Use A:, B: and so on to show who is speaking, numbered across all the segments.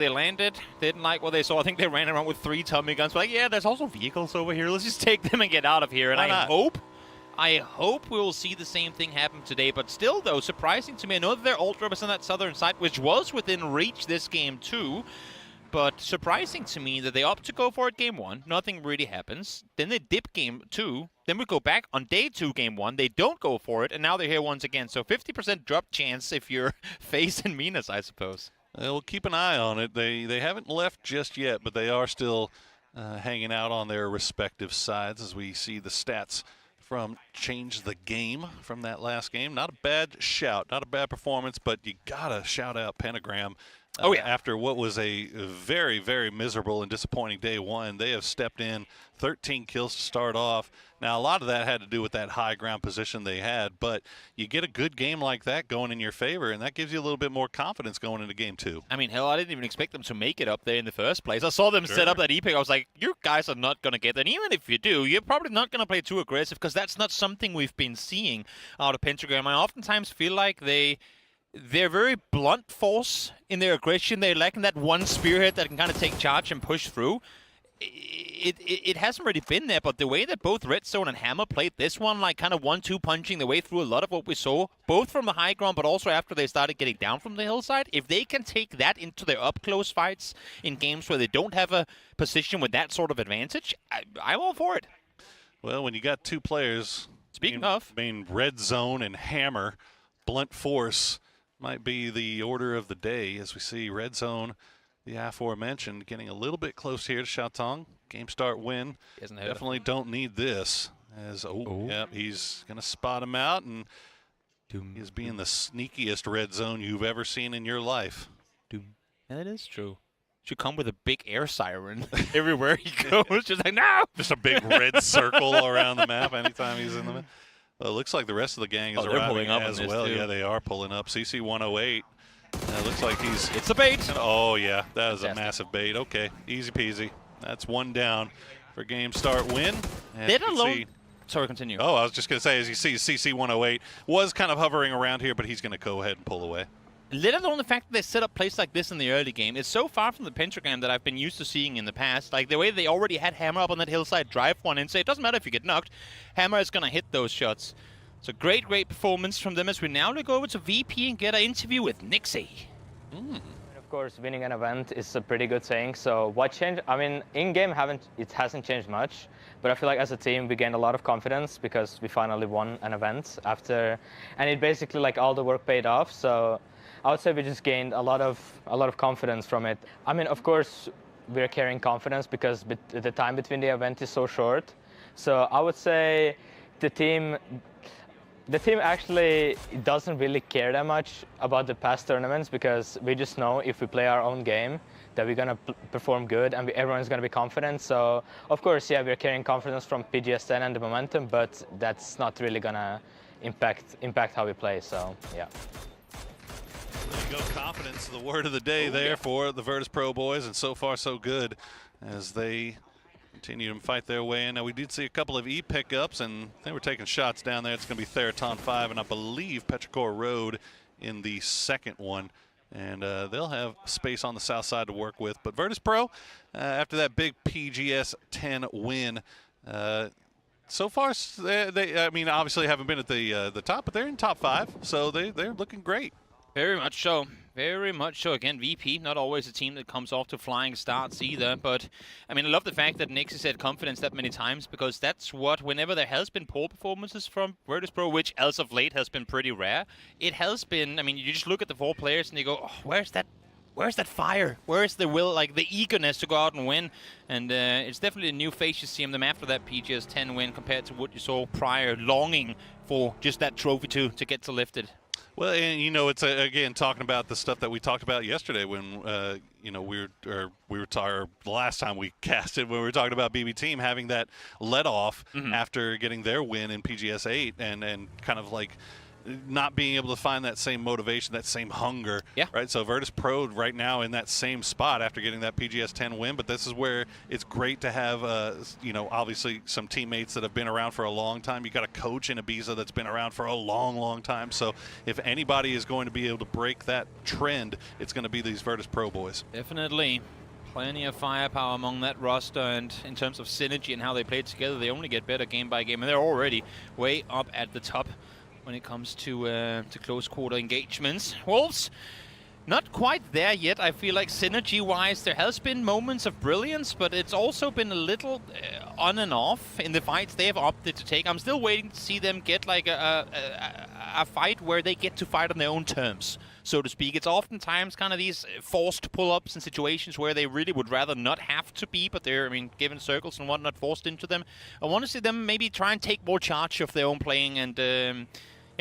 A: They landed, didn't like what they saw. I think they ran around with 3 tummy guns. But like, yeah, there's also vehicles over here. Let's just take them and get out of here. And I hope we'll see the same thing happen today. But still, though, surprising to me. I know that their Ultra was on that southern side, which was within reach this game, too. But surprising to me that they opt to go for it game 1. Nothing really happens. Then they dip game 2. Then we go back on day 2 game 1. They don't go for it. And now they're here once again. So 50% drop chance if you're FaZe and Minas, I suppose.
B: We'll keep an eye on it. They haven't left just yet, but they are still hanging out on their respective sides as we see the stats from Change the Game from that last game. Not a bad shout, not a bad performance, but you gotta shout out Pentagram. After what was a very, very miserable and disappointing day 1, they have stepped in 13 kills to start off. Now, a lot of that had to do with that high ground position they had, but you get a good game like that going in your favor, and that gives you a little bit more confidence going into game 2.
A: I mean, hell, I didn't even expect them to make it up there in the first place. I saw them set up that epic. I was like, you guys are not going to get that. And even if you do, you're probably not going to play too aggressive because that's not something we've been seeing out of Pentagram. I oftentimes feel like they're very blunt force in their aggression. They're lacking that one spearhead that can kind of take charge and push through. It hasn't really been there, but the way that both Red Zone and Hammer played this one, like kind of 1-2 punching the way through a lot of what we saw, both from the high ground, but also after they started getting down from the hillside, if they can take that into their up-close fights in games where they don't have a position with that sort of advantage, I'm all for it.
B: Well, when you got 2 players,
A: speaking of,
B: Red Zone and Hammer, blunt force might be the order of the day as we see Red Zone, the aforementioned, getting a little bit close here to Shatong. Game start win. Definitely don't need this. He's going to spot him out, and he's being the sneakiest Red Zone you've ever seen in your life.
A: That is true. Should come with a big air siren everywhere he goes. Just like, no!
B: Just a big red circle around the map anytime he's in the map. Well, it looks like the rest of the gang is arriving as well. Yeah, they are pulling up. CC 108. It looks like
A: It's a bait.
B: Oh, yeah. That is a massive bait. Okay. Easy peasy. That's 1 down for game start win.
A: Sorry, continue.
B: Oh, I was just going to say, as you see, CC 108 was kind of hovering around here, but he's going to go ahead and pull away.
A: Let alone the fact that they set up plays like this in the early game. It's so far from the Pentagram that I've been used to seeing in the past. Like the way they already had Hammer up on that hillside, drive one in, say it doesn't matter if you get knocked, Hammer is going to hit those shots. It's a great, great performance from them as we now go over to VP and get an interview with Nixie.
C: Of course, winning an event is a pretty good thing. So what changed? I mean, in-game it hasn't changed much, but I feel like as a team we gained a lot of confidence because we finally won an event after, and it basically like all the work paid off. So I would say we just gained a lot of confidence from it. I mean, of course, we're carrying confidence because the time between the event is so short. So I would say the team actually doesn't really care that much about the past tournaments because we just know if we play our own game that we're going to perform good and everyone's going to be confident. So, of course, yeah, we're carrying confidence from PGS10 and the momentum, but that's not really going to impact how we play. So, yeah.
B: There you go, confidence, the word of the day for the Virtus Pro boys, and so far so good as they continue to fight their way in. Now, we did see a couple of E pickups, and they were taking shots down there. It's going to be Theraton 5, and I believe Petrichor Road in the second one. And they'll have space on the south side to work with. But Virtus Pro, after that big PGS 10 win, so far, I mean, obviously haven't been at the top, but they're in top 5, so they're looking great.
A: Very much so. Very much so. Again, VP, not always a team that comes off to flying starts either. But, I mean, I love the fact that Nixie said confidence that many times because that's what, whenever there has been poor performances from Virtus Pro, which as of late has been pretty rare, it has been, I mean, you just look at the 4 players and you go, oh, where's that fire? Where's the will, like the eagerness to go out and win? And it's definitely a new face you see in them after that PGS 10 win compared to what you saw prior, longing for just that trophy to get to lift it.
B: Well, and you know, it's again talking about the stuff that we talked about yesterday when you know we were talking the last time we casted when we were talking about BB Team having that let off after getting their win in PGS 8 and kind of like not being able to find that same motivation, that same hunger.
A: Yeah.
B: Right. So Virtus Pro right now in that same spot after getting that PGS 10 win, but this is where it's great to have, you know, obviously some teammates that have been around for a long time. You got a coach in Ibiza that's been around for a long, long time. So if anybody is going to be able to break that trend, it's going to be these Virtus Pro boys.
A: Definitely. Plenty of firepower among that roster, and in terms of synergy and how they play together, they only get better game by game, and they're already way up at the top when it comes to close quarter engagements. Wolves, not quite there yet. I feel like synergy-wise, there has been moments of brilliance, but it's also been a little on and off in the fights they have opted to take. I'm still waiting to see them get like a fight where they get to fight on their own terms, so to speak. It's oftentimes kind of these forced pull-ups in situations where they really would rather not have to be, but they're, I mean, given circles and whatnot, forced into them. I want to see them maybe try and take more charge of their own playing and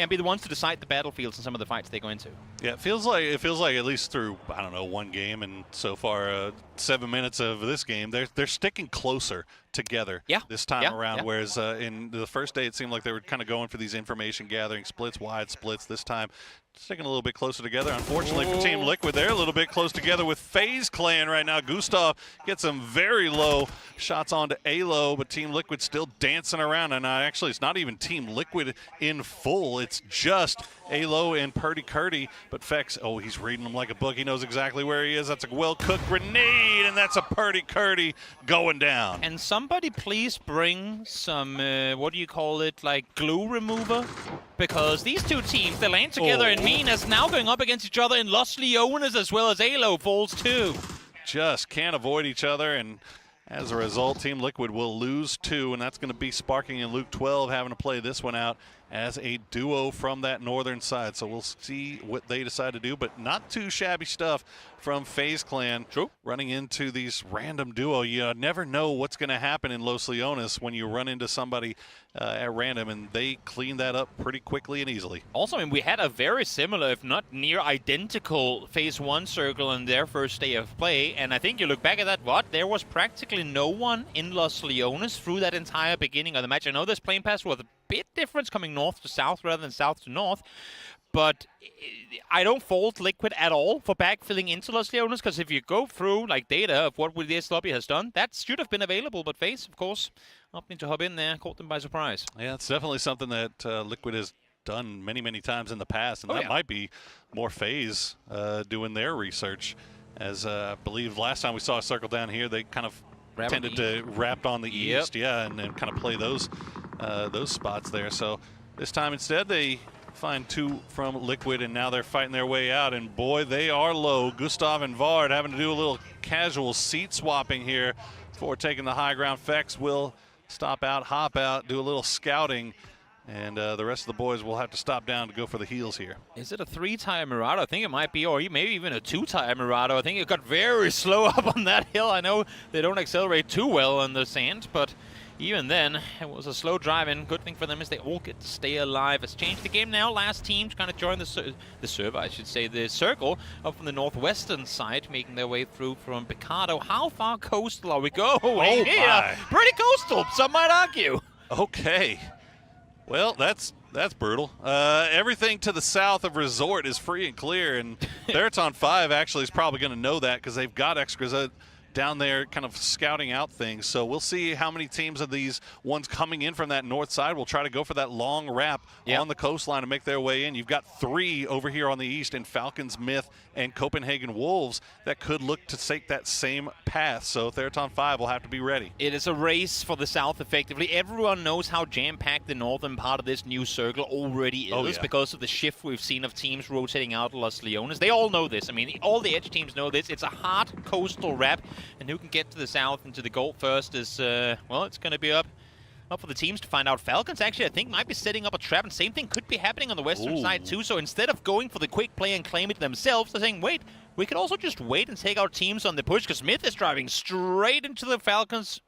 A: be the ones to decide the battlefields in some of the fights they go into.
B: Yeah, it feels like at least through, I don't know, one game and so far 7 minutes of this game, they're sticking closer together this time around. Whereas in the first day, it seemed like they were kind of going for these information gathering splits, wide splits. This time, sticking a little bit closer together. Unfortunately for Team Liquid, they're a little bit close together with FaZe Clan right now. Gustav gets some very low shots onto Alo, but Team Liquid still dancing around. And actually, it's not even Team Liquid in full. It's just Alo and Purdy Curdy. But Fex, oh, he's reading them like a book. He knows exactly where he is. That's a well-cooked grenade, and that's a Purdy Curdy going down.
A: And somebody please bring some, what do you call it, like glue remover? Because these two teams, they land together, and Minas now going up against each other, and Los Leones as well as Alo falls too.
B: Just can't avoid each other, and as a result, Team Liquid will lose 2, and that's going to be Sparking and Luke 12 having to play this one out as a duo from that northern side. So we'll see what they decide to do, but not too shabby stuff from FaZe Clan.
A: True.
B: Running into these random duo. You never know what's going to happen in Los Leones when you run into somebody at random, and they clean that up pretty quickly and easily.
A: Also, I mean, we had a very similar, if not near identical, Phase 1 circle in their first day of play, and I think you look back at that, there was practically no one in Los Leones through that entire beginning of the match. I know this plane pass was a bit difference coming north to south rather than south to north, but I don't fault Liquid at all for backfilling into Los Leones, because if you go through like data of what this lobby has done, that should have been available, but FaZe, of course, opting to hop in there, caught them by surprise.
B: Yeah, it's definitely something that Liquid has done many, many times in the past, and that might be more FaZe doing their research, as I believe last time we saw a circle down here, they kind of tended to wrap on the east, and then kind of play those spots there. So this time instead they find 2 from Liquid, and now they're fighting their way out, and boy, they are low. Gustav and Vard having to do a little casual seat swapping here before taking the high ground. Fex will stop out, hop out, do a little scouting, and the rest of the boys will have to stop down to go for the heals here.
A: Is it a 3-tire Murado? I think it might be, or maybe even a 2-tire Murado. I think it got very slow up on that hill. I know they don't accelerate too well on the sand, but even then, it was a slow drive, and good thing for them is they all get to stay alive. It's changed the game now. Last team to kind of join the server, I should say, the circle up from the northwestern side, making their way through from Picado. How far coastal are we going here? Pretty coastal, some might argue.
B: Okay. Well, that's brutal. Everything to the south of Resort is free and clear, and Theraton 5 actually is probably going to know that because they've got extras down there kind of scouting out things. So we'll see how many teams of these ones coming in from that north side will try to go for that long wrap on the coastline and make their way in. You've got 3 over here on the east in Falcons, Myth, and Copenhagen Wolves that could look to take that same path. So Theraton 5 will have to be ready.
A: It is a race for the south, effectively. Everyone knows how jam-packed the northern part of this new circle already is because of the shift we've seen of teams rotating out Los Leones. They all know this. I mean, all the edge teams know this. It's a hard coastal wrap, and who can get to the south and to the gold first is, well, it's going to be up for the teams to find out. Falcons actually, I think, might be setting up a trap, and same thing could be happening on the western side too. So instead of going for the quick play and claim it themselves, they're saying, wait, we could also just wait and take our teams on the push, because Myth is driving straight into the Falcons.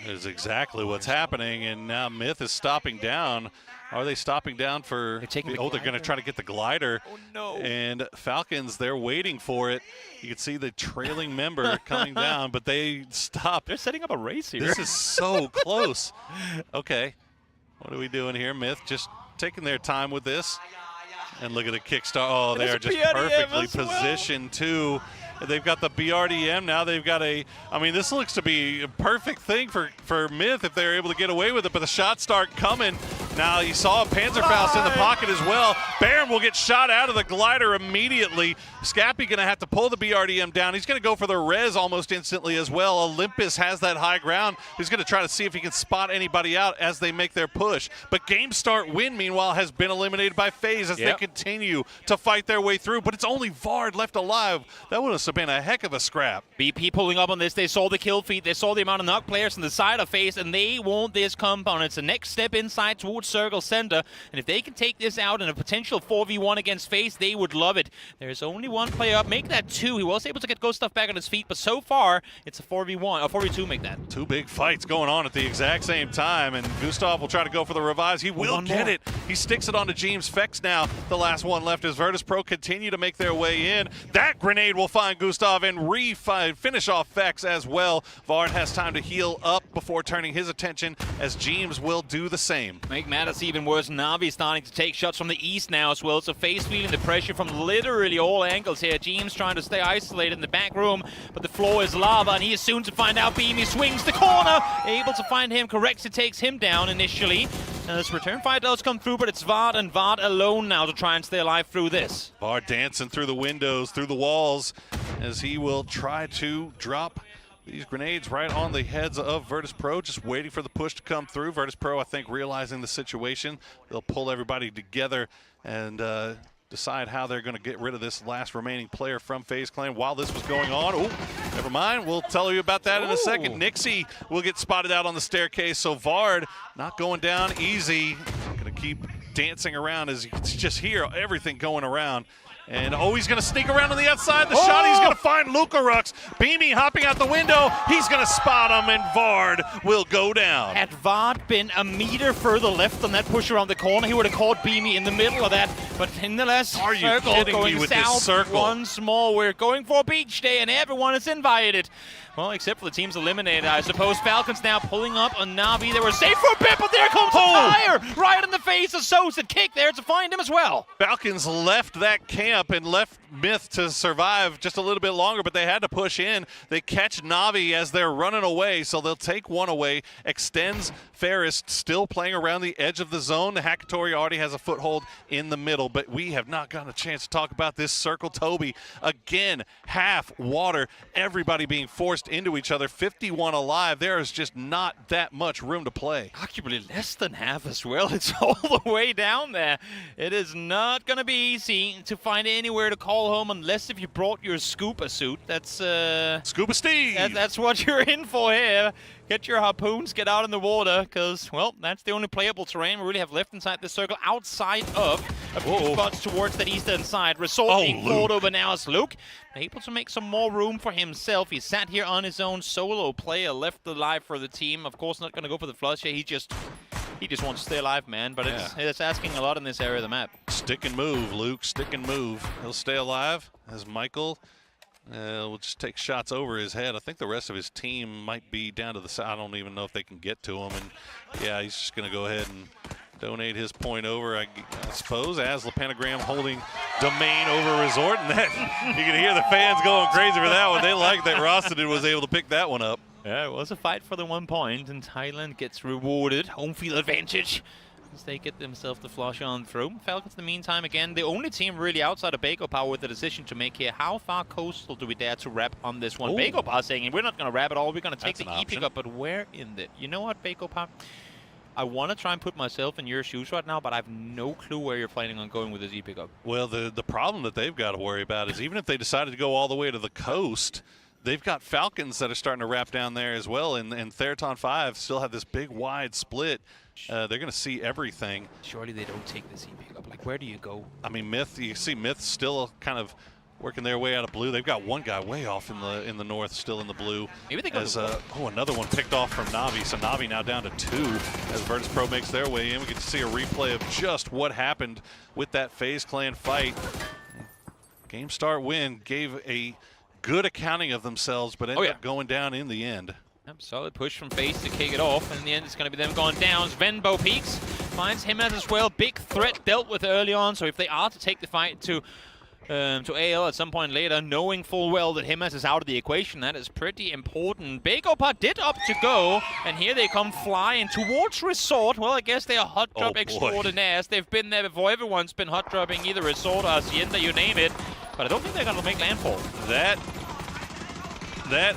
B: That is exactly what's happening, and now Myth is stopping down. Are they stopping down for... they're going to try to get the glider. Oh, no. And Falcons, they're waiting for it. You can see the trailing member coming down, but they stop.
A: They're setting up a race here.
B: This is so close. Okay. What are we doing here? Myth just taking their time with this. And look at the kickstart. Oh, they are just
A: BRDM
B: perfectly positioned too. They've got the BRDM now. They've got a. I mean, this looks to be a perfect thing for Myth if they're able to get away with it. But the shots start coming. Now you saw Panzerfaust in the pocket as well. Baron will get shot out of the glider immediately. Scappy gonna have to pull the BRDM down. He's gonna go for the res almost instantly as well. Olympus has that high ground. He's gonna try to see if he can spot anybody out as they make their push. But Game Start Win, meanwhile, has been eliminated by FaZe as they continue to fight their way through. But it's only Vard left alive. That would have been a heck of a scrap.
A: BP pulling up on this. They saw the kill feed. They saw the amount of knock players on the side of FaZe, and they want this compound. It's the next step inside towards Circle Center. And if they can take this out in a potential 4v1 against FaZe, they would love it. There's only one player up. Make that 2. He was able to get Gustav back on his feet, but so far, it's a 4v1, a 4v2 make that.
B: 2 big fights going on at the exact same time, and Gustav will try to go for the revives. He will get it. He sticks it onto James Fex now. The last one left as Virtus Pro continue to make their way in. That grenade will find Gustav and finish off Fex as well. Vard has time to heal up before turning his attention as James will do the same.
A: Make matters even worse, Na'Vi starting to take shots from the east now as well, so FaZe feeling the pressure from literally all angles here. James trying to stay isolated in the back room, but the floor is lava, and he is soon to find out. Beamy swings the corner, able to find him, corrects it, takes him down initially. And this return fire does come through, but it's Vard and Vard alone now to try and stay alive through this.
B: Vard dancing through the windows, through the walls, as he will try to drop these grenades right on the heads of Virtus Pro, just waiting for the push to come through. Virtus Pro, I think, realizing the situation, they'll pull everybody together and decide how they're going to get rid of this last remaining player from FaZe Clan while this was going on. Oh, never mind. We'll tell you about that in a second. Nixie will get spotted out on the staircase, so Vard not going down easy. Going to keep dancing around as you can just hear everything going around. And he's going to sneak around on the outside. The shot, he's going to find Lucarux. Beamy hopping out the window. He's going to spot him, and Vard will go down.
A: Had Vard been a meter further left on that push around the corner, he would have caught Beamy in the middle of that. But in the last circle, going south once more. We're going for a beach day, and everyone is invited. Well, except for the teams eliminated, I suppose. Falcons now pulling up on Na'Vi. They were safe for a bit, but there comes the fire right in the face of Sosa. Kick there to find him as well.
B: Falcons left that camp and left Myth to survive just a little bit longer, but they had to push in. They catch Na'Vi as they're running away, so they'll take one away. Extends Ferris still playing around the edge of the zone. The Hakatori already has a foothold in the middle, but we have not gotten a chance to talk about this circle. Toby, again, half water. Everybody being forced into each other. 51 alive. There is just not that much room to play.
A: Arguably less than half as well. It's all the way down there. It is not going to be easy to find anywhere to call home unless if you brought your scuba suit. That's
B: Scuba Steve.
A: That's what you're in for here. Get your harpoons, get out in the water, because, well, that's the only playable terrain we really have left inside this circle outside of a few spots towards that eastern side. Result being fought over now as Luke able to make some more room for himself. He sat here on his own, solo player, left alive for the team. Of course, not going to go for the flush here. He just wants to stay alive, man, but it's asking a lot in this area of the map.
B: Stick and move, Luke, stick and move. He'll stay alive as Michael will just take shots over his head. I think the rest of his team might be down to the side. I don't even know if they can get to him. And yeah, he's just going to go ahead and donate his point over, I suppose, as the Pentagram holding domain over Resort. And that, you can hear the fans going crazy for that one. They like that Roston was able to pick that one up.
A: Yeah, it was a fight for the 1 point, and Thailand gets rewarded. Home field advantage as they get themselves the flush on through. Falcons, in the meantime, again, the only team really outside of Bago Power with a decision to make here. How far coastal do we dare to wrap on this one? Bago Power saying, we're not going to wrap at all. We're going to take the E-pick up, but where in the... You know what, Bago Power? I want to try and put myself in your shoes right now, but I have no clue where you're planning on going with this E-pick up.
B: Well, the problem that they've got to worry about is even if they decided to go all the way to the coast, they've got Falcons that are starting to wrap down there as well, and Theraton 5 still have this big wide split. They're going to see everything.
A: Surely they don't take this E-pick up. Like, where do you go?
B: I mean, Myth, you see Myth still kind of working their way out of blue. They've got one guy way off in the north, still in the blue.
A: Maybe they go
B: another one picked off from Na'Vi. So Na'Vi now down to 2 as Virtus Pro makes their way in. We get to see a replay of just what happened with that FaZe Clan fight. Game Start Win gave a good accounting of themselves, but ended up going down in the end.
A: Solid push from FaZe to kick it off, and in the end it's going to be them going down. Venbo peaks. finds him as well. Big threat dealt with early on, so if they are to take the fight to AL at some point later, knowing full well that Himas is out of the equation, that is pretty important. Begopar did opt to go, and here they come flying towards Resort. Well, I guess they are hot drop extraordinaires. They've been there before. Everyone's been hot dropping either Resort or Hacienda, you name it. But I don't think they're going to make landfall.
B: That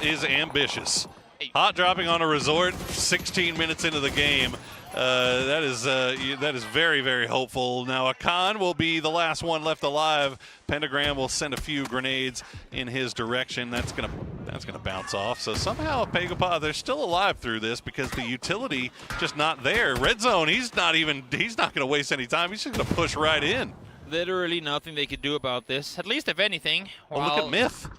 B: is ambitious. Hot dropping on a Resort 16 minutes into the game. That is very, very hopeful. Now, Akan will be the last one left alive. Pentagram will send a few grenades in his direction. That's gonna bounce off. So somehow Begopar, they're still alive through this because the utility just not there. Red zone, he's not gonna waste any time. He's just gonna push right in.
A: Literally nothing they could do about this. At least if anything.
B: Oh, look at Myth.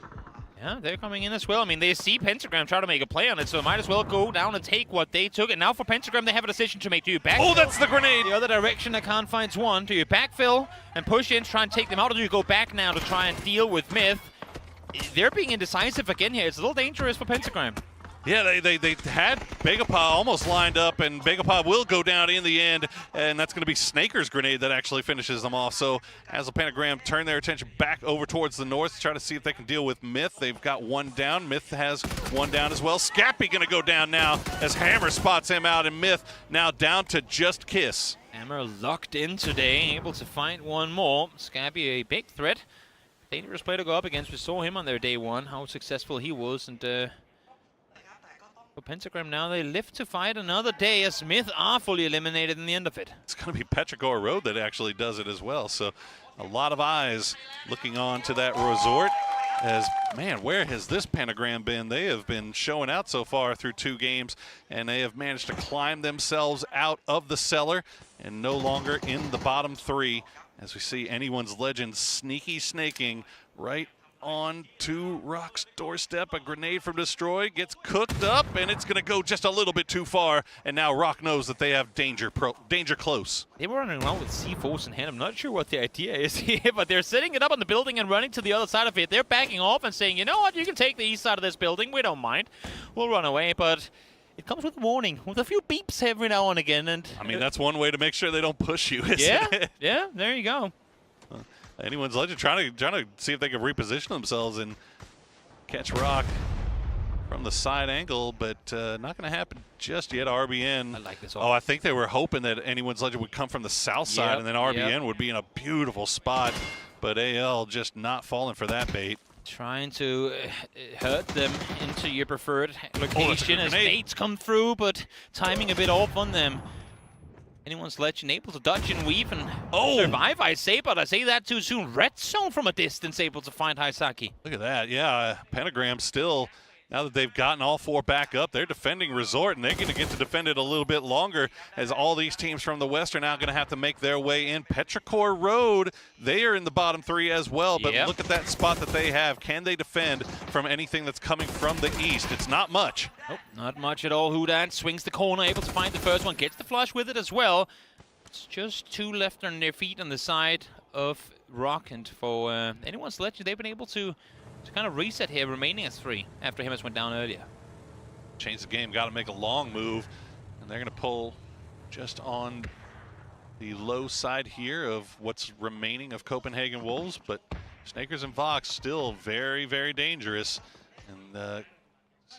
A: Yeah, they're coming in as well. I mean, they see Pentagram try to make a play on it, so might as well go down and take what they took. And now for Pentagram, they have a decision to make. Do you backfill?
B: Oh, that's the grenade!
A: The other direction, Akan finds one. Do you backfill and push in, try and take them out, or do you go back now to try and deal with Myth? They're being indecisive again here. It's a little dangerous for Pentagram.
B: Yeah, they had Begopar almost lined up, and Begopar will go down in the end, and that's going to be Snaker's grenade that actually finishes them off. So as the Pentagram turn their attention back over towards the north to try to see if they can deal with Myth. They've got one down. Myth has one down as well. Scappy going to go down now as Hammer spots him out, and Myth now down to just Kiss.
A: Hammer locked in today, able to find one more. Scappy, a big threat. Dangerous player to go up against. We saw him on their day one, how successful he was, and for Pentagram now, they live to fight another day as Myth are fully eliminated in the end of it.
B: It's going to be Petrichor Road that actually does it as well. So a lot of eyes looking on to that Resort. As, man, where has this Pentagram been? They have been showing out so far through 2 games, and they have managed to climb themselves out of the cellar and no longer in the bottom 3. As we see Anyone's Legend sneaky snaking right on to Rock's doorstep. A grenade from Destroy gets cooked up, and it's going to go just a little bit too far. And now Rock knows that they have danger close.
A: They were running around with C4s in hand. I'm not sure what the idea is here, but they're setting it up on the building and running to the other side of it. They're backing off and saying, you know what, you can take the east side of this building. We don't mind. We'll run away, but it comes with a warning, with a few beeps every now and again. And
B: I mean, that's one way to make sure they don't push you, isn't it?
A: Yeah, there you go.
B: Anyone's Legend trying to see if they can reposition themselves and catch Rock from the side angle, but not going to happen just yet. RBN.
A: I like this.
B: I think they were hoping that Anyone's Legend would come from the south side, and then RBN would be in a beautiful spot, but AL just not falling for that bait.
A: Trying to hurt them into your preferred location as mates come through, but timing a bit off on them. Anyone's Legend able to dodge and weave and survive, I say, but I say that too soon. Red zone from a distance, able to find Haisaki.
B: Look at that. Yeah, Pentagram still, now that they've gotten all 4 back up, they're defending Resort, and they're going to get to defend it a little bit longer as all these teams from the West are now going to have to make their way in. Petrichor Road, they are in the bottom 3 as well, but look at that spot that they have. Can they defend from anything that's coming from the east? It's not much.
A: Nope, not much at all. Hudan swings the corner, able to find the first one, gets the flush with it as well. It's just 2 left on their feet on the side of Rock, and for Anyone's Legend, they've been able to kind of reset here, remaining as 3 after Himas went down earlier.
B: Change the game, got to make a long move, and they're going to pull just on the low side here of what's remaining of Copenhagen Wolves, but Snakers and Vox still very, very dangerous, and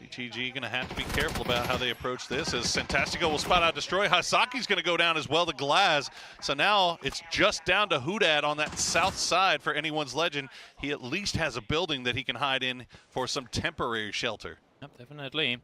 B: CTG going to have to be careful about how they approach this, as Santastico will spot out Destroy. Hasaki's going to go down as well to Glass. So now it's just down to Hudat on that south side for Anyone's Legend. He at least has a building that he can hide in for some temporary shelter.
A: Yep, definitely.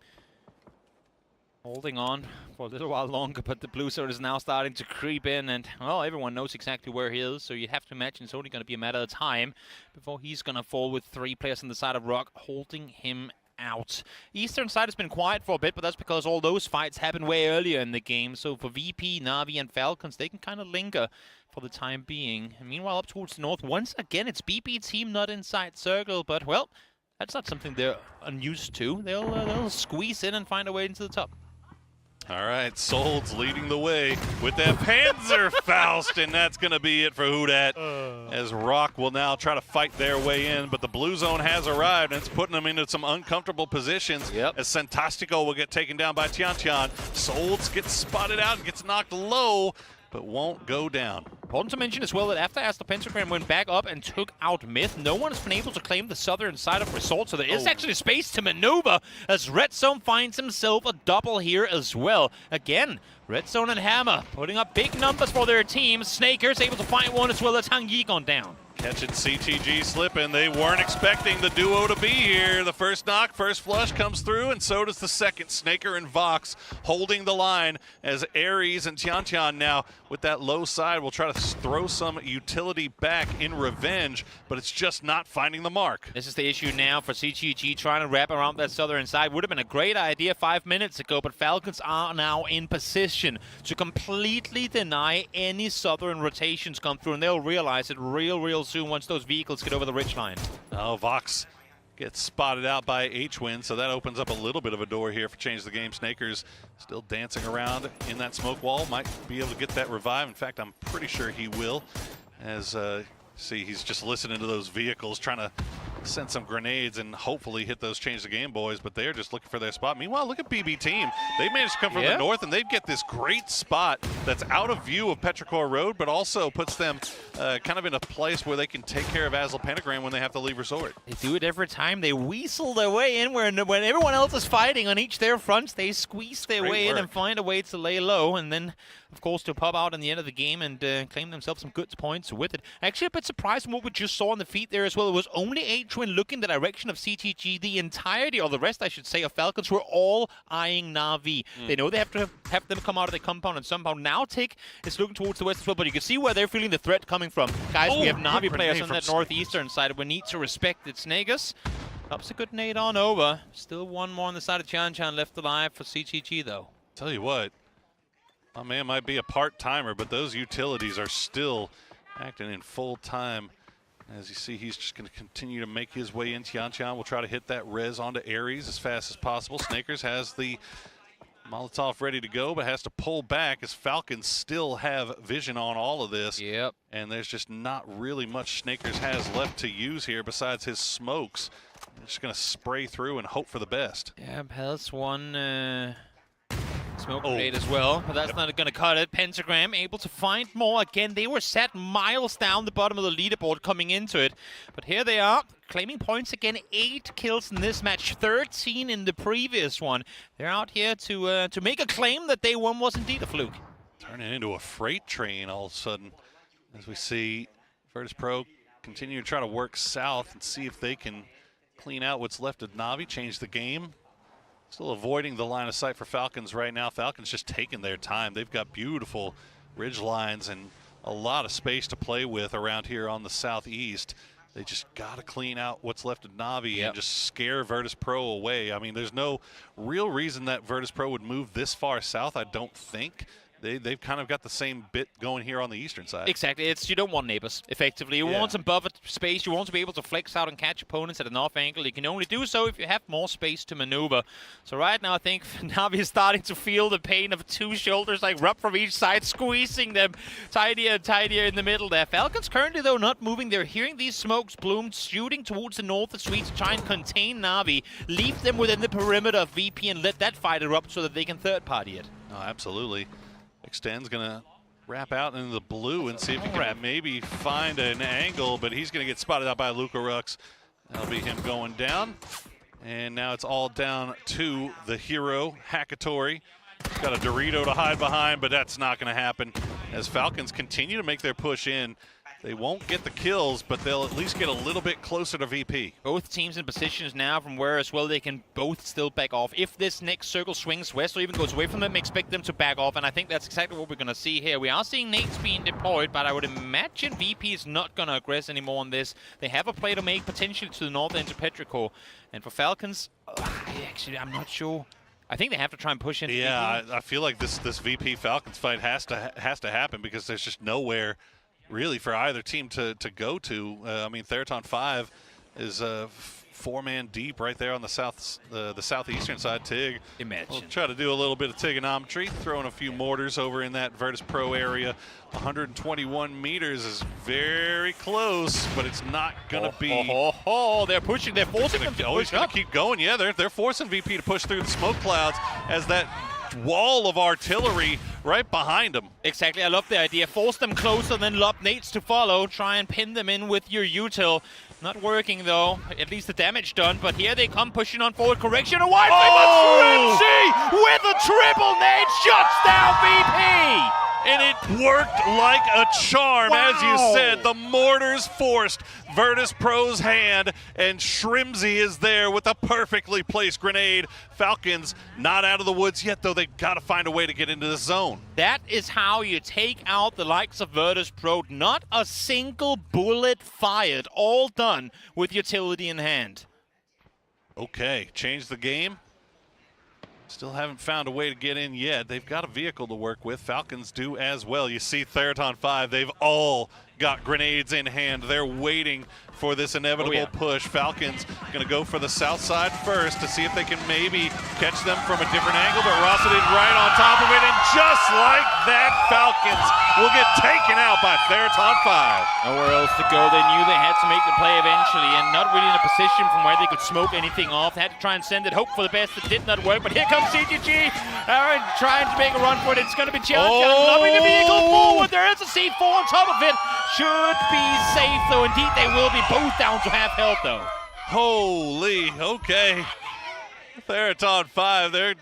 A: Holding on for a little while longer, but the blue zone is now starting to creep in, and, well, everyone knows exactly where he is, so you'd have to imagine it's only going to be a matter of time before he's going to fall with 3 players on the side of Rock, holding him out. Eastern side has been quiet for a bit, but that's because all those fights happened way earlier in the game. So for VP, Na'Vi, and Falcons, they can kind of linger for the time being. And meanwhile, up towards the north, once again, it's BP team not inside circle, but, well, that's not something they're unused to. They'll squeeze in and find a way into the top.
B: All right, Solds leading the way with that Panzerfaust, and that's going to be it for Hudat, as Rock will now try to fight their way in, but the blue zone has arrived, and it's putting them into some uncomfortable positions, as Santastico will get taken down by Tian Tian. Solds gets spotted out and gets knocked low, but won't go down.
A: Important to mention as well that after Astro Pentagram went back up and took out Myth, no one has been able to claim the southern side of Resort, so there is actually space to maneuver as Red Zone finds himself a double here as well. Again, Red Zone and Hammer putting up big numbers for their team. Snakers able to find one as well as Hang Yi gone down.
B: Catching CTG slipping. They weren't expecting the duo to be here. The first knock, first flush comes through, and so does the second. Snaker and Vox holding the line as Ares and Tiantian now with that low side will try to throw some utility back in revenge, but it's just not finding the mark.
A: This is the issue now for CTG trying to wrap around that southern side. Would have been a great idea 5 minutes ago, but Falcons are now in position to completely deny any southern rotations come through, and they'll realize it real soon once those vehicles get over the ridge line.
B: Oh, Vox gets spotted out by H-Win, so that opens up a little bit of a door here for Change the Game. Snakers still dancing around in that smoke wall. Might be able to get that revive. In fact, I'm pretty sure he will. As see, he's just listening to those vehicles, trying to send some grenades and hopefully hit those Change the Game boys, but they're just looking for their spot. Meanwhile, look at BB Team. They managed to come from the north, and they get this great spot that's out of view of Petrichor Road, but also puts them kind of in a place where they can take care of Azle Pentagram when they have to leave Resort.
A: They do it every time. They weasel their way in when everyone else is fighting on each their fronts. They squeeze their way in and find a way to lay low, and then, of course, to pop out in the end of the game and claim themselves some good points with it. Actually, a bit surprised from what we just saw on the feed there as well. It was only H-Win looking the direction of CTG. The entirety, or the rest, I should say, of Falcons were all eyeing Na'Vi. They know they have to have them come out of the compound and somehow. Now Tick is looking towards the west as well, but you can see where they're feeling the threat coming from. Guys, we have Na'Vi players on that northeastern side. We need to respect it. Snakers pops a good nade on over. Still one more on the side of Chan left alive for CTG, though.
B: Tell you what, my man might be a part-timer, but those utilities are still acting in full time. As you see, he's just going to continue to make his way in. Tiantian will try to hit that res onto Ares as fast as possible. Snakers has the Molotov ready to go, but has to pull back as Falcons still have vision on all of this.
A: Yep.
B: And there's just not really much Snakers has left to use here besides his smokes. They're just going to spray through and hope for the best.
A: Yeah, has one smoke grenade as well, but that's not going to cut it. Pentagram able to find more. Again, they were set miles down the bottom of the leaderboard coming into it, but here they are claiming points again. 8 kills in this match, 13 in the previous one. They're out here to make a claim that day one was indeed a fluke.
B: Turning into a freight train all of a sudden, as we see Virtus Pro continue to try to work south and see if they can clean out what's left of Na'Vi, change the game. Still avoiding the line of sight for Falcons right now. Falcons just taking their time. They've got beautiful ridge lines and a lot of space to play with around here on the southeast. They just got to clean out what's left of Na'Vi and just scare Virtus Pro away. I mean, there's no real reason that Virtus Pro would move this far south, I don't think. They've kind of got the same bit going here on the eastern side.
A: Exactly. You don't want neighbors, effectively. You want some buffer space. You want to be able to flex out and catch opponents at an off angle. You can only do so if you have more space to maneuver. So right now, I think Na'Vi is starting to feel the pain of 2 shoulders like rub from each side, squeezing them tidier and tidier in the middle there. Falcons currently, though, not moving. They're hearing these smokes bloom, shooting towards the north of Sweet to try and contain Na'Vi, leave them within the perimeter of VP and let that fight erupt so that they can third-party it.
B: Oh, absolutely. Extend's going to wrap out into the blue and see if he can maybe find an angle, but he's going to get spotted out by Luca Rux. That'll be him going down. And now it's all down to the hero, Hackatori. He's got a Dorito to hide behind, but that's not going to happen. As Falcons continue to make their push in, they won't get the kills, but they'll at least get a little bit closer to VP.
A: Both teams in positions now from where as well they can both still back off. If this next circle swings west or even goes away from them, expect them to back off, and I think that's exactly what we're going to see here. We are seeing nades being deployed, but I would imagine VP is not going to aggress anymore on this. They have a play to make potentially to the north end of Petrichor. And for Falcons, I'm not sure. I think they have to try and push into VP.
B: I feel like this VP Falcons fight has to happen because there's just nowhere really for either team to go to. I mean, Theraton 5 is 4-man deep right there on the southeastern side. Tig,
A: imagine.
B: We'll try to do a little bit of trigonometry, throwing a few mortars over in that Virtus Pro area. 121 meters is very close, but it's not gonna be.
A: They're pushing. They're forcing them to push
B: up. Keep going. Yeah, they're forcing VP to push through the smoke clouds as that wall of artillery right behind them.
A: Exactly, I love the idea. Force them closer, then lob nades to follow. Try and pin them in with your util. Not working though, at least the damage done, but here they come pushing on forward. Correction, a wide flame, with a triple nade, shuts down VP!
B: And it worked like a charm, as you said. The mortars forced Virtus Pro's hand, and Shrimsy is there with a perfectly placed grenade. Falcons not out of the woods yet, though. They've got to find a way to get into the zone.
A: That is how you take out the likes of Virtus Pro. Not a single bullet fired, all done with utility in hand.
B: Okay, change the game. Still haven't found a way to get in yet. They've got a vehicle to work with. Falcons do as well. You see Theraton 5, they've all got grenades in hand. They're waiting for this inevitable push. Falcons going to go for the south side first to see if they can maybe catch them from a different angle, but Rossadin right on top of it, and just like that, Falcons will get taken out by Theraton 5.
A: Nowhere else to go. They knew they had to make the play eventually, and not really in a position from where they could smoke anything off. They had to try and send it, hope for the best. It did not work, but here comes CGG. Aaron trying to make a run for it. It's going to be challenging. Lobbing the vehicle forward. There is a C4 on top of it. Should be safe, though. Indeed, they will be both down to half health, though.
B: Holy, okay. Theraton 5, they're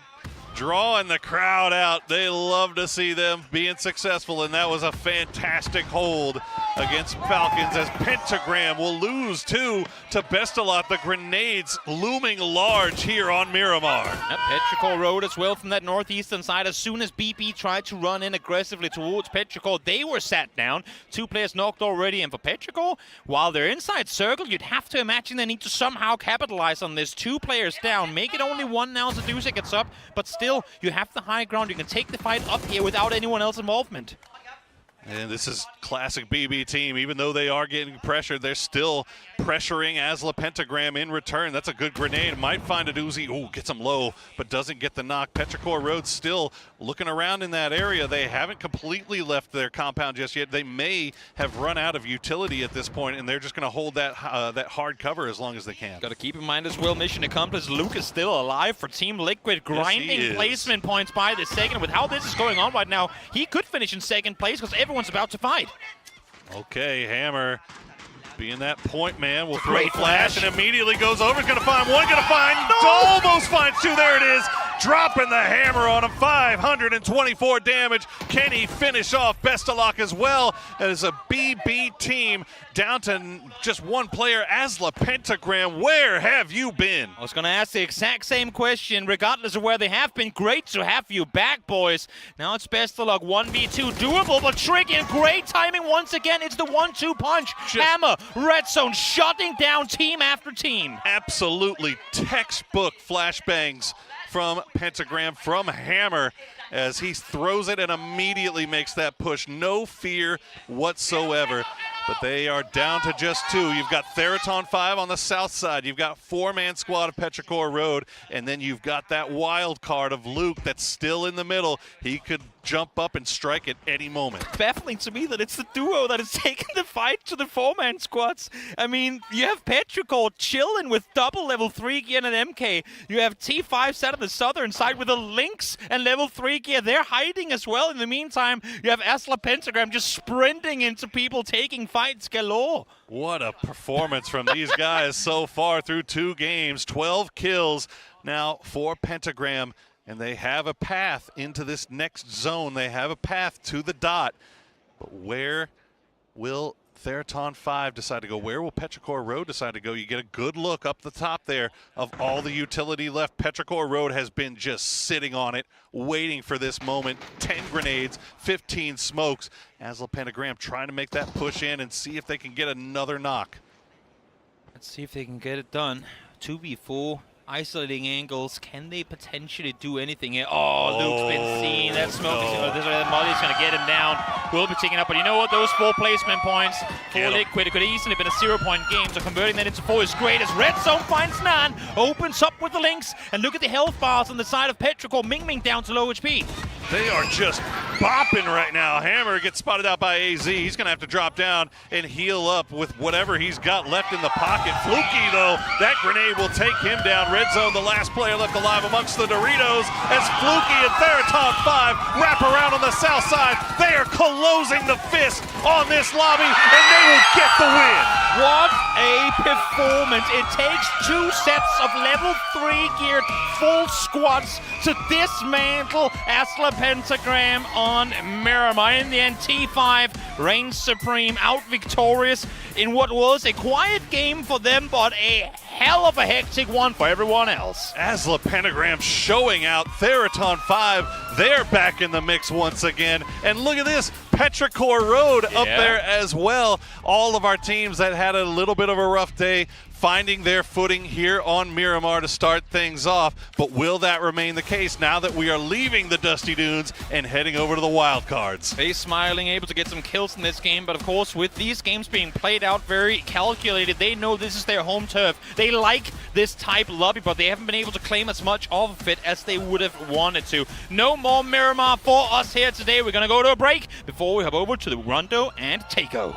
B: drawing the crowd out. They love to see them being successful, and that was a fantastic hold against Falcons as Pentagram will lose two to Bestalot. The grenades looming large here on Miramar.
A: Yep, Petrichor rode as well from that northeastern side. As soon as BP tried to run in aggressively towards Petrichor, they were sat down. Two players knocked already, and for Petrichor, while they're inside circle, you'd have to imagine they need to somehow capitalize on this. Two players down, make it only one now as Zaduza gets up, but still, you have the high ground. You can take the fight up here without anyone else's involvement.
B: And this is classic BB team. Even though they are getting pressured, they're still pressuring Asla Pentagram in return. That's a good grenade. Might find a Uzi. Ooh, gets him low, but doesn't get the knock. Petrichor Road still looking around in that area. They haven't completely left their compound just yet. They may have run out of utility at this point, and they're just going to hold that that hard cover as long as they can.
A: Got to keep in mind as well, mission accomplished. Luke is still alive for Team Liquid, grinding placement points by the second. With how this is going on right now, he could finish in second place because everyone's about to fight.
B: Okay, Hammer being that point man will throw a flash and immediately goes over. He's going to find one, going to find, almost finds two. There it is. Dropping the hammer on him. 524 damage. Can he finish off Bestalok as well? As a BB team down to just one player. Asla Pentagram, where have you been?
A: I was going to ask the exact same question, regardless of where they have been. Great to have you back, boys. Now it's Bestalok 1v2. Doable, but tricky, and great timing once again. It's the 1-2 punch. Hammer, red zone, shutting down team after team.
B: Absolutely textbook flashbangs from Pentagram, from Hammer, as he throws it and immediately makes that push. No fear whatsoever. But they are down to just two. You've got Theraton 5 on the south side. You've got four-man squad of Petrichor Road. And then you've got that wild card of Luke that's still in the middle. He could jump up and strike at any moment.
A: Baffling to me that it's the duo that has taken the fight to the four-man squads. I mean, you have Petrichor chilling with double level 3 gear and an MK. You have T5 sat on the southern side with a Lynx and level 3 gear. They're hiding as well. In the meantime, you have Asla Pentagram just sprinting into people, taking fights galore.
B: What a performance from these guys so far through 2 games. 12 kills now for Pentagram. And they have a path into this next zone. They have a path to the dot. But where will Theraton 5 decide to go? Where will Petrichor Road decide to go? You get a good look up the top there of all the utility left. Petrichor Road has been just sitting on it, waiting for this moment. 10 grenades, 15 smokes. Asla Pentagram trying to make that push in and see if they can get another knock.
A: Let's see if they can get it done. 2v4. Isolating angles. Can they potentially do anything here? Oh, Luke's been seen. That smoke is Molly's going to get him down. Will be taken up. But you know what? Those 4 placement points for Liquid, it could easily have been a 0-point game. So converting that into 4 is great. As Red Zone finds Nan, opens up with the links. And look at the health bars on the side of Petrichor. Ming Ming down to low HP.
B: They are just bopping right now. Hammer gets spotted out by AZ. He's going to have to drop down and heal up with whatever he's got left in the pocket. Fluky, though, that grenade will take him down. Red zone, the last player left alive amongst the Doritos as Fluky and Theraton 5 wrap around on the south side. They are closing the fist on this lobby, and they will get the win.
A: What a performance. It takes 2 sets of level 3 geared full squads to dismantle Asla Pentagram on Miramar. In the end, T5 reigns supreme, out victorious in what was a quiet game for them, but a hell of a hectic one for everyone else.
B: Asla Pentagram showing out. Theraton 5, they're back in the mix once again. And look at this, Petrichor Road up there as well. All of our teams that had a little bit of a rough day finding their footing here on Miramar to start things off. But will that remain the case now that we are leaving the Dusty Dunes and heading over to the wild cards?
A: They smiling, able to get some kills in this game, but of course with these games being played out very calculated, they know this is their home turf. They like this type lobby, but they haven't been able to claim as much of it as they would have wanted to. No more Miramar for us here today. We're going to go to a break before we hop over to the Rondo and Takeo.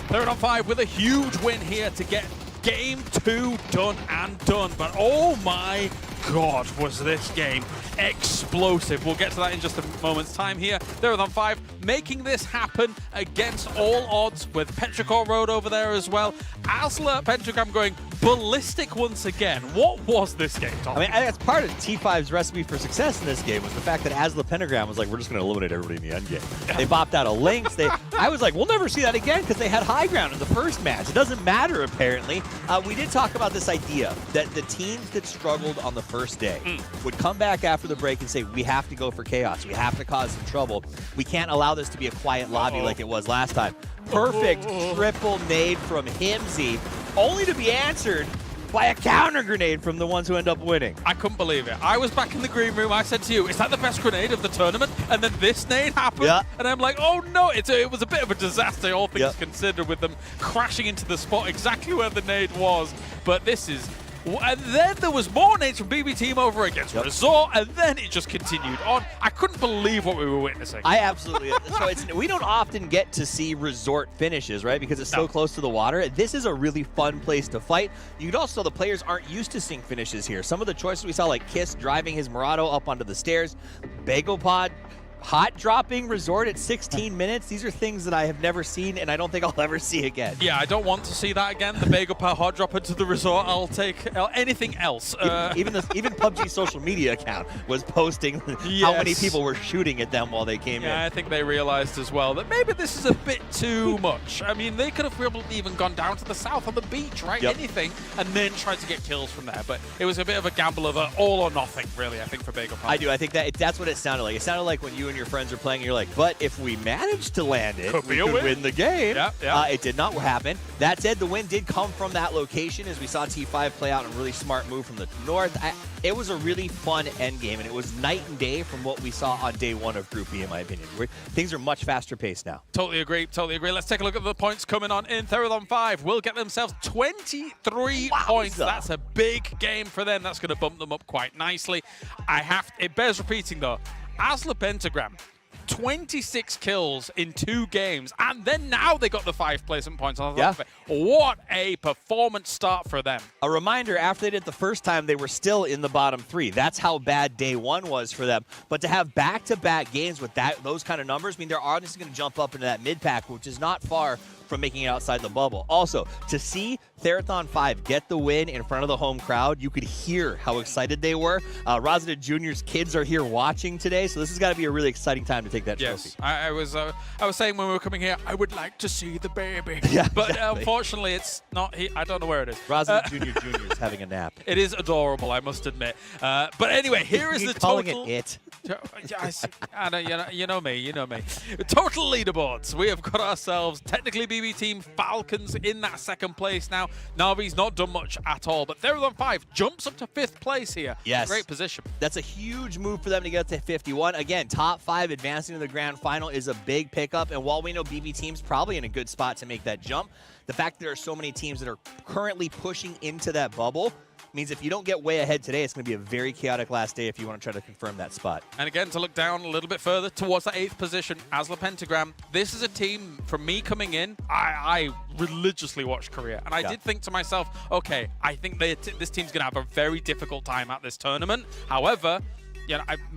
D: Third on 5 with a huge win here to get game 2 done and done. But oh my God, was this game explosive. We'll get to that in just a moment's time here. Third on 5 making this happen against all odds with Petrichor Road over there as well. Asla Pentagram going ballistic once again. What was this game, Tom?
E: I mean, that's part of T5's recipe for success in this game was the fact that Asla Pentagram was like, we're just going to eliminate everybody in the end game. They bopped out of Lynx. I was like, we'll never see that again because they had high ground in the first match. It doesn't matter, apparently. We did talk about this idea that the teams that struggled on the first day would come back after the break and say, we have to go for chaos. We have to cause some trouble. We can't allow this to be a quiet lobby like it was last time. Perfect triple nade from Himsy, only to be answered by a counter grenade from the ones who end up winning.
D: I couldn't believe it. I was back in the green room. I said to you, is that the best grenade of the tournament? And then this nade happened.
E: Yeah.
D: And I'm like, oh no, it was a bit of a disaster, all things considered, with them crashing into the spot exactly where the nade was. But this is... And then there was more nades from BB Team over against Resort, and then it just continued on. I couldn't believe what we were witnessing.
E: I absolutely. So we don't often get to see Resort finishes, right? Because it's so close to the water. This is a really fun place to fight. You could also, the players aren't used to seeing finishes here. Some of the choices we saw, like Kiss driving his Murado up onto the stairs, Bagopod hot dropping Resort at 16 minutes. These are things that I have never seen, and I don't think I'll ever see again.
D: Yeah, I don't want to see that again. The Bagopod hot drop into the Resort. I'll take anything else.
E: Even PUBG social media account was posting how many people were shooting at them while they came in.
D: Yeah, I think they realized as well that maybe this is a bit too much. I mean, they could have probably even gone down to the south on the beach, right? Anything, and then tried to get kills from there. But it was a bit of a gamble of all or nothing, really, I think, for Bagopod.
E: I do. I think that's what it sounded like. It sounded like when you and your friends are playing, and you're like, but if we manage to land it, we could win the game. It did not happen. That said, the win did come from that location, as we saw T5 play out a really smart move from the north. It was a really fun end game, and it was night and day from what we saw on day one of Group E, in my opinion. Things are much faster paced now.
D: Totally agree. Totally agree. Let's take a look at the points coming on in Theraton 5. Will get themselves 23 points. That's a big game for them. That's going to bump them up quite nicely. It bears repeating, though. Asla Pentagram, 26 kills in 2 games, and then now they got the 5 placement points on top of it. What a performance start for them.
E: A reminder, after they did it the first time, they were still in the bottom 3. That's how bad day one was for them. But to have back-to-back games with those kind of numbers, I mean, they're obviously going to jump up into that mid-pack, which is not far from making it outside the bubble. Also, to see Therathon 5 get the win in front of the home crowd. You could hear how excited they were. Rosita Junior's kids are here watching today, so this has got to be a really exciting time to take that trophy.
D: Yes, I was saying when we were coming here, I would like to see the baby.
E: Yeah,
D: but
E: exactly.
D: Unfortunately, it's not here. I don't know where it is.
E: Rosita Junior is having a nap.
D: It is adorable, I must admit. But anyway, here is the
E: calling
D: total.
E: it.
D: I know, you know me. Total leaderboards. We have got ourselves technically BB Team Falcons in that second place now. Navi's not done much at all, but Therathon 5 jumps up to 5th place here.
E: Yes.
D: Great position.
E: That's a huge move for them to get to 51. Again, top 5 advancing to the grand final is a big pickup, and while we know BB Team's probably in a good spot to make that jump, the fact that there are so many teams that are currently pushing into that bubble means if you don't get way ahead today, it's going to be a very chaotic last day if you want to try to confirm that spot.
D: And again, to look down a little bit further towards that 8th position, Asla Pentagram, this is a team, from me coming in, I religiously watched Korea. And I did think to myself, okay, I think this team's going to have a very difficult time at this tournament. However,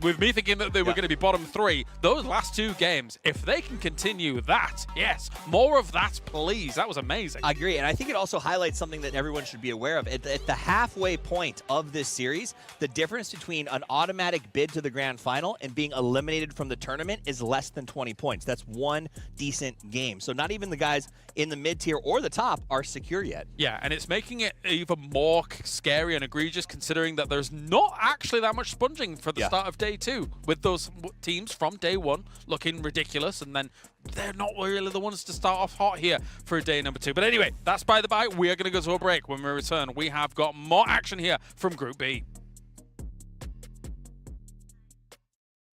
D: with me thinking that they were going to be bottom 3, those last 2 games, if they can continue that, yes, more of that, please. That was amazing.
E: I agree, and I think it also highlights something that everyone should be aware of. At the halfway point of this series, the difference between an automatic bid to the grand final and being eliminated from the tournament is less than 20 points. That's one decent game. So not even the guys in the mid-tier or the top are secure yet.
D: Yeah, and it's making it even more scary and egregious considering that there's not actually that much sponging for the start of day 2, with those teams from day 1 looking ridiculous, and then they're not really the ones to start off hot here for day number 2. But anyway, that's by the by. We are going to go to a break. When we return, we have got more action here from Group B.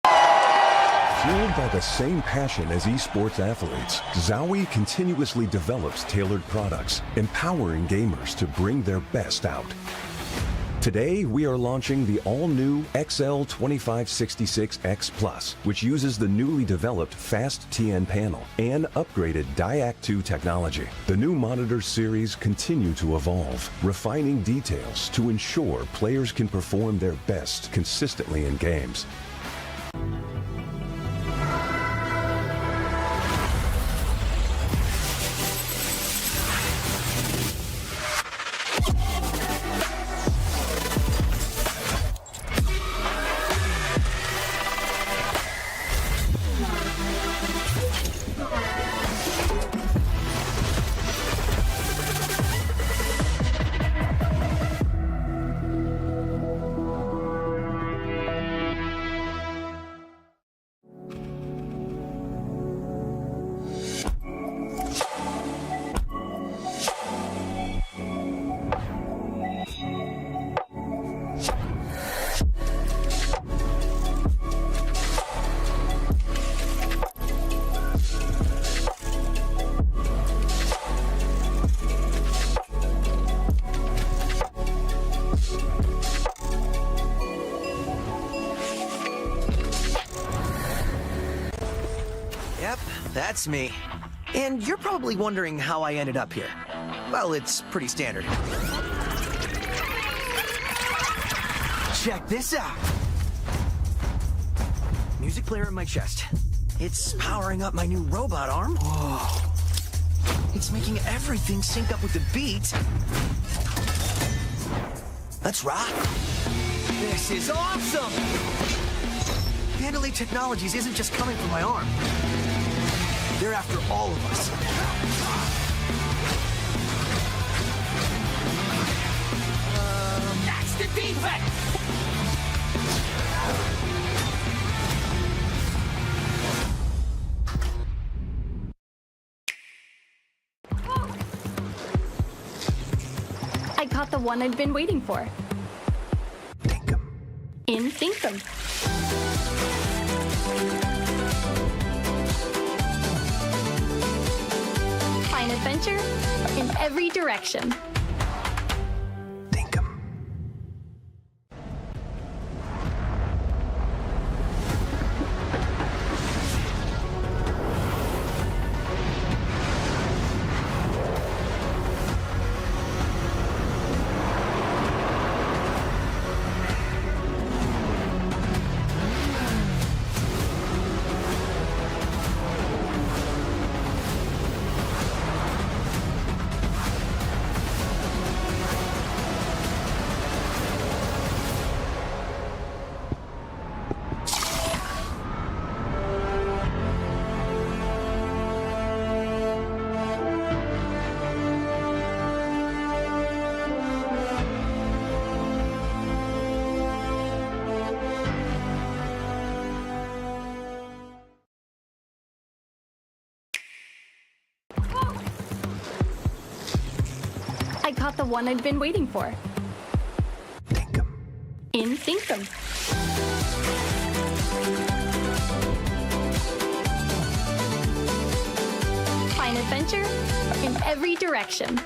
F: Fueled by the same passion as esports athletes, Zowie continuously develops tailored products, empowering gamers to bring their best out. Today, we are launching the all-new XL2566X Plus, which uses the newly developed Fast TN panel and upgraded Diac 2 technology. The new monitor series continue to evolve, refining details to ensure players can perform their best consistently in games.
G: That's me. And you're probably wondering how I ended up here. Well, it's pretty standard. Check this out. Music player in my chest. It's powering up my new robot arm. Whoa. It's making everything sync up with the beat. Let's rock. This is awesome! Vandalay Technologies isn't just coming for my arm. They're after all of us. That's the defect!
H: I caught the one I'd been waiting for.
G: Thinkum.
H: In Thinkum. Find adventure in every direction.
G: Thinkum.
H: caught the one I'd been waiting for. In Thinkum. Find adventure in every direction.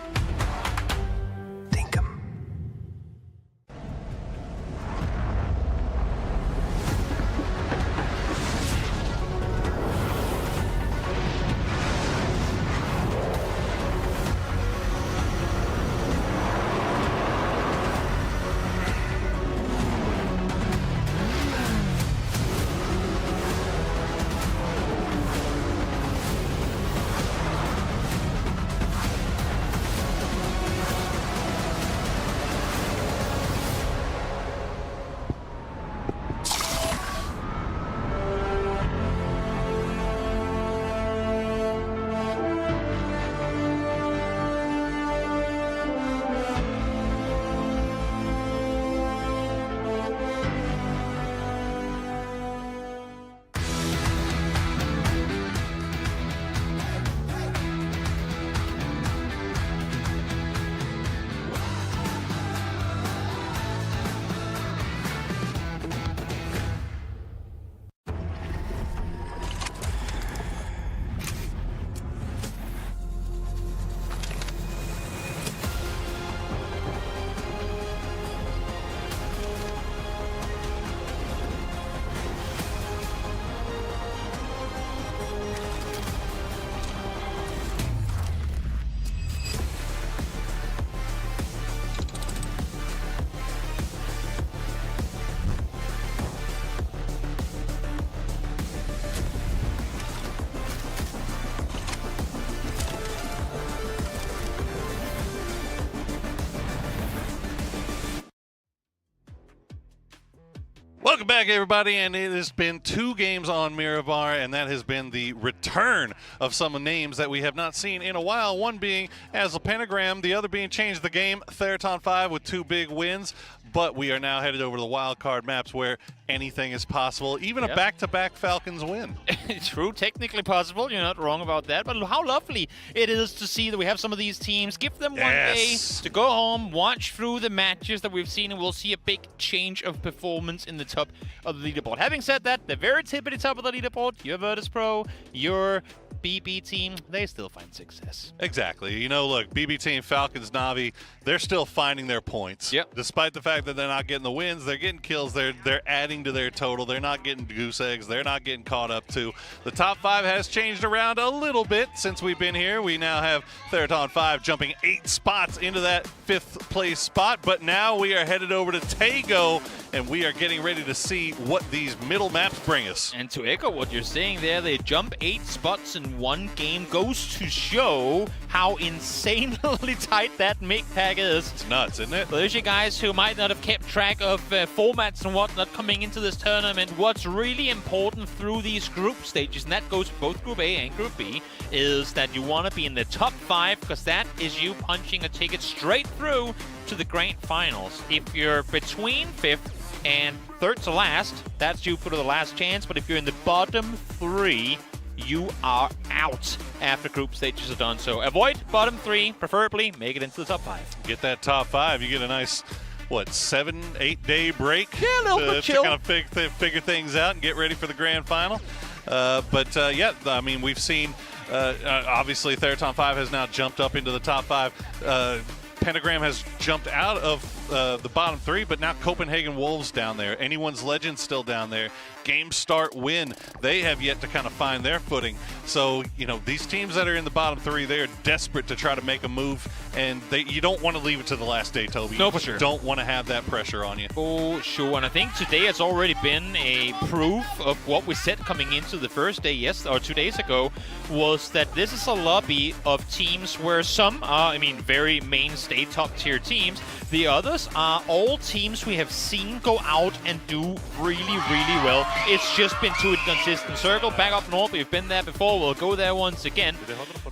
B: Welcome back, everybody, and it has been 2 games on Mirabar, and that has been the return of some names that we have not seen in a while, one being as a Pentagram, the other being Change the Game, Theraton 5 with 2 big wins, but we are now headed over to the wild card maps where anything is possible, even a back-to-back Falcons win.
A: True, technically possible. You're not wrong about that. But how lovely it is to see that we have some of these teams. Give them one day to go home, watch through the matches that we've seen, and we'll see a big change of performance in the top of the leaderboard. Having said that, the very tippity top of the leaderboard, your Virtus Pro, your BB team, they still find success.
B: Exactly. You know, look, BB team, Falcons, Na'Vi, they're still finding their points.
A: Yep.
B: Despite the fact that they're not getting the wins, they're getting kills, they're adding to their total, they're not getting goose eggs, they're not getting caught up to. The top 5 has changed around a little bit since we've been here. We now have Theraton 5 jumping 8 spots into that 5th place spot, but now we are headed over to Tago, and we are getting ready to see what these middle maps bring us.
A: And to echo what you're saying there, they jump 8 spots in one game, goes to show how insanely tight that MIG tag is.
B: It's nuts, isn't it?
A: For those of you guys who might not have kept track of formats and whatnot coming into this tournament, what's really important through these group stages, and that goes for both Group A and Group B, is that you want to be in the top 5, because that is you punching a ticket straight through to the grand finals. If you're between 5th and 3rd to last, that's you for the last chance, but if you're in the bottom 3, you are out after group stages are done. So avoid bottom 3, preferably make it into the top 5.
B: Get that top 5, you get a nice, what, 7-8 day break?
A: Yeah, a little bit chill.
B: To kind of figure things out and get ready for the grand final. Yeah, I mean, we've seen, obviously, Theraton 5 has now jumped up into the top 5. Pentagram has jumped out of the bottom 3, but now Copenhagen Wolves down there. Anyone's Legend still down there. Game Start Win, they have yet to kind of find their footing. So, you know, these teams that are in the bottom 3, they are desperate to try to make a move, and you don't want to leave it to the last day, Toby.
A: No, for sure.
B: You don't want to have that pressure on you.
A: Oh, sure. And I think today has already been a proof of what we said coming into the first day, 2 days ago, was that this is a lobby of teams where some are, very mainstay top-tier teams. The others are all teams we have seen go out and do really, really well. It's just been too inconsistent. Circle back up north, we've been there before, we'll go there once again.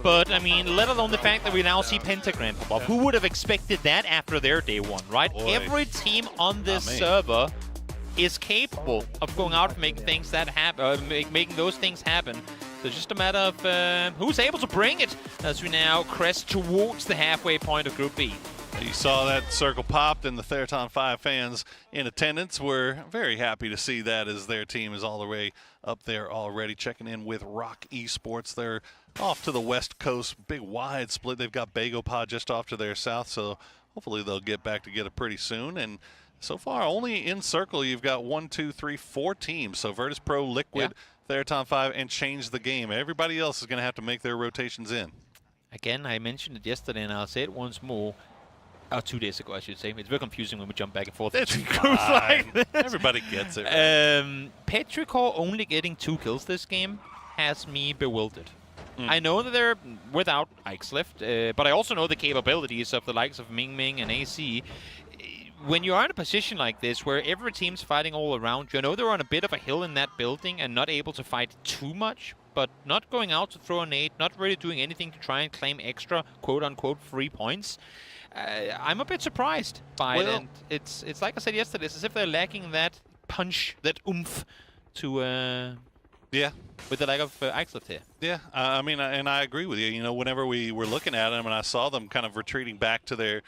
A: But, let alone the fact that we now see Pentagram pop up. Who would have expected that after their day 1, right?
B: Boy.
A: Every team on this server is capable of going out and making things that happen, making those things happen. So it's just a matter of who's able to bring it as we now crest towards the halfway point of Group B.
B: You saw that circle popped, and the Theraton 5 fans in attendance were very happy to see that, as their team is all the way up there already. Checking in with Rock Esports. They're off to the west coast, big wide split. They've got Bagopod just off to their south, so hopefully they'll get back together pretty soon. And so far, only in circle, you've got 1, 2, 3, 4 teams. So Virtus Pro, Liquid, Theraton 5, and Change the Game. Everybody else is going to have to make their rotations in.
A: Again, I mentioned it yesterday, and I'll say it once more. 2 days ago, I should say. It's very confusing when we jump back and forth.
B: It's
A: groups like this.
B: Everybody gets it. Right?
A: Petrichor only getting 2 kills this game has me bewildered. I know that they're without Ixlift, but I also know the capabilities of the likes of Ming Ming and AC. When you are in a position like this, where every team's fighting all around you, I know they're on a bit of a hill in that building and not able to fight too much, but not going out to throw a nade, not really doing anything to try and claim extra quote-unquote free points. I'm a bit surprised by it, and it's like I said yesterday, it's as if they're lacking that punch, that oomph to with the lack of Ixlift here.
B: Yeah, I mean, and I agree with you. You know, whenever we were looking at them and I saw them kind of retreating back to their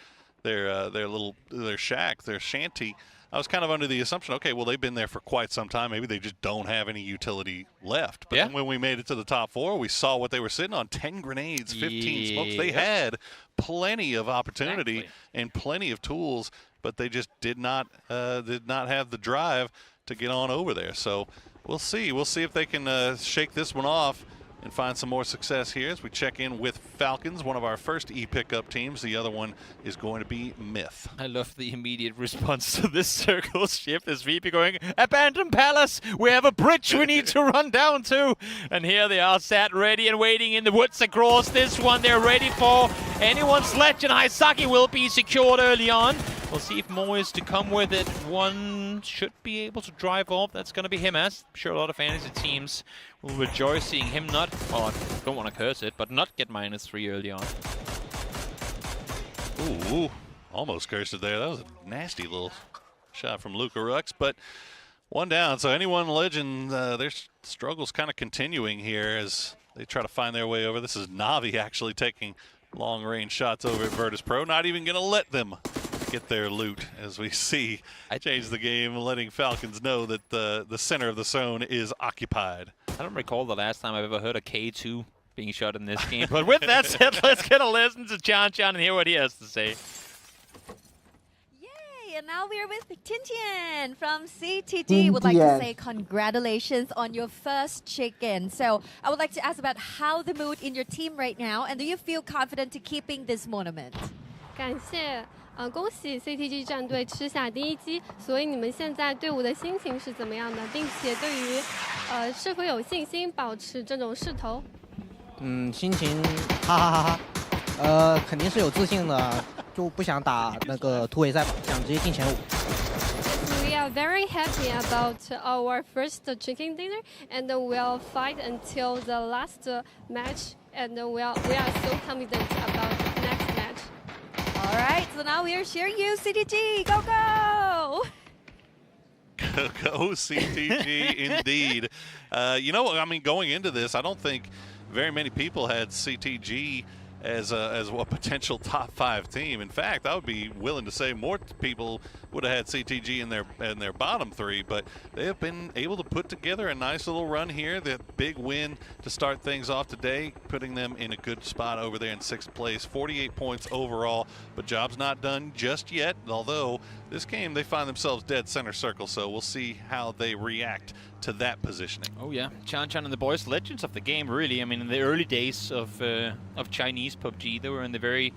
B: shack, their shanty, I was kind of under the assumption, okay, well, they've been there for quite some time. Maybe they just don't have any utility left. But then when we made it to the top 4, we saw what they were sitting on: 10 grenades, 15 smokes. They had plenty of opportunity and plenty of tools, but they just did not have the drive to get on over there. So we'll see. We'll see if they can shake this one off and find some more success here as we check in with Falcons, one of our first E-pickup teams. The other one is going to be Myth.
A: I love the immediate response to this circle shift as VP going, "Abandoned Palace! We have a bridge we need to run down to!" And here they are, sat ready and waiting in the woods across this one. They're ready for anyone's sledge, and Haisaki will be secured early on. We'll see if more is to come with it. One should be able to drive off. That's going to be him, as I'm sure a lot of fantasy teams will rejoice seeing him not, well, I don't want to curse it, but not get -3 early on.
B: Ooh, almost cursed it there. That was a nasty little shot from Luca Rux, but one down. So anyone Legend, their struggles kind of continuing here as they try to find their way over. This is Navi actually taking long-range shots over at Virtus Pro, not even going to let them get their loot, as we see Change the Game, letting Falcons know that the center of the zone is occupied.
A: I don't recall the last time I've ever heard a K2 being shot in this game. But with that said, let's get a listen to Chan and hear what he has to say.
I: Yay! And now we're with Tintian from CTG. Would like to say congratulations on your first chicken. So I would like to ask about how the mood in your team right now, and do you feel confident to keeping this monument?
J: 感谢，恭喜 CTG 战队吃下第1击。所以你们现在队伍的心情是怎么样的？并且对于是否有信心保持这种势头？
K: 心情哈哈哈哈，肯定是有自信的，就不想打那个突围赛吧，想直接进前5。
J: We are very happy about our first chicken dinner, and we'll fight until the last match, and we are so confident about next match.
I: All right, so now we are cheering you, CTG. Go, go!
B: Go CTG indeed. You know, I mean, going into this, I don't think very many people had CTG as a potential top 5 team. In fact, I would be willing to say more people would have had CTG in their bottom 3, but they have been able to put together a nice little run here. The big win to start things off today, putting them in a good spot over there in 6th place. 48 points overall, but job's not done just yet, although this game they find themselves dead center circle, so we'll see how they react to that positioning.
A: Oh yeah, Chan and the boys, legends of the game, really. I mean, in the early days of Chinese PUBG, they were in the very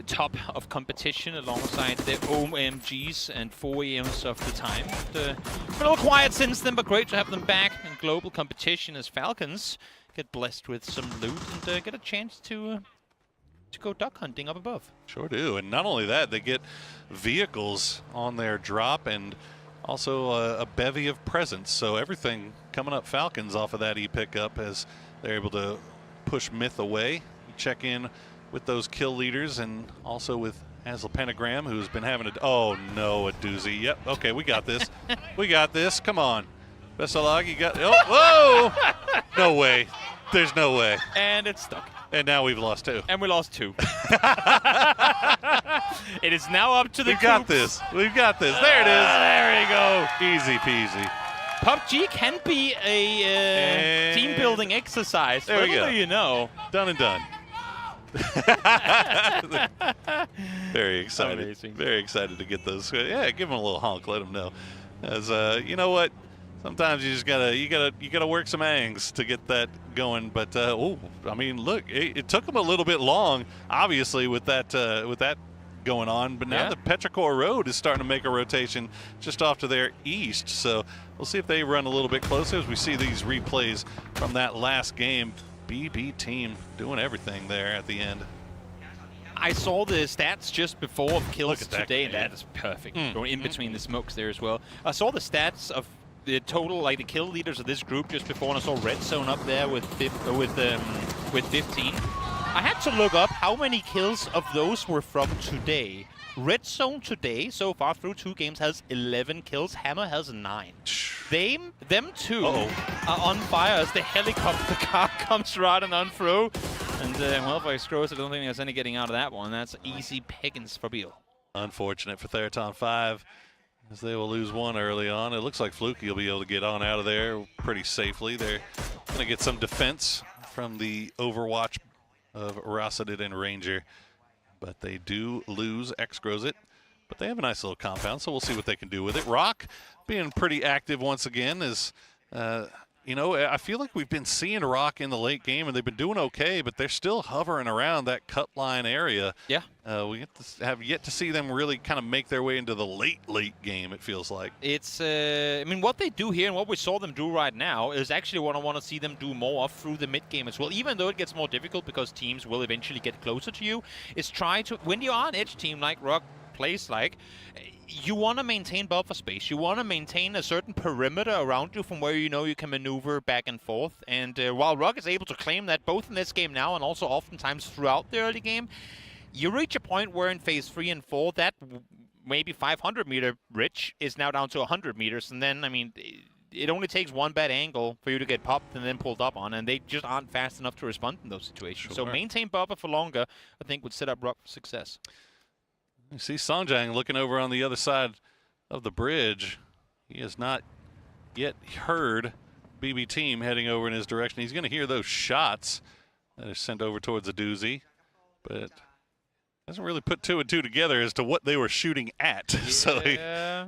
A: top of competition alongside the OMGs and 4EMs of the time. Been a little quiet since then, but great to have them back in global competition as Falcons get blessed with some loot and get a chance to go duck hunting up above.
B: Sure do, and not only that, they get vehicles on their drop and also a bevy of presents. So everything coming up Falcons off of that E-pickup as they're able to push Myth away. Check in with those kill leaders and also with Hazel Pentagram, who's been having oh no, a doozy. Yep, okay, we got this. We got this, come on. Vesalag, you got, oh, whoa! No way, there's no way.
A: And it's stuck.
B: And now we've lost 2.
A: And we lost 2. It is now up to the
B: We got
A: Coups.
B: this. We've got this. There it is.
A: There we go.
B: Easy peasy.
A: PUBG can be a team-building exercise.
B: There we
A: Little
B: go.
A: do you know.
B: Done and done. Very excited.
A: Amazing.
B: Very excited to get those. Yeah, give them a little honk. Let them know. As you know what, sometimes you just gotta work some angs to get that going. But I mean, look, it took them a little bit long, obviously, with that going on. But now the Petrichor Road is starting to make a rotation just off to their east. So we'll see if they run a little bit closer as we see these replays from that last game. BB team doing everything there at the end.
A: I saw the stats just before of kills
B: at that
A: today.
B: game.
A: That is perfect. Going in between the smokes there as well. I saw the stats of the total, like the kill leaders of this group just before, and I saw Red Zone up there with 15. I had to look up how many kills of those were from today. Red Zone today, so far through 2 games, has 11 kills. Hammer has 9. Them two are on fire as the helicopter car comes riding on through. And well, if I scroll, I don't think there's any getting out of that one. That's easy pickings for Beal.
B: Unfortunate for Theraton 5, as they will lose one early on. It looks like Fluky will be able to get on out of there pretty safely. They're going to get some defense from the Overwatch of Rocidid and Ranger. But they do lose X-Grozit. But they have a nice little compound, so we'll see what they can do with it. Rock being pretty active once again is, you know, I feel like we've been seeing Rock in the late game, and they've been doing okay, but they're still hovering around that cut line area.
A: Yeah.
B: We have yet to see them really kind of make their way into the late game, it feels like.
A: It's, I mean, what they do here and what we saw them do right now is actually what I want to see them do more of through the mid-game as well. Even though it gets more difficult because teams will eventually get closer to you, is try to, when you are an edge team like Rock plays like, you want to maintain buffer space. You want to maintain a certain perimeter around you from where you know you can maneuver back and forth. And while Rock is able to claim that both in this game now and also oftentimes throughout the early game, you reach a point where in phase 3 and 4, that maybe 500-meter ridge is now down to 100 meters. And then, I mean, it only takes one bad angle for you to get popped and then pulled up on, and they just aren't fast enough to respond in those situations.
B: Sure.
A: So maintain buffer for longer, I think, would set up Rock for success.
B: You see Songjang looking over on the other side of the bridge. He has not yet heard BB team heading over in his direction. He's going to hear those shots that are sent over towards the doozy, but doesn't really put 2 and 2 together as to what they were shooting at.
A: Yeah.
B: So he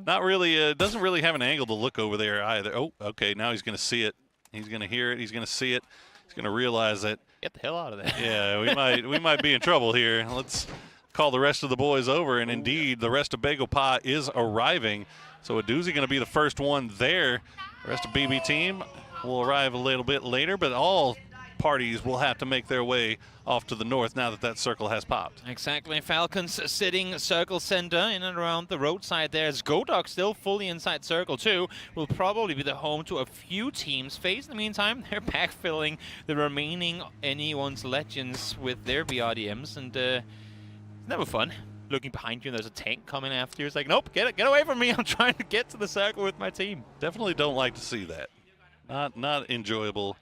B: not really doesn't really have an angle to look over there either. Oh, okay, now he's going to see it. He's going to hear it. He's going to see it. He's going to realize it.
A: Get the hell out of there.
B: Yeah, we might be in trouble here. Let's call the rest of the boys over, and indeed the rest of Bagel Pa is arriving. So a doozy going to be the first one there. The rest of BB team will arrive a little bit later, but all parties will have to make their way off to the north now that that circle has popped.
A: Exactly. Falcons sitting circle center in and around the roadside there. As Godok still fully inside circle 2, will probably be the home to a few teams. FaZe, in the meantime, they're backfilling the remaining anyone's legends with their BRDMs, and never fun. Looking behind you and there's a tank coming after you. It's like, nope, get away from me. I'm trying to get to the circle with my team.
B: Definitely don't like to see that. Not enjoyable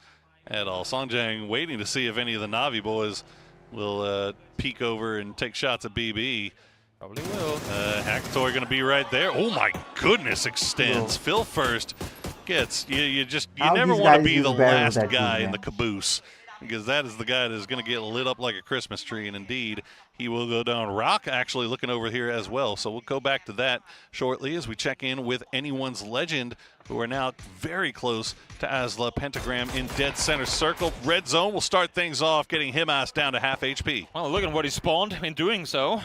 B: at all. Songjang waiting to see if any of the Navi boys will peek over and take shots at BB.
A: Probably will.
B: Hackator going to be right there. Oh my goodness, extends. Phil first gets, you never want to be the last guy in the caboose, because that is the guy that is going to get lit up like a Christmas tree, and indeed, he will go down. Rock actually looking over here as well, so we'll go back to that shortly as we check in with anyone's legend, who are now very close to Asla. Pentagram in dead center circle. Red Zone will start things off, getting Himas down to half HP.
A: Well, look at what he spawned in doing so.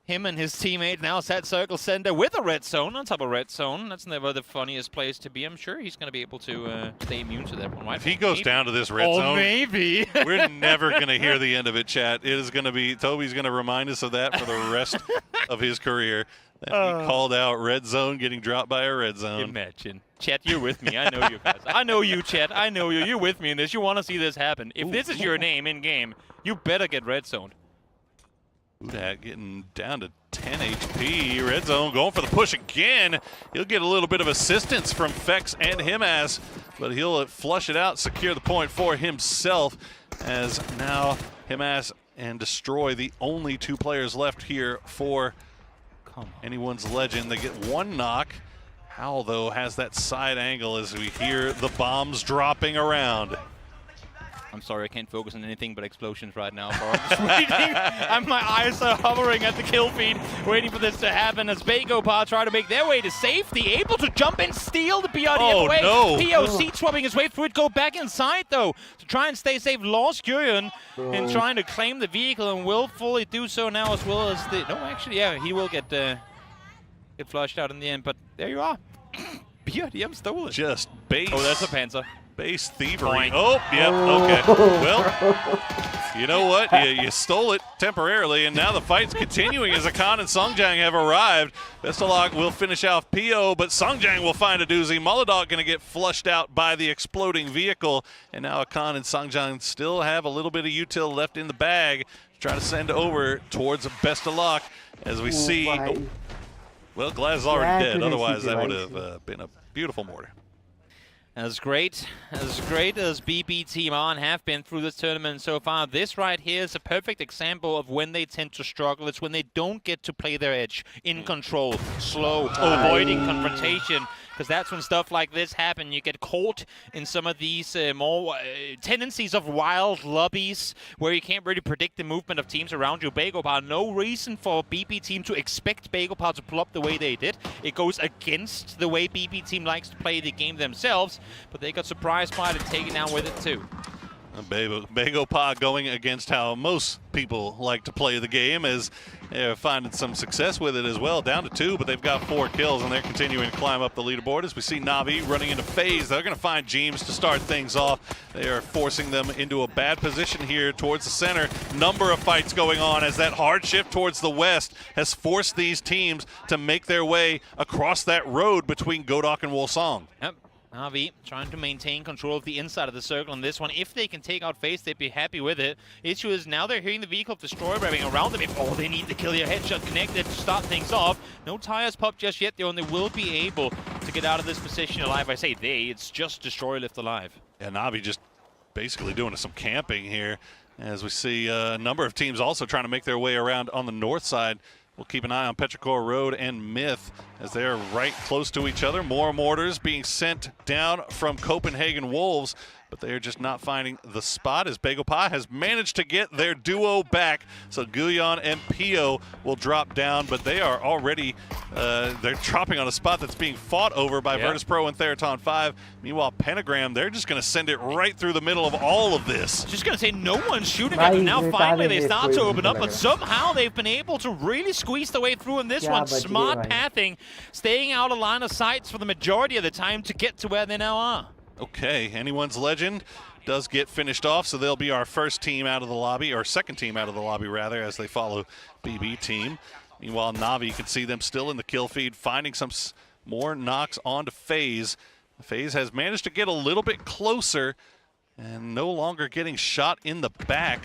A: Him and his teammate now set circle center with a red zone on top of red zone. That's never the funniest place to be. I'm sure he's going to be able to stay immune to that one.
B: If he goes down to this red zone,
A: maybe.
B: We're never going to hear the end of it, chat. It is going to be, Toby's going to remind us of that for the rest of his career. That he called out red zone getting dropped by a red zone.
A: Imagine. Chat, you're with me. I know you guys. I know you, chat. I know you. You're with me in this. You want to see this happen. If this is your name in game, you better get red zoned.
B: Udat getting down to 10 HP. Red Zone going for the push again. He'll get a little bit of assistance from Fex and Himas, but he'll flush it out, secure the point for himself. as now Himas and Destroy, the only 2 players left here for Anyone's Legend. They get 1 knock. Howl, though, has that side angle as we hear the bombs dropping around.
A: I'm sorry, I can't focus on anything but explosions right now. Bro. I'm just waiting, and my eyes are hovering at the kill feed, waiting for this to happen as Begopar try to make their way to safety, able to jump and steal the BRDF away.
B: No.
A: POC swapping his way through it, go back inside though, to try and stay safe. Lost Gurion in trying to claim the vehicle and will fully do so now as well as the... No, actually, yeah, he will get flushed out in the end, but there you are. BRDM stolen.
B: Just base.
A: Oh, that's a Panzer.
B: Base thievery.
A: Point.
B: Oh, yep, okay. Well, you know what? You stole it temporarily, and now the fight's continuing as Akan and Songjang have arrived. Best of luck will finish off PO, but Songjang will find a doozy. Molodog going to get flushed out by the exploding vehicle, and now Akan and Songjang still have a little bit of util left in the bag to try to send over towards Best of Luck as we see. Oh, well, Glaz is already dead. Otherwise, that would have been a beautiful mortar.
A: As great as BB Team On have been through this tournament so far, this right here is a perfect example of when they tend to struggle. It's when they don't get to play their edge, in control, slow, avoiding confrontation, because that's when stuff like this happen. You get caught in some of these more tendencies of wild lobbies where you can't really predict the movement of teams around you. Begopar, no reason for BB Team to expect Begopar to pull up the way they did. It goes against the way BB Team likes to play the game themselves, but they got surprised by it and taken down with it too.
B: Begopar going against how most people like to play the game, as they're finding some success with it as well. Down to 2, but they've got 4 kills, and they're continuing to climb up the leaderboard. As we see Na'Vi running into FaZe, they're going to find Jeems to start things off. They are forcing them into a bad position here towards the center. Number of fights going on as that hard shift towards the west has forced these teams to make their way across that road between Godok and Wolsong.
A: Yep. Na'Vi trying to maintain control of the inside of the circle on this one. If they can take out FaZe, they'd be happy with it. Issue is now they're hearing the vehicle of Destroy revving around them. Oh, they need to kill your headshot connected to start things off. No tires popped just yet, though, and they will be able to get out of this position alive. I say they, it's just Destroy left alive.
B: Yeah, Na'Vi just basically doing some camping here, as we see a number of teams also trying to make their way around on the north side. We'll keep an eye on Petrichor Road and Myth as they're right close to each other. More mortars being sent down from Copenhagen Wolves, but they are just not finding the spot as Begopar has managed to get their duo back. So Guyon and Pio will drop down, but they are already, they're dropping on a spot that's being fought over by Virtus Pro and Theraton 5. Meanwhile, Pentagram, they're just going to send it right through the middle of all of this.
A: Just going to say no one's shooting at them. Now finally they start to open up, but somehow they've been able to really squeeze their way through in this one. Smart pathing, staying out of line of sights for the majority of the time to get to where they now are.
B: Okay, Anyone's Legend does get finished off, so they'll be our first team out of the lobby, or second team out of the lobby, rather, as they follow BB Team. Meanwhile, Na'Vi, you can see them still in the kill feed, finding some more knocks onto FaZe. FaZe has managed to get a little bit closer and no longer getting shot in the back.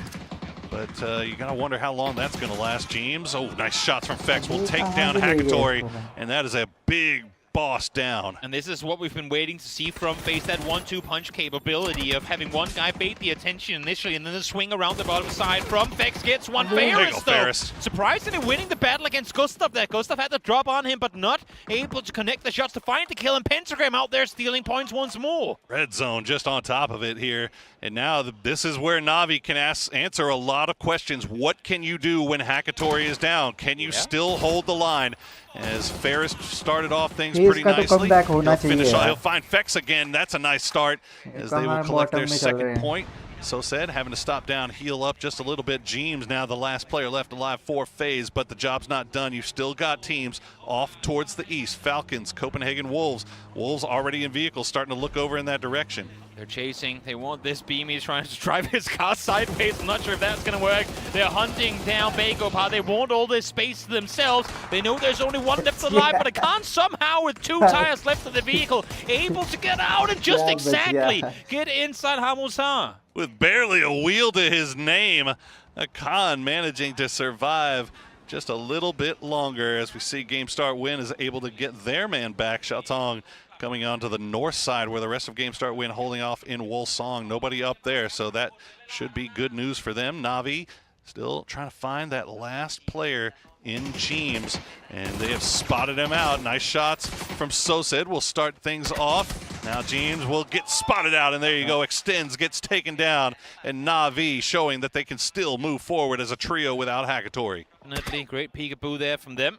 B: But you gotta wonder how long that's gonna last. Jeems, oh, nice shots from Fex will take down Hackatory, and that is a big boss down.
A: And this is what we've been waiting to see from FaZe, that 1-2 punch capability of having one guy bait the attention initially and then the swing around the bottom side from Fex gets one. Ferris, though, surprisingly winning the battle against Gustav there. Gustav had the drop on him, but not able to connect the shots to find the kill, and Pentagram out there stealing points once more.
B: Red zone just on top of it here. And now this is where Na'Vi can answer a lot of questions. What can you do when Hackatory is down? Can you still hold the line? As Ferris started off things pretty nicely. He'll find Fex again. That's a nice start as they will collect their second point. So said, having to stop down, heal up just a little bit. Jeems now the last player left alive for FaZe, but the job's not done. You've still got teams off towards the east. Falcons, Copenhagen Wolves. Wolves already in vehicles, starting to look over in that direction.
A: They're chasing. They want this beam. He's trying to drive his car sideways. I'm not sure if that's going to work. They're hunting down Begopar. They want all this space to themselves. They know there's only one left alive, but Akan somehow, with 2 tires left of the vehicle, able to get out and just exactly get inside Hamusa.
B: With barely a wheel to his name, Akan managing to survive just a little bit longer as we see Game Start Win is able to get their man back. Xiaotong coming on to the north side where the rest of Game Start Win holding off in Wolsong. Nobody up there, so that should be good news for them. Na'Vi still trying to find that last player in James, and they have spotted him out. Nice shots from Sosed will start things off. Now James will get spotted out, and there you go. Extends, gets taken down, and Na'Vi showing that they can still move forward as a trio without Hackatory.
A: Definitely great peekaboo there from them.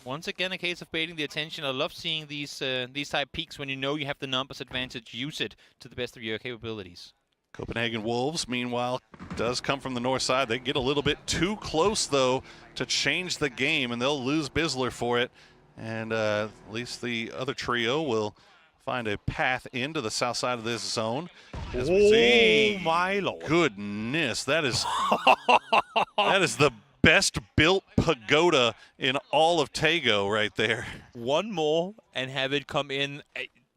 A: Once again, a case of baiting the attention. I love seeing these type peaks when you know you have the numbers advantage. Use it to the best of your capabilities.
B: Copenhagen Wolves, meanwhile, does come from the north side. They get a little bit too close, though, to change the game, and they'll lose Bizzler for it. And at least the other trio will find a path into the south side of this zone. As we see,
A: my lord.
B: Goodness, that is that is the best built pagoda in all of Tago right there.
A: One more and have it come in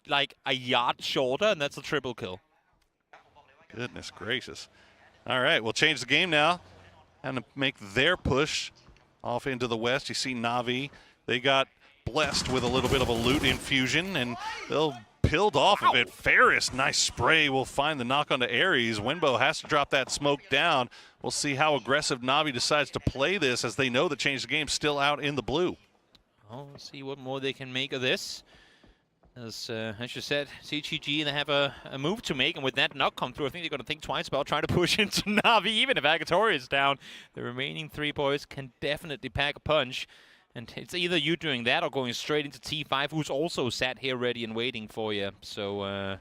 A: like a yard shorter, and that's a triple kill.
B: Goodness gracious. All right, we'll change the game now and make their push off into the west. You see Na'Vi, they got blessed with a little bit of a loot infusion, and they'll pilled off of it. Ferris, nice spray, will find the knock onto Ares. Winbo has to drop that smoke down. We'll see how aggressive Na'Vi decides to play this, as they know the change the game still out in the blue.
A: Well, we'll see what more they can make of this. As you said, CGG, they have a move to make, and with that knock come through, I think they're going to think twice about trying to push into Na'Vi, even if Agatori is down. The remaining three boys can definitely pack a punch, and it's either you doing that or going straight into T5, who's also sat here ready and waiting for you. So,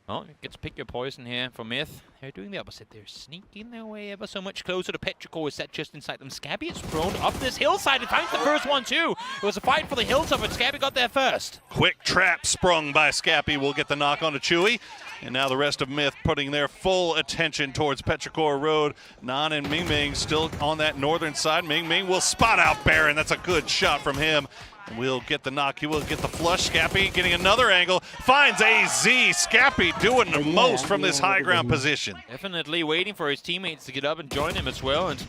A: well, you get to pick your poison here for Myth. They're doing the opposite. They're sneaking their way ever so much closer to Petrichor, is set just inside them. Scabby is thrown up this hillside. It finds the first one, too. It was a fight for the hilltop, but Scabby got there first.
B: Quick trap sprung by Scappy will get the knock onto Chewy. And now the rest of Myth putting their full attention towards Petrichor Road. Nan and Ming Ming still on that northern side. Ming Ming will spot out Baron. That's a good shot from him. And we'll get the knock. He will get the flush. Scappy getting another angle. Finds AZ. Scappy doing the most from this high ground position.
A: Definitely waiting for his teammates to get up and join him as well. And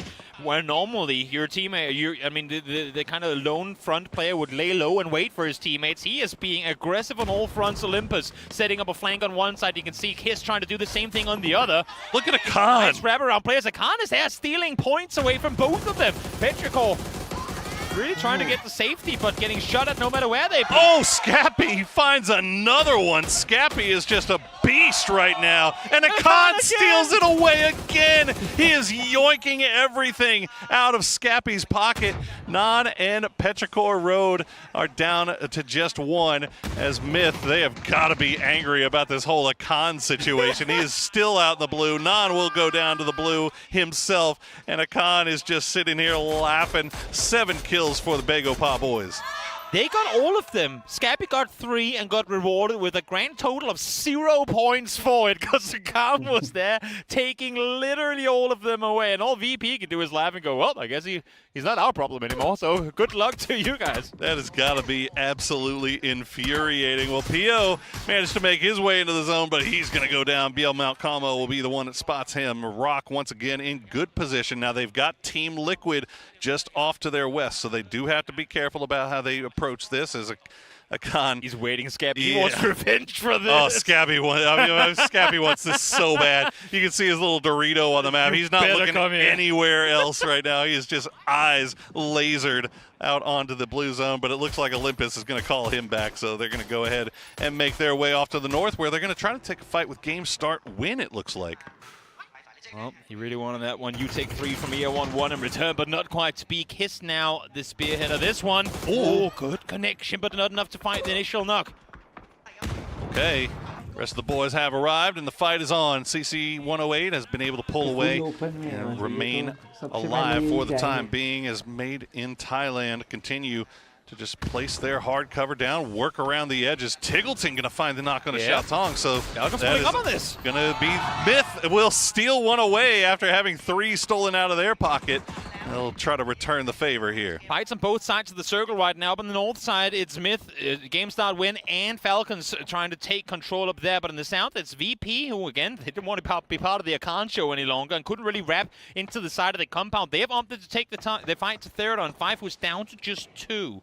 A: where normally your teammate, I mean, the kind of lone front player would lay low and wait for his teammates. He is being aggressive on all fronts. Olympus setting up a flank on one side. You can see Kiss trying to do the same thing on the other.
B: Look at Akan.
A: Nice wraparound players. Akan is there stealing points away from both of them. Petrichor really trying to get the safety, but getting shot at no matter where they play.
B: Oh, Scappy finds another one. Scappy is just a beast right now. And Akan steals it away again. He is yoinking everything out of Scappy's pocket. Nan and Petrichor Road are down to just one. As Myth, they have got to be angry about this whole Akan situation. He is still out in the blue. Nan will go down to the blue himself. And Akan is just sitting here laughing. 7 kills for the Bago Pa boys.
A: They got all of them. Scabby got 3 and got rewarded with a grand total of 0 points for it, because the count was there, taking literally all of them away. And all VP can do is laugh and go, well, I guess he's not our problem anymore, so good luck to you guys.
B: That has got to be absolutely infuriating. Well, Pio managed to make his way into the zone, but he's going to go down. BL Mount Como will be the one that spots him. Rock, once again, in good position. Now they've got Team Liquid just off to their west, so they do have to be careful about how they approach this. As Akan,
A: he's waiting, Scabby. He wants revenge for this.
B: Oh, Scabby Scabby wants this so bad. You can see his little Dorito on the map. He's not looking anywhere else right now. He is just eyes lasered out onto the blue zone, but it looks like Olympus is going to call him back, so they're going to go ahead and make their way off to the north, where they're going to try to take a fight with Game Start Win, it looks like.
A: Well, he really wanted that one. You take 3 from ER1-1 in return, but not quite to be. Kiss now the spearhead of this one. Oh, good connection, but not enough to fight the initial knock.
B: Okay, the rest of the boys have arrived, and the fight is on. CC108 has been able to pull away and remain alive for the time being, as Made in Thailand continue to just place their hard cover down, work around the edges. Tiggleton going to find the knock on a Xiaotong, so that is going to be Myth. Will steal one away after having 3 stolen out of their pocket. They'll try to return the favor here.
A: Fights on both sides of the circle right now, but on the north side, it's Myth, Game Start Win, and Falcons trying to take control up there. But in the south, it's VP, who, again, they didn't want to be part of the Akan show any longer and couldn't really wrap into the side of the compound. They have opted to take the fight to 3rd on 5, who's down to just 2.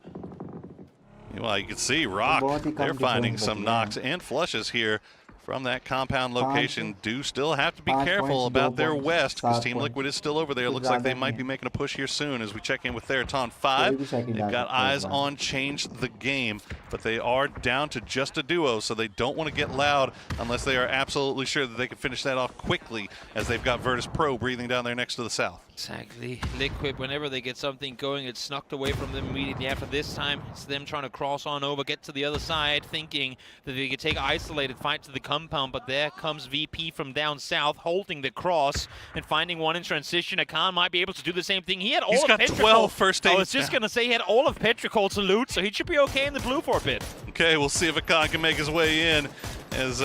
B: Well, you can see Rock, they're finding some knocks and flushes here from that compound location. Do still have to be careful about their west because Team Liquid is still over there. Looks like they might be making a push here soon as we check in with Theraton 5. They've got eyes on Change the Game, but they are down to just a duo, so they don't want to get loud unless they are absolutely sure that they can finish that off quickly, as they've got Virtus Pro breathing down there next to the south.
A: Exactly. Liquid, whenever they get something going, it's snuck away from them immediately after. This time, it's them trying to cross on over, get to the other side, thinking that they could take isolated fight to the compound, but there comes VP from down south, holding the cross and finding one in transition. Akan might be able to do the same thing. He had all
B: He's
A: of
B: got
A: Petrichor.
B: 12 first aid.
A: I was just going to say he had all of Petrichor to loot, so he should be okay in the blue for a bit.
B: Okay, we'll see if Akan can make his way in as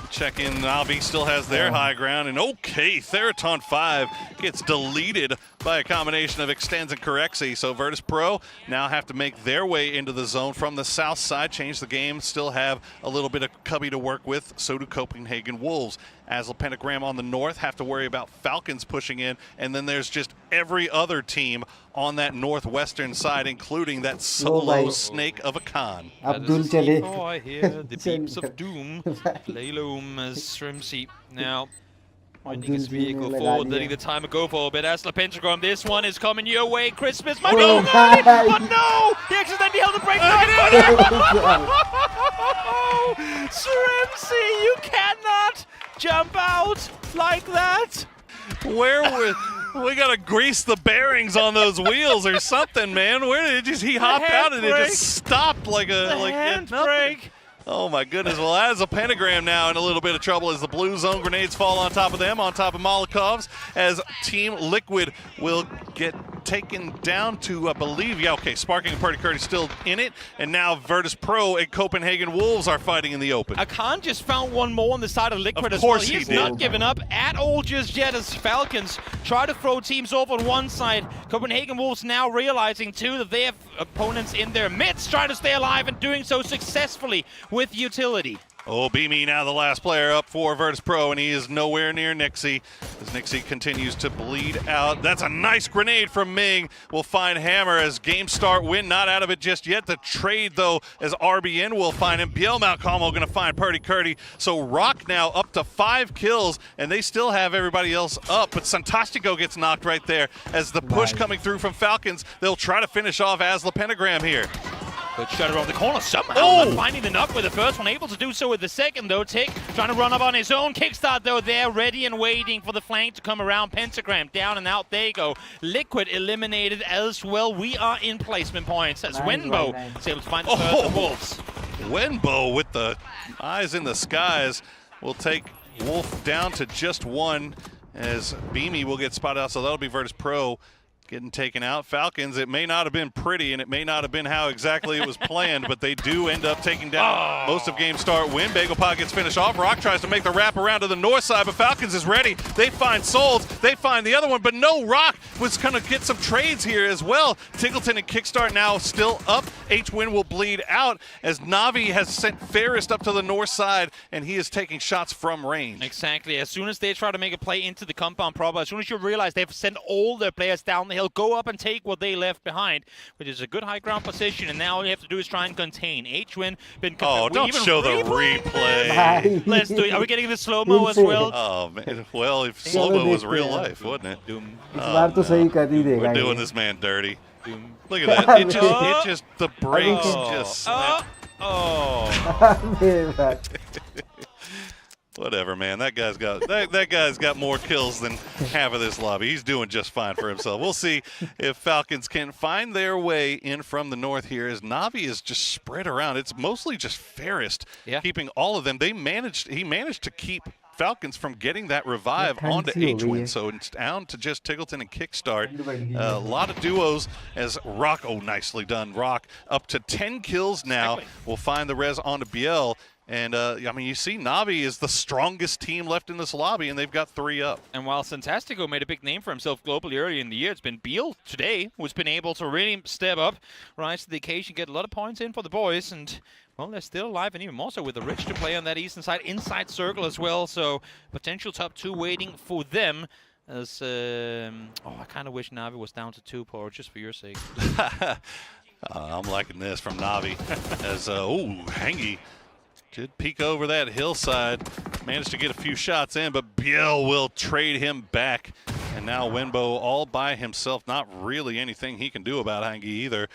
B: check in. Navi still has their high ground, and okay, Theraton 5 gets deleted by a combination of Extends and Correxy. So Virtus Pro now have to make their way into the zone from the south side. Change the Game still have a little bit of cubby to work with. So do Copenhagen Wolves. Asla Pentagram on the north have to worry about Falcons pushing in, and then there's just every other team on that northwestern side, including that solo snake of a Khan.
A: Abdul Jalil. Oh, I hear the beeps of doom. Layloom as Shrimsy now finding his vehicle forward, letting the timer go for a bit. Asla Pentagram, this one is coming your way. Christmas might go, but no! He accidentally held the brake. Shrimsy, you cannot jump out like that.
B: Where we gotta grease the bearings on those wheels or something, man. Where did it just he hopped out and it just stopped like a
A: handbrake.
B: Oh my goodness. Well, as a Pentagram now in a little bit of trouble as the blue zone grenades fall on top of them, on top of Molotovs, as Team Liquid will get taken down to, I believe, yeah, okay, Sparking and Party Curtis still in it, and now Virtus Pro and Copenhagen Wolves are fighting in the open.
A: Akan just found one more on the side of Liquid
B: as well.
A: Of course he's not given up at all just yet as Falcons try to throw teams off on one side. Copenhagen Wolves now realizing too that they have opponents in their midst trying to stay alive and doing so successfully with utility.
B: Oh, Beamy now the last player up for Virtus Pro, and he is nowhere near Nixie as Nixie continues to bleed out. That's a nice grenade from Ming. We'll find Hammer as game start win, not out of it just yet. The trade, though, as RBN will find him. Biel Malcolmo going to find Purdy Curdy. So Rock now up to 5 kills, and they still have everybody else up, but Santastico gets knocked right there as the push coming through from Falcons. They'll try to finish off Asla Pentagram here.
A: Good shot around the corner somehow, not finding the knock with the first one, able to do so with the second though. Tick trying to run up on his own. Kickstart though there, ready and waiting for the flank to come around. Pentagram down and out, they go. Liquid eliminated as well. We are in placement points as Wenbo is able to find the first Wolves.
B: Wenbo with the eyes in the skies will take Wolf down to just 1 as Beamy will get spotted out, so that'll be Virtus Pro getting taken out. Falcons, it may not have been pretty and it may not have been how exactly it was planned, but they do end up taking down most of game start win. Bagel Pod gets finished off. Rock tries to make the wrap around to the north side, but Falcons is ready. They find Souls, they find the other one, but no, Rock was gonna get some trades here as well. Tiggleton and Kickstart now still up. H-Win will bleed out as Navi has sent Fairest up to the north side and he is taking shots from range.
A: Exactly, as soon as they try to make a play into the compound proper, as soon as you realize they've sent all their players down the hill, go up and take what they left behind, which is a good high ground position, and now all you have to do is try and contain. H-Win been
B: don't show the replay.
A: Let's do it. Are we getting the slow-mo as well?
B: Oh man, well, if slow-mo was real life, wouldn't it? We're doing this man dirty. Look at that. It just the brakes just snapped. Whatever, man. That guy's got more kills than half of this lobby. He's doing just fine for himself. We'll see if Falcons can find their way in from the north here as Navi is just spread around. It's mostly just Fairest keeping all of them. He managed to keep Falcons from getting that revive onto H-Win, so it's down to just Tiggleton and Kickstart. A lot of duos as Rock, nicely done, Rock, up to 10 kills now. We'll find the res onto Biel. And, I mean, you see Navi is the strongest team left in this lobby, and they've got 3 up.
A: And while Santastico made a big name for himself globally early in the year, it's been Biel today who's been able to really step up, rise to the occasion, get a lot of points in for the boys, and, well, they're still alive, and even more so with the Rich to play on that eastern side, inside circle as well, so potential top 2 waiting for them. As, I kind of wish Navi was down to 2, Paul, just for your sake.
B: I'm liking this from Navi. As Hangy did peek over that hillside, managed to get a few shots in, but Biel will trade him back. And now Wenbo all by himself, not really anything he can do about Hangy either,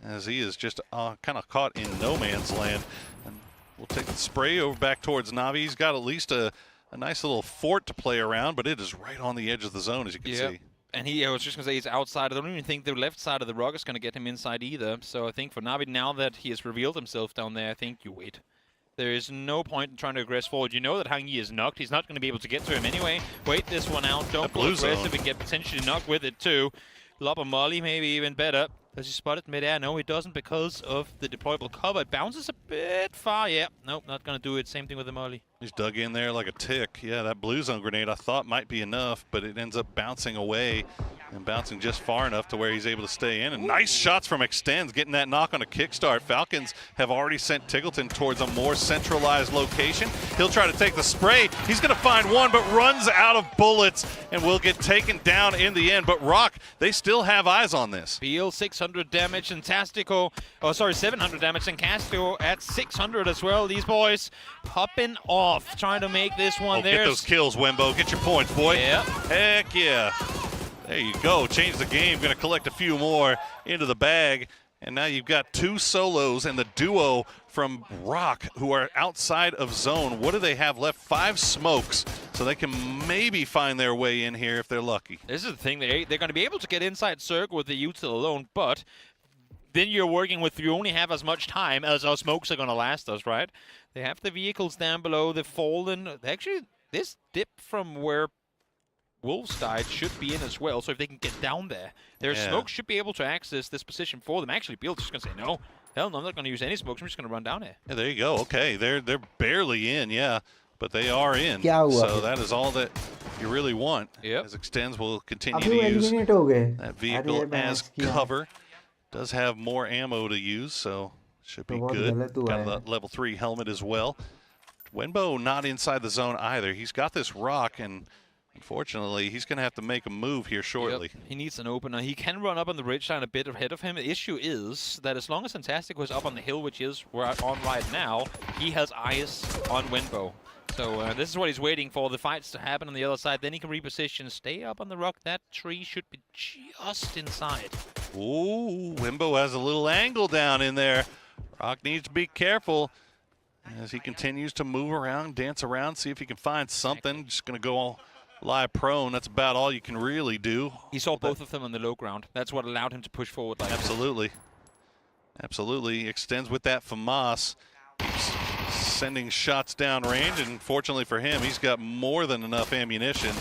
B: as he is just kind of caught in no man's land. And we'll take the spray over back towards Navi. He's got at least a nice little fort to play around, but it is right on the edge of the zone, as you can see.
A: And I was just going to say he's outside. I don't even think the left side of the rock is going to get him inside either. So I think for Navi, now that he has revealed himself down there, I think you wait. There is no point in trying to aggress forward. You know that Hangi is knocked. He's not going to be able to get to him anyway. Wait this one out. Don't go aggressive and get potentially knocked with it too. Lob a molly, maybe even better. Does he spot it mid-air? No, he doesn't because of the deployable cover. It bounces a bit far. Yeah, nope, not going to do it. Same thing with the molly.
B: He's dug in there like a tick. Yeah, that blue zone grenade I thought might be enough, but it ends up bouncing away and bouncing just far enough to where he's able to stay in. And nice shots from Extends, getting that knock on a kickstart. Falcons have already sent Tiggleton towards a more centralized location. He'll try to take the spray. He's going to find one, but runs out of bullets and will get taken down in the end. But Rock, they still have eyes on this.
A: Beal 600 damage and Tastico, 700 damage and Castro at 600 as well. These boys popping off, trying to make this one.
B: Get those kills, Wembo. Get your points, boy.
A: Yeah.
B: Heck yeah. There you go. Change the game. Going to collect a few more into the bag. And now you've got two solos and the duo from Rock who are outside of zone. What do they have left? 5 smokes. So they can maybe find their way in here if they're lucky.
A: This is the thing. They're going to be able to get inside circle with the util alone, but then you're working with, you only have as much time as our smokes are going to last us, right? They have the vehicles down below. They've fallen. Actually, this dip from where Wolves died should be in as well, so if they can get down there, their smoke should be able to access this position for them. Actually, Bill's just going to say, no, hell no, I'm not going to use any smokes. I'm just going to run down there.
B: Yeah, there you go. Okay, they're barely in, but they are in. So that is all that you really want. As Extends will continue to use that vehicle as cover. Does have more ammo to use, so should be good. Got a level 3 helmet as well. Wenbo not inside the zone either. He's got this rock, and unfortunately, he's going to have to make a move here shortly.
A: He needs an opener. He can run up on the ridge line a bit ahead of him. The issue is that as long as Fantastic was up on the hill, which is we're on right now, he has eyes on Wenbo. So this is what he's waiting for, the fights to happen on the other side. Then he can reposition, stay up on the rock. That tree should be just inside.
B: Ooh, Wembo has a little angle down in there. Rock needs to be careful as he continues to move around, dance around, see if he can find something. Just going to go all lie prone. That's about all you can really do.
A: He saw both of them on the low ground. That's what allowed him to push forward like
B: Absolutely. Absolutely. Extends with that FAMAS. Sending shots down range, and fortunately for him, he's got more than enough ammunition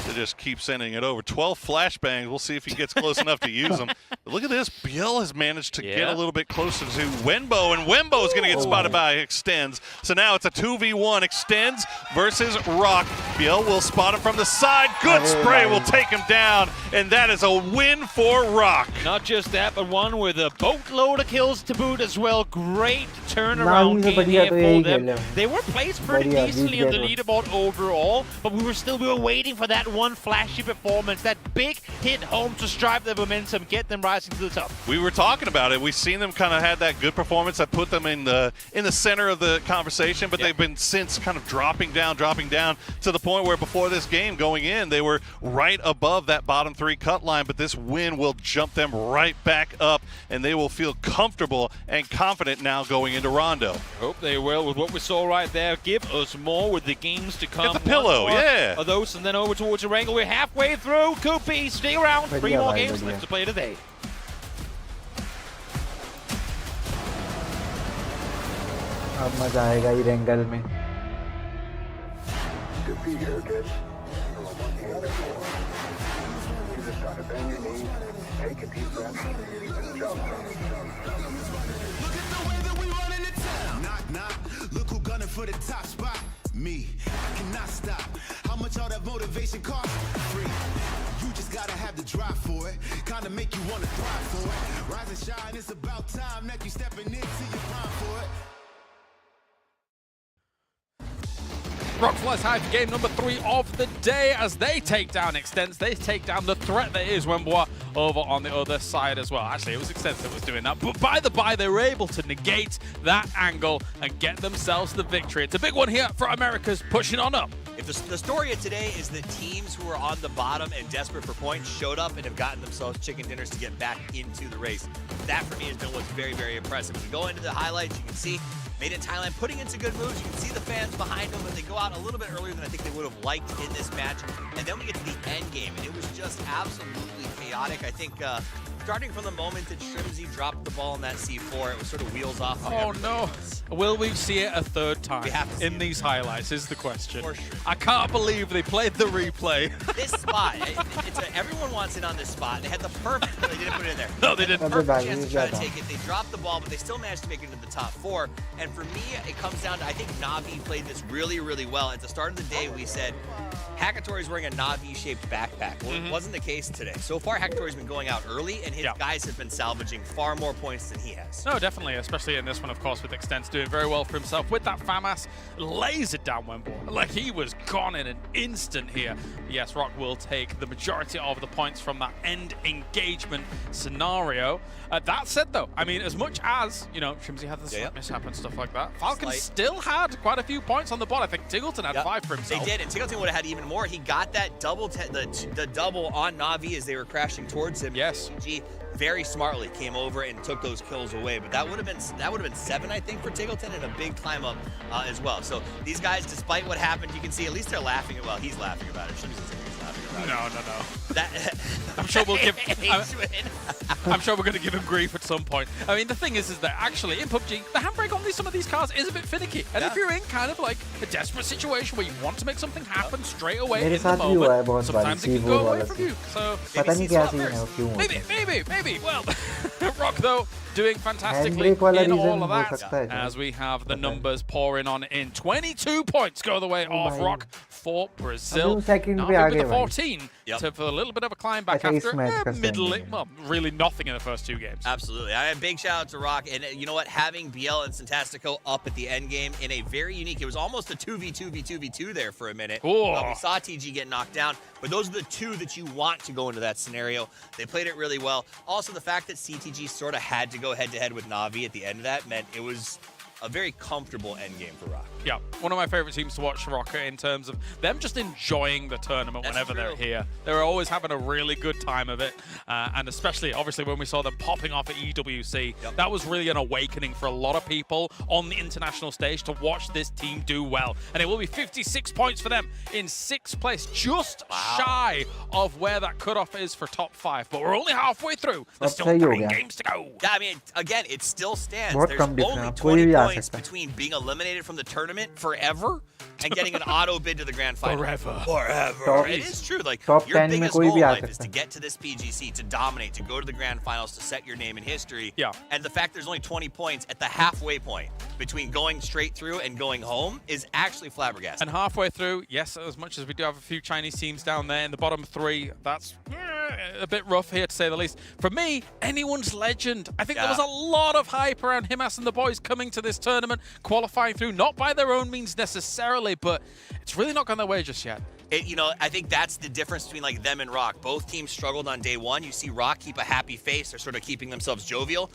B: to just keep sending it over. 12 flashbangs. We'll see if he gets close enough to use them. But look at this. Biel has managed to get a little bit closer to Wenbo, and Wenbo is going to get spotted by Extends. So now it's a 2v1. Extends versus Rock. Biel will spot him from the side. Good spray will take him down, and that is a win for Rock.
A: Not just that, but one with a boatload of kills to boot as well. Great turnaround game here for them. They were placed pretty decently in the leaderboard overall, but we were waiting for that one flashy performance, that big hit home to drive the momentum, get them rising to the top.
B: We were talking about it. We've seen them kind of had that good performance that put them in the center of the conversation, but they've been since kind of dropping down to the point where before this game going in, they were right above that bottom 3 cut line, but this win will jump them right back up, and they will feel comfortable and confident now going into Rondo.
A: Hope they will with what we saw right there. Give us more with the games to come.
B: Get the pillow,
A: of those, and then over towards Wrangle. We're halfway through. Koopy, stay around. 3 more games left to play today.
L: अब मजा आएगा ही रेंगल में.
M: Look who gunning for the top spot. Me, I cannot stop. How much all that motivation cost? Free. You just gotta have the drive for it. Kinda make you wanna thrive for it. Rise and shine, it's about time that you stepping into your prime for it.
D: Rock flies high for game number 3 of the day as they take down Extens. They take down the threat that is Wembois over on the other side as well. Actually, it was Extens that was doing that. But by the by, they were able to negate that angle and get themselves the victory. It's a big one here for America's pushing on up.
N: If the story of today is that teams who are on the bottom and desperate for points showed up and have gotten themselves chicken dinners to get back into the race. That for me has been what's very, very impressive. If we go into the highlights, you can see Made in Thailand putting in some good moves. You can see the fans behind them, but they go out a little bit earlier than I think they would have liked in this match. And then we get to the end game, and it was just absolutely chaotic. I think starting from the moment that Shrimzy dropped the ball in that C4, it was sort of wheels off.
D: Oh no. Will we see it a third time in these highlights is the question. I can't believe they played the replay.
N: This spot, everyone wants it on this spot. They had the perfect, they didn't put it in there.
D: No, they didn't.
N: Perfect chance to try to take it. They dropped the ball, but they still managed to make it into the top 4. And for me, it comes down to, I think Na'Vi played this really, really well. At the start of the day, we said, Hackatory's wearing a Na'Vi-shaped backpack. Well, it wasn't the case today. So far, Hackatory's been going out early, and his guys have been salvaging far more points than he has.
D: No, definitely, especially in this one, of course, with Extens doing very well for himself. With that FAMAS, lasered down Wembois. Like, he was gone in an instant here. Yes, Rock will take the majority of the points from that end engagement scenario. That said, though, I mean, as much as, you know, Shrimzy had the slight mishap and stuff like that, Falcons still had quite a few points on the board. I think Tingleton had 5 for himself.
N: They did, and Tingleton would have had even more. He got that double, the double on Na'Vi as they were crashing towards him.
D: Yes.
N: G very smartly came over and took those kills away. But that would have been 7, I think, for Tingleton, and a big climb up as well. So these guys, despite what happened, you can see at least they're laughing. Well, he's laughing about it. Shrimzy's laughing about it.
D: No. I'm sure we'll give. I'm sure we're going to give him grief at some point. I mean, the thing is that actually in PUBG, the handbrake on some of these cars is a bit finicky. And if you're in kind of like a desperate situation where you want to make something happen straight away in the moment, sometimes it can go away from you. So maybe. Well, Rock though doing fantastically in all of that as we have the numbers pouring on in. 22 points go the way of Rock for Brazil. Now with the 14 for a little bit of a climb back after middling, well, really nothing in the first 2 games.
N: Absolutely. I have big shout out to Rock, and you know what? Having BL and Santastico up at the end game in a very unique, it was almost a 2v2v2v2 there for a minute. We saw TG get knocked down, but those are the 2 that you want to go into that scenario. They played it really well. Also, the fact that CTG sort of had to go head-to-head with Na'Vi at the end of that meant it was a very comfortable end game for Rock.
D: Yeah, one of my favorite teams to watch, Rock, in terms of them just enjoying the tournament whenever they're here. They're always having a really good time of it, and especially, obviously, when we saw them popping off at EWC, that was really an awakening for a lot of people on the international stage to watch this team do well. And it will be 56 points for them in 6th place, just shy of where that cutoff is for top 5. But we're only halfway through. There's still 9 games to go.
N: Yeah, I mean, again, it still stands. There's only 20 points between being eliminated from the tournament forever and getting an auto bid to the grand final. Forever. It is true. Like, your biggest goal in life is to get to this PGC, to dominate, to go to the grand finals, to set your name in history.
D: Yeah.
N: And the fact there's only 20 points at the halfway point between going straight through and going home is actually flabbergasting.
D: And halfway through, yes, as much as we do have a few Chinese teams down there in the bottom 3, that's a bit rough here to say the least. For me, anyone's legend. I think there was a lot of hype around Himas and the boys coming to this tournament, qualifying through, not by their own means necessarily, but it's really not gone their way just yet.
N: You know, I think that's the difference between like them and Rock. Both teams struggled on day 1. You see Rock keep a happy face. They're sort of keeping themselves jovial.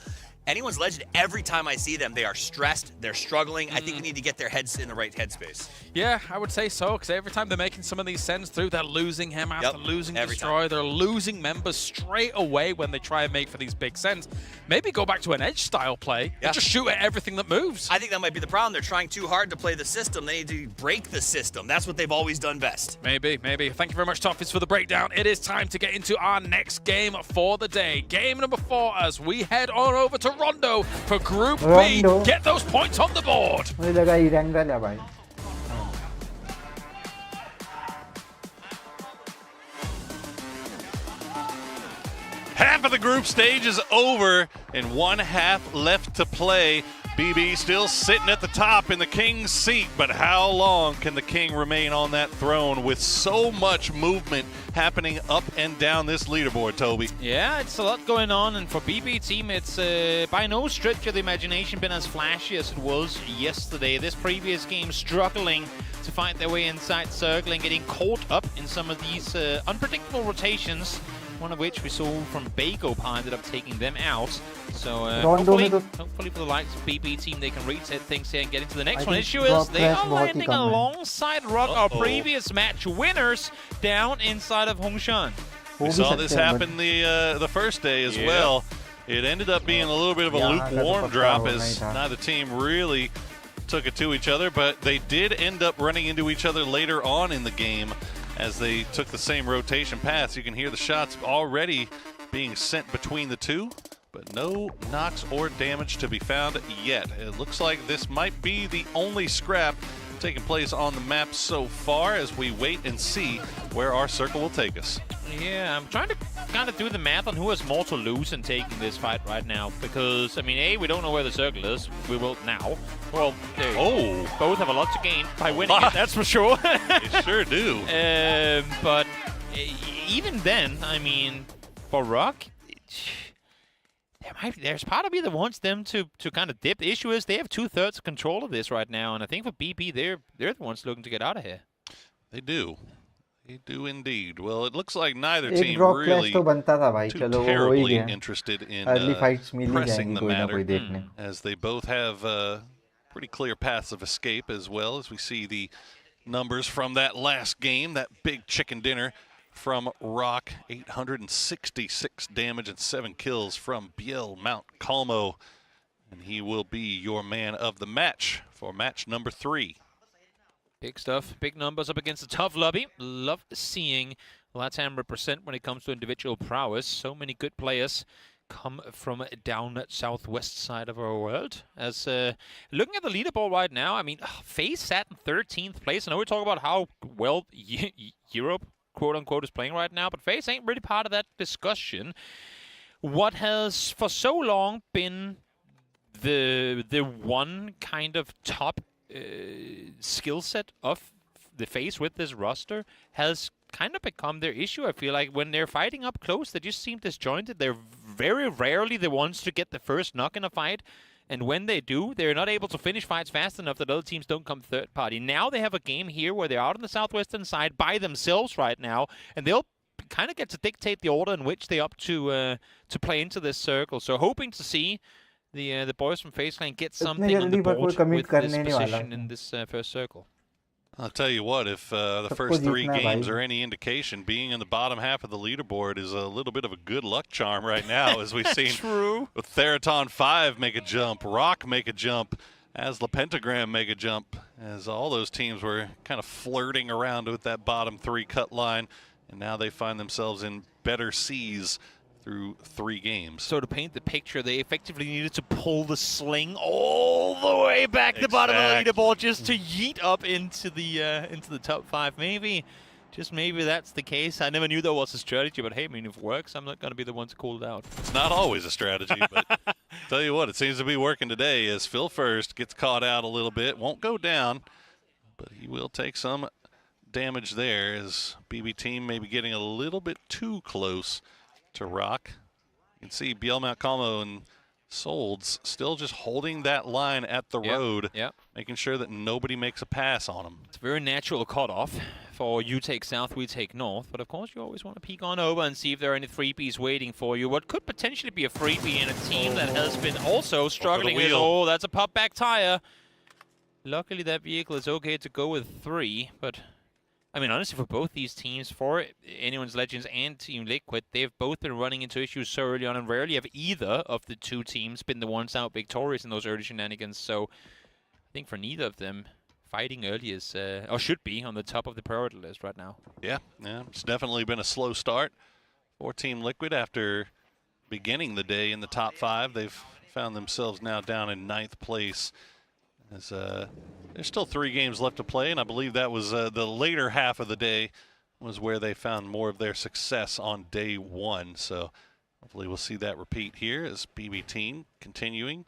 N: Anyone's legend, every time I see them, they are stressed, they're struggling. I think they need to get their heads in the right headspace.
D: Yeah, I would say so, because every time they're making some of these sends through, they're losing him out, they're losing Destroy, they're losing members straight away when they try and make for these big sends. Maybe go back to an edge style play and just shoot at everything that moves.
N: I think that might be the problem. They're trying too hard to play the system. They need to break the system. That's what they've always done best.
D: Maybe. Thank you very much, Toffees, for the breakdown. It is time to get into our next game for the day. Game number 4 as we head on over to Rondo for Group B. Get those points on the board.
B: Half of the group stage is over and 1 half left to play. BB still sitting at the top in the king's seat, but how long can the king remain on that throne with so much movement happening up and down this leaderboard, Toby?
A: Yeah, it's a lot going on, and for BB team, it's by no stretch of the imagination been as flashy as it was yesterday. This previous game struggling to find their way inside circle and getting caught up in some of these unpredictable rotations, one of which we saw from Bago ended up taking them out. So hopefully for the likes of BB team, they can reset things here and get into the next one. Issue is they are landing alongside Rock, our previous match winners, down inside of Hongshan.
B: We saw this happen the first day as well. It ended up being a little bit of a lukewarm drop as neither team really took it to each other, but they did end up running into each other later on in the game as they took the same rotation paths. You can hear the shots already being sent between the two, but no knocks or damage to be found yet. It looks like this might be the only scrap taking place on the map so far as we wait and see where our circle will take us.
A: Yeah, I'm trying to kind of do the math on who has more to lose in taking this fight right now, because, I mean, A, we don't know where the circle is. We will now. Well, both have a lot to gain by winning it, that's for sure.
B: They sure do.
A: But even then, I mean, for Rock, there's part of me that wants them to kind of dip. The issue is they have 2/3 of control of this right now, and I think for BB, they're the ones looking to get out of here.
B: They do. They do indeed. Well, it looks like neither team really too terribly interested in pressing the matter, as they both have pretty clear paths of escape, as well as we see the numbers from that last game, that big chicken dinner from Rock, 866 damage and 7 kills from Biel Mount Calmo, and he will be your man of the match for match number 3.
A: Big stuff, big numbers up against a tough lobby. Love seeing LATAM represent when it comes to individual prowess. So many good players come from down that southwest side of our world. As looking at the leaderboard right now, I mean, FaZe sat in 13th place. I know we talk about how well Europe, quote-unquote, is playing right now, but FaZe ain't really part of that discussion. What has for so long been the one kind of top skill set of the FaZe with this roster has kind of become their issue. I feel like when they're fighting up close, they just seem disjointed. They're very rarely the ones to get the first knock in a fight, and when they do, they're not able to finish fights fast enough that other teams don't come third party. Now they have a game here where they're out on the southwestern side by themselves right now, and they'll kind of get to dictate the order in which they up to play into this circle. So hoping to see the boys from FaZe Clan get something on the board with this position in this first circle.
B: I'll tell you what, if the first 3 games are any indication, being in the bottom half of the leaderboard is a little bit of a good luck charm right now, as we've seen with Theraton 5 make a jump, Rock make a jump, as the Pentagram make a jump, as all those teams were kind of flirting around with that bottom 3 cut line, and now they find themselves in better seas through 3 games.
A: So to paint the picture, they effectively needed to pull the sling all the way back to the bottom of the leaderboard just to yeet up into the top 5. Maybe, just maybe that's the case. I never knew that was a strategy, but hey, I mean, if it works, I'm not going to be the one to call it out.
B: It's not always a strategy, but tell you what, it seems to be working today as Phil First gets caught out a little bit. Won't go down, but he will take some damage there as BB team may be getting a little bit too close to Rock. You can see Biel Mount Calmo and Solds still just holding that line at the road, making sure that nobody makes a pass on them.
A: It's a very natural cutoff for you take south, we take north, but of course you always want to peek on over and see if there are any freebies waiting for you. What could potentially be a freebie in a team that has been also struggling with, oh, that's a pop back tire. Luckily that vehicle is okay to go with 3, but I mean, honestly, for both these teams, for Anyone's Legends and Team Liquid, they've both been running into issues so early on, and rarely have either of the 2 teams been the ones out victorious in those early shenanigans. So I think for neither of them, fighting early is, or should be, on the top of the priority list right now.
B: Yeah, it's definitely been a slow start for Team Liquid after beginning the day in the top 5. They've found themselves now down in 9th place. As there's still 3 games left to play, and I believe that was the later half of the day was where they found more of their success on day 1. So hopefully we'll see that repeat here as BB team continuing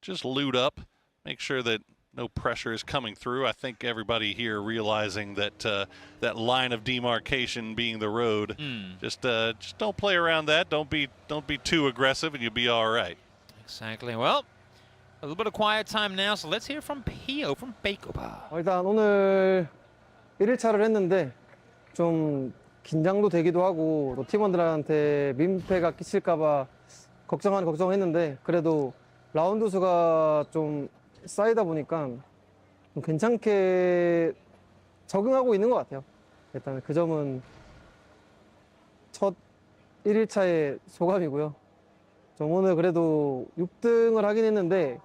B: just loot up, make sure that no pressure is coming through. I think everybody here realizing that that line of demarcation being the road. Just don't play around that. Don't be too aggressive, and you'll be all right.
A: Exactly. Well, a little bit of quiet time now, so let's hear from Pio from Bakeopa.
O: 일단 오늘 1일차를 했는데 좀 긴장도 되기도 하고 또 팀원들한테 민폐가 끼칠까봐 걱정했는데 그래도 라운드 수가 좀 쌓이다 보니까 좀 괜찮게 적응하고 있는 것 같아요. 일단 그 점은 첫 1일차의 소감이고요. 좀 오늘 그래도 6등을 하긴 했는데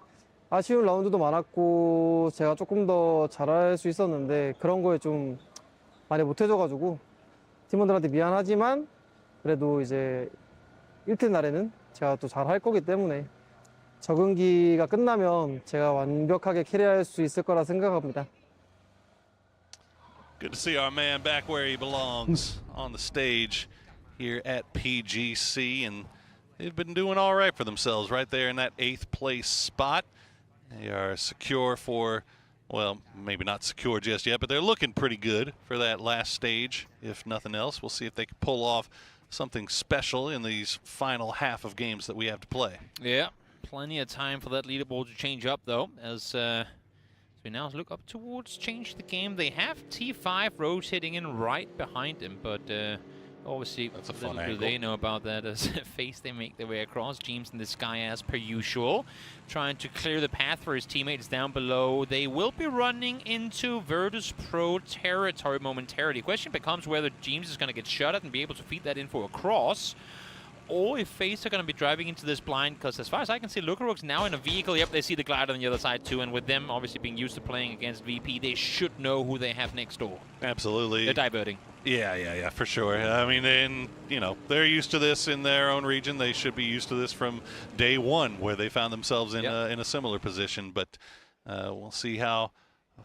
O: 아쉬운 라운드도 많았고 제가 조금 더 잘할 수 있었는데 그런 거에 좀 많이 못해줘가지고 팀원들한테 미안하지만 그래도 이제 1등 날에는 제가 또 잘할 거기 때문에 적응기가 끝나면 제가 완벽하게 캐리할 수 있을 거라 생각합니다.
B: Good to see our man back where he belongs on the stage here at PGC, and they've been doing all right for themselves right there in that 8th place spot. They are secure for, well, maybe not secure just yet, but they're looking pretty good for that last stage, if nothing else. We'll see if they can pull off something special in these final half of games that we have to play.
A: Yeah, plenty of time for that leaderboard to change up, though, as we now look up towards change the game. They have T5 rotating in right behind him, but obviously,
B: that's a fun angle.
A: Do they know about that as face they make their way across. James in the sky as per usual, trying to clear the path for his teammates down below. They will be running into Virtus Pro territory momentarily. The question becomes whether James is going to get shot at and be able to feed that info across, or if FaZe are going to be driving into this blind, because as far as I can see, Lukarok's now in a vehicle. Yep, they see the glider on the other side too, and with them obviously being used to playing against VP, they should know who they have next door.
B: Absolutely.
A: They're diverting.
B: Yeah, for sure. I mean, and they're used to this in their own region. They should be used to this from day one, where they found themselves in a similar position. But we'll see how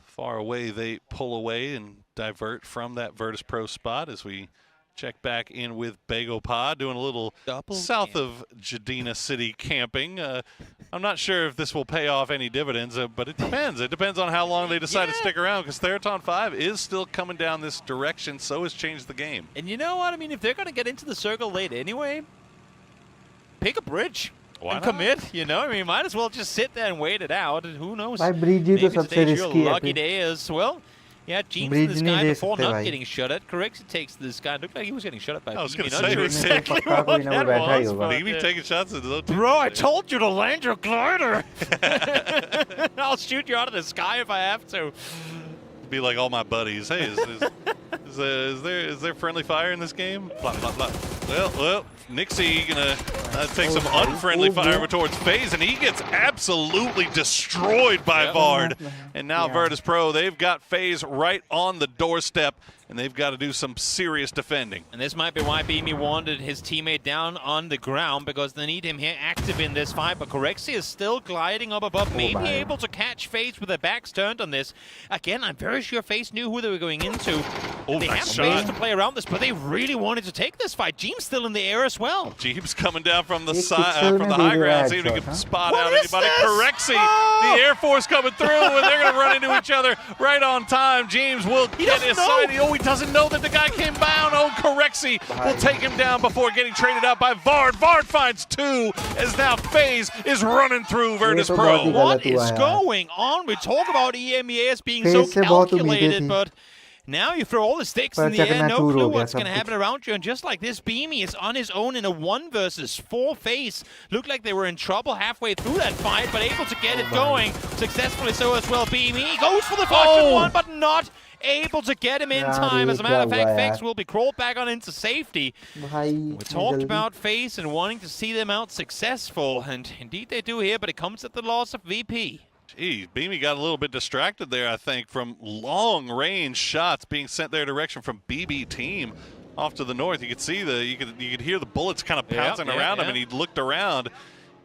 B: far away they pull away and divert from that Virtus Pro spot as we check back in with Bakeopa, doing a little south of Jadina City camping. I'm not sure if this will pay off any dividends, but it depends. It depends on how long they decide to stick around, because Theraton 5 is still coming down this direction, so has changed the game.
A: And you know what? I mean, if they're going to get into the circle late anyway, pick a bridge.
B: Why
A: and
B: not?
A: commit, I mean, might as well just sit there and wait it out. And who knows?
L: Maybe
A: today's your lucky day as well. Yeah, James in this guy before not getting shot at. Correct, it takes this guy. Looked like he was getting shot at by
B: I was
A: BB.
B: going to
A: Not
B: say
A: sure exactly what that was.
B: BB taking shots at his own team.
A: Bro, I told you to land your glider. I'll shoot you out of the sky if I have to.
B: Be like all my buddies. Hey, is there friendly fire in this game? Blah, blah, blah. Well, Nixie gonna take some unfriendly fire towards FaZe, and he gets absolutely destroyed by Vard. And now Virtus Pro, they've got FaZe right on the doorstep, and they've got to do some serious defending.
A: And this might be why Beamy wanted his teammate down on the ground, because they need him here active in this fight. But Corexi is still gliding up above, maybe able to catch FaZe with their backs turned on this. Again, I'm very sure FaZe knew who they were going into. They have ways to play around this, but they really wanted to take this fight. Jeem's still in the air as well.
B: Jeem's coming down from the side, from the high ground, see if he can spot out anybody. Corexi, the Air Force coming through, and they're going to run into each other right on time. Jeems will get his side. Oh, he doesn't know that the guy came down. Oh, Corexi will take him down before getting traded out by Vard. Vard finds two, as now FaZe is running through Virtus Pro.
A: What is going on? We talk about EMEA as being so calculated, but now you throw all the sticks in the air, no clue what's going to happen around you. And just like this, Beamy is on his own in a 1 versus 4 FaZe. Looked like they were in trouble halfway through that fight, but able to get it going successfully so as well. Beamy goes for the first one, but not able to get him in time. As a matter of fact, FaZe will be crawled back on into safety. We talked about FaZe and wanting to see them out successful, and indeed they do here, but it comes at the loss of VP.
B: Geez, Beamy got a little bit distracted there, I think, from long-range shots being sent their direction from BB team off to the north. You could see you could hear the bullets kind of pouncing around him, and he looked around,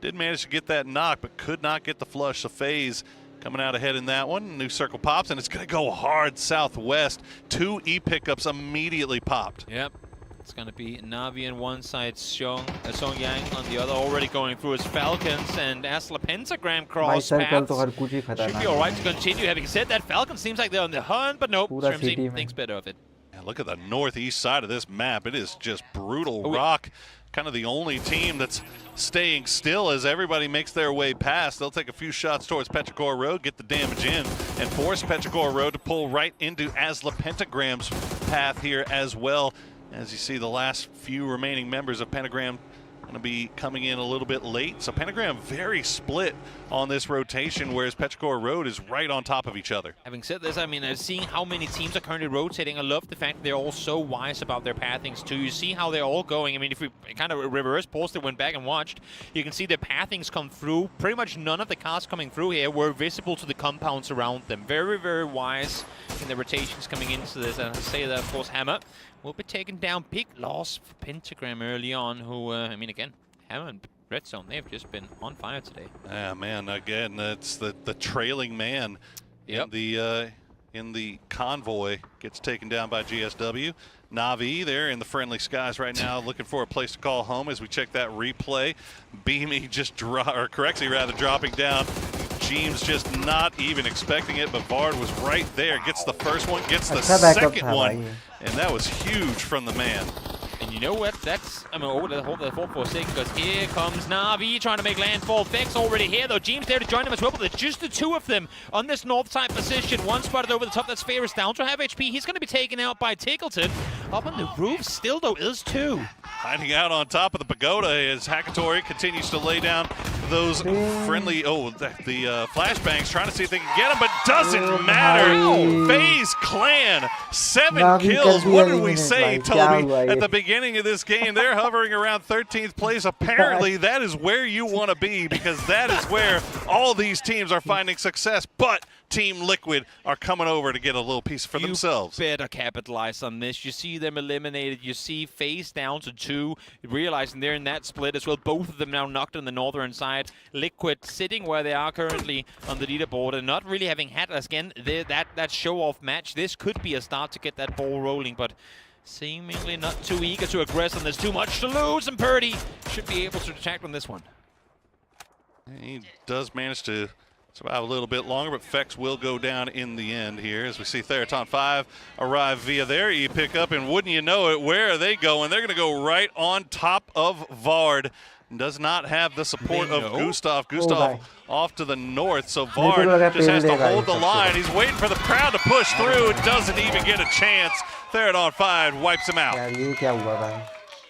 B: did manage to get that knock, but could not get the flush. So FaZe coming out ahead in that one. New circle pops, and it's going to go hard southwest. 2 E pickups immediately popped.
A: Yep. It's going to be Na'Vi on one side, Song Yang on the other, already going through his Falcons, and as the pentagram cross paths should be alright to continue. Having said that, Falcons seems like they're on the hunt, but nope, Srimsy thinks better of it.
B: Yeah, look at the northeast side of this map. It is just brutal rock. Kind of the only team that's staying still as everybody makes their way past. They'll take a few shots towards Petrichor Road, get the damage in, and force Petrichor Road to pull right into Asla Pentagram's path here as well. As you see, the last few remaining members of Pentagram going to be coming in a little bit late. So Pentagram very split on this rotation, whereas Petrichor Road is right on top of each other.
A: Having said this, I mean, seeing how many teams are currently rotating, I love the fact that they're all so wise about their pathings too. You see how they're all going. I mean, if we kind of reverse paused it, went back and watched, you can see their pathings come through. Pretty much none of the cars coming through here were visible to the compounds around them. Very, very wise in the rotations coming into this. And I say that, of course, Hammer will be taken down. Big loss for Pentagram early on, who, I mean, again, Hammer and Red Zone, they've just been on fire today.
B: Yeah, man, again, it's the trailing man in the convoy gets taken down by GSW. Na'Vi there in the friendly skies right now, looking for a place to call home as we check that replay. Beamy just dropping down. James just not even expecting it, but Vard was right there. Gets the first one, gets the second one, and that was huge from the man.
A: And you know what? That's, I mean, hold the fort for a second, because here comes Na'Vi trying to make landfall. Vex already here, though. James there to join him as well, but there's just the two of them on this north side position. One spotted over the top. That's Ferris down to half HP. He's going to be taken out by Tickleton. Up on the roof still, though, is two.
B: Hiding out on top of the pagoda as Hakatori continues to lay down those friendly, the flashbangs, trying to see if they can get him, but doesn't matter. FaZe Clan, 7 kills. What did we say, Toby, at the beginning of this game? They're hovering around 13th place. Apparently, that is where you want to be, because that is where all these teams are finding success. But Team Liquid are coming over to get a little piece for themselves.
A: You better capitalize on this. You see them eliminated. You see FaZe down to 2, realizing they're in that split as well. Both of them now knocked on the northern side. Liquid sitting where they are currently on the leaderboard and not really having had, again, that show-off match. This could be a start to get that ball rolling, but seemingly not too eager to aggress, and there's too much to lose, and Purdy should be able to attack on this one.
B: He does manage to survive a little bit longer, but Fex will go down in the end here as we see Theraton 5 arrive via their E-pickup, and wouldn't you know it, where are they going? They're going to go right on top of Vard. Does not have the support of Gustav. Gustav off to the north, so Vard just has to hold the line. He's waiting for the crowd to push through and doesn't even get a chance. Theraton 5 wipes him out.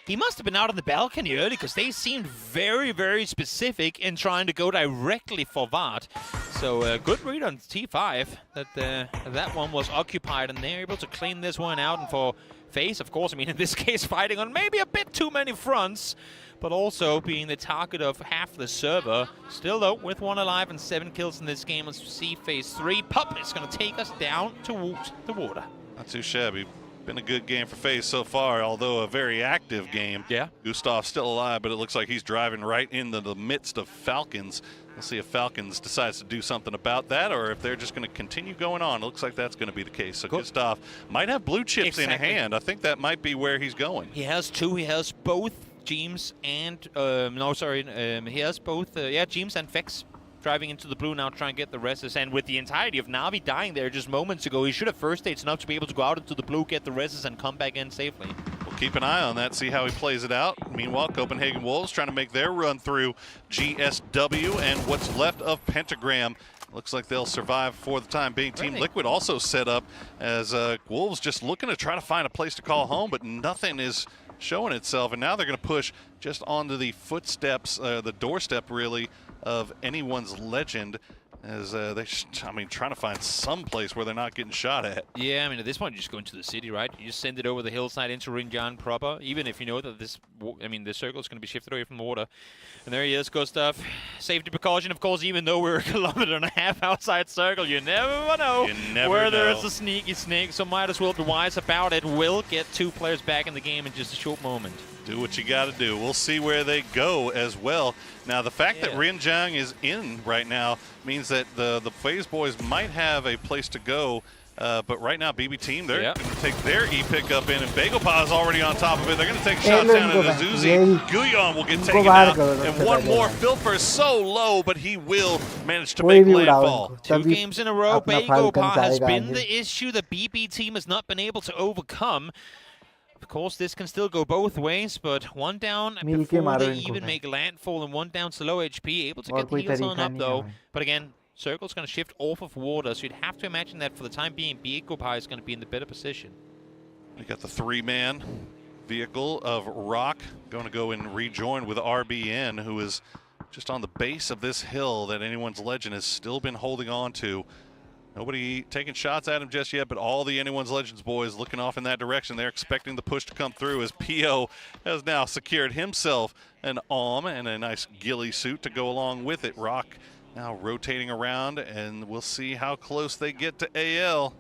A: He must have been out on the balcony early, because they seemed very, very specific in trying to go directly for Vard. So good read on T5 that that one was occupied, and they're able to clean this one out. And for FaZe, of course, I mean, in this case, fighting on maybe a bit too many fronts, but also being the target of half the server. Still, though, with 1 alive and 7 kills in this game. Let's see phase 3. Pup is going to take us down towards the water.
B: Not too shabby. Been a good game for FaZe so far, although a very active game.
A: Yeah.
B: Gustav's still alive, but it looks like he's driving right into the midst of Falcons. We'll see if Falcons decides to do something about that, or if they're just going to continue going on. It looks like that's going to be the case. So Gustav might have blue chips in hand. I think that might be where he's going.
A: He has 2. He has both James and he has both James and Fex driving into the blue now, trying to get the reses. And with the entirety of Na'Vi dying there just moments ago, he should have first states enough to be able to go out into the blue, get the reses, and come back in safely.
B: We'll keep an eye on that, see how he plays it out. Meanwhile, Copenhagen Wolves trying to make their run through GSW and what's left of Pentagram. Looks like they'll survive for the time being. Team Liquid also set up as Wolves just looking to try to find a place to call home, but nothing is showing itself. And now they're going to push just onto the footsteps, the doorstep really, of anyone's legend, as trying to find some place where they're not getting shot at.
A: Yeah, I mean, at this point, you just go into the city, right? You just send it over the hillside into Rinjan proper, even if you know that this, the circle is going to be shifted away from the water. And there he is, Gustav. Safety precaution, of course, even though we're 1.5 kilometers outside circle, you never know where there is a sneaky snake, so might as well be wise about it. Will get 2 players back in the game in just a short moment.
B: Do what you got to do. We'll see where they go as well. Now, the fact that Rinjang is in right now means that the FaZe boys might have a place to go But right now, BB Team, they're going to take their E-pick up in, and Bagopah is already on top of it. They're going to take shots down at Azuzi. Guyon will get taken out, and one more. Filfer is so low, but he will manage to make landfall.
A: 2 games in a row, Bagopah has been the issue the BB Team has not been able to overcome. Of course, this can still go both ways, but 1 down before they even make landfall, and 1 down to low HP, able to get the heals on up though. But again, Circle's going to shift off of water, so you'd have to imagine that for the time being, Bagopah is going to be in the better position.
B: We got the 3-man vehicle of Rock going to go and rejoin with RBN, who is just on the base of this hill that Anyone's Legend has still been holding on to. Nobody taking shots at him just yet, but all the Anyone's Legends boys looking off in that direction. They're expecting the push to come through as Pio has now secured himself an AWM and a nice ghillie suit to go along with it. Rock now rotating around, and we'll see how close they get to AL.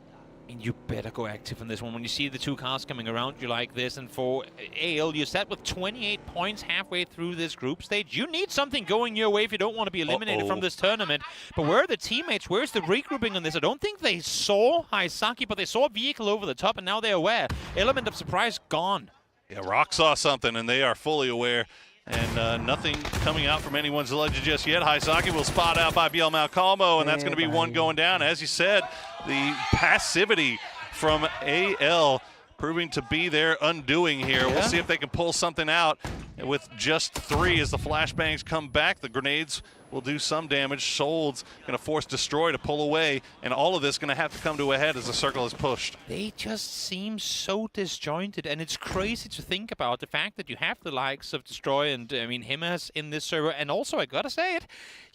A: And you better go active on this one. When you see the 2 cars coming around you like this, and for AL, you're set with 28 points halfway through this group stage. You need something going your way if you don't want to be eliminated from this tournament. But where are the teammates? Where's the regrouping on this? I don't think they saw Haisaki, but they saw a vehicle over the top, and now they're aware. Element of surprise gone.
B: Yeah, Rock saw something, and they are fully aware. And nothing coming out from Anyone's Legend just yet. Haisaki will spot out by Biel Malcolmo, and that's going to be 1 going down. As you said, the passivity from AL proving to be their undoing here. We'll see if they can pull something out with just 3 as the flashbangs come back. The grenades will do some damage. Sold's going to force Destroy to pull away, and all of this going to have to come to a head as the circle is pushed.
A: They just seem so disjointed, and it's crazy to think about the fact that you have the likes of Destroy and, I mean, Himas in this server, and also, I gotta say it,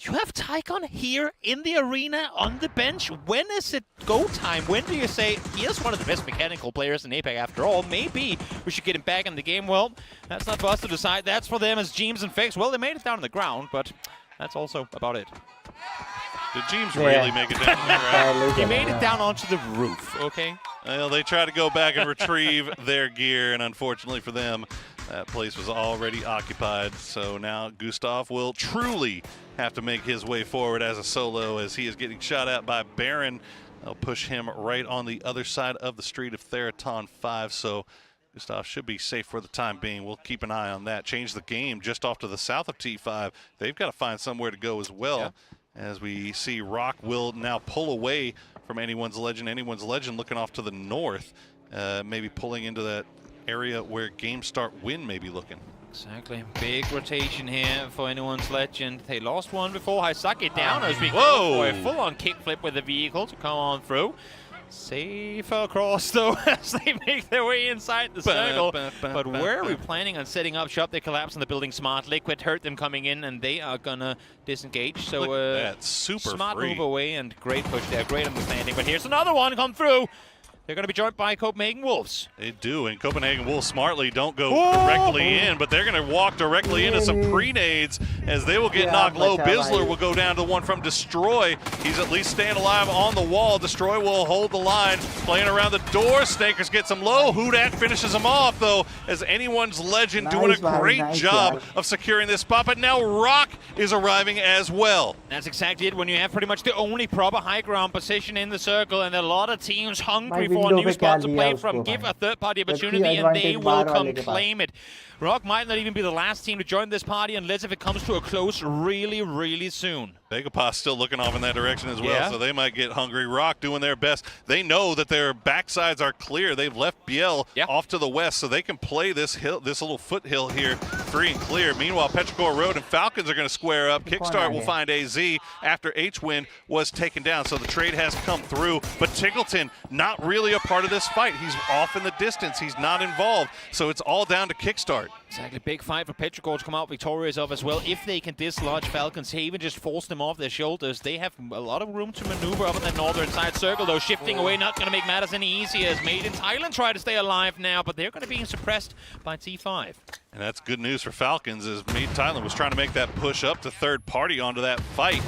A: you have Tycon here in the arena on the bench. When is it go time? When do you say, he is one of the best mechanical players in APAC after all, maybe we should get him back in the game? Well, that's not for us to decide. That's for them as Jeems and Fix. Well, they made it down on the ground, but that's also about it.
B: Did Jeems really make it down there?
A: He made it down onto the roof, okay?
B: Well, they tried to go back and retrieve their gear, and unfortunately for them, that place was already occupied. So now Gustav will truly have to make his way forward as a solo, as he is getting shot at by Baron. They'll push him right on the other side of the street of Theraton 5. So Gustav should be safe for the time being. We'll keep an eye on that. Change the game just off to the south of T5. They've got to find somewhere to go as well. As we see Rock will now pull away from Anyone's Legend. Anyone's Legend looking off to the north, maybe pulling into that area where Game Start Win may be looking.
A: Exactly. Big rotation here for Anyone's Legend. They lost one before. Haisaki down as we go for a full-on kickflip with the vehicle to come on through. Safe across though as they make their way inside the circle. But where are we planning on setting up shop? They collapse on the building smart. Liquid hurt them coming in, and they are gonna disengage. So
B: that's super
A: smart
B: free.
A: move away and great push there. Great understanding. But here's another one come through. They're going to be joined by Copenhagen Wolves.
B: They do, and Copenhagen Wolves smartly don't go directly in, but they're going to walk directly into some pre-nades as they will get knocked low. Bizzler will go down to the one from Destroy. He's at least staying alive on the wall. Destroy will hold the line, playing around the door. Snakers gets him low. Hudat finishes him off, though, as Anyone's Legend doing a great job of securing this spot, but now Rock is arriving as well.
A: That's exactly it. When you have pretty much the only proper high ground position in the circle, and a lot of teams hungry for a new spot to play from, give a third-party opportunity, and they will come claim it. Rock might not even be the last team to join this party unless if it comes to a close really, really soon.
B: Bagopah still looking off in that direction as well, so they might get hungry. Rock doing their best. They know that their backsides are clear. They've left Biel off to the west, so they can play this hill, this little foothill here, free and clear. Meanwhile, Petrichor Road and Falcons are going to square up. Kickstart will find AZ after H-Win was taken down, so the trade has come through. But Tiggleton not really a part of this fight. He's off in the distance. He's not involved, so it's all down to Kickstart.
A: Exactly. Big fight for Petrichor to come out victorious of as well. If they can dislodge Falcons here, even just force them off their shoulders, they have a lot of room to maneuver up in that northern side circle, though. Shifting away, not going to make matters any easier as Made in Thailand try to stay alive now, but they're going to be suppressed by T5.
B: And that's good news for Falcons, as Made in Thailand was trying to make that push up to third party onto that fight.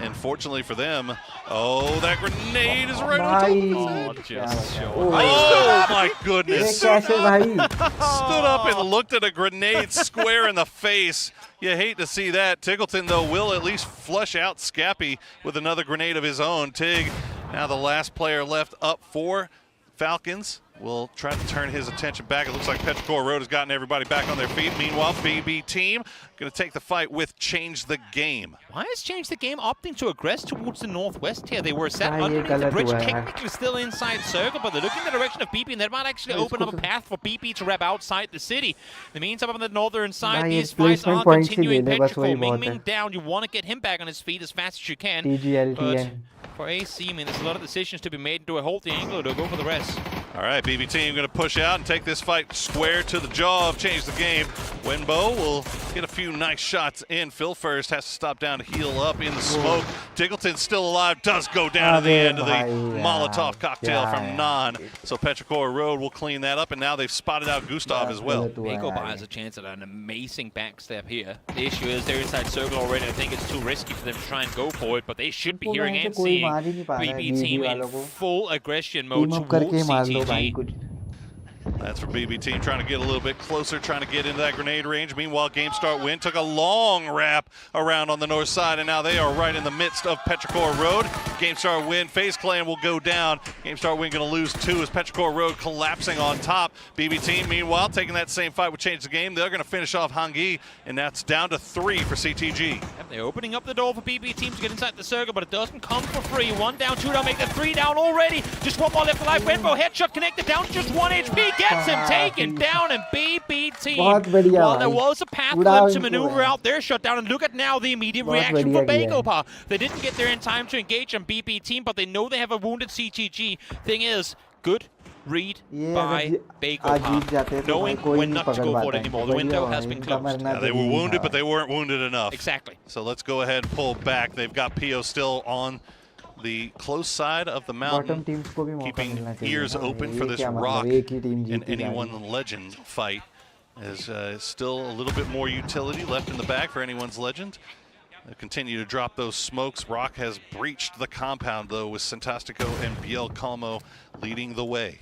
B: And fortunately for them, that grenade is right on top of his head. Oh my goodness. Stood up and looked at a grenade square in the face. You hate to see that. Tiggleton, though, will at least flush out Scappy with another grenade of his own. Tig Now the last player left up for Falcons will try to turn his attention back. It looks like Petrichor Road has gotten everybody back on their feet. Meanwhile, BB team going to take the fight with Change the Game.
A: Why is Change the Game opting to aggress towards the northwest here? They were set underneath the bridge, technically still inside circle, but they're looking in the direction of BB, and that might actually open up a path for BB to wrap outside the city. In the meantime, up on the northern side, these fights are continuing. Petrichor, Ming down. You want to get him back on his feet as fast as you can.
L: TGLTN.
A: For AC, I mean, there's a lot of decisions to be made. Do I hold the angle or do I go for the rest?
B: All right, BB team going to push out and take this fight square to the jaw of Change the Game. Wenbo will get a few nice shots in. Phil first has to stop down to heal up in the smoke. Diggleton's still alive, does go down to the end of the Molotov cocktail from Non. So Petrichor Road will clean that up, and now they've spotted out Gustav as well.
A: Bagopa has a chance at an amazing backstep here. The issue is they're inside circle already. I think it's too risky for them to try and go for it, but they should be hearing and seeing BB team in full aggression mode towards CTG.
B: That's for BB team trying to get a little bit closer, trying to get into that grenade range. Meanwhile, Game Start Win took a long wrap around on the north side, and now they are right in the midst of Petrichor Road. Game Start Win, FaZe Clan will go down. Game Start Win going to lose 2 as Petrichor Road collapsing on top. BB team, meanwhile, taking that same fight would Change the Game. They're going to finish off Hangi, and that's down to 3 for CTG.
A: Yep, they're opening up the door for BB team to get inside the circle, but it doesn't come for free. 1 down, 2 down, make the 3 down already. Just 1 more left alive. Wenbo headshot connected down to just 1 HP. Gets him taken down, and BB team, while there was a path for them to maneuver out their shutdown, and look at now the immediate reaction for Bagopa. They didn't get there in time to engage on BB team, but they know they have a wounded CTG. Thing is, good read by Bagopa, knowing when not to go for it anymore. The window has been closed.
B: Yeah, they were wounded, but they weren't wounded enough.
A: Exactly.
B: So let's go ahead and pull back. They've got PO still on the close side of the mountain, keeping ears open for this Rock and Anyone's Legend fight. There's still a little bit more utility left in the bag for Anyone's Legend. They continue to drop those smokes. Rock has breached the compound, though, with Santastico and Biel Calmo leading the way.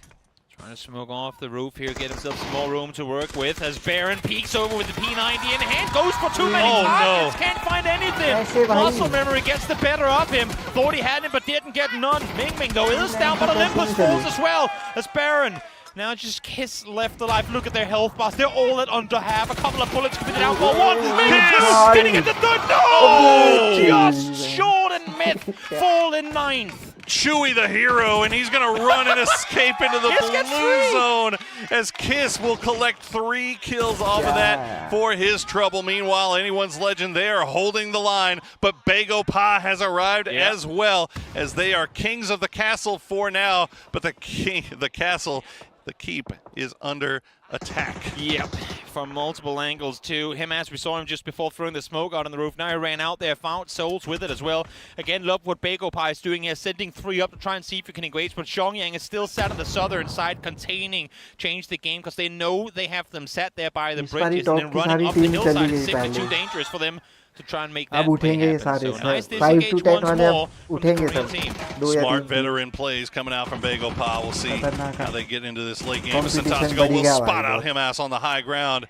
A: Trying to smoke off the roof here, get himself some more room to work with as Baron peeks over with the P90 in hand, goes for too many targets, can't find anything. Muscle memory gets the better of him. Thought he had him, but didn't get none. Ming though is down, but Olympus falls as well as Baron. Now just Kiss left alive. Look at their health bars. They're all at under half. A couple of bullets committed out for 1. Kiss getting at the 3rd. No! Just short and myth. Fall in 9th.
B: Chewy the hero, and he's going to run and escape into the blue zone as Kiss will collect 3 kills off of that for his trouble. Meanwhile, Anyone's Legend, they are holding the line, but Bagopa has arrived as well, as they are kings of the castle for now, but the castle, the keep, is under attack.
A: Yep, from multiple angles too. Him, as we saw him just before throwing the smoke out on the roof. Now he ran out there, found souls with it as well. Again, love what Bagopa is doing here, sending 3 up to try and see if he can engage. But Xiangyang is still sat on the southern side, containing Change the Game, because they know they have them sat there by the bridges, and then running up the hillside is simply too dangerous for them to try and make that play happen. So nice disengage once more from the Korean team.
B: Smart veteran plays coming out from Bagopa. We'll see how they get into this late game. Santastico will spot out Himas on the high ground.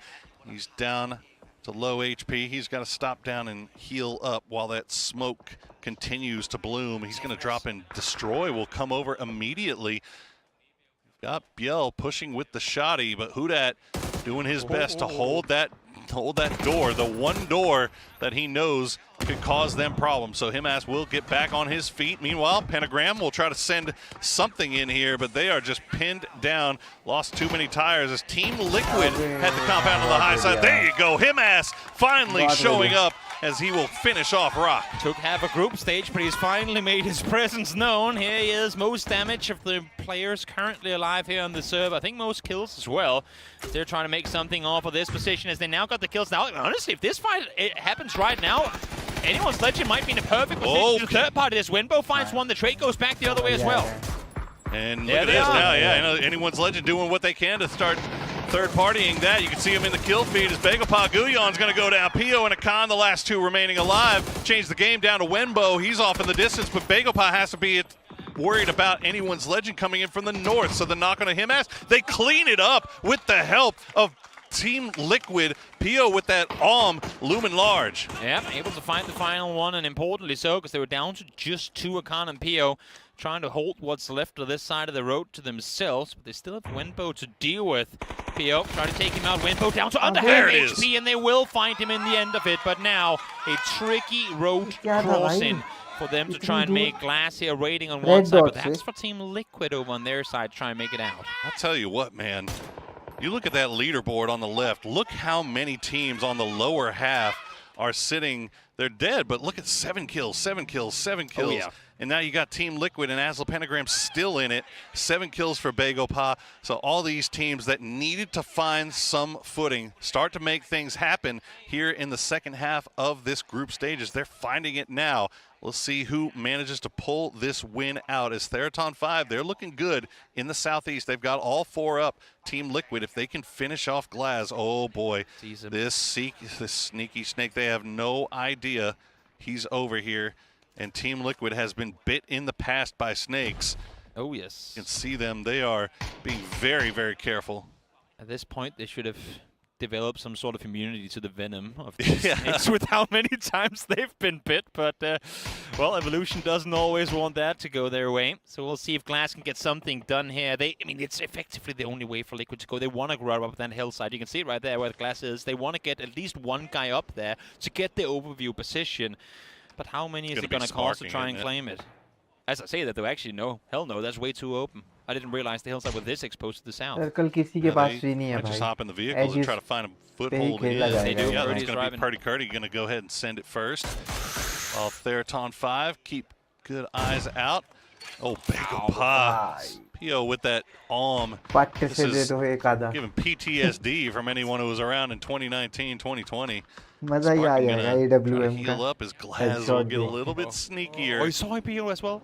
B: He's down to low HP. He's got to stop down and heal up while that smoke continues to bloom. He's going to drop in. Destroy will come over immediately. Got Biel pushing with the shotty, but Hudat doing his best to hold that door, the one door that he knows could cause them problems. So Himas will get back on his feet. Meanwhile, Pentagram will try to send something in here, but they are just pinned down. Lost too many tires as Team Liquid had the compound on the high side. There you go. Himas finally showing up as he will finish off Rock.
A: Took half a group stage, but he's finally made his presence known. Here he is, most damage of the players currently alive here on the server. I think most kills as well. They're trying to make something off of this position as they now got the kills. Now, honestly, if this fight happens right now, Anyone's Legend might be in a perfect position to third party this. Wenbo finds one, the trade goes back the other way as well.
B: And look at this now, Anyone's Legend doing what they can to start third-partying that. You can see him in the kill feed as Bagopa Guyon's going to go down. Pio and Akan, the last 2 remaining alive. Change the game down to Wenbo. He's off in the distance, but Bagopa has to be worried about Anyone's Legend coming in from the north. So the knock on a Himas, they clean it up with the help of Team Liquid, PO with that looming large.
A: Yeah, able to find the final one, and importantly so, because they were down to just 2 Akan and PO, trying to hold what's left of this side of the road to themselves, but they still have Winbo to deal with. PO try to take him out. Winbo down to under half HP, and they will find him in the end of it, but now a tricky road crossing for them to try and make Glass here raiding on one side, but that's for Team Liquid over on their side to try and make it out.
B: I'll tell you what, man. You look at that leaderboard on the left. Look how many teams on the lower half are sitting. They're dead, but look at 7 kills, 7 kills, 7 kills.
A: Oh, yeah.
B: And now you got Team Liquid and Azle Pentagram still in it. 7 kills for Bagopa. So all these teams that needed to find some footing start to make things happen here in the second half of this group stages. They're finding it now. We'll see who manages to pull this win out. As Theraton 5, they're looking good in the southeast. They've got all 4 up. Team Liquid, if they can finish off Glaz, oh boy, this sneaky snake, they have no idea he's over here. And Team Liquid has been bit in the past by snakes.
A: Oh, yes.
B: You can see them. They are being very, very careful.
A: At this point, they should have developed some sort of immunity to the venom of these snakes with how many times they've been bit. But, well, Evolution doesn't always want that to go their way. So we'll see if Glass can get something done here. I mean, it's effectively the only way for Liquid to go. They want to grow up that hillside. You can see it right there where the Glass is. They want to get at least one guy up there to get the overview position. But how many is it going to cost to try and claim it? As I say that, though, actually, no. Hell no, that's way too open. I didn't realize the hillside was this exposed to the south.
B: They just hop in the vehicles and try to find a foothold in.
A: They do.
B: Yeah, that's going to be Party Curdy going to go ahead and send it first. While Theraton 5 keep good eyes out. Oh, Bagopa. PO with that This is giving PTSD from anyone who was around in 2019, 2020. Gonna heal up as Glaz will get a little bit sneakier.
A: Oh, you saw PO as well?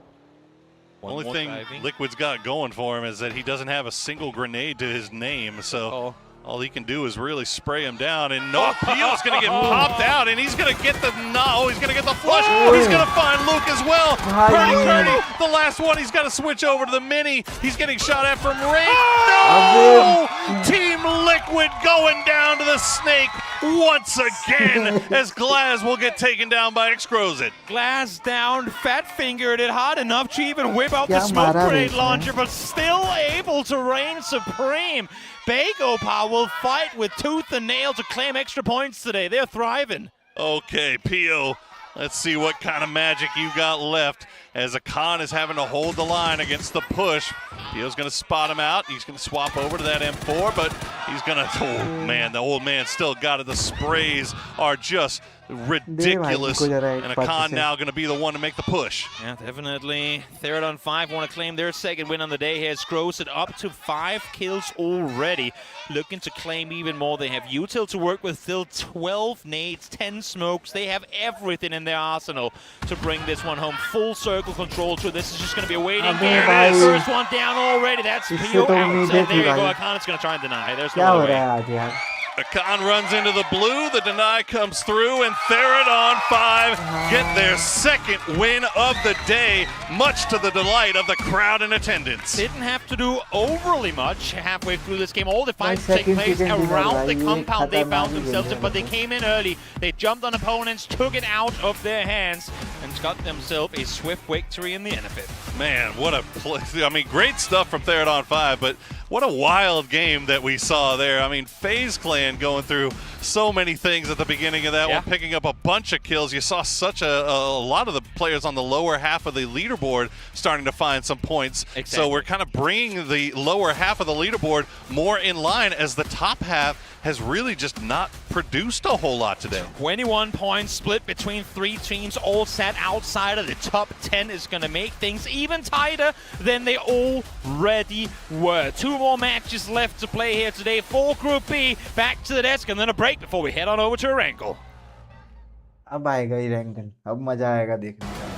B: Only thing Liquid's got going for him is that he doesn't have a single grenade to his name, so all he can do is really spray him down. And no, PO's going to get popped out, and he's going to get the he's going to get the flush. He's going to find Luke as well. Curdy, the last one. He's got to switch over to the mini. He's getting shot at from range. No! Team Liquid going down to the snake once again as Glaz will get taken down by Xgrozit.
A: Glaz down, fat-fingered it hard enough to even whip out the smoke grenade launcher, but still able to reign supreme. Bagopa will fight with tooth and nail to claim extra points today. They're thriving.
B: Okay, PO, let's see what kind of magic you got left as Akan is having to hold the line against the push. PO's going to spot him out. He's going to swap over to that M4, but he's going to, oh man, the old man still got it. The sprays are just ridiculous, and Akan now going to be the one to make the push.
A: Yeah, definitely. Theraton 5 want to claim their second win on the day here. Scrows it up to 5 kills already. Looking to claim even more. They have util to work with, still 12 nades, 10 smokes. They have everything in their arsenal to bring this one home. Full circle control too. This is just going to be a waiting game. First one down already. That's PO out. And there you go. Akan is going to try and deny. There's no other way.
B: Akan runs into the blue, the deny comes through, and Theraton 5 get their second win of the day, much to the delight of the crowd in attendance.
A: Didn't have to do overly much halfway through this game. All the fights take place around the compound they found themselves in, but they came in early. They jumped on opponents, took it out of their hands, and got themselves a swift victory in the end of it.
B: Man, what a play. I mean, great stuff from Theraton 5, but what a wild game that we saw there. I mean, FaZe Clan going through so many things at the beginning of that one, picking up a bunch of kills. You saw such a lot of the players on the lower half of the leaderboard starting to find some points.
A: Exactly.
B: So we're kind of bringing the lower half of the leaderboard more in line as the top half has really just not produced a whole lot today.
A: 21 points split between 3 teams, all set outside of the top 10 is going to make things even tighter than they already were. 2 more matches left to play here today for Group B. Back to the desk and then a break before we head on over to Erangel.
L: अब आएगा Erangel, अब मजा आएगा देखने का.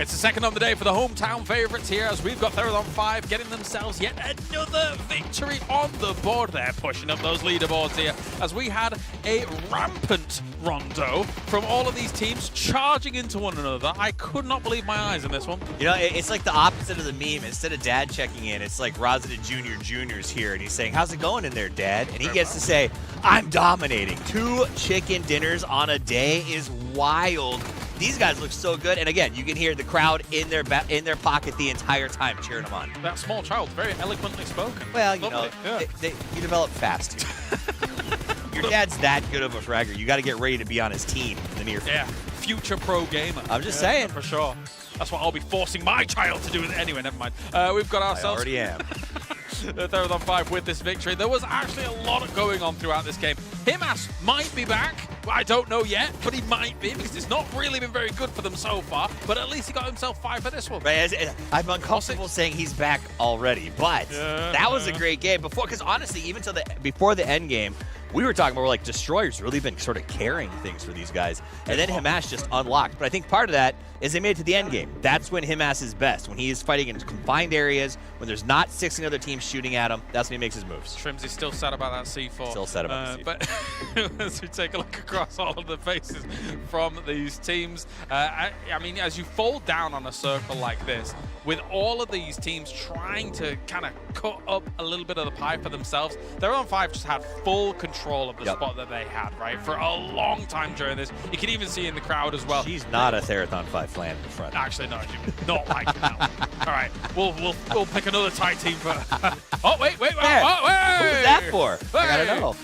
D: It's the second on the day for the hometown favorites here, as we've got Thailand 5 getting themselves yet another victory on the board. They're pushing up those leaderboards here, as we had a rampant rondo from all of these teams charging into one another. I could not believe my eyes in this one.
N: You know, it's like the opposite of the meme. Instead of dad checking in, it's like Rosita Jr.'s here, and he's saying, "How's it going in there, Dad?" And he gets to say, "I'm dominating." 2 chicken dinners on a day is wild. These guys look so good, and again, you can hear the crowd in their pocket the entire time cheering them on.
D: That small child, very eloquently spoken.
N: Well, you know, you develop fast. Your dad's that good of a fragger. You got to get ready to be on his team in the near future.
D: Yeah, future pro gamer.
N: I'm just saying.
D: For sure. That's what I'll be forcing my child to do. Anyway, never mind. We've got ourselves...
N: I already am.
D: The third on 5 with this victory. There was actually a lot going on throughout this game. Himas might be back. I don't know yet, but he might be, because it's not really been very good for them so far. But at least he got himself 5 for this one.
N: Right, I'm uncomfortable saying he's back already, but that was a great game before. Because honestly, even before the end game, we were talking about like Destroyer's really been sort of carrying things for these guys, and then Himas just unlocked. But I think part of that is they made it to the end game. That's when Himas is best, when he is fighting in confined areas, when there's not 16 other teams shooting at him. That's when he makes his moves.
D: Trimsy's still sad about that C4.
N: Still sad about the C4.
D: But as we take a look across all of the faces from these teams, I mean, as you fall down on a circle like this, with all of these teams trying to kind of cut up a little bit of the pie for themselves, Thailand 5 just had full control of the spot that they had, right, for a long time during this. You can even see in the crowd as well.
N: She's not a Therathon 5 flan in the front.
D: Actually, no, not like that. All right, we'll pick another Thai team for... Oh, wait.
N: Who's that for? I gotta know.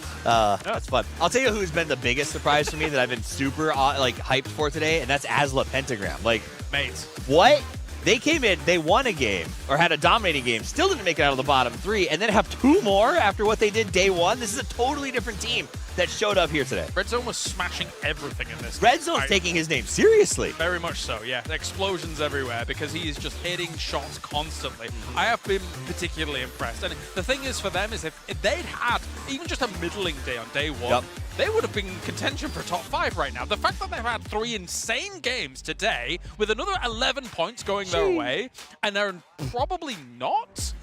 N: That's fun. I'll tell you who's been the biggest surprise for me that I've been super like hyped for today, and that's Asla Pentagram. Like,
D: mate,
N: what? They came in, they won a game, or had a dominating game, still didn't make it out of the bottom 3, and then have 2 more after what they did day 1. This is a totally different team that showed up here today.
D: Red Zone was smashing everything in this.
N: Red Zone's taking his name seriously.
D: Very much so, yeah. Explosions everywhere because he is just hitting shots constantly. I have been particularly impressed. And the thing is for them is if they'd had even just a middling day on day 1, they would have been in contention for top 5 right now. The fact that they've had 3 insane games today with another 11 points going their way, and they're probably not...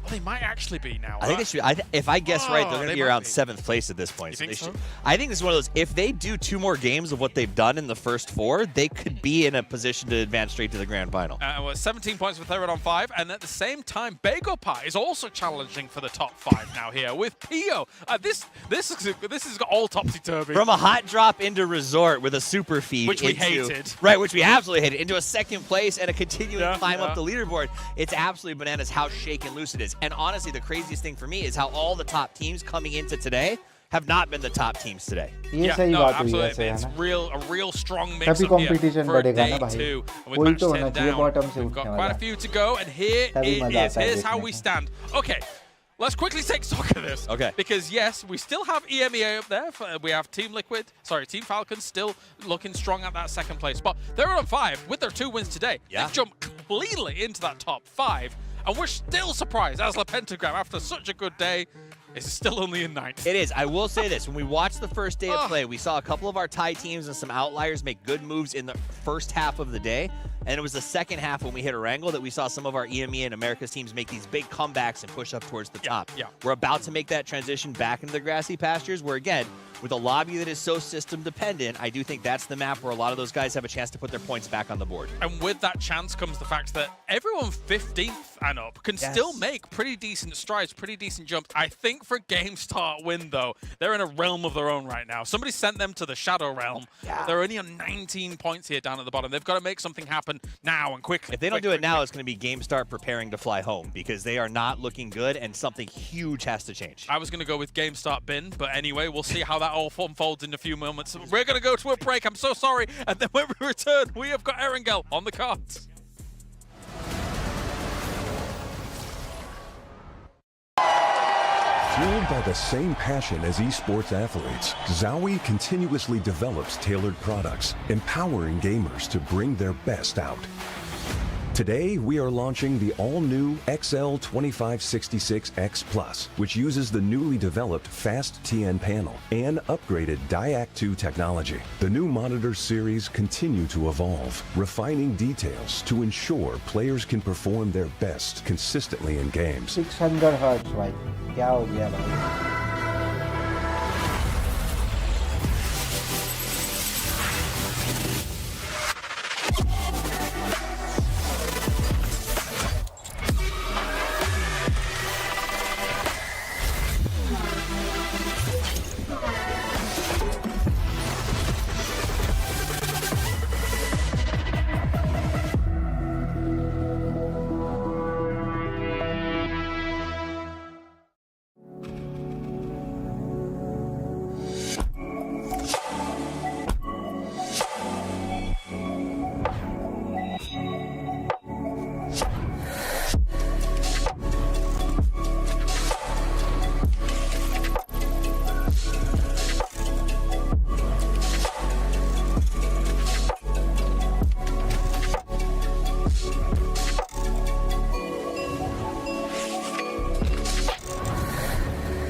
D: They might actually be now.
N: I think they should. If I guess right, they're going to be around 7th place at this point.
D: You think so?
N: I think this is one of those. If they do 2 more games of what they've done in the first 4, they could be in a position to advance straight to the grand final.
D: Well, 17 points for Thailand 5, and at the same time, Begopa is also challenging for the top 5 now here with Pio. This is all topsy-turvy.
N: From a hot drop into resort with a super feed,
D: which we hated,
N: right? Which we absolutely hated, into a 2nd place and a continuing climb up the leaderboard. It's absolutely bananas how shake and loose it is. And honestly, the craziest thing for me is how all the top teams coming into today have not been the top teams today.
L: Yeah,
D: no, absolutely. It's a real strong mix up here for day 2. And with match 10 down, we've got quite a few to go, and here it is. Here's how we stand. Okay. Let's quickly take stock of this.
N: Okay.
D: Because, yes, we still have EMEA up there. We have Team Falcons still looking strong at that 2nd place spot. They're on 5 with their 2 wins today. They've jumped cleanly into that top 5. And we're still surprised, Asla Pentagram, after such a good day, is still only in 9th.
N: It is. I will say this. When we watched the first day of play, we saw a couple of our Thai teams and some outliers make good moves in the first half of the day. And it was the second half when we hit a wrangle that we saw some of our EMEA and America's teams make these big comebacks and push up towards the top.
D: Yeah.
N: We're about to make that transition back into the grassy pastures where, again, with a lobby that is so system dependent, I do think that's the map where a lot of those guys have a chance to put their points back on the board.
D: And with that chance comes the fact that everyone 15th and up can still make pretty decent strides, pretty decent jumps. I think for game start win, though, they're in a realm of their own right now. Somebody sent them to the Shadow Realm. They're only on 19 points here down at the bottom. They've got to make something happen now and quickly.
N: If they don't do it now, it's going to be game start preparing to fly home because they are not looking good and something huge has to change.
D: I was going to go with game start bin, but anyway, we'll see how that all unfolds in a few moments. We're going to go to a break. I'm so sorry. And then when we return, we have got Erangel on the cards.
F: Fueled by the same passion as esports athletes, Zowie continuously develops tailored products, empowering gamers to bring their best out. Today, we are launching the all-new XL2566X Plus, which uses the newly developed Fast TN panel and upgraded DIAC 2 technology. The new monitor series continue to evolve, refining details to ensure players can perform their best consistently in games.
L: 600 hertz भाई क्या हो गया भाई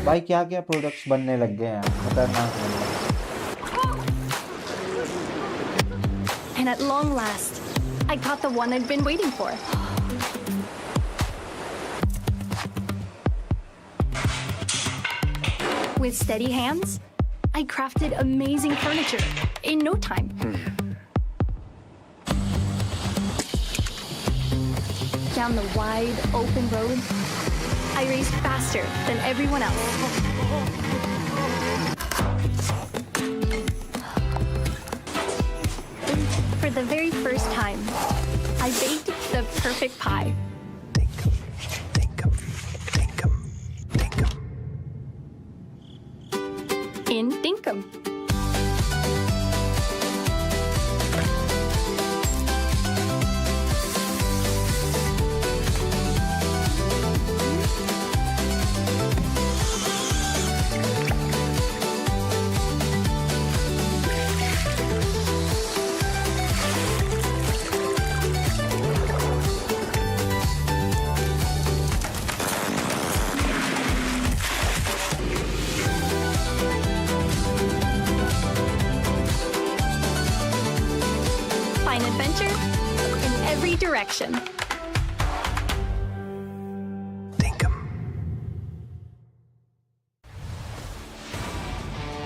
L: भाई क्या क्या products बनने लग गए हैं खतरनाक लग रहा है
H: And at long last, I caught the one I'd been waiting for. With steady hands, I crafted amazing furniture in no time. Down the wide, open road, I raced faster than everyone else. For the very first time, I baked the perfect pie. In Dinkum. Find adventure in every direction.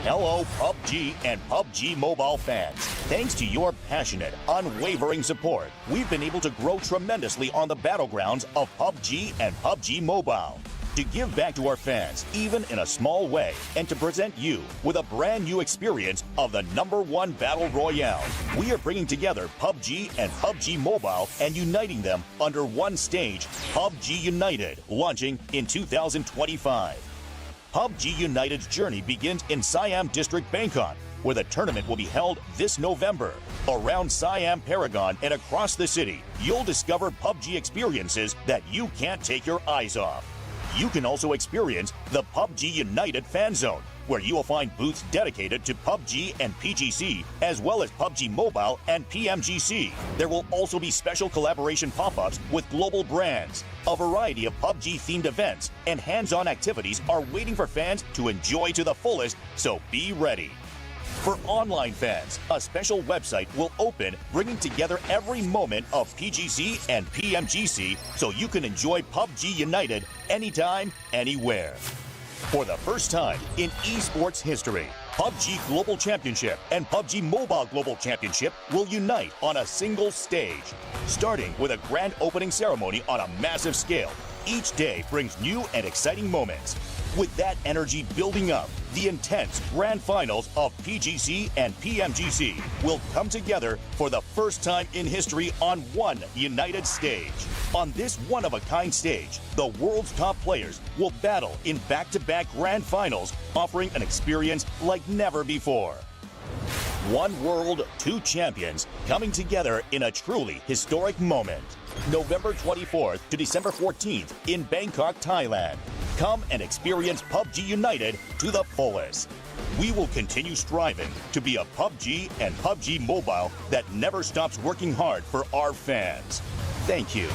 P: Hello, PUBG and PUBG Mobile fans. Thanks to your passionate, unwavering support, we've been able to grow tremendously on the battlegrounds of PUBG and PUBG Mobile. To give back to our fans, even in a small way, and to present you with a brand new experience of the #1 Battle Royale, we are bringing together PUBG and PUBG Mobile and uniting them under one stage, PUBG United, launching in 2025. PUBG United's journey begins in Siam District, Bangkok, where the tournament will be held this November. Around Siam Paragon and across the city, you'll discover PUBG experiences that you can't take your eyes off. You can also experience the PUBG United Fan Zone, where you will find booths dedicated to PUBG and PGC, as well as PUBG Mobile and PMGC. There will also be special collaboration pop-ups with global brands. A variety of PUBG-themed events and hands-on activities are waiting for fans to enjoy to the fullest, so be ready. For online fans, a special website will open, bringing together every moment of PGC and PMGC so you can enjoy PUBG United anytime, anywhere. For the first time in esports history, PUBG Global Championship and PUBG Mobile Global Championship will unite on a single stage. Starting with a grand opening ceremony on a massive scale, each day brings new and exciting moments. With that energy building up, the intense grand finals of PGC and PMGC will come together for the first time in history on one united stage. On this one-of-a-kind stage, the world's top players will battle in back-to-back grand finals, offering an experience like never before. One world, two champions coming together in a truly historic moment. November 24th to December 14th in Bangkok, Thailand. Come and experience PUBG United to the fullest. We will continue striving to be a PUBG and PUBG Mobile that never stops working hard for our fans. Thank you.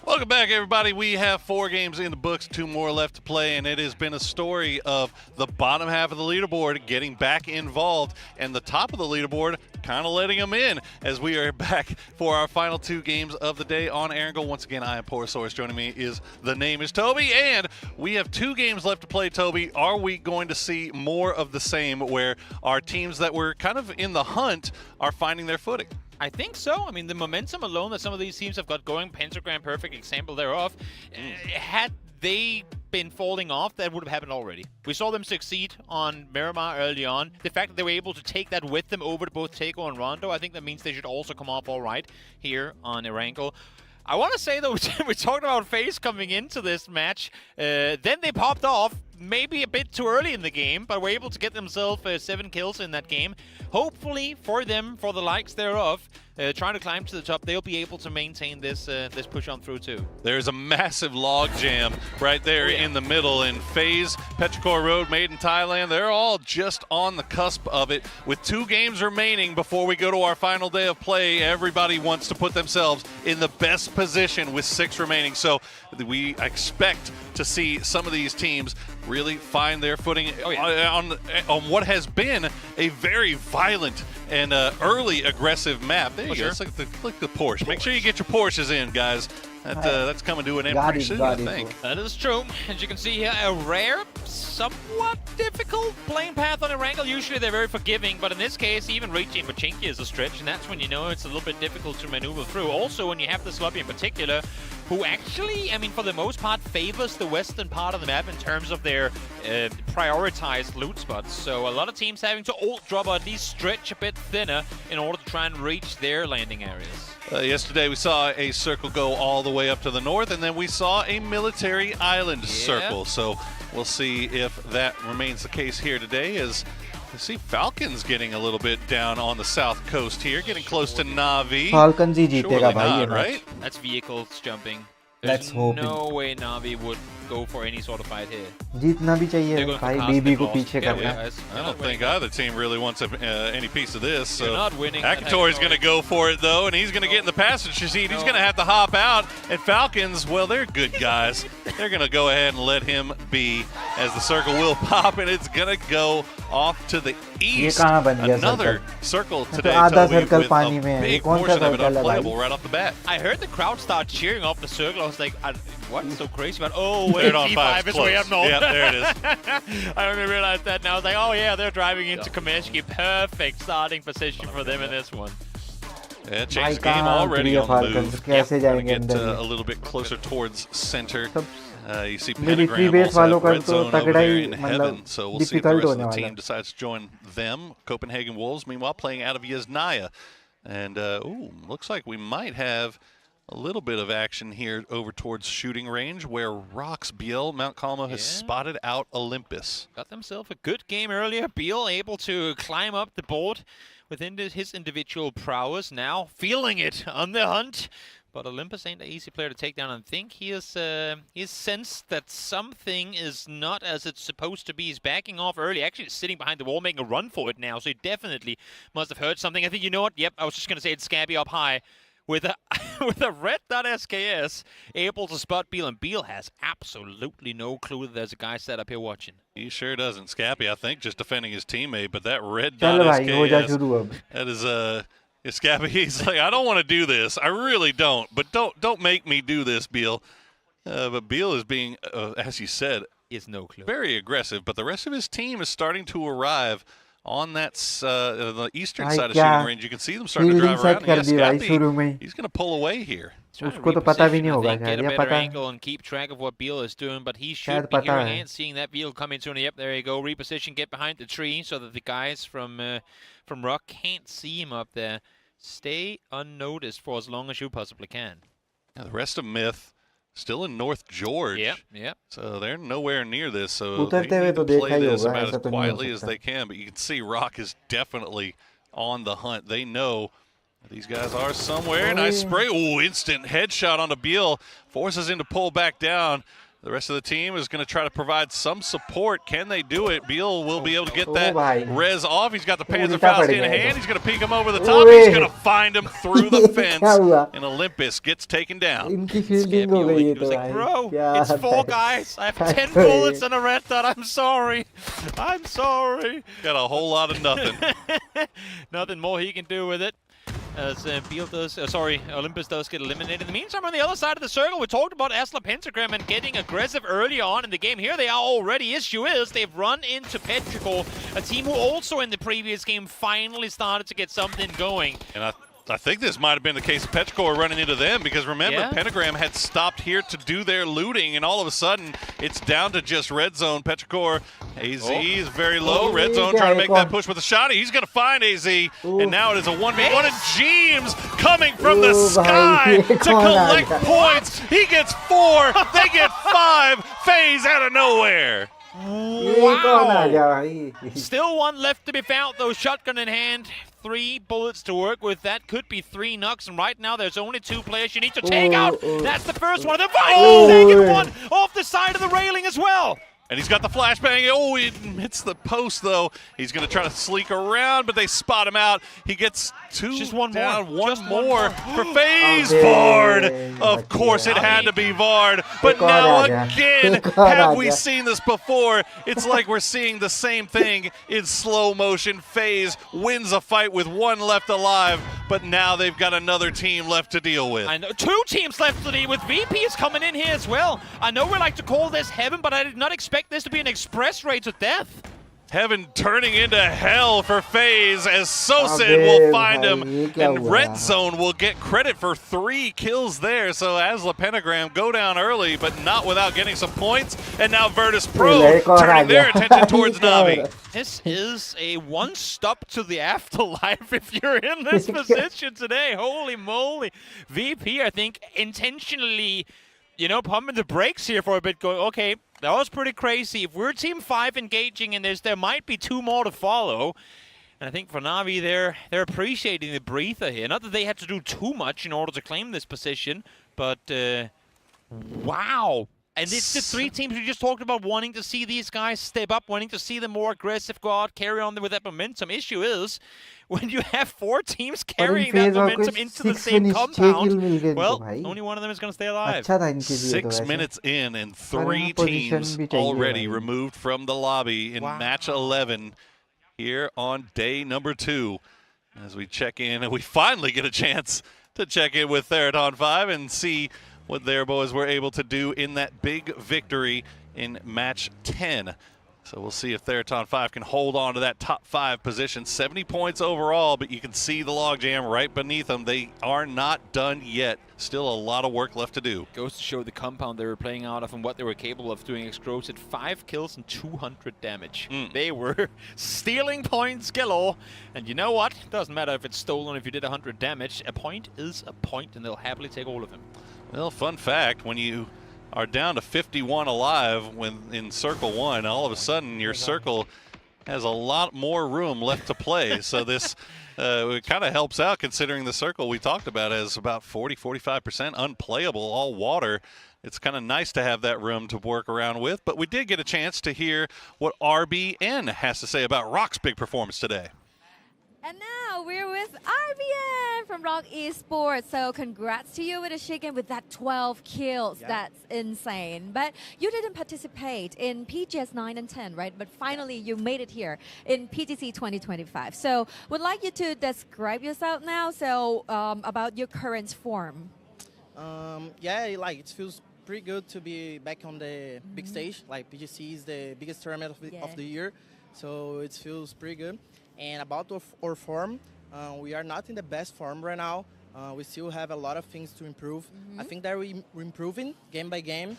B: Welcome back, everybody. We have 4 games in the books, 2 more left to play, and it has been a story of the bottom half of the leaderboard getting back involved and the top of the leaderboard kind of letting them in as we are back for our final 2 games of the day on Erangel. Once again, I am Porosaurus. Joining me is The Name is Toby, and we have 2 games left to play, Toby. Are we going to see more of the same where our teams that were kind of in the hunt are finding their footing?
A: I think so. I mean, the momentum alone that some of these teams have got going, Pentagram, perfect example thereof, had they been falling off, that would have happened already. We saw them succeed on Miramar early on. The fact that they were able to take that with them over to both Teiko and Rondo, I think that means they should also come off all right here on Erangel. I want to say, though, we talked about FaZe coming into this match. Then they popped off, maybe a bit too early in the game, but were able to get themselves 7 kills in that game. Hopefully, for them, for the likes thereof, trying to climb to the top, they'll be able to maintain this this push on through, too.
B: There's a massive log jam right there in the middle. And FaZe, Petrichor Road, Made in Thailand, they're all just on the cusp of it. With 2 games remaining before we go to our final day of play, everybody wants to put themselves in the best position with 6 remaining. So we expect to see some of these teams really find their footing on what has been a very violent and early aggressive map. There you go. It's like the Porsche. Make sure you get your Porsches in, guys. That's coming to an end pretty soon, I think.
A: That is true. As you can see here, a rare, somewhat difficult playing path on Erangel. Usually they're very forgiving, but in this case, even reaching Pachinki is a stretch, and that's when you know it's a little bit difficult to maneuver through. Also, when you have this lobby in particular, who actually, I mean, for the most part, favors the western part of the map in terms of their prioritized loot spots. So a lot of teams having to ult drop or at least stretch a bit thinner in order to try and reach their landing areas.
B: Yesterday we saw a circle go all the way up to the north, and then we saw a military island circle. So we'll see if that remains the case here today, as I see Falcons getting a little bit down on the south coast here, getting close to Na'Vi.
L: Falcons ही जीतेगा भाई ये
B: right?
A: That's vehicles jumping.
L: Let's hope
A: no way Na'Vi would go for any sort of fight here.
L: जीतना भी चाहिए भाई बीबी को पीछे करना.
B: I don't think either team really wants any piece of this. So
A: not winning.
B: Akatori's going to go for it, though, and he's going to get in the passenger seat. He's going to have to hop out. And Falcons, well, they're good guys. They're going to go ahead and let him be, as the circle will pop, and it's going to go off to the east. Another circle today, Toby, with a big portion of it unplayable right off the bat.
A: I heard the crowd start cheering off the circle. I was like, what's so crazy about? Oh, wait,
B: Third on
A: T5 is way up north.
B: Yep, there it is.
A: I only realized that now. I was like, oh yeah, they're driving into Kameshki. Perfect starting position for them in this one.
B: Yeah, changed the game already on the move. Trying to get a little bit closer towards center. You see Pentagram also have red zone over there in heaven, so we'll see if the rest of the team decides to join them. Copenhagen Wolves, meanwhile, playing out of Yasnaya. And, looks like we might have a little bit of action here over towards shooting range, where Rox Biel, Mount Calmo, has spotted out Olympus.
A: Got themselves a good game earlier. Biel able to climb up the board within his individual prowess. Now feeling it on the hunt. But Olympus ain't an easy player to take down. I think he is sensed that something is not as it's supposed to be. He's backing off early, actually sitting behind the wall, making a run for it now. So he definitely must have heard something. I think, you know what? Yep, I was just going to say it's Scabby up high. With a with a red dot SKS able to spot Biel, and Biel has absolutely no clue that there's a guy set up here watching.
B: He sure doesn't. Scabby, I think, just defending his teammate, but that red dot SKS, that is Scabby. He's like, I don't want to do this. I really don't. But don't make me do this, Biel. But Beal is being, as you said,
A: is no clue.
B: Very aggressive, but the rest of his team is starting to arrive on that the eastern side of shooting range. You can see them starting to drive around. Yes, he's going to pull away here.
L: उसको तो पता भी नहीं होगा
A: Get a
L: शायद, या
A: better
L: पता
A: angle and keep track of what Beal is doing, but he should
L: शायद
A: be
L: पता
A: hearing
L: है.
A: and seeing that Beal come into. Yep, there you go. Reposition, get behind the tree so that the guys from Rock can't see him up there. Stay unnoticed for as long as you possibly can.
B: Yeah, the rest of Myth still in North George.
A: Yep.
B: So they're nowhere near this. So they
L: उतरते हुए
B: need
L: तो
B: to play
L: देखा ही
B: this
L: होगा,
B: about
L: ऐसा
B: as
L: तो नहीं हो
B: quietly as
L: सकता.
B: they can. But you can see Rock is definitely on the hunt. They know these guys are somewhere. Nice spray. Oh, instant headshot onto Beal. Forces him to pull back down. The rest of the team is going to try to provide some support. Can they do it? Beal will be able to get that res off. He's got the Panzerfaust in hand. He's going to peek him over the top. He's going to find him through the fence. And Olympus gets taken down.
L: इनकी fielding हो गई है तो
A: like,
L: भाई.
A: bro,
L: क्या
A: it's 4 guys. I have 10 bullets and a red dot. I'm sorry. I'm sorry.
B: Got a whole lot of nothing.
A: Nothing more he can do with it. As Beal does, Olympus does get eliminated. In the meantime, on the other side of the circle, we talked about Asla Pentagram and getting aggressive early on in the game. Here they are already. Issue is they've run into Petrichor, a team who also in the previous game finally started to get something going.
B: And I think this might have been the case of Petrichor running into them, because remember, Pentagram had stopped here to do their looting, and all of a sudden, it's down to just red zone. Petrichor, AZ is very low. Red zone trying to make that push with a shot. He's going to find AZ, and now it is a 1v1, and James coming from the sky to collect points. He gets 4, they get 5. FaZe out of nowhere.
A: Wow. Still one left to be found, though. Shotgun in hand. 3 bullets to work with. That could be 3 knocks, and right now there's only 2 players you need to take out. That's the first one. The second one off the side of the railing as well.
B: And he's got the flashbang. Oh, he hits the post, though. He's going to try to sleek around, but they spot him out. He gets 2
A: just one
B: down,
A: more.
B: one more for FaZe. Vard. Of course, it had to be Vard. But now again, have we seen this before? It's like we're seeing the same thing in slow motion. FaZe wins a fight with 1 left alive, but now they've got another team left to deal with.
A: I know 2 teams left to deal with. VP is coming in here as well. I know we like to call this heaven, but I did not expect this to be an express raid to death.
B: Heaven turning into hell for FaZe as Sosin will find him, and Red Zone will get credit for 3 kills there. So Asla Pentagram go down early, but not without getting some points. And now Virtus Pro turning their attention towards Navi.
A: This is a one stop to the afterlife if you're in this position today. Holy moly. VP, I think, intentionally, pumping the brakes here for a bit, going, okay, that was pretty crazy. If we're Team 5 engaging in this, there might be 2 more to follow. And I think for Navi, they're appreciating the breather here. Not that they had to do too much in order to claim this position, but wow. And it's the 3 teams we just talked about wanting to see these guys step up, wanting to see them more aggressive, go out, carry on with that momentum. Issue is, when you have 4 teams carrying that momentum into the same compound, well, only one of them is going to stay alive.
B: 6 minutes in, and 3 teams already removed from the lobby in match 11 here on day number 2. As we check in, and we finally get a chance to check in with Theraton 5 and see what their boys were able to do in that big victory in match 10. So we'll see if Theraton 5 can hold on to that top 5 position. 70 points overall, but you can see the logjam right beneath them. They are not done yet. Still a lot of work left to do.
A: Goes to show the compound they were playing out of and what they were capable of doing. Exgros at 5 kills and 200 damage. They were stealing points galore. And you know what? Doesn't matter if it's stolen, if you did 100 damage. A point is a point, and they'll happily take all of them.
B: Well, fun fact, when you are down to 51 alive when in Circle 1, all of a sudden your circle has a lot more room left to play. So this it kind of helps out, considering the circle we talked about as about 40-45% unplayable, all water. It's kind of nice to have that room to work around with. But we did get a chance to hear what RBN has to say about Rock's big performance today.
I: And now we're with RBN from Rock Esports. So congrats to you with a chicken with that 12 kills. Yeah. That's insane. But you didn't participate in PGS 9 and 10, right? But finally you made it here in PTC 2025. So would like you to describe yourself now. So about your current form.
K: Yeah, like it feels pretty good to be back on the big stage. Like PGC is the biggest tournament of the year, so it feels pretty good. And about our form, we are not in the best form right now. We still have a lot of things to improve. I think that we're improving game by game,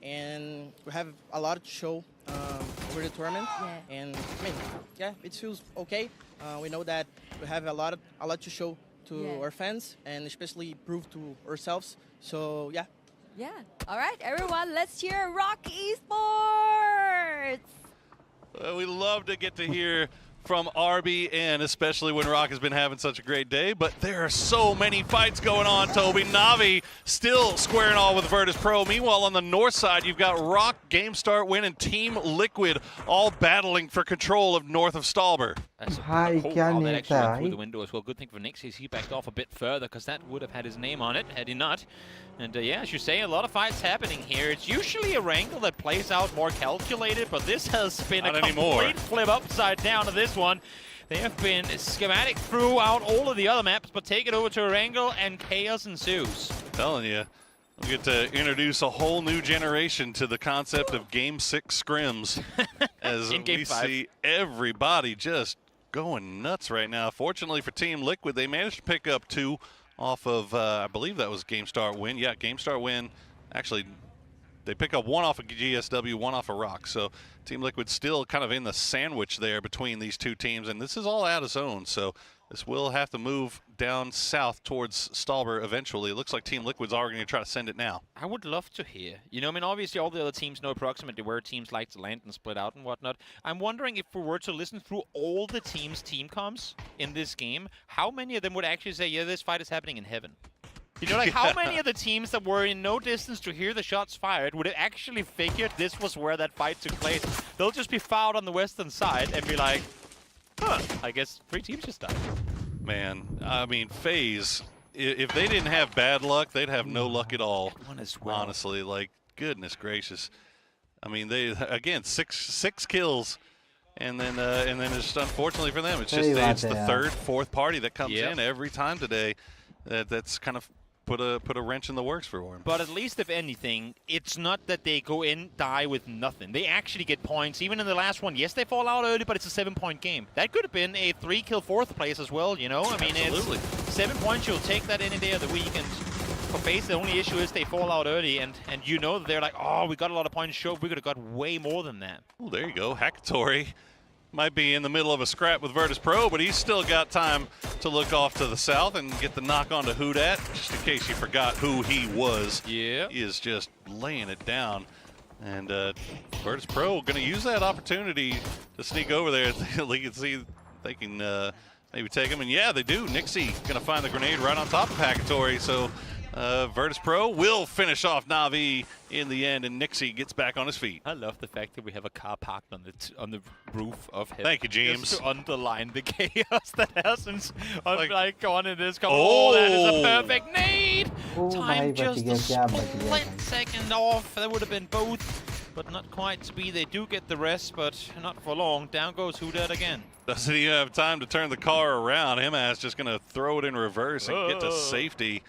K: and we have a lot to show over the tournament. And I mean, yeah, it feels okay. We know that we have a lot to show to our fans, and especially prove to ourselves. So yeah.
I: Yeah. All right, everyone, let's hear Rock Esports.
B: We love to get to hear from RBN, especially when Rock has been having such a great day. But there are so many fights going on, Toby. Navi still squaring all with Virtus Pro. Meanwhile, on the north side, you've got Rock, Game Start Win, and Team Liquid all battling for control of north of Stalber.
A: That's a whole lot that actually went through the window as well. Good thing for Nix is he backed off a bit further, because that would have had his name on it had he not. And yeah, as you say, a lot of fights happening here. It's usually a wrangle that plays out more calculated, but this has been a complete flip upside down to this one. They have been schematic throughout all of the other maps, but take it over to a wrangle and chaos ensues.
B: I'm telling you, we get to introduce a whole new generation to the concept of Game 6 scrims as we see everybody just going nuts right now. Fortunately for Team Liquid, they managed to pick up 2 off of, I believe that was Game Start Win. Yeah, Game Start Win. Actually, they pick up 1 off of GSW, 1 off of Rock. So Team Liquid still kind of in the sandwich there between these 2 teams, and this is all out of zone. So this will have to move down south towards Stalber eventually. It looks like Team Liquid's already going to try to send it now.
A: I would love to hear. You know, I mean, obviously all the other teams know approximately where teams like to land and split out and whatnot. I'm wondering if we were to listen through all the teams' team comms in this game, how many of them would actually say, yeah, this fight is happening in heaven? You know, like how many of the teams that were in no distance to hear the shots fired would have actually figured this was where that fight took place? They'll just be fouled on the western side and be like, huh, I guess 3 teams just died.
B: Man, I mean, FaZe, if they didn't have bad luck, they'd have no luck at all. Honestly, like, goodness gracious. I mean, they, again, six kills, and then it's unfortunately for them, it's just it's the 3rd, 4th party that comes in every time today. That's kind of put a wrench in the works for them.
A: But at least, if anything, it's not that they go in, die with nothing. They actually get points. Even in the last one, yes, they fall out early, but it's a 7-point game. That could have been a 3-kill 4th place as well, you know? I mean,
B: absolutely.
A: It's 7 points, you'll take that any day of the week. And for FaZe, the only issue is they fall out early, and you know that they're like, oh, we got a lot of points, we could have got way more than that.
B: Oh, there you go. Hackatory might be in the middle of a scrap with Virtus Pro, but he's still got time to look off to the south and get the knock onto Houdat, just in case you forgot who he was.
A: Yeah.
B: He is just laying it down. And Virtus Pro going to use that opportunity to sneak over there. You can see they can maybe take him. And yeah, they do. Nixie going to find the grenade right on top of Hackatory. So Virtus Pro will finish off Na'Vi in the end, and Nixie gets back on his feet.
A: I love the fact that we have a car parked on the roof of heaven.
B: Thank you, James.
A: Just to underline the chaos that hasn't gone in this. Oh, that is a perfect nade! Time just a split second off. That would have been both, but not quite to be. They do get the rest, but not for long. Down goes Houdat again.
B: Doesn't even have time to turn the car around. Him-ass just going to throw it in reverse and get to safety.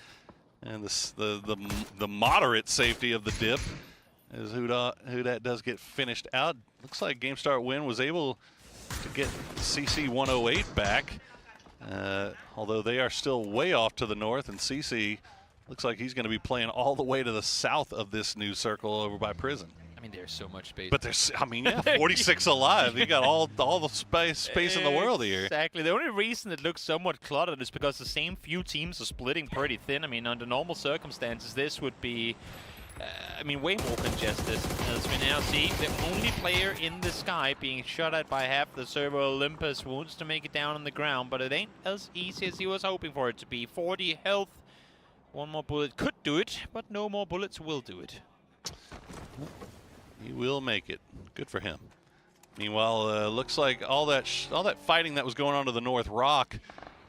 B: And the moderate safety of the dip as Houdat does get finished out. Looks like Game Start Win was able to get CC 108 back, although they are still way off to the north, and CC looks like he's going to be playing all the way to the south of this new circle over by Prison.
A: I mean, there's so much space.
B: But there's, I mean, yeah, 46 alive. You got all the space in the world here.
A: Exactly. The only reason it looks somewhat cluttered is because the same few teams are splitting pretty thin. I mean, under normal circumstances, this would be, I mean, way more congested. As we now see, the only player in the sky being shot at by half the server, Olympus, wants to make it down on the ground, but it ain't as easy as he was hoping for it to be. 40 health. One more bullet could do it, but no more bullets will do it.
B: He will make it. Good for him. Meanwhile, looks like all that fighting that was going on to the north, Rock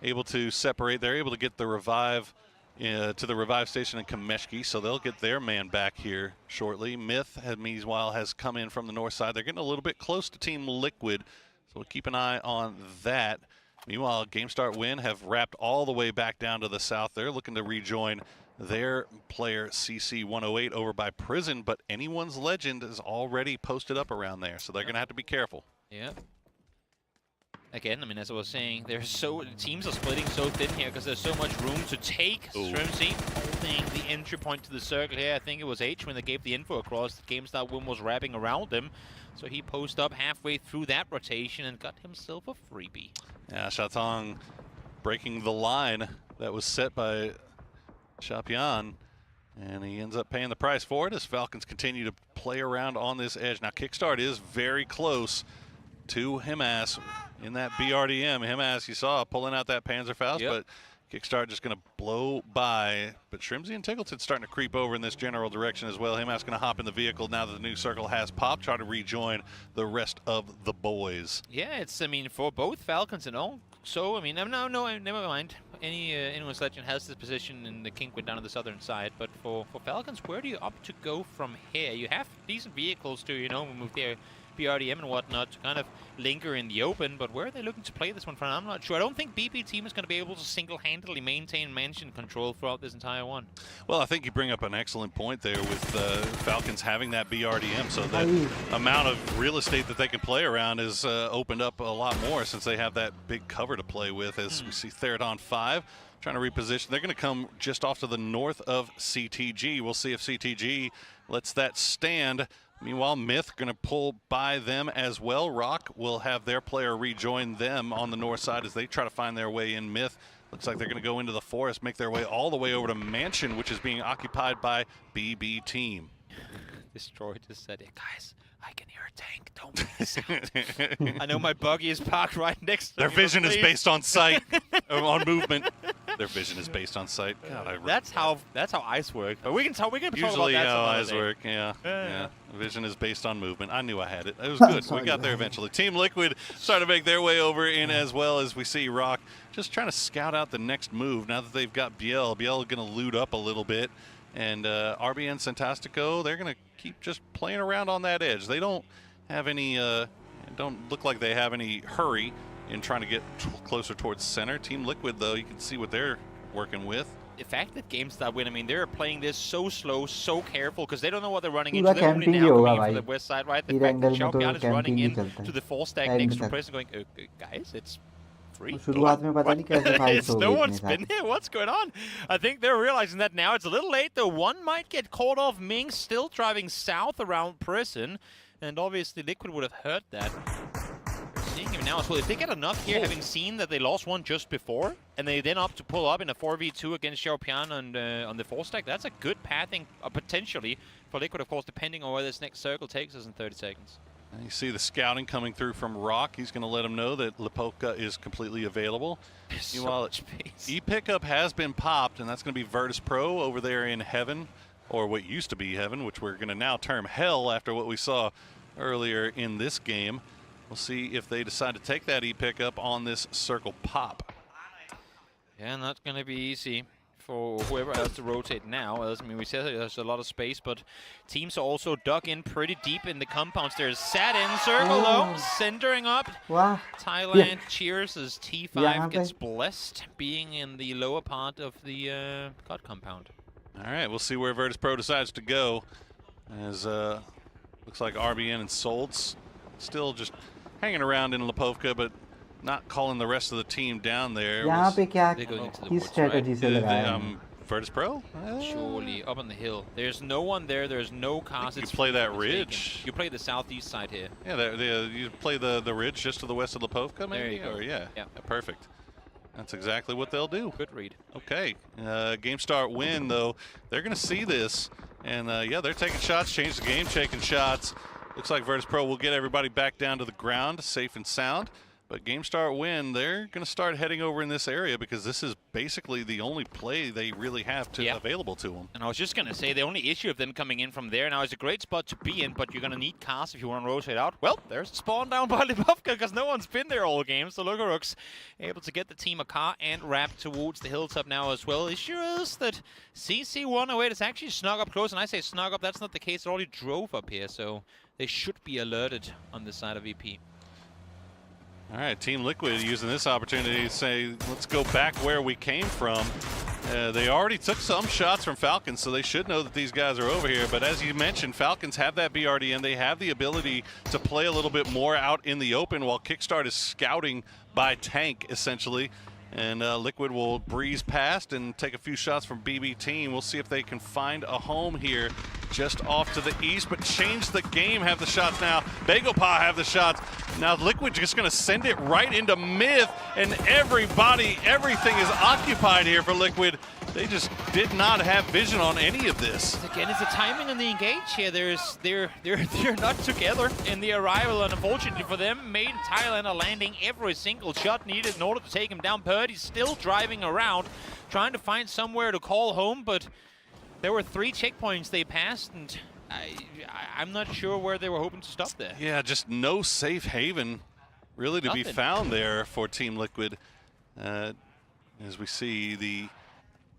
B: able to separate. They're able to get the revive to the revive station in Kameshki, so they'll get their man back here shortly. Myth, meanwhile, has come in from the north side. They're getting a little bit close to Team Liquid, so we'll keep an eye on that. Meanwhile, Game Start Win have wrapped all the way back down to the south. They're looking to rejoin their player CC108 over by Prison, but anyone's legend is already posted up around there, so they're going to have to be careful.
A: Yeah. Again, I mean, as I was saying, teams are splitting so thin here because there's so much room to take. Strimsy holding the entry point to the circle here. I think it was H when they gave the info across. The GameStar win was wrapping around him. So he posted up halfway through that rotation and got himself a freebie.
B: Yeah, Shatong breaking the line that was set by Shapian, and he ends up paying the price for it as Falcons continue to play around on this edge. Now, Kickstart is very close to Himas in that BRDM. Himas, you saw, pulling out that Panzerfaust, but Kickstart just going to blow by. But Shrimsy and Tickleton starting to creep over in this general direction as well. Himas going to hop in the vehicle now that the new circle has popped, try to rejoin the rest of the boys.
A: Yeah, it's, I mean, for both Falcons and all. So, I mean, no, never mind. Anyone's legend has this position in the King went down on the southern side. But for Falcons, where do you opt to go from here? You have decent vehicles to, move their BRDM and whatnot to kind of linger in the open, but where are they looking to play this one from? I'm not sure. I don't think BP team is going to be able to single-handedly maintain mansion control throughout this entire one.
B: Well, I think you bring up an excellent point there with Falcons having that BRDM, so that amount of real estate that they can play around is opened up a lot more since they have that big cover to play with. As we see Theradon 5 trying to reposition. They're going to come just off to the north of CTG. We'll see if CTG lets that stand. Meanwhile, Myth going to pull by them as well. Rock will have their player rejoin them on the north side as they try to find their way in. Myth looks like they're going to go into the forest, make their way all the way over to Mansion, which is being occupied by BB team.
A: Destroyed just said, guys, I can hear a tank. Don't make a sound. I know my buggy is parked right next to
B: Their vision is based on sight, on movement. Their vision is based on sight. God,
A: that's how ice works. But we can talk about
B: usually
A: that
B: how eyes work. Yeah. Vision is based on movement. I knew I had it. It was good. We got there eventually. Team Liquid starting to make their way over in as well as we see Rock just trying to scout out the next move. Now that they've got Biel going to loot up a little bit. And RBN Fantastico, they're going to keep just playing around on that edge. They don't have any, don't look like they have any hurry in trying to get closer towards center. Team Liquid, though, you can see what they're working with.
A: The fact that GameStar win, I mean, they're playing this so slow, so careful, because they don't know what they're running into. They're only now coming in from the west side, right? The fact that Xiaopian is running in to the 4-stack next to Prison going, guys, it's free. No one's been here. What's going on? I think they're realizing that now. It's a little late, though. One might get caught off. Ming still driving south around Prison, and obviously Liquid would have heard that. Seeing him now as well. If they get enough here, having seen that they lost one just before, and they then opt to pull up in a 4v2 against Xiaopian on the 4-stack, that's a good pathing potentially for Liquid, of course, depending on where this next circle takes us in 30 seconds.
B: And you see the scouting coming through from Rock. He's going to let him know that Lipovka is completely available. Meanwhile, E-Pickup has been popped, and that's going to be Virtus Pro over there in Heaven, or what used to be Heaven, which we're going to now term Hell after what we saw earlier in this game. We'll see if they decide to take that E-Pickup on this circle pop.
A: Yeah, not going to be easy for whoever else to rotate now. I mean, we said there's a lot of space, but teams are also dug in pretty deep in the compounds. There's sat in circle though, centering up. Thailand cheers as T5 gets blessed being in the lower part of the COD compound.
B: All right, we'll see where Virtus Pro decides to go. As looks like RBN and Solds still just hanging around in Lipovka, but not calling the rest of the team down there.
L: यहाँ पे क्या किस strategy से लगाया?
B: Virtus Pro?
A: Surely up on the hill. There's no one there. There's no cars.
B: You play that ridge.
A: You play the southeast side here.
B: Yeah, you play the ridge just to the west of Lipovka, maybe?
A: There you go.
B: Or, yeah, perfect. That's exactly what they'll do.
A: Good read.
B: Okay. GameStart win, though. They're going to see this. And, yeah, they're taking shots, change the game, taking shots. Looks like Virtus Pro will get everybody back down to the ground, safe and sound. But GameStart win, they're going to start heading over in this area because this is basically the only play they really have available to them.
A: And I was just going to say, the only issue of them coming in from there now is a great spot to be in, but you're going to need cars if you want to rotate out. Well, there's a spawn down by Lipovka because no one's been there all game. So Lugarooks able to get the team a car and wrap towards the hilltop now as well. Issue is that CC108 is actually snug up close, and I say snug up, that's not the case. It already drove up here, so they should be alerted on the side of VP.
B: All right, Team Liquid using this opportunity to say, let's go back where we came from, They already took some shots from Falcons, so they should know that these guys are over here. But as you mentioned, Falcons have that BRDM. They have the ability to play a little bit more out in the open while Kickstart is scouting by tank, essentially. And Liquid will breeze past and take a few shots from BB Team. We'll see if they can find a home here just off to the east, but change the game, have the shots now. Bagopah have the shots. Now Liquid just gonna send it right into Myth, and everything is occupied here for Liquid. They just did not have vision on any of this.
A: Again, it's the timing and the engage here. They're not together in the arrival, and unfortunately for them, Made in Thailand are landing every single shot needed in order to take him down. Purdy's still driving around, trying to find somewhere to call home, but there were 3 checkpoints they passed, and I'm not sure where they were hoping to stop there.
B: Yeah, just no safe haven really to be found there for Team Liquid. As we see the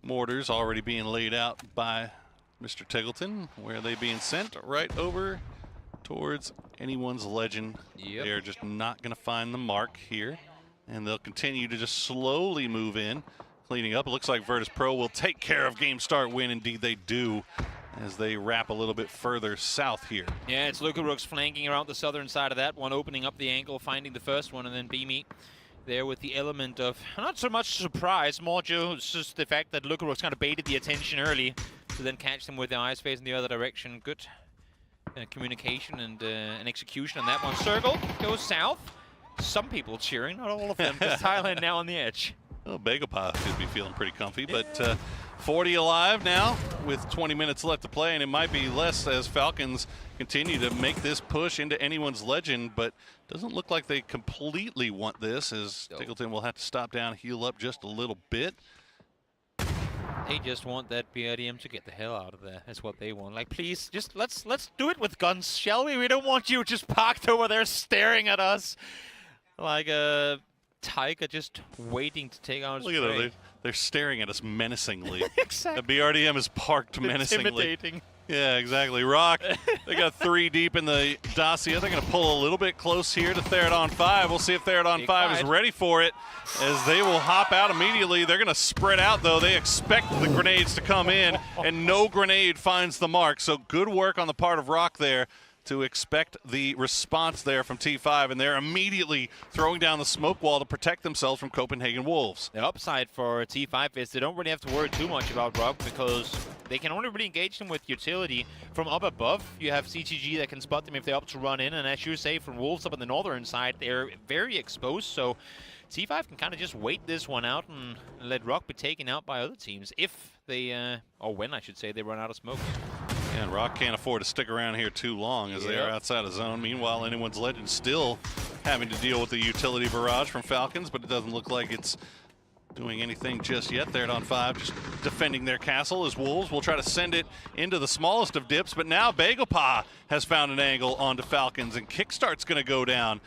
B: mortars already being laid out by Mr. Tiggleton, where they being sent right over towards anyone's legend.
A: Yep.
B: They're just not going to find the mark here, and they'll continue to just slowly move in, cleaning up. It looks like Virtus Pro will take care of game start win. Indeed they do, as they wrap a little bit further south here.
A: Yeah, it's Luka Rooks flanking around the southern side of that one, opening up the angle, finding the first one, and then Beamy there with the element of not so much surprise, more just the fact that Luka Rooks kind of baited the attention early to then catch them with their eyes facing the other direction. Good communication and an execution on that one. Circle goes south. Some people cheering, not all of them, because Thailand now on the edge.
B: Well, Bagopah should be feeling pretty comfy, but 40 alive now with 20 minutes left to play, and it might be less as Falcons continue to make this push into anyone's legend, but doesn't look like they completely want this, as Tiggleton will have to stop down, heal up just a little bit.
A: They just want that BRDM to get the hell out of there. That's what they want. Like, please, just let's do it with guns, shall we? We don't want you just parked over there staring at us like a tiger just waiting to take out his
B: Look at
A: prey.
B: them. They're staring at us menacingly.
A: Exactly.
B: The BRDM is parked menacingly.
A: Intimidating.
B: Yeah, exactly. Rock, they got 3 deep in the Dacia. They're going to pull a little bit close here to Theradon 5. We'll see if Theradon 5 is ready for it, as they will hop out immediately. They're going to spread out, though. They expect the grenades to come in, and no grenade finds the mark. So good work on the part of Rock there to expect the response there from T5, and they're immediately throwing down the smoke wall to protect themselves from Copenhagen Wolves.
A: The upside for T5 is they don't really have to worry too much about Rock, because they can only really engage them with utility from up above. You have CTG that can spot them if they opt to run in, and as you say, from Wolves up on the northern side, they're very exposed, so T5 can kind of just wait this one out and let Rock be taken out by other teams if they, or when I should say, they run out of smoke.
B: And Rock can't afford to stick around here too long, as they are outside of zone. Meanwhile, anyone's legend still having to deal with the utility barrage from Falcons, but it doesn't look like it's doing anything just yet. Theradon 5 just defending their castle, as Wolves will try to send it into the smallest of dips, but now Bagopah has found an angle onto Falcons, and Kickstart's going to go down.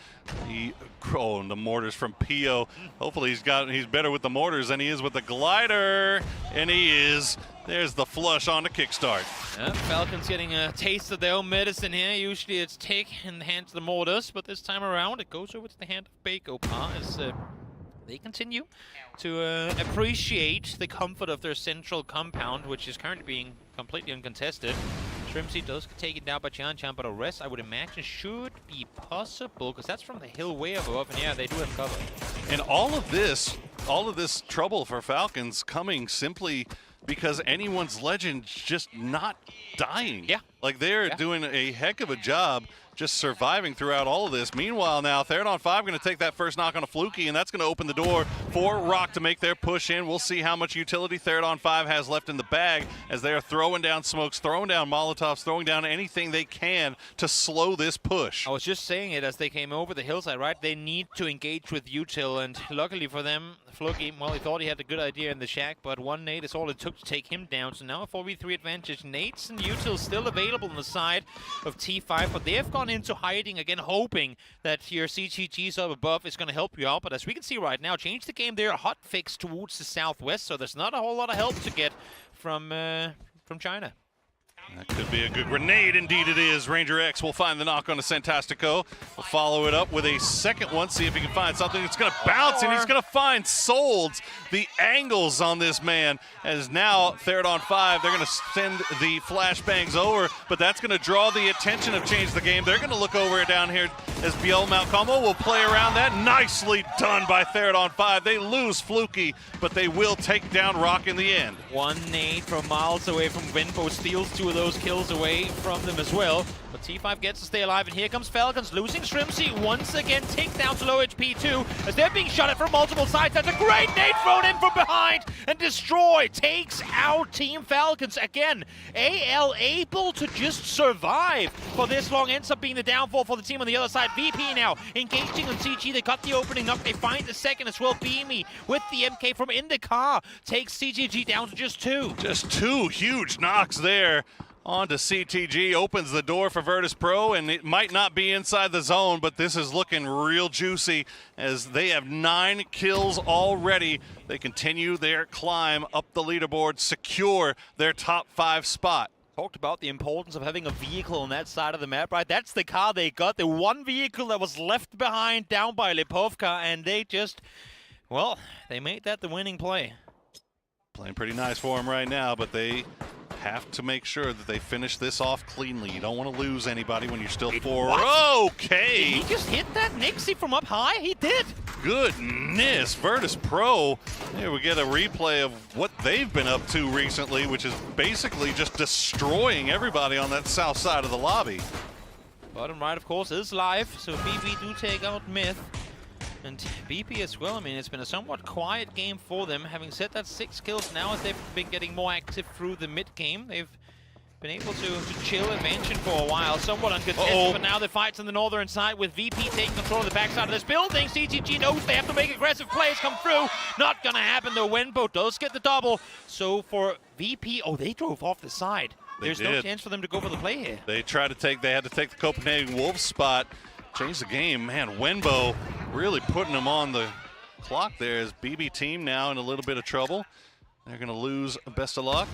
B: And the mortars from Pio. Hopefully he's better with the mortars than he is with the glider, and he is. There's the flush on the Kickstart.
A: Yeah, Falcons getting a taste of their own medicine here. Usually it's take in the hands of the mortars, but this time around it goes over to the hand of Bagopah as they continue to appreciate the comfort of their central compound, which is currently being completely uncontested. Shrimpsy does get taken down by Chan, but a rest, I would imagine, should be possible, because that's from the hill way above, and yeah, they do have cover.
B: And all of this trouble for Falcons coming simply because anyone's legend's just not dying.
A: Yeah.
B: Like, they're doing a heck of a job just surviving throughout all of this. Meanwhile, now Theradon 5 going to take that first knock on a Fluky, and that's going to open the door for Rock to make their push in. We'll see how much utility Theradon 5 has left in the bag, as they are throwing down smokes, throwing down Molotovs, throwing down anything they can to slow this push.
A: I was just saying it as they came over the hillside, right? They need to engage with util, and luckily for them, Fluky, well, he thought he had a good idea in the shack, but one nade is all it took to take him down. So now a 4v3 advantage. Nades and util still available on the side of T5, but they have gone into hiding again, hoping that your CTGs up above is going to help you out. But as we can see right now, change the game there, hot fix towards the southwest, so there's not a whole lot of help to get from China.
B: That could be a good grenade. Indeed it is. Ranger X will find the knock on the Santastico. We'll follow it up with a second one, see if he can find something. It's going to bounce, and he's going to find Solds. The angles on this man, as now third on 5. They're going to send the flashbangs over, but that's going to draw the attention of Change the Game. They're going to look over down here as Biel Malcolmo will play around that. Nicely done by third on 5. They lose Fluky, but they will take down Rock in the end.
A: One nade from miles away from Winbo, steals 2 of those kills away from them as well. But T5 gets to stay alive, and here comes Falcons losing Shrimpsy once again, ticked down to low HP too, as they're being shot at from multiple sides. That's a great nade thrown in from behind, and Destroy takes out Team Falcons again. AL able to just survive for this long, ends up being the downfall for the team on the other side. VP now engaging on CG, they got the opening up, they find the second as well. Beamy with the MK from in the car takes CGG down to just 2.
B: Just 2 huge knocks there onto CTG, opens the door for Virtus Pro, and it might not be inside the zone, but this is looking real juicy as they have 9 kills already. They continue their climb up the leaderboard, secure their top 5 spot.
A: Talked about the importance of having a vehicle on that side of the map, right? That's the car they got, the one vehicle that was left behind down by Lipovka, and they just, well, they made that the winning play.
B: Playing pretty nice for them right now, but they have to make sure that they finish this off cleanly. You don't want to lose anybody when you're still 4. Okay.
A: Did he just hit that Nixie from up high? He did.
B: Goodness, Virtus Pro. Here we get a replay of what they've been up to recently, which is basically just destroying everybody on that south side of the lobby.
A: Bottom right, of course, is live, so BP do take out Myth. And BP as well. I mean, it's been a somewhat quiet game for them. Having said that, 6 kills now as they've been getting more active through the mid game. They've been able to chill Invention for a while, somewhat uncontested, but now the fight's on the northern side with VP taking control of the backside of this building. CTG knows they have to make aggressive plays come through. Not gonna happen though. Wenbo does get the double. So for VP, oh, they drove off the side. There's no chance for them to go for the play here.
B: They had to take the Copenhagen Wolves spot. Change the game, man. Wenbo really putting them on the clock there as BB team now in a little bit of trouble. They're going to lose Best of Luck,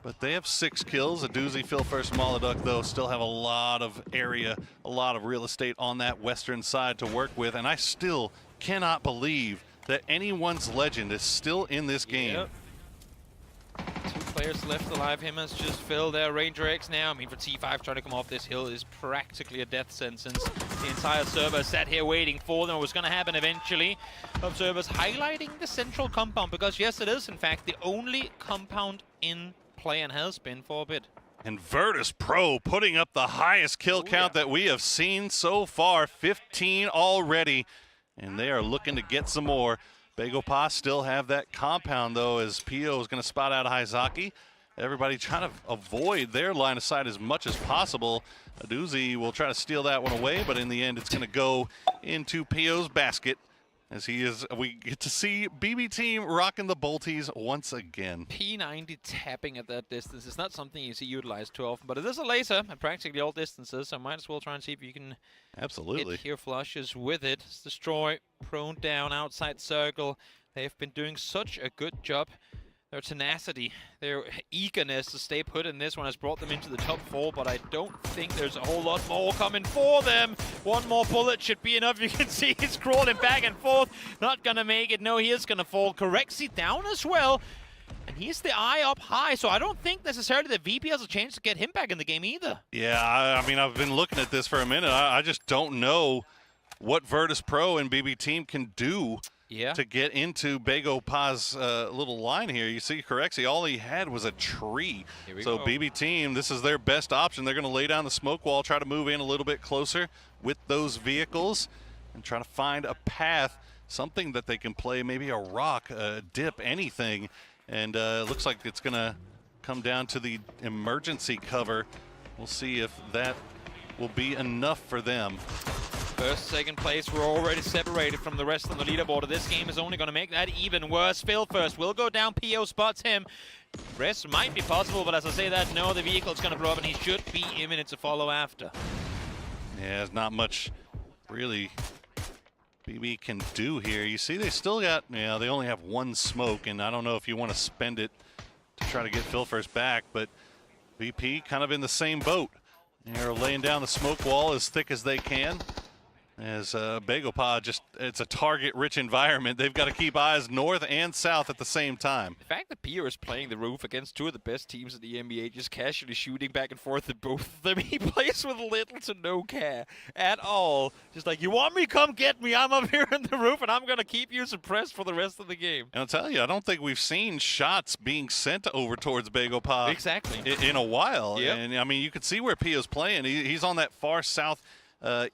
B: but they have 6 kills. A doozy Phil First Moloduk, though, still have a lot of area, a lot of real estate on that western side to work with, and I still cannot believe that anyone's legend is still in this game.
A: Yep. 2 players left alive. Him has just filled their Ranger X now. I mean, for T5 trying to come off this hill is practically a death sentence. The entire server sat here waiting for them. It was going to happen eventually. Observers highlighting the central compound because, yes, it is, in fact, the only compound in play and has been for a bit.
B: And Virtus Pro putting up the highest kill count that we have seen so far. 15 already, and they are looking to get some more. Bago Pass still have that compound, though, as Pio is going to spot out Haizaki. Everybody trying to avoid their line of sight as much as possible. Aduzi will try to steal that one away, but in the end, it's going to go into Pio's basket. As we get to see BB team rocking the bolties once again.
A: P90 tapping at that distance is not something you see utilized too often, but it is a laser at practically all distances, so might as well try and see if you can hit here flushes with it. It's Destroy, prone down, outside circle. They've been doing such a good job. Their tenacity, their eagerness to stay put in this one has brought them into the top 4, but I don't think there's a whole lot more coming for them. One more bullet should be enough. You can see he's crawling back and forth. Not gonna make it. No, he is gonna fall. Corexi down as well. And he's the eye up high, so I don't think necessarily that VP has a chance to get him back in the game either.
B: Yeah, I mean, I've been looking at this for a minute. I just don't know what Virtus Pro and BB team can do to get into Bago Pa's little line here. You see Corexi, all he had was a tree. So BB team, this is their best option. They're going to lay down the smoke wall, try to move in a little bit closer with those vehicles and try to find a path, something that they can play, maybe a rock, a dip, anything. And it looks like it's going to come down to the emergency cover. We'll see if that will be enough for them.
A: First, second place, we're already separated from the rest on the leaderboard. This game is only going to make that even worse. Phil first will go down. PO spots him. Rest might be possible, but as I say that, no, the vehicle's going to blow up, and he should be imminent to follow after.
B: Yeah, there's not much really BB can do here. You see, they still got, they only have 1 smoke, and I don't know if you want to spend it to try to get Phil first back, but VP kind of in the same boat. They're laying down the smoke wall as thick as they can. As Bagopod, just it's a target-rich environment. They've got to keep eyes north and south at the same time.
A: The fact that Pio is playing the roof against two of the best teams in the NBA, just casually shooting back and forth at both of them, he plays with little to no care at all. Just like, you want me? Come get me. I'm up here in the roof, and I'm going to keep you suppressed for the rest of the game.
B: And I'll tell you, I don't think we've seen shots being sent over towards Bagopod in a while.
A: Yep.
B: And, I mean, you can see where Pio's playing. He's on that far south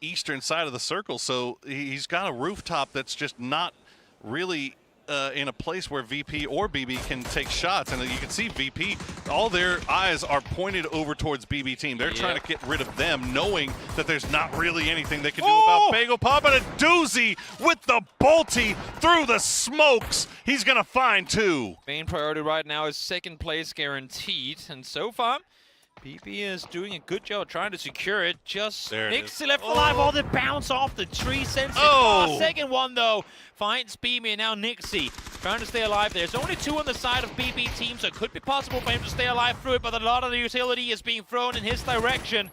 B: eastern side of the circle, so he's got a rooftop that's just not really in a place where VP or BB can take shots. And you can see VP, all their eyes are pointed over towards BB team. They're trying to get rid of them, knowing that there's not really anything they can do about Bagopod. But a doozy with the bolty through the smokes. He's going to find two.
A: Main priority right now is second place guaranteed, and so far, BB is doing a good job trying to secure it. Just Nixie left alive. Oh, the bounce off the tree sends it. Second one, though, finds BB, and now Nixie trying to stay alive. There's only two on the side of BB team, so it could be possible for him to stay alive through it, but a lot of the utility is being thrown in his direction.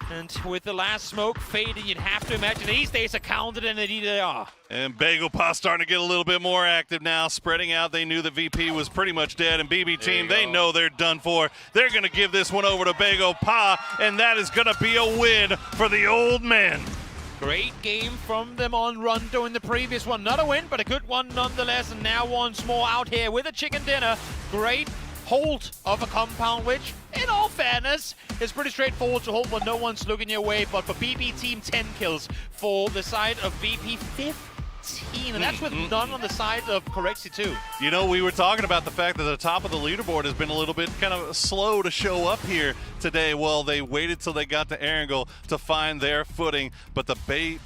A: And with the last smoke fading, you'd have to imagine these days are counted in the DDR.
B: And Bagopod starting to get a little bit more active now, spreading out. They knew that VP was pretty much dead, and BB team, they know they're done for. They're going to give this one over to Bagopod, and that is going to be a win for the old men.
A: Great game from them on Rondo in the previous one. Not a win, but a good one nonetheless. And now once more out here with a chicken dinner. Great hold of a compound, which, in all fairness, is pretty straightforward to hold when no one's looking your way. But for BB team, 10 kills. For the side of VP, 15. And that's with none on the side of Corexi, too.
B: You know, we were talking about the fact that the top of the leaderboard has been a little bit kind of slow to show up here today. Well, they waited till they got to Erangel to find their footing. But the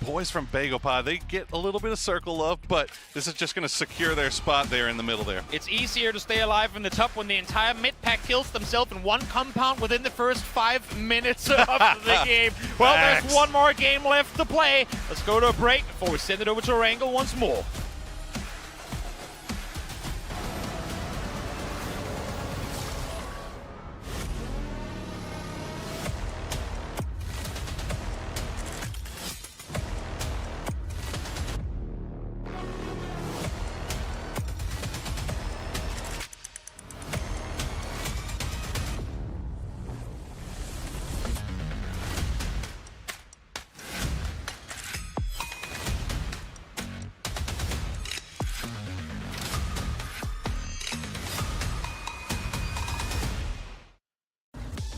B: boys from Bagopod, they get a little bit of circle love, but this is just going to secure their spot there in the middle there.
A: It's easier to stay alive in the top when the entire mid-pack kills themselves in one compound within the first 5 minutes of the game. Well, there's one more game left to play. Let's go to a break before we send it over to Erangel once more.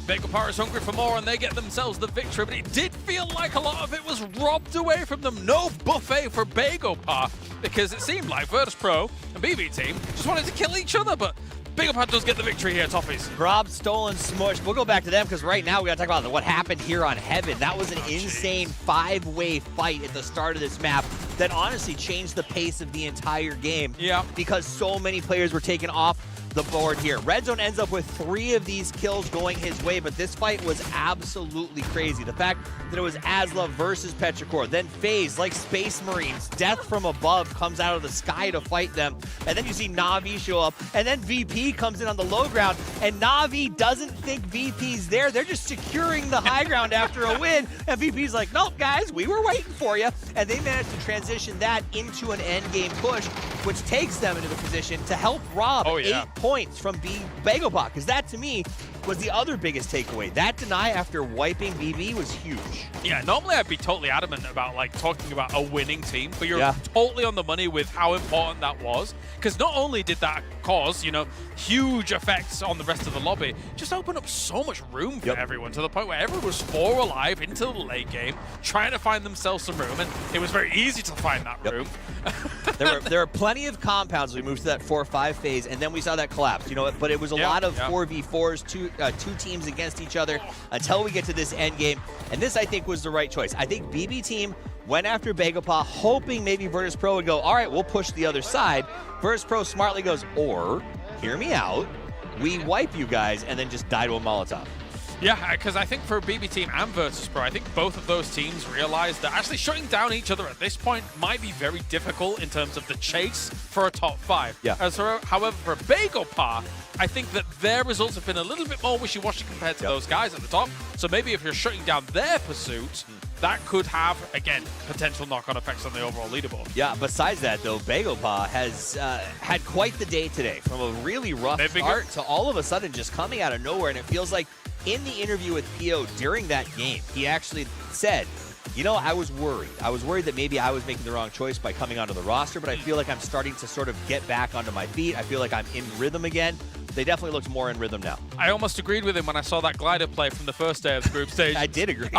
D: Bagopod is hungry for more, and they get themselves the victory, but it did feel like a lot of it was robbed away from them. No buffet for Bagopod, because it seemed like Virtus.pro and BB team just wanted to kill each other, but Bagopod does get the victory here, Toffees.
E: Robbed, stolen, smushed. We'll go back to them because right now we got to talk about what happened here on Heaven. That was an insane 5-way fight at the start of this map that honestly changed the pace of the entire game.
D: Yeah. Because
E: so many players were taken off the board here. Red Zone ends up with 3 of these kills going his way, but this fight was absolutely crazy. The fact that it was Aslov versus Petrichor, then FaZe, like Space Marines, death from above comes out of the sky to fight them, and then you see Na'Vi show up, and then VP comes in on the low ground, and Na'Vi doesn't think VP's there. They're just securing the high ground after a win, and VP's like, nope, guys, we were waiting for you, and they managed to transition that into an endgame push, which takes them into the position to help rob 8 points from Bagopod, because that, to me, was the other biggest takeaway. That deny after wiping BB was huge.
D: Yeah, normally I'd be totally adamant about talking about a winning team, but you're totally on the money with how important that was, because not only did that cause, huge effects on the rest of the lobby, just opened up so much room for everyone, to the point where everyone was 4 alive into the late game, trying to find themselves some room, and it was very easy to find that room.
E: There were plenty of compounds as we moved to that 4-5 phase, and then we saw that collapse, but it was a lot of 4v4s, two teams against each other until we get to this end game, and this, I think, was the right choice. I think BB team went after Bagopod, hoping maybe Virtus.pro would go, all right, we'll push the other side. Virtus.pro smartly goes, or, hear me out, we wipe you guys, and then just die to a Molotov.
D: Yeah, because I think for BB team and Virtus.pro, I think both of those teams realized that actually shutting down each other at this point might be very difficult in terms of the chase for a top 5.
E: Yeah.
D: However, for Bagopod, I think that their results have been a little bit more wishy-washy compared to those guys at the top. So maybe if you're shutting down their pursuit, that could have, again, potential knock-on effects on the overall leaderboard.
N: Yeah, besides that, though, Bagopa has had quite the day today. From a really rough start to all of a sudden just coming out of nowhere. And it feels like in the interview with PO during that game, he actually said, you know, I was worried. I was worried that maybe I was making the wrong choice by coming onto the roster, but I feel like I'm starting to sort of get back onto my feet. I feel like I'm in rhythm again. They definitely looked more in rhythm now.
D: I almost agreed with him when I saw that glider play from the first day of the group stage.
N: I did agree.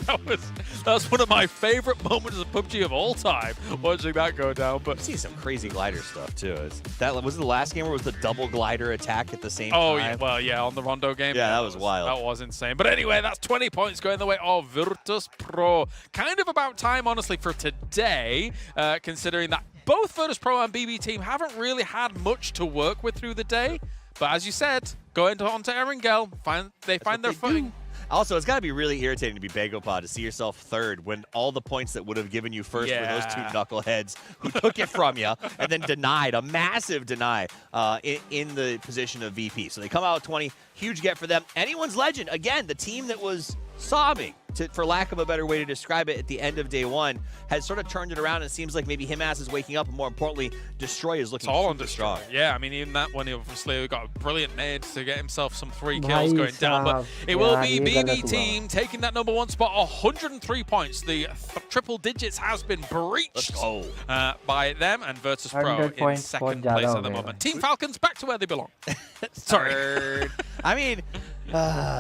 D: That was one of my favorite moments of PUBG of all time, watching that go down. But
N: you see some crazy glider stuff too. That was it the last game where it was the double glider attack at the same time?
D: Oh yeah, well yeah, on the Rondo game.
N: Yeah, that was wild.
D: That was insane. But anyway, that's 20 points going the way of Virtus Pro. Kind of about time, honestly, for today, considering that both Virtus Pro and BB Team haven't really had much to work with through the day. But as you said, going onto Erangel, they find their footing.
N: Also, it's got to be really irritating to be Bagopa to see yourself third when all the points that would have given you first were those two knuckleheads who took it from you and then denied, a massive deny in the position of VP. So they come out with 20. Huge get for them. Anyone's legend. Again, the team that was sobbing, for lack of a better way to describe it, at the end of day one, has sort of turned it around, and it seems like maybe Himass is waking up, and more importantly, Destroy is looking super strong.
D: Yeah, I mean, even that one, obviously, got a brilliant nade to get himself some 3 kills going down, but it will be BB Team taking that #1 spot, 103 points. The triple digits has been breached by them, and Virtus Pro in second place at the moment. Team Falcons back to where they belong. Sorry.
N: I mean,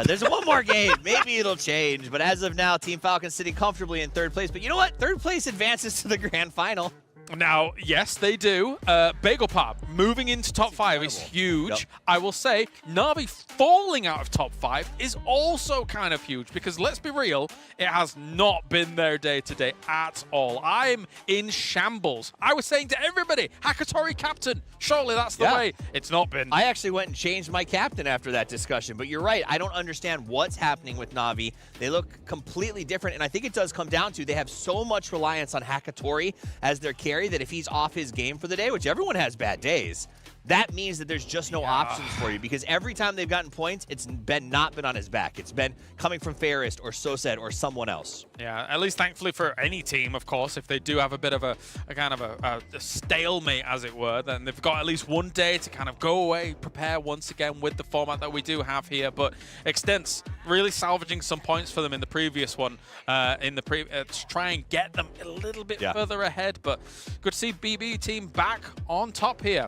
N: there's one more game. Maybe it'll change. But as of now, Team Falcons sitting comfortably in third place. But you know what? Third place advances to the grand final.
D: Now, yes, they do. Bagopa moving into top 5 is huge.
N: Yep.
D: I will say, Na'Vi falling out of top 5 is also kind of huge because, let's be real, it has not been their day today at all. I'm in shambles. I was saying to everybody, Hakatori captain, surely that's the way. It's not been.
N: I actually went and changed my captain after that discussion. But you're right. I don't understand what's happening with Na'Vi. They look completely different. And I think it does come down to they have so much reliance on Hakatori as their carry that if he's off his game for the day, which everyone has bad days, that means that there's just no options for you because every time they've gotten points, it's not been on his back. It's been coming from Fairest or Soset or someone else.
D: Yeah, at least thankfully for any team, of course, if they do have a bit of a kind of a stalemate, as it were, then they've got at least one day to kind of go away, prepare once again with the format that we do have here. But Extents really salvaging some points for them in the previous one, to try and get them a little bit further ahead. But good to see BB Team back on top here.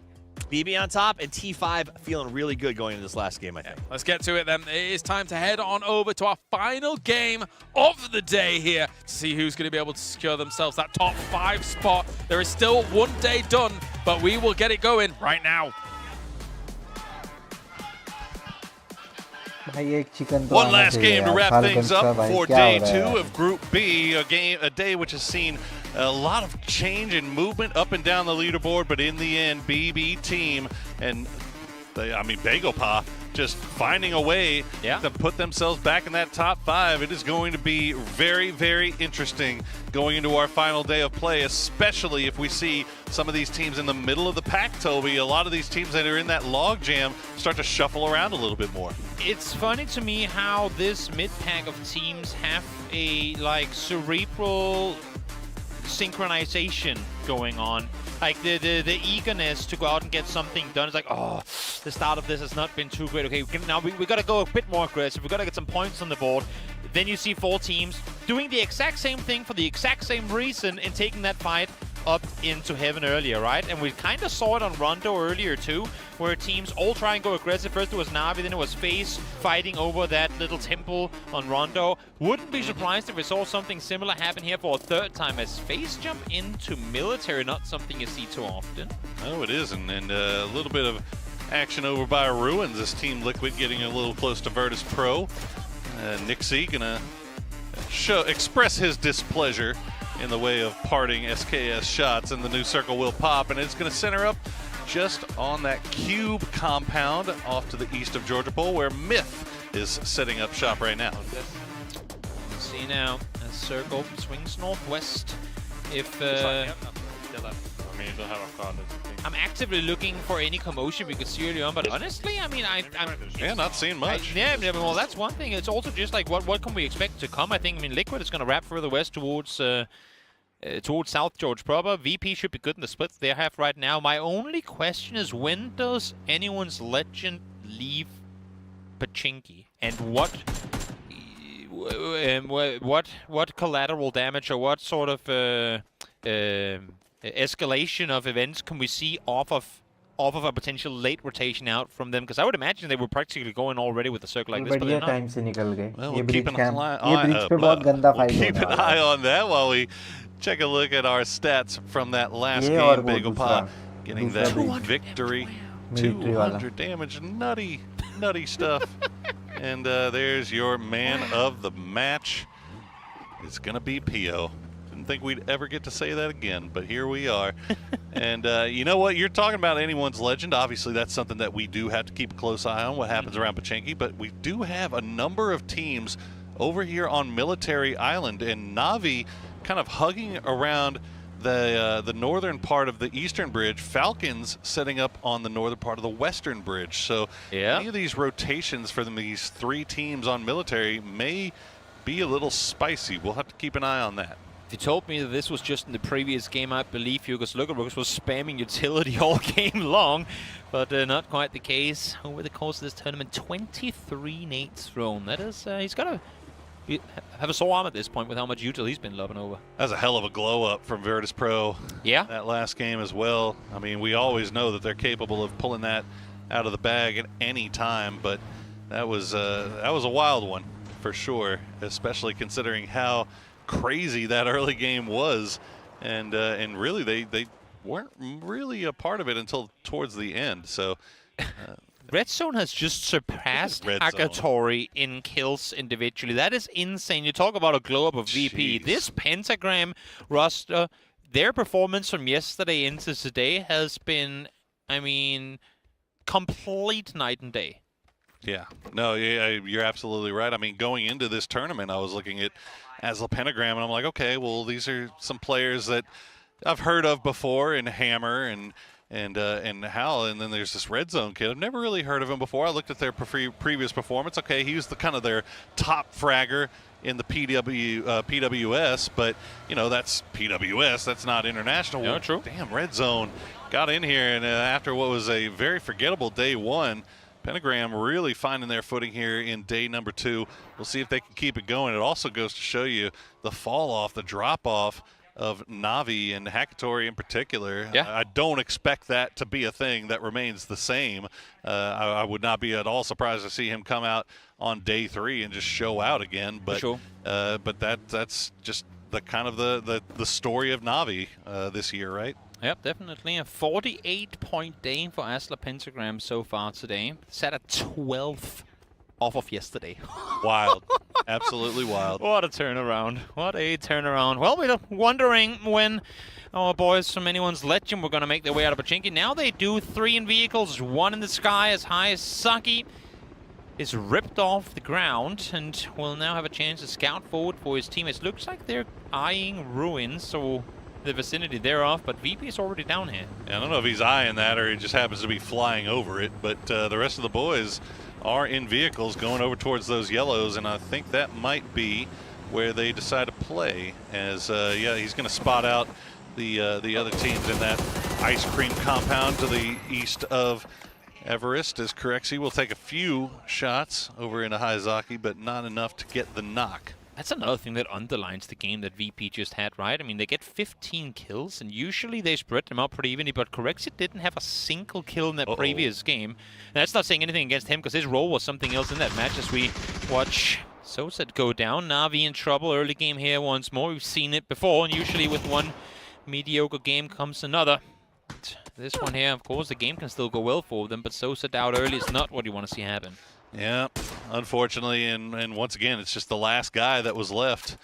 N: BB on top and T5 feeling really good going into this last game, I think.
D: Let's get to it then. It is time to head on over to our final game of the day here to see who's going to be able to secure themselves that top 5 spot. There is still one day done, but we will get it going right now.
B: One last game to wrap things up for day 2 of Group B, a day which has seen a lot of change and movement up and down the leaderboard, but in the end, BB Team and Bagopa just finding a way to put themselves back in that top 5. It is going to be very, very interesting going into our final day of play, especially if we see some of these teams in the middle of the pack, Toby. A lot of these teams that are in that log jam start to shuffle around a little bit more.
A: It's funny to me how this mid-pack of teams have a cerebral synchronization going on. Like the eagerness to go out and get something done. It's like, oh, the start of this has not been too great. Okay, now we got to go a bit more aggressive. We got to get some points on the board. Then you see 4 teams doing the exact same thing for the exact same reason and taking that fight up into heaven earlier, right? And we kind of saw it on Rondo earlier too, where teams all try and go aggressive. First it was Na'Vi, then it was FaZe fighting over that little temple on Rondo. Wouldn't be surprised if we saw something similar happen here for a third time as FaZe jump into military, not something you see too often.
B: Oh, it is, and a little bit of action over by Ruins. This Team Liquid getting a little close to Virtus Pro. Nixie gonna express his displeasure in the way of parting SKS shots, and the new circle will pop, and it's going to center up just on that cube compound off to the east of Georgia Pole, where Myth is setting up shop right now.
A: See now, a circle swings northwest. If
D: me to have a card.
A: I'm actively looking for any commotion we could see early on, but honestly, I mean, I'm
B: not seeing much.
A: Yeah, well, that's one thing. It's also just like what can we expect to come? I think, I mean, Liquid is going to wrap further west towards South George proper. VP should be good in the split they have right now. My only question is, when does anyone's legend leave Pachinki, and what collateral damage or what sort of escalation of events can we see off of a potential late rotation out from them? Because I would imagine they were practically going already with a circle like this, but they're not.
L: time se nikal gaye.
B: Well,
L: ये
B: we'll keep
L: bridge
B: an
L: camp,
B: eye,
L: ये bridge पे बहुत गंदा
B: we'll
L: fight
B: keep
L: होने
B: an
L: वाला
B: eye
L: है.
B: on that while we take a look at our stats from that last
L: ये और
B: game.
L: वो
B: Bagel
L: दूसरा,
B: Pa getting that
L: दूसरा
B: victory.
L: Military वाला.
B: 200 damage, nutty stuff. And there's your man of the match. It's gonna be Pio. Didn't think we'd ever get to say that again, but here we are. And you know what? You're talking about anyone's legend. Obviously, that's something that we do have to keep a close eye on, what happens around Pachinki. But we do have a number of teams over here on Military Island, and Na'Vi kind of hugging around the northern part of the eastern bridge. Falcons setting up on the northern part of the western bridge. So any of these rotations for these three teams on Military may be a little spicy. We'll have to keep an eye on that.
A: If you told me that this was just in the previous game, I believe you, because Lucas was spamming utility all game long, but not quite the case. Over the course of this tournament, 23 nades thrown. That is, he's got to have a sore arm at this point with how much util he's been lobbing over.
B: That's a hell of a glow up from Virtus Pro.
A: Yeah.
B: That last game as well. I mean, we always know that they're capable of pulling that out of the bag at any time, but that was a wild one for sure, especially considering how crazy that early game was, and really they weren't really a part of it until towards the end. So
A: Red Zone has just surpassed Hagatori in kills individually. That is insane. You talk about a glow up of VP. This Pentagram roster, their performance from yesterday into today has been, I mean, complete night and day.
B: Yeah, no, you're absolutely right. I mean, going into this tournament, I was looking at Asla Pentagram, and I'm like, okay, well, these are some players that I've heard of before, in Hammer and Hal, and then there's this Red Zone kid. I've never really heard of him before. I looked at their previous performance. Okay, he was the kind of their top fragger in the PWS, but you know, that's PWS. That's not international.
A: Yeah, true.
B: Damn, Red Zone got in here, and after what was a very forgettable day one, Pentagram really finding their footing here in day number 2. We'll see if they can keep it going. It also goes to show you the fall off, the drop off of Na'Vi and Hagatori in particular.
A: Yeah.
B: I don't expect that to be a thing that remains the same. I would not be at all surprised to see him come out on day 3 and just show out again. But
A: sure.
B: But that's just the kind of the story of Na'Vi this year, right?
A: Yep, definitely. A 48-point day for Asla Pentagram so far today. Sat at 12th off of yesterday.
B: Wild. Absolutely wild.
A: What a turnaround. What a turnaround. Well, we were wondering when our boys from Anyone's Legend were going to make their way out of Pachinki. Now they do. 3 in vehicles, 1 in the sky, as high as Saki is ripped off the ground and will now have a chance to scout forward for his teammates. Looks like they're eyeing ruins, so the vicinity thereof, but VP is already down here.
B: Yeah, I don't know if he's eyeing that or he just happens to be flying over it, but the rest of the boys are in vehicles going over towards those yellows, and I think that might be where they decide to play, as yeah, he's going to spot out the other teams in that ice cream compound to the east of Everest, as Corexi will take a few shots over into Haizaki, but not enough to get the knock.
A: That's another thing that underlines the game that VP just had, right? I mean, they get 15 kills, and usually they spread them out pretty evenly, but Corexit didn't have a single kill in that previous game. And that's not saying anything against him, because his role was something else in that match, as we watch Soset go down. Na'Vi in trouble early game here once more. We've seen it before, and usually with one mediocre game comes another. But this one here, of course, the game can still go well for them, but Soset out early is not what you want to see happen.
B: Yeah, unfortunately, and once again, it's just the last guy that was left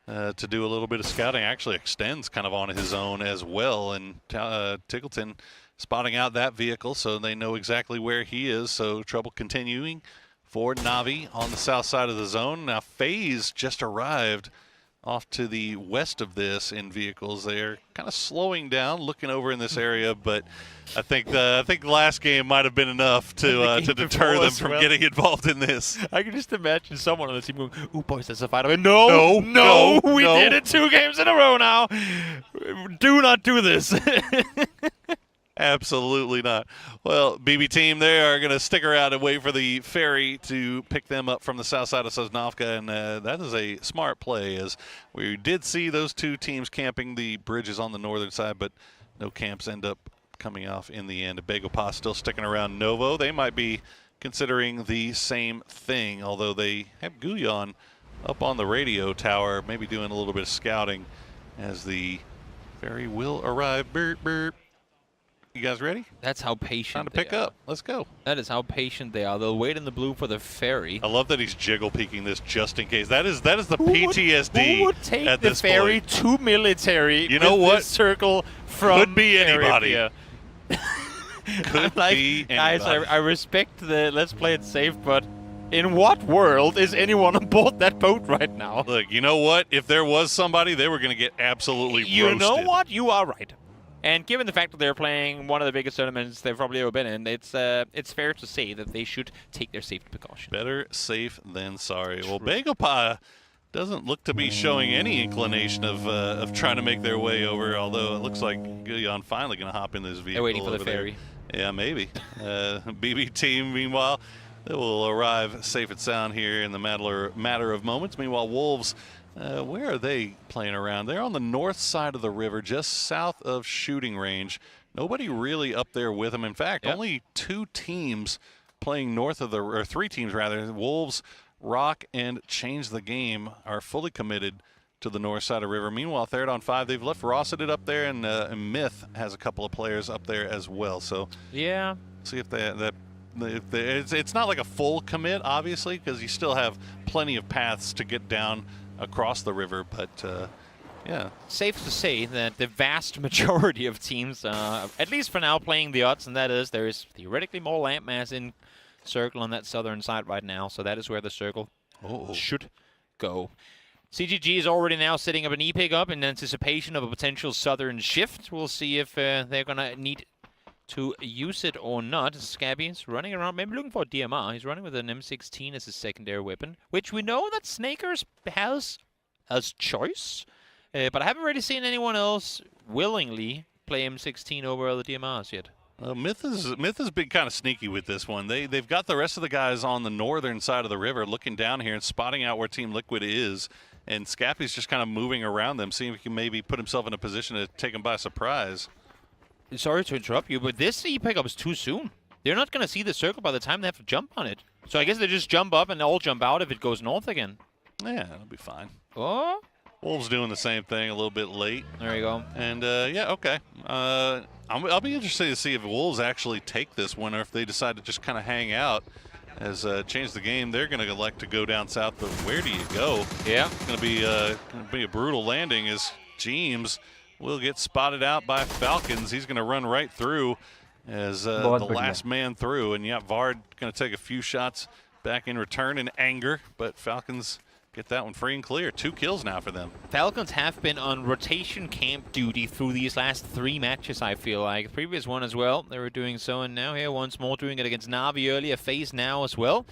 B: to do a little bit of scouting. Actually extends kind of on his own as well, and Tickleton spotting out that vehicle, so they know exactly where he is. So trouble continuing for Na'Vi on the south side of the zone. Now FaZe just arrived off to the west of this in vehicles. They're kind of slowing down, looking over in this area, but I think the last game might have been enough to deter them from getting involved in this.
A: I can just imagine someone on the team going, "Ooh, boys, that's a fight." No, we did it 2 games in a row now. Do not do this.
B: Absolutely not. Well, BB team, they are going to stick around and wait for the ferry to pick them up from the south side of Sosnovka, and that is a smart play, as we did see those 2 teams camping the bridges on the northern side, but no camps end up coming off in the end. Begopa still sticking around Novo. They might be considering the same thing, although they have Guyon up on the radio tower, maybe doing a little bit of scouting as the ferry will arrive. Burp, burp. You guys ready?
A: That's how patient
B: Time to pick up. Let's go.
A: That is how patient they are. They'll wait in the blue for the ferry.
B: I love that he's jiggle peeking this just in case. That is the PTSD
A: who would take
B: at
A: the
B: this
A: ferry
B: point.
A: to military?
B: You know
A: with
B: what?
A: This circle from
B: Could be anybody.
A: area?
B: Could
A: like,
B: be
A: guys,
B: anybody.
A: I respect the let's play it safe, but in what world is anyone aboard that boat right now?
B: Look, you know what? If there was somebody, they were going to get absolutely roasted.
A: You know what? You are right. And given the fact that they're playing one of the biggest tournaments they've probably ever been in, it's fair to say that they should take their safety precautions.
B: Better safe than sorry. Well, Begopa doesn't look to be showing any inclination of trying to make their way over, although it looks like Guyon finally going to hop in this vehicle.
A: They're waiting for the
B: over there.
A: ferry.
B: Yeah, maybe. BB team, meanwhile, they will arrive safe and sound here in the matter of moments. Meanwhile, Wolves, where are they playing around? They're on the north side of the river, just south of shooting range. Nobody really up there with them. In fact, only 2 teams playing north of or 3 teams rather. Wolves, Rock, and Change the Game are fully committed to the north side of the river. Meanwhile, third on 5, they've left Rosseted up there, and Myth has a couple of players up there as well. So
A: yeah,
B: see if it's not like a full commit, obviously, because you still have plenty of paths to get down across the river, but yeah.
A: Safe to say that the vast majority of teams, at least for now, playing the odds, and that is there is theoretically more landmass in circle on that southern side right now, so that is where the circle should go. CGG is already now setting up an e-pickup in anticipation of a potential southern shift. We'll see if they're going to need to use it or not. Scabby's running around, maybe looking for a DMR. He's running with an M16 as his secondary weapon, which we know that Snakers has choice. But I haven't really seen anyone else willingly play M16 over other DMRs yet.
B: Myth has been kind of sneaky with this one. They've got the rest of the guys on the northern side of the river looking down here and spotting out where Team Liquid is. And Scappy's just kind of moving around them, seeing if he can maybe put himself in a position to take them by surprise.
A: Sorry to interrupt you, but this e-pickup is too soon. They're not going to see the circle by the time they have to jump on it. So I guess they just jump up and all jump out if it goes north again.
B: Yeah, that'll be fine.
A: Oh?
B: Wolves doing the same thing, a little bit late.
A: There you go.
B: And yeah, okay. I'll be interested to see if Wolves actually take this one or if they decide to just kind of hang out as change the game. They're going to elect to go down south, but where do you go?
A: Yeah.
B: It's going to be a brutal landing as James will get spotted out by Falcons. He's going to run right through as the last man through. And yeah, Vard going to take a few shots back in return in anger, but Falcons get that one free and clear. 2 kills now for them.
A: Falcons have been on rotation camp duty through these last 3 matches, I feel like. The previous one as well, they were doing so, and now here once more doing it against Na'Vi earlier. FaZe now as well.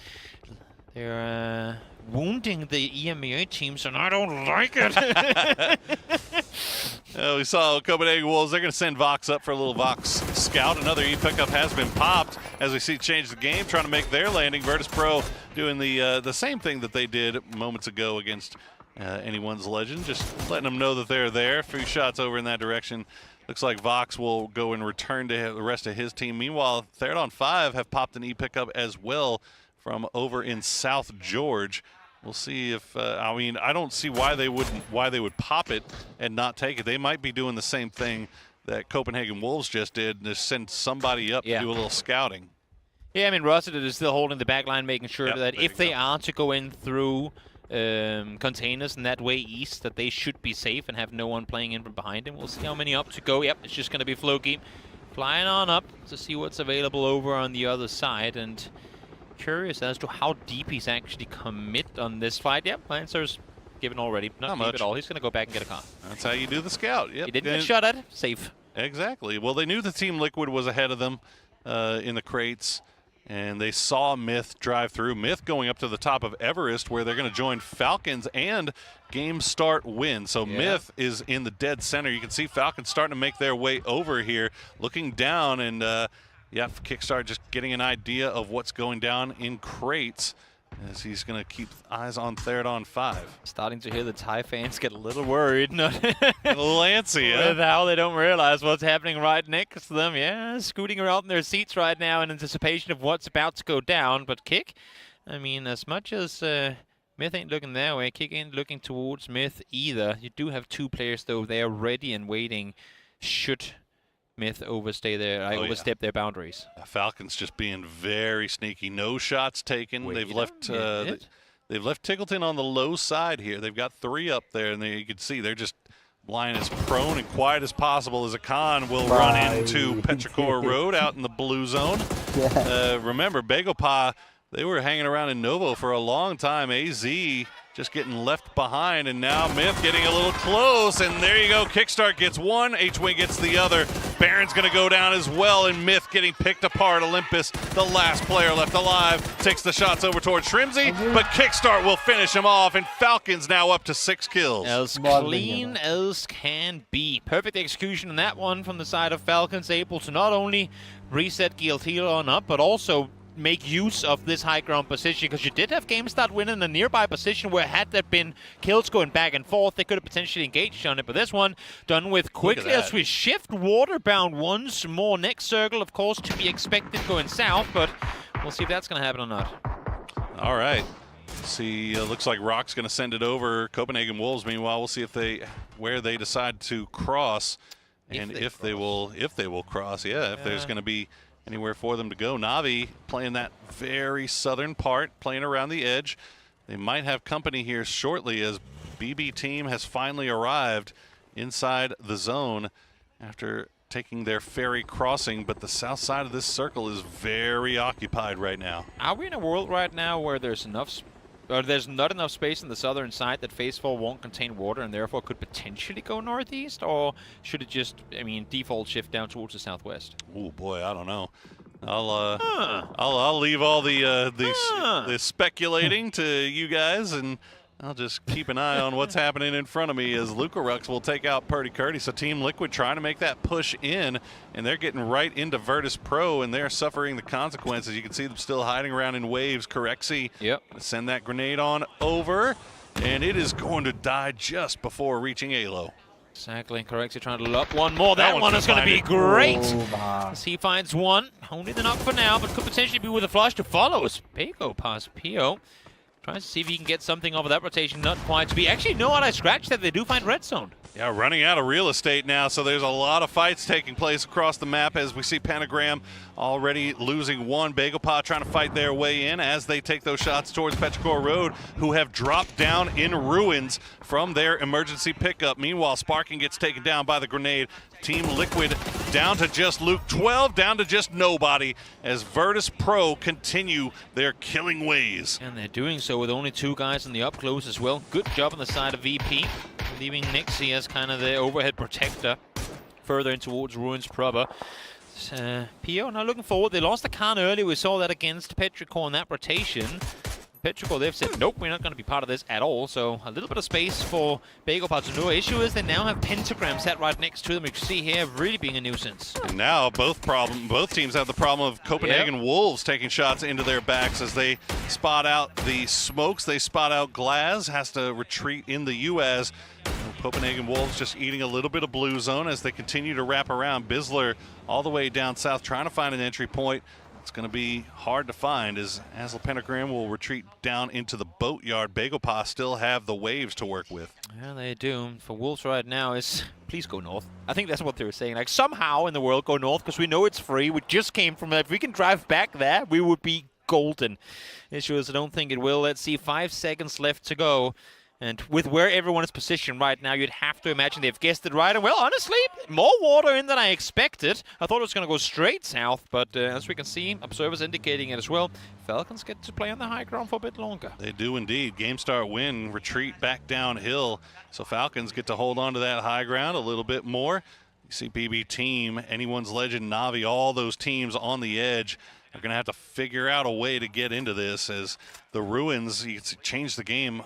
A: They're wounding the EMEA teams, and I don't like it.
B: We saw Copenhagen Wolves. They're going to send Vox up for a little Vox scout. Another E-pickup has been popped as we see change the game, trying to make their landing. Virtus Pro doing the same thing that they did moments ago against anyone's legend, just letting them know that they're there. A few shots over in that direction. Looks like Vox will go and return to the rest of his team. Meanwhile, third on 5 have popped an E-pickup as well from over in South George. We'll see if I mean, I don't see why they would pop it and not take it. They might be doing the same thing that Copenhagen Wolves just did, and just send somebody up to do a little scouting.
A: Yeah, I mean, Rossiter is still holding the back line, making sure that if they are to go in through containers and that way east, that they should be safe and have no one playing in from behind him. We'll see how many up to go. Yep, it's just going to be Floki flying on up to see what's available over on the other side, and curious as to how deep he's actually commit on this fight. Yep, Lancers given already. Not
B: much
A: at all. He's going to go back and get a car.
B: That's how you do the scout. Yep.
A: He didn't get shot at. Safe.
B: Exactly. Well, they knew the Team Liquid was ahead of them in the crates, and they saw Myth drive through. Myth going up to the top of Everest, where they're going to join Falcons and Game Start Win. So Myth is in the dead center. You can see Falcons starting to make their way over here, looking down, and Kickstart just getting an idea of what's going down in crates, as he's going to keep eyes on third on 5.
A: Starting to hear the Thai fans get a little worried.
B: A little antsy,
A: with how they don't realize what's happening right next to them. Yeah, scooting around in their seats right now in anticipation of what's about to go down. But Kick, I mean, as much as Myth ain't looking that way, Kick ain't looking towards Myth either. You do have 2 players, though. They are ready and waiting should Myth overstep their boundaries.
B: Falcons just being very sneaky. No shots taken. They've left Tickleton on the low side here. They've got 3 up there, and you can see they're just lying as prone and quiet as possible as Akan will run into Petrichor Road out in the blue zone. Remember, Begopa, they were hanging around in Novo for a long time. AZ just getting left behind, and now Myth getting a little close, and there you go. Kickstart gets one, H-Wing gets the other. Baron's going to go down as well, and Myth getting picked apart. Olympus, the last player left alive, takes the shots over towards Shrimsy, but Kickstart will finish him off, and Falcons now up to 6 kills.
A: As clean as can be. Perfect execution on that one from the side of Falcons, able to not only reset GLTN up, but also make use of this high ground position, because you did have GameStart winning a nearby position where had there been kills going back and forth, they could have potentially engaged on it. But this one done with quickly as we shift waterbound once more. Next circle, of course, to be expected going south, but we'll see if that's going to happen or not.
B: All right. See, looks like Rock's going to send it over. Copenhagen Wolves, meanwhile, we'll see where they decide to cross, and if they will cross. Yeah, if there's going to be anywhere for them to go. Na'Vi playing that very southern part, playing around the edge. They might have company here shortly, as BB team has finally arrived inside the zone after taking their ferry crossing, but the south side of this circle is very occupied right now.
A: Are we in a world right now where there's not enough space in the southern side that Phase 4 won't contain water and therefore could potentially go northeast? Or should it just, default shift down towards the southwest?
B: Oh boy, I don't know. I'll leave all the speculating to you guys, and I'll just keep an eye on what's happening in front of me, as Lucarux will take out Purdy Curdy. So Team Liquid trying to make that push in, and they're getting right into Virtus Pro, and they're suffering the consequences. You can see them still hiding around in waves. Corexi, send that grenade on over, and it is going to die just before reaching Alo.
A: Exactly, Corexi trying to lock one more. That one is going to be great. As he finds one, only the knock for now, but could potentially be with a flush to follow. As Pego past Pio. Tries to see if he can get something off of that rotation. Not quite to be. Actually, no, I scratched that. They do find red zone.
B: Yeah, running out of real estate now, so there's a lot of fights taking place across the map, as we see Pentagram already losing one. Begopa trying to fight their way in as they take those shots towards Petrichor Road, who have dropped down in ruins from their emergency pickup. Meanwhile, Sparking gets taken down by the grenade. Team Liquid down to just Luke 12, down to just nobody, as Virtus Pro continue their killing ways.
A: And they're doing so with only 2 guys in the up close as well. Good job on the side of VP, leaving Nixie as kind of the overhead protector further in towards Ruins proper. Pio now looking forward. They lost the Khan early. We saw that against Petrichor in that rotation. Petrichor, they've said, nope, we're not going to be part of this at all. So a little bit of space for Begopa to know. Issue is they now have Pentagram set right next to them. You can see here really being a nuisance.
B: And now both teams have the problem of Copenhagen Wolves taking shots into their backs as they spot out the smokes. They spot out Glaz, has to retreat in the U.S. Copenhagen Wolves just eating a little bit of blue zone as they continue to wrap around. Bisler all the way down south trying to find an entry point. It's going to be hard to find, as Asla Pentagram will retreat down into the boatyard. Begopa still have the waves to work with.
A: Yeah, they do. For Wolves right now is, please go north. I think that's what they were saying. Like, somehow in the world go north, because we know it's free. We just came from that. If we can drive back there, we would be golden. Issue is I don't think it will. Let's see, 5 seconds left to go. And with where everyone is positioned right now, you'd have to imagine they've guessed it right. And well, honestly, more water in than I expected. I thought it was going to go straight south, but as we can see, observers indicating it as well. Falcons get to play on the high ground for a bit longer.
B: They do indeed. Game start win, retreat back downhill. So Falcons get to hold on to that high ground a little bit more. You see BB Team, Anyone's Legend, Na'Vi, all those teams on the edge are going to have to figure out a way to get into this as the Ruins, you change the game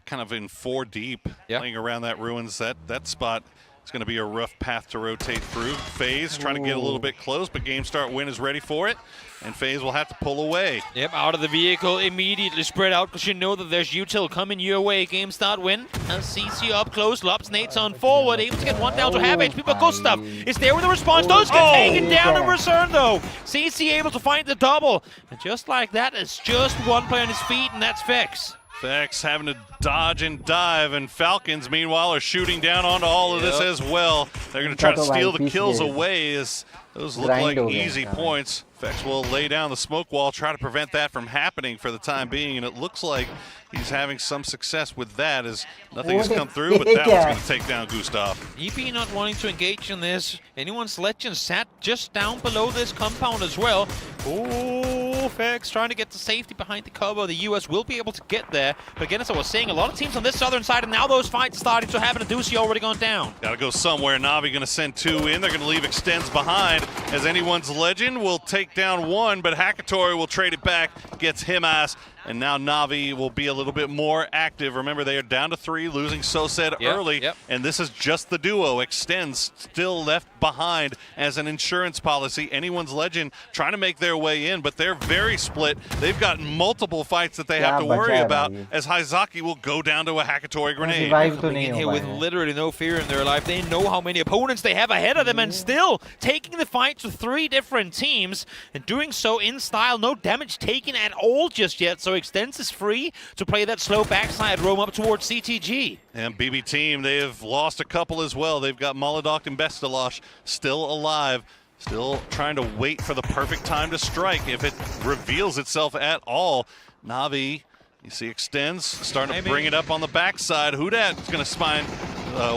B: kind of in 4 deep, playing around that Ruins. That spot is going to be a rough path to rotate through. FaZe trying to get a little bit close, but Game Start Win is ready for it, and FaZe will have to pull away.
A: Yep, out of the vehicle, immediately spread out because you know that there's util coming your way. Game Start Win. CC up close, Lops nades on forward, able to get one down to half HP, but Gustav is there with the response. Does get taken down in return though. CC able to find the double, and just like that, it's just one player on his feet, and that's Vex.
B: Vex having to dodge and dive, and Falcons, meanwhile, are shooting down onto all of this as well. They're going to try to steal the kills away as those look like easy points. Vex will lay down the smoke wall, try to prevent that from happening for the time being, and it looks like he's having some success with that as nothing has come through, but that one's going to take down Gustav.
A: EP not wanting to engage in this. Anyone's Legend sat just down below this compound as well. Oh, Vex trying to get the safety behind the cover. The US will be able to get there. But again, as I was saying, a lot of teams on this southern side, and now those fights starting to happen. Deucey already gone down.
B: Got to go somewhere. Na'Vi going to send 2 in. They're going to leave Extends behind as Anyone's Legend will take down 1, but Hackatory will trade it back, gets him ass. And now Na'Vi will be a little bit more active. Remember, they are down to 3, losing Sosed early. And this is just the duo. Extends still left behind as an insurance policy. Anyone's Legend trying to make their way in, but they're very split. They've got multiple fights that they have to worry about as Haizaki will go down to a Hackatory grenade.
A: Coming in here with literally no fear in their life. They know how many opponents they have ahead of them and still taking the fight to 3 different teams and doing so in style. No damage taken at all just yet. So Extends is free to play that slow backside roam up towards CTG.
B: And BB Team, they have lost a couple as well. They've got Molodok and Bestalosh still alive, still trying to wait for the perfect time to strike if it reveals itself at all. Na'Vi, you see Extends starting to bring it up on the backside. Hudat's going to find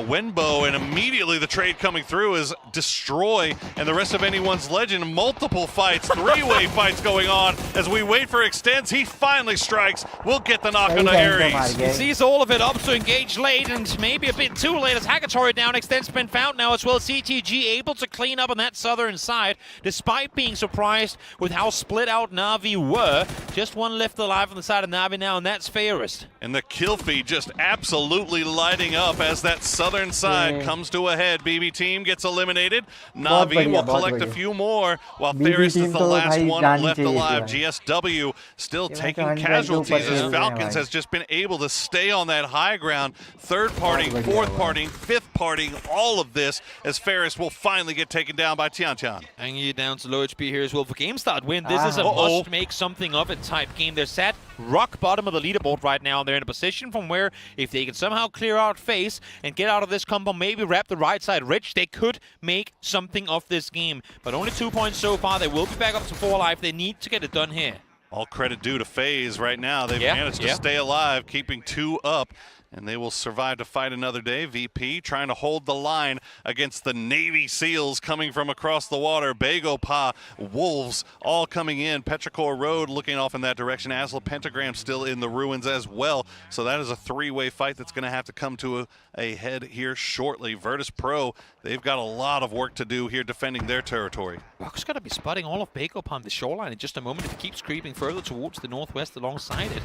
B: Wenbo, and immediately the trade coming through is Destroy, and the rest of Anyone's Legend. Multiple fights, 3-way fights going on as we wait for Extends. He finally strikes. We'll get the knock on the Ares.
A: He sees all of it up to engage late, and maybe a bit too late as Hackatory down. Extends been found now as well. CTG able to clean up on that southern side, despite being surprised with how split out Na'Vi were. Just one left alive on the side of Na'Vi now, and that's Fairest.
B: And the kill feed just absolutely lighting up as that southern side comes to a head. BB Team gets eliminated. Na'Vi will collect a few more while Fairest is the last one left alive. GSW still taking casualties as Falcons has just been able to stay on that high ground. Third party, fourth party, fifth party, all of this as Fairest will finally get taken down by Tian Tian.
A: Hanging you down to low HP here as well for Game Start Win. This is a must make something of it type game. They're sat rock bottom of the leaderboard right now, and they're in a position from where if they can somehow clear out FaZe and get out of this combo, maybe wrap the right side rich, they could make something of this game. But only 2 points so far. They will be back up to 4 life. They need to get it done here.
B: All credit due to FaZe right now. They've managed to stay alive, keeping 2 up. And they will survive to fight another day. VP trying to hold the line against the Navy SEALs coming from across the water. Bagopa, Wolves all coming in. Petrichor Road looking off in that direction. Asla Pentagram still in the ruins as well. So that is a 3-way fight that's going to have to come to a head here shortly. Virtus Pro, they've got a lot of work to do here defending their territory.
A: Rock's got to be spotting all of Bagopa on the shoreline in just a moment if he keeps creeping further towards the northwest alongside it.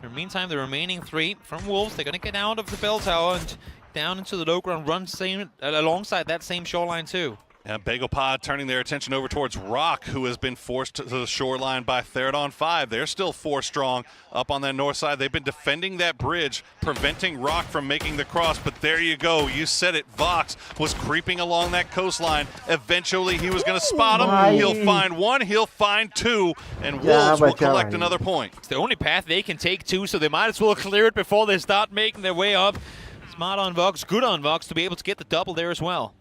A: In the meantime, the remaining 3 from Wolves, they're going to get out of the bell tower and down into the low ground, run alongside that same shoreline too.
B: And Bagopa turning their attention over towards Rock, who has been forced to the shoreline by Third on 5. They're still 4 strong up on that north side. They've been defending that bridge, preventing Rock from making the cross. But there you go. You said it. Vox was creeping along that coastline. Eventually, he was going to spot him. He'll find 1. He'll find 2. And Wolves will collect another point.
A: It's the only path they can take too, so they might as well clear it before they start making their way up. Smart on Vox, good on Vox to be able to get the double there as well.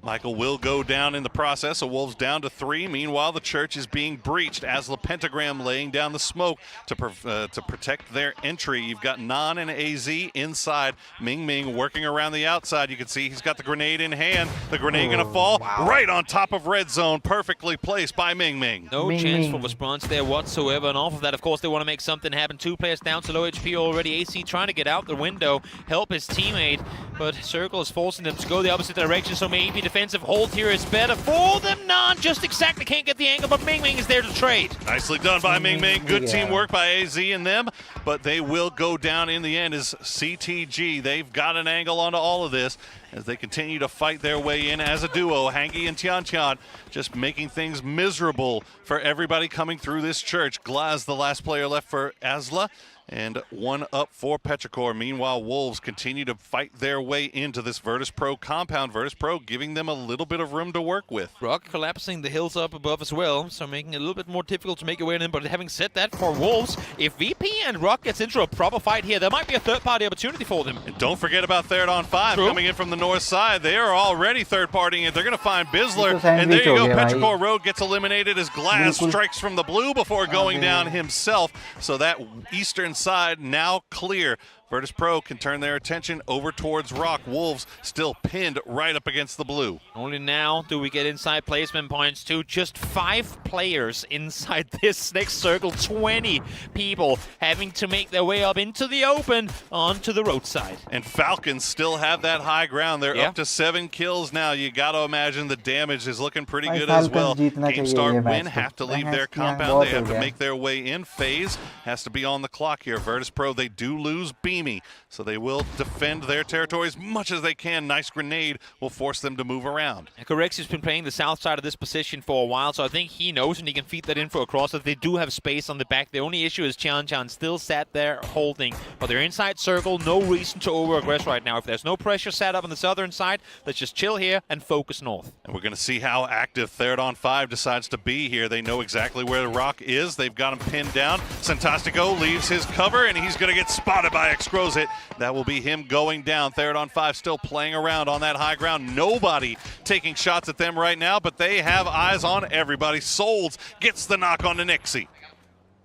B: Michael will go down in the process, so Wolves down to 3. Meanwhile, the church is being breached as the Pentagram laying down the smoke to protect their entry. You've got Nan and AZ inside. Ming Ming working around the outside. You can see he's got the grenade in hand. The grenade going to fall right on top of red zone. Perfectly placed by Ming Ming.
A: No chance for response there whatsoever. And off of that, of course, they want to make something happen. 2 players down to low HP already. AC trying to get out the window, help his teammate. But Circle is forcing them to go the opposite direction, so maybe defensive hold here is better for them. Nan just exactly can't get the angle, but Ming Ming is there to trade.
B: Nicely done by Ming Ming. Good teamwork by AZ and them, but they will go down in the end as CTG. They've got an angle onto all of this as they continue to fight their way in as a duo. Hangi and Tian Tian just making things miserable for everybody coming through this church. Glaz, the last player left for Asla, and 1 up for Petrichor. Meanwhile, Wolves continue to fight their way into this Virtus Pro compound. Virtus Pro giving them a little bit of room to work with.
A: Rock collapsing the hills up above as well, so making it a little bit more difficult to make your way in. But having said that, for Wolves, if VP and Rock gets into a proper fight here, there might be a third-party opportunity for them.
B: And don't forget about Third on 5 coming in from the north side. They are already third-partying it. They're going to find Bizzler, and there you go. Petrichor Road gets eliminated as Glaz strikes from the blue before going down himself. So that eastern side now clear. Virtus Pro can turn their attention over towards Rock. Wolves still pinned right up against the blue.
A: Only now do we get inside placement points to just 5 players inside this next circle. 20 people having to make their way up into the open onto the roadside.
B: And Falcons still have that high ground. They're up to 7 kills now. You got to imagine the damage is looking pretty good as well. Game Start Win have to leave their compound. They have to make their way in. FaZe has to be on the clock here. Virtus Pro, they do lose Beamy, so they will defend their territory as much as they can. Nice grenade will force them to move around.
A: Correxi's been playing the south side of this position for a while, so I think he knows and he can feed that in for a cross. They do have space on the back. The only issue is Tian Tian still sat there holding, but they're inside circle. No reason to over-aggress right now. If there's no pressure set up on the southern side, let's just chill here and focus north.
B: And we're going to see how active Third on 5 decides to be here. They know exactly where the Rock is. They've got him pinned down. Santastico leaves his cover, and he's going to get spotted by Excrozit. That will be him going down. Third on 5 still playing around on that high ground. Nobody taking shots at them right now, but they have eyes on everybody. Souls gets the knock on the Nixie.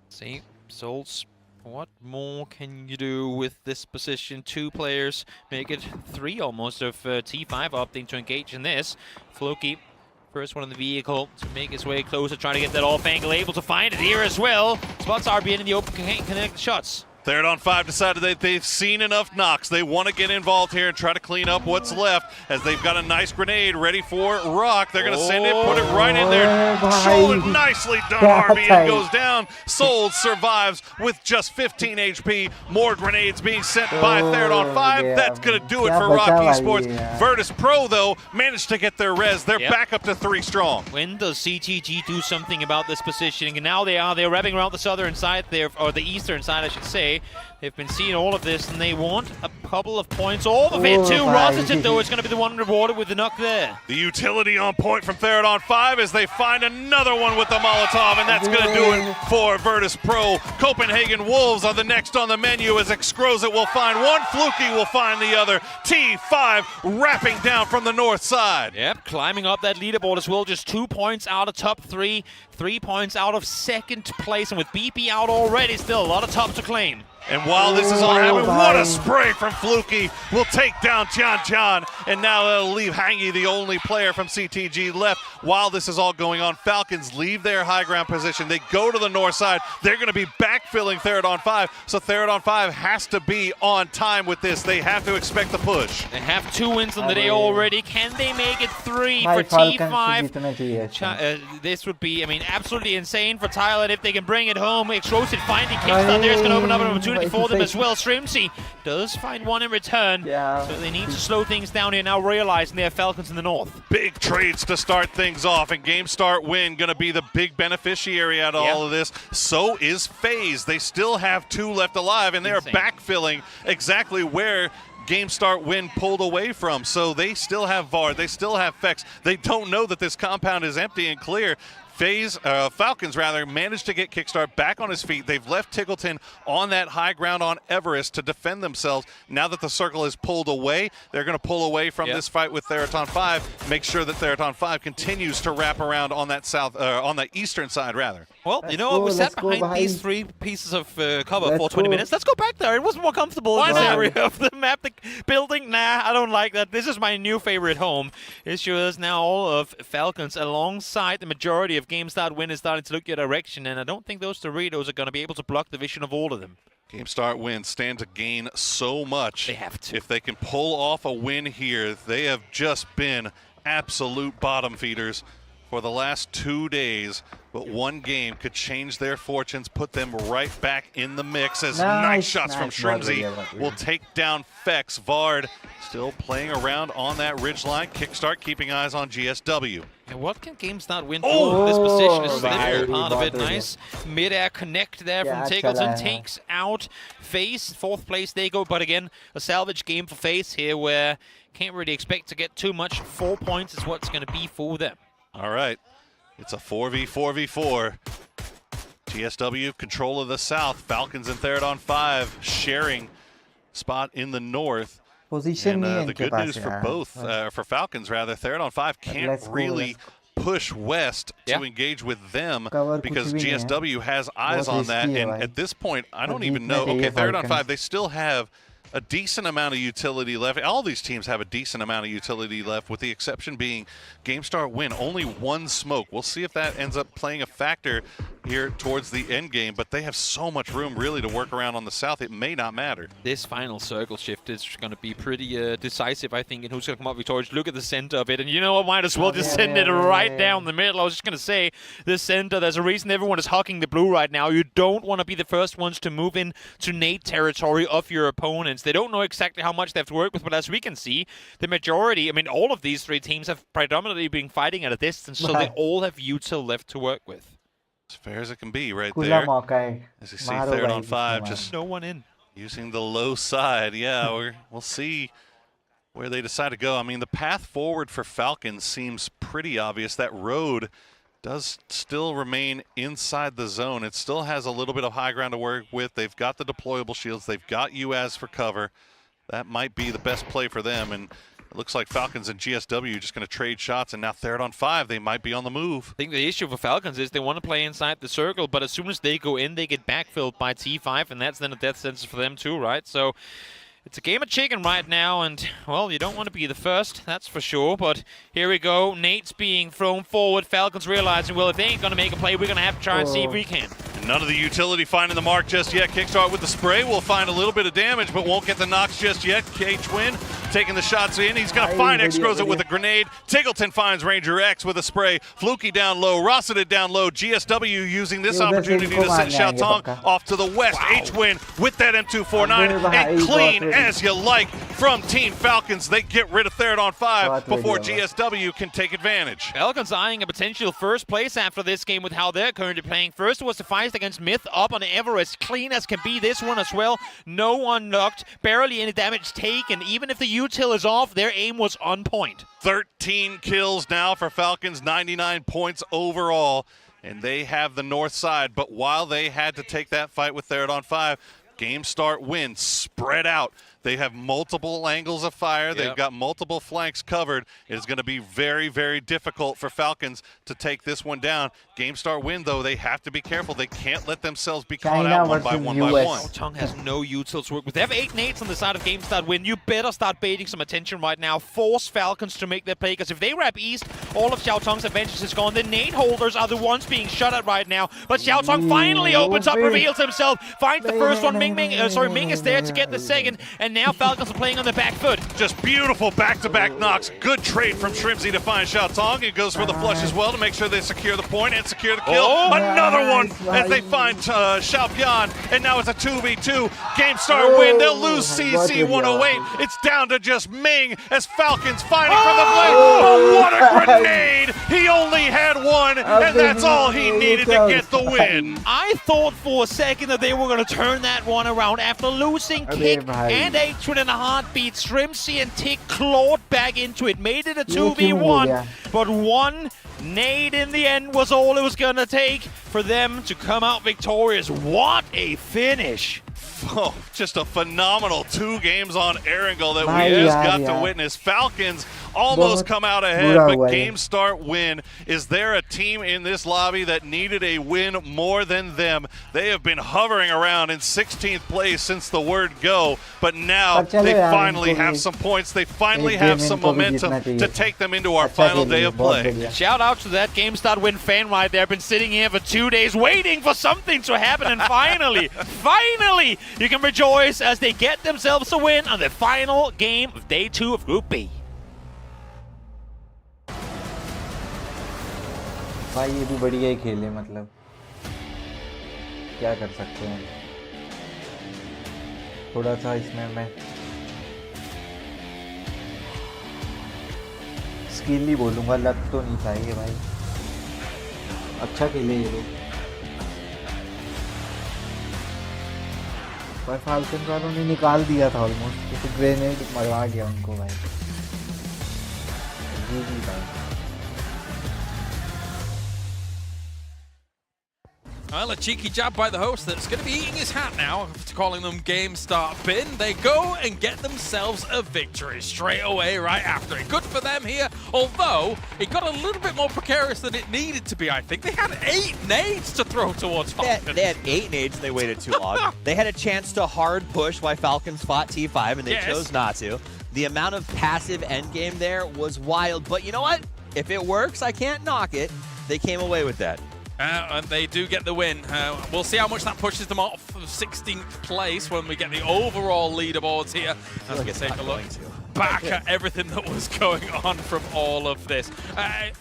A: See, Souls, what more can you do with this position? 2 players make it 3 almost of T5 opting to engage in this. Floki, first one in the vehicle to make his way closer, trying to get that off angle, able to find it here as well. Spots RBN in the open, can't connect the shots.
B: Third on 5 decided that they've seen enough knocks. They want to get involved here and try to clean up what's left as they've got a nice grenade ready for Rock. They're going to send it, put it right in there. Show it nicely done. RBN goes down. Souls survives with just 15 HP. More grenades being sent by Third on 5. That's going to do it for Rock Esports. Virtus Pro, though, managed to get their res. They're back up to 3 strong.
A: When does CTG do something about this positioning? And now they're wrapping around the southern side there, or the eastern side, I should say. They've been seeing all of this, and they want a couple of points all of it too. Rossington, though, is going to be the one rewarded with the knock there.
B: The utility on point from Third on 5 as they find another one with the Molotov, and that's going to do it for Virtus Pro. Copenhagen Wolves are the next on the menu as Excrozit will find one, Fluky will find the other. T5 wrapping down from the north side.
A: Yep, climbing up that leaderboard as well. Just 2 points out of top 3, 3 points out of second place, and with BP out already, still a lot of top to claim.
B: And while this is all happening, what a spray from Fluky. Will take down Tian Tian, and now that'll leave Hangi, the only player from CTG left. While this is all going on, Falcons leave their high ground position. They go to the north side. They're going to be backfilling Third on 5, so Third on 5 has to be on time with this. They have to expect the push.
A: They have 2 wins on the day already. Can they make it 3 for T5? This would be, I mean, absolutely insane for Thailand if they can bring it home. Excrozit finding Kickstart there is going to open up an opportunity for them as well. Strimsy does find one in return, so they need to slow things down here now, realizing they have Falcons in the north.
B: Big trades to start things off, and Game Start Win going to be the big beneficiary out of all of this. So is FaZe. They still have 2 left alive, and they're backfilling exactly where Game Start Win pulled away from. So they still have VAR, they still have Fex. They don't know that this compound is empty and clear. Falcons rather managed to get Kickstart back on his feet. They've left TGLTN on that high ground on Everest to defend themselves. Now that the circle is pulled away, they're going to pull away from this fight with Theraton 5. Make sure that Theraton 5 continues to wrap around on that on the eastern side rather.
A: Well, you know what? We sat behind these 3 pieces of cover for 20 minutes. Let's go back there. It was more comfortable in this area of the map. The building, nah, I don't like that. This is my new favorite home. It shows now all of Falcons alongside the majority of game start win is starting to look your direction, and I don't think those Doritos are going to be able to block the vision of all of them.
B: Game start win stand to gain so much.
A: They have to.
B: If they can pull off a win here, they have just been absolute bottom feeders for the last 2 days. But one game could change their fortunes, put them right back in the mix as nice shots from Shrimzy will take down Fex. Vard still playing around on that ridge line. Kickstart keeping eyes on GSW.
A: And what can GameStart win through this position is the difficult part of it. Nice mid-air connect there from TGLTN. Takes out FaZe. 4th place they go, but again, a salvage game for FaZe here where can't really expect to get too much. 4 points is what's going to be for them.
B: All right. It's a 4v4v4. GSW control of the south. Falcons and Theraton 5 sharing spot in the north.
L: Position
B: and the good news for both, for Falcons rather, Theraton 5 can't really push west to engage with them because GSW has eyes on that. And at this point, I don't even know. Okay, Theraton 5, they still have a decent amount of utility left. All these teams have a decent amount of utility left, with the exception being GameStar win. Only 1 smoke. We'll see if that ends up playing a factor here towards the end game, but they have so much room really to work around on the south. It may not matter.
A: This final circle shift is going to be pretty decisive, I think, in who's going to come up victorious. Look at the center of it, and you know what? Might as well just send it right down the middle. I was just going to say, the center, there's a reason everyone is hugging the blue right now. You don't want to be the first ones to move in to nade territory of your opponents. They don't know exactly how much they have to work with, but as we can see, the majority, I mean, all of these 3 teams have predominantly been fighting at a distance, so they all have util left to work with.
B: As fair as it can be right there. As you see, Theraton 5 just
A: no one in.
B: Using the low side. Yeah, we'll see where they decide to go. I mean, the path forward for Falcons seems pretty obvious. That road does still remain inside the zone. It still has a little bit of high ground to work with. They've got the deployable shields. They've got UAS for cover. That might be the best play for them. And it looks like Falcons and GSW just going to trade shots. And now Theraton 5, they might be on the move.
A: I think the issue for Falcons is they want to play inside the circle, but as soon as they go in, they get backfilled by T5, and that's then a death sentence for them too, right? So it's a game of chicken right now, and, well, you don't want to be the first, that's for sure. But here we go. Nate's being thrown forward. Falcons realizing, well, if they ain't going to make a play, we're going to have to try and see if we can.
B: None of the utility finding the mark just yet. Kickstart with the spray will find a little bit of damage, but won't get the knocks just yet. K-Twin taking the shots in. He's going to find X Grows it with a grenade. TGLTN finds Ranger X with a spray. Fluky down low. Rosseted down low. GSW using this opportunity to send Xiaotong off to the west. H-Win with that M249. And clean as you like from Team Falcons. They get rid of Theraton 5 before GSW can take advantage.
A: Falcons eyeing a potential first place after this game with how they're currently playing. First was the fight against Myth up on Everest. Clean as can be this one as well. No one knocked. Barely any damage taken. Even if the util is off, their aim was on point.
B: 13 kills now for Falcons, 99 points overall. And they have the north side. But while they had to take that fight with Theraton 5, game start win, spread out. They have multiple angles of fire. They've got multiple flanks covered. It is going to be very, very difficult for Falcons to take this one down. Game start win, though, they have to be careful. They can't let themselves be caught out one by one.
A: Tong has no utils to work with. They have 8 nades on the side of game start win. You better start baiting some attention right now. Force Falcons to make their play, because if they wrap east, all of Xiaotong's advantage is gone. The nade holders are the ones being shut at right now. But Xiaotong finally opens up, reveals himself, finds the first one. Ming is there to get the second. And now Falcons are playing on the back foot.
B: Just beautiful back-to-back knocks. Good trade from Shrimzy to find Xiaotong. It goes for the flush as well to make sure they secure the point and secure the kill. Another one as they find Xiaopian. And now it's a 2v2. Game start win. They'll lose CC 108. It's down to just Ming as Falcons fighting for the blade. Oh, what a grenade! He only had one, and that's all he needed to get the win.
A: I thought for a second that they were going to turn that one around after losing Kick and H-Win in a heartbeat. Shrimzy and Tick clawed back into it, made it a 2v1, but one Nade in the end was all it was gonna take for them to come out victorious. What a finish!
B: Oh, just a phenomenal 2 games on Erangel that
L: Bhai
B: we just
L: yaar,
B: got to
L: yaar.
B: witness. Falcons almost
L: Bahut
B: come out ahead,
L: bura
B: but
L: hua hai.
B: game start win. Is there a team in this lobby that needed a win more than them? They have been hovering around in 16th place since the word go, but now
L: But chalo
B: they
L: yaar,
B: finally
L: inko
B: have
L: bhi-
B: some points. They finally
L: Ek
B: have
L: game
B: some
L: inko bhi
B: momentum
L: jeetna
B: to
L: chahiye.
B: take them into our
L: Acha
B: final
L: खेली
B: day
L: है,
B: of
L: बहुत
B: play.
L: बढ़िया.
A: Shout out to that Game Start win fan right there. Been sitting here for 2 days waiting for something to happen, and finally, finally, you can rejoice as they get themselves a win on the final game of day 2 of Group B.
L: भाई ये भी बढ़िया ही खेले, मतलब क्या कर सकते हैं. थोड़ा सा इसमें मैं स्किल ही बोलूँगा, लक तो नहीं चाहिए भाई. अच्छा खेले ये लोग. पर फाल्कन वालों ने निकाल दिया था ऑलमोस्ट, तो ग्रेनेड मरवा गया उनको भाई. जी भाई.
D: Well, a cheeky jab by the host that's going to be eating his hat now after calling them game start bin. They go and get themselves a victory straight away right after it. Good for them here, although it got a little bit more precarious than it needed to be, I think. They had 8 nades to throw towards Falcons.
E: They had 8 nades and they waited too long. They had a chance to hard push while Falcons fought T5 and they chose not to. The amount of passive endgame there was wild, but you know what? If it works, I can't knock it. They came away with that.
D: And they do get the win. We'll see how much that pushes them off of 16th place when we get the overall leaderboards here. As we take a look back at everything that was going on from all of this.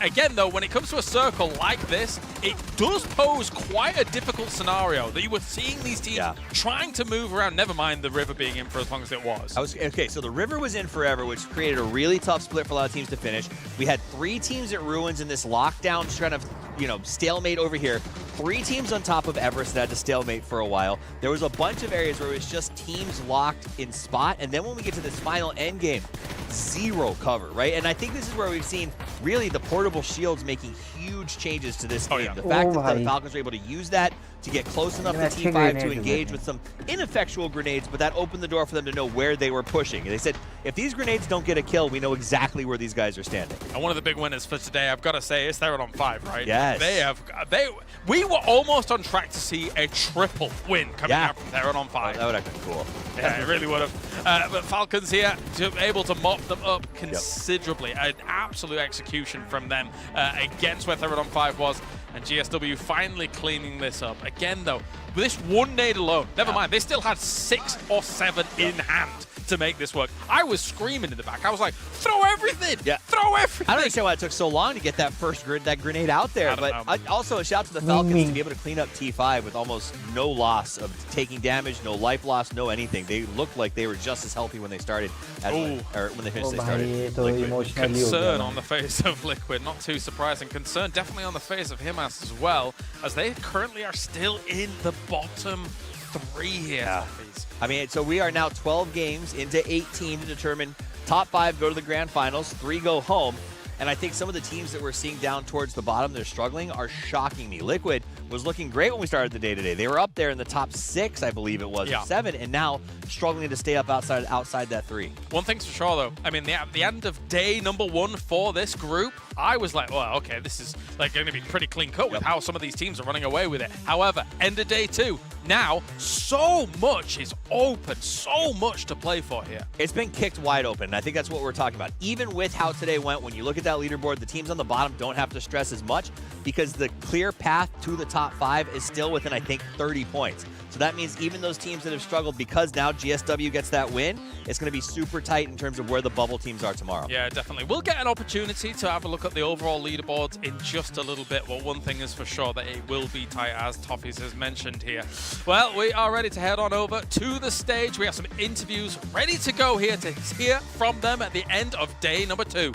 D: Again, though, when it comes to a circle like this, it does pose quite a difficult scenario that you were seeing these teams trying to move around, never mind the river being in for as long as it was.
E: Okay, so the river was in forever, which created a really tough split for a lot of teams to finish. We had 3 teams at Ruins in this lockdown, just kind of, you know, stalemate over here. 3 teams on top of Everest that had to stalemate for a while. There was a bunch of areas where it was just teams locked in spot, and then when we get to this final end game, 0 cover, right? And I think this is where we've seen really the portable shields making huge changes to this game. The fact that the Falcons were able to use that to get close enough to T5 to engage with some ineffectual grenades, but that opened the door for them to know where they were pushing. And they said, if these grenades don't get a kill, we know exactly where these guys are standing.
D: And one of the big winners for today, I've got to say, is THAILAND on 5, right?
E: Yes.
D: We were almost on track to see a triple win coming out from THAILAND on 5.
E: That would have been cool.
D: Yeah, it really would have. But Falcons here, able to mop them up considerably. An absolute execution from them against where THAILAND on 5 was. And GSW finally cleaning this up. Again, though, with this one nade alone, never mind, they still had 6 or 7 in hand to make this work. I was screaming in the back. I was like, throw everything! Throw everything!
E: I don't understand why it took so long to get that first grenade out there. But also a shout out to the Falcons to be able to clean up T5 with almost no loss of taking damage, no life loss, no anything. They looked like they were just as healthy when they started as when they finished. They started.
D: Concern on the face of Liquid, not too surprising. Concern definitely on the face of Himas as well, as they currently are still in the bottom 3 here.
E: I mean, so we are now 12 games into 18 to determine top 5 go to the grand finals, 3 go home. And I think some of the teams that we're seeing down towards the bottom, they're struggling, are shocking me. Liquid was looking great when we started the day today. They were up there in the top 6, I believe it was, or 7, and now struggling to stay up outside that 3.
D: One thing's for sure, though. I mean, the end of day number 1 for this group, I was like, well, okay, this is like going to be pretty clean cut with how some of these teams are running away with it. However, end of day 2, now so much is open, so much to play for here.
E: It's been kicked wide open, and I think that's what we're talking about. Even with how today went, when you look at that leaderboard, the teams on the bottom don't have to stress as much because the clear path to the top 5 is still within, I think, 30 points. So that means even those teams that have struggled, because now GSW gets that win, it's going to be super tight in terms of where the bubble teams are tomorrow.
D: Yeah, definitely. We'll get an opportunity to have a look at the overall leaderboards in just a little bit. Well, one thing is for sure, that it will be tight, as Toffees has mentioned here. Well, we are ready to head on over to the stage. We have some interviews ready to go here to hear from them at the end of day number 2.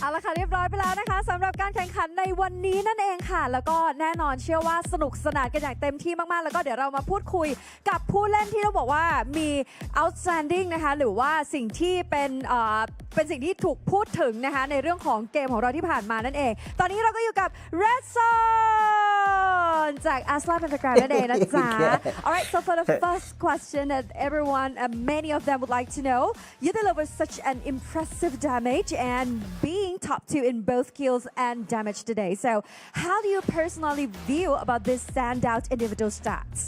Q: เอาละค่ะเรียบร้อยไปแล้วนะคะสำหรับการแข่งขันในวันนี้นั่นเองค่ะแล้วก็แน่นอนเชื่อว่าสนุกสนานกันอย่างเต็มที่มากๆแล้วก็เดี๋ยวเรามาพูดคุยกับผู้เล่นที่เราบอกว่ามี outstanding นะคะหรือว่าสิ่งที่เป็นสิ่งที่ถูกพูดถึงนะคะในเรื่องของเกมของเราที่ผ่านมานั่นเองตอนนี้เราก็อยู่กับ Red Zone จาก Asla Pentagram นั่นเองนะจ๊ะ Alright so for the first question that everyone many of them would like to know you delivered such an impressive damage and being top 2 in both kills and damage today so how do you personally view about this standout individual stats?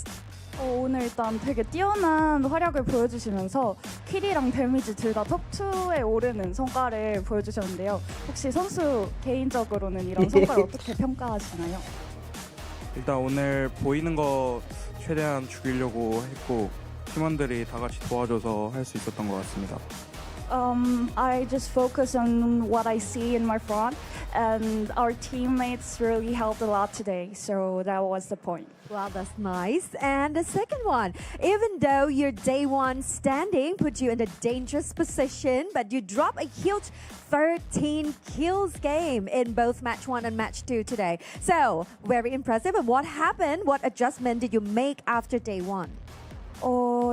R: 오늘 일단 되게 뛰어난 활약을 보여주시면서 킬이랑 데미지 둘 다 톱2에 오르는 성과를 보여주셨는데요. 혹시 선수 개인적으로는 이런 성과를 어떻게 평가하시나요?
S: 일단 오늘 보이는 거 최대한 죽이려고 했고 팀원들이 다 같이 도와줘서 할 수 있었던 것 같습니다.
R: I just focus on what I see in my front and our teammates really helped a lot today. So that was the point.
Q: Wow, that's nice. And the second one, even though your day one standing put you in a dangerous position, but you drop a huge 13 kills game in both match 1 and match 2 today. So, very impressive. And what happened? What adjustment did you make after day 1?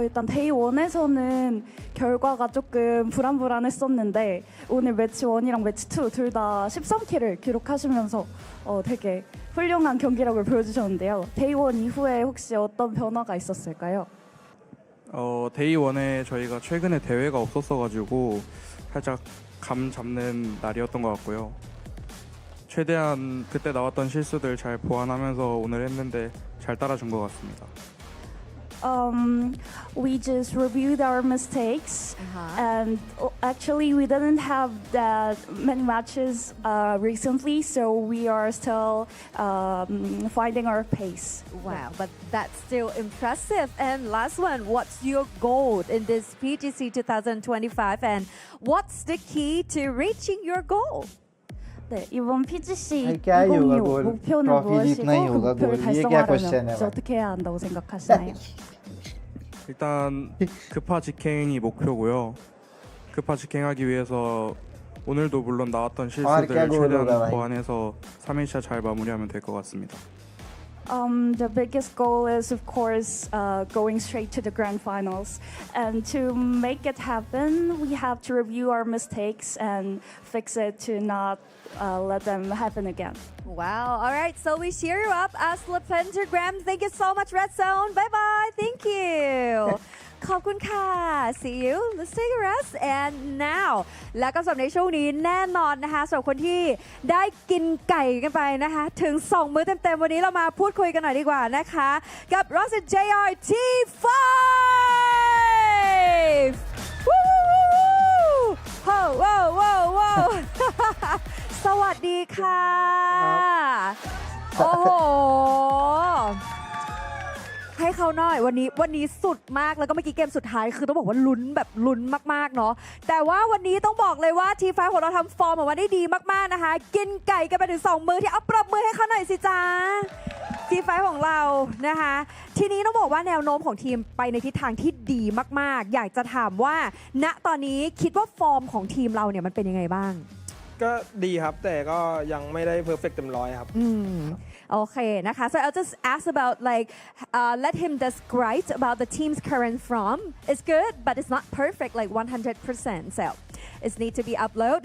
R: 일단 데이 1에서는 결과가 조금 불안했었는데 오늘 매치 1이랑 매치 2 둘 다 13킬을 기록하시면서 되게 훌륭한 경기력을 보여주셨는데요. 데이 1 이후에 혹시 어떤 변화가 있었을까요?
S: 데이 1에 저희가 최근에 대회가 없었어가지고 살짝 감 잡는 날이었던 것 같고요. 최대한 그때 나왔던 실수들 잘 보완하면서 오늘 했는데 잘 따라준 것 같습니다.
R: We just reviewed our mistakes and actually we didn't have that many matches recently so we are still finding our pace.
Q: Wow, but that's still impressive. And last one, what's your goal in this PGC 2025 and what's the key to reaching your goal?
R: 네, 이번 PGC
L: क्या ही होगा
R: 2025
L: गोल
R: 목표는
L: trophy जीतना ही
R: 무엇이고
L: होगा
R: 그 목표를
L: गोल ये क्या question
R: 달성하려면
L: है
R: 이제 어떻게 해야 한다고 생각하시나요?
S: 일단 급파 직행이 목표고요. 급파 직행하기 위해서 오늘도 물론 나왔던 실수들 최대한 보완해서 3일차 잘 마무리하면 될 것 같습니다.
R: The biggest goal is, of course, going straight to the grand finals. And to make it happen, we have to review our mistakes and fix it to not let them happen again.
Q: Wow. All right. So we cheer you up as the Pentagram. Thank you so much, Red Zone. Bye-bye. Thank you. ขอบคุณค่ะ See you. Let's take a rest. And now แล้วก็สำหรับในช่วงนี้แน่นอนนะคะสำหรับคนที่ได้กินไก่กันไปนะคะถึง2มื้อเต็มๆวันนี้เรามาพูดคุยกันหน่อยดีกว่านะคะกับ Ross JR T5 วู้โว้โว้โว้โว้สวัสดีค่ะโอ้โหให้เขาหน่อยวันนี้สุดมากแล้วก็เมื่อกี้เกมสุดท้ายคือต้องบอกว่าลุ้นแบบลุ้นมากๆเนาะแต่ว่าวันนี้ต้องบอกเลยว่าทีไฟของเราทำฟอร์มออกมาได้ดีมากๆนะคะกินไก่กันไปถึง2มื้อที่เอาปรบมือให้เขาหน่อยสิจ้าทีไฟของเรานะคะทีนี้ต้องบอกว่าแนวโน้มของทีมไปในทิศทางที่ดีมากๆอยากจะถามว่าณตอนนี้คิดว่าฟอร์มของทีมเราเนี่ยมันเป็นยังไงบ้าง
O: ก็ดีครับแต่ก็ยังไม่ได้เพอร์เฟกต์เต็มร้อยครับ
Q: โอเคนะคะ so I'll just ask about like let him describe about the team's current form it's good but it's not perfect like 100% so it need to be upload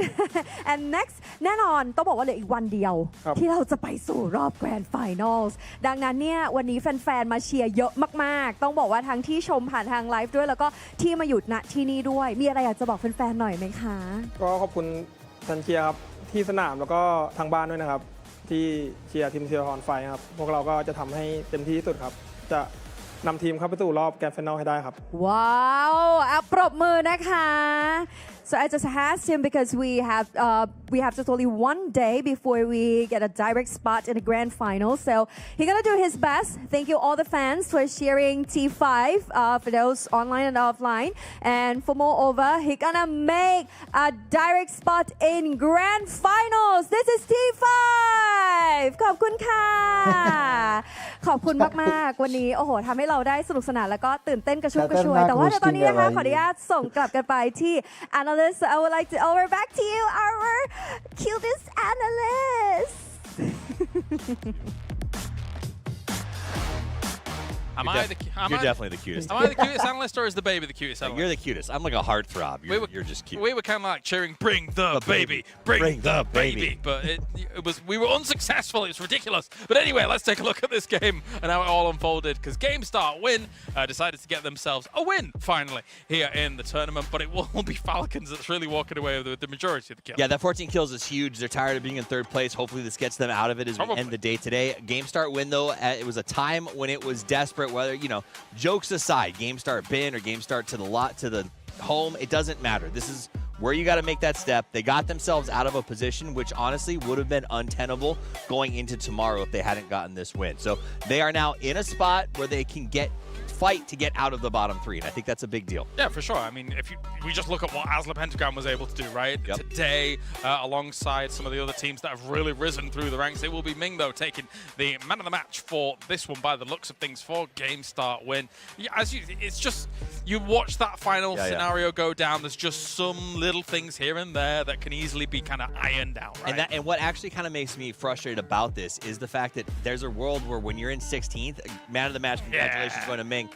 Q: and next แน่นอนต้องบอกว่าเหลืออีกวันเดียวที่เราจะไปสู่รอบ Grand Finals ดังนั้นเนี่ยวันนี้แฟนๆมาเชียร์เยอะมากๆต้องบอกว่าทั้งที่ชมผ่านทางไลฟ์ด้วยแล้วก็ที่มาหยุดณที่นี่ด้วยมีอะไรอยากจะบอกแฟนๆหน่อยไหมคะ
O: ก็ขอบคุณแฟนเชียร์ครับที่สนามแล้วก็ทางบ้านด้วยนะครับที่เชียร์ทีมเชียร์ฮอนไฟครับพวกเราก็จะทำให้เต็มที่ที่สุดครับจะนำทีมเข้าไปสู่รอบแกรนด์ไฟนอลให้ได้ครับ
Q: ว้าวปรบมือนะคะ So I just asked him because we have just only one day before we get a direct spot in the grand final. So he's gonna do his best. Thank you all the fans for cheering T5 for those online and offline. And for moreover, he's gonna make a direct spot in grand finals. This is T5. ขอบคุณค่ะ ขอบคุณมากๆวันนี้โอ้โหทำให้เราได้สนุกสนานแล้วก็ตื่นเต้นกระชุ่มกระชวยแต่ว่าเดี๋ยวตอนนี้นะคะขออนุญาตส่งกลับกันไปที่ analyst I would like to over back to you our cutest analyst
E: You're definitely the cutest.
D: Am I the cutest analyst or is the baby the cutest analyst?
E: You're the cutest. I'm like a heartthrob. You're just cute.
D: We were kind of like cheering, bring the baby, bring the baby. But we were unsuccessful. It's ridiculous. But anyway, let's take a look at this game and how it all unfolded. Because GameStart Win decided to get themselves a win finally here in the tournament. But it will be Falcons that's really walking away with the majority of the kills.
E: Yeah, that 14 kills is huge. They're tired of being in third place. Hopefully this gets them out of it as we end the day today. GameStart Win, though, it was a time when it was desperate. Whether, jokes aside, GameStart bin or GameStart to the home, it doesn't matter. This is where you got to make that step. They got themselves out of a position which honestly would have been untenable going into tomorrow if they hadn't gotten this win. So they are now in a spot where they can fight to get out of the bottom three, and I think that's a big deal.
D: Yeah, for sure. I mean, if we just look at what Asla Pentagram was able to do, right? Yep. Today, alongside some of the other teams that have really risen through the ranks, it will be Ming, though, taking the man of the match for this one by the looks of things for GameStart Win. Yeah, it's just, you watch that final scenario go down, there's just some little things here and there that can easily be kind of ironed out, right?
E: And what actually kind of makes me frustrated about this is the fact that there's a world where when you're in 16th, man of the match, congratulations going to Ming.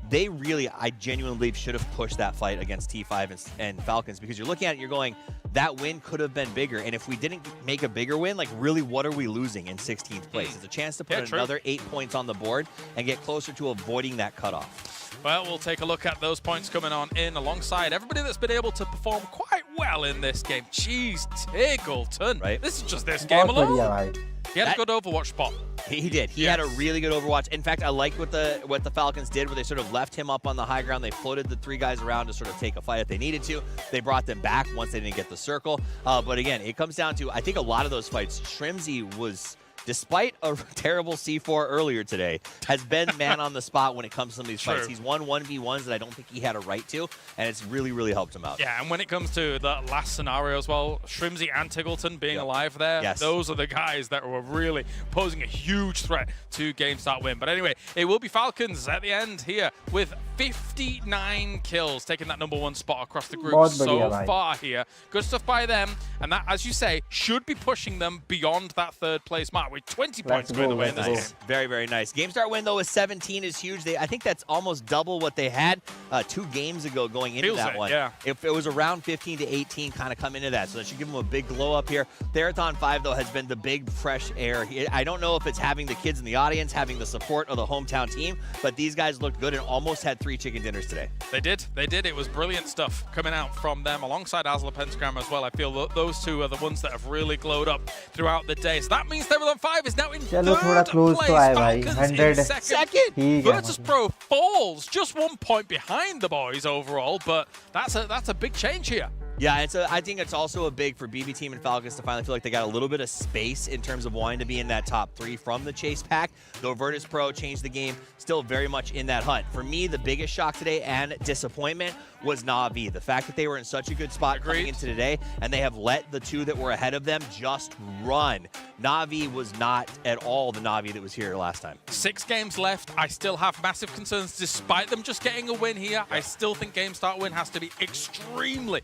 E: They really, I genuinely believe, should have pushed that fight against T5 and Falcons, because you're looking at it, you're going, that win could have been bigger. And if we didn't make a bigger win, like really, what are we losing in 16th place? It's a chance to put another 8 points on the board and get closer to avoiding that cutoff.
D: Well, we'll take a look at those points coming on in alongside everybody that's been able to perform quite well in this game. Jeez, Tiggleton. Right. This is just this game alone. He had a good Overwatch spot.
E: He did. He had a really good Overwatch. In fact, I liked what the Falcons did, where they sort of left him up on the high ground. They floated the three guys around to sort of take a fight if they needed to. They brought them back once they didn't get the circle. But again, it comes down to, I think a lot of those fights, Shrimzy was, despite a terrible C4 earlier today, has been man on the spot when it comes to some of these fights. He's won 1v1s that I don't think he had a right to, and it's really, really helped him out.
D: Yeah, and when it comes to the last scenario as well, Shrimzy and Tiggleton being alive there, those are the guys that were really posing a huge threat to GameStart Win. But anyway, it will be Falcons at the end here with 59 kills, taking that #1 spot across the group so far here. Good stuff by them, and that, as you say, should be pushing them beyond that third place mark with 20 points going away in this game.
E: Very, very nice. GameStart Win, though, with 17 is huge. I think that's almost double what they had 2 games ago going into that one.
D: Yeah.
E: If it was around 15 to 18, kind of come into that. So that should give them a big glow up here. Therathon 5, though, has been the big fresh air. I don't know if it's having the kids in the audience, having the support of the hometown team, but these guys looked good and almost had 3 chicken dinners today.
D: They did. They did. It was brilliant stuff coming out from them alongside Asla Pentagram as well. I feel that those two are the ones that have really glowed up throughout the day. So that means Therathon 5 is now in third place. Falcons in second. Virtus Pro falls just 1 point behind the boys overall, but that's a big change here.
E: Yeah, I think it's also a big for BB Team and Falcons to finally feel like they got a little bit of space in terms of wanting to be in that top 3 from the chase pack. Though Virtus Pro changed the game, still very much in that hunt. For me, the biggest shock today and disappointment was Na'Vi. The fact that they were in such a good spot coming into today, and they have let the 2 that were ahead of them just run. Na'Vi was not at all the Na'Vi that was here last time.
D: 6 games left. I still have massive concerns despite them just getting a win here. I still think GameStart Win has to be extremely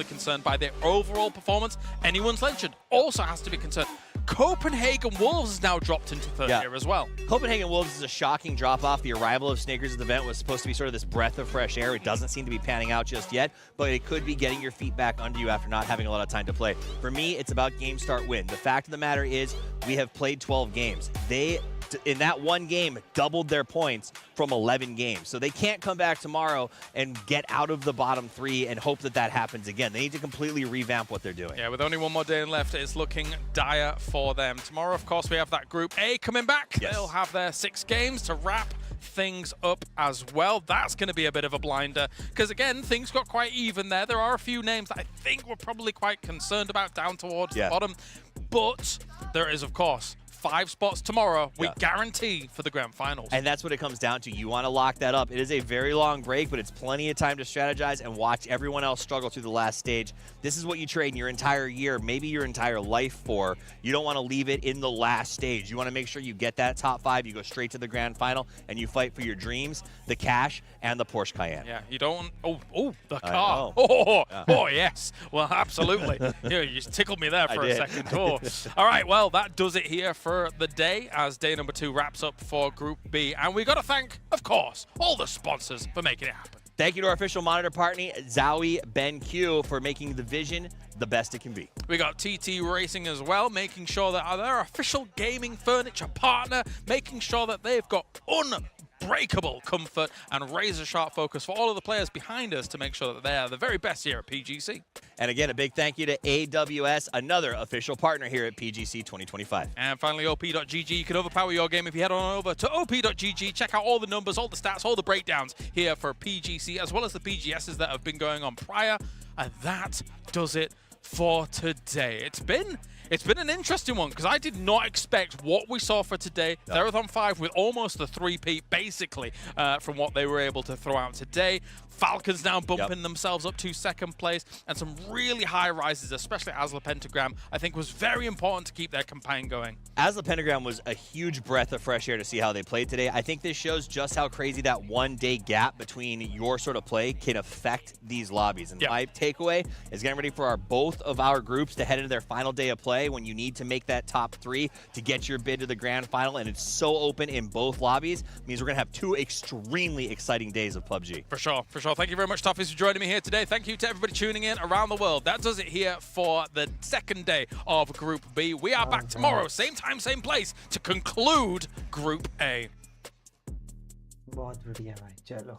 D: concerned by their overall performance. Anyone's Legend also has to be concerned. Copenhagen Wolves has now dropped into third here as well.
E: Copenhagen Wolves is a shocking drop-off. The arrival of Snickers at the event was supposed to be sort of this breath of fresh air. It doesn't seem to be panning out just yet, but it could be getting your feet back under you after not having a lot of time to play. For me, it's about GameStart Win. The fact of the matter is we have played 12 games. They, in that one game, doubled their points from 11 games. So they can't come back tomorrow and get out of the bottom 3 and hope that that happens again. They need to completely revamp what they're doing.
D: Yeah, with only 1 more day left, it's looking dire for them. Tomorrow, of course, we have that Group A coming back. They'll have their 6 games to wrap things up as well. That's going to be a bit of a blinder because, again, things got quite even there. There are a few names that I think we're probably quite concerned about down towards the bottom. But there is, of course, 5 spots tomorrow, we guarantee for the grand finals.
N: And that's what it comes down to. You want to lock that up. It is a very long break, but it's plenty of time to strategize and watch everyone else struggle through the last stage. This is what you train your entire year, maybe your entire life for. You don't want to leave it in the last stage. You want to make sure you get that top 5, you go straight to the grand final, and you fight for your dreams, the cash, and the Porsche Cayenne.
D: Yeah, you don't... Oh, the car. Oh, yes. Well, absolutely. You just tickled me there for a second. All right, well, that does it here for the day as day number 2 wraps up for Group B. And we got to thank, of course, all the sponsors for making it happen.
N: Thank you to our official monitor partner, Zowie BenQ, for making the Vision the best it can be.
D: We got TT Racing as well, making sure that their official gaming furniture partner, making sure that they've got unbreakable comfort and razor-sharp focus for all of the players behind us to make sure that they are the very best here at PGC.
N: And again, a big thank you to AWS, another official partner here at PGC 2025.
D: And finally, OP.GG. You can overpower your game if you head on over to OP.GG. Check out all the numbers, all the stats, all the breakdowns here for PGC, as well as the PGSs that have been going on prior. And that does it for today. It's been an interesting one because I did not expect what we saw for today. Therathon 5 with almost a 3-peat, basically, from what they were able to throw out today. Falcons now bumping themselves up to 2nd place, and some really high rises, especially Asla Pentagram, I think was very important to keep their campaign going.
N: Asla Pentagram was a huge breath of fresh air to see how they played today. I think this shows just how crazy that 1-day gap between your sort of play can affect these lobbies. And my takeaway is getting ready for both of our groups to head into their final day of play when you need to make that top 3 to get your bid to the grand final, and it's so open in both lobbies. It means we're going to have 2 extremely exciting days of PUBG.
D: For sure, for sure. Thank you very much, Toffees, for joining me here today. Thank you to everybody tuning in around the world. That does it here for the 2nd day of Group B. We are back tomorrow, same time, same place, to conclude Group A.
L: बहुत बढ़िया भाई चलो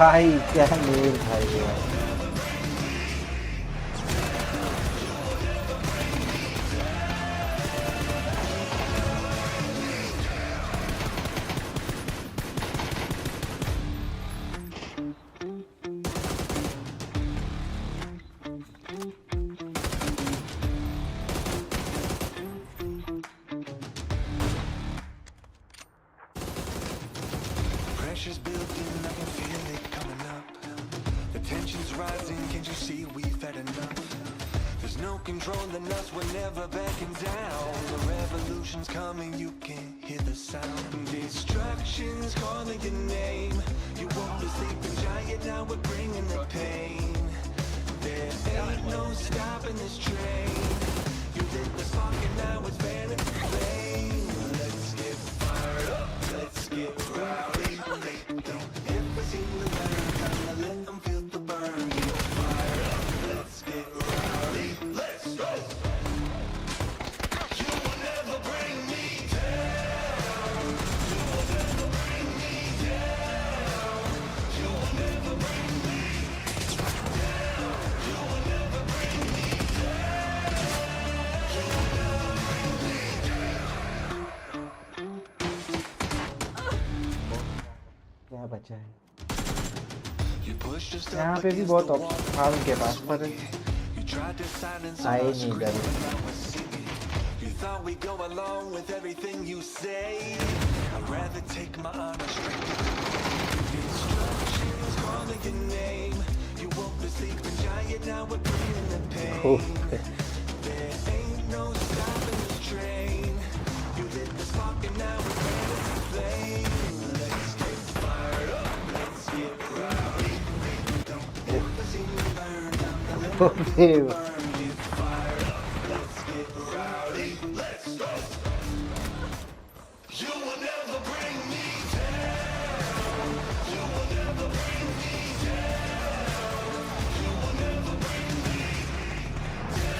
L: भाई क्या mail भाई
M: Pressure's building, I can feel it coming up. The tension's rising, can't you see we've had enough? There's no controlling us, we're never backing down. The revolution's coming, you can hear the sound. Destruction's calling your name. You won't be sleeping giant, now we're bringing the pain. There ain't no stopping this train. You lit the spark and now it's fanning to flame. Let's get fired up, let's get rowdy.
L: क्या बचा है यहाँ पे भी बहुत option था उनके पास पर आए नहीं इधर
M: thought we'd go along with everything you say. I'd rather take my honor straight to the grave. Instructions calling your name. You woke the sleeping giant, now we're bringing the pain. There ain't no stopping this train. You lit the spark and now we're ready to flame. Let's get fired up, let's get rowdy. Don't ever see me burn down the limit. Burn, get fired up, let's get rowdy. Let's go. You will never bring me down. You will never bring me down. You will never bring me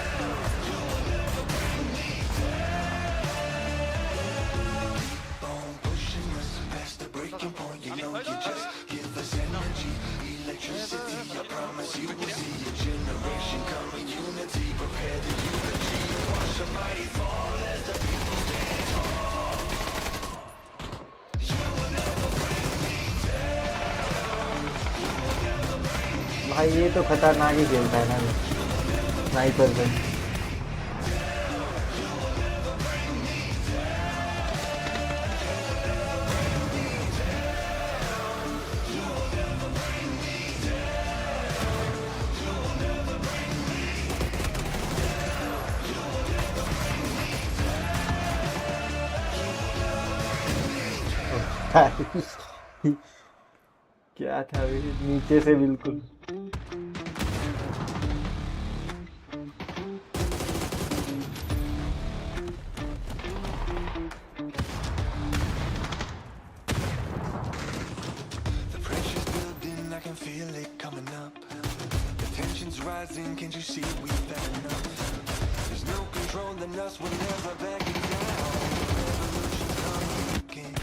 M: down. You will never bring me down. Bone pushing us past the breaking point. You know you just give us energy, electricity. I promise you will see a generation coming. Unity, prepare the eulogy. Watch the mighty fall as the people stand tall. You will never bring me down. You will never bring me
L: भाई ये तो खतरनाक ही खेलता है ना sniper से क्या था नीचे से बिल्कुल
M: The pressure's building, I can feel it coming up. The tension's rising, can't you see we've had enough? There's no controlling us, we're never backing down. Revolution's coming, you can't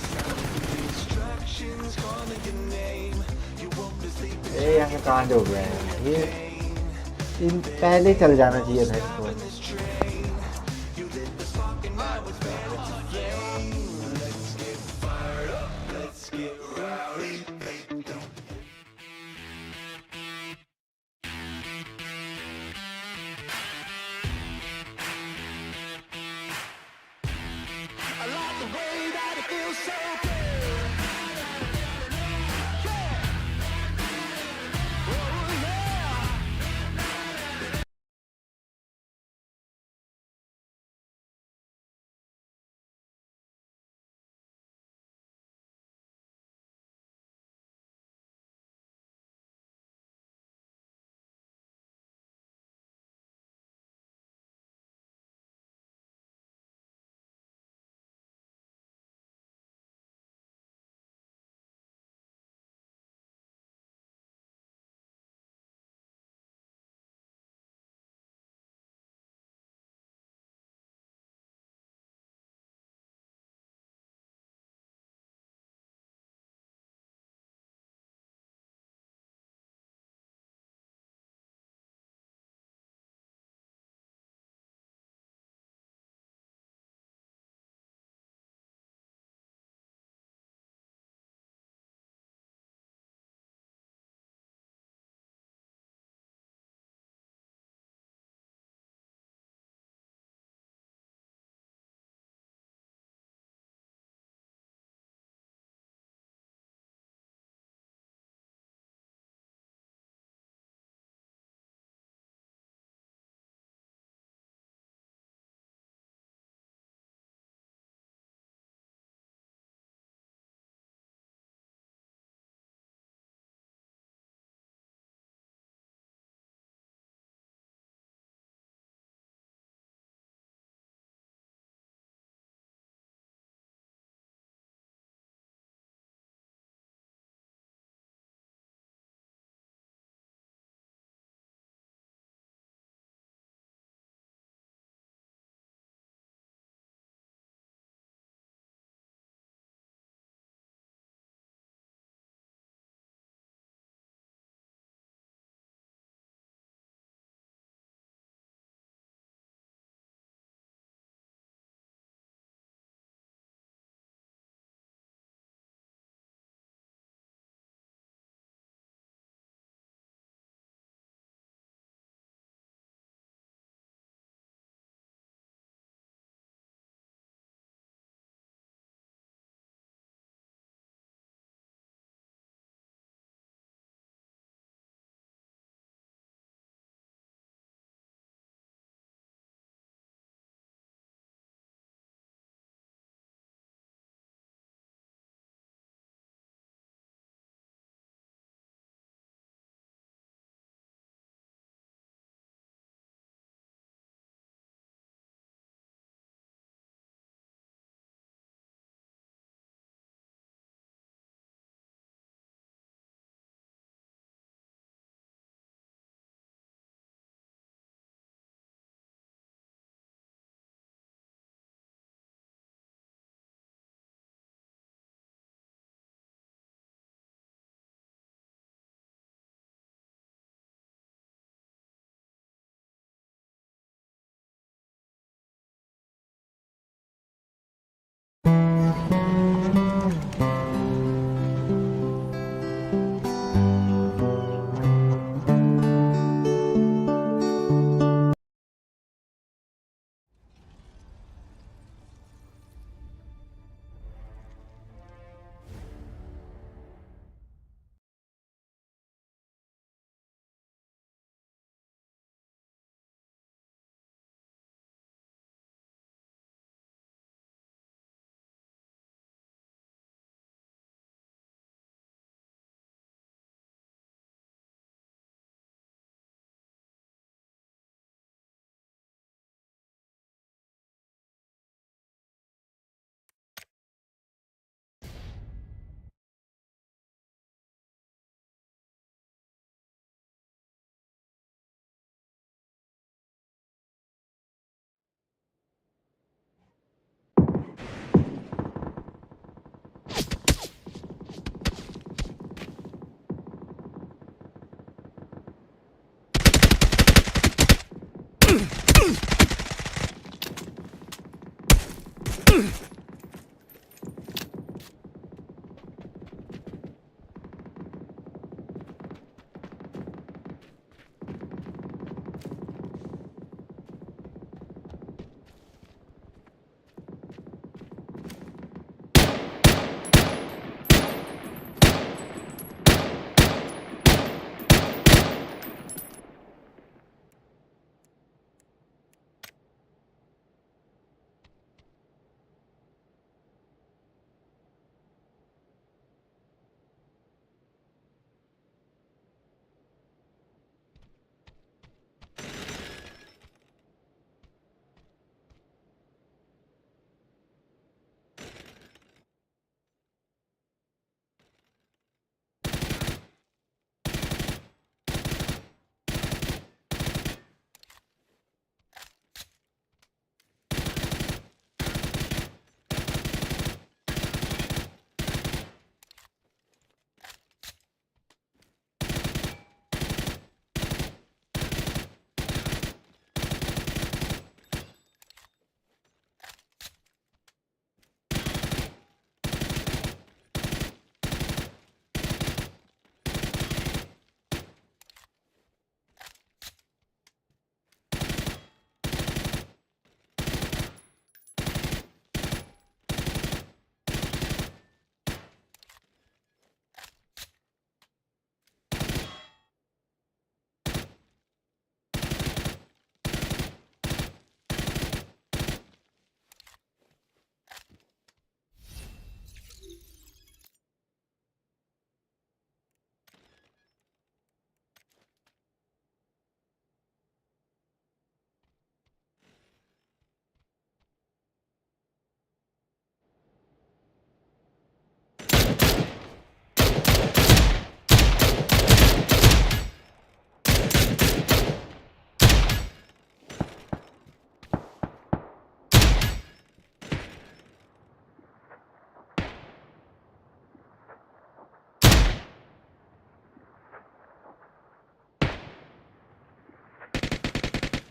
M: stop. The instructions calling your name. You woke the sleeping
L: ये यहाँ कहाँ हो गया है ये इन पहले चल जाना चाहिए था इसको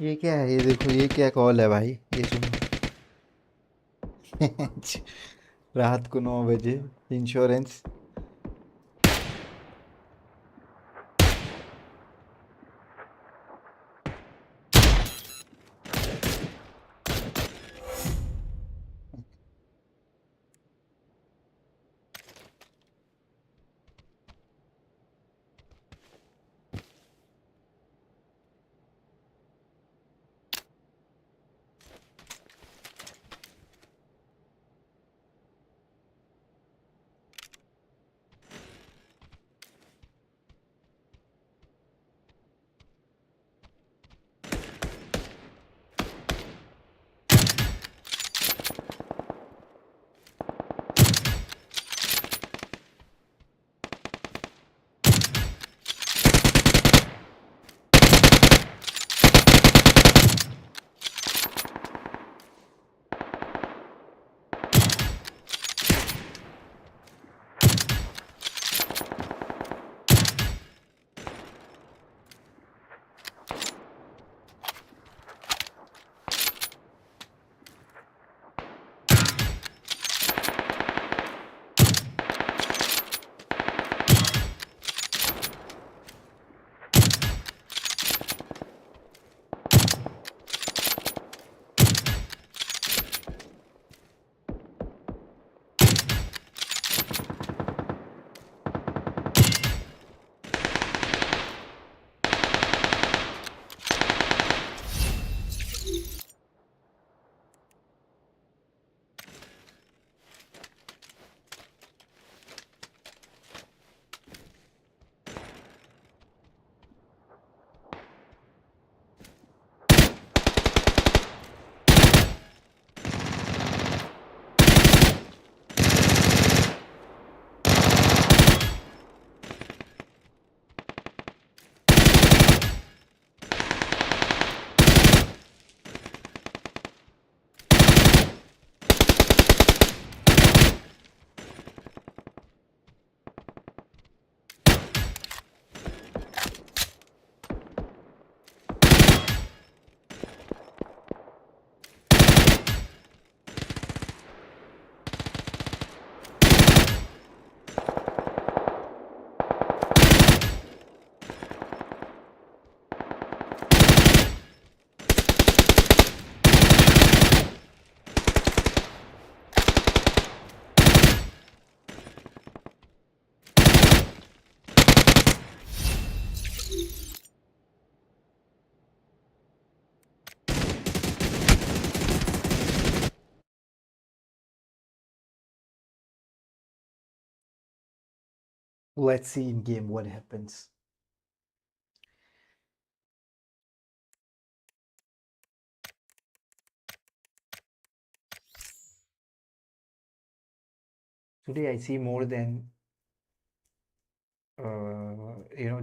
L: ये क्या है? ये देखो, ये क्या कॉल है भाई? ये सुनो। रात को 9 बजे insurance. Let's see in game what happens. Today I see more than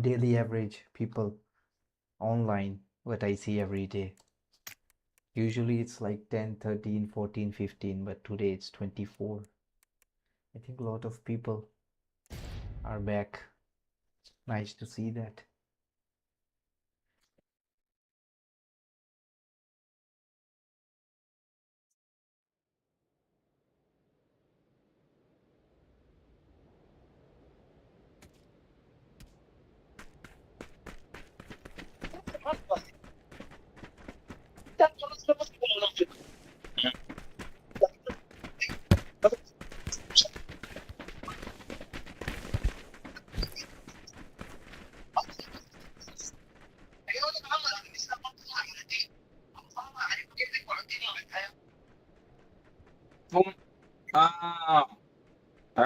L: daily average people online, what I see every day. Usually it's like 10, 13, 14, 15, but today it's 24. I think a lot of people are back. Nice to see that.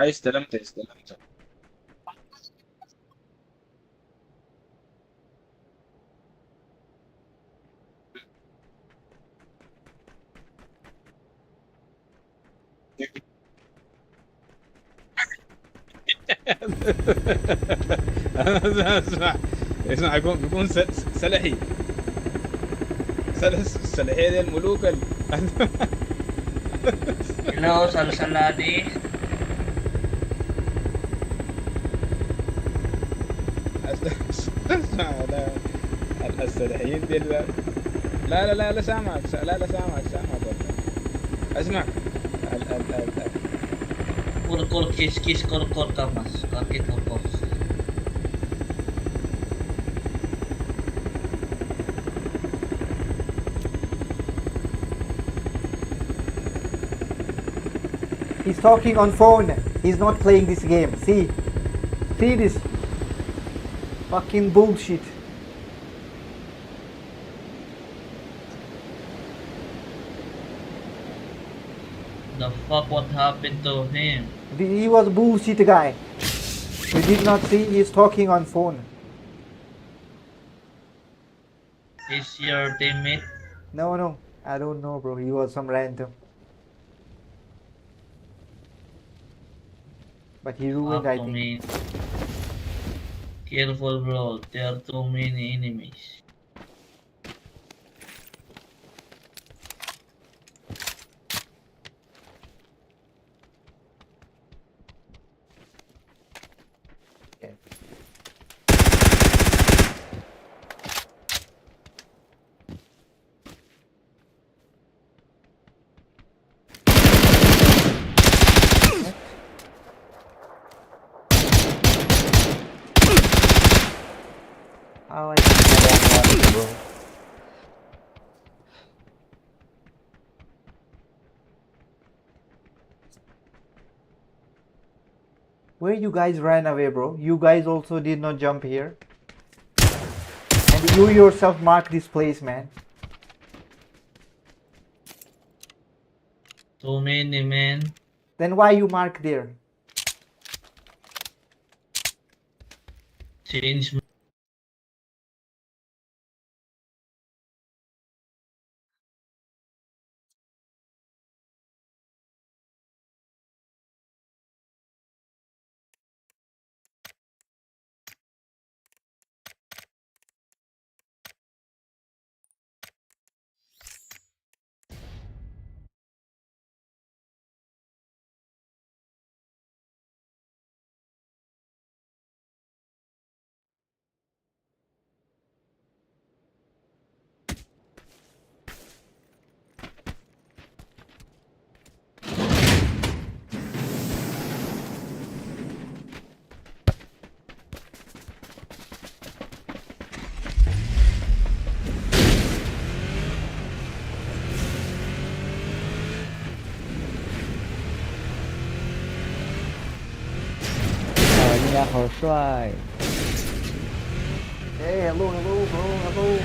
T: استلمت. اسمع بيكون سلحي سلحي دي الملوك
U: Hello, Salsaladi.
T: اسمع السلحيين دي لا لا لا لا سامعك لا لا سامعك والله. اسمعك. ال
U: Kur kis kur ka mas. Kaki kur.
L: He's talking on phone. He's not playing this game. See this fucking bullshit.
U: The fuck what happened to him?
L: He was bullshit guy. You did not see he's talking on phone.
U: Is your teammate?
L: No, I don't know, bro. He was some random. But he ruined, I think.
U: Careful, bro. There are too many enemies.
L: How I think bro. Where you guys ran away, bro? You guys also did not jump here. And you yourself marked this place, man.
U: Too many, man.
L: Then why you mark there?
U: Change.
L: Hey, hello, bro, hello.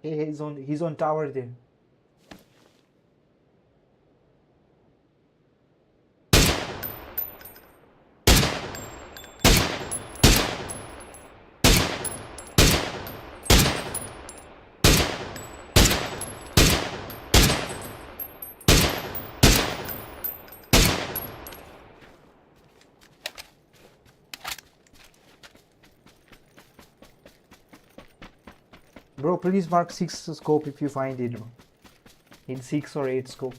L: Okay, he's on tower there. Bro, please mark 6 scope if you find it, bro. In 6 or 8 scope.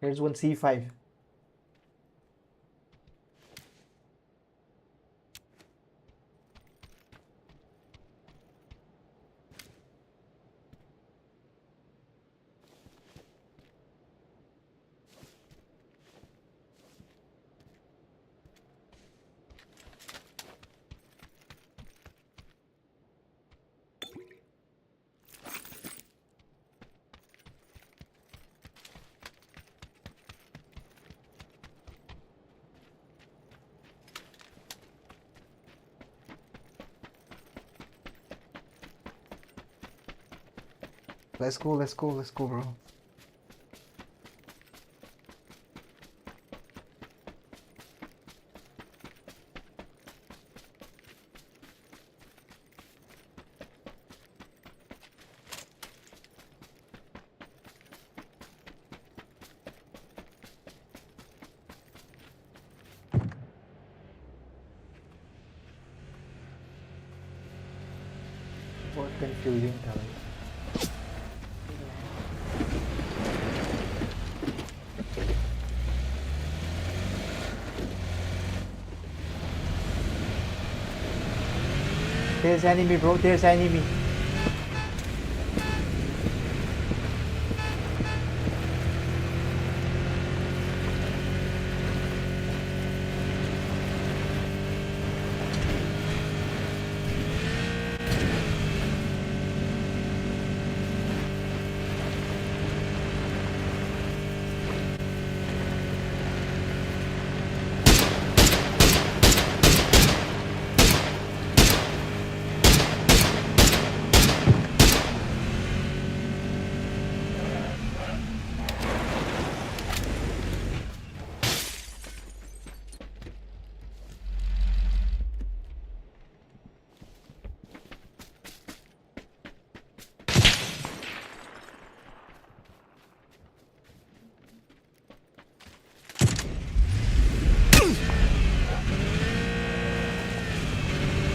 L: Here's one C5. Let's go, bro. What confusing time. There's enemy, bro. There's enemy.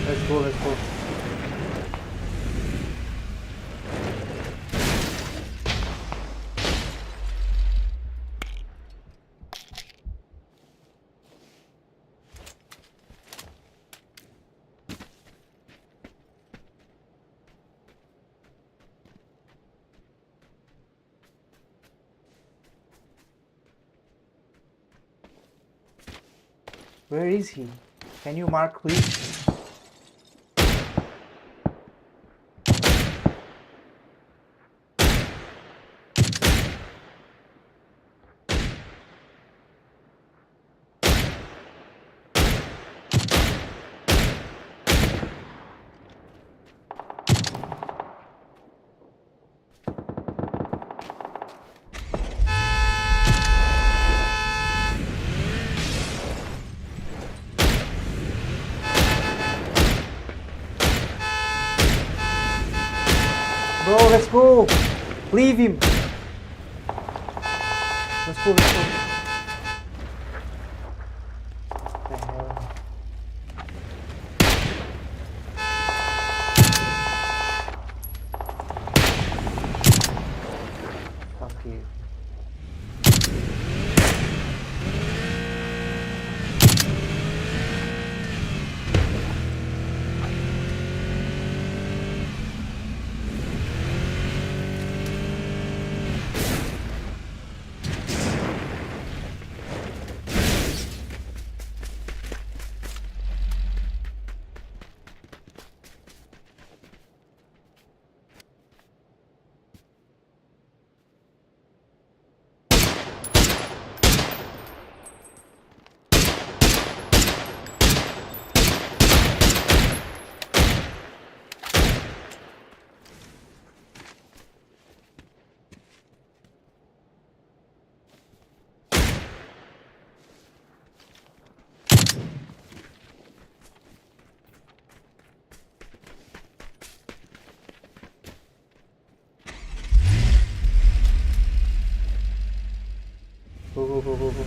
L: Let's go. Where is he? Can you mark, please? let's go. Leave him. Let's go, let's go. What the hell? Fuck you. Go, go, go, go, go.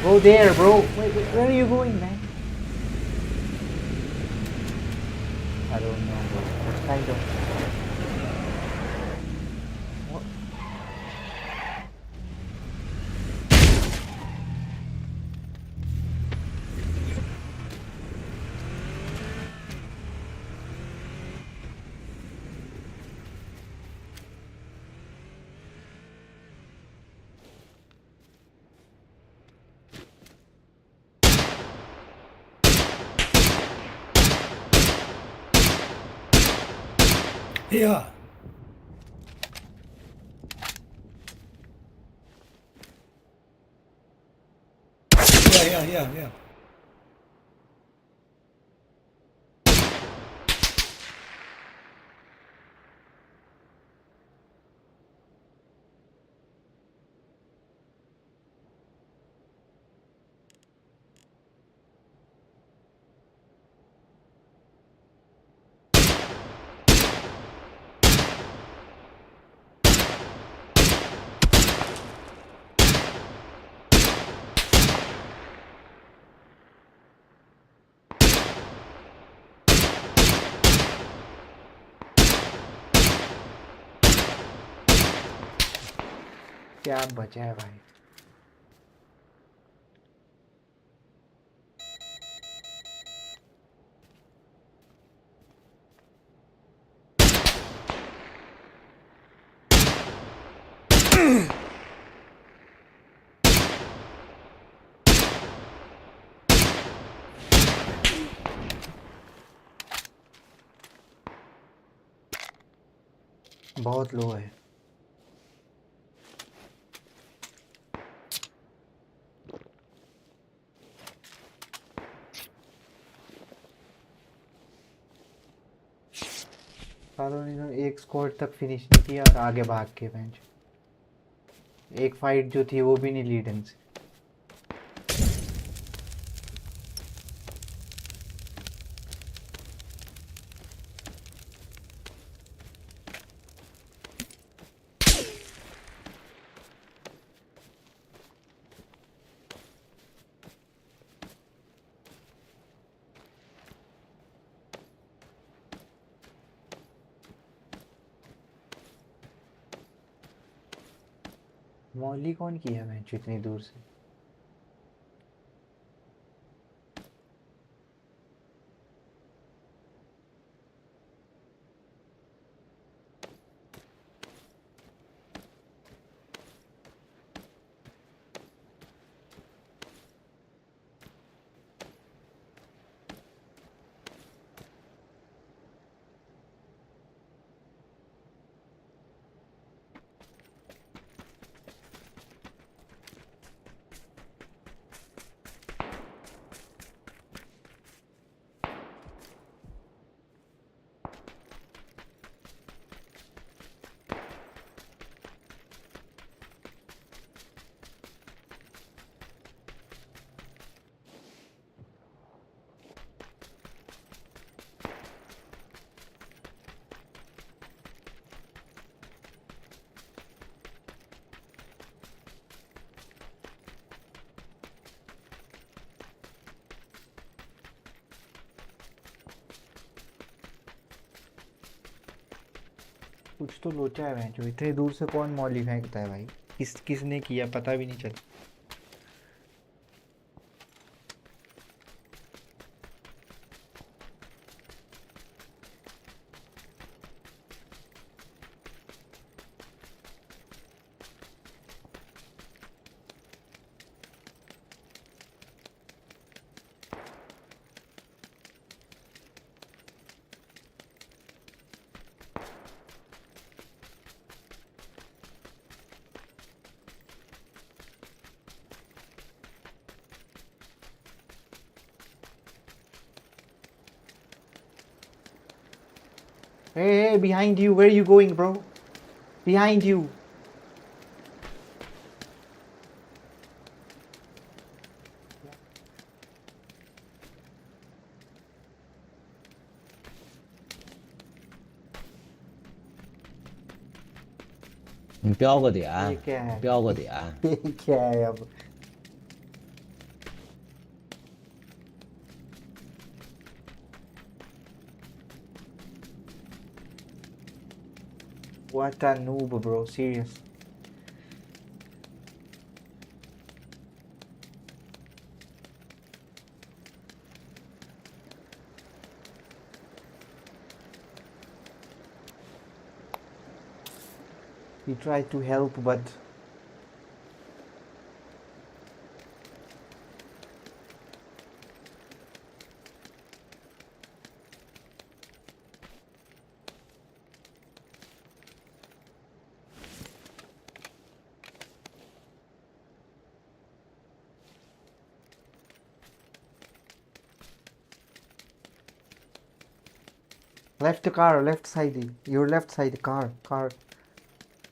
L: Go there, bro. Wait, where are you going, man? I don't know, bro. What kind of... What?
C: Yeah. Yeah.
L: क्या बचा है भाई? बहुत लो है. सालों ने एक squad तक फिनिश नहीं किया और आगे भाग के बेंच. एक फाइट जो थी वो भी नहीं ली ढंग से. मौली कौन किया मैच इतनी दूर से? कुछ तो लोचा है जो इतने दूर से कौन मॉली फेंकता है भाई किसने किया पता भी नहीं चला Hey, behind you. Where are you going, bro? Behind you.
G: 你标个点，标个点。
L: क्या है अब What a noob, bro. Serious. He tried to help, but left car, left side, your left side car,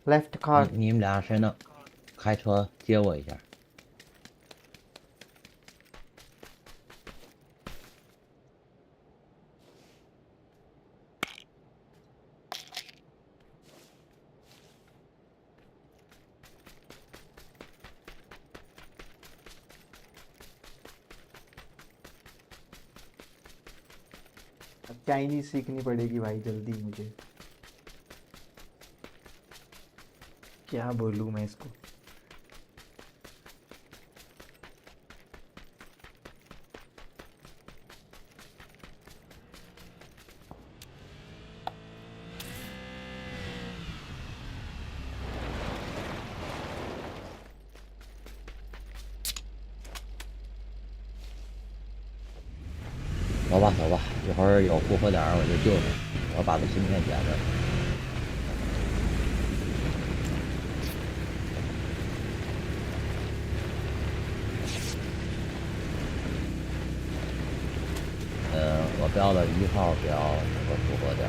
L: left car.
G: 你们俩谁能开车接我一下？चाइनीज
L: सीखनी पड़ेगी भाई जल्दी मुझे क्या बोलूं मैं इसको
G: 走吧走吧，一会儿有复活点我就救你，我把这芯片捡着。我标了1号标那个复活点。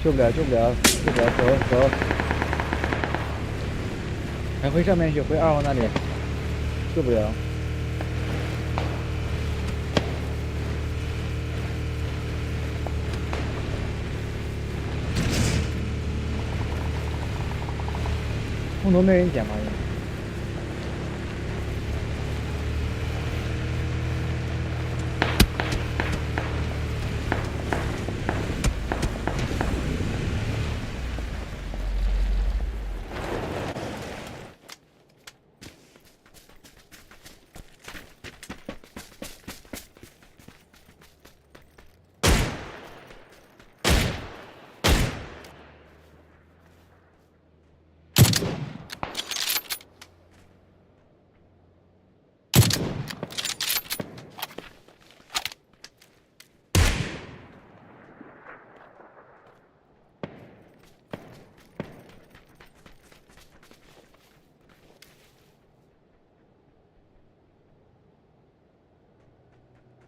G: 救不了，救不了，救不了，走走，还回上面去，回2号那里，救不了。空投没人捡吗？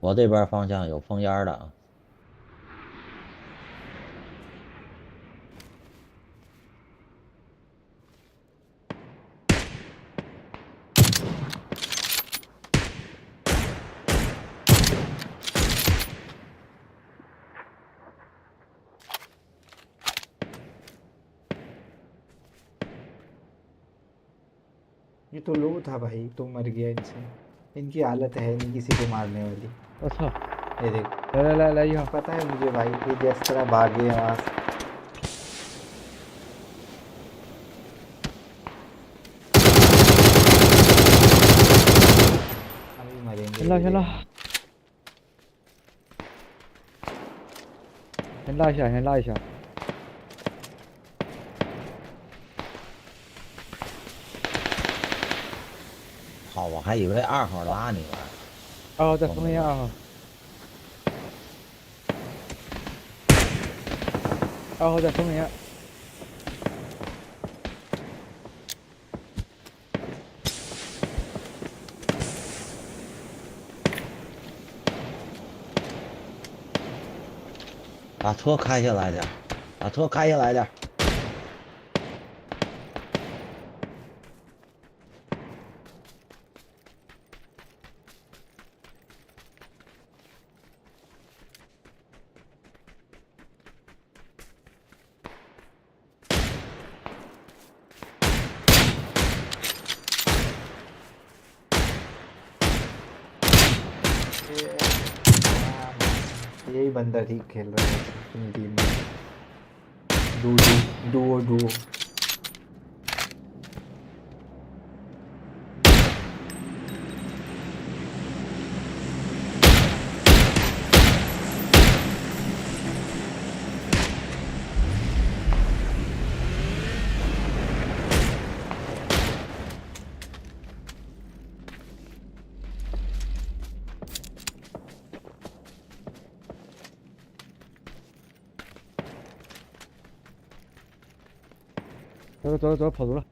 G: 我这边方向有风烟的啊。
L: ये तो लो था भाई, तो मर गया इनसे। इनकी हालत है नहीं किसी को मारने वाली।
T: अच्छा
L: ये देख,
T: ले यहाँ
L: पता है मुझे भाई, ये जिस तरह भागे वहाँ से। अभी मरेंगे।
T: 先拉一下，先拉一下。
G: 好，我还以为2号拉你呢。
T: 2号在封面2号。2号在封面。
G: 把车开下来点，把车开下来点。
L: यही बंदा ठीक खेल रहा है अपनी टीम में। डुओ
T: 走，跑图了。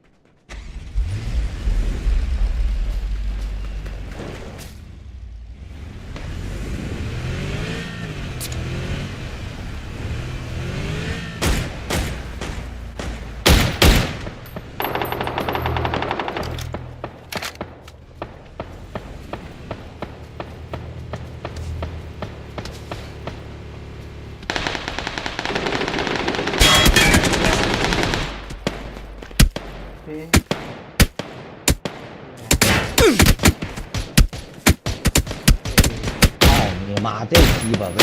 G: 你妈这鸡巴位置！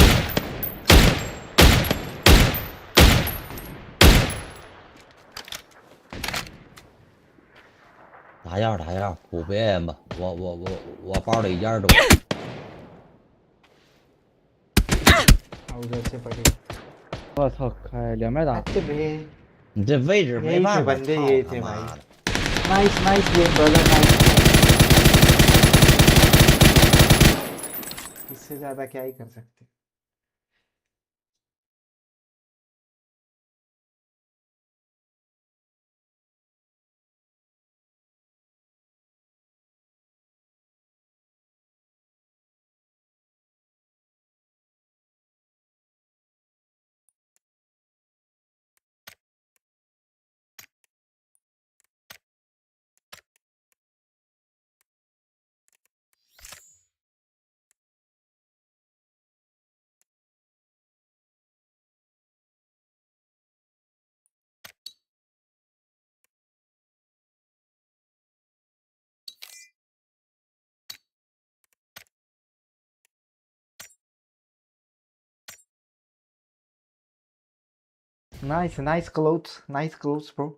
G: 打药，普遍吧。我包里烟多。
T: 我操，开2麦打。
G: 你这位置没办法。
L: बंदे ये थे भाई। Nice game brother, nice. इससे ज्यादा क्या ही कर सकते। Nice clothes, bro.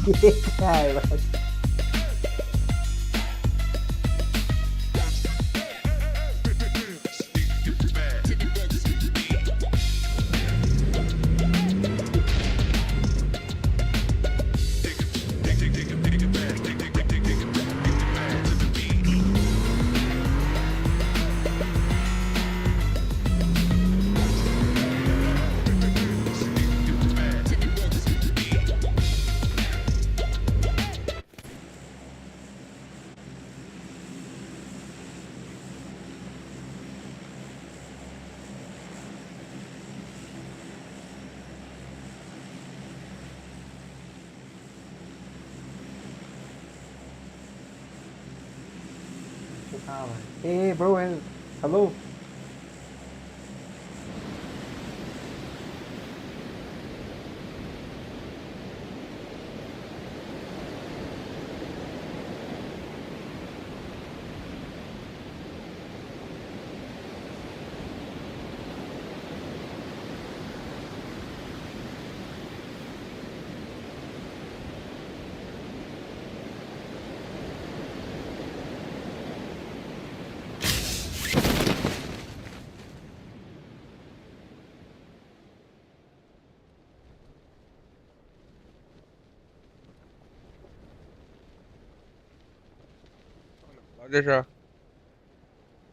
L: ง่ายมาก Hey bro, hello.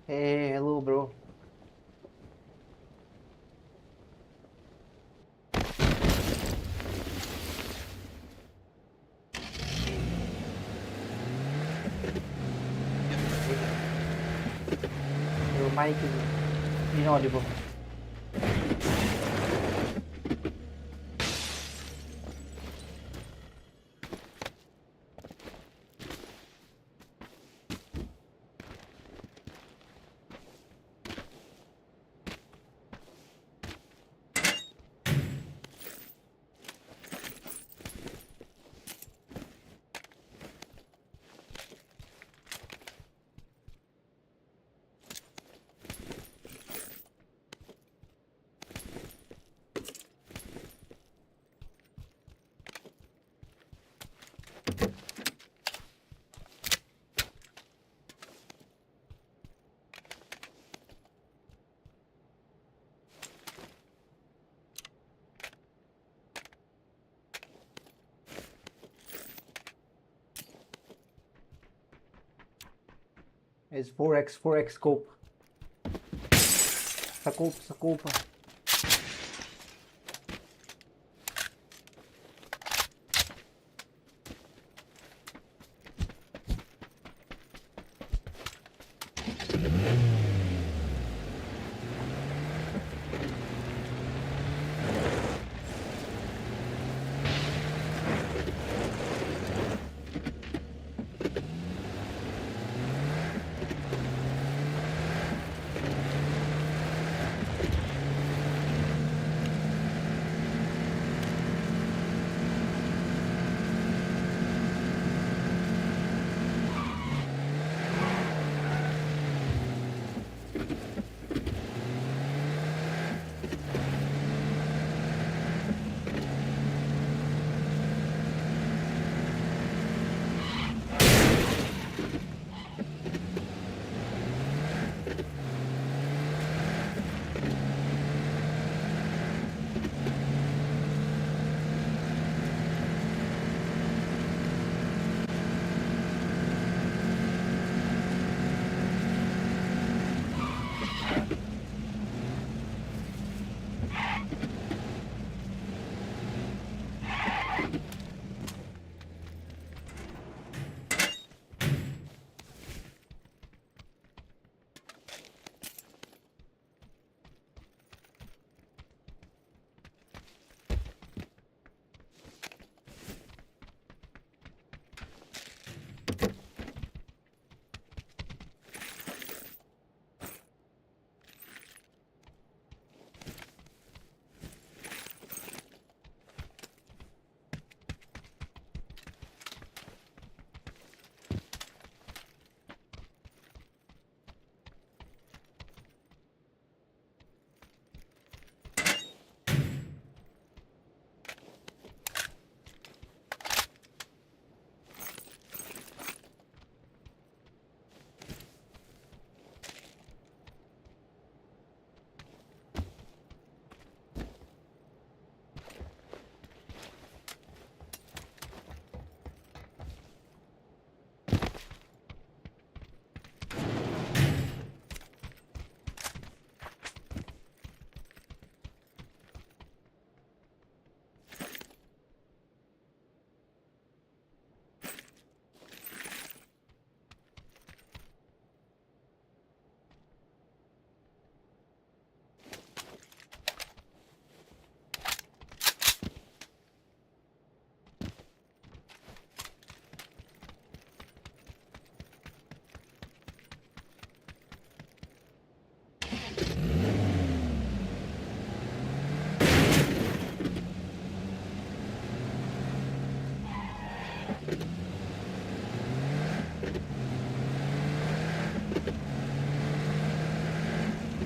L: Hey, hello bro. Your mic is inaudible. It's 4x scope. Scope.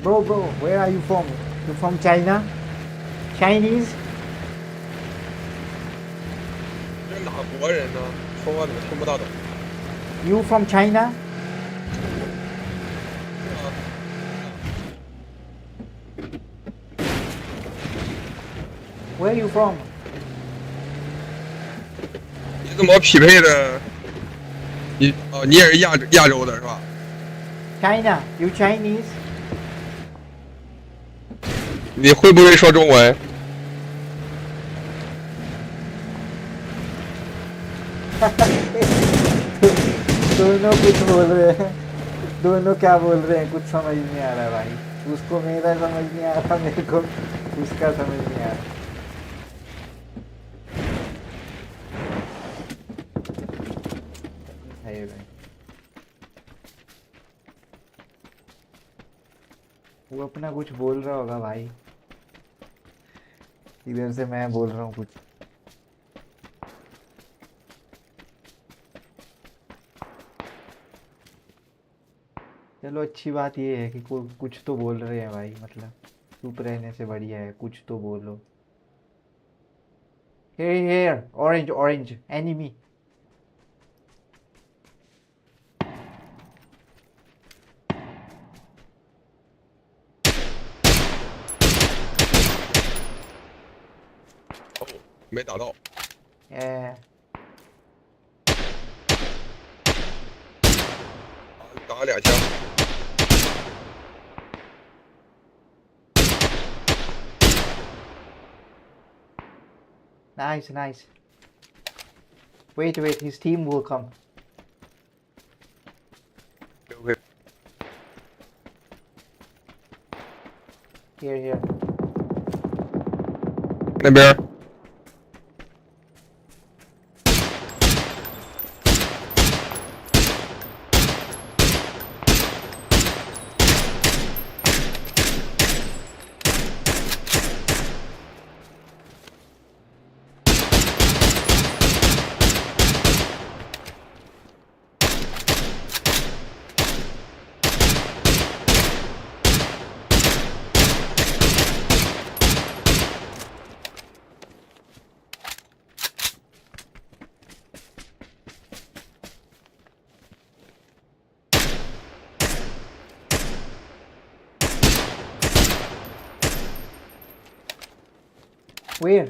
L: Bro, where are you from? You from China? Chinese?
J: 这是哪国人呢？说话怎么听不大懂？
L: You from China? Where you from?
J: 你怎么匹配的？你也是亚洲的是吧？
L: China, you Chinese?
J: 你会不会说中文？
L: दोनों कुछ बोल रहे हैं दोनों क्या बोल रहे हैं कुछ समझ नहीं आ रहा भाई उसको मेरा समझ नहीं आ रहा मेरे को उसका समझ नहीं आ रहा है भाई वो अपना कुछ बोल रहा होगा भाई इधर से मैं बोल रहा हूँ कुछ चलो अच्छी बात ये है कि कुछ तो बोल रहे हैं भाई मतलब चुप रहने से बढ़िया है कुछ तो बोलो here orange enemy
J: 哦，没打到。
L: yeah
J: 打了2枪。
L: nice wait his team will come
J: Okay.
L: here
J: 那边。
L: where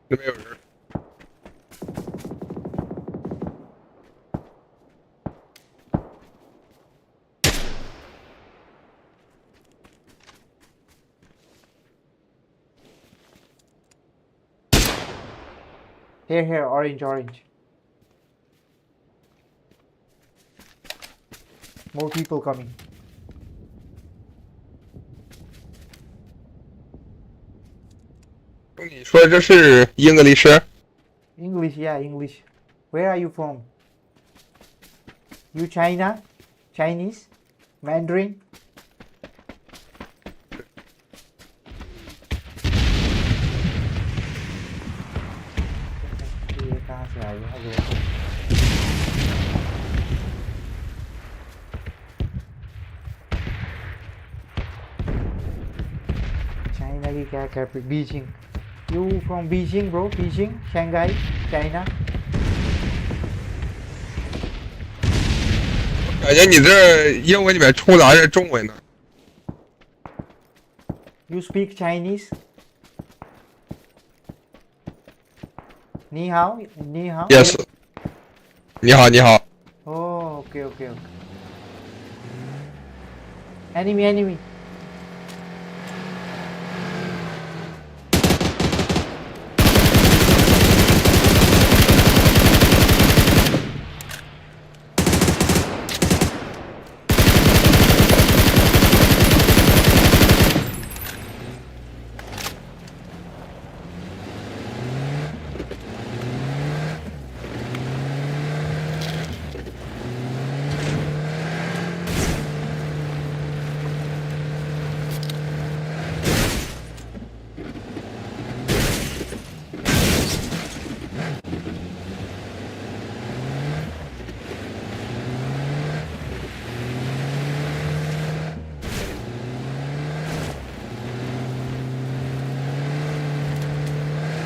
J: 那边有人。
L: here orange more people coming
J: 你说这是English？
L: English yeah English where are you from you China Chinese Mandarin ये कहाँ से आ गया चाइना की क्या capital Beijing You from Beijing, bro? Beijing, Shanghai, China.
J: 感觉你这英文里面充杂着中文呢。
L: You speak Chinese? 你好，你好。
J: Yes。你好，你好。
L: Oh, okay. Enemy.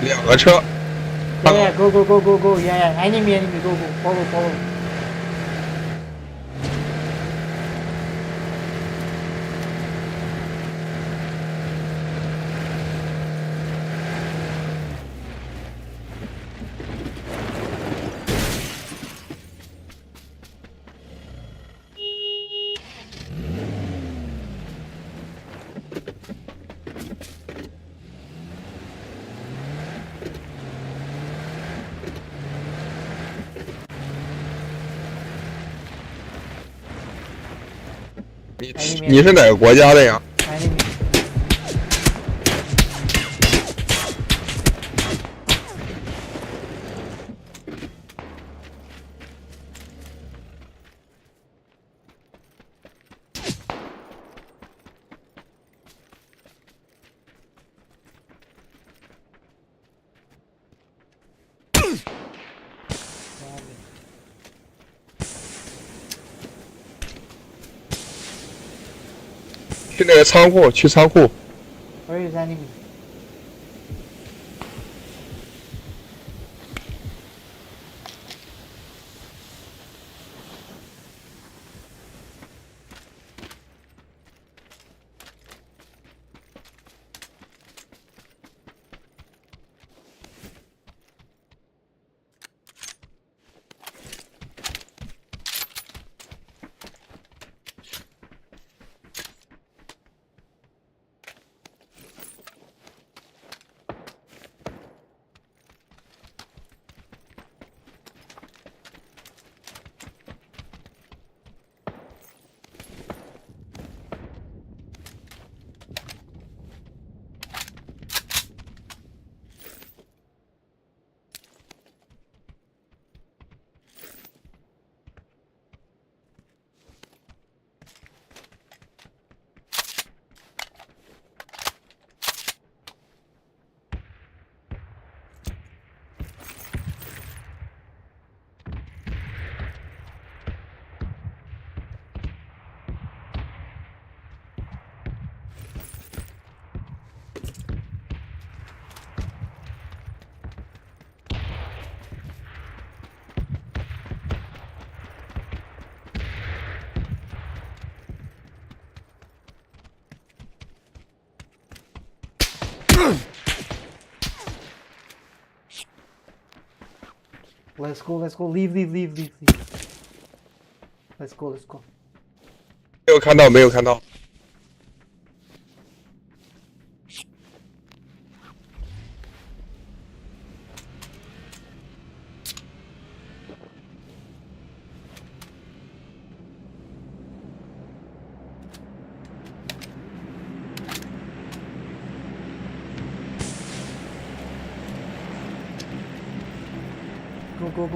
J: 2个车。
L: Yeah, go, go, go, go, go. Yeah, enemy, go, go, follow.
J: 你是哪个国家的呀？ 去那个仓库，去仓库。
L: Where is enemy? Let's go. Leave. Let's go.
J: 没有看到，没有看到。
L: Go.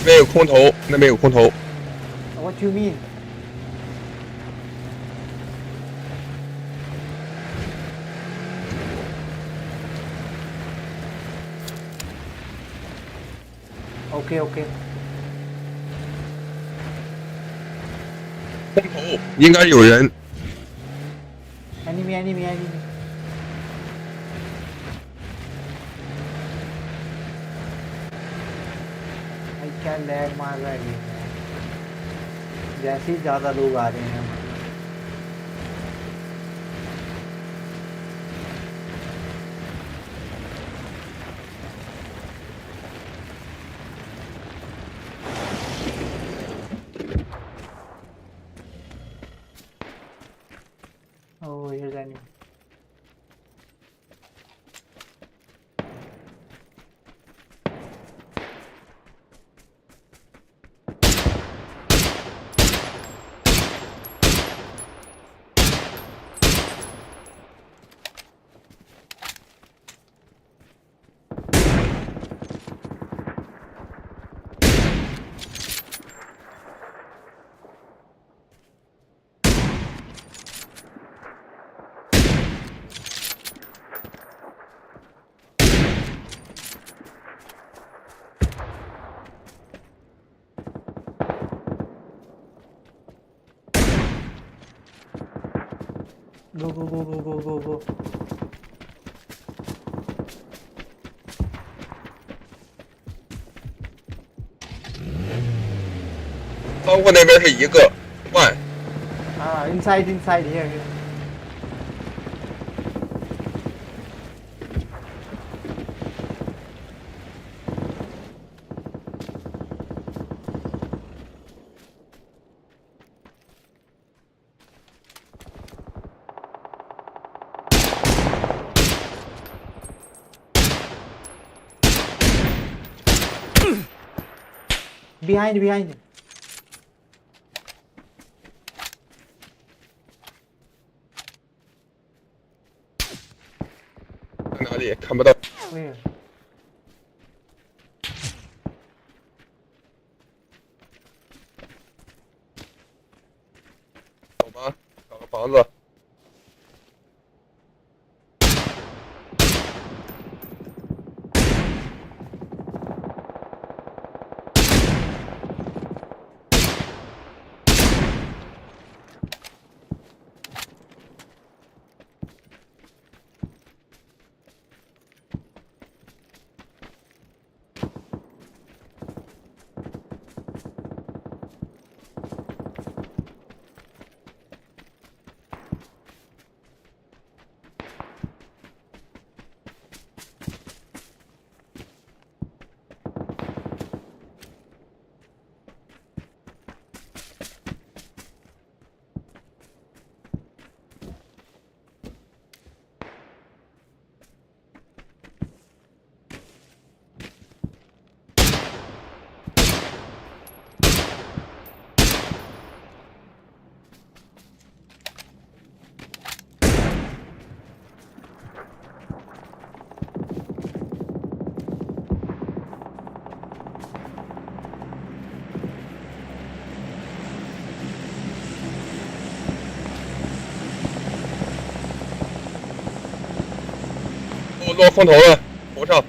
J: 那边有空投，那边有空投。
L: What you mean? Okay.
J: 空投应该有人。
L: Enemy. क्या lag मार रहा है game में जैसे ही ज़्यादा लोग आ रहे हैं Oh, here's enemy. Go, go, go, go, go, go, go.
J: 包括那边是一个，one。
L: Inside here. Behind.
J: 在哪里？看不到。
L: Where?
J: 走吧，找个房子。 落风头了，头上。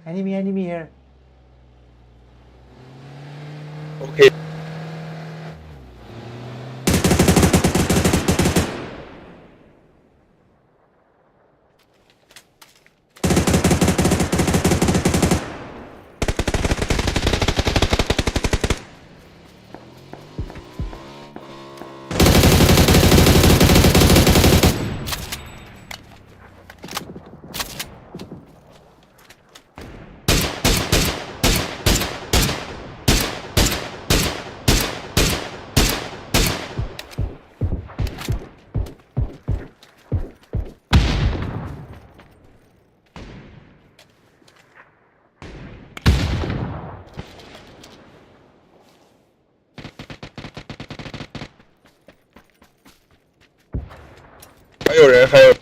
L: Enemy here.
J: Okay.还有。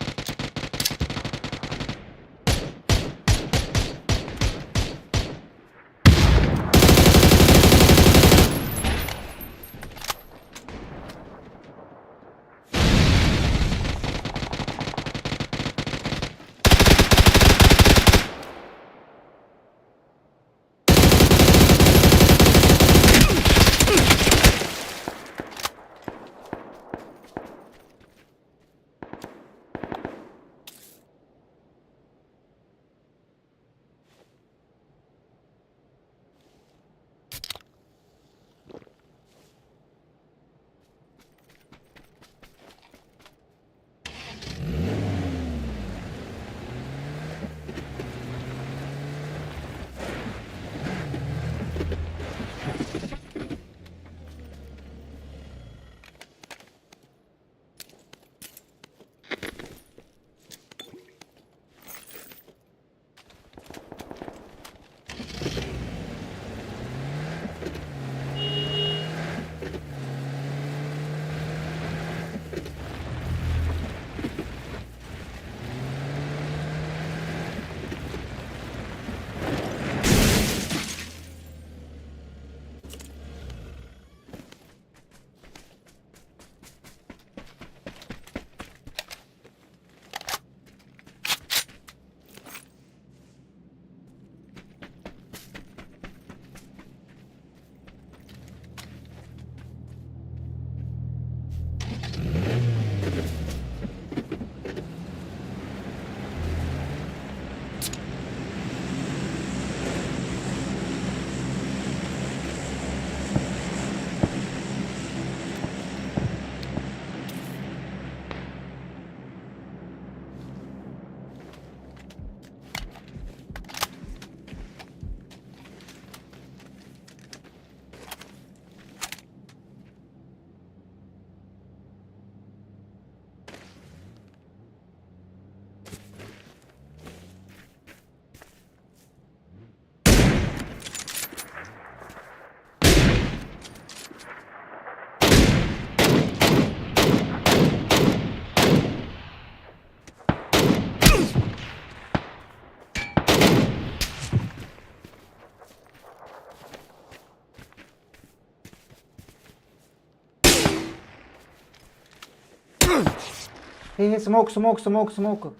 L: Hey, smoke. Smoke.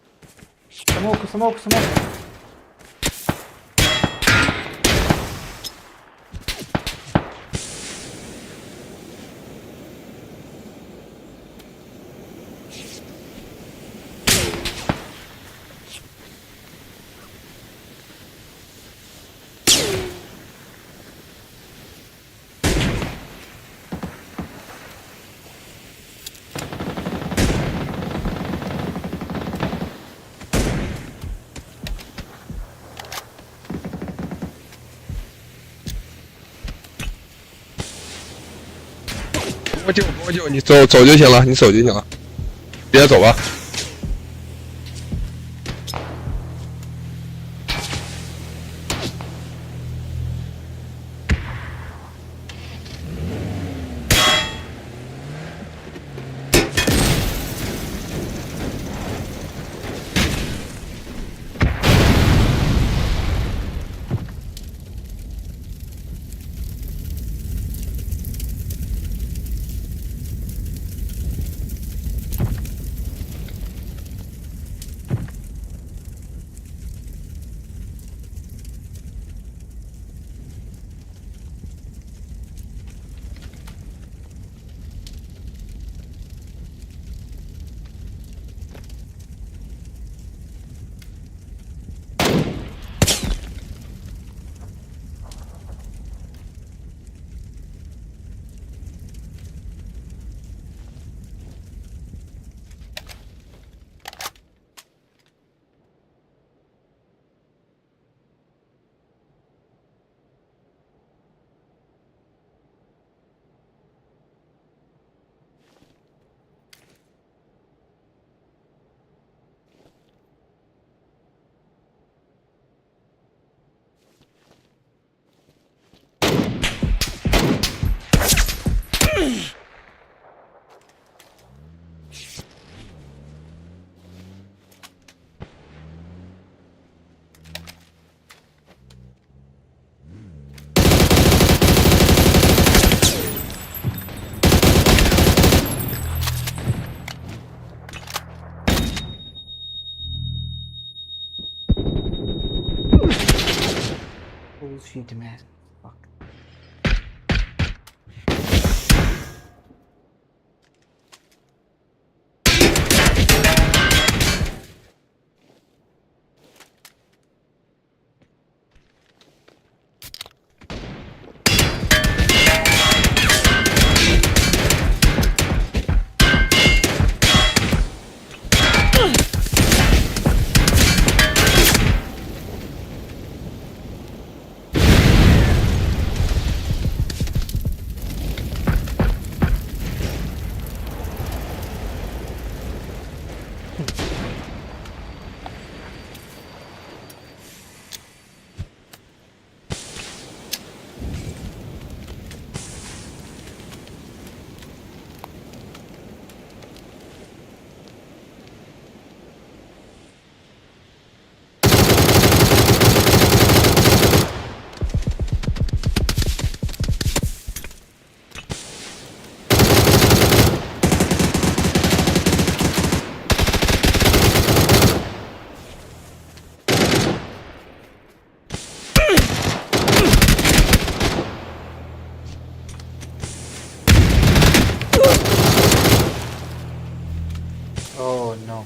J: 给我救，你走就行了，你走就行了，直接走吧。
L: Bullshit, man. Fuck. Oh no.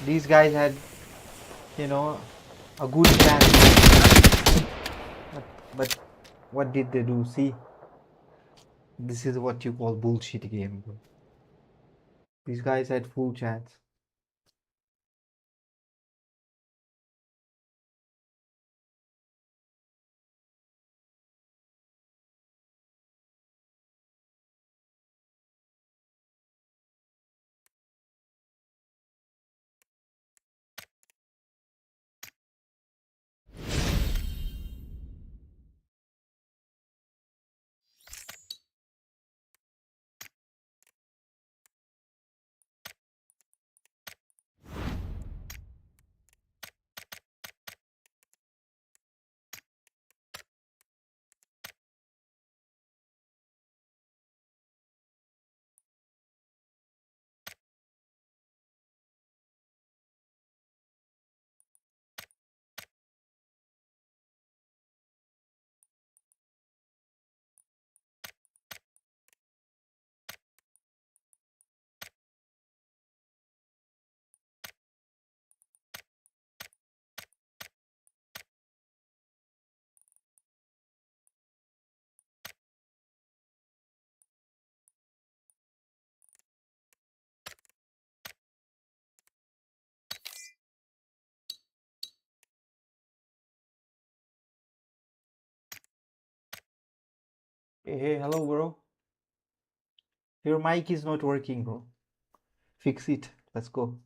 L: These guys had, you know, a good chance. But what did they do? See, this is what you call bullshit game, bro. These guys had full chance. Hey, hello, bro. Your mic is not working, bro. Fix it. Let's go.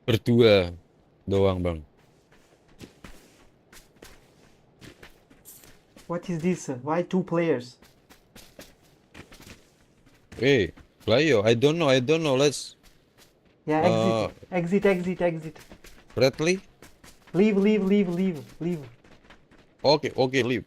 G: Berdua doang, Bang.
L: What is this? Why 2 players?
G: Hey, Layo, I don't know. Let's
L: Yeah, exit.
G: Bradley.
L: Leave.
G: Okay, leave.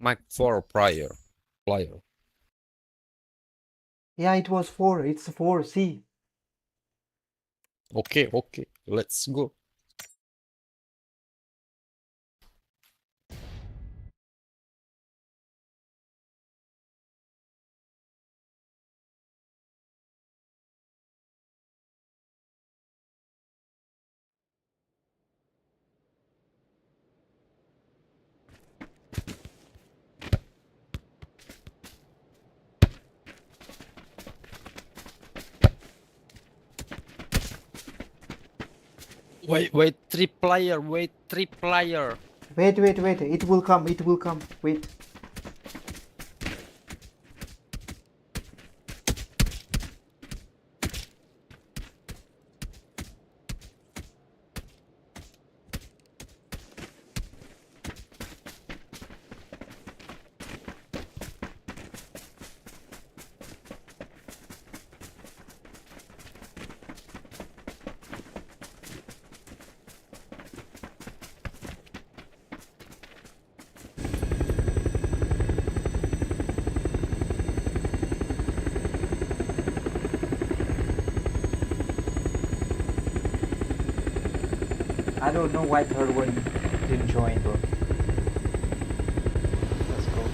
G: Mic 4 player.
L: Yeah, it was 4. It's 4. See.
G: Okay, let's go. Wait, 3 player.
L: Wait. It will come. Wait. I don't know why third one didn't join, bro. Let's go.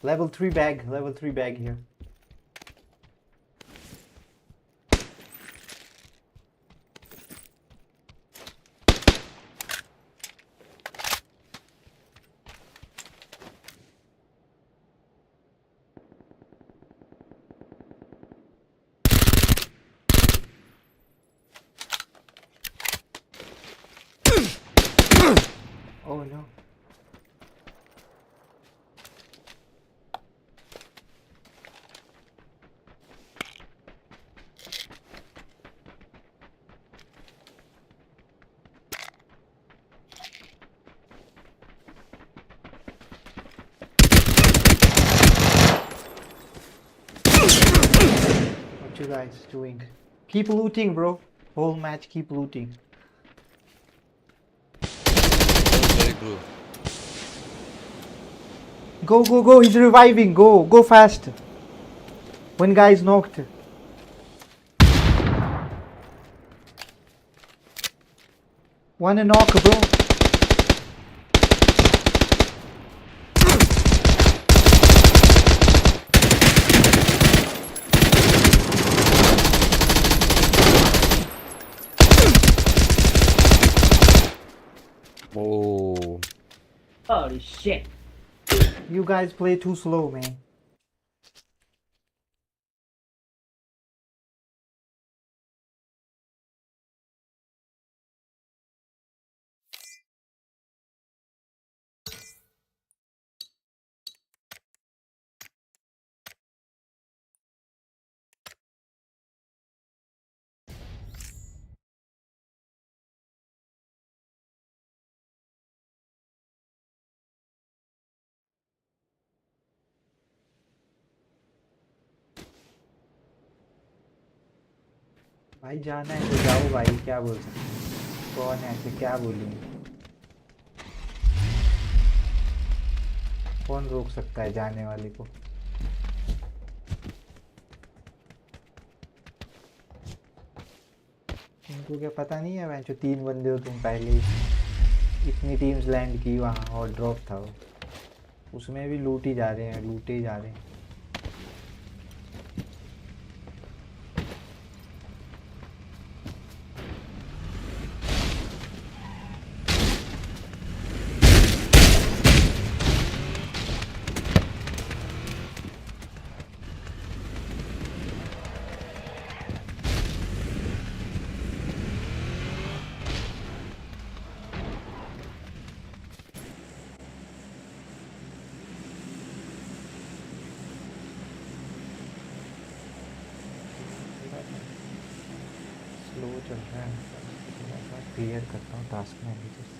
L: Level 3 bag. Level 3 bag here. Oh no. What you guys doing? Keep looting, bro. Whole match, keep looting. Go, go, go. He's reviving. Go, go fast. One guy is knocked. One knock, bro.
G: Oh.
U: Holy shit.
L: You guys play too slow, man. भाई जाना है तो जाओ भाई, क्या बोल सकते हैं? कौन है ऐसे, क्या बोलूं? कौन रोक सकता है जाने वाले को? तुमको क्या पता नहीं है? जो 3 बंदे हो तुम पहले ही। इतनी टीम्स लैंड की वहाँ और ड्रॉप था वो, उसमें भी लूट ही जा रहे हैं, लूटे ही जा रहे हैं। स्लो चल रहा है, क्लियर करता हूँ टास्क मैनेजर।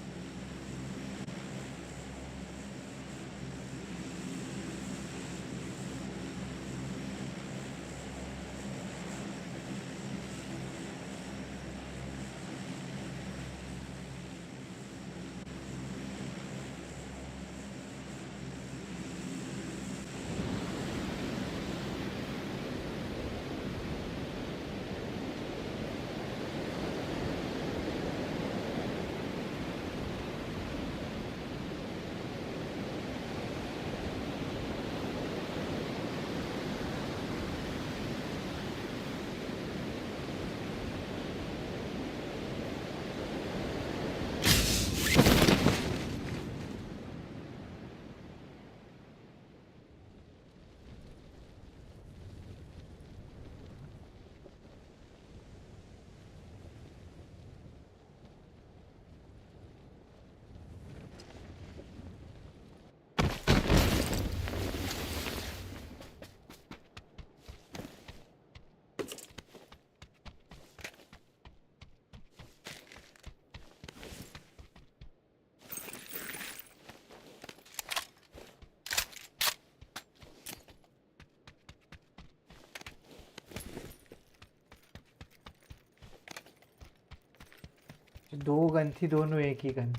L: दो गन थी, दोनों एक ही गन।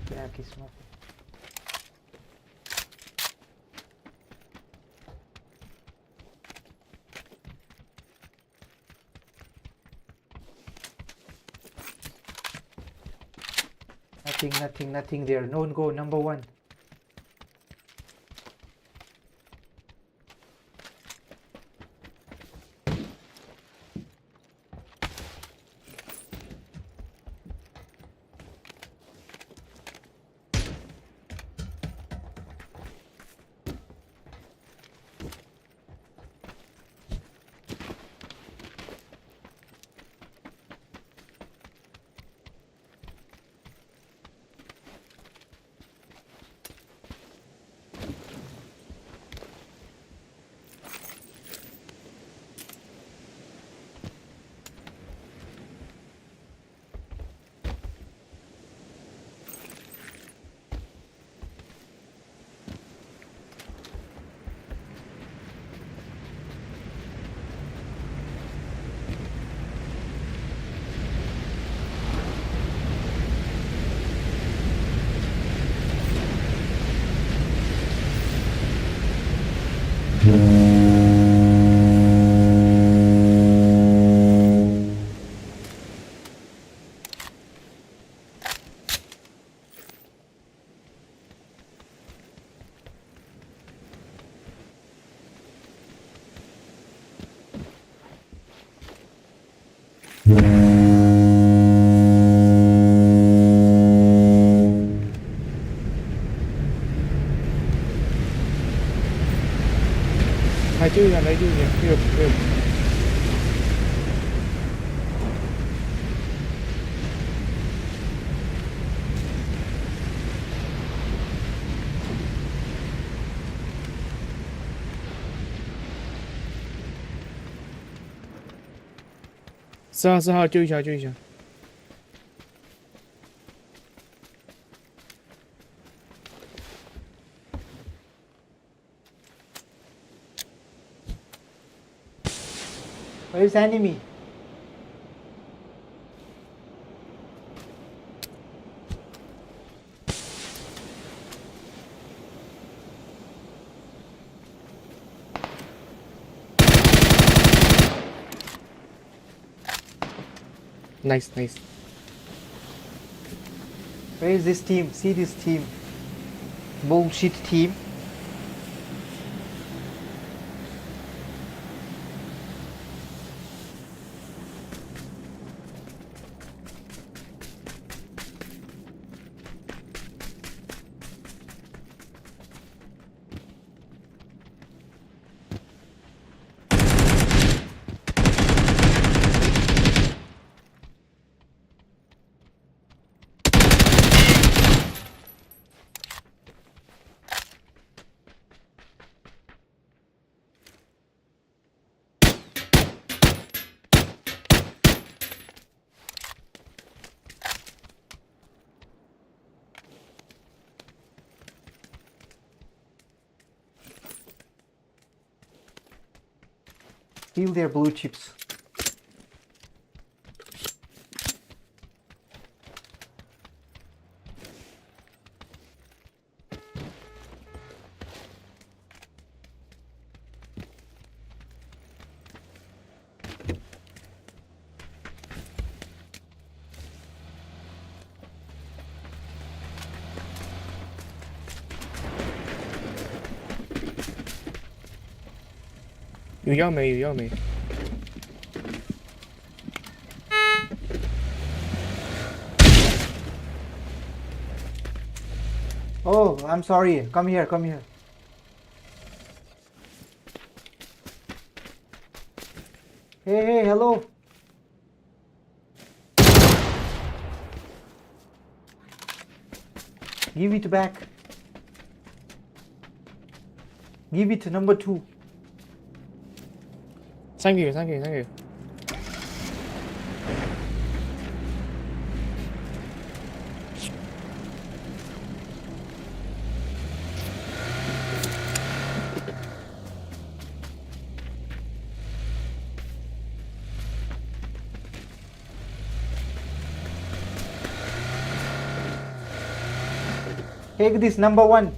L: क्या किस्मत है। Nothing there. No go, number 1.
T: Hai chứ là lấy chứ nhỉ? Được, được.4号救一下，救一下。
L: Where's enemy?
T: Nice, nice.
L: Where is this team? See this team. Bullshit team. Steal their blue chips.
T: 유야메.
L: Oh, I'm sorry. Come here, come here. Hey, hey, hello. Give it back. Give it to number 2.
T: Thank you, thank you, thank you.
L: Take this, number one.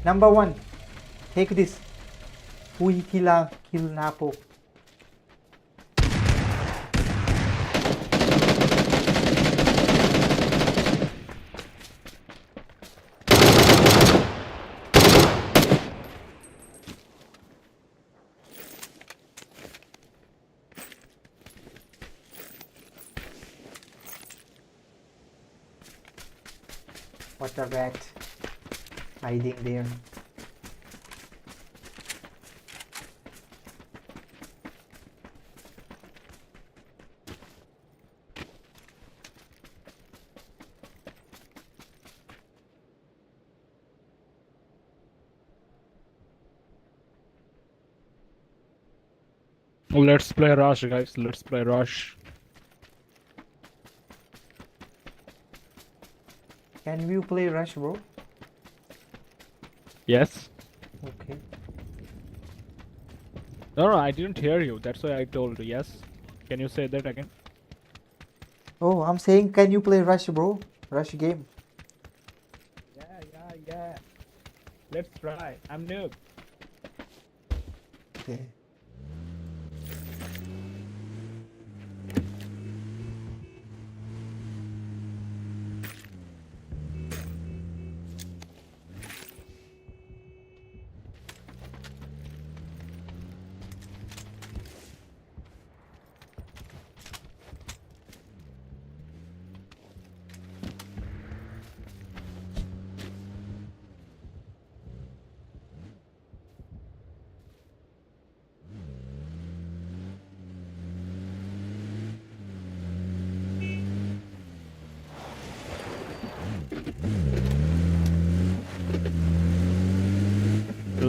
L: Take this. Hui kila kill napo. What a rat hiding there.
T: Let's play Rush, guys. Let's play Rush.
L: Can you play Rush, bro?
T: Yes.
L: Okay.
T: No, I didn't hear you. That's why I told you. Yes. Can you say that again?
L: Oh, I'm saying, can you play Rush, bro? Rush game.
T: Yeah. Let's try. I'm noob.
L: Okay.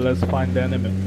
T: let's find the enemy.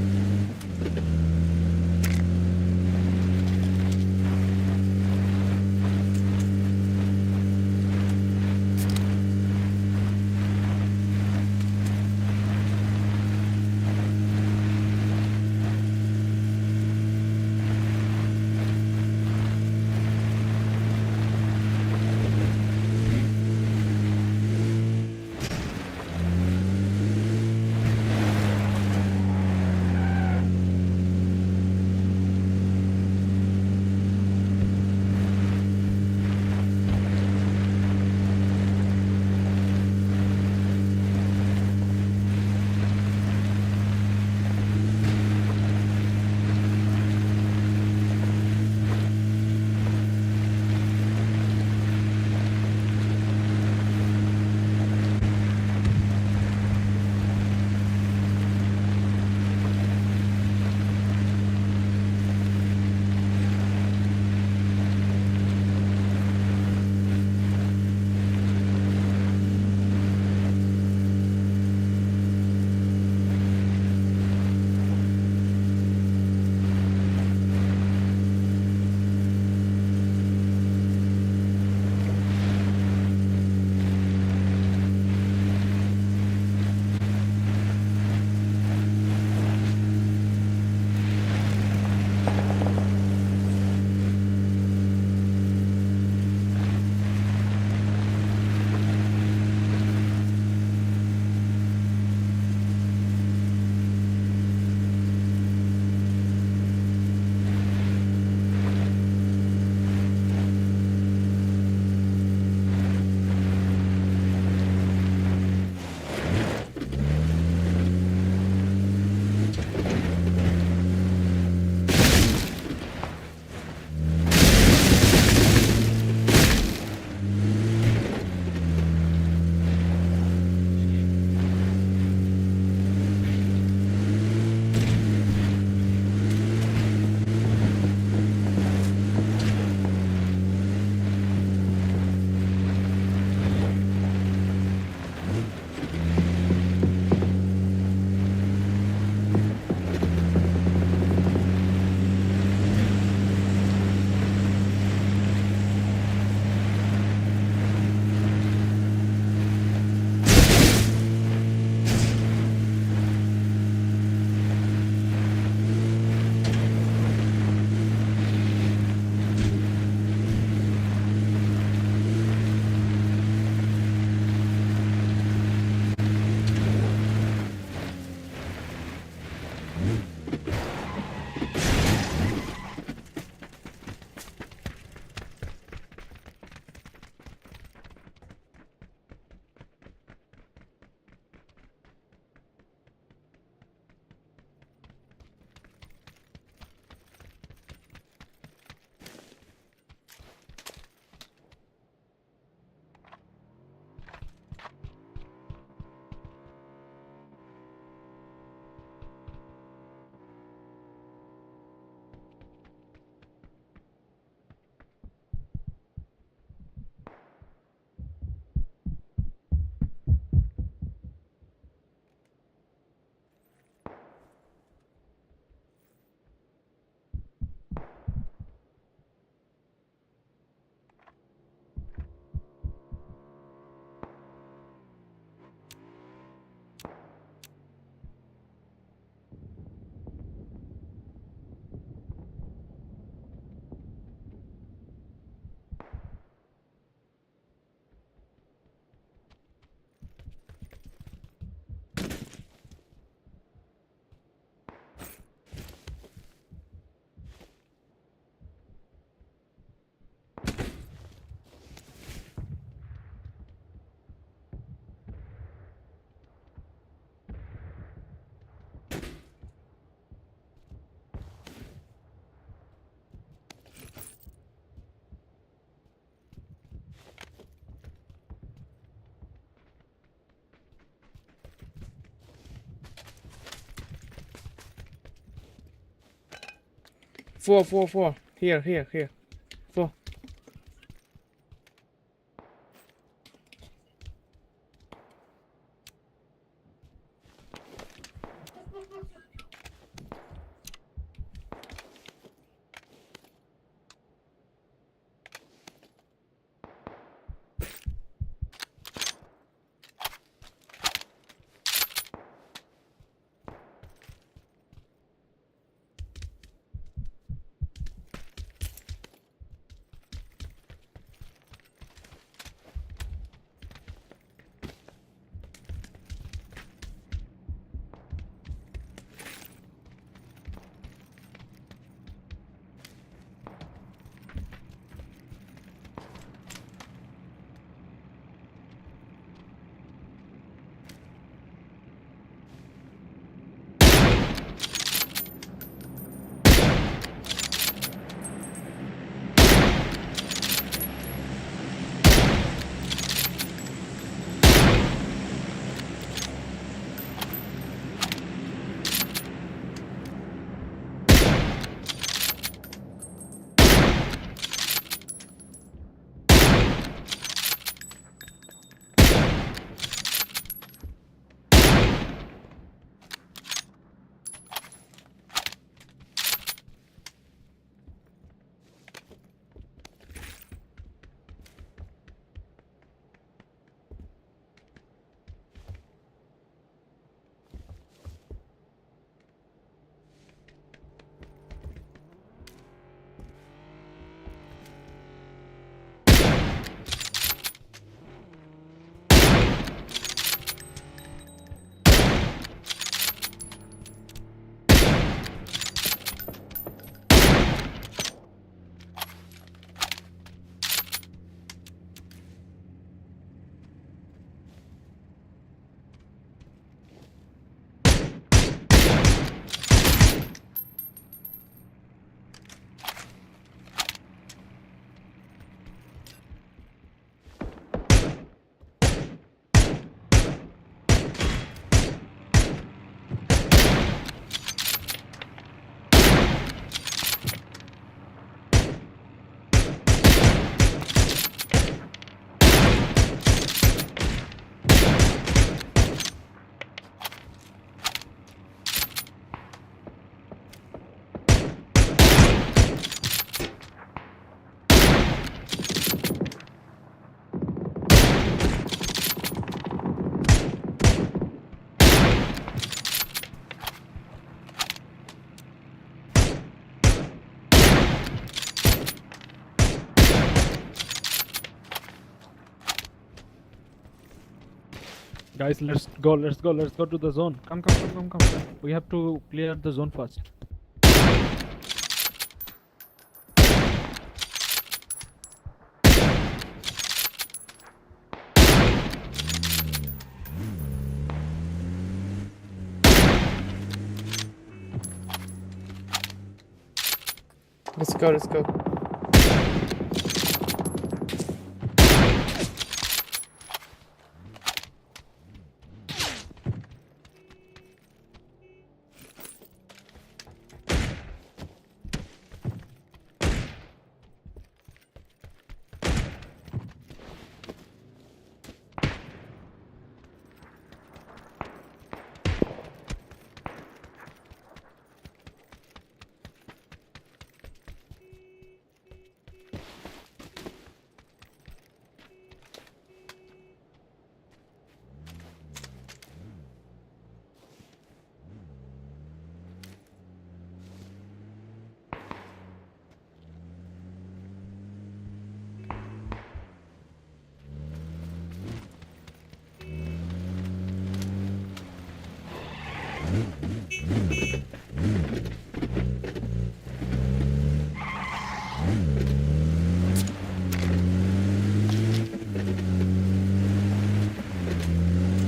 T: Four. Here. 4.
F: Guys, let's go to the zone. Come. We have to clear the zone first.
O: Let's go.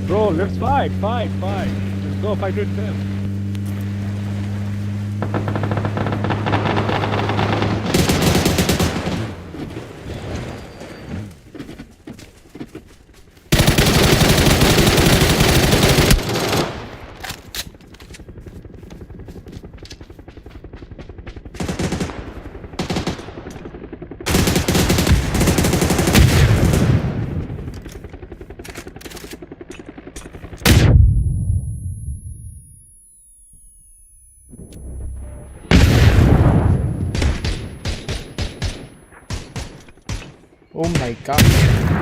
F: Bro, let's fight. Let's go fight with them.
H: Oh my god.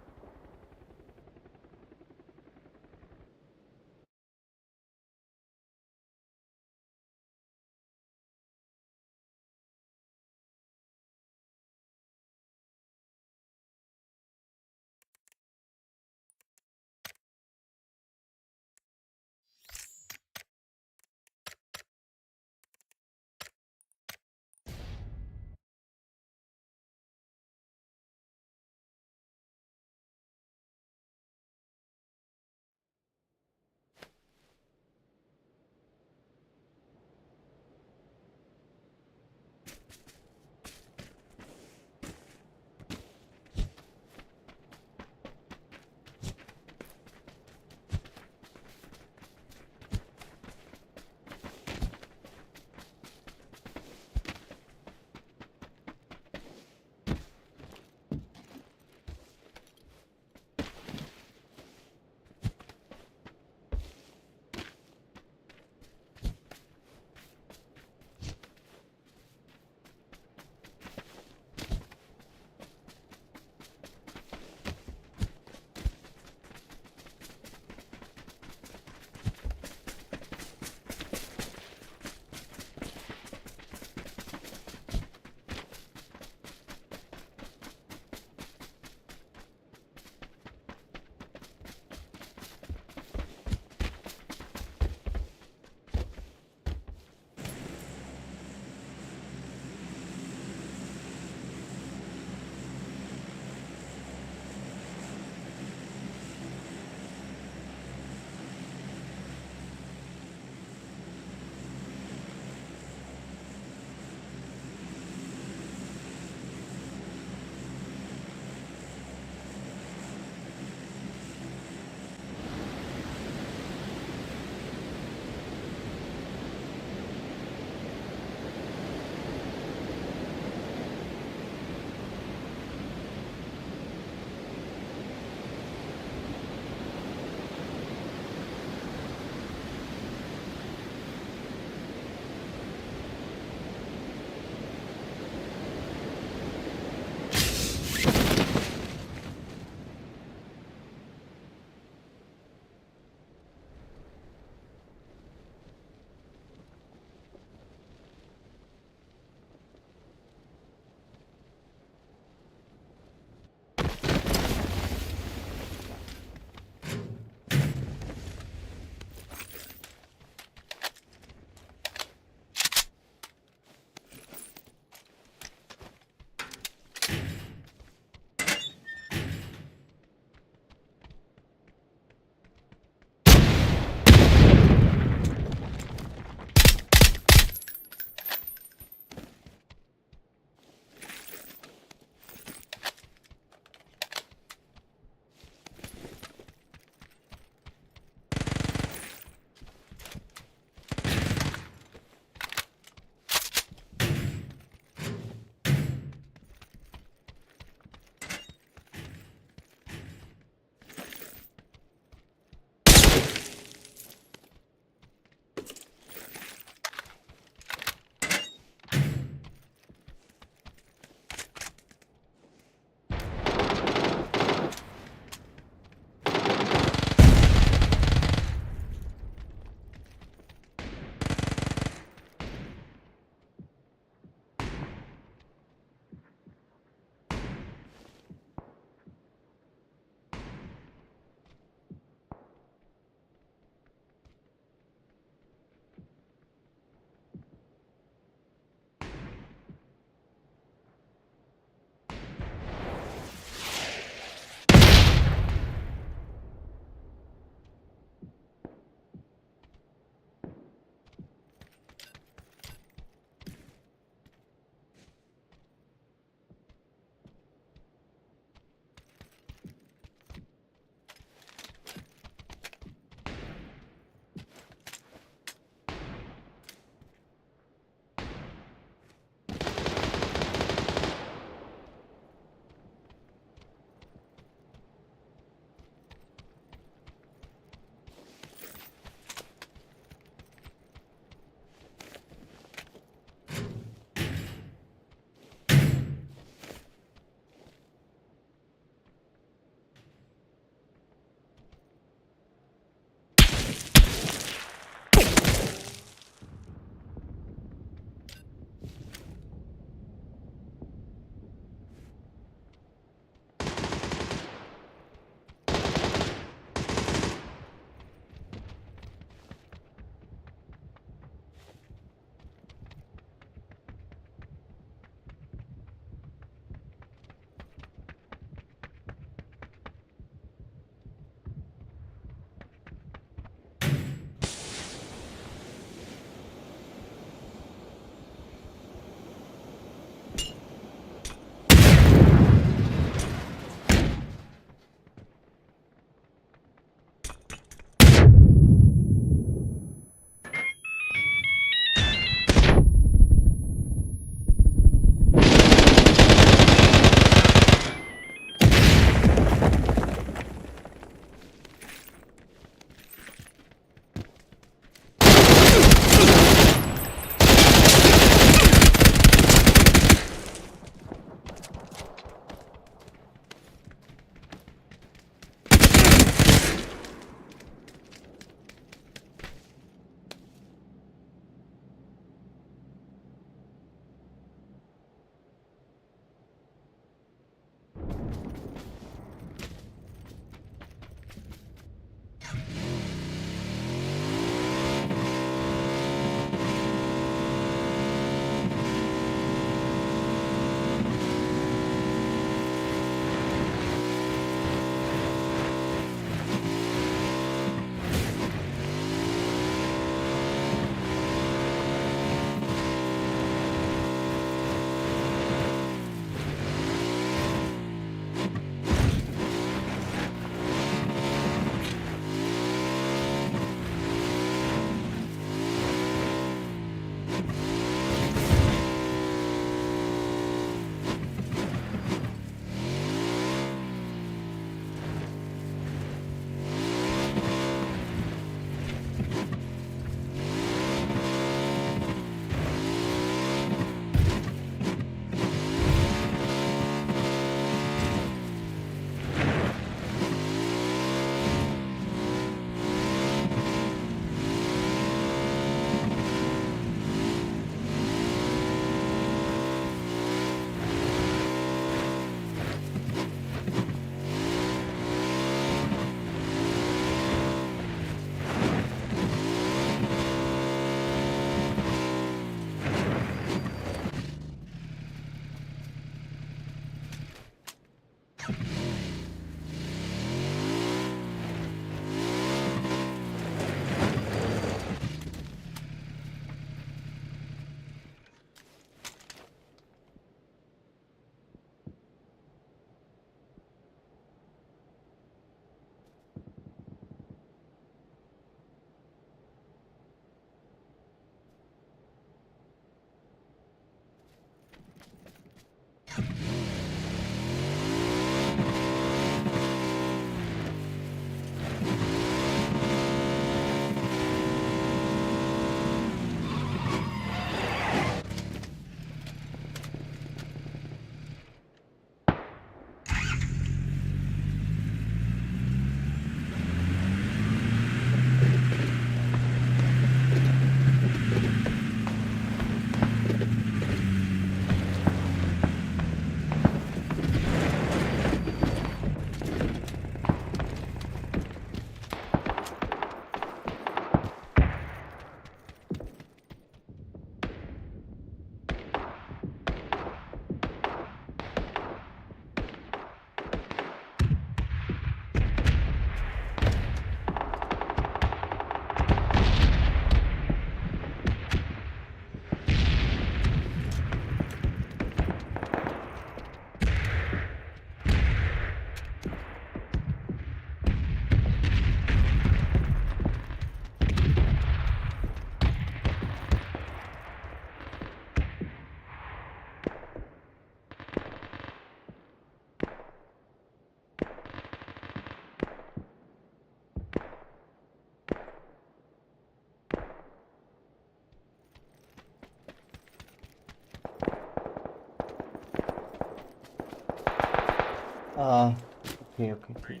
L: Okay, okay.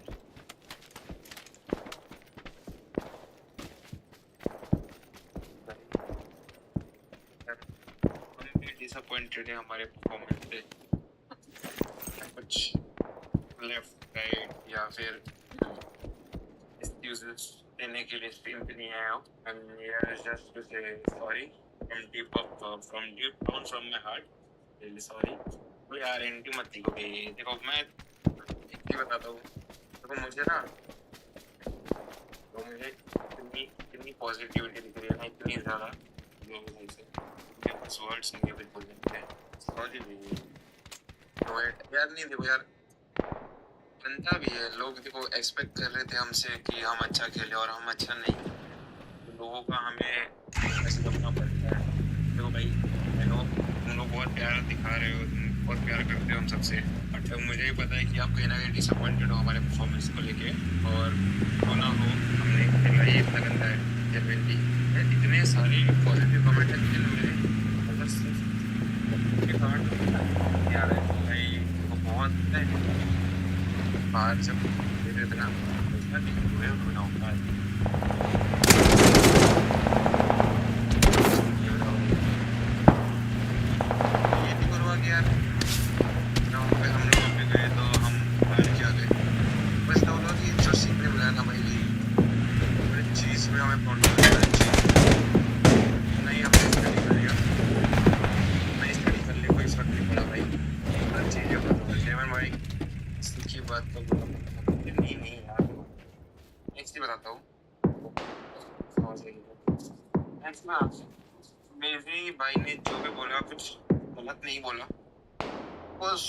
P: Disappointed है हमारे performance से कुछ left right या फिर excuses देने के लिए stream पे नहीं आया हूँ I'm here just to say sorry from deep down from my heart really sorry तो यार इनकी मत को भी देखो मैं एक ही बताता हूँ देखो मुझे ना तो मुझे कितनी पॉजिटिविटी दिख रही है ना इतनी ज़्यादा लोगों से मुझे बस वर्ड्स नहीं है बोलने के सॉरी तो यार नहीं देखो यार बनता भी है लोग देखो एक्सपेक्ट कर रहे थे हमसे कि हम अच्छा खेले और हम अच्छा नहीं तो लोगों का हमें ऐसे करना पड़ता है देखो भाई तुम लोग बहुत प्यार दिखा रहे हो बहुत प्यार करते हो हम सबसे बट मुझे भी पता है कि आप कहीं ना कहीं डिसअपॉइंटेड हो हमारे परफॉर्मेंस को लेके और हो ना हो हमने खेला ही इतना गंदा है जेन्युइनली इतने सारे पॉजिटिव कमेंट है लेकिन मेरे मतलब सिर्फ कमेंट नहीं आ रहे भाई वो बहुत बाहर जब देते थे ना उसमें भी हुए होना होता है ये नहीं करवा कि यार हम लोग अपने गए तो हम बाहर क्या गए बस तो लोग कि जो सीखने मिला ना भाई बड़ी चीज़ में हमें प्रॉब्लम है नहीं हमने स्टडी कर लिया नहीं स्टडी कर ली कोई फर्क नहीं पड़ा भाई हर चीज़ है जेवन भाई की बात तो नहीं यार नेक्स्ट ही बताता हूँ नेक्स्ट ना मेरे भाई ने जो भी बोला कुछ गलत नहीं बोला बस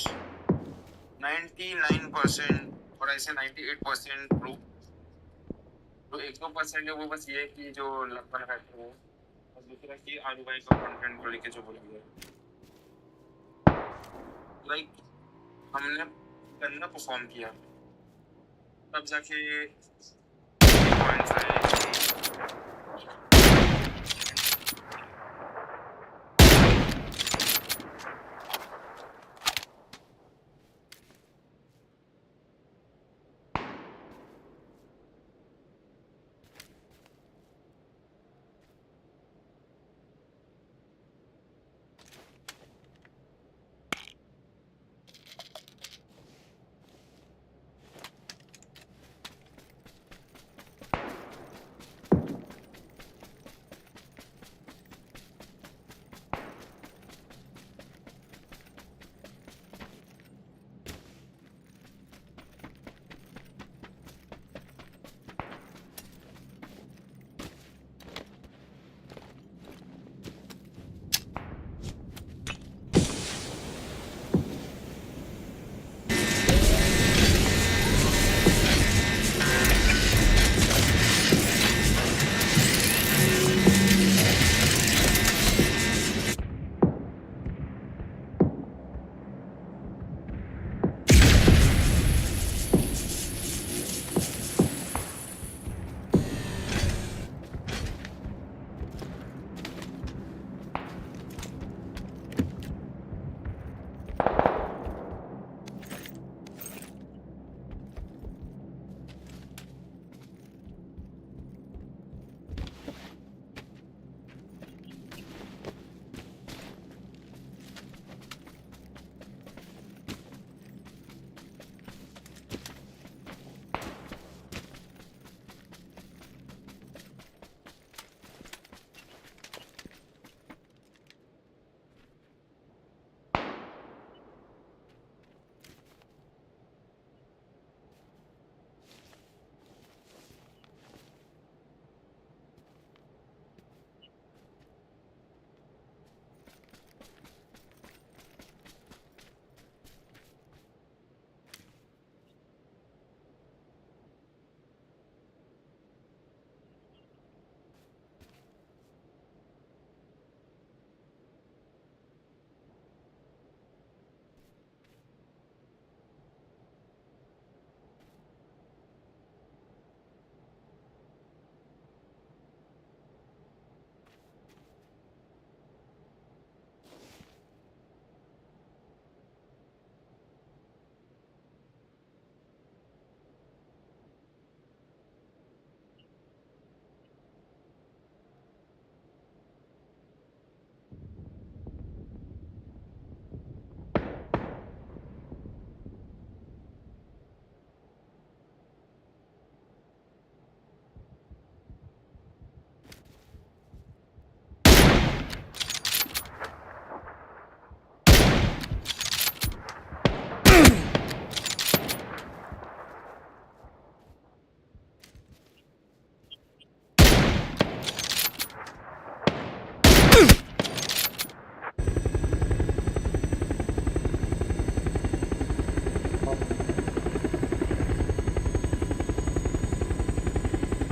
P: 99% और ऐसे 98% ट्रू तो 1-2% है वो बस ये कि जो लगभग रहते हो और दूसरा कि आलू भाई का कंटेंट को लेके जो बोला गया लाइक हमने गंदा परफॉर्म किया तब जाके पॉइंट्स आए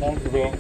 P: Thanks, bro.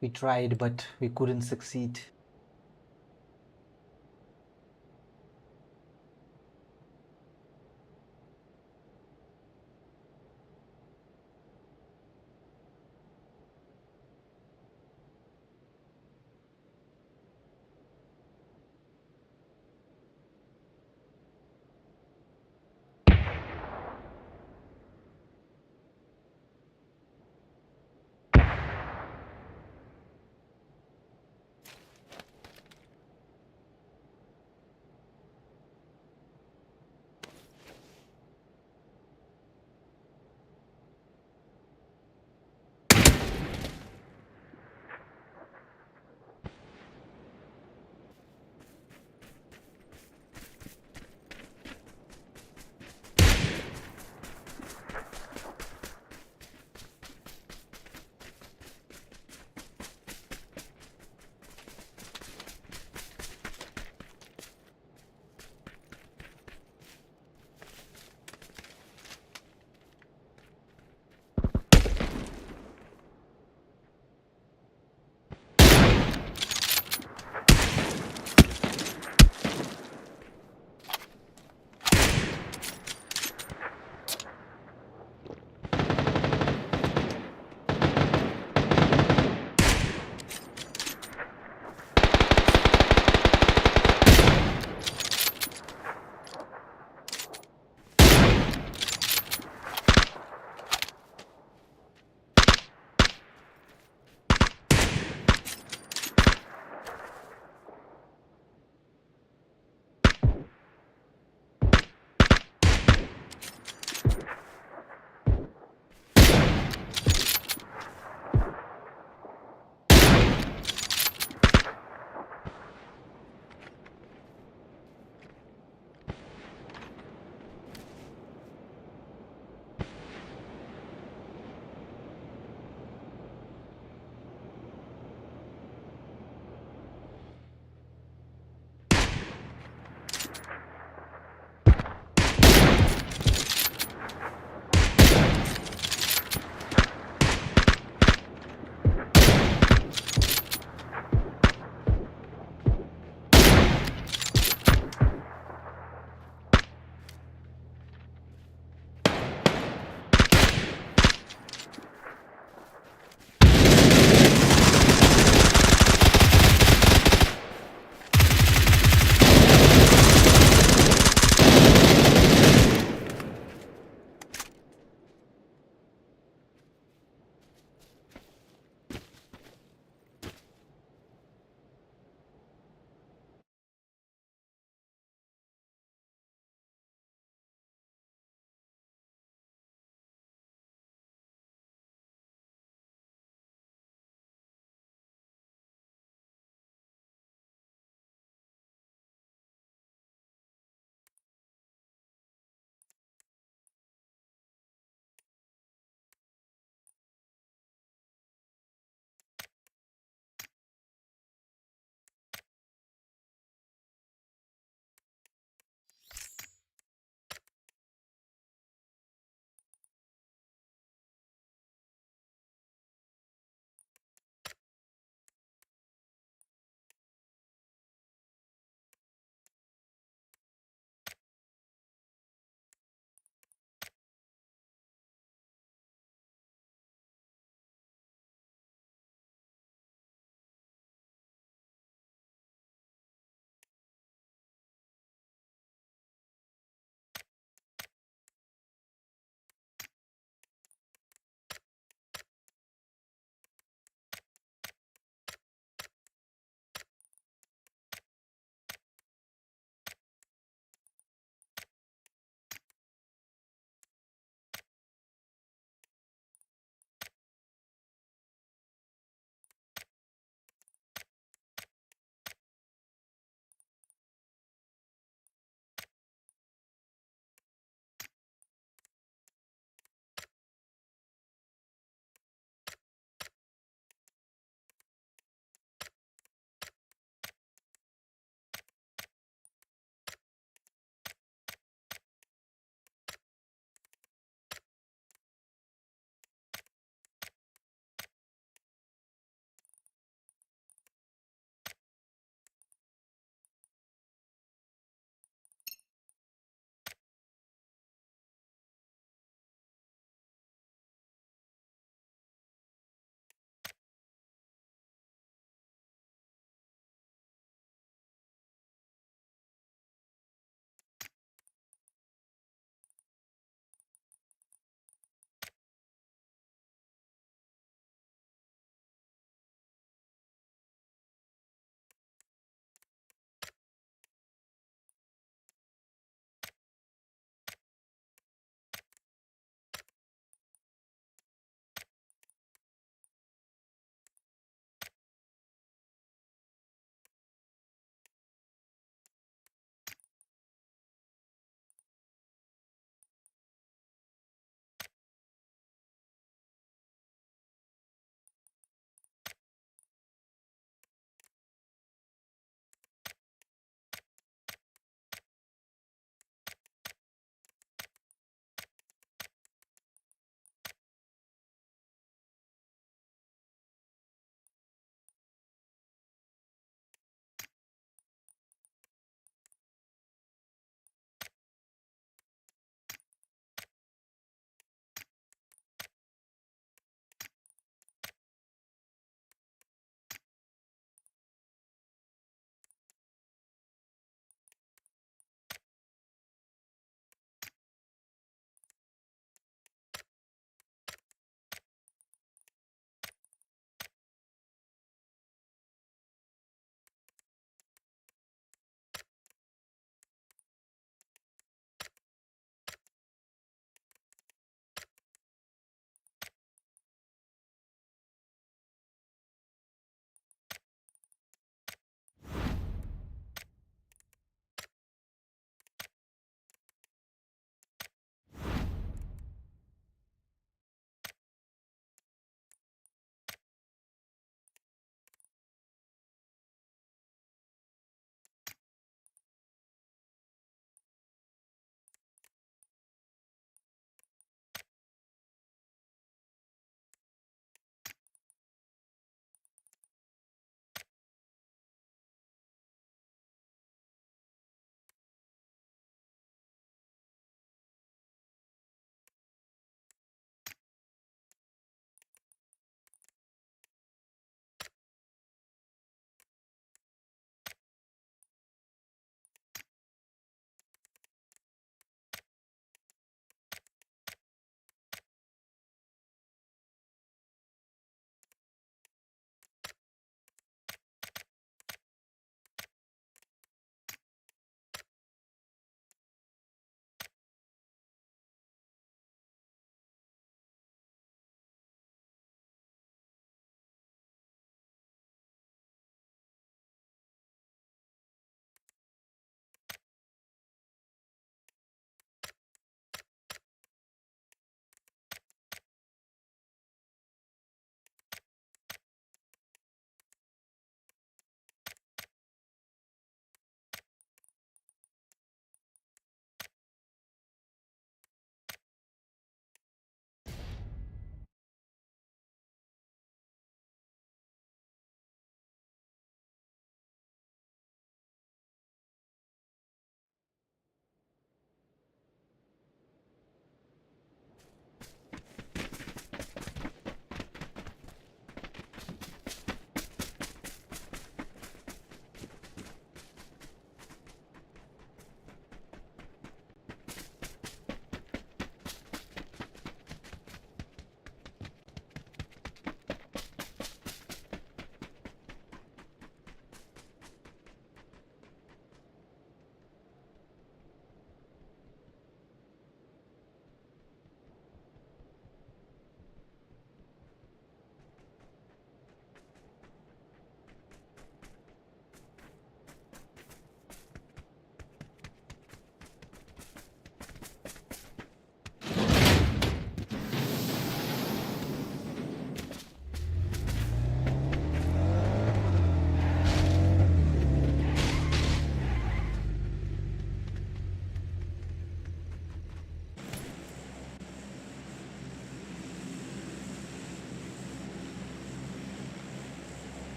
L: We tried, but we couldn't succeed.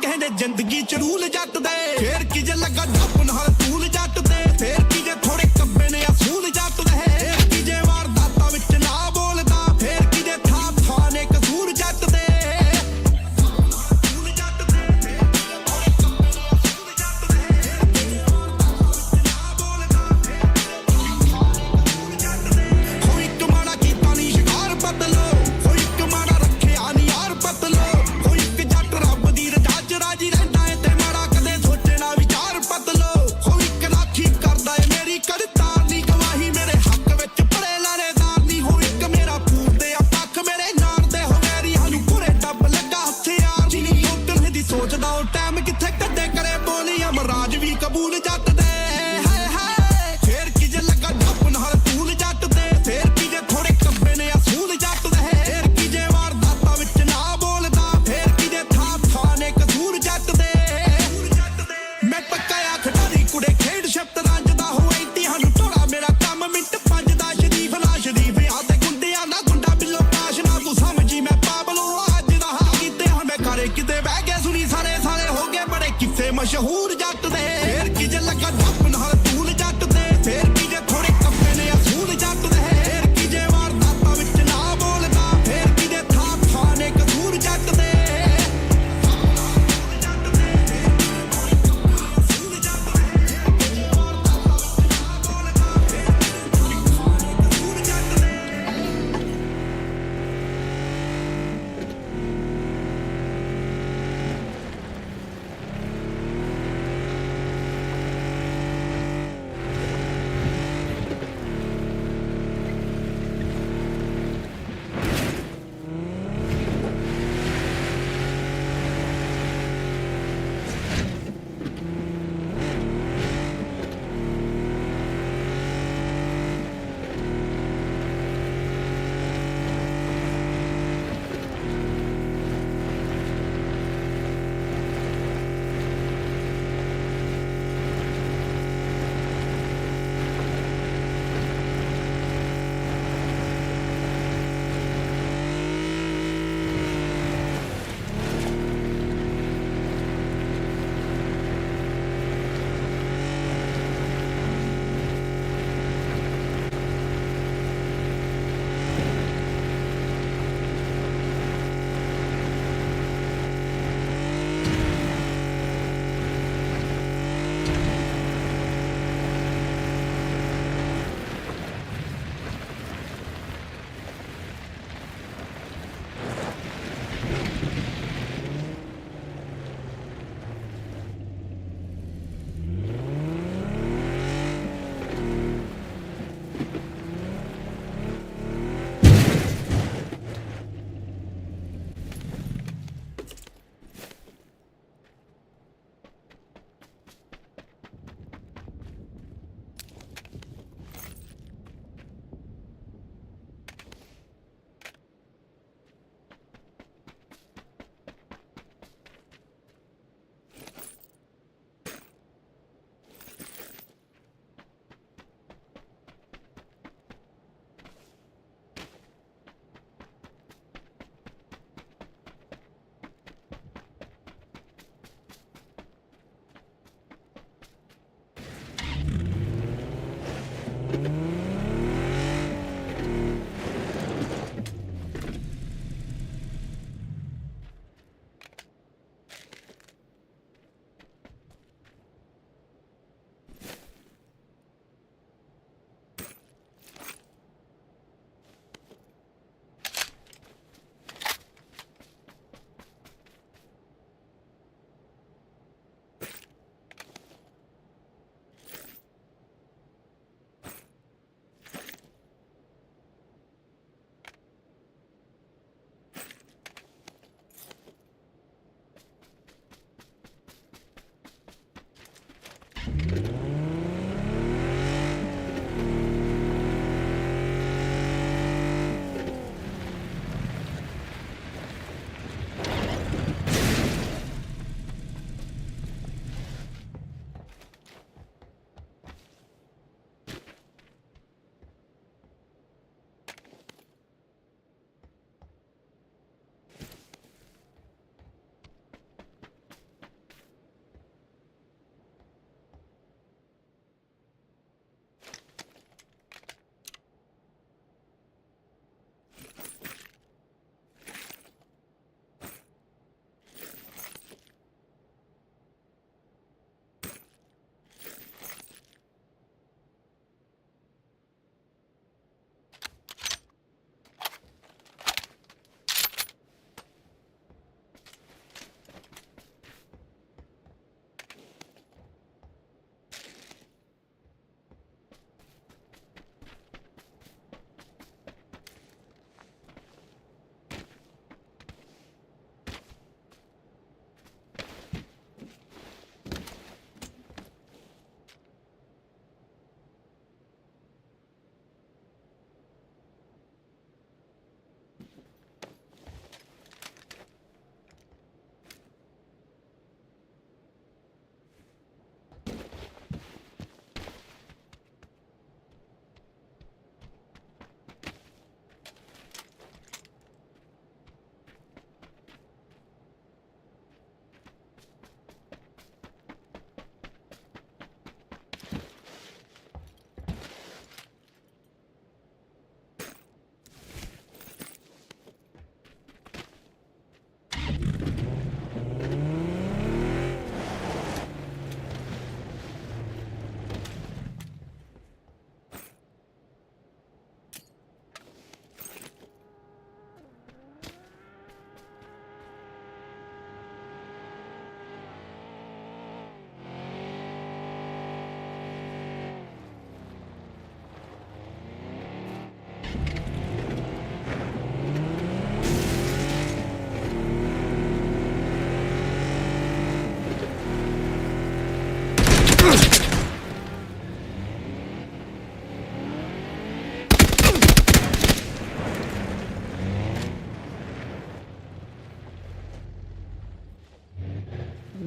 M: ਕਹਿੰਦੇ ਜ਼ਿੰਦਗੀ ਚ ਰੂਲ ਜੱਟ ਦੇ ਫੇਰ ਕੀ ਜੇ ਲੱਗਾ ਡੱਬ ਨਾਲ ਤੂਲ ਜੱਟ ਦੇ ਫੇਰ ਕੀ ਜੇ ਥੋੜੇ ਕੱਬੇ ਨੇ ਅਸੂਲ ਜੱਟ ਦੇ ਫੇਰ ਕੀ ਜੇ ਵਾਰਦਾਤਾਂ ਵਿੱਚ ਨਾ ਬੋਲਦਾ ਫੇਰ ਕੀ ਜੇ ਥਾਂ ਥਾਂ ਨੇ ਕਸੂਰ ਜੱਟ ਦੇ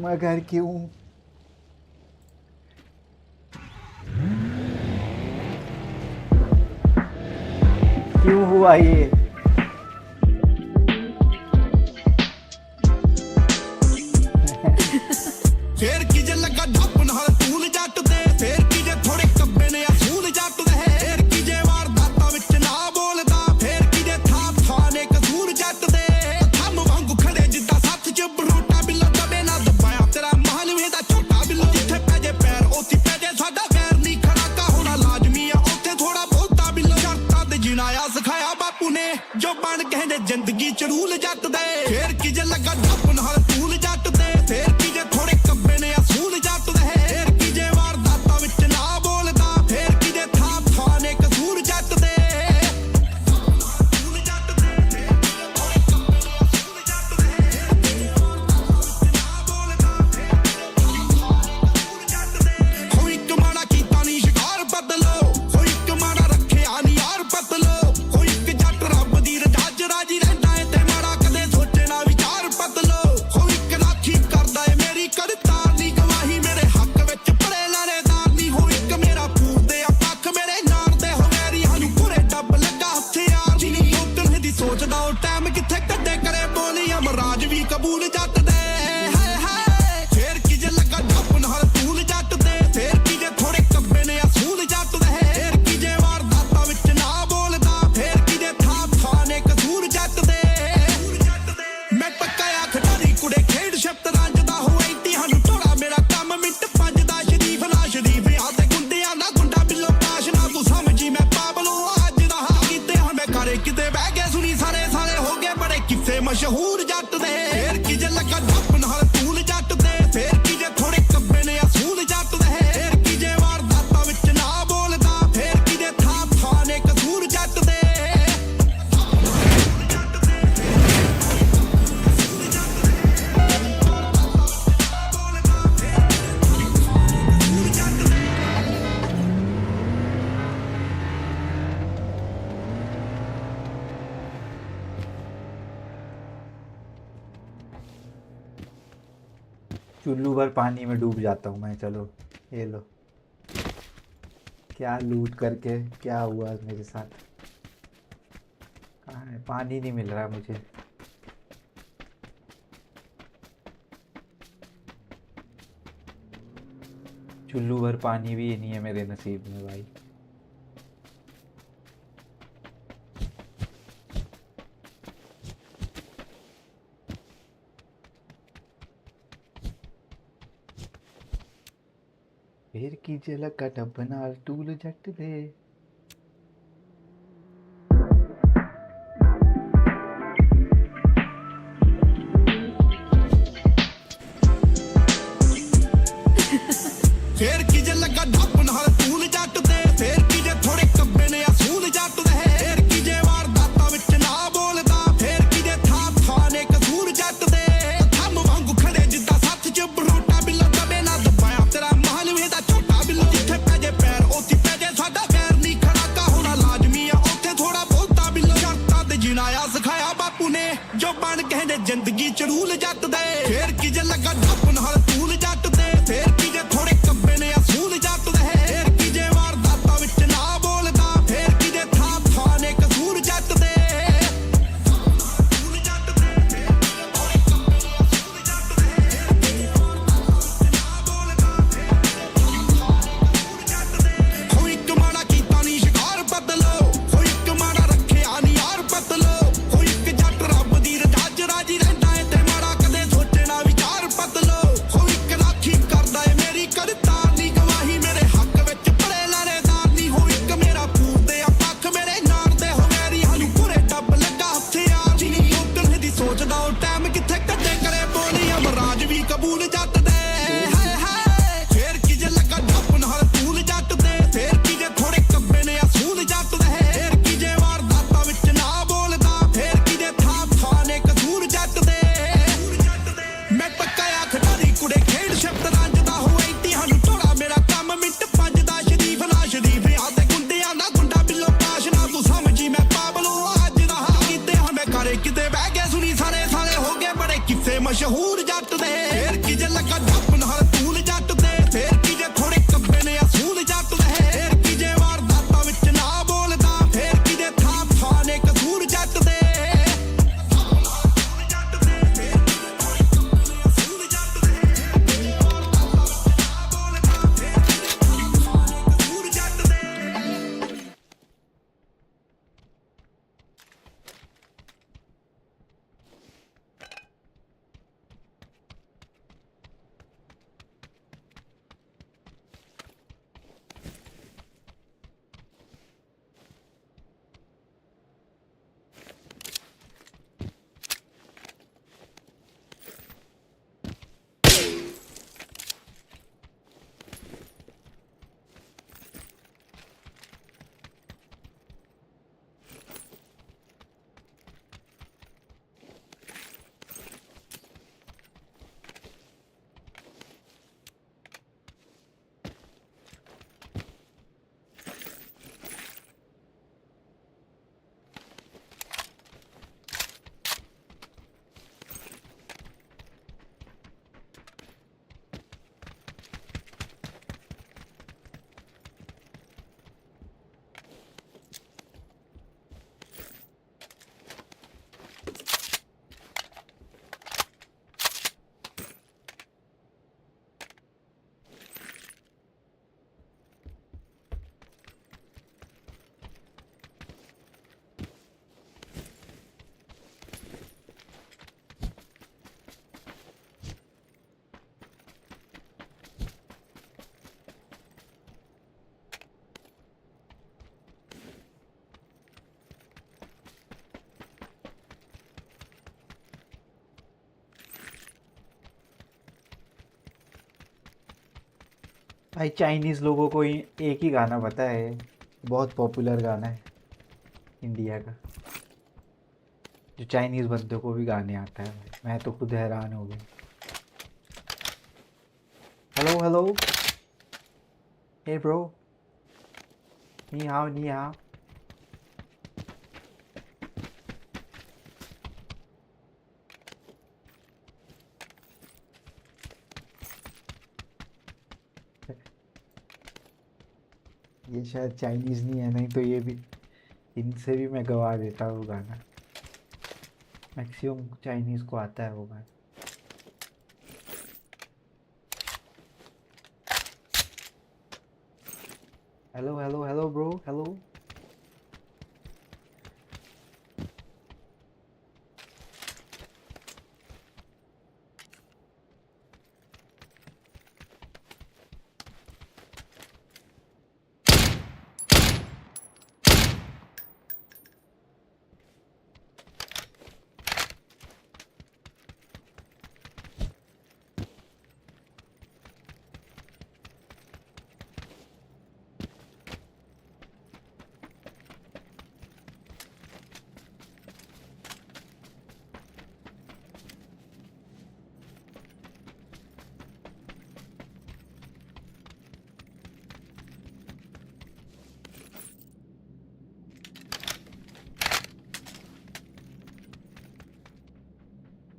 L: मगर क्यों? क्यों हुआ ये?
M: ਫੇਰ ਕੀ ਜੇ ਲੱਗਾ ਡੱਪ ਨਾਲ ਤੂਲ ਜੱਟ ਦੇ ਫੇਰ ਕੀ ਜੇ ਥੋੜੇ ਕੱਬੇ ਨੇ ਅਸੂਲ ਜੱਟ ਦੇ ਫੇਰ ਕੀ ਜੇ ਵਾਰਦਾਤਾਂ ਵਿੱਚ ਨਾ ਬੋਲਦਾ ਫੇਰ ਕੀ ਜੇ ਥਾਂ ਥਾਂ ਨੇ ਕਸੂਰ ਜੱਟ ਦੇ ਥੰਮ ਵਾਂਗੂ ਖੜੇ ਜਿੱਦਾਂ ਸੱਥ ਚ ਬਰੋਟਾ ਬਿੱਲੋ ਦਬੇ ਨਾ ਦਬਾਇਆ ਤੇਰਾ ਮਾਹਨਵੇ ਦਾ ਛੋਟਾ ਬਿੱਲੋ ਜਿੱਥੇ ਪੈ ਜੇ ਪੈਰ ਉੱਥੇ ਪੈ ਜੇ ਸਾਡਾ ਪੈਰ ਨਹੀਂ ਖੜਾ ਕਾ ਹੋਣਾ ਲਾਜ਼ਮੀ ਆ ਉੱਥੇ ਥੋੜਾ ਬਹੁਤਾ ਬਿੱਲੋ ਜੱਟਾਂ ਤੇ ਜਿਣਾਇਆ ਸਿਖਾਇਆ ਬਾਪੂ ਨੇ ਜੋ ਬਣ ਕਹਿੰਦੇ ਜ਼ਿੰਦਗੀ ਚ ਰੂਲ ਜੱਟ ਦੇ ਫੇਰ ਕੀ ਜੇ ਲੱਗਾ ਡੱਪ ਨਾਲ ਤੂਲ ਜੱਟ ਦੇ ਫੇਰ ਕੀ ਜੇ ਥੋੜੇ ਕੱਬੇ ਨੇ ਅਸੂਲ ਜੱਟ ਦੇ ਫੇਰ ਕੀ ਜੇ ਵਾਰਦਾਤਾਂ ਵਿੱਚ ਨਾ ਬੋਲਦਾ ਫੇਰ ਕੀ ਜੇ ਥਾਂ ਥਾਂ ਨੇ ਕਸੂਰ ਜੱਟ ਦੇ ਕੋਈ ਕਮਾਣਾ ਕੀਤਾ ਨਹੀਂ ਸ਼ਿਕਾਰ ਬਦਲੋ ਕੋਈ ਕਮਾਣਾ ਰੱਖਿਆ ਨਹੀਂ ਯਾਰ ਬਦਲੋ ਕੋਈ ਇੱਕ ਜੱਟ ਰੱਬ ਦੀ ਰਜ਼ਾ ਚ ਰਾਜੀ ਰਹਿੰਦਾ ਏ ਤੇ ਮਾੜਾ ਕਦੇ ਸੋਚੇ ਨਾ ਵਿਚਾਰ ਬਦਲੋ ਕੋਈ ਇੱਕ ਰਾਖੀ ਕਰਦਾ ਏ ਮੇਰੀ ਕਰਤਾਰ ਨਹੀਂ ਗਵਾਹੀ ਮੇਰੇ ਹੱਕ ਵਿੱਚ ਪੜੇ ਲਾਣੇਦਾਰ ਨਹੀਂ ਹੋ ਇੱਕ ਮੇਰਾ ਪੂਰਦੇ ਆ ਪੱਖ ਮੇਰੇ ਨਾਰ ਦੇ ਹੋਵੇਰੀ ਸਾਨੂੰ ਪੂਰੇ ਡੱਬ ਲੱਗਾ ਹਥਿਆਰ ਜਿਨੀ ਉਤਨ ਦੀ ਸੋਚਦਾ ਉਹ ਟਾਈਮ ਕਿੱਥੇ ਕੱਢੇ ਕਰੇ ਬੋਲੀ ਅਮਰਾਜ ਵੀ ਕਬੂਲ ਜੱਟ ਦੇ ਹਾਏ ਹਾਏ ਫੇਰ ਕੀ ਜੇ ਲੱਗਾ ਡੱਪ ਨਾਲ ਤੂਲ ਜੱਟ ਦੇ ਫੇਰ ਕੀ ਜੇ ਥੋੜੇ ਕੱਬੇ ਨੇ ਅਸੂਲ ਜੱਟ ਦੇ ਫੇਰ ਕੀ ਜੇ ਵਾਰਦਾਤਾਂ ਵਿੱਚ ਨਾ ਬੋਲਦਾ ਫੇਰ ਕੀ ਜੇ ਥਾਂ ਥਾਂ ਨੇ ਕਸੂਰ ਜੱਟ ਦੇ ਮੈਂ ਪੱਕਾ ਆ ਖਿਡਾਰੀ ਕੁੜੇ ਖੇਡ ਸ਼ਬਤਰੰਜ ਦਾ ਹੋਏ ਸਾਨੂੰ ਥੋੜਾ ਮੇਰਾ ਕੰਮ ਮਿੰਟ ਪੰਜ ਦਾ ਸ਼ਰੀਫ ਨਾ ਸ਼ਰੀਫ ਆ ਤੇ ਗੁੰਡਿਆਂ ਨਾ ਗੁੰਡਾ ਬਿੱਲੋ ਪਾਸ਼ ਨਾ ਤੂੰ ਸਮਝੀ ਮੈਂ ਪਾਬਲੋ ਅੱਜ ਦਾ ਹਾਂ ਕਿਤੇ ਹੁਣ ਮੈਂ ਘਰੇ ਕਿਤੇ ਬਹਿ ਕੇ ਸੁਣੀ ਸਾਰੇ ਹੋ ਗਏ ਬੜੇ ਕਿੱਸੇ ਮਸ਼ਹੂਰ ਜੱਟ ਦੇ ਫੇਰ ਕੀ ਜੇ ਲੱਗਾ ਡੱਪ ਨਾਲ ਤੂਲ ਜੱਟ ਦੇ ਫੇਰ ਕੀ ਜੇ ਥੋੜੇ ਕੱਬੇ ਨੇ ਅਸੂਲ ਜੱਟ ਦੇ ਫੇਰ ਕੀ ਜੇ ਵਾਰਦਾਤਾਂ ਵਿੱਚ ਨਾ ਬੋਲਦਾ ਫੇਰ ਕੀ ਜੇ ਥਾਂ ਥਾਂ ਨੇ ਕਸੂਰ ਜੱਟ ਦੇ
L: चुल्लू भर पानी में डूब जाता हूँ मैं। चलो ये लो, क्या लूट करके क्या हुआ मेरे साथ। कहाँ है? पानी नहीं मिल रहा मुझे। चुल्लू भर पानी भी नहीं है मेरे नसीब में भाई। फिर की झलक का डब नाल टूल जट दे।
M: ਫੇਰ ਕੀ ਜੇ ਲੱਗਾ ਡੱਪ ਨਾਲ ਤੂਲ ਜੱਟ ਦੇ ਫੇਰ ਕੀ ਜੇ ਥੋੜੇ ਕੱਬੇ ਨੇ ਅਸੂਲ ਜੱਟ ਦੇ ਫੇਰ ਕੀ ਜੇ ਵਾਰਦਾਤਾਂ ਵਿੱਚ ਨਾ ਬੋਲਦਾ ਫੇਰ ਕੀ ਜੇ ਥਾਂ ਥਾਂ ਨੇ ਕਸੂਰ ਜੱਟ ਦੇ ਥੰਮ ਵਾਂਗੂ ਖੜੇ ਜਿੱਦਾਂ ਸੱਥ ਚ ਬਰੋਟਾ ਬਿੱਲੋ ਦਬੇ ਨਾ ਦਬਾਇਆ ਤੇਰਾ ਮਾਹਨਵੇ ਦਾ ਛੋਟਾ ਬਿੱਲੋ ਜਿੱਥੇ ਪੈ ਜੇ ਪੈਰ ਉੱਥੇ ਪੈ ਜੇ ਸਾਡਾ ਪੈਰ ਨਹੀਂ ਖੜਾ ਕਾ ਹੋਣਾ ਲਾਜ਼ਮੀ ਆ ਉੱਥੇ ਥੋੜਾ ਬਹੁਤਾ ਬਿੱਲੋ ਜੱਟਾਂ ਤੇ ਜਿਣਾਇਆ ਸਿਖਾਇਆ ਬਾਪੂ ਨੇ ਜੋ ਬਣ ਕਹਿੰਦੇ ਜ਼ਿੰਦਗੀ ਚ ਰੂਲ ਜੱਟ ਦੇ ਫੇਰ ਕੀ ਜੇ ਲੱਗਾ ਡੱਪ ਨਾਲ ਤੂਲ ਜੱਟ ਦੇ ਫੇਰ ਕੀ ਜੇ ਥੋੜੇ ਕੱਬੇ ਨੇ ਅਸੂਲ ਜੱਟ ਦੇ ਫੇਰ ਕੀ ਜੇ ਵਾਰਦਾਤਾਂ ਵਿੱਚ ਨਾ ਬੋਲਦਾ ਫੇਰ ਕੀ ਜੇ ਥਾਂ ਥਾਂ ਨੇ ਕਸੂਰ ਜੱਟ ਦੇ ਕੋਈ ਕਮਾਣਾ ਕੀਤਾ ਨਹੀਂ ਸ਼ਿਕਾਰ ਬਦਲੋ ਕੋਈ ਕਮਾਣਾ ਰੱਖਿਆ ਨਹੀਂ ਯਾਰ ਬਦਲੋ ਕੋਈ ਇੱਕ ਜੱਟ ਰੱਬ ਦੀ ਰਜ਼ਾ ਚ ਰਾਜੀ ਰਹਿੰਦਾ ਏ ਤੇ ਮਾੜਾ ਕਦੇ ਸੋਚੇ ਨਾ ਵਿਚਾਰ ਬਦਲੋ ਕੋਈ ਇੱਕ ਰਾਖੀ ਕਰਦਾ ਏ ਮੇਰੀ ਕਰਤਾਰ ਨਹੀਂ ਗਵਾਹੀ ਮੇਰੇ ਹੱਕ ਵਿੱਚ ਪੜੇ ਲਾਣੇਦਾਰ ਨਹੀਂ ਹੋ ਇੱਕ ਮੇਰਾ ਪੂਰਦੇ ਆ ਪੱਖ ਮੇਰੇ ਨਾਰ ਦੇ ਹੋਵੇਰੀ ਸਾਨੂੰ ਪੂਰੇ ਡੱਬ ਲੱਗਾ ਹਥਿਆਰ ਜਿਨੀ ਉਤਨ ਦੀ ਸੋਚਦਾ ਉਹ ਟਾਈਮ ਕਿੱਥੇ ਕੱਢੇ ਕਰੇ ਬੋਲੀ ਅਮਰਾਜ ਵੀ ਕਬੂਲ ਜੱਟ ਦੇ ਹਾਏ ਹਾਏ ਫੇਰ ਕੀ ਜੇ ਲੱਗਾ ਡੱਪ ਨਾਲ ਤੂਲ ਜੱਟ ਦੇ ਫੇਰ ਕੀ ਜੇ ਥੋੜੇ ਕੱਬੇ ਨੇ ਅਸੂਲ ਜੱਟ ਦੇ ਫੇਰ ਕੀ ਜੇ ਵਾਰਦਾਤਾਂ ਵਿੱਚ ਨਾ ਬੋਲਦਾ ਫੇਰ ਕੀ ਜੇ ਥਾਂ ਥਾਂ ਨੇ ਕਸੂਰ ਜੱਟ ਦੇ ਮੈਂ ਪੱਕਾ ਆ ਖਿਡਾਰੀ ਕੁੜੇ ਖੇਡ ਸ਼ਬਤਰੰਜ ਦਾ ਹੋਏ ਸਾਨੂੰ ਥੋੜਾ ਮੇਰਾ ਕੰਮ ਮਿੰਟ ਪੰਜ ਦਾ ਸ਼ਰੀਫ ਨਾ ਸ਼ਰੀਫ ਆ ਤੇ ਗੁੰਡਿਆਂ ਦਾ ਗੁੰਡਾ ਬਿੱਲੋ ਪਾਸ਼ ਨਾ ਤੂੰ ਸਮਝੀ ਮੈਂ ਪਾਬਲੋ ਅੱਜ ਦਾ ਹਾਂ ਕਿਤੇ ਹੁਣ ਮੈਂ ਘਰੇ ਕਿਤੇ ਬਹਿ ਕੇ ਸੁਣੀ ਸਾਰੇ ਹੋ ਗਏ ਬੜੇ ਕਿੱਸੇ ਮਸ਼ਹੂਰ ਜੱਟ ਦੇ ਫੇਰ ਕੀ ਜੇ ਲੱਗਾ ਜੱਪ ਨਾਲ ਤੂਲ ਜੱਟ ਦੇ ਫੇਰ ਕੀ ਜੇ ਥੋੜੇ ਕੱਬੇ ਨੇ ਅਸੂਲ ਜੱਟ ਦੇ ਫੇਰ ਕੀ ਜੇ ਵਾਰਦਾਤਾਂ ਵਿੱਚ ਨਾ ਬੋਲਦਾ ਫੇਰ ਕੀ ਜੇ ਥਾਂ ਥਾਂ ਨੇ ਕਸੂਰ ਜੱਟ ਦੇ
L: भाई चाइनीज़ लोगों को एक ही गाना पता है, बहुत पॉपुलर गाना है इंडिया का, जो चाइनीज़ बंदों को भी गाने आता है। मैं तो खुद हैरान हो गया। हेलो हेलो, हे ब्रो, नी हाओ नी हाओ। ये शायद चाइनीज़ नहीं है, नहीं तो ये भी इनसे भी मैं गवा देता वो गाना। मैक्सिमम चाइनीज़ को आता है वो गाना। Hello hello hello bro, hello.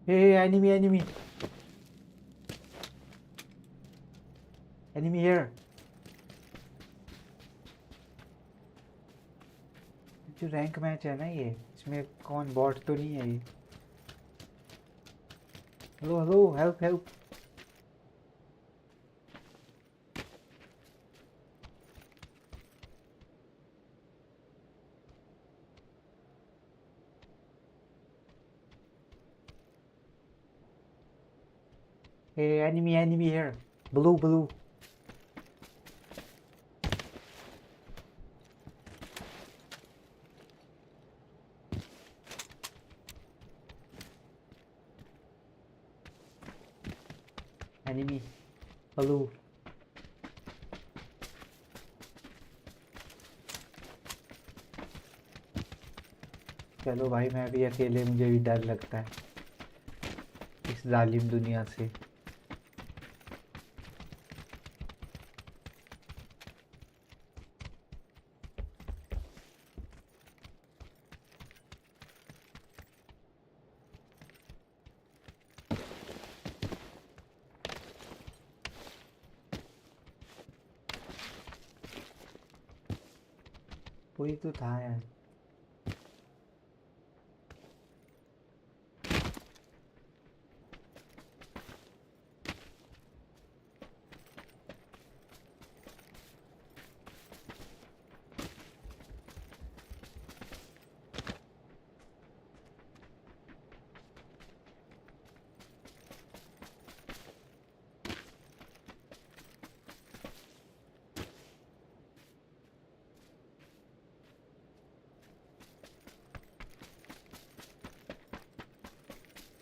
L: Hey, enemy, enemy. Enemy here. जो रैंक मैच है ना ये, इसमें कौन बॉट तो नहीं है ये। Hello hello, help help. Hey, enemy, enemy here. Blue, blue. Enemy. Blue. चलो भाई, मैं भी अकेले, मुझे भी डर लगता है इस जालिम दुनिया से। going to Thailand.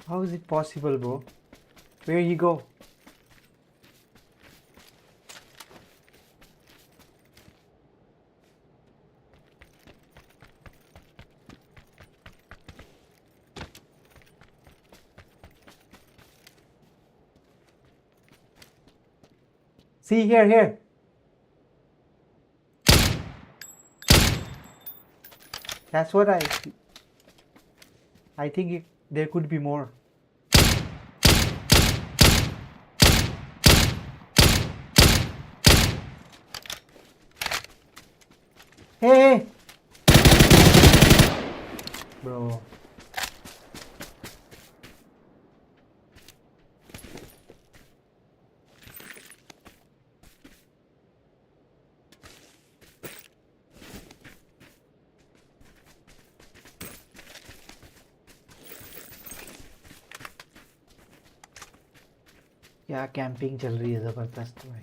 L: How is it possible, bro? Where you go? See here. That's what I think there could be more. Hey! Bro. Yeah, camping चल रही है जबरदस्त भाई.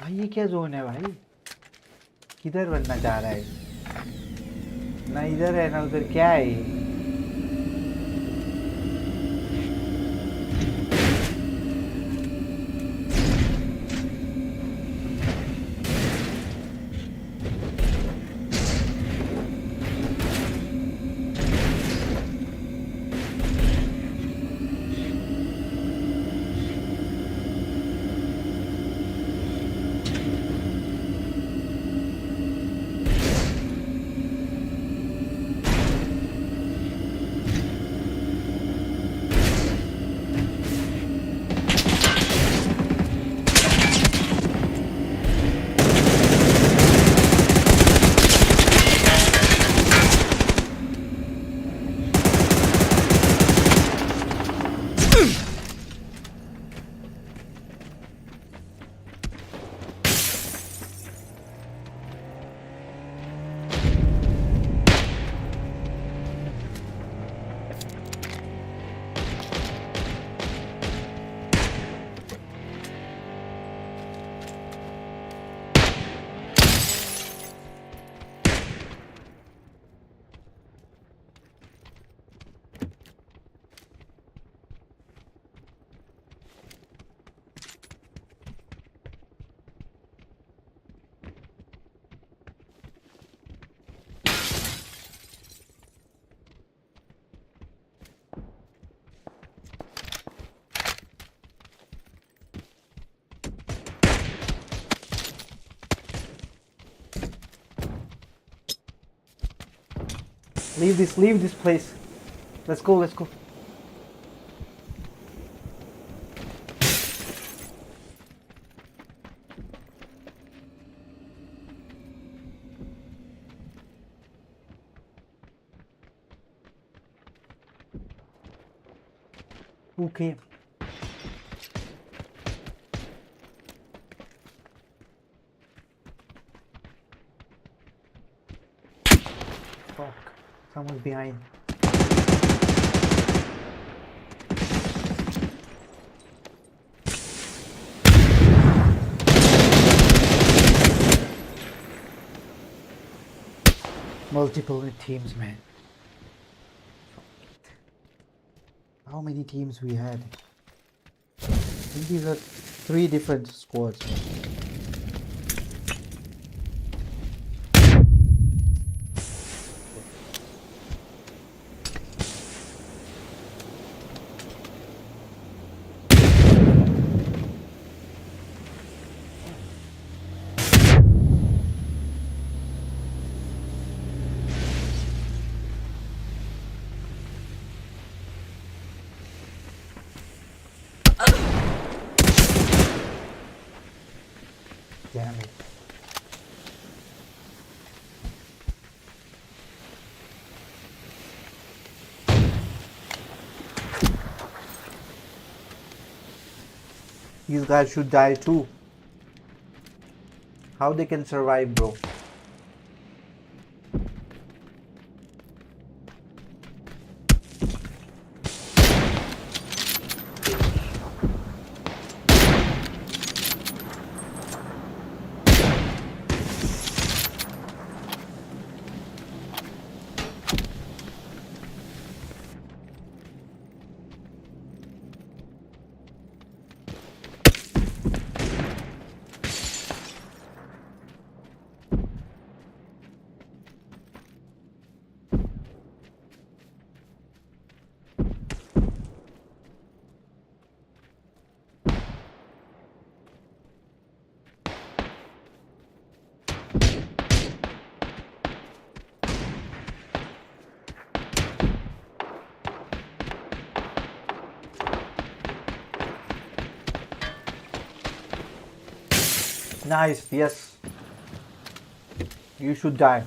L: भाई ये क्या जोन है भाई? किधर बनना चाह रहा है? ना इधर है ना उधर, क्या है ये? Leave this place. Let's go. Who came? Fuck. Someone's behind. Multiple teams, man. How many teams we had? I think these are 3 different squads. Damn it. These guys should die too. How they can survive, bro? Nice, yes. You should die.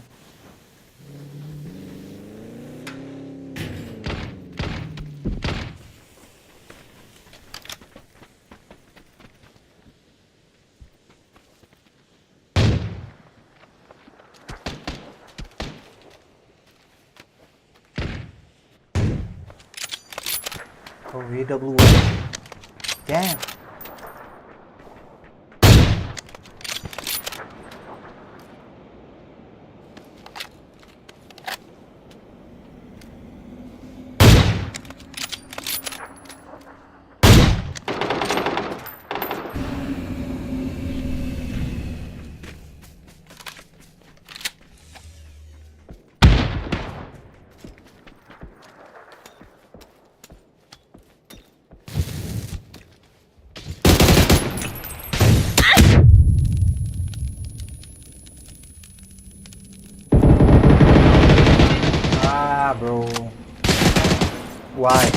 L: Oh, AWS. Damn. Bro, why?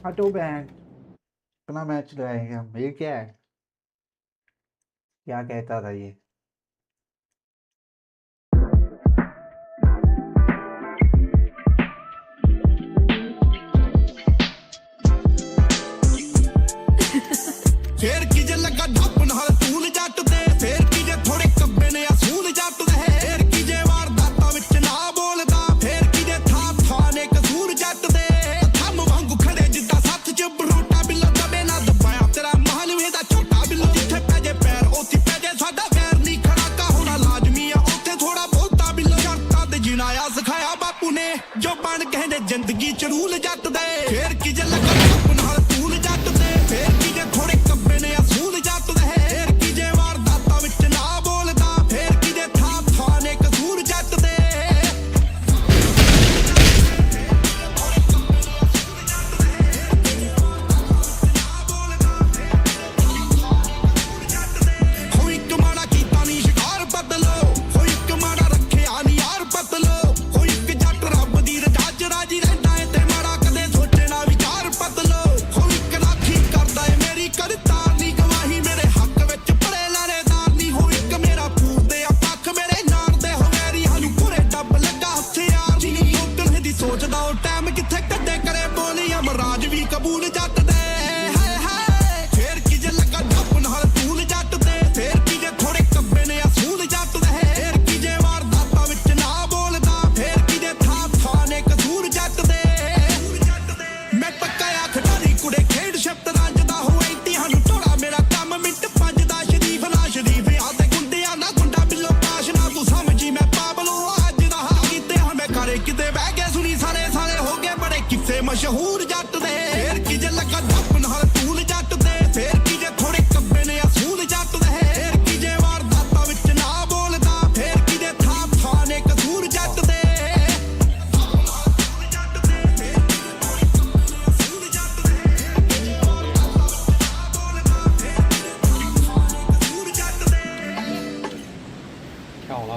L: Auto band इतना match लगाएगा ये क्या है क्या कहता था ये
M: ਫੇਰ ਕੀ ਜੇ ਲੱਗਾ ਡੱਪ ਨਾਲ ਤੂਲ ਜੱਟ ਦੇ ਫੇਰ ਕੀ ਜੇ ਥੋੜੇ ਕੱਬੇ ਨੇ ਅਸੂਲ ਜੱਟ ਦੇ ਫੇਰ ਕੀ ਜੇ ਵਾਰਦਾਤਾਂ ਵਿੱਚ ਨਾ ਬੋਲਦਾ ਫੇਰ ਕੀ ਜੇ ਥਾਂ ਨੇ ਕਸੂਰ ਜੱਟ ਦੇ ਥੰਮ ਵਾਂਗੂ ਖੜੇ ਜਿੱਦਾਂ ਸੱਥ ਚ ਬਰੂਟਾ ਬਿੱਲੋ ਦਬੇ ਨਾ ਦਬਾਇਆ ਤੇਰਾ ਮਹਾਲਵੇ ਦਾ ਛੋਟਾ ਬਿੱਲੋ ਜਿੱਥੇ ਪੈ ਜੇ ਪੈਰ ਉੱਥੇ ਪੈ ਜੇ ਸਾਡਾ ਵੈਰ ਨਹੀਂ ਖੜਾ ਕਾ ਹੋਣਾ ਲਾਜ਼ਮੀ ਆ ਉੱਥੇ ਥੋੜਾ ਬਹੁਤਾ ਬਿੱਲੋ ਸ਼ਰਤਾਂ ਤੇ ਜਿਣਾਇਆ ਸਿਖਾਇਆ ਬਾਪੂ ਨੇ ਜੋ ਬਣ ਕਹਿੰਦੇ ਜ਼ਿੰਦਗੀ ਚ ਰੂਲ ਜੱਟ ਦੇ ਫੇਰ ਕੀ ਜੇ ਲੱਗਾ ਡੱਪ ਨਾਲ ਤੂਲ ਜੱਟ ਦੇ ਫੇਰ ਕੀ ਜੇ ਥੋੜੇ ਕੱਬੇ ਨੇ ਅਸੂਲ ਜੱਟ ਦੇ ਫੇਰ ਕੀ ਜੇ ਵਾਰਦਾਤਾਂ ਵਿੱਚ ਨਾ ਬੋਲਦਾ ਫੇਰ ਕੀ ਜੇ ਥਾਂ ਨੇ ਕਸੂਰ ਜੱਟ ਦੇ ਕੋਈ ਕਮਾਣਾ ਕੀਤਾ ਨਹੀਂ ਸ਼ਿਕਾਰ ਬਦਲੋ ਕੋਈ ਕਮਾਣਾ ਰੱਖਿਆ ਨਹੀਂ ਯਾਰ ਬਦਲੋ ਕੋਈ ਇੱਕ ਜੱਟ ਰੱਬ ਦੀ ਰਜਾ ਚ ਰਾਜੀ ਰਹਿੰਦਾ ਏ ਤੇ ਮਾੜਾ ਕਦੇ ਸੋਚੇ ਨਾ ਵਿਚਾਰ ਬਦਲੋ ਕੋਈ ਇੱਕ ਰਾਖੀ ਕਰਦਾ ਏ ਮੇਰੀ ਕਰਤਾਰ ਨਹੀਂ ਗਵਾਹੀ ਮੇਰੇ ਹੱਕ ਵਿੱਚ ਪੜੇ ਲਾਣੇਦਾਰ ਨਹੀਂ ਹੋਈ ਇੱਕ ਮੇਰਾ ਪੂਰਦੇ ਆ ਪੱਖ ਮੇਰੇ ਨਾਲ ਦੇ ਹੋਵੇਰੀ ਹਾਨੂੰ ਪੂਰੇ ਡੱਬ ਲੱਗਾ ਹਥਿਆਰ ਨਹੀਂ ਉਧਰ ਦੀ ਸੋਚਦਾ ਉਹ ਟਾਈਮ ਕਿੱਥੇ ਕੱਢੇ ਕਰੇ ਬੋਲੀ ਅਮਰਾਜ ਵੀ ਕਬੂਲ ਜੱਟ ਦੇ ਹਾਏ ਹਾਏ ਫੇਰ ਕੀ ਜੇ ਲੱਗਾ ਡੱਬ ਨਾਲ ਤੂਲ ਜੱਟ ਦੇ ਫੇਰ ਕੀ ਜੇ ਥੋੜੇ ਕੱਬੇ ਨੇ ਅਸੂਲ ਜੱਟ ਦੇ ਫੇਰ ਕੀ ਜੇ ਵਾਰਦਾਤਾਂ ਵਿੱਚ ਨਾ ਬੋਲਦਾ ਫੇਰ ਕੀ ਜੇ ਥਾਂ ਨੇ ਕਸੂਰ ਜੱਟ ਦੇ ਮੈਂ ਪੱਕਾ ਆ ਖਿਡਾਰੀ ਕੁੜੇ ਖੇਡ ਸ਼ਬਦ ਦਾ ਹੋਏ ਤੁਹਾਨੂੰ ਥੋੜਾ ਮੇਰਾ ਕੰਮ ਮਿੰਟ 5 ਦਾ ਸ਼ਰੀਫ ਨਾ ਸ਼ਰੀਫ ਆ ਤੇ ਗੁੰਡਿਆਂ ਨਾ ਗੁੰਡਾ ਬਿੱਲੋ ਪਾਸ਼ ਨਾ ਤੂੰ ਸਮਝੀ ਮੈਂ ਪਾਬਲੋ ਅੱਜ ਦਾ ਕੀਤੇ ਹਾਂ ਮੈਂ ਕਰੇ ਕਿਤੇ ਬਹਿ ਕੇ ਸੁਣੀ ਸਾਰੇ ਹੋ ਗਏ ਬੜੇ ਕਿੱਸੇ ਮਸ਼ਹੂਰ ਜੱਟ ਦੇ ਫੇਰ ਕੀ ਜੇ ਲੱਗਾ ਡੱਪ ਨਾਲ ਤੂਲ ਜੱਟ ਦੇ ਫੇਰ ਕੀ ਜੇ ਥੋੜੇ ਕੱਬੇ ਨੇ ਅਸੂਲ ਜੱਟ ਦੇ ਫੇਰ ਕੀ ਜੇ ਵਾਰਦਾਤਾਂ ਵਿੱਚ ਨਾ ਬੋਲਦਾ ਫੇਰ ਕੀ ਜੇ ਥਾਂ ਨੇ ਕਸੂਰ ਜੱਟ ਦੇ
K: 跳了。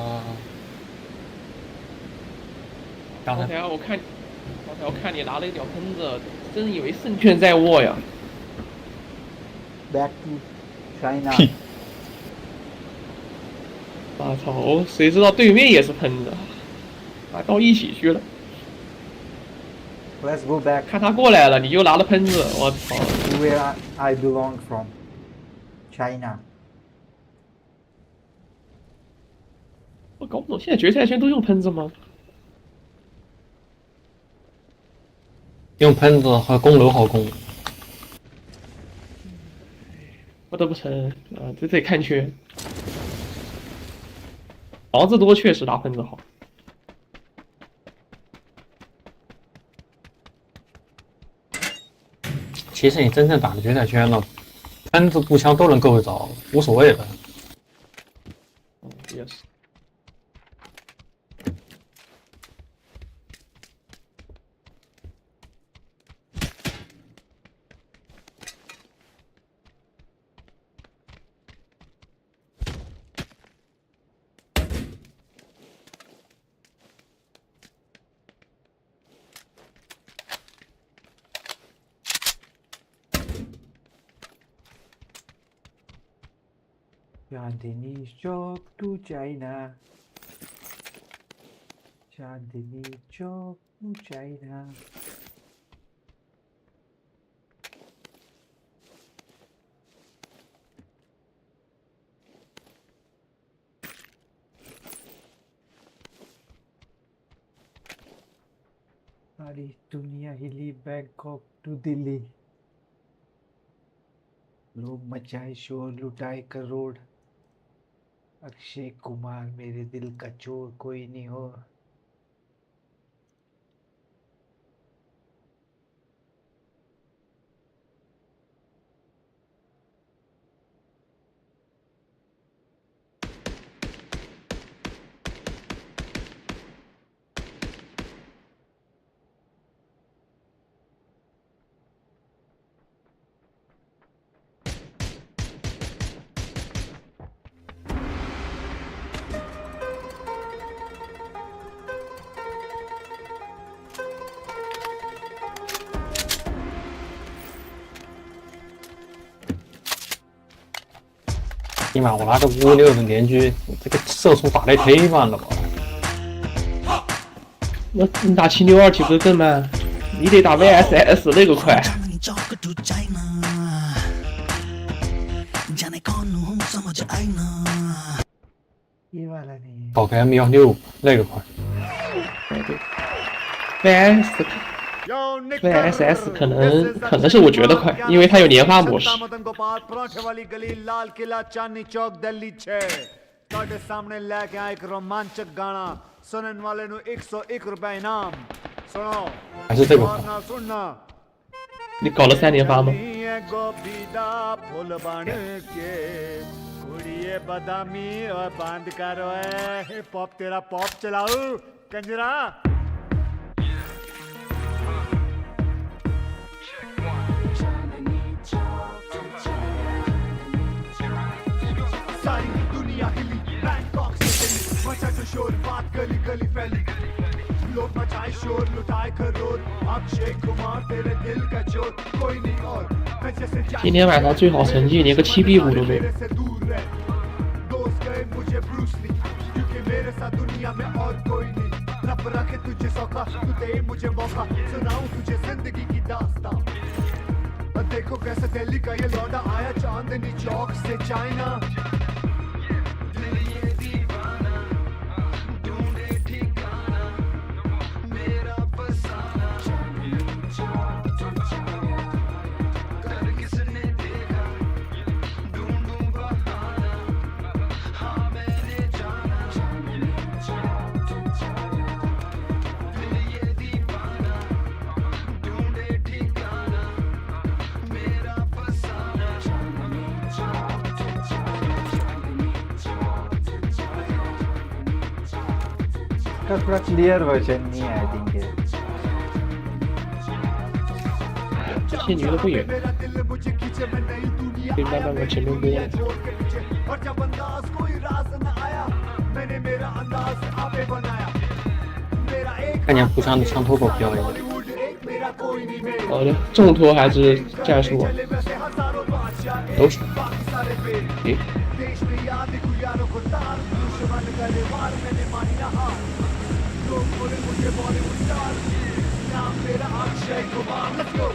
K: 刚才我看你拿了一屌喷子，真以为胜券在握呀。
L: Back to China
K: 我操！谁知道对面也是喷子，到一起去了。
L: Let's go back
K: 看他过来了，你又拿了喷子，我操！
L: to where I belong from. China.
K: 我搞不懂，现在决赛圈都用喷子吗？
T: 用喷子和公楼好攻。
K: 不得不承认，这得看缺。房子多确实拿喷子好。
T: 其实你真正打的决赛圈了，喷子步枪都能够得着，无所谓的。
K: 也是。
L: Chandni Chowk to China. Chandni Chowk to China. सारी दुनिया हिली बैंकॉक टू दिल्ली लोग मचाए शोर लुटाए करोड़ अक्षय कुमार मेरे दिल का चोर कोई नहीं हो
T: 尼玛，我拿个56的连狙，这个射速打得忒慢了吧？
K: 那你打762岂不是更慢？你得打 VSS 那个快。
T: 宝盖 M16那个快。
K: VSS 可能是我觉得快，因为它有年化模式。
I: ਤੁਹਾਡੇ ਸਾਹਮਣੇ ਲੈ ਕੇ ਆਇਆ ਇੱਕ ਰੋਮਾਂਚਕ ਗਾਣਾ ਸੁਣਨ ਵਾਲੇ ਨੂੰ 101 ਰੁਪਏ ਇਨਾਮ ਸੁਣੋ ਗੌਰ ਨਾਲ ਸੁਣਨਾ
K: 你搞了3年发吗？
I: ਗੋਭੀ ਦਾ ਫੁੱਲ ਬਣ ਕੇ ਕੁੜੀਏ ਬਦਾਮੀ ਓਏ ਬੰਦ ਕਰ ਓਏ ਹਿਪ ਹੌਪ ਤੇਰਾ ਪੌਪ ਚਲਾਉ ਕੰਜਰਾ सारी दुनिया हिली बैंकॉक से दिल्ली मचा जो शोर बात गली गली फैली लोग मचाए शोर लुटाए करोड़ अक्षय कुमार तेरे दिल का चोर कोई नहीं और
K: 今天晚上最好成绩连个7比5都没有。
I: दोस्त गए मुझे ब्रूस ली क्योंकि मेरे साथ दुनिया में और कोई नहीं रब रखे तुझे सौखा तू दे मुझे मौका सुनाऊं तुझे जिंदगी की दास्तां देखो कैसे दिल्ली का ये लौटा आया चांदनी चौक से चाइना
L: इसका थोड़ा क्लियर वर्जन नहीं है आई थिंक
K: 这些女的会演，可以慢慢往前面播。
I: और जब अंदाज कोई राज न आया मैंने मेरा अंदाज आपे बनाया मेरा एक
T: 看见互相的上头狗标一样。
I: मेरा कोई नहीं मेरा
K: 好的，重托还是战术啊？都是。诶，
I: देश में याद को यारों को तार दुश्मन गले वार मैंने मानी ना हार लोग बोले मुझे बॉलीवुड स्टार नाम मेरा अक्षय कुमार लेट्स गो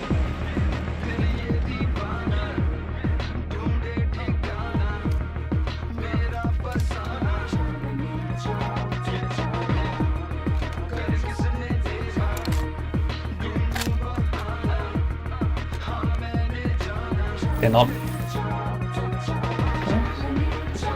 T: 电脑。
K: 快！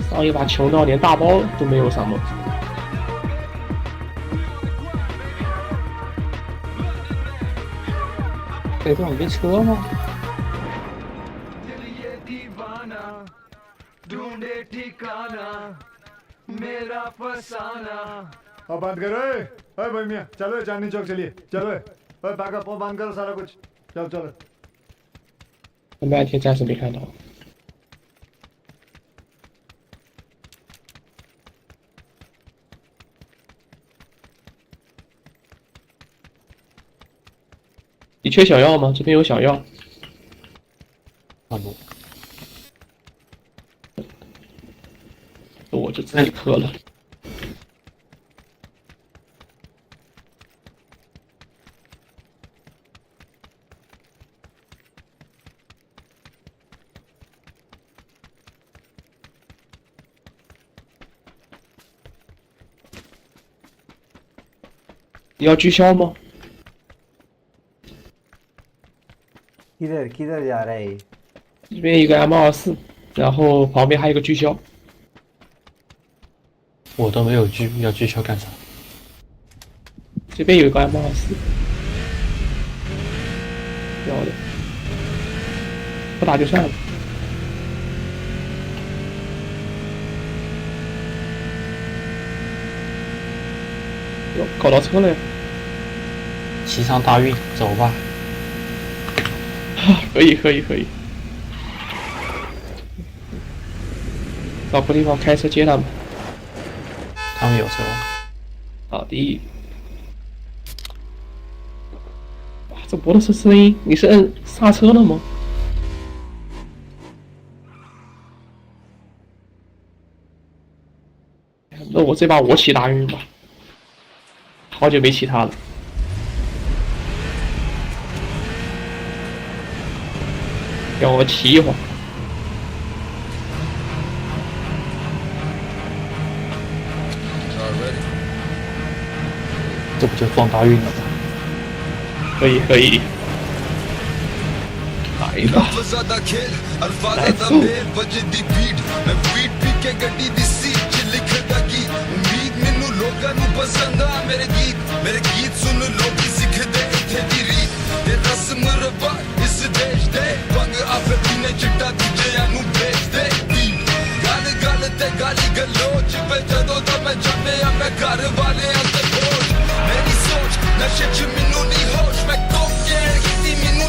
K: 上一把穷到连大包都没有上到。
T: 这段没车吗？
I: ढूंढे ठिकाना मेरा फसाना अब बंद करो ओए भाई मियां चलो चांदनी चौक चलिए चलो ओए बैकअप बंद करो सारा कुछ चलो चलो
K: 我半天暂时没看到。你缺小药吗？这边有小药。
T: 啊不，
K: 我就自己喝了。你要狙销吗？
L: किधर किधर जा रहा है
K: 这边一个 M24，然后旁边还有个狙销。
T: 我都没有狙，要狙销干啥？
K: 这边有一个 M24，要的，不打就算了。哟，搞到车了呀！
T: 骑上大运，走吧。
K: 可以可以可以，找个地方开车接他们。
T: 他们有车。
K: 好的。哇，这播的是声音，你是摁刹车了吗？那我这把我骑大运吧，好久没骑它了。让我骑一会儿。这不就撞大运了吗？可以可以。来一个。来走。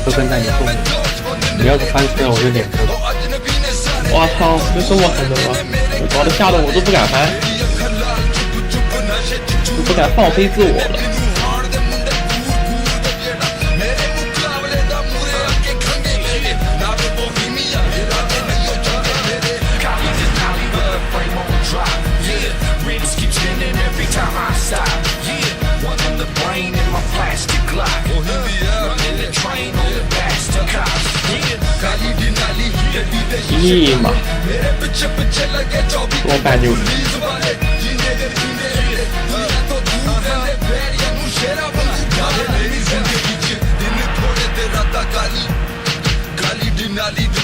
B: 都跟在你后面，你要是翻车，我就脸磕。
K: 我操，就这么狠的吗？我搞得吓得我都不敢翻，都不敢放飞自我了。咦妈！多半牛！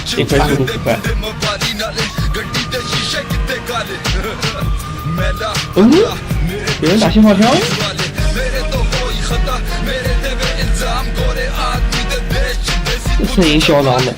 K: 幸亏速度不快。有人打信号枪？这声音嚣张的。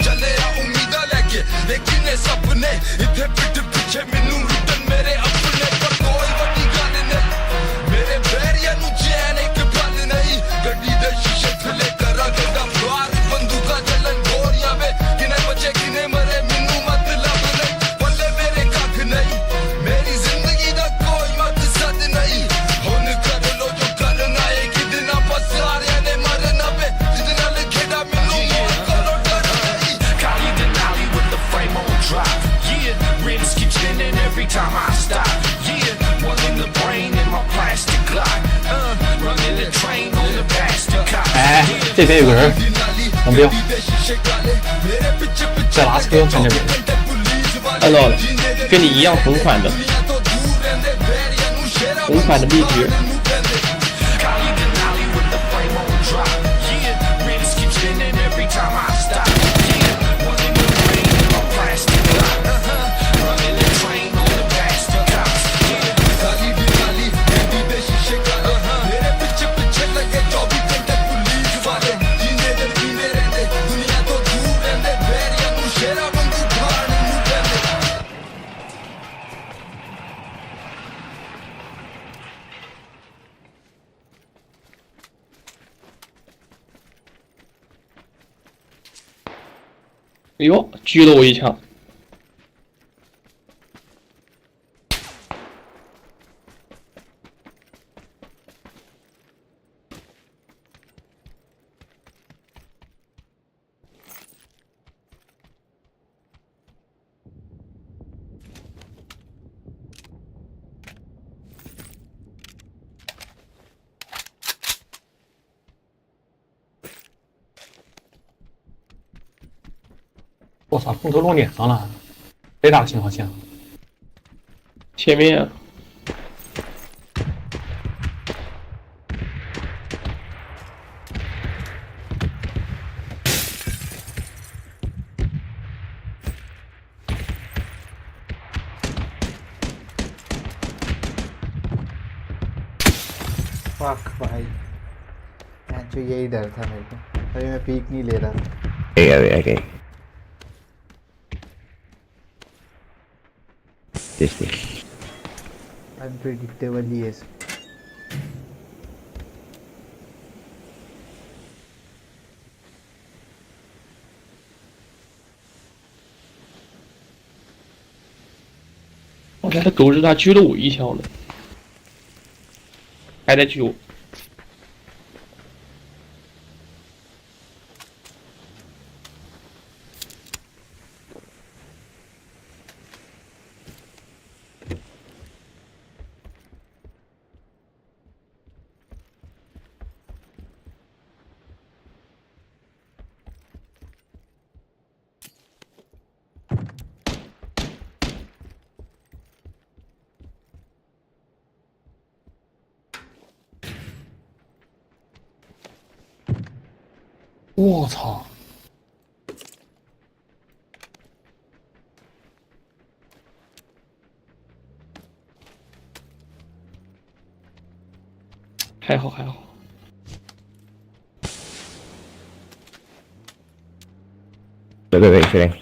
B: 哎，这边有个人，黄标，在拉车在那边。
K: 看到了，跟你一样同款的，同款的秘诀。哎呦，狙了我一枪！
B: 我操，空投弄脸上了，谁打的信号枪？
K: 前面。
L: Fuck भाई, जो यही डर था मेरे को, अभी मैं पीक नहीं ले रहा।
G: Okay. This way.
L: Unpredictable yes.
K: 我才的狗日他狙了我一枪了。
T: 还在9。
B: 我操！
T: 还好还好。
G: 对，确定。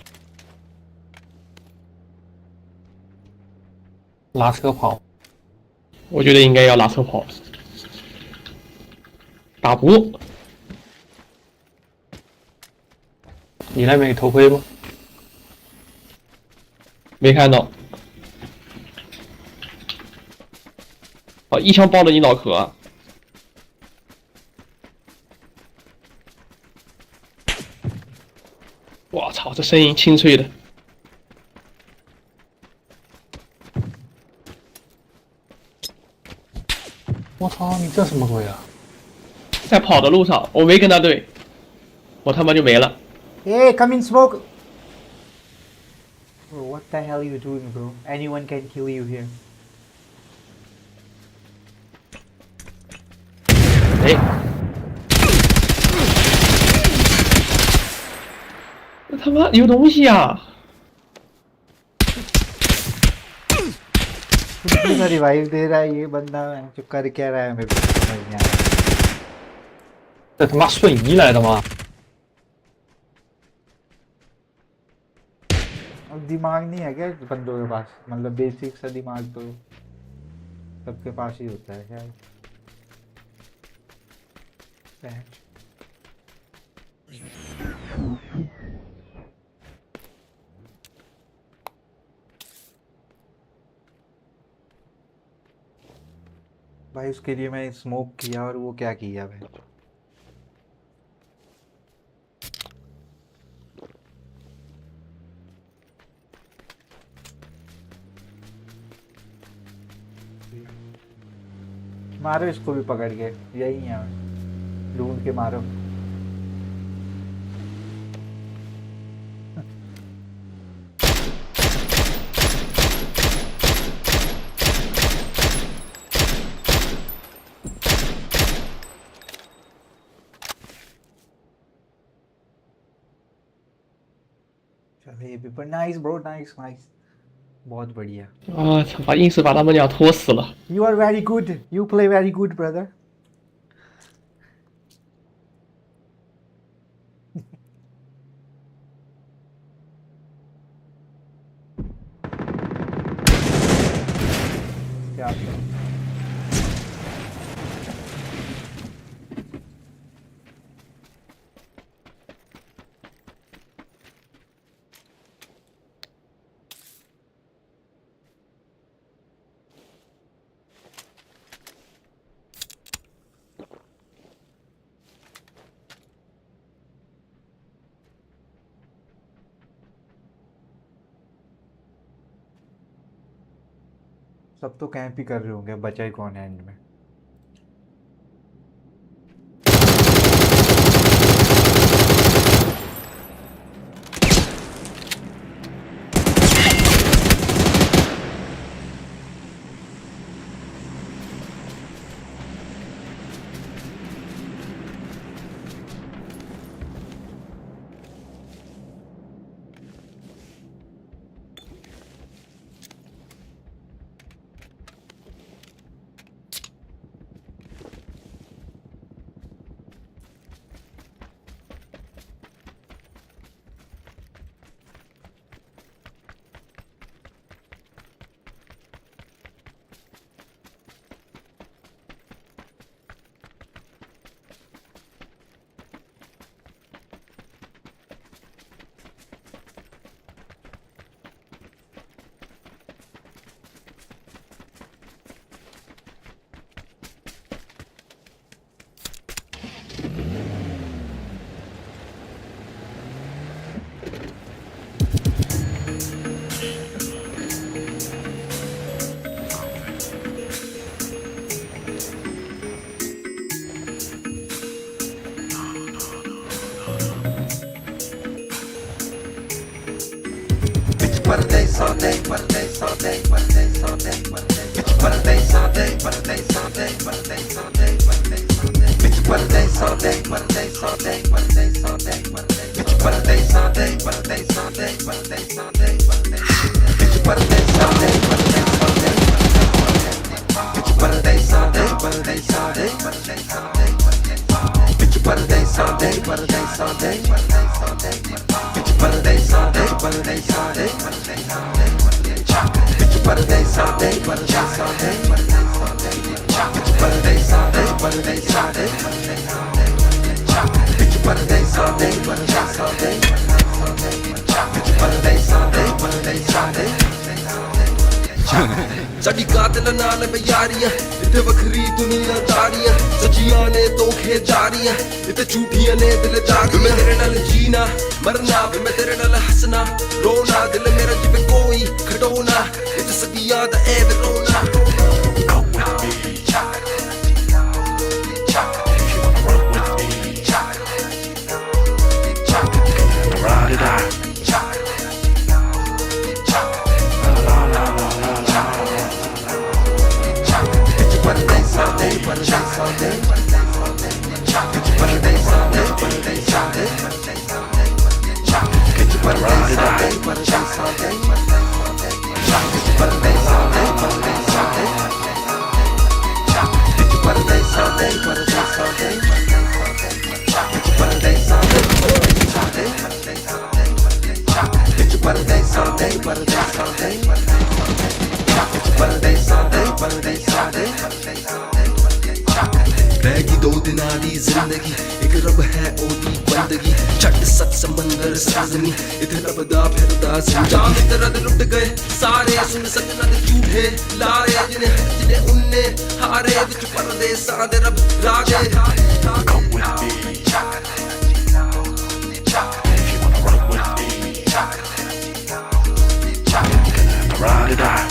B: 拉车跑，
T: 我觉得应该要拉车跑。打不？
B: 你那边有头盔吗？
T: 没看到。哦，一枪爆了你脑壳啊！我操，这声音清脆的。
B: 我操，你这什么鬼啊？
T: 在跑的路上，我没跟他对，我他妈就没了。
L: Hey, come in smoke! Bro, what the hell are you doing, bro? Anyone can kill you here.
T: 他妈有东西啊
L: कितना रिवाइव दे रहा है ये बंदा जो कर क्या रहा है मेरे को समझ नहीं आ रहा
B: 这他妈瞬移来的吗？
L: अब दिमाग नहीं है क्या बंदों के पास मतलब बेसिक सा दिमाग तो सबके पास ही होता है शायद भाई उसके लिए मैं स्मोक किया और वो क्या किया भाई मारो इसको भी पकड़ के यही है ढूंढ के मारो चलो ये भी पर नाइस ब्रो नाइस नाइस बहुत बढ़िया
T: 啊！操，硬是把他们俩拖死了。
L: You are very good. You play very good, brother. Yeah. सब तो कैंप ही कर रहे होंगे बचा ही कौन है एंड में
A: ਸਾਡੀ ਕਾਤਲ ਨਾਲ ਬਿਆਰੀਆਂ ਇੱਥੇ ਵੱਖਰੀ ਦੁਨੀਆ ਦਾਰੀਆਂ ਸੱਚੀਆਂ ਨੇ ਧੋਖੇਦਾਰੀਆਂ ਇੱਥੇ ਝੂਠੀਆਂ ਨੇ ਦਿਲਦਾਰੀਆਂ ਮੈਂ ਤੇਰੇ ਨਾਲ ਜੀਣਾ ਮਰਨਾ ਵੀ ਮੈਂ ਤੇਰੇ ਨਾਲ ਹੱਸਣਾ ਰੋਣਾ ਦਿਲ ਮੇਰਾ ਜਿਵੇਂ ਕੋਈ ਖਡੋਣਾ ਇੱਥੇ ਸਦੀਆਂ ਦਾ ਇਹ ਰੋਣਾ रहेगी 2 दिनां दी जिंदगी एक रब है ओदी बंदगी छट सत समंदर साजनी इथे रब दा फिरदा जान तेरा दिल लुट गए सारे सुन सजना दे झूठे लारे जिने उन्ने हारे विच परदेसां दे रब राजे come with me if you wanna rock with me ride it out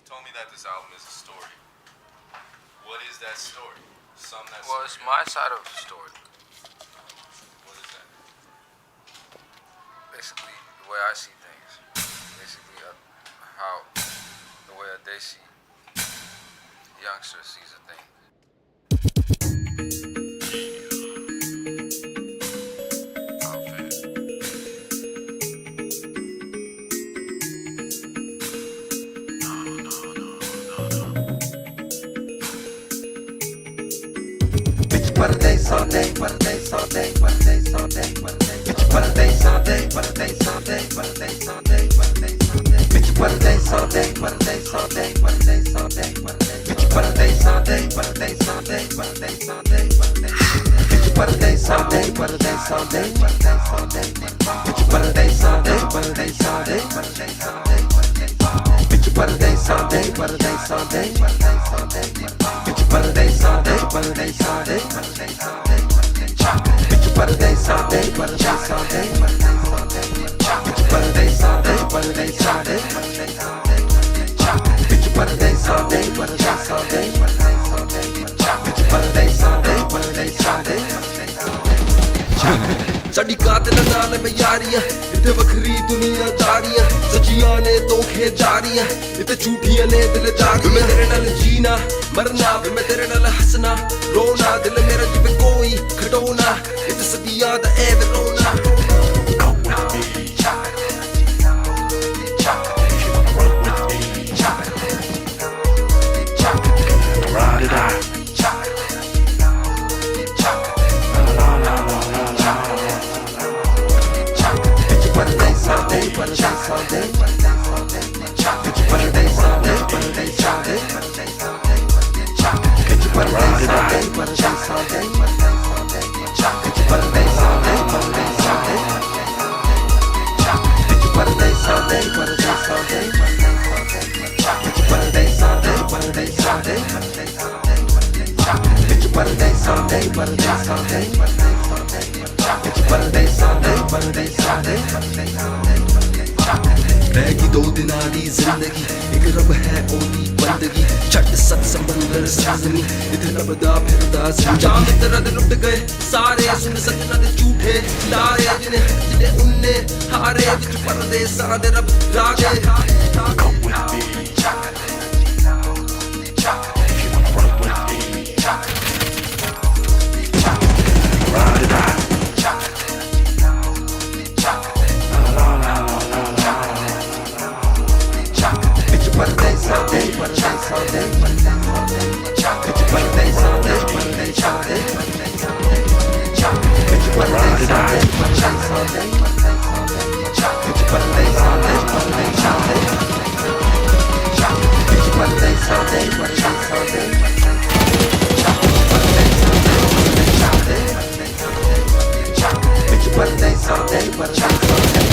V: told me that this album is a story. What is that story? Sum that
W: Well, it's my side of the story.
V: What is that?
W: Basically, the way I see things. Basically, how the way that they see. The youngster sees a thing.
A: Paradise all day, paradise all day, paradise all day, paradise. Paradise all day, paradise all day, paradise all day, paradise all day. Paradise all day, paradise all day, paradise all day, paradise. Paradise all day, paradise all day, paradise all day, paradise. Paradise all day, paradise all day, paradise all day. Paradise all day, paradise all day, paradise all day, paradise. Paradise all day, साडी कातिल नाल में यारियां इत्थे वखरी दुनिया दारियां सच्चियां ने धोखे जारियां इत्थे झूठियां ने दिल जारियां मैं तेरे नाल जीना मरना मैं तेरे नाल हसना रोना दिल मेरा जिवें कोई खडोना इत्थे सदियां दा ऐ रोना Ride it out. रहेगी 2 दिना दी जिंदगी एक रब है ओदी बंदगी छट सत संबंधर साजनी इथे रब दा फिरदा जान तेरा दिल लुट गए सारे सुन सजना दे झूठे लारे जिने उन्ने हारे विच परदेसां दे रब राजे come with me if you wanna run with me ride it out Paradise all day, paradise all day, paradise all day. Get your paradise all day, paradise all day, paradise all day. Get your paradise all day, paradise all day, paradise all day. Get your paradise all day, paradise all day, get your paradise all day, paradise all day. Get your paradise all day, paradise all day.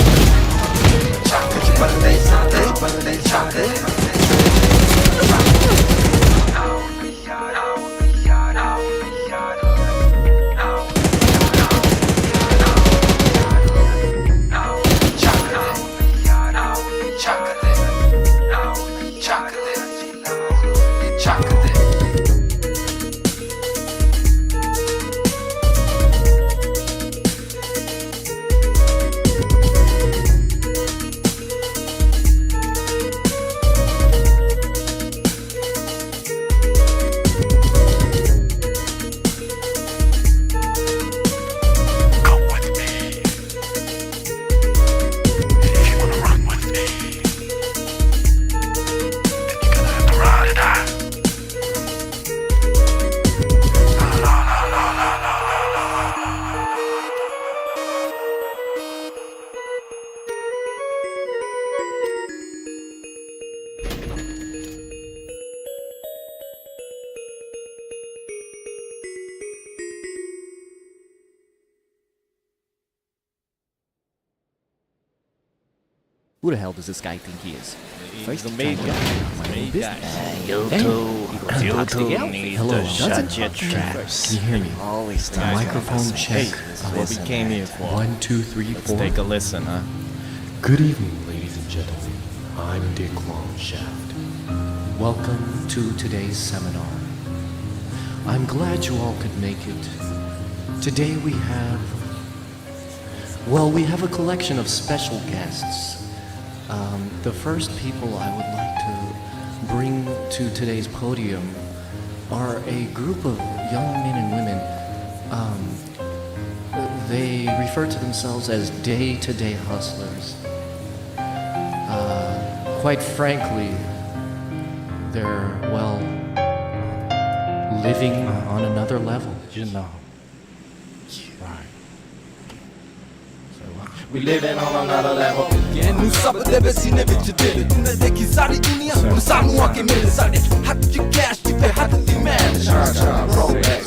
A: Get your paradise all day, paradise all day.
Q: Who the hell does this guy think he is?
E: He's the main guy.
Q: Main guy.
E: You
Q: need to shut your traps.
R: Can you hear me?
Q: Always
R: the microphone check.
Q: This is what we came here for.
R: 1, 2, 3, 4.
Q: Let's take a listen, huh?
R: Good evening, ladies and gentlemen. I'm Dick Longshaft. Welcome to today's seminar. I'm glad you all could make it. Today we have a collection of special guests. The first people I would like to bring to today's podium are a group of young men and women. They refer to themselves as day-to-day hustlers. Quite frankly, they're, living on another level, you know. Right.
A: We living on another level. Yeah, nu sab de besine vich dil. Tune dekhi sari duniya, nu sanu aake mil sade. Hat ki cash ki pe hat di man. Rolex,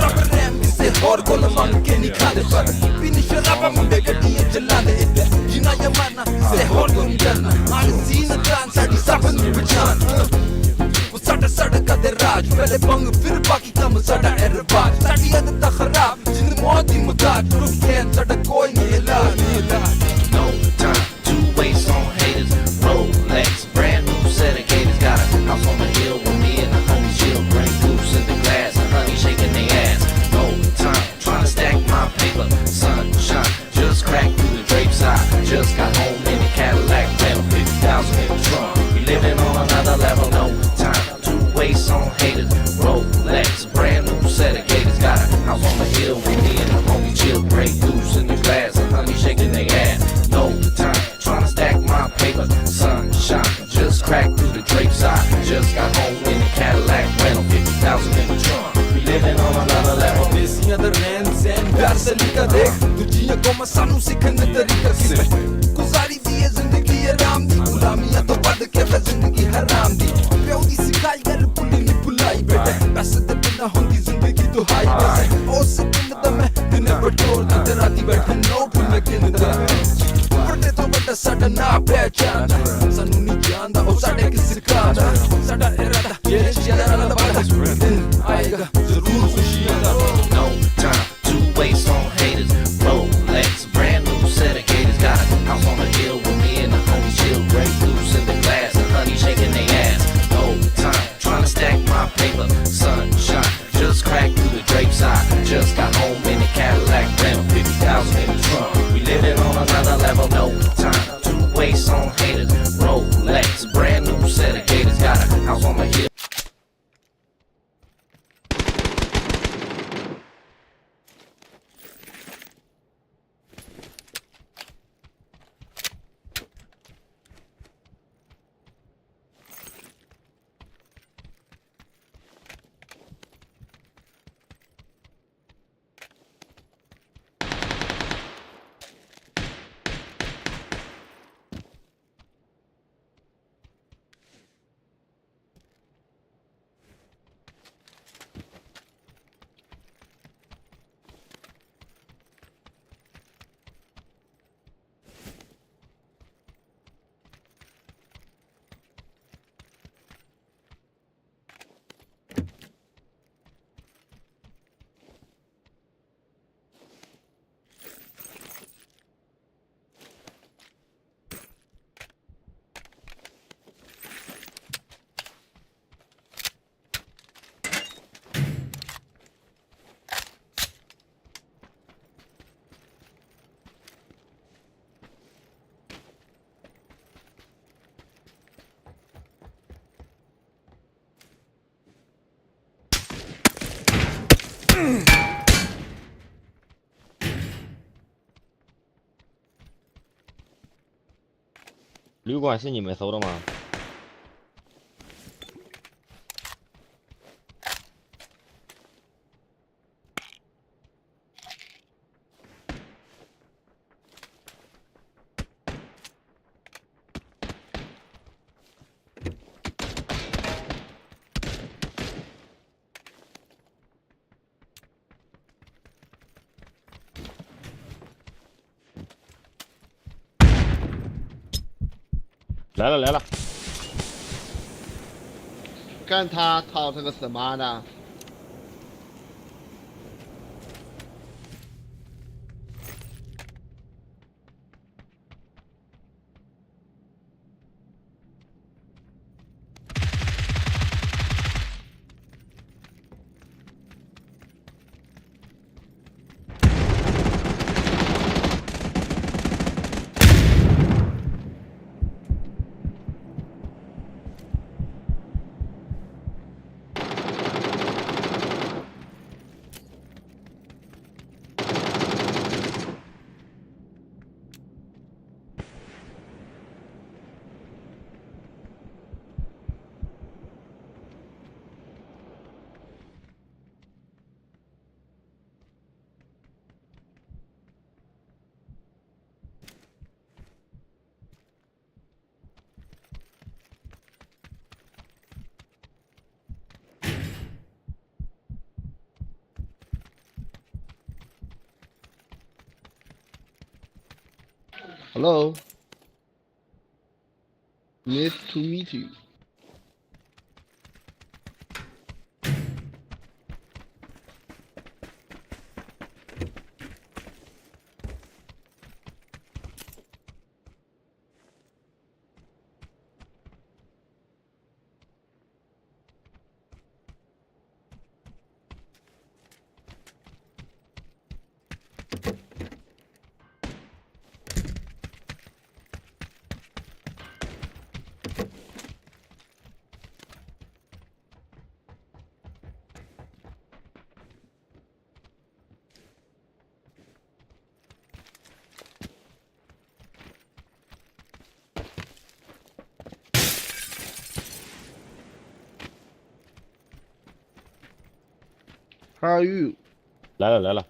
A: rubber ram se hor kol mang ke ni khade par. Pin sharaba munde gadiye jalade itte. Jina yamana se hor ko ni jarna. Aal seen dran sadi saban pechan. Wo sada sada ka de ताज पहले बंग फिर बाकी कम साडा है रिवाज साडी आदत खराब जिंद मौत दी मुताज रुक गया साडा कोई नहीं इलाज
D: No time to waste on haters. Rolex, brand new set of gators. Got a house on the hill with me and the homies chill. Bring goose in the glass and honey shaking their ass. No time trying to stack my paper. Sunshine just cracked through the drapes. I just got home in the Cadillac, rental 50,000 in the trunk. We living on another level. No time to waste on haters. Rolex, brand new set of gators. Got a house on the hill with me and the homies chill. Bring goose in the glass and honey shaking their ass. No time trying to stack my paper. Sunshine just cracked through the drapes. I just got home in the Cadillac, rental 50,000 in the trunk. We living on another level.
A: देसियां दा रहन सहन प्यार सलीका देख दूजियां कौमां सानू सिखन दा तरीका सिर्फ गुजारी दी है जिंदगी आराम दी गुलामियां तो बद के है जिंदगी हराम दी प्यो दी सिखाई गल भुल्ली नहीं भुलाई बेटे पैसे दे बिना होंदी जिंदगी तो हाई पैसे उस दिन दा मैं दिने बटोर ते राती बैठा नोट मैं गिनदा बड़े तो बड़ा साडा ना पहचान सानू नहीं जानदा ओ साडे किस सिखांदा साडा इरादा ये जरा बादा दिन आएगा जरूर खुशियां दा
D: No time to waste on haters. Rolex, brand new set of gators. Got a house on the hill with me and the homies chill. Great goose in the glass and honey shaking their ass. No time trying to stack my paper. Sunshine just cracked through the drapes. I just got home in the Cadillac, rental 50,000 in the trunk. We living on another level. No time to waste on haters. Rolex, brand new set of gators. Got a house on the hill.
G: 旅馆是你们搜的吗？来了来了，
T: 看他掏成个什么呢？Hello. Nice to meet you. How are you？
G: 来了来了。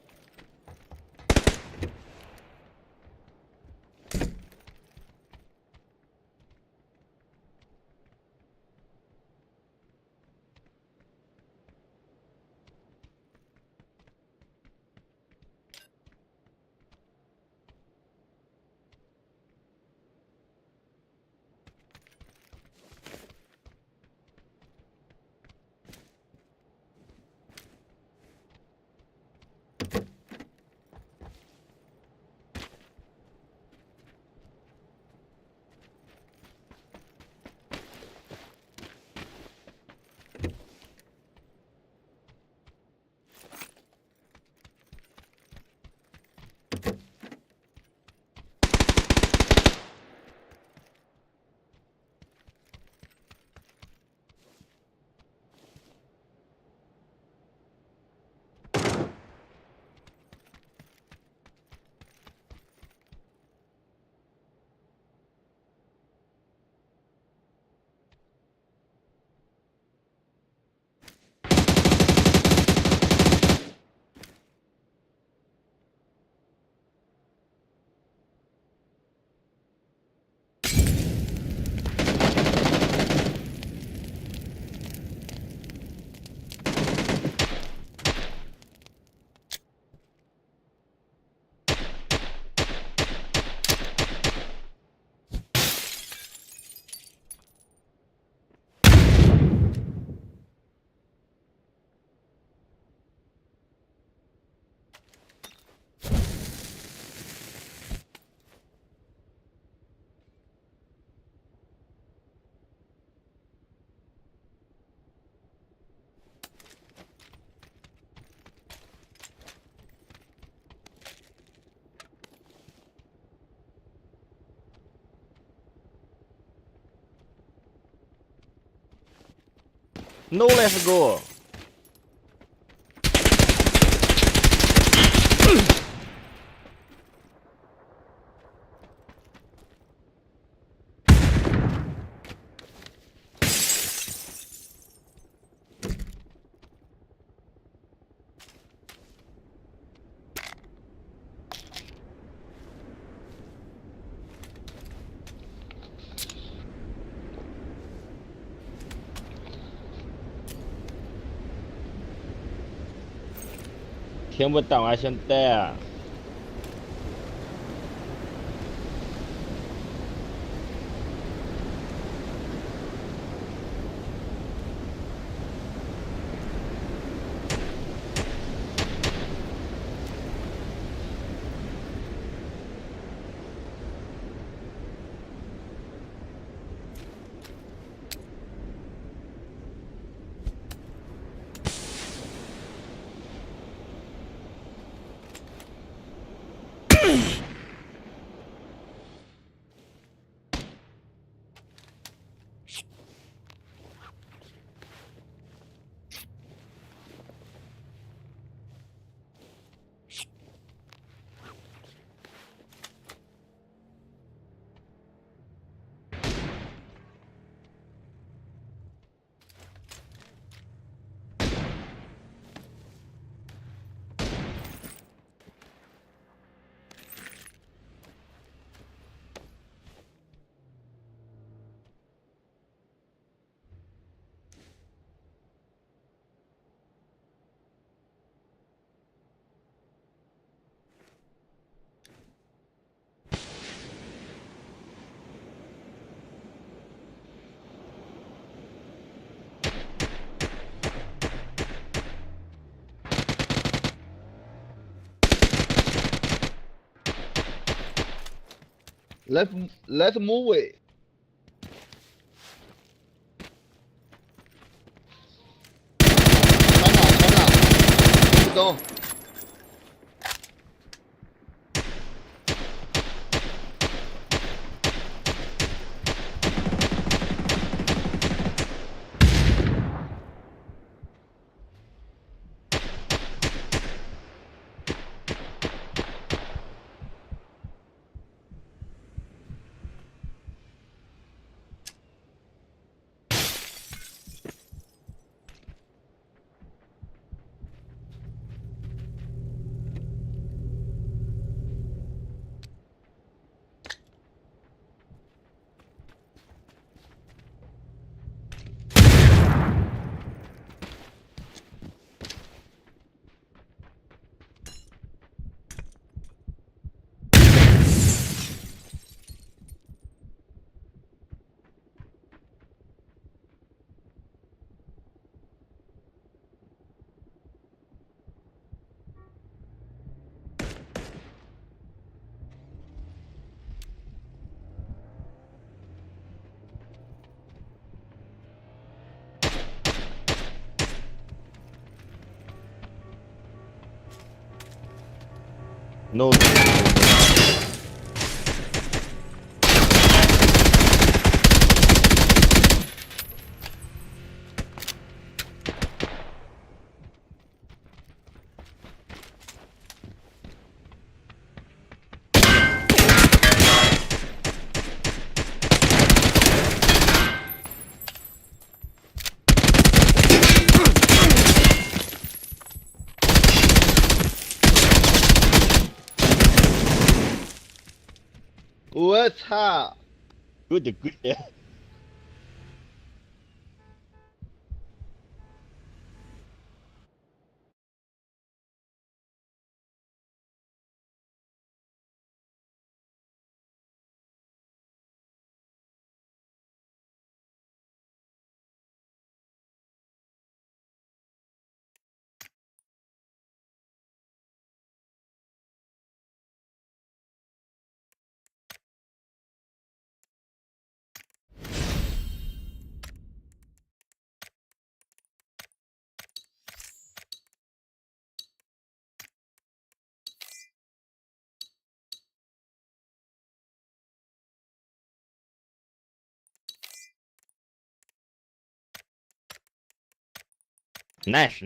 Q: No, let's go.
G: 听不懂啊，兄弟。
T: Let's move it. Go.
C: No.
H: 我操
C: ！Good good。Nice.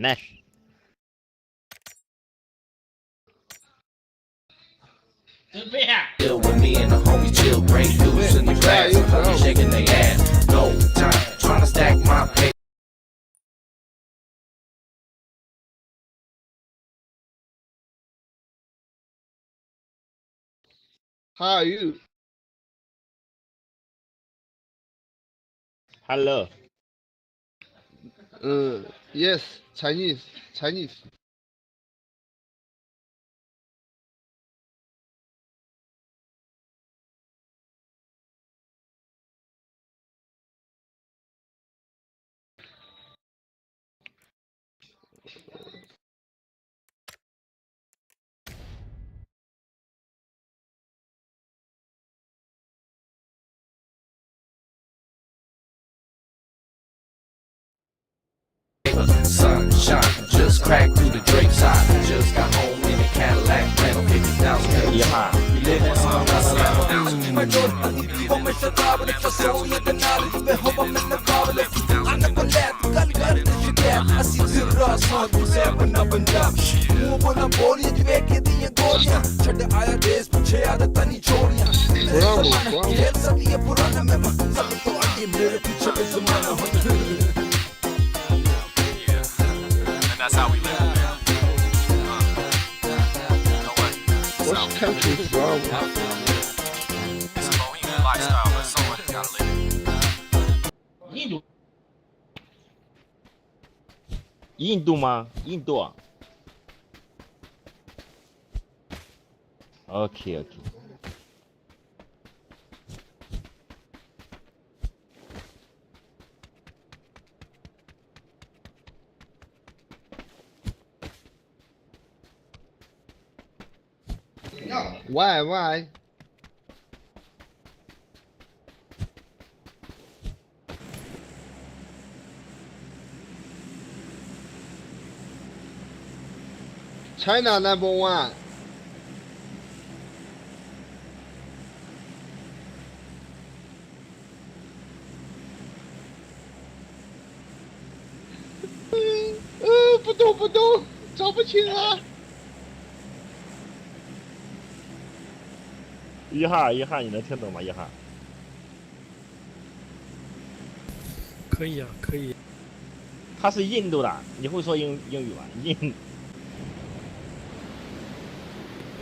D: Chill with me and the homies chill, break loose in the grass, honey shaking their ass. No time trying to stack my pay.
H: How are you?
C: Hello.
H: Yes, Chinese.
D: Sunshine just cracked through the Drake side. Just got home in a Cadillac, ran on 50,000.
C: Yeah.
D: We live in some
V: And that's how we live. You know what?
H: What country is wrong?
V: It's a bohemian lifestyle, but someone has gotta live it.
C: 印度吗？印度啊。OK。
H: Why? China number one.不懂，找不清啊。
C: 一号，你能听懂吗？一号。
F: 可以啊，可以。
C: 他是印度的，你会说英语吗？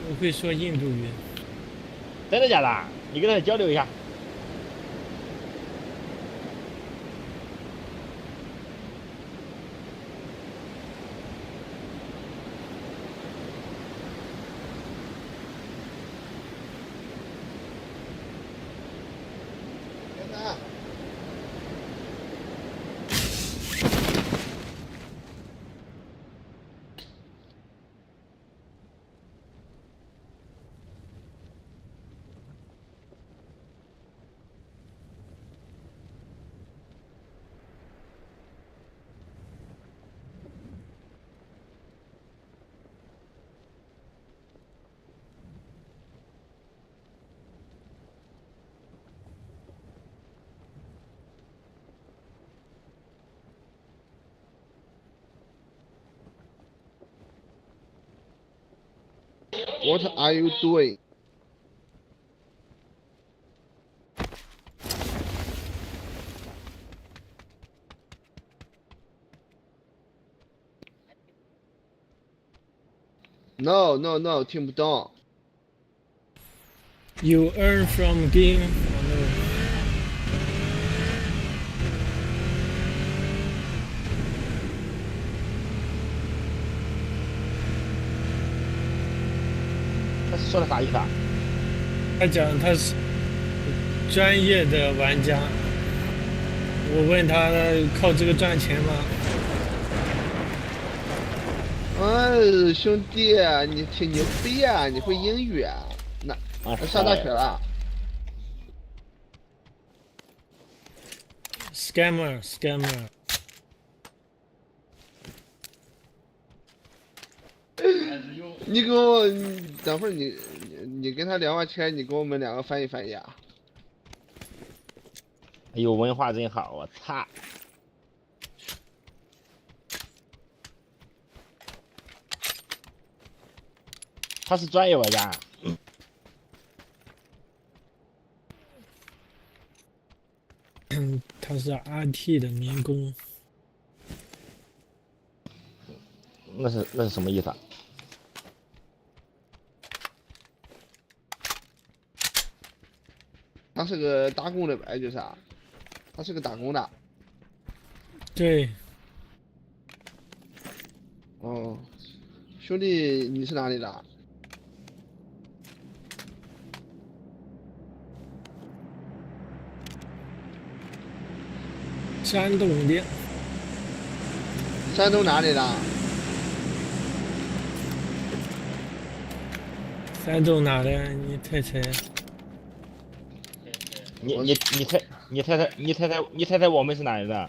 F: 我会说印度语。
C: 真的假的？你跟他交流一下。
H: What are you doing? No, no, no，听不懂。
F: You earn from game or no?
C: 他说的啥意思啊？
F: 他讲他是专业的玩家，我问他靠这个赚钱吗？
H: 哎，兄弟，你挺牛逼啊！你会英语啊？那上大学了
F: ？Scammer。
H: 你给我，等会儿你跟他聊完天，你给我们两个翻译翻译啊。
C: 有文化真好，我操！他是专业玩家。
F: 他是 RT 的民工。
C: 那是什么意思啊？
H: 他是个打工的呗，就是啊，他是个打工的。
F: 对。
H: 哦，兄弟，你是哪里的？
F: 山东的。
H: 山东哪里的？
F: 山东哪的？你猜猜。
C: 你猜我们是哪里的？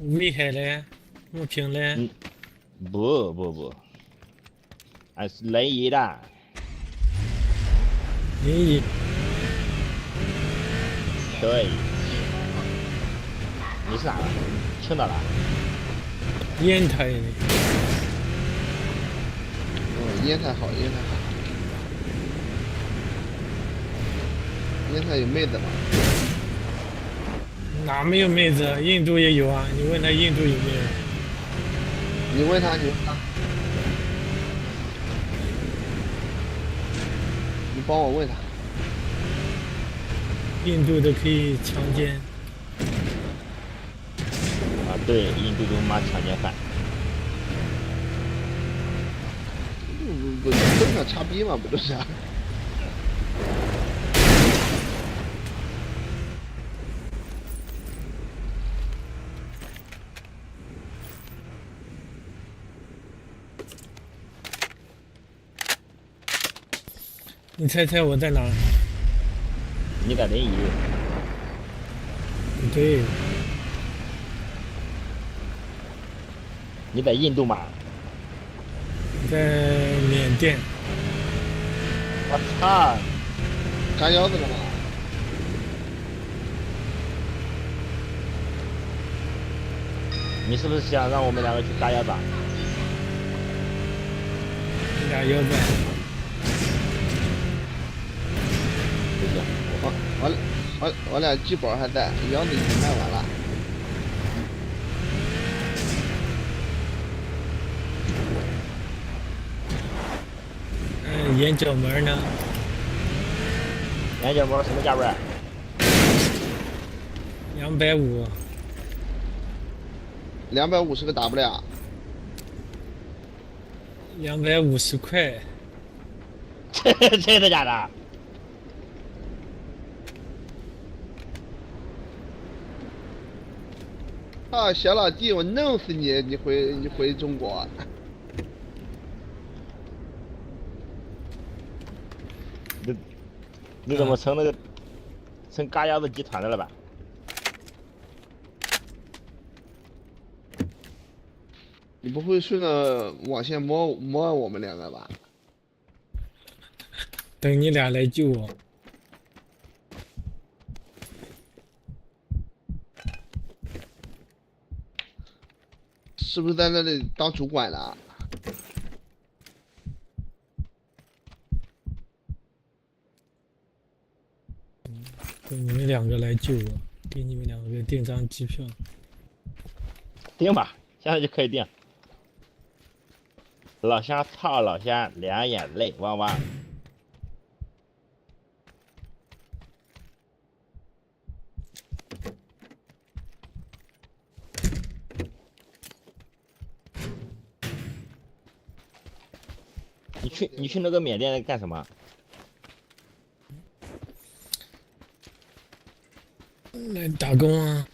F: 威海的，武平的。
C: 不，俺是临沂的。
F: 临沂。
C: 对。你是哪的？青岛的。
F: 烟台的。
H: 烟台好，烟台好。烟台有妹子吗？
F: 哪没有妹子？印度也有啊，你问他印度有没有？
H: 你问他，你问他。你帮我问他。
F: 印度的可以强奸。
C: 啊，对，印度都骂强奸犯。
H: 不正常插逼嘛，不都是啊？
F: 你猜猜我在哪？
C: 你在临沂。
F: 对。
C: 你在印度吗？
F: 在缅甸。
C: 我操！
H: 炸腰子了吗？
C: 你是不是想让我们两个去炸腰子？
F: 炸腰子。
H: 我俩聚宝还在，腰子已经卖完了。
F: 眼角膜呢？
C: 眼角膜什么价位
F: ？250。
H: 250个打不了。
F: 250块。
C: 真的假的？
H: 啊，小老弟，我弄死你！你回中国。
C: 你怎么成嘎腰子集团的了吧？
H: 你不会顺着网线摸我们两个吧？
F: 等你俩来救我。
H: 是不是在那里当主管了？
F: 你们两个来救我，给你们两个订张机票。
C: 订吧，现在就可以订。老乡操老乡，两眼泪汪汪。你去那个缅甸干什么？
F: 来打工啊！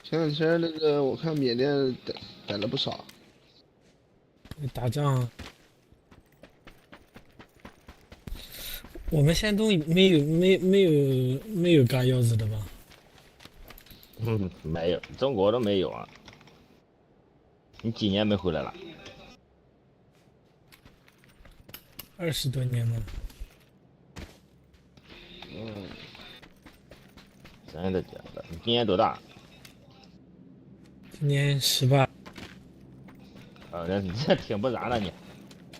H: 前两天那个我看缅甸逮了不少。
F: 打仗啊！我们山东没有嘎腰子的吧？
C: 没有，中国都没有啊。你几年没回来了
F: 20多年了。
C: 真的假的？你今年多大？
F: 今年18。
C: 你这挺不然的，你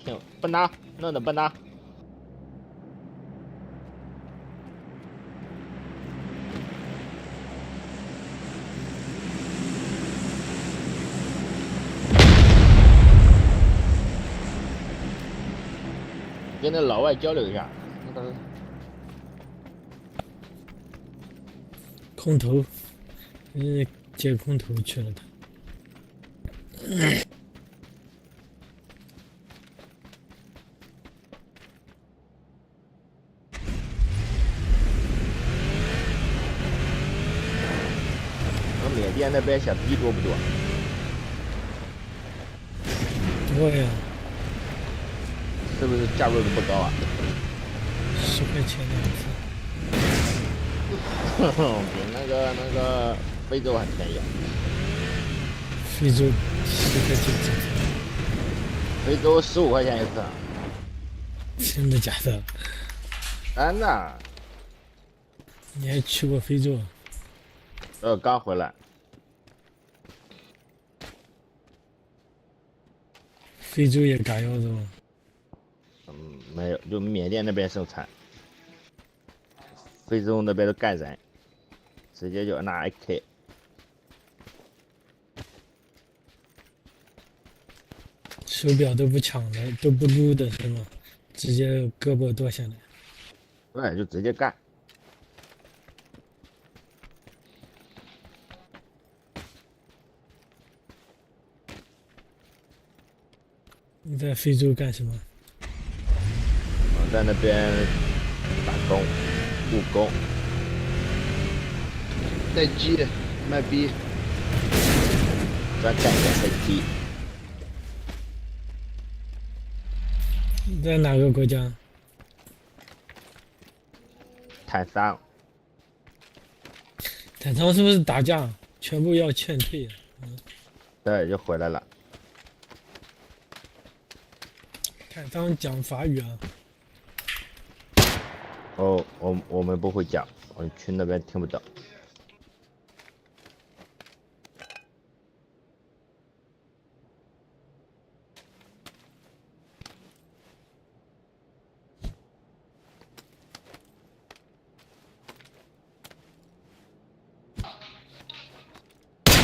C: 挺不拿，弄得不拿。跟那老外交流一下。
F: 空投，接空投去了他。
C: 缅甸那边小逼多不多？
F: 多呀。
C: 是不是价位不高啊
F: ？10块钱2次。
C: 比那个非洲还便宜。
F: 非洲10块钱1次。
C: 非洲15块钱1
F: 次。真的假的？
C: 真的。
F: 你还去过非洲？
C: 刚回来。
F: 非洲也嘎腰子吗？
C: 没有，就缅甸那边生产。非洲那边都干人，直接就拿 AK。
F: 手表都不抢的，都不撸的是吗？直接胳膊剁下来。
C: 对，就直接干。
F: 你在非洲干什么？
C: 我在那边打工，务工，
H: 带鸡，卖逼，
C: 专干点飞机。
F: 你在哪个国家？
C: 坦桑。
F: 坦桑是不是打架，全部要劝退？
C: 对，就回来了。
F: 坦桑讲法语啊。
C: 哦，我们不会讲，我去那边听不懂。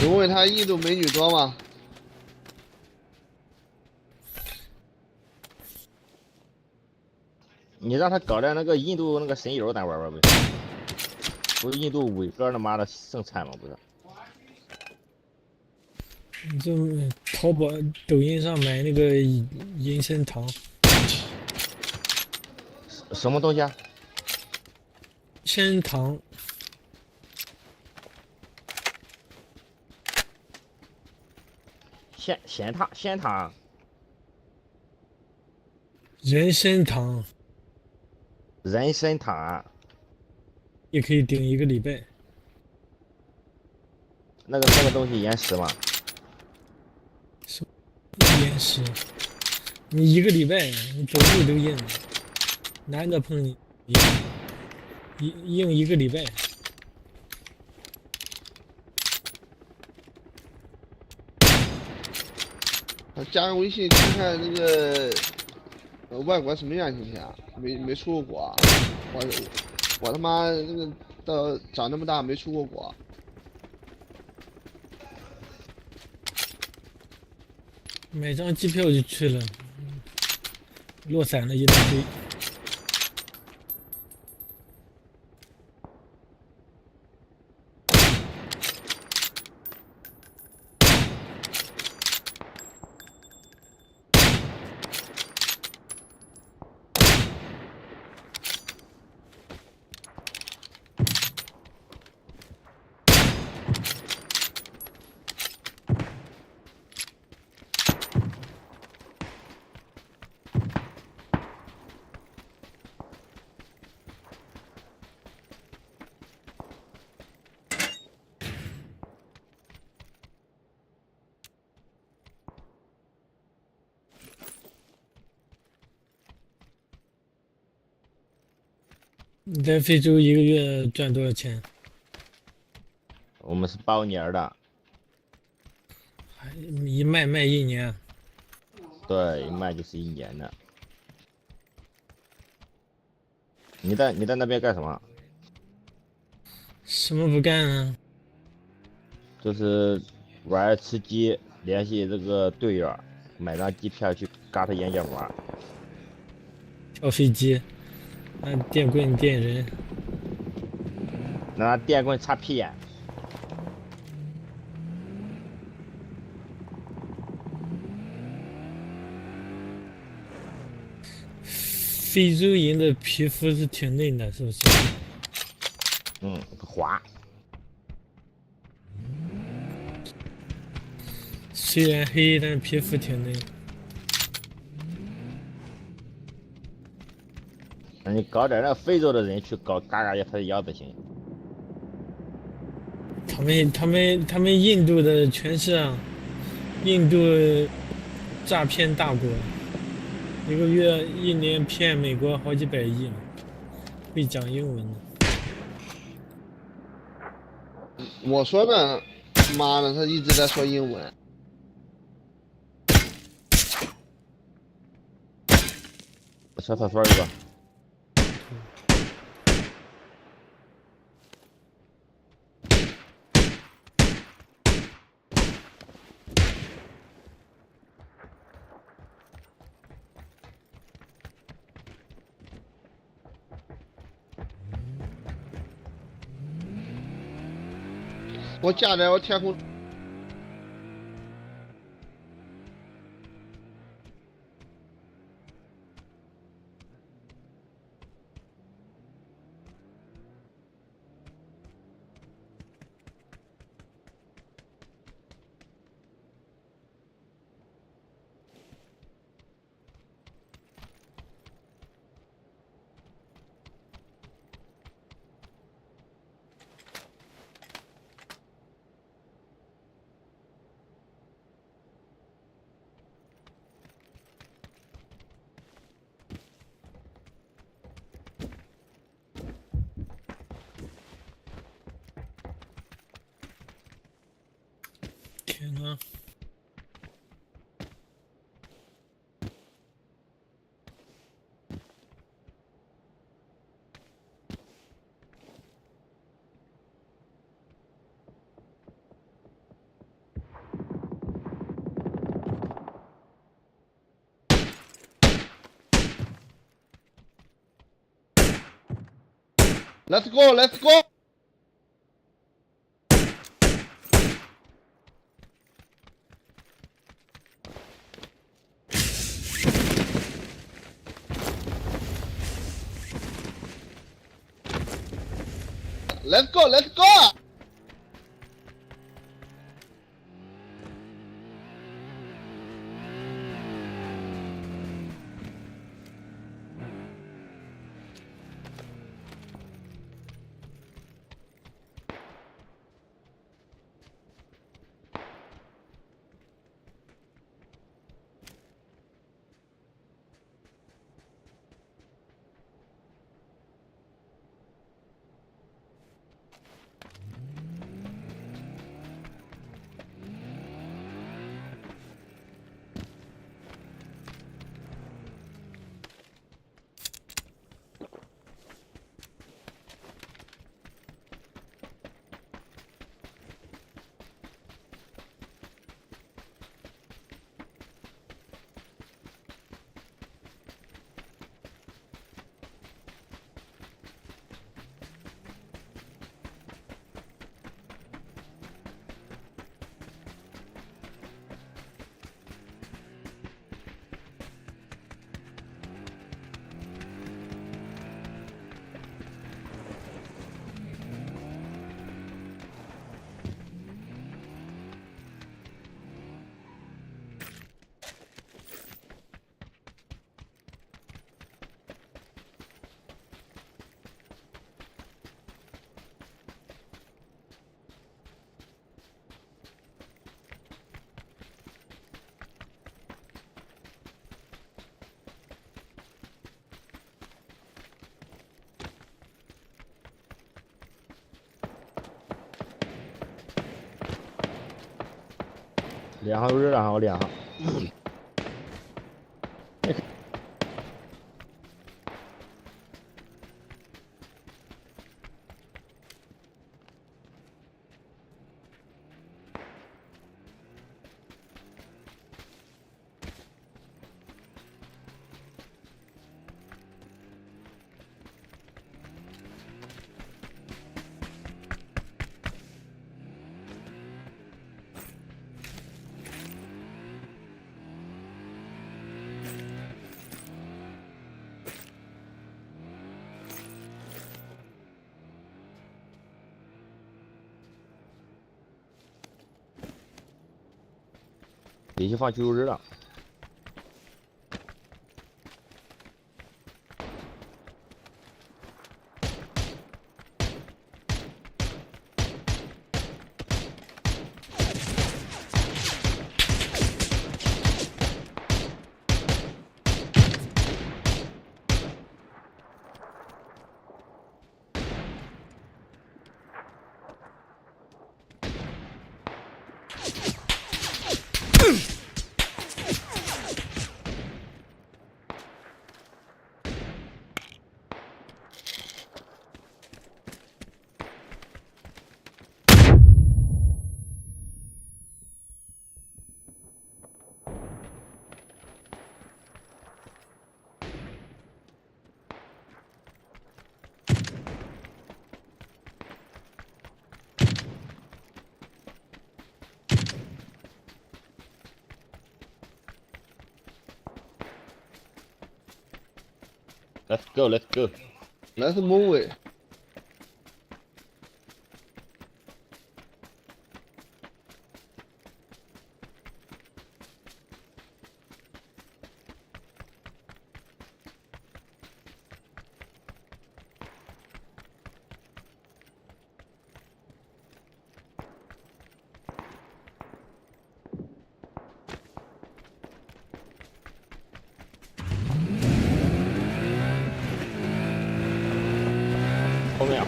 H: 你问他印度美女多吗？
C: 你让他搞点那个印度那个神油，咱玩玩呗。不是印度伟哥他妈的盛产吗？不是。
F: 你就淘宝、抖音上买那个银参糖。
C: 什么东西啊？
F: 参糖。
C: 鲜糖。
F: 人参糖。
C: 人参糖啊，
F: 也可以顶1个礼拜。
C: 那个东西延时吗？
F: 延时，你1个礼拜，你走路都硬，男的碰你硬1个礼拜。
H: 加个微信看看那个外国什么样行不行啊？没出过国啊。我他妈那个到长那么大没出过国。
F: 买张机票就去了，落散了一大堆。你在非洲一个月赚多少钱？
C: 我们是包年的，
F: 一卖一年。
C: 对，一卖就是1年的。你在那边干什么？
F: 什么不干啊？
C: 就是玩吃鸡，联系这个队友，买张机票去嘎他眼角膜。
F: 跳飞机，拿电棍电人。
C: 拿电棍擦屁眼。
F: 非洲人的皮肤是挺嫩的，是不是？
C: 滑。
F: 虽然黑，但是皮肤挺嫩。
C: 那你搞点让非洲的人去搞嘎嘎他的腰子行。
F: 他们印度的全是啊，印度诈骗大国，一个月一年骗美国好几百亿呢，会讲英文的。
H: 我说呢，妈的，他一直在说英文。
C: 上厕所去吧。
H: 我架在我天空。
F: 天呐！Let's
H: go, let's go. Let's go, let's go.
C: 脸上有人，然后脸上。必须放驱逐日了。Let's go, let's go.
H: Let's move it. .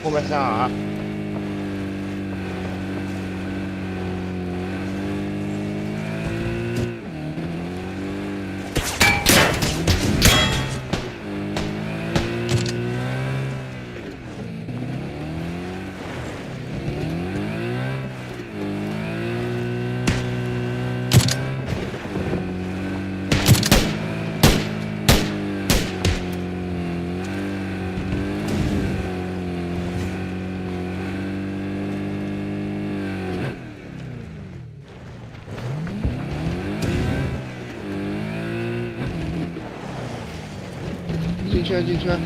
C: 后面上啊！
H: 进圈进圈。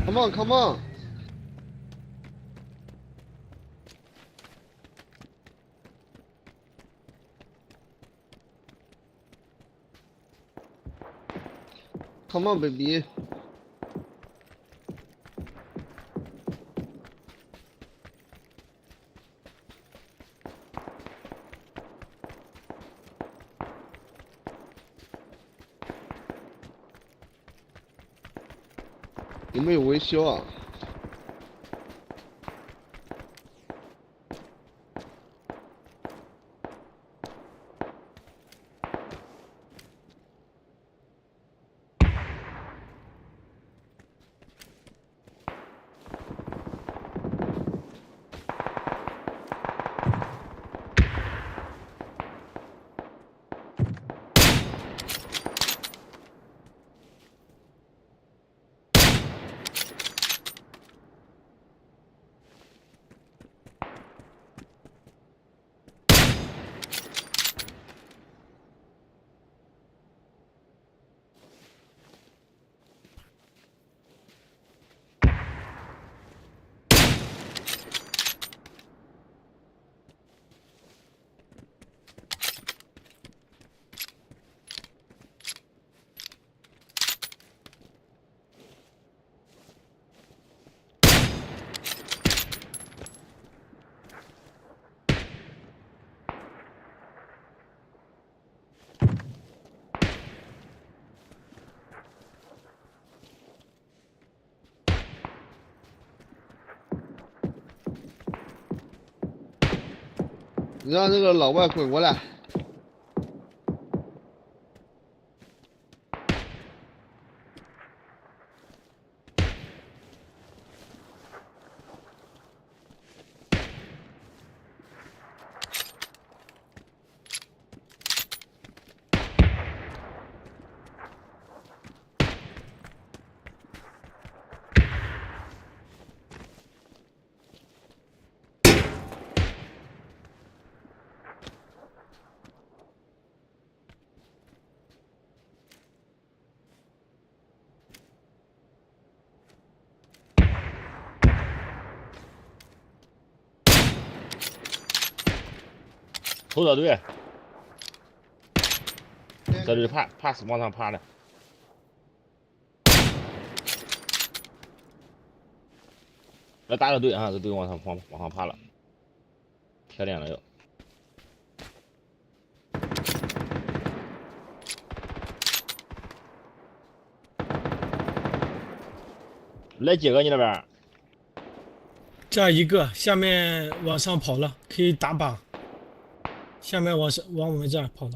H: Come on, come on. Come on, baby.有没有维修啊？让那个老外滚过来。
C: 头的队，在这爬往上爬了。来打个队啊，这队往上爬了，铁链了又。来几个你那边？
F: 这一个，下面往上跑了，可以打靶。下面往我们这儿跑了。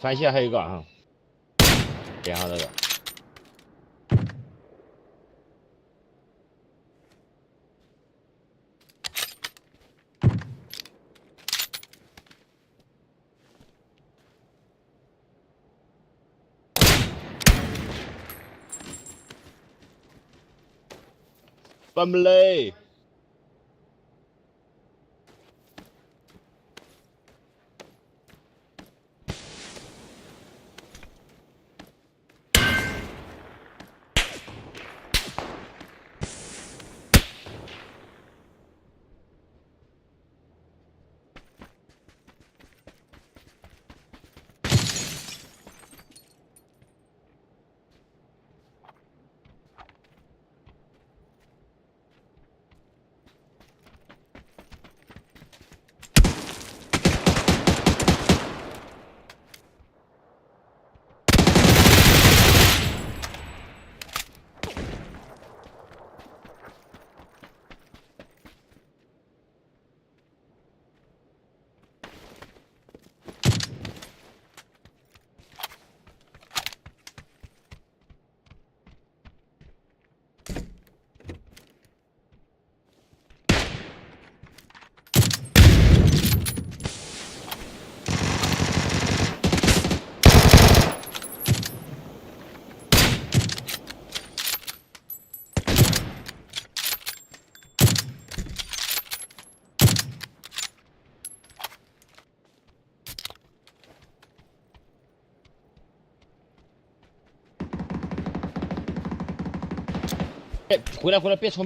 C: 反斜还有一个啊，边上这个。翻不嘞！回来，别冲！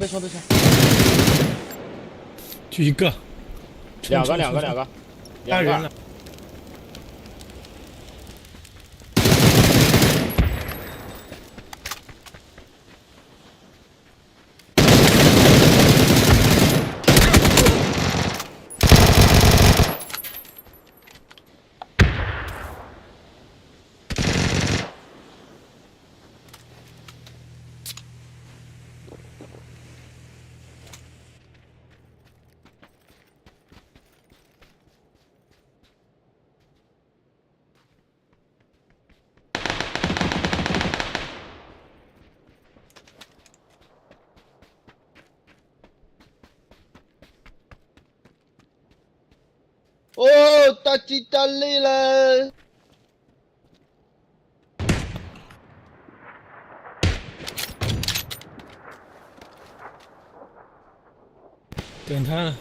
F: 就一个，
C: 两个，
F: 打人了。
H: 哦，打鸡打累了。
F: 点他了。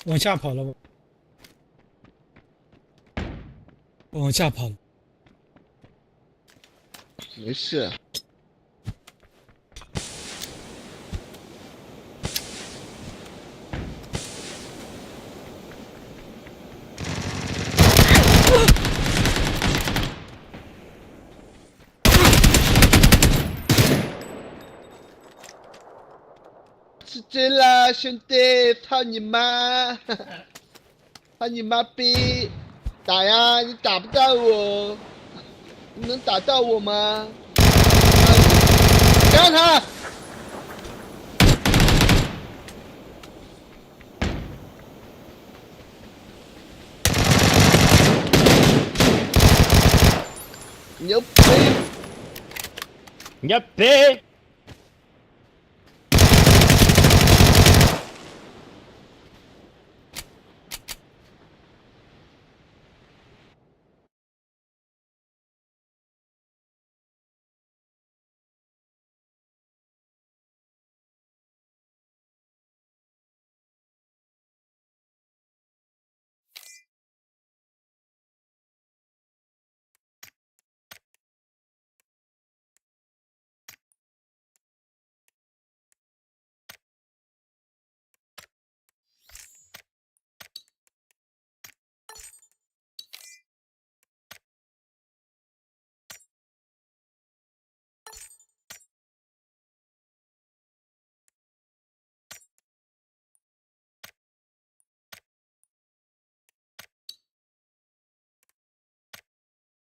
F: 往下跑了，往下跑了。
H: 没事。是真啦，兄弟，操你妈！操你妈逼！打呀，你打不到我，你能打到我吗？让他！牛逼！
C: 牛逼！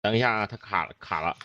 C: 等一下啊，它卡了。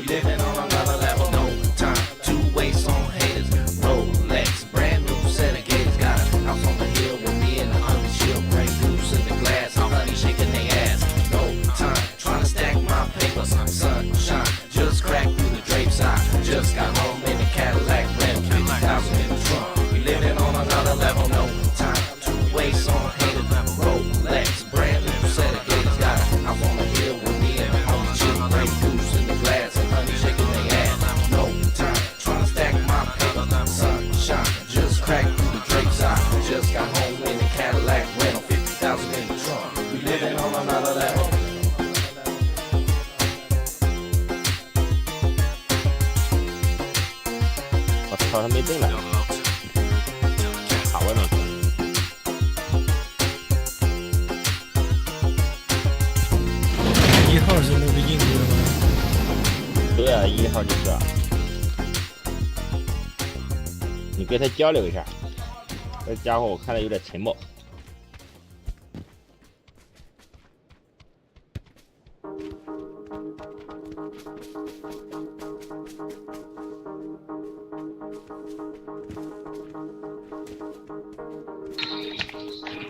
D: Living on another level, no time to waste on haters. Rolex, brand new set of gators. Got a house on the hill with me and the honey chill. Great goose in the glass, how honey shaking their ass. No time trying to stack my papers. Sunshine just cracked through the drapes. I just got home in a Cadillac, ran 50,000 in the trunk. We living on another level, no time to waste on haters. Rolex, brand new set of gators. Got a house on the hill with me and the honey chill. Great goose in the glass. Shaking their ass, no time trying to stack my paper. Sunshine just cracked through the drapes. I just got home in a Cadillac, rental 50,000 in the trunk. We living on another level.
C: 我操，他没动了，卡外面。
F: 1号是那个印度的吗？
C: 对啊，1号就是啊。你跟他交流一下，这家伙我看着有点沉默。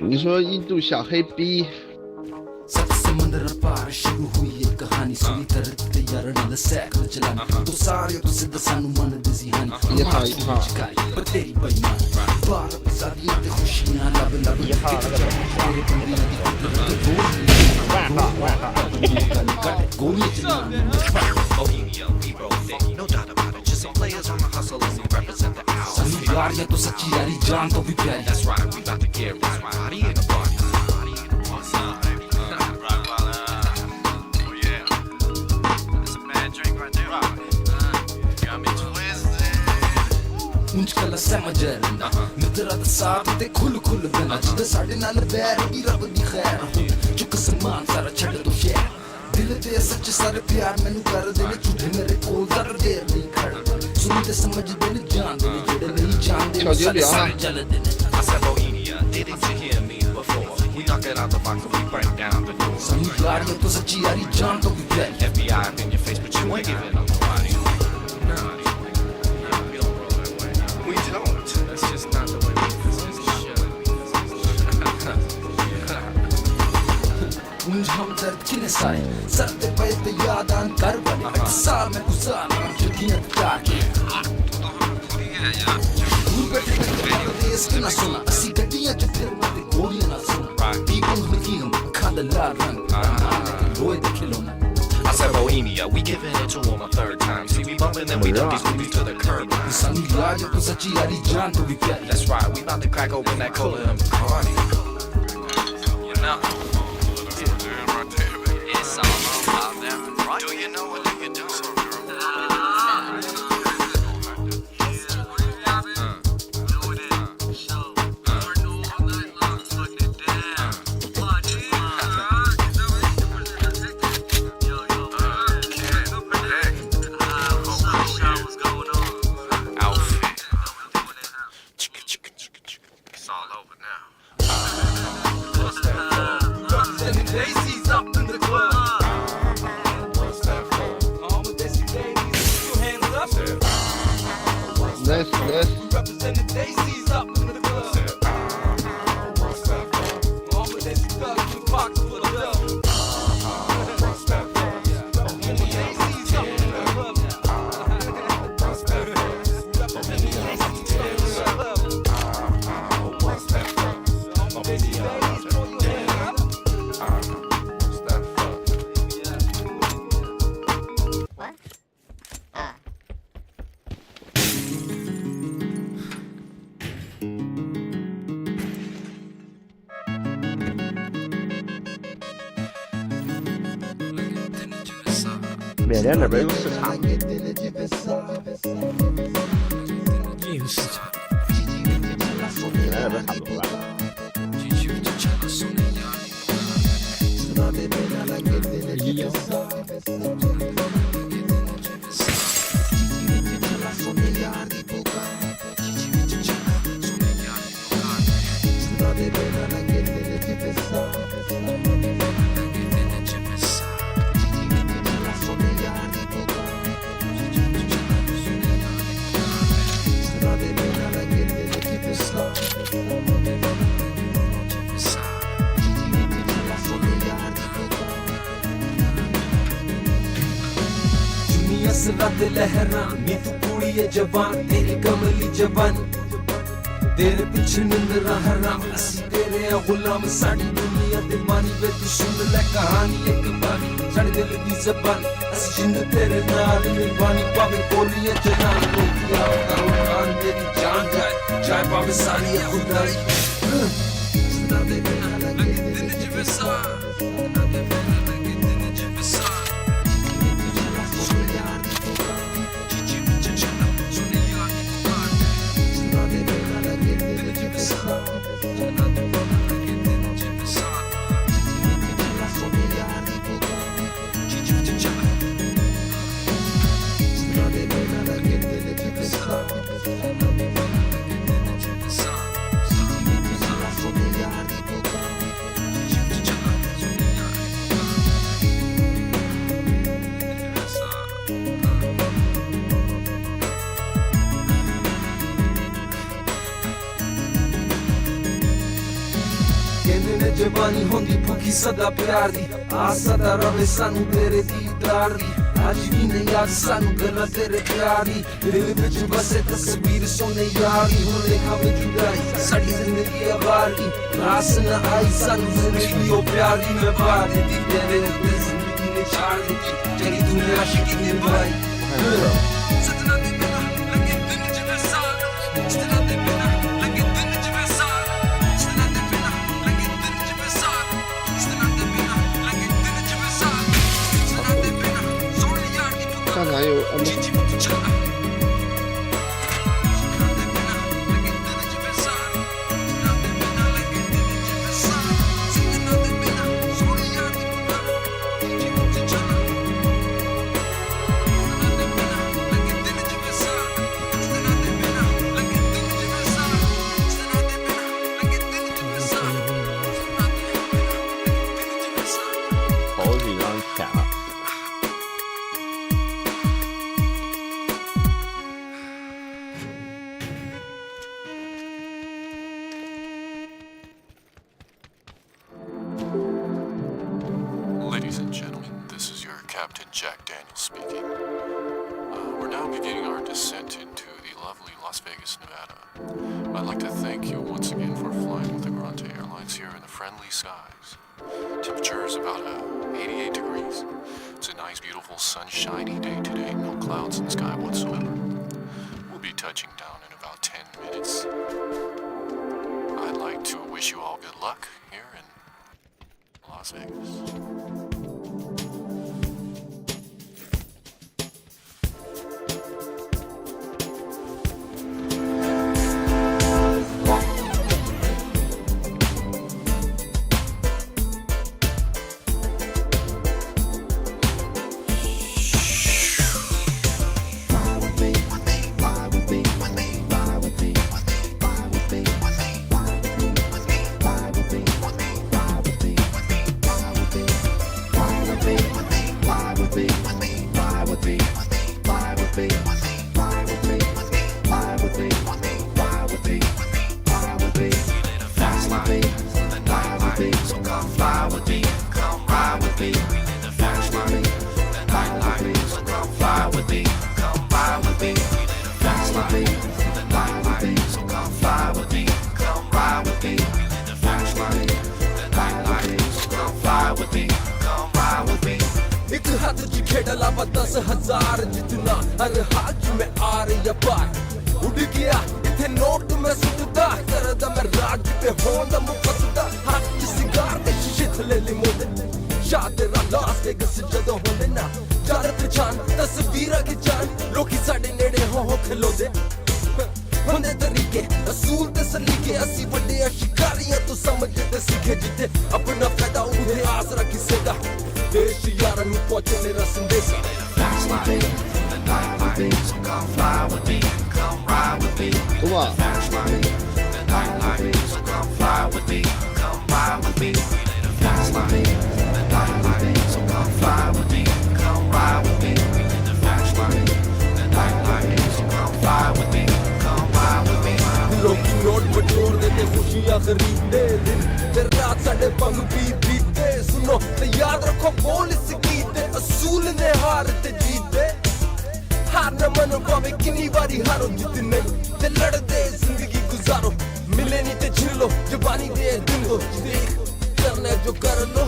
H: 你说印度小黑逼。
R: समंदर पार शुरू हुई ये कहानी सुनी तरत तैयार नल cycle चलाना तो सारे तो सिद्ध सानू मन दी जिहानी ये हां पर तेरी बेईमान बार सादियां ते खुशियां लब लब ये हां तेरे बंदियां दी गोली चलाना Bohemia we roll thick no doubt about it just some players on the hustle and we represent the house Sunny यार ये तो सच्ची यारी जान तो भी प्यारी that's right we about to get right party in the party मुझ कला समझ ना मित्रा दा साथ ते खुल खुल देना जिदे साडे नाल बैर दी रब दी खैर चुक समान सारा छड़ तो शहर दिल ते सच सारे प्यार मैनू कर देने झूठे मेरे कोल जरा देर नहीं खड़ सुनते समझदे ने जानदे ने जेड़े नहीं जानदे सारे चलदे ने I said Bohemia didn't you hear me before we knock it out the box and we break down the door Sunny यार ये तो सच्ची यारी जान तो भी प्यारी FBI up in your face but you ain't giving up nobody मुझ हम दर्द किने साए सरते पे ते यादां कर बने 8 साल में गुजारा जुगियां तार के दूर बैठे मेरे देश के ना सुना असी गड्डियां च फिर मते गोलियां ना सुना people with him खादा लाल रंग रोए दे खिलौना I said Bohemia, we giving it to him a third time. See, we bumping and we dump these movies to the curb. That's right, we about to crack open that cola and Bacardi. You know, it's all about them, right? Do you know what do you do?
C: 缅甸这边有市场，
F: 有市场，
C: 缅甸这边差不多吧。
F: 医药。
R: रात लहरा नी तू कुड़ी है जवान तेरी कमली जवान तेरे पीछे निंदरा हराम असी तेरे गुलाम साड़ी दुनिया दे मानी वे तू सुन ले कहानी एक बारी साड़ी दिल दी जबान असी जिंद तेरे नाल निभानी पावे गोलियां चला रोटियां करो खान तेरी जान जाए चाहे पावे सारी खुदाई सुना दे बिना लगे दिन जिवसा सुना दे बिना लगे दिन जिवसा
A: ਨਹੀਂ ਹੁੰਦੀ ਭੁੱਖੀ ਸਦਾ ਪਿਆਰ ਦੀ ਆਸ ਸਦਾ ਰਵੇ ਸਾਨੂੰ ਤੇਰੇ ਦੀਦਾਰ ਦੀ ਅੱਜ ਵੀ ਨਹੀਂ ਯਾਦ ਸਾਨੂੰ ਗੱਲਾਂ ਤੇਰੇ ਪਿਆਰ ਦੀ ਦਿਲ ਵਿੱਚ ਬਸੇ ਤਸਵੀਰ ਸੋਨੇ ਯਾਰ ਦੀ ਹੁਣ ਲੇਖਾ ਵਿੱਚ ਜੁਦਾਈ ਸਾਡੀ ਜ਼ਿੰਦਗੀ ਆਵਾਰ ਦੀ ਰਾਸ ਨਾ ਆਈ ਸਾਨੂੰ ਜ਼ਿੰਦਗੀ ਉਹ ਪਿਆਰ ਦੀ ਮੈਂ ਪਾ ਦਿੱਤੀ ਤੇਰੇ ਤੇ ਜ਼ਿੰਦਗੀ ਨੇ ਛਾੜ ਦਿੱਤੀ ਜਿਹੜੀ ਦੁਨੀਆ ਆਸ਼ਿਕੀ ਨਿਭਾਈ ਸਤਨਾ ਦੇ ਬਿਨਾ ਲੱਗੇ ਦਿਨ ਜਿਵੇਂ ਸਾਲ ਸਤਨਾ ਦੇ ਬਿਨਾ ਲੱਗੇ ਦਿਨ ਜਿਵੇਂ ਸਾਲ ਸਤਨਾ ਦੇ ਬਿਨਾ ਲੱਗੇ ਦਿਨ ਜਿਵੇਂ ਸਾਲ ਸਤਨਾ ਦੇ ਬਿਨਾ ਲੱਗੇ ਦਿਨ ਜਿਵੇਂ ਸਾਲ ਸਤਨਾ ਦੇ ਬਿਨਾ ਸੋਹਣੇ ਯਾਰ ਦੀ ਪੁਕਾਰ
H: 看哪有
A: ਚੀਚੀ ਮੁੱਠ ਚੱਲਾ
R: Ladies and gentlemen, this is your Captain Jack Daniels speaking. We're now beginning our descent into the lovely Las Vegas, Nevada. I'd like to thank you once again for flying with the Grante Airlines here in the friendly skies. Temperature is about 88 degrees. It's a nice, beautiful, sunshiny day today. No clouds in the sky whatsoever. We'll be touching down in about 10 minutes. I'd like to wish you all good luck here in Las Vegas.
A: एक हाथ च खेडला 10,000 जितना हर हाल च मैं आ रही पार उड़ गया इथे नोट मैं सुटदा करदा मैं राज ते होंदा मुफतदा हाथ च सिगार ते शीशे थले लिमोदे शाह तेरा लास वेगस जदों होंदे ना जान पहचान तस्वीरां खिचान लोकी साडे नेड़े हो खलोदे होंदे तरीके असूल ते सलीके असी वड्डे शिकारियां तो समझदे ते सीखे जिते अपना फायदा उठे आसरा किसे दा देश यारां नूं पहुंचे मेरा संदेशा Fast life, the night life, so come fly with me, come ride with me. Fast life, the night life, so come fly with me, come ride with me. Fast life, the night life, so come fly with me, come ride with me. Fast life, the night life, so come fly with me, come ride with me. Loki note बटोर देते खुशियां खरीदते दिन ते रात साडे पंग बीते सुनो ते याद रखो बोल इस गीत असूल ने हार ते जीते हार न मनो पावे कितनी बारी हारो जितने ते लड़ते जिंदगी गुजारो मिले नहीं ते छिल लो जवानी दे दिन दो देख करना जो कर लो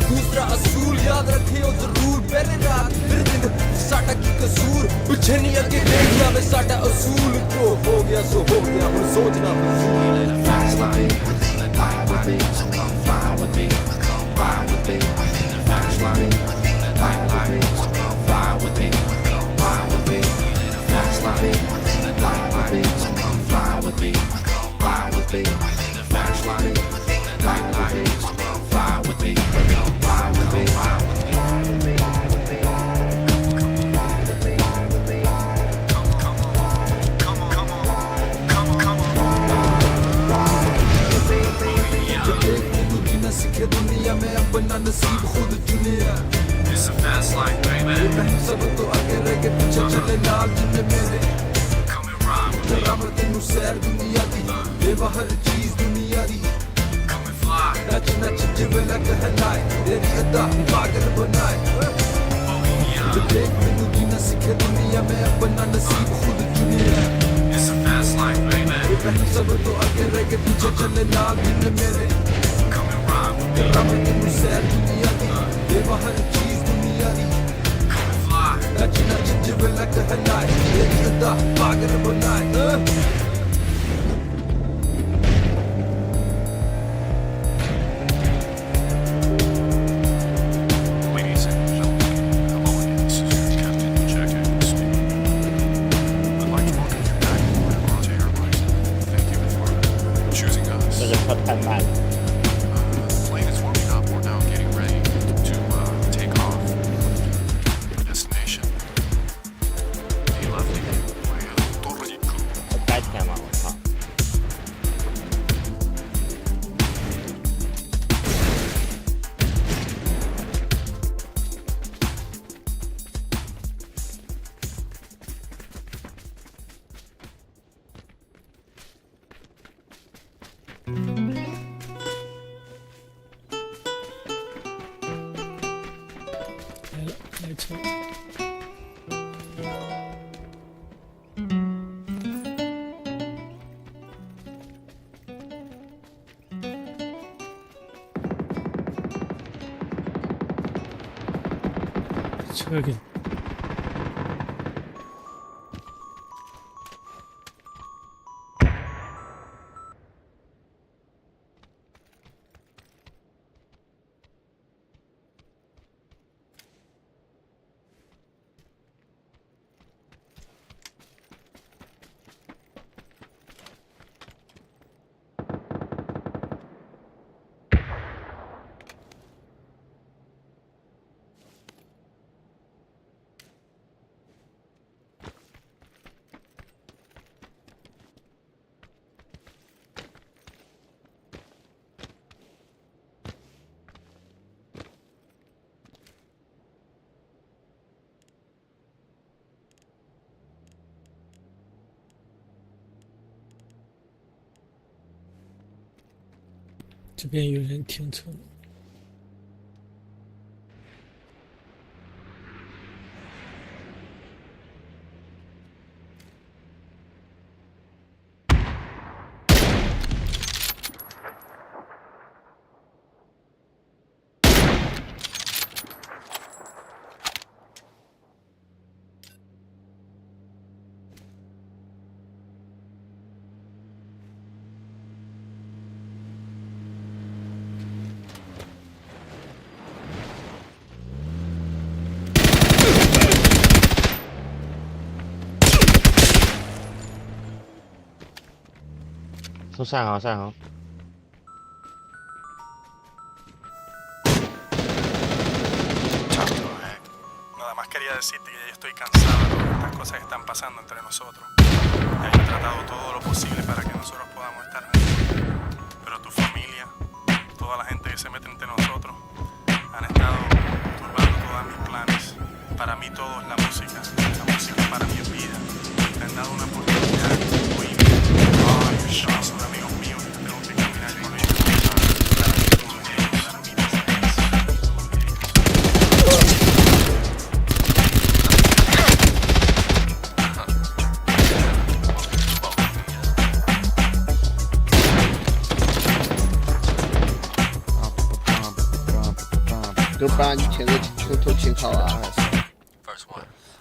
A: दूसरा असूल याद रखियो जरूर पहले रात फिर दिन साडा की कसूर पीछे नहीं आगे देखना वे साडा असूल तो हो गया सो हो गया हम सोचना फजूल Fast life, the night life, so come fly with me, come ride with me. Fast life, the night life, so come fly with me, come ride with me. Fast life, the night life, so come fly with me, come ride with me. Fast life, the night life, so come fly with me, come ride with me. सीखे दुनिया में अपना नसीब खुद चुने It's a fast life, baby. सब तो आगे रह के पीछे चले नाल जिन्ने मेरे Come and ride with me. तेरा तेनू सैर दुनिया दी बेवा हर चीज दुनिया दी Come and fly नच नच जिवें लग हलाए तेरी अदा पागल बनाए देख मैनू जीना सिखे दुनिया में अपना नसीब खुद चुनिया It's a fast life baby सब तो आगे रह के पीछे चले लाल दिन मेरे Come and ride with me रब तेनू सैर दुनिया दी देवा हर चीज दुनिया दी Come and fly नच नच जिवें लग हलाए तेरी अदा पागल बनाए
V: Plane is warming up. We're now getting ready to take off. Destination. Hey, lovely. Torre di Cu.
C: 白天嘛，我操！
F: 来车。车给。这边有人停车。
C: 从山上，山上。
V: Nada más quería decirte que ya yo estoy cansado de todas estas cosas que están pasando entre nosotros. Ya yo he tratado todo lo posible para que nosotros podamos estar juntos. Pero tu familia, toda la gente que se mete entre nosotros, han estado turbando todos mis planes. Para mí todo es la música para mi vida. Me han dado una oportunidad de oírme. Son amigos míos, tengo que caminar con ellos.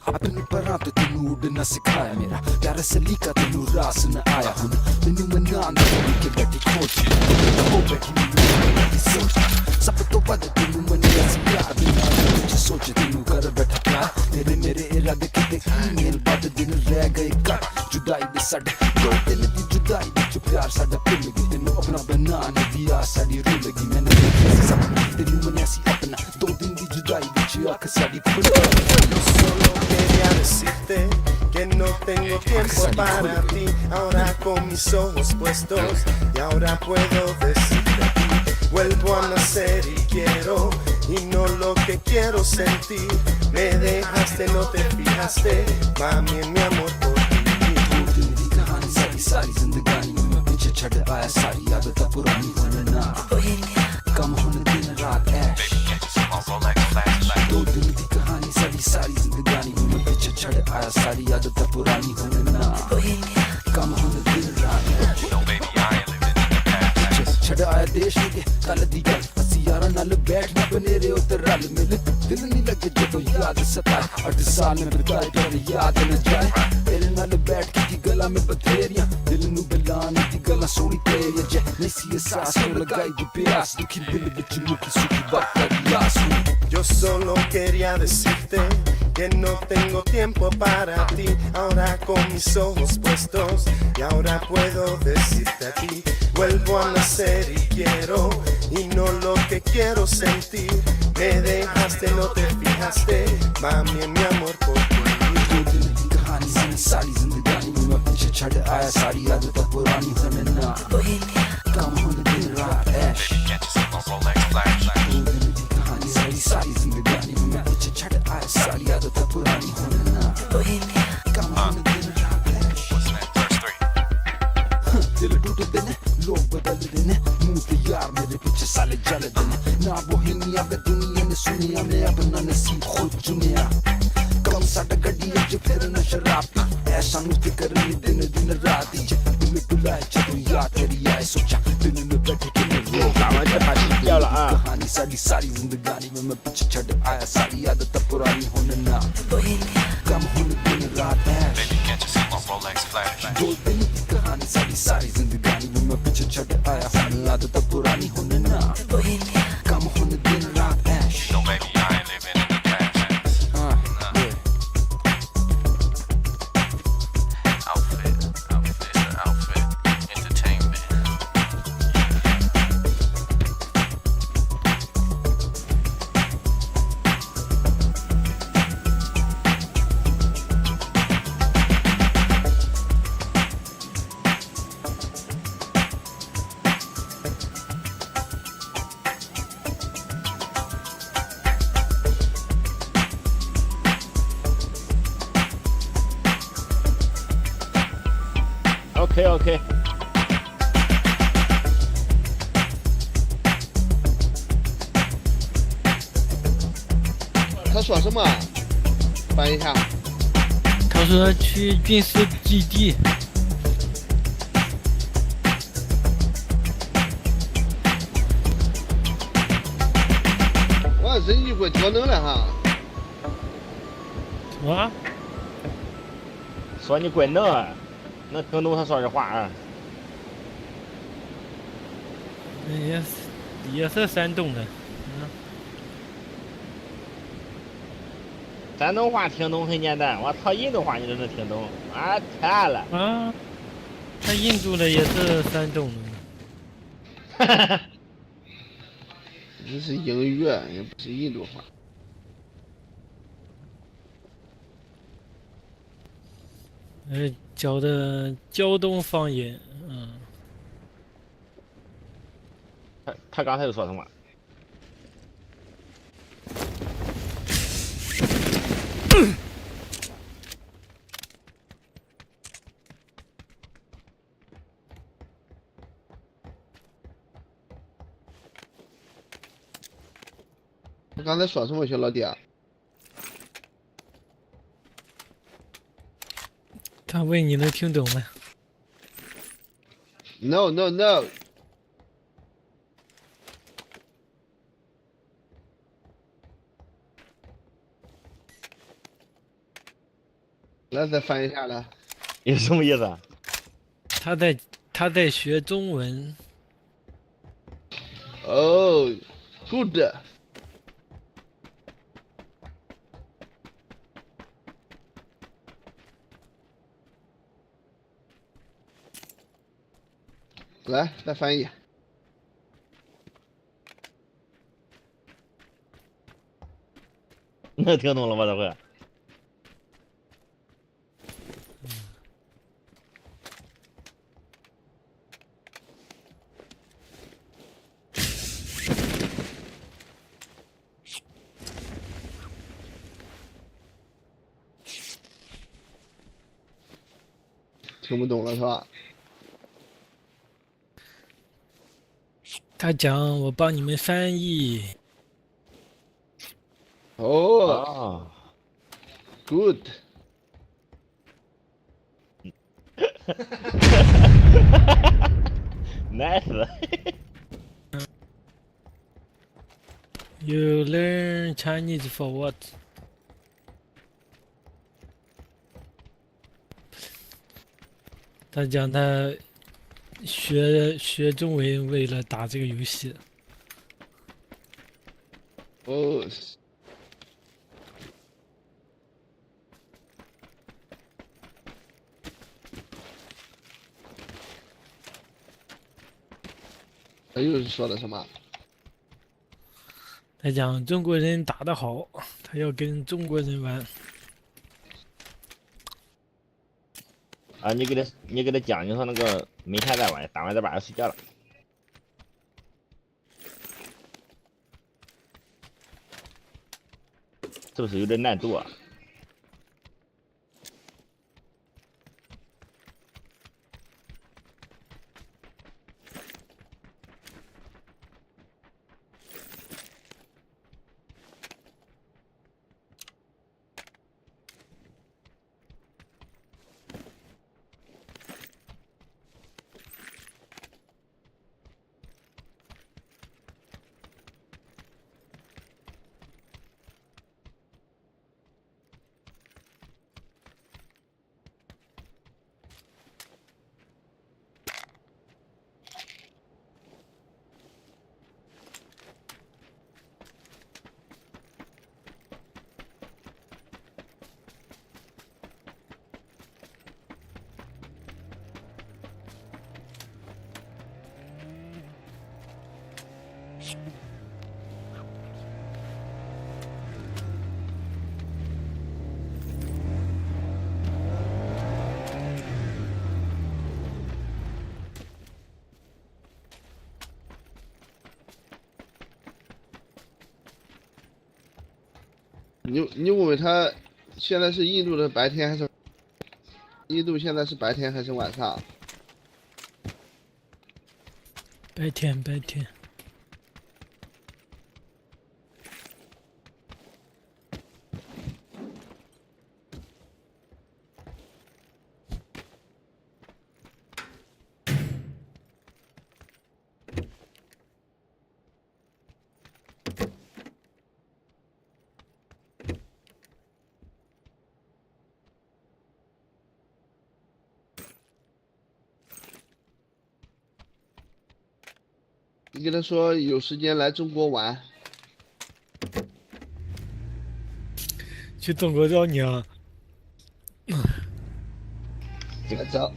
A: अपनी बरात तेनू उड़ना सिखाया मेरा प्यार से लिखा तेनू रास न आया हुन मैनू मनान के बैठी खोज हो बैठी मेरी सोच सब तो बद तेनू मनिया से प्यार बिना कुछ सोच तेनू कर बैठा प्यार तेरे मेरे इरादे किते ईमेल बाद दिन रह गए कट जुदाई दे सड दो दिन दी जुदाई दी प्यार साडा भुल गई तेनू अपना बनाने दी आस साडी रुल गई मैंने सब तेनू मनिया सी अपना दो दिन दी जुदाई दी आंख साडी खुल
J: Quería decirte que no tengo tiempo para ti. Ahora con mis ojos puestos y ahora puedo decirte a ti. Vuelvo a nacer y quiero y no lo que quiero sentir. Me dejaste, no te fijaste, mami en mi amor por ti.
A: सारी जिंदगानी में पीछे छड़ आया सारी आदत पुरानी होना ਕੰਮ ਹੁਣ ਦਿਨ ਰਾਤ ਐਸ਼ ਦੋ ਦਿਨ ਦੀ ਕਹਾਣੀ ਸਾਡੀ ਸਾਰੀ ਜ਼ਿੰਦਗਾਨੀ ਹੁਣ ਪਿੱਛੇ ਛੱਡ ਆਇਆ ਸਾਰੀ ਆਦਤ ਪੁਰਾਣੀ ਹੁਣ ਨਾ ਕੰਮ ਹੁਣ ਦਿਨ ਰਾਤ ਛੱਡ ਆਇਆ ਦੇਸ਼ ਕੇ ਕੱਲ ਦੀ ਗੱਲ ਅਸੀਂ ਯਾਰਾਂ ਨਾਲ ਬੈਠਣਾ ਬਨੇਰੇ ਉੱਤੇ ਰਲ ਮਿਲ ਦਿਲ ਨਹੀਂ ਲੱਗੇ ਜਦੋਂ ਯਾਦ ਸਤਾਏ 8 ਸਾਲ ਮੈਂ ਬਿਤਾਏ ਪਰ ਯਾਦ ਨਾ ਜਾਏ ਤੇਰੇ ਨਾਲ ਬੈਠ ਕੇ ਕੀ ਗੱਲਾਂ ਮੈਂ ਬਥੇਰੀਆਂ ਦਿਲ ਨੂੰ ਬੁਲਾਉਣ ਦੀ ਗੱਲਾਂ ਸੋਹਣੀ ਤੇਰੀਆਂ ਜੇ ਨਹੀਂ ਸੀ ਅਹਿਸਾਸ ਨੂੰ ਲਗਾਈ ਦੀ ਪਿਆਸ ਦੁਖੀ ਦਿਲ ਵਿੱਚ ਮੁੱਖ ਸੁਖੀ ਬਾਤ ਦੀ ਆਸ
J: Yo solo quería decirte que no tengo tiempo para ti. Ahora con mis ojos puestos y ahora puedo decirte a ti. Vuelvo a nacer y quiero y no lo que quiero sentir. Me dejaste, no te fijaste, mami, en mi amor por ti.
A: कहानी सारी सारी जिंदगानी में मैं पीछे छड़ आया सारी आदत पुरानी होने ना काम होने दिन रात ऐश कहानी सारी सारी जिंदगानी में मैं पीछे छड़ आया सारी आदत पुरानी होने ना काम होने दिन रात ऐश दिल टूटते ने लोग बदलते ने मुंह पे यार मेरे पीछे साले जलते ने ना बोहेमिया का दुनिया ने सुनिया मैं अपना नसीब खुद चुनिया कम साडा गड्डी अज फिर न शराब ऐसा नु फिकर नहीं दिन रात ज दिल बुलाए जदों याद तेरी आए सोचा दिन में बैठे कि मैं रो कहानी सारी सारी जिंदगानी में मैं पीछे छड़ आया सारी आदत पुरानी होने ना कम होने दिन रात ऐश दो दिन की कहानी सारी सारी जिंदगानी में मैं पीछे छड़ आया सारी आदत पुरानी होने ना कम होने दिन रात ऐश
C: OK。
H: 他说什么？翻译一下。
F: 他说去军事基地。
H: 哇，人一会多能了哈。
F: 什么？
C: 说你怪能啊，能听懂他说的话啊？
F: 也是山东的。
C: 山东话听懂很简单，我操，印度话你都能听懂，啊，天了！
F: 啊，他印度的也是山东的。
H: 哈哈，这是英语，也不是印度话。
F: 教的胶东方言，
C: 他刚才又说什么？
H: 他刚才说什么，小老弟啊？
F: 他问你能听懂吗
H: ？No no no。来，再翻译一下来。
C: 有什么意思啊？
F: 他在学中文。
H: 哦 ，good。来，再翻译。
C: 能听懂了吗？这回？
H: 听不懂了是吧？
F: 他讲我帮你们翻译。
H: 哦，good。
C: nice。
F: You learn Chinese for what？ 他讲他学中文为了打这个游戏。
H: 哦。他又是说的什么？
F: 他讲中国人打得好，他要跟中国人玩。
C: 啊，你给他讲，你说那个明天再玩，打完再晚上睡觉了。是不是有点难度啊？
H: 你问问他，现在是印度的白天还是？印度现在是白天还是晚上？
F: 白天白天。
H: 你跟他说有时间来中国玩。
F: 去中国找你啊！
H: 来找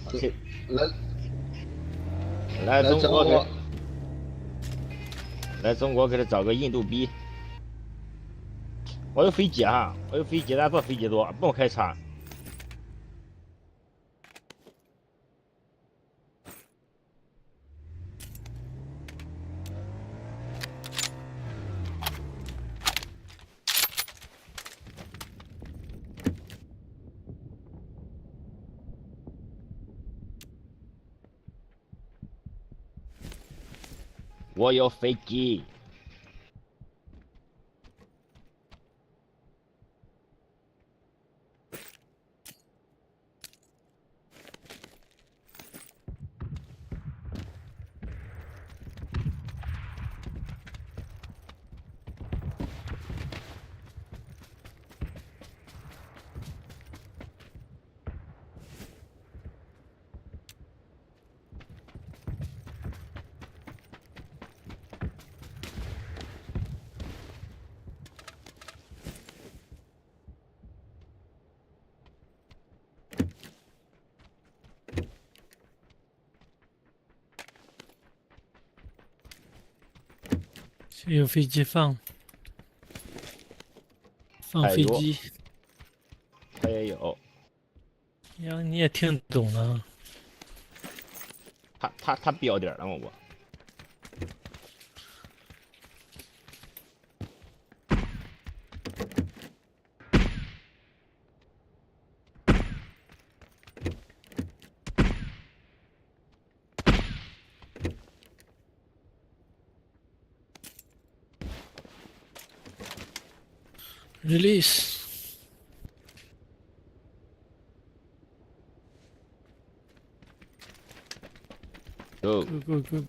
C: 来中国给
H: 我。
C: 来中国给他找个印度逼。我有飞机啊，我有飞机，咱坐飞机多，不用开车。我有飞机。
F: 有飞机放飞机。
C: 他也有。
F: 呀，你也听懂了。
C: 他标点了吗？我。
F: Release.
C: Go.
F: Go.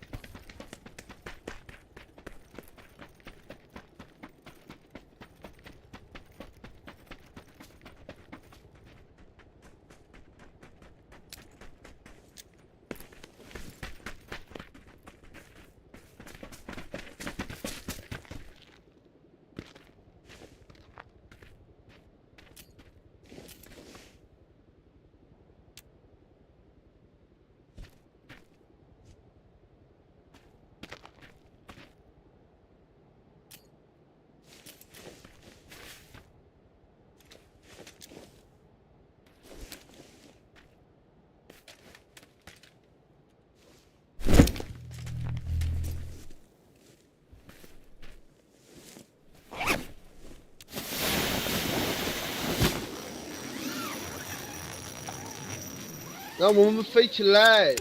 H: 让我们飞起来！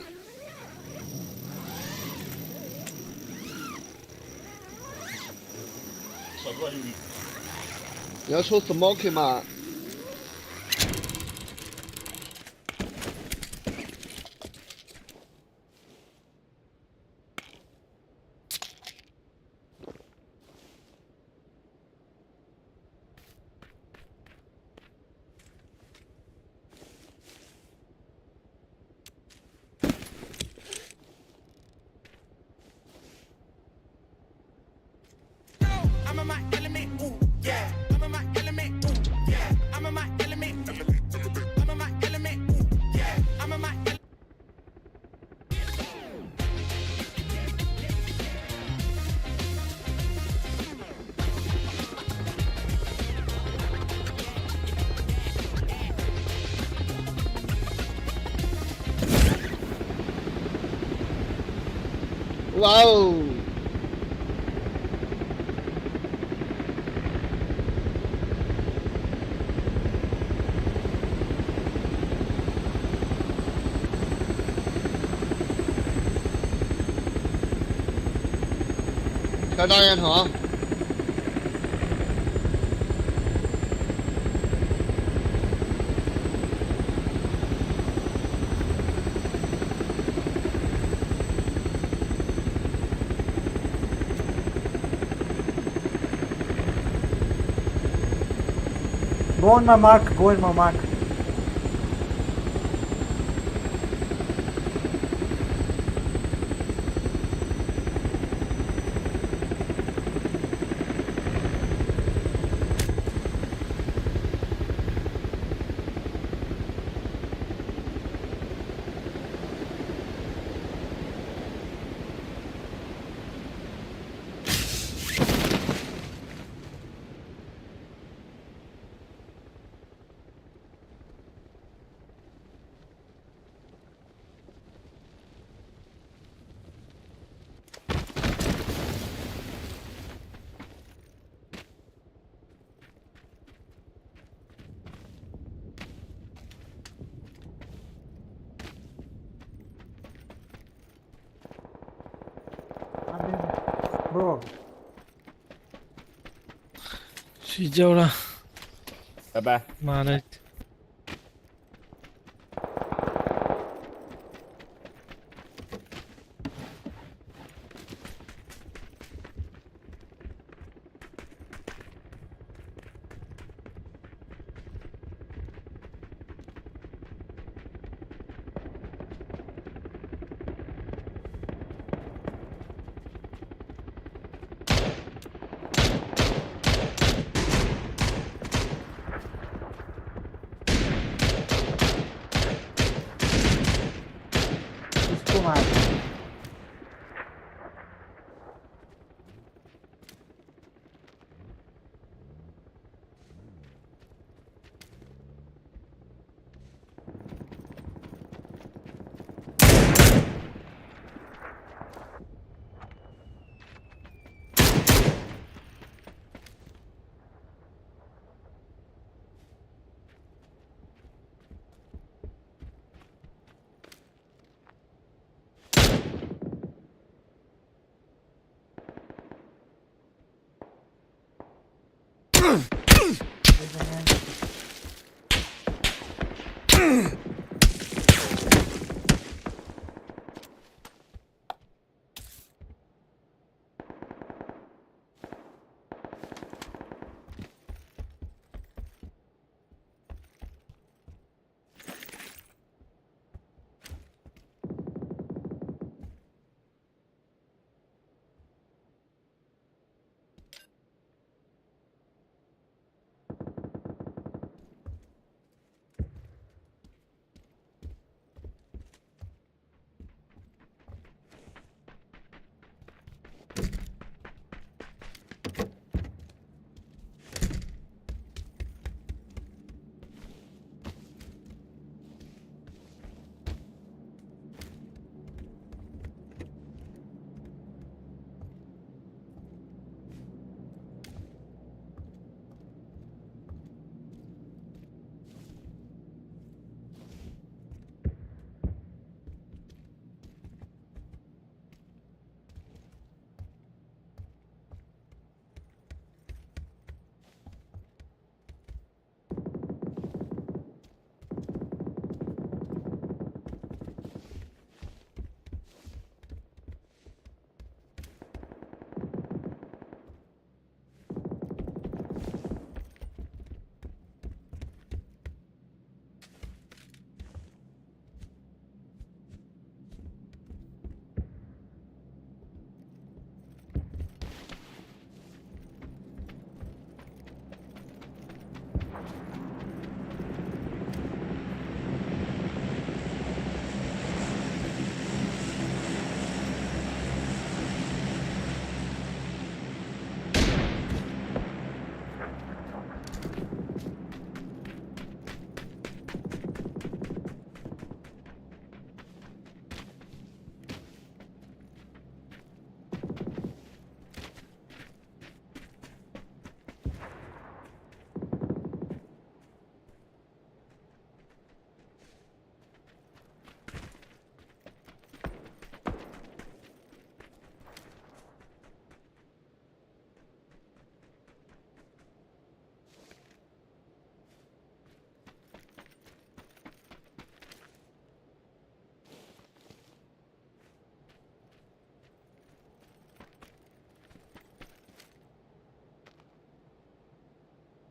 H: 你要说 smoke 吗？I'm
J: in my element, ooh, yeah. I'm in my element, ooh, yeah. I'm in my element, I'm in my element, ooh, yeah. I'm in my element.
H: Wow! 开大烟筒。
L: Go on my mark, go in my mark. Bro.
F: 睡觉了，
C: 拜拜。
F: 妈的。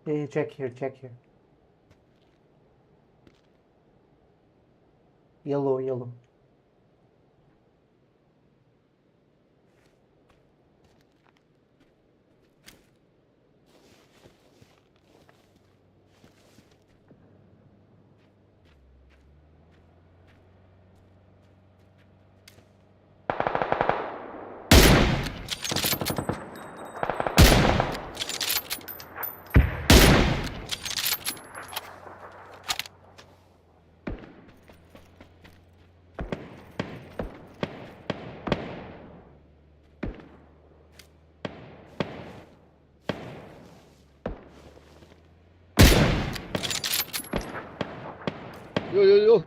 L: Hey, check here, check here. Yellow, yellow.
H: Yo.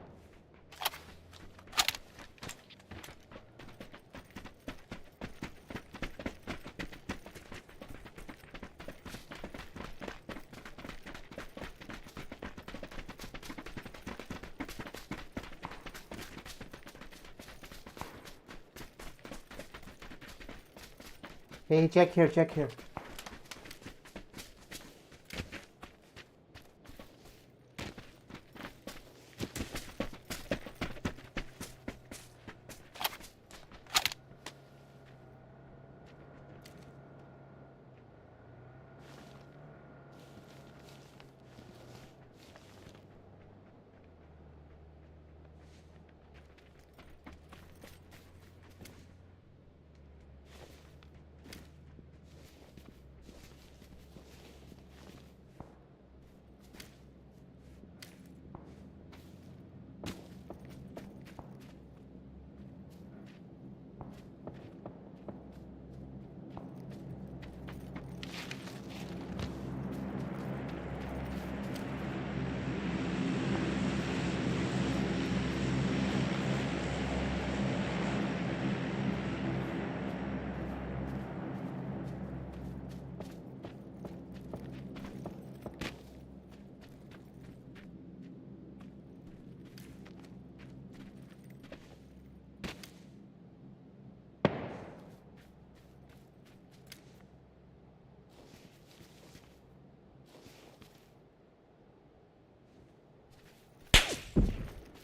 L: Hey, check here, check here.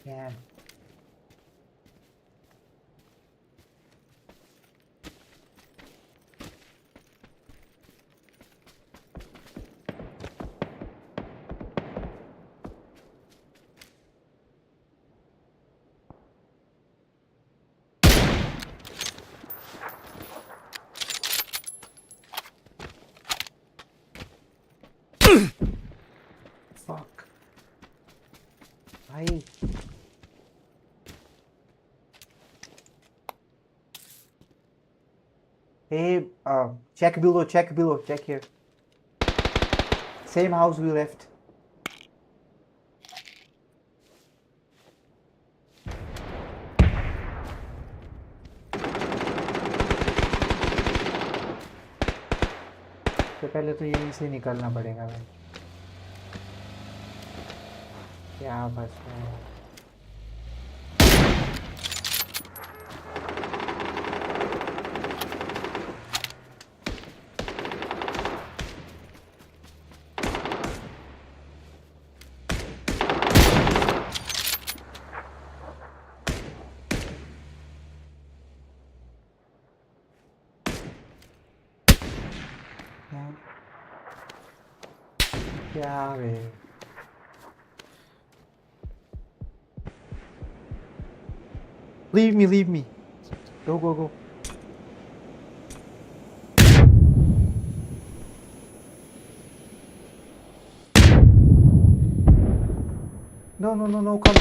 L: Yeah. Fuck. I. Hey, check below, check here. Same house we left. तो पहले तो यहीं से निकलना पड़ेगा भाई। क्या बस है। क्या वे leave me go no come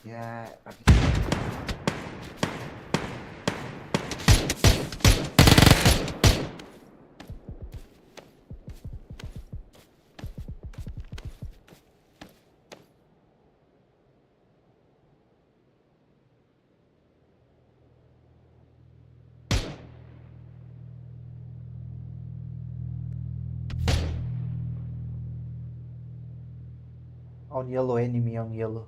L: yeah. On yellow, enemy on yellow.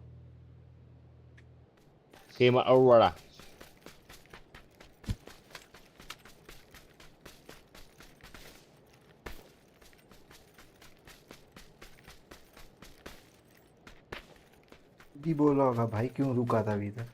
C: Game over 了。
L: भी बोला होगा भाई क्यों रुका था अभी तक।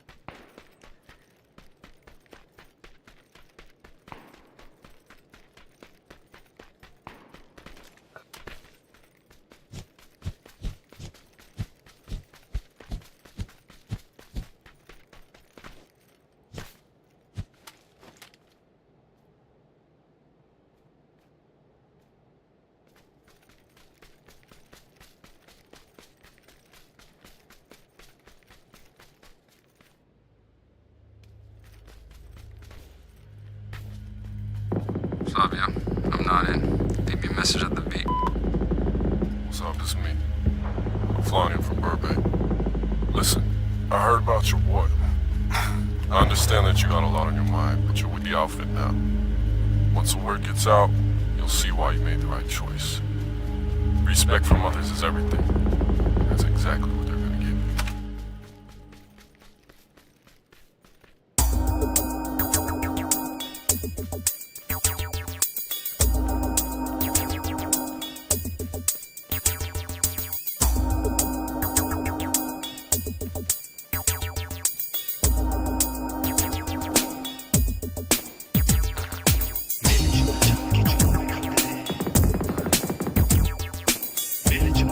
W: Flavia, I'm not in. Leave me a message at the beat.
N: What's up? This is me. I'm flying in from Burbank. Listen, I heard about your boy. I understand that you got a lot on your mind, but you're with the outfit now. Once the word gets out, you'll see why you made the right choice. Respect from others is everything. That's exactly what they're gonna give you.
A: Village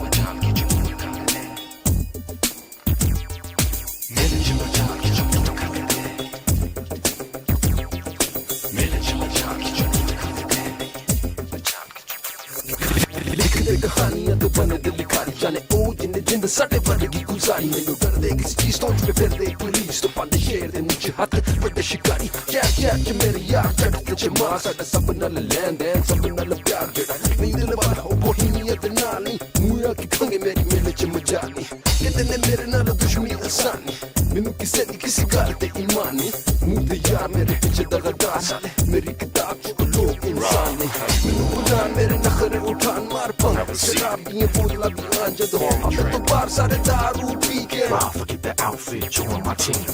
I: ਕਹਾਣੀਆਂ ਤੇ ਬਣੇ ਦੇ ਲਿਖਾਰੀ ਜਾਣੇ ਉਹ ਜਿੰਨੇ ਜਿੰਦ ਸਾਡੇ ਵਰਗੀ ਗੁਜ਼ਾਰੀ ਮੈਨੂੰ ਡਰਦੇ ਕਿਸ ਚੀਜ਼ ਤੋਂ ਚੁੱਕੇ ਫਿਰਦੇ ਪੁਲਿਸ ਤੋਂ ਪਾਉਂਦੇ ਸ਼ੇਰ ਦੇ ਨੀਚੇ ਹੱਥ ਵੱਡੇ ਸ਼ਿਕਾਰੀ ਕਿਆ ਚ ਮੇਰੇ ਯਾਰ ਜੱਟ ਤੇ ਜਮਾ ਸਾਡਾ ਸਭ ਨਾਲ ਲੈਣ ਦੇਣ ਸਭ ਨਾਲ ਪਿਆਰ ਜਿਹੜਾ ਨਹੀਂ ਦਿਲ ਵਾਲਾ ਉਹ ਬੋਹੀਮੀਅਤ ਨਾਲ ਨਹੀਂ ਮੂੰਹ ਕੀ ਖੰਗੇ ਮੇਰੀ ਮੇਲੇ ਚ ਮਜਾ ਨਹੀਂ ਕਿਤੇ ਨੇ ਮੇਰੇ ਨਾਲ ਦੁਸ਼ਮਣੀ ਆਸਾਨੀ ਮੈਨੂੰ ਕਿਸੇ ਦੀ ਕਿਸੇ ਗੱਲ ਤੇ ਈਮਾਨ ਨਹੀਂ ਮੂੰਹ ਤੇ ਯਾਰ ਮੇਰੇ ਪਿੱਛੇ ਦਗਦਾ ਸਾਲੇ ਮੇਰੀ ਕਿਤਾਬ ਚ ਲੋਕ ਇਨਸਾਨ ਨਹੀਂ ਮੈਨੂੰ ਬੁਲਾ ਮੇਰੇ ਨਖਰੇ ਉਠਾਨ ਮਾਰ ਪੰਗ ਸ਼ਰਾਬ ਦੀਆਂ ਬੋਤਲਾਂ ਦੀਆਂ ਜਦੋਂ ਆਪਣੇ ਤੋਂ ਬਾਹਰ ਸਾਰੇ ਦਾਰੂ ਪੀ ਕੇ
R: Forget the outfit, join my team.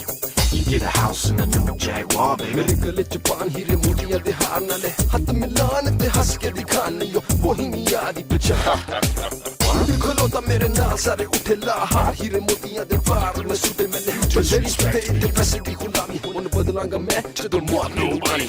R: You get a house in a new Jaguar, baby.
I: ਮੇਰੇ ਗਲੇ ਚ ਪਾਨ ਹੀਰੇ ਮੋਤੀਆਂ ਦੇ ਹਾਰ ਨਾਲੇ ਹੱਥ ਮਿਲਾਨ ਤੇ ਹੱਸ ਕੇ ਦਿਖਾਣ ਨਹੀਂ ਬੋਹੀਮੀਆ ਦੀ ਪਛਾਣ ਖਲੋ ਤਾਂ ਮੇਰੇ ਨਾਲ ਸਾਰੇ ਉੱਠੇ ਲਾਹਾਰ ਹੀਰੇ ਮੋਤੀਆਂ ਦੇ ਵਾਰ ਮੈਂ ਸੁੱਟੇ ਮੈਨੇ ਬਜ਼ਰੀ ਤੇ ਇੱਥੇ ਪੈਸੇ ਦੀ ਗੁਲਾਮੀ ਹੁਣ ਬਦਲਾਂਗਾ ਮੈਂ ਜਦੋਂ ਮੌਤ ਨੂੰ ਆਣੀ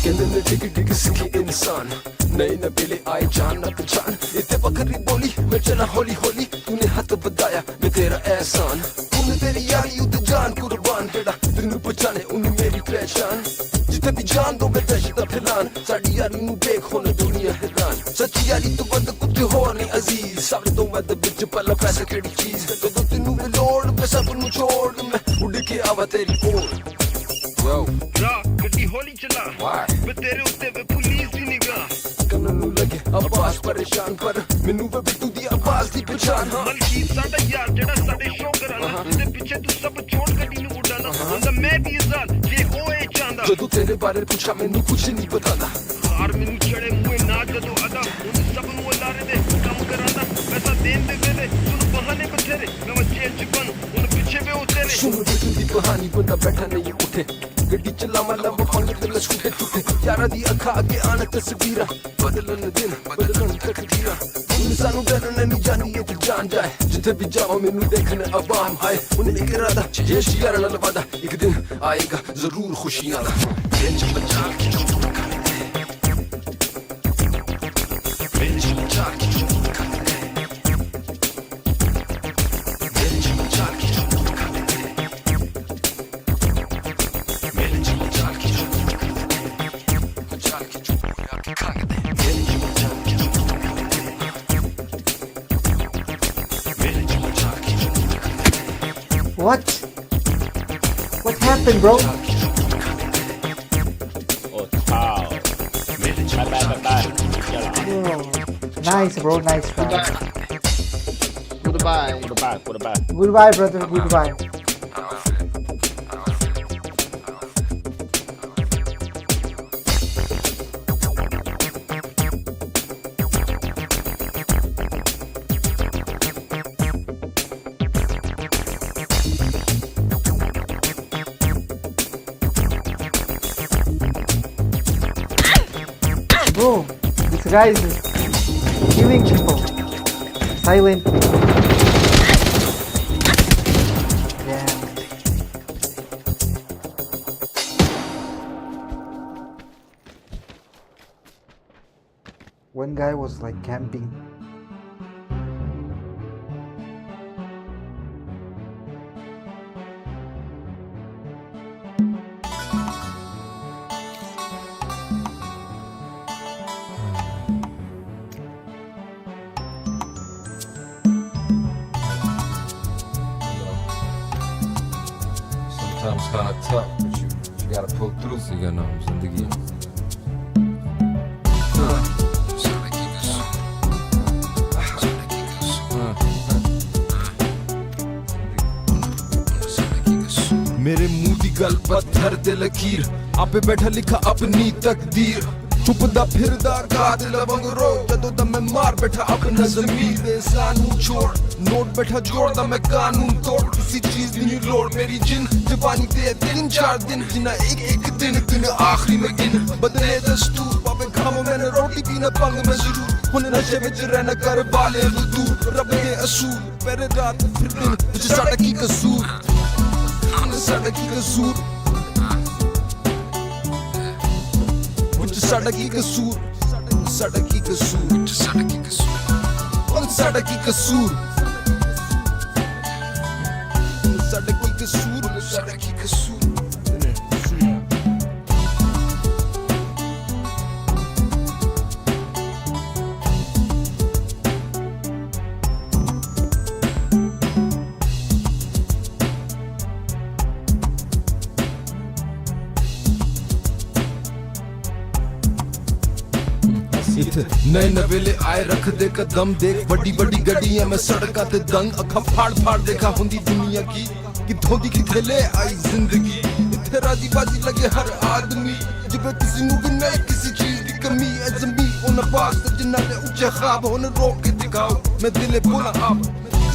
I: ਕਹਿੰਦੇ ਨੇ ਡਿੱਗ ਡਿੱਗ ਸਿੱਖੀ ਇਨਸਾਨ ਨਈ ਨਾ ਬਿਲੇ ਆਏ ਜਾਨ ਨਾ ਪਛਾਣ ਇੱਥੇ ਬਕਰੀ ਬੋਲੀ ਮੈਂ ਚਲਾ ਹੌਲੀ ਹੌਲੀ ਤੂਨੇ ਹੱਥ ਵਧਾਇਆ ਮੈਂ ਤੇਰਾ ਐਹਸਾਨ ਤੂਨੇ ਤੇਰੀ ਯਾਰੀ ਉੱਤੇ ਜਾਨ ਕੁਰਬਾਨ ਜਿਹੜਾ ਤੈਨੂੰ ਪਛਾਣੇ ਉਹਨੂੰ ਮੇਰੀ ਪਹਿਚਾਨ ਜਿੱਥੇ ਵੀ ਜਾਨ ਦੋ ਮੈਂ ਦਹਿਸ਼ਤ ਫੈਲਾਨ ਸਾਡੀ ਯਾਰੀ ਨੂੰ ਦੇਖ ਹੁਣ ਦੁਨੀਆ ਹੈਰਾਨ ਸੱਚੀ ਯਾਰੀ ਤੋਂ ਵੱਧ ਕੁਝ ਹੋਰ ਨਹੀਂ ਅਜ਼ੀਜ਼ ਸਾਰੇ ਤੋਂ ਵੱਧ ਵਿੱਚ ਪੱਲਾ ਪੈਸਾ ਕਿਹੜੀ ਚੀਜ਼ ਜਦੋਂ ਤੈਨੂੰ ਵੀ ਲੋੜ ਮੈਂ ਸਭ ਨੂੰ ਛੋੜ ਮੈਂ ਉੱਡ ਕੇ ਆਵਾ ਤੇਰੀ ਕੋਲ
H: ਗੱਡੀ ਹੌਲੀ ਚਲਾ ਮੈਂ ਤੇਰੇ ਉੱਤੇ ਵੇ ਪੁਲਿਸ ਦੀ ਨਿਗਾਹ
I: ਕੰਨਾਂ ਨੂੰ ਲੱਗੇ ਆਵਾਜ਼ ਪਰੇਸ਼ਾਨ ਪਰ ਮੈਨੂੰ ਵੀ ਬਿੱਟੂ ਦੀ ਆਵਾਜ਼ ਦੀ ਪਛਾਣ
H: ਮਲਕੀ ਸਾਡਾ ਯਾਰ ਜਿਹੜਾ ਸਾਡੇ ਸ਼ੋਅ ਕਰਾਣਾ ਤੇ ਪਿੱਛੇ ਤੂੰ ਸਭ ਛੋੜ ਗੱਡੀ ਨੂੰ ਉਡਾਣਾ ਹੁੰਦਾ ਮੈਂ ਵੀ ਆਜ਼ਾਦ ਜੇ ਹੋਏ ਚਾਹੁੰਦਾ
I: ਜਦੋਂ ਤੇਰੇ ਬਾਰੇ ਪੁੱਛਾ ਮੈਨੂੰ ਕੁਛ ਨਹੀਂ ਪਤਾਦਾ
H: ਹਾਰ ਮੈਨੂੰ ਚੜੇ ਮੂੰਹ ਨਾ ਜਦੋਂ ਅਦਾ ਹੁਣ ਸਭ ਨੂੰ ਅਲਾਰੇ ਦੇ ਕੰਮ ਕਰਾਂਦਾ ਪੈਸਾ ਦੇਣ ਦੇ ਵੇਲੇ ਸੁਣ ਬਹਾਨੇ ਬਥੇਰੇ ਮੈਂ ਜੇਲ੍ਹ ਚ ਬਣ ਹੁਣ ਪਿੱਛੇ ਵੇ ਉਤੇਰੇ
I: ਸੁਣ ਬਿੱਟੂ ਦੀ ਕਹਾਣੀ ਬੰਦਾ ਬੈਠਾ ਨਹੀਂ ਉੱਠੇ ਗੱਡੀ ਚਲਾਵਾਂ ਲੰਬ ਪੰਗ ਤੇ ਲਸੂਟੇ ਟੁੱਟੇ ਯਾਰਾਂ ਦੀ ਅੱਖਾਂ ਅੱਗੇ ਆਣ ਤਸਵੀਰਾਂ ਬਦਲਣ ਦਿਨ ਬਦਲਣ ਤਕਦੀਰਾਂ ਹੁਣ ਸਾਨੂੰ ਡਰਨ ਨਹੀਂ ਜਾਣੀ ਇਹ ਜਾਨ ਜਾਏ ਜਿੱਥੇ ਵੀ ਜਾਵਾਂ ਮੈਨੂੰ ਦੇਖਣ ਆਵਾਮ ਆਏ ਹੁਣ ਇੱਕ ਇਰਾਦਾ ਜੇ ਸ਼ਿਆਰ ਨਾਲ ਵਾਦਾ ਇੱਕ ਦਿਨ ਆਏਗਾ ਜ਼ਰੂਰ ਖੁਸ਼ੀਆਂ ਦਾ ਵਿੱਚ ਬਚਾ ਕੇ ਚੁੱਪ ਕਰ ਦੇ ਵਿੱਚ ਬਚਾ ਕੇ ਚੁੱਪ ਕਰ ਦੇ ਵਿੱਚ ਬਚਾ ਕੇ ਚੁੱਪ ਕਰ ਦੇ
L: What? What happened, bro?
C: Oh, ciao. Bye.
L: Oh, nice, bro. Nice try.
H: Goodbye.
L: Goodbye, brother. Goodbye. Bro, this guy is killing people silently. Damn. One guy was like camping.
W: Sometimes kind of tough, but you gotta pull through. Sigan zindagi.
I: मेरे मुंह दी गल पत्थर ते लकीर आपे बैठा लिखा अपनी तकदीर छुपदा फिरदा कातिल वांगरो जदों दा मैं मार बैठा अपना ज़मीर दे सानू छोड़ नोट बैठा जोड़दा मैं कानून तोड़ किसी चीज दी नहीं लोड़ मेरी जिन जवानी ते 3-4 दिन जिना एक दिन आखिरी में गिन बदले दस्तूर पावे खामो मैंने रोटी पीना पंग में जरूर हुन नशे विच रहना कर वाले दूर रब दे असूल पहले रात फिर दिन विच साडा की कसूर साडा की कसूर
M: ਸਾਡਾ ਕੀ ਕਸੂਰ ਸਾਡਾ ਕੀ ਕਸੂਰ ਸਾਡਾ ਕੀ ਕਸੂਰ ਸਾਡਾ ਕੀ ਕਸੂਰ ਸਾਡਾ ਕੀ ਕਸੂਰ ਸਾਡਾ ਕੀ ਕਸੂਰ नए नवेले आए रख दे कदम देख बड़ी बड़ी गड्डियां में सड़का ते दंग अखा फाड़ फाड़ देखा हुंदी दुनिया की किथों दी किथे ले आई जिंदगी इथे राजी बाजी लगे हर आदमी जिवे किसी नू भी नहीं किसी चीज दी कमी है ज़मी उन पास ते जिन्ना दे ऊंचे ख्वाब हुन रोक के दिखाओ मैं दिले बोला अब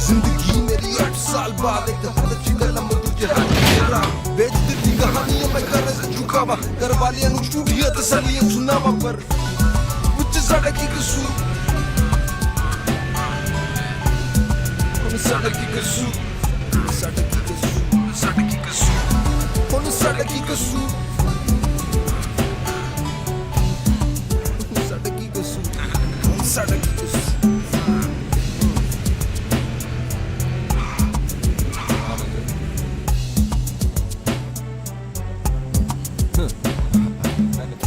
M: जिंदगी मेरी 8 साल बाद एक हद च कलम तुझे हाथ मेरा बेच दी कहानियां मैं घर से झुकावा घर वालियां नू स्टूडियो तसल्लियां सुनावा पर साडा की कसूर साडा की कसूर साडा की कसूर साडा की कसूर साडा की कसूर साडा की कसूर साडा की कसूर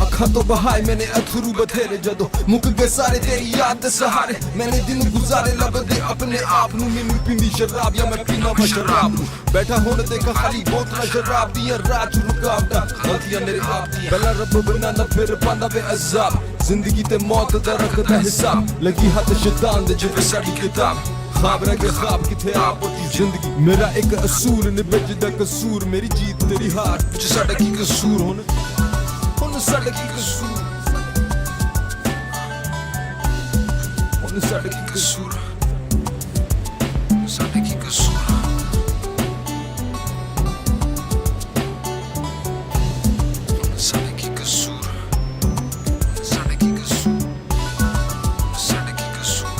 M: अखा तो बहाए मैंने अथरू बथेरे जदों मुक गए सारे तेरी याद दे सहारे मैंने दिन गुजारे लभदे अपने आप नू मैनू पींदी शराब या मैं पीना वा शराब बैठा होने देखा खाली बोतल शराब दियां रात रुकावटा गलतियां मेरे आप दी पहला रब बना ना फिर पांदा बे अज़ाब जिंदगी ते मौत दा रखदा हिसाब लगी हाथ शैतान दे जिवे साडी किताब ख्वाब रह गए ख्वाब किथे आप होती जिंदगी मेरा एक असूल निभजदा कसूर मेरी जीत तेरी हार च साडा की कसूर हुन साडा की कसूर साडा की कसूर साडा की कसूर साडा की कसूर साडा की कसूर साडा की कसूर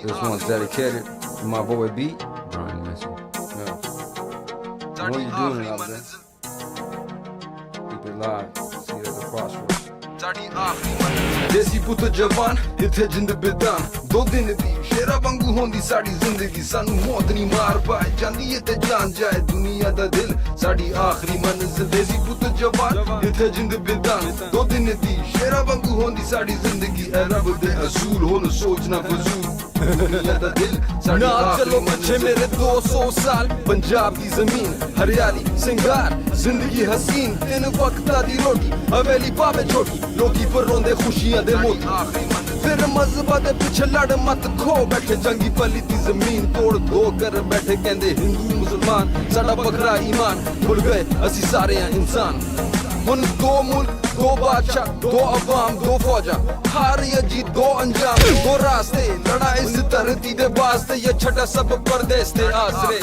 W: This one's dedicated to my boy B. Brian Mason. Yeah. I know you're doing it out there. Keep it live. See you at the crossroads.
M: देसी पुत जवान इथे जिंद बेदान दो दिन दी शेरा वांगू होंदी साडी जिंदगी सानू मौत नहीं मार पाए जांदी ए ते जान जाए दुनिया दा दिल साडी आखरी मंजिल देसी पुत जवान इथे जिंद बेदान दो दिन दी शेरा वांगू होंदी साडी जिंदगी ए रब दे असूल होन सोचना फजूल दुनिया दा दिल साडी चलो बच्चे मेरे 200 साल पंजाब दी जमीन हरियाली सिंगार जिंदगी हसीन तीन वक्त दी रोटी हवेली पावे छोटी लोकी पर रोंदे खुशियां दे मोती फिर मजहबा दे पीछे लड़ मत खो बैठे जंगी पली दी जमीन तोड़ दो कर बैठे कहंदे हिंदू मुसलमान साडा बखरा ईमान भुल गए असी सारे हैं इंसान हुन दो मुल्क दो बादशाह दो अवाम दो फौजा हार या जीत दो अंजाम दो रास्ते लड़ा इस धरती दे वास्ते ये छटा सब परदेस दे आसरे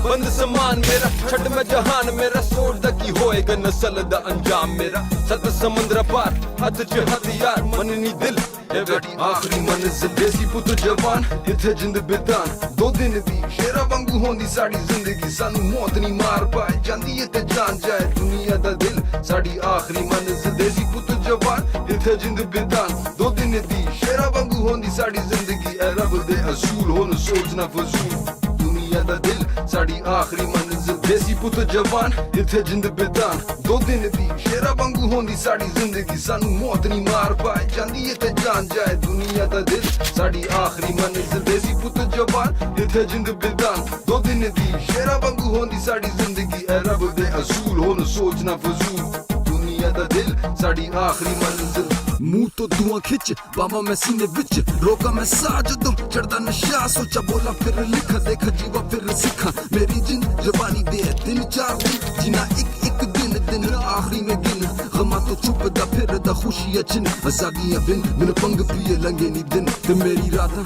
M: बंद समान मेरा छट में जहान मेरा सोचदा की होएगा नस्ल दा अंजाम मेरा सत समुंदर पार हथ च हथियार मननी दिल ए गड़ी आखरी मंजिल देसी पुत जवान इथे जिंद बेदान दो दिन दी शेरा वांगू होंदी साडी जिंदगी सानू मौत नहीं मार पाए जांदी ए ते जान जाए दुनिया दा दिल साडी आखरी मंजिल देसी पुत जवान इथे जिंद बेदान दो दिन दी शेरा वांगू होंदी साडी जिंदगी ए रब दे असूल होन सोचना फजूल दुनिया दा दिल साडी आखरी मंजिल देसी पुत जवान इथे जिंद बेदान दो दिन दी शेरा वांगू होंदी साडी जिंदगी सानू मौत नहीं मार पाए जांदी ए ते जान जाए दुनिया दा दिल साडी आखरी मंजिल देसी पुत जवान इथे जिंद बेदान दो दिन दी शेरा वांगू होंदी साडी जिंदगी ए रब दे असूल होन सोचना फजूल दुनिया दा दिल साडी आखरी मंजिल मुंह तो धुआं खिंच बाबा मैं सीने विच रोका मैं सा जदों चढ़दा नशा सोचा बोला फिर लिखा देखा जीवा फिर सिखा मेरी जिंद जवानी दे 3-4 दिन जिना एक दिन आखिरी में गिन गमा तो छुपदा फिरदा खुशियां चिन आजादियां बिन पंग पिए लंगे नी दिन ते मेरी रातां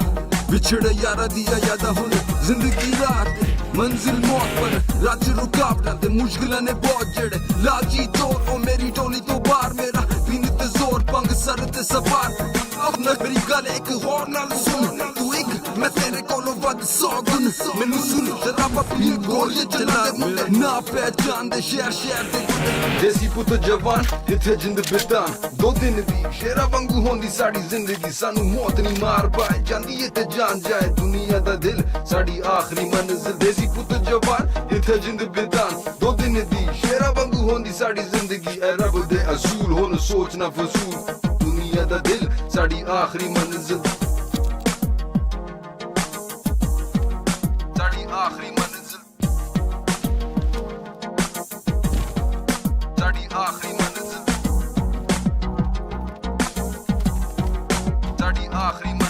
M: विछड़े यारा दिया यादा हुन जिंदगी रात मंजिल मौत पर राज रुकावटां ते मुश्किलां ने बहुत जेड़े लाजी तौर ओ मेरी टोली तो बाहर मेरा पीने ते जोर पंग सर ते सवार अब ना मेरी गल एक होर नाल सुन तू एक मैं तेरे कोलों वध 100 गुण मैनू सुन शराबा पी गोलियां चला ना पहचान दे शहर दे देसी पुत जवान इत्थे जिंद बितान 2 दिन दी शेरा वांगू होंदी साडी जिंदगी सानू मौत नहीं मार पाए जांदी ए ते जान जाए दुनिया दा दिल साडी आखिरी मंजिल देसी पुत जवान इत्थे जिंद बितान 2 दिन दी शेरा वांगू होंदी साडी जिंदगी ए रब दे असूल होन सोचना फसूल दुनिया दा दिल साडी आखिरी मंजिल साडी आखिरी मंजिल साडी आखिरी मंजिल साडी आखिरी मंजिल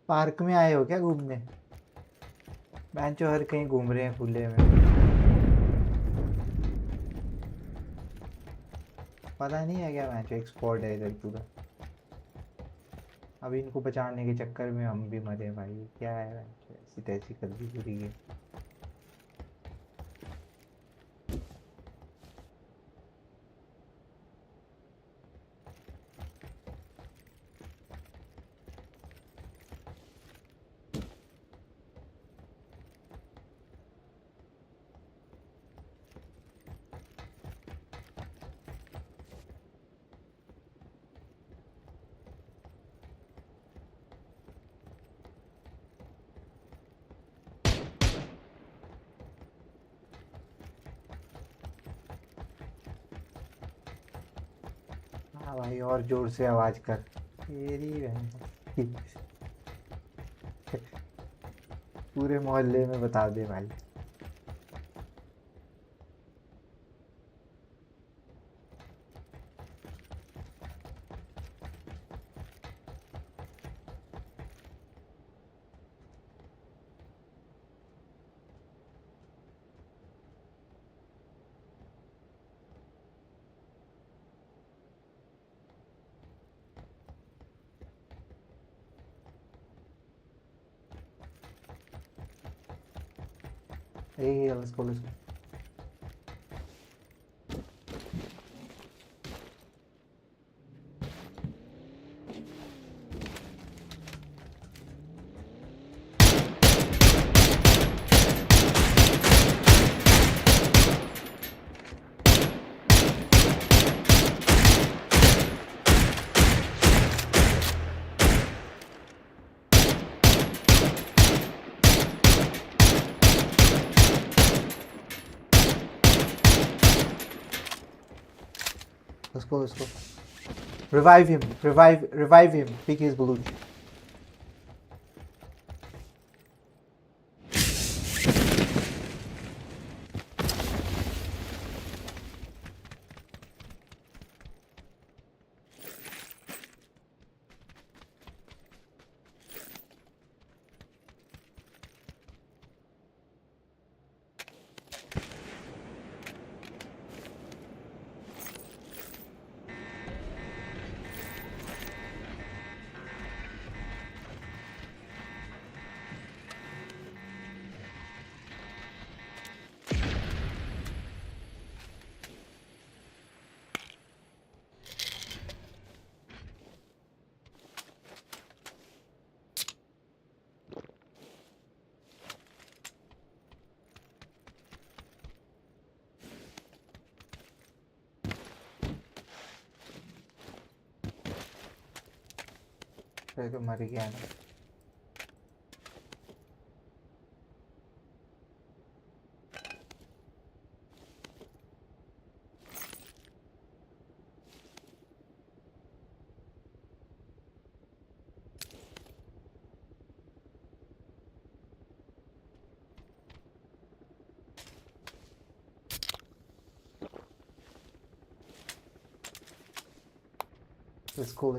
L: पार्क में आए हो क्या घूमने? बेंचो हर कहीं घूम रहे हैं खुले में। पता नहीं है क्या बेंचो एक्सपोर्ट है इधर पूरा। अभी इनको बचाने के चक्कर में हम भी मरे भाई। क्या है बेंचो ऐसी तैसी कर दी पूरी गेम। हाँ भाई और जोर से आवाज कर तेरी बहन पूरे मोहल्ले में बता दे भाई Hey, let's go. Let's go. Revive him. Revive him. Pick his blue. तो मर गया ना Let's go.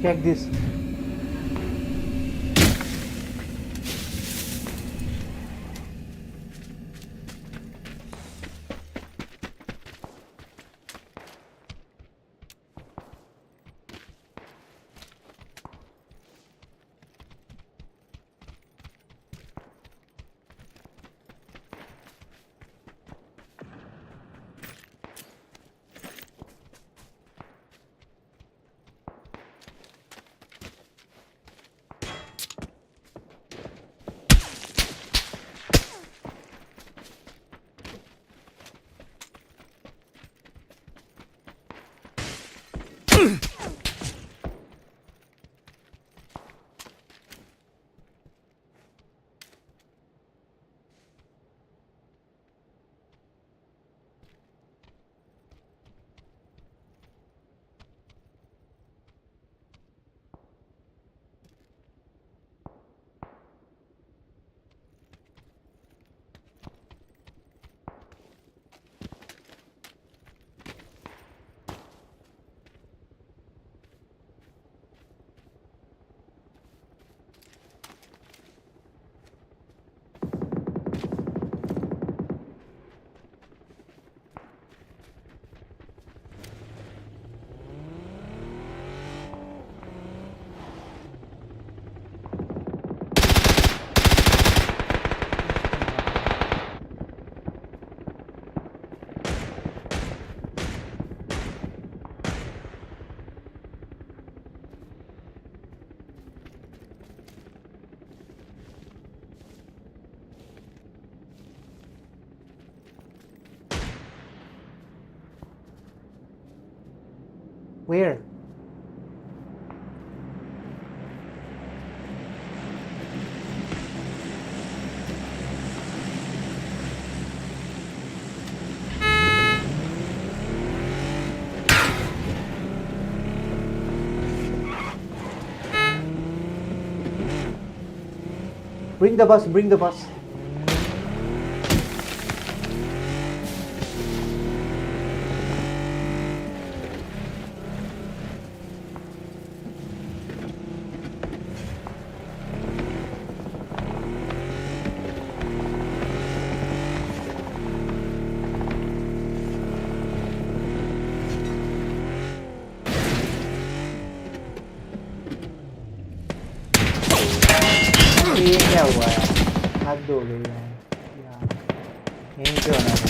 L: Check this. Where? Bring the bus, bring the bus. ये क्या हुआ यार? हद हो गई यार, यहीं पे होना था।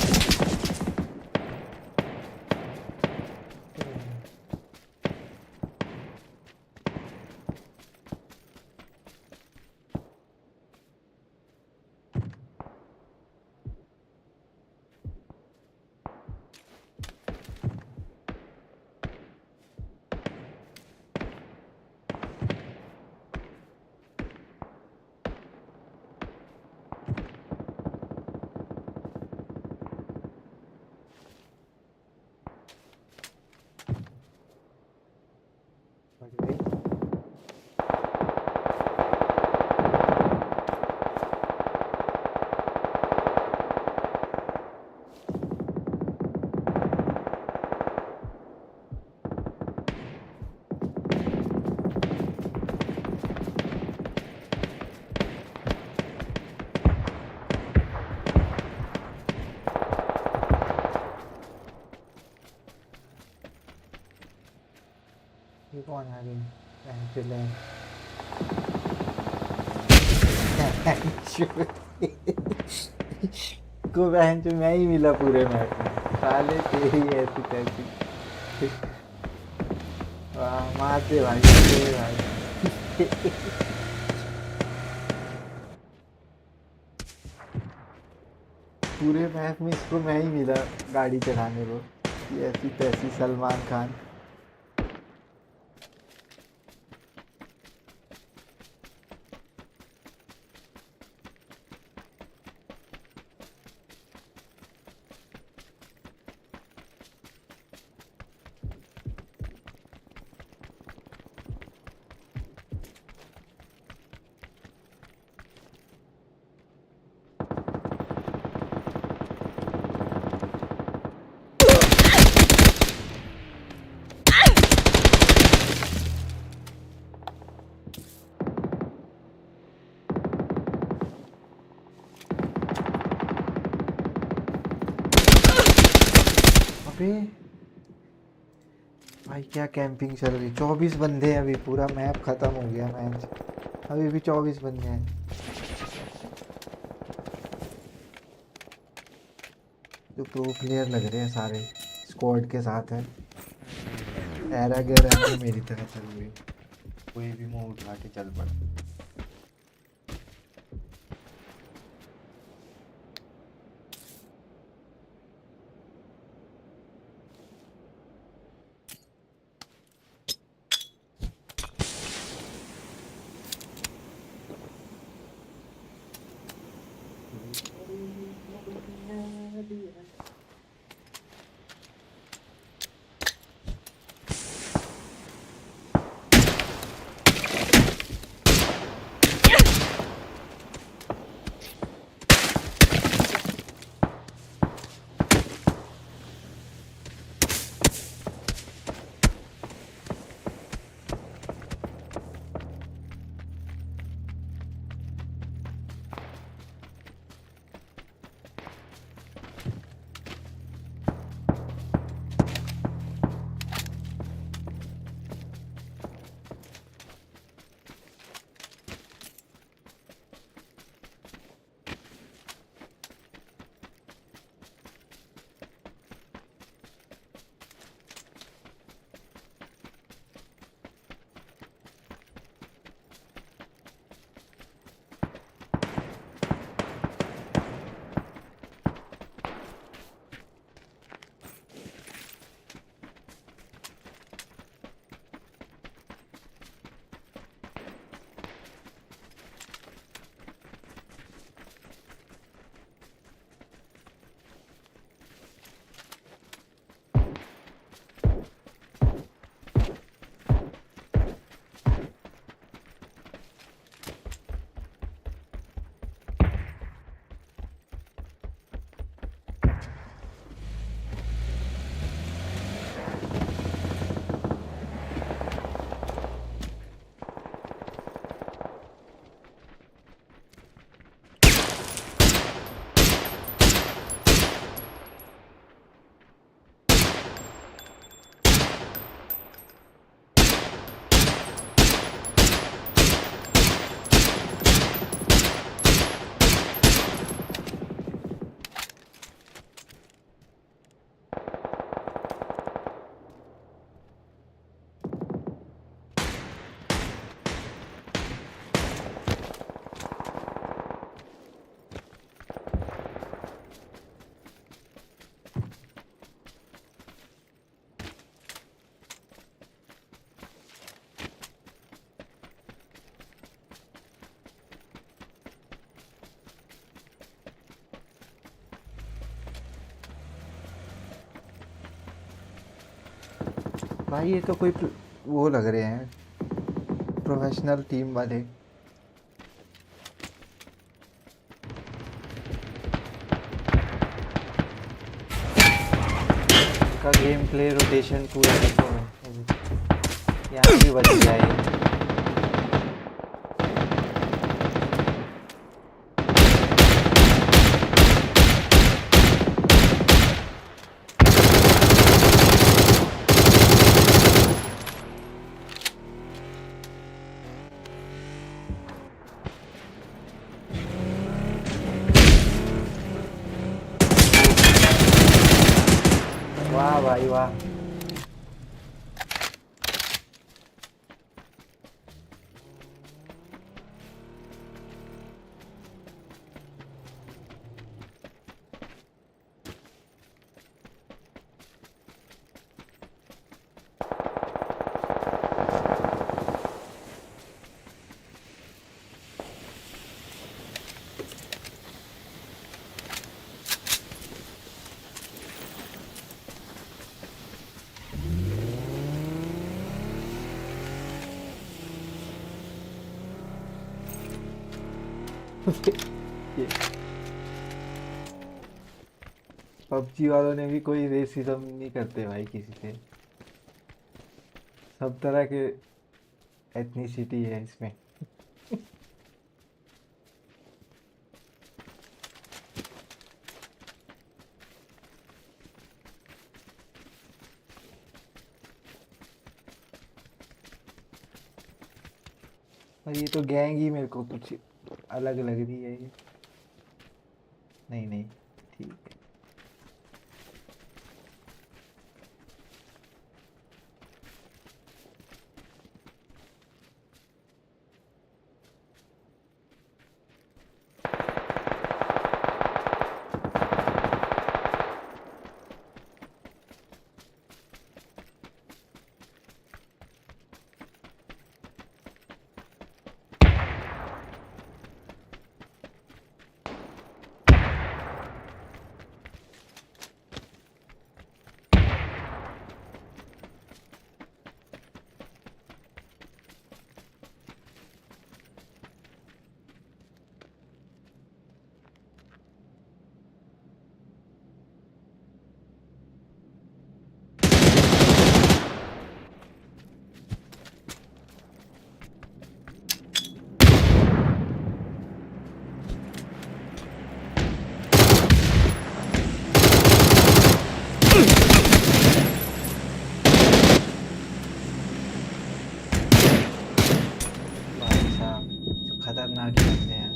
L: ये कौन आ गई? को बहन जो मैं ही मिला पूरे मैच में, साले तेरी ऐसी तैसी। वाह मारते भाई, मारते भाई। पूरे मैच में इसको मैं ही मिला गाड़ी चलाने को, ये ऐसी तैसी सलमान खान। पे भाई क्या कैंपिंग चल रही। 24 बंदे हैं अभी, पूरा मैप खत्म हो गया मैच, अभी भी 24 बंदे हैं। जो प्रो प्लेयर लग रहे हैं सारे, स्क्वाड के साथ है। एरागर है मेरी तरह चल रही, कोई भी मुंह उठा के चल पड़ा। भाई ये तो कोई वो लग रहे हैं, प्रोफेशनल टीम वाले। का गेम प्ले रोटेशन पूरा देखो, यहाँ भी बच गया ये। वाह भाई वाह। पबजी वालों ने भी कोई रेसिज्म नहीं करते भाई किसी से, सब तरह के एथनिसिटी है इसमें। और ये तो गैंग ही मेरे को कुछ अलग लग रही है ये। नहीं नहीं ठीक है। खतरनाक लगते हैं।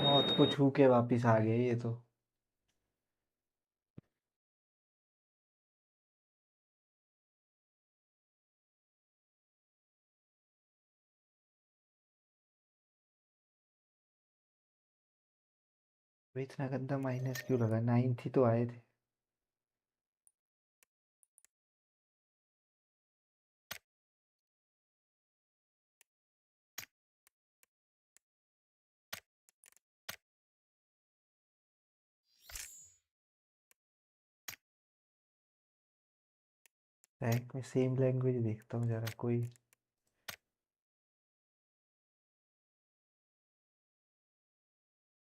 L: मौत को छू के वापिस आ गए ये तो। इतना गंदा माइनस क्यों लगा? 9 ही तो आए थे। रैंक में सेम लैंग्वेज देखता हूँ जरा कोई।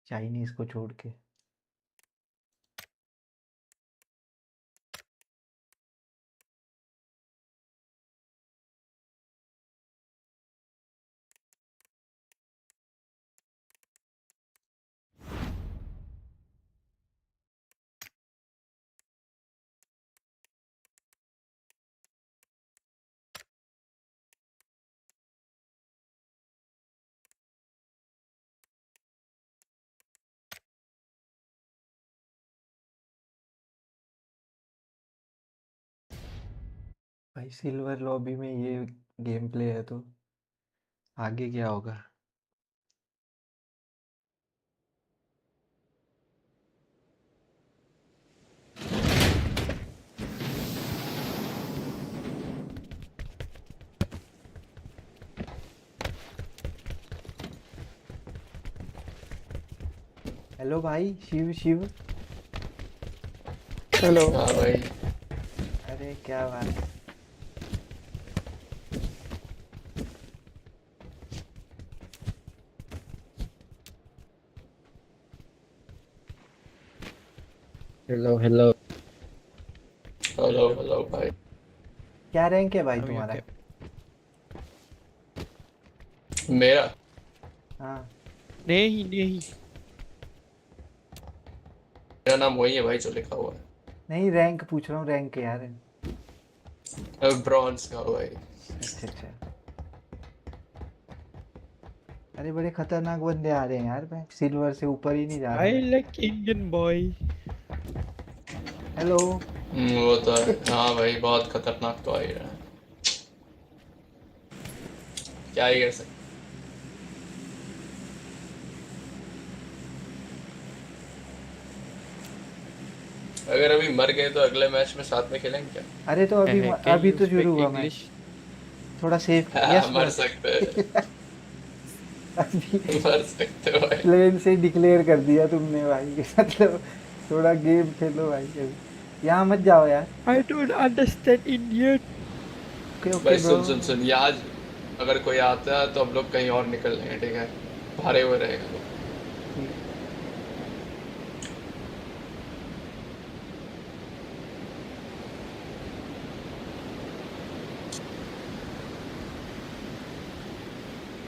L: चाइनीज को छोड़ के। भाई सिल्वर लॉबी में ये गेम प्ले है तो आगे क्या होगा? हेलो भाई शिव शिव।
K: हेलो। हाँ भाई।
L: अरे क्या बात है।
K: Hello hello. हेलो हेलो भाई।
L: क्या रैंक है भाई तुम्हारा?
K: मेरा
L: हाँ
K: नहीं नहीं, मेरा नाम वही है भाई जो लिखा हुआ
L: नहीं रैंक पूछ रहा हूँ, रैंक यार।
K: है, ब्रॉन्ज का भाई।
L: अच्छा अच्छा। अरे बड़े खतरनाक बंदे आ रहे हैं यार, मैं सिल्वर से ऊपर ही नहीं जा रहा
K: आई
L: मैं।
K: Like Indian boy.
L: हेलो।
K: वो तो है। हाँ भाई बहुत खतरनाक तो आ ही रहा है, क्या ही कर सकते। अगर अभी मर गए तो अगले मैच में साथ में खेलेंगे क्या?
L: अरे तो अभी तो शुरू हुआ मैच। थोड़ा सेफ। यस
K: मर सकते हैं।
L: अभी
K: मर सकते हो भाई।
L: प्लेन से डिक्लेयर कर दिया तुमने भाई। मतलब थोड़ा गेम खेलो भाई अभी। यहाँ मत जाओ यार।
K: I don't understand Indian.
L: Okay okay
K: भाई
L: ब्रो।
K: सुन सुन सुन, आज अगर कोई आता है तो हम लोग कहीं और निकल लेंगे, ठीक है? भारे हुए रहेगा।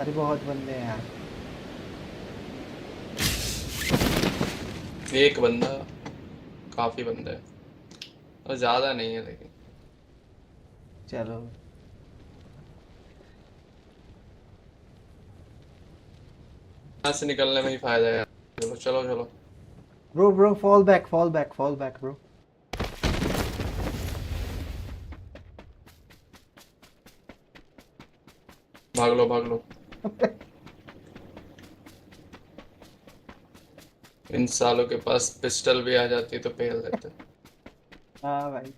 L: अरे बहुत बंदे हैं यार।
K: एक बंदा, काफी बंदा है और ज्यादा नहीं है लेकिन।
L: चलो
K: यहाँ से निकलने में ही फायदा है। चलो चलो चलो।
L: bro fall back bro
K: भाग लो इन सालों के पास पिस्टल भी आ जाती तो पेल देते।
L: हाँ भाई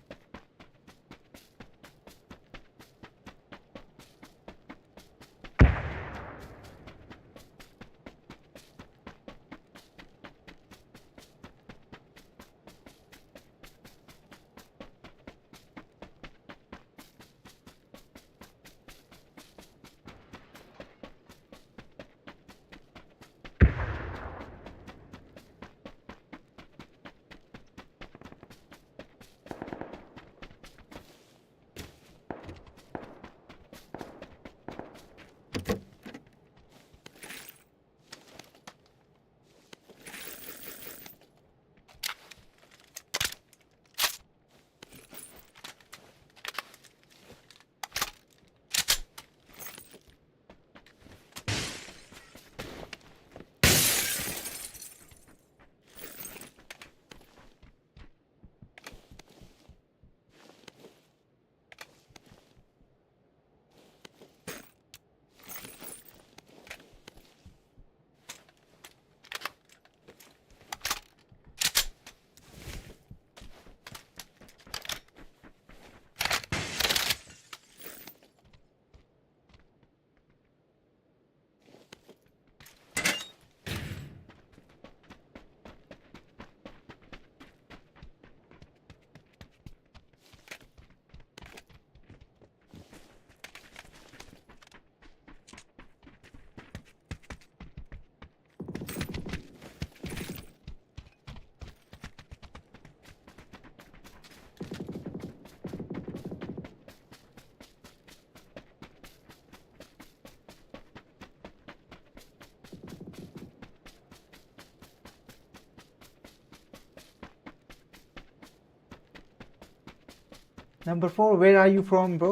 L: Number 4, where are you from, bro?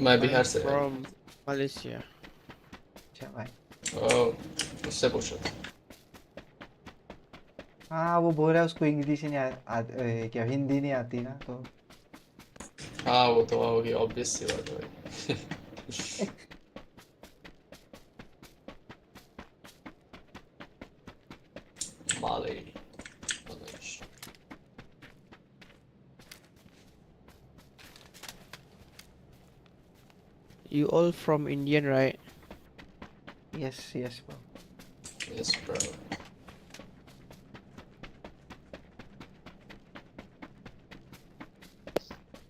K: मैं बिहार से।
O: From Malaysia.
L: अच्छा भाई।
K: उससे पूछो।
L: हाँ वो बोल रहा है उसको इंग्लिश नहीं क्या हिंदी नहीं आती ना तो।
K: हाँ वो तो होगी ऑब्वियस सी बात है। माले।
O: You all from Indian, right?
L: Yes, bro.
K: Yes, bro.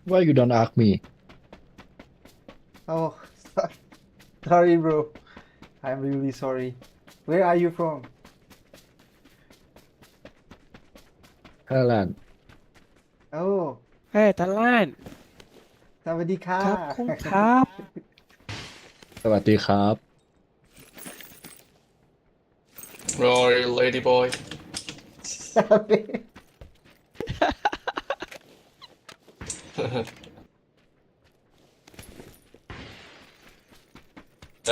S: Why you don't ask me?
L: Oh, sorry, bro. I'm really sorry. Where are you from?
S: Thailand.
L: Oh.
O: Hey, Thailand.
L: สวัสดีค่ะ
O: ครับคุณครับ
S: สวัสดีครับ
K: Rory, lady boy.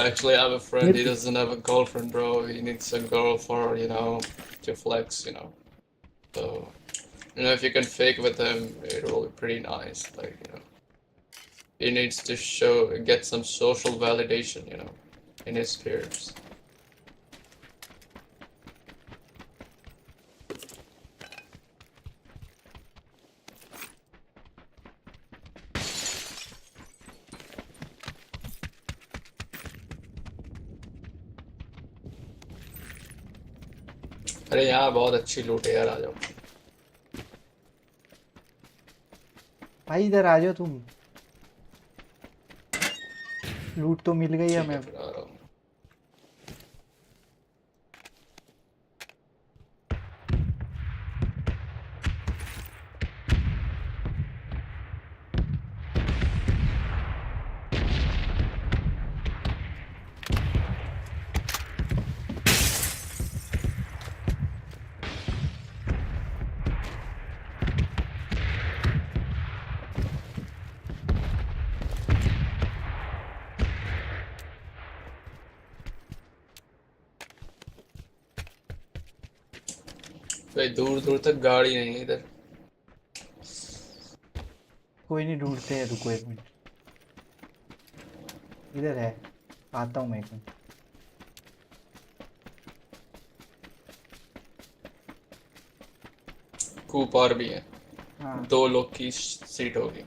K: Actually, I have a friend. He doesn't have a girlfriend, bro. He needs a girl for, to flex, So, if you can fake with him, it will be pretty nice. He needs to get some social validation, in his peers. अरे यहाँ बहुत अच्छी लूट है यार, आ जाओ
L: भाई, इधर आ जाओ तुम। लूट तो मिल गई हमें।
K: कोई दूर दूर तक गाड़ी नहीं है इधर।
L: कोई नहीं, ढूंढते हैं, रुको 1 मिनट। इधर है, आता हूँ मैं 1 मिनट।
K: कूपर भी है,
L: हाँ
K: 2 लोग की सीट होगी।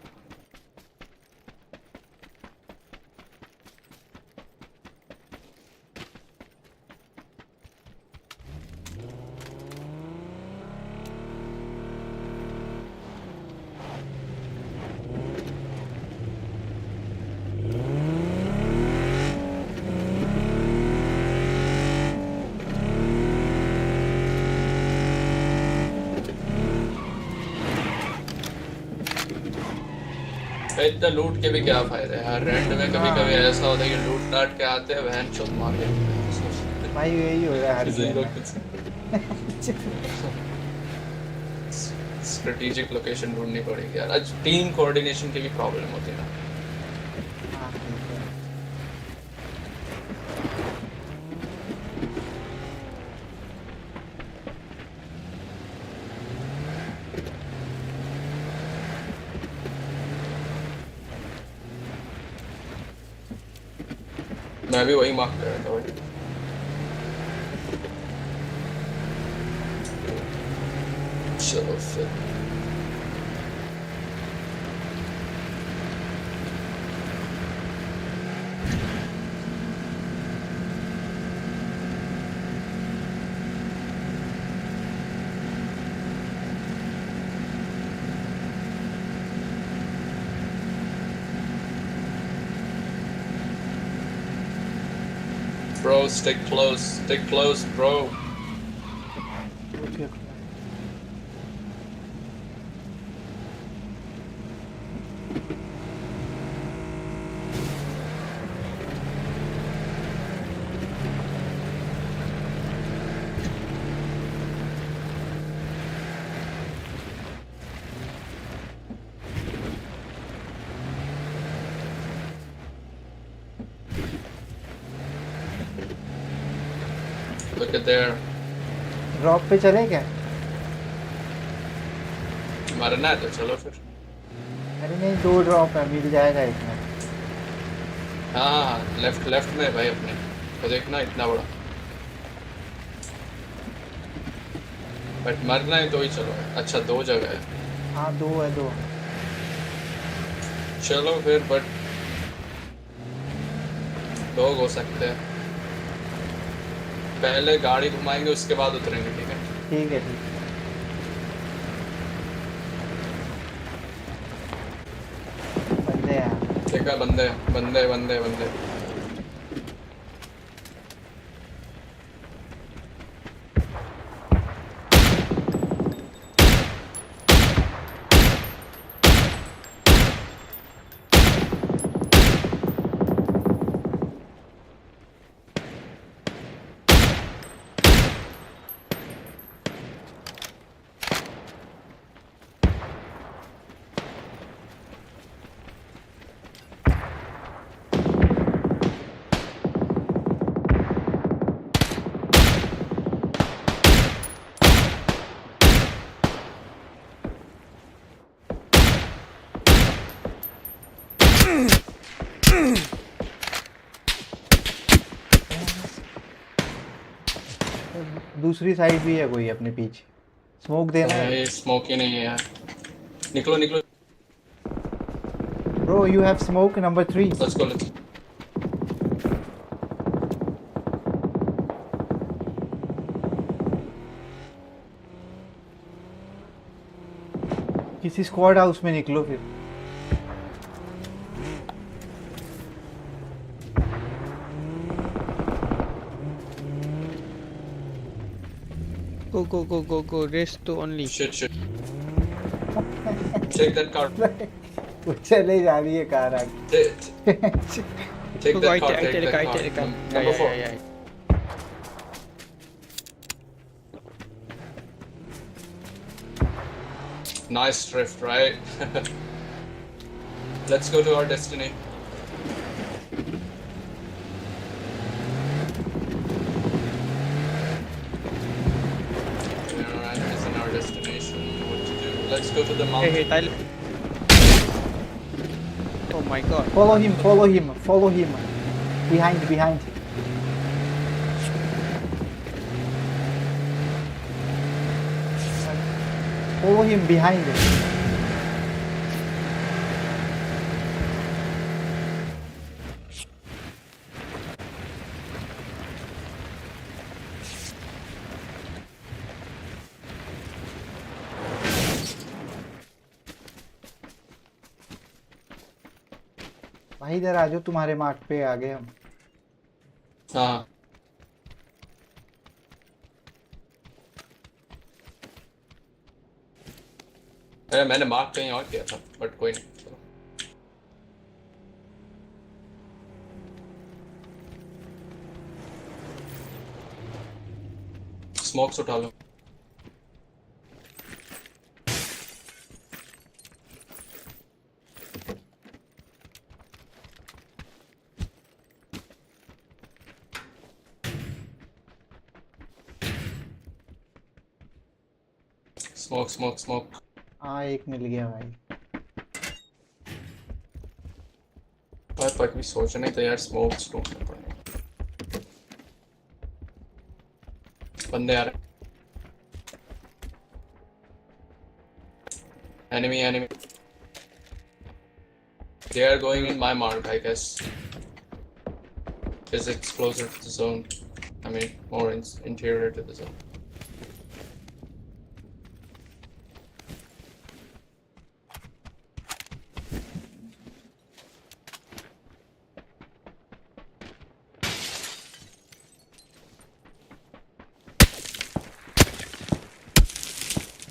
K: इतना लूट के भी क्या फायदा है यार, रेंट में कभी कभी ऐसा होता है कि लूट लाट के आते हैं, वहन चौथ मार के
L: भाई यही हो रहा है हर
K: जीरो
L: गेम
K: स्ट्रेटेजिक लोकेशन ढूंढनी पड़ेगी यार। आज टीम कोऑर्डिनेशन की भी प्रॉब्लम होती है ना। मैं भी वही मार्क कर रहा था भाई। चलो फिर bro, stick close bro.
L: Okay.
K: Look at there.
L: Drop पे चले क्या?
K: मरना है तो चलो फिर।
L: अरे नहीं, 2 ड्रॉप है, मिल जाएगा इतना।
K: हाँ लेफ्ट में भाई अपने तो देखना इतना बड़ा, बट मरना है तो ही चलो। अच्छा 2 जगह है।
L: हाँ 2 है, 2
K: चलो फिर, बट 2 हो सकते हैं। पहले गाड़ी घुमाएंगे उसके बाद उतरेंगे, ठीक है?
L: ठीक है ठीक है। बंदे हैं।
K: ठीक है, बंदे।
L: दूसरी साइड भी है कोई अपने पीछे। स्मोक देना है।
K: ये स्मोक ही नहीं है यार। निकलो।
L: Bro, you have smoke number 3.
K: Let's go.
L: किसी स्क्वाड हाउस में निकलो फिर।
O: Go. Race to only.
K: Shit. Take that car.
L: वो चले जा रही है कार आगे।
K: Take that car. Take that car. Number 4.
O: Yeah.
K: Nice drift, right? Let's go to our destiny. Alright, Let's go to the
O: Hey,
K: mountain.
O: hey, Thailand. Oh my god.
L: Follow him, follow him, follow him. Behind, behind. Follow him behind. भाई इधर आ जाओ, तुम्हारे mark पे आ गए हम।
K: हाँ अरे मैंने मार्क कहीं और किया था बट कोई नहीं चलो। स्मोक्स उठा लो। Smoke smoke smoke.
L: हाँ एक मिल गया भाई।
K: पर भी सोच नहीं था यार स्मोक्स ढूंढने पड़ेंगे। बंदे आ रहे। Enemy. They are going in my mark, I guess. Because it's closer to the zone. I mean, more interior to the zone.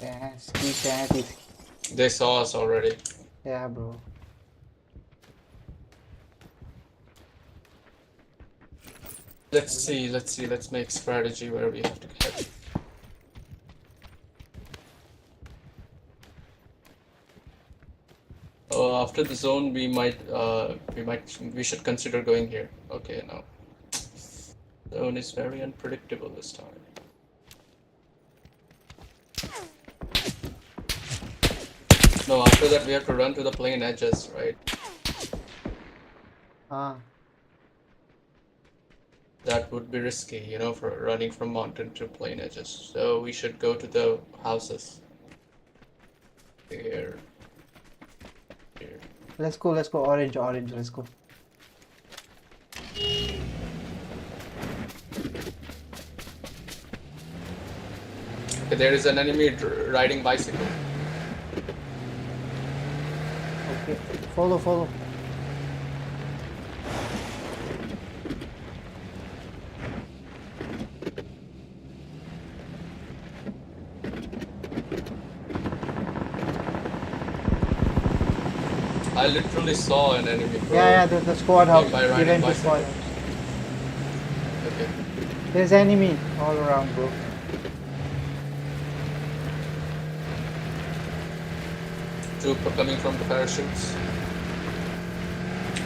L: Yeah, ski cat.
K: They saw us already.
L: Yeah, bro.
K: Let's see, let's make strategy where we have to head. After the zone, we should consider going here. Okay, no. Zone is very unpredictable this time. No, after that we have to run to the plain edges, right? That would be risky, you know, for running from mountain to plain edges. So we should go to the houses. Here.
L: Let's go, orange, let's go.
K: Okay, there is an enemy riding bicycle.
L: Okay, follow.
K: I literally saw an enemy. Bro.
L: Yeah, the squad house.
K: By riding
L: Event
K: bicycle.
L: squad house.
K: Okay.
L: There's enemy all around, bro.
K: Trooper coming from the parachutes.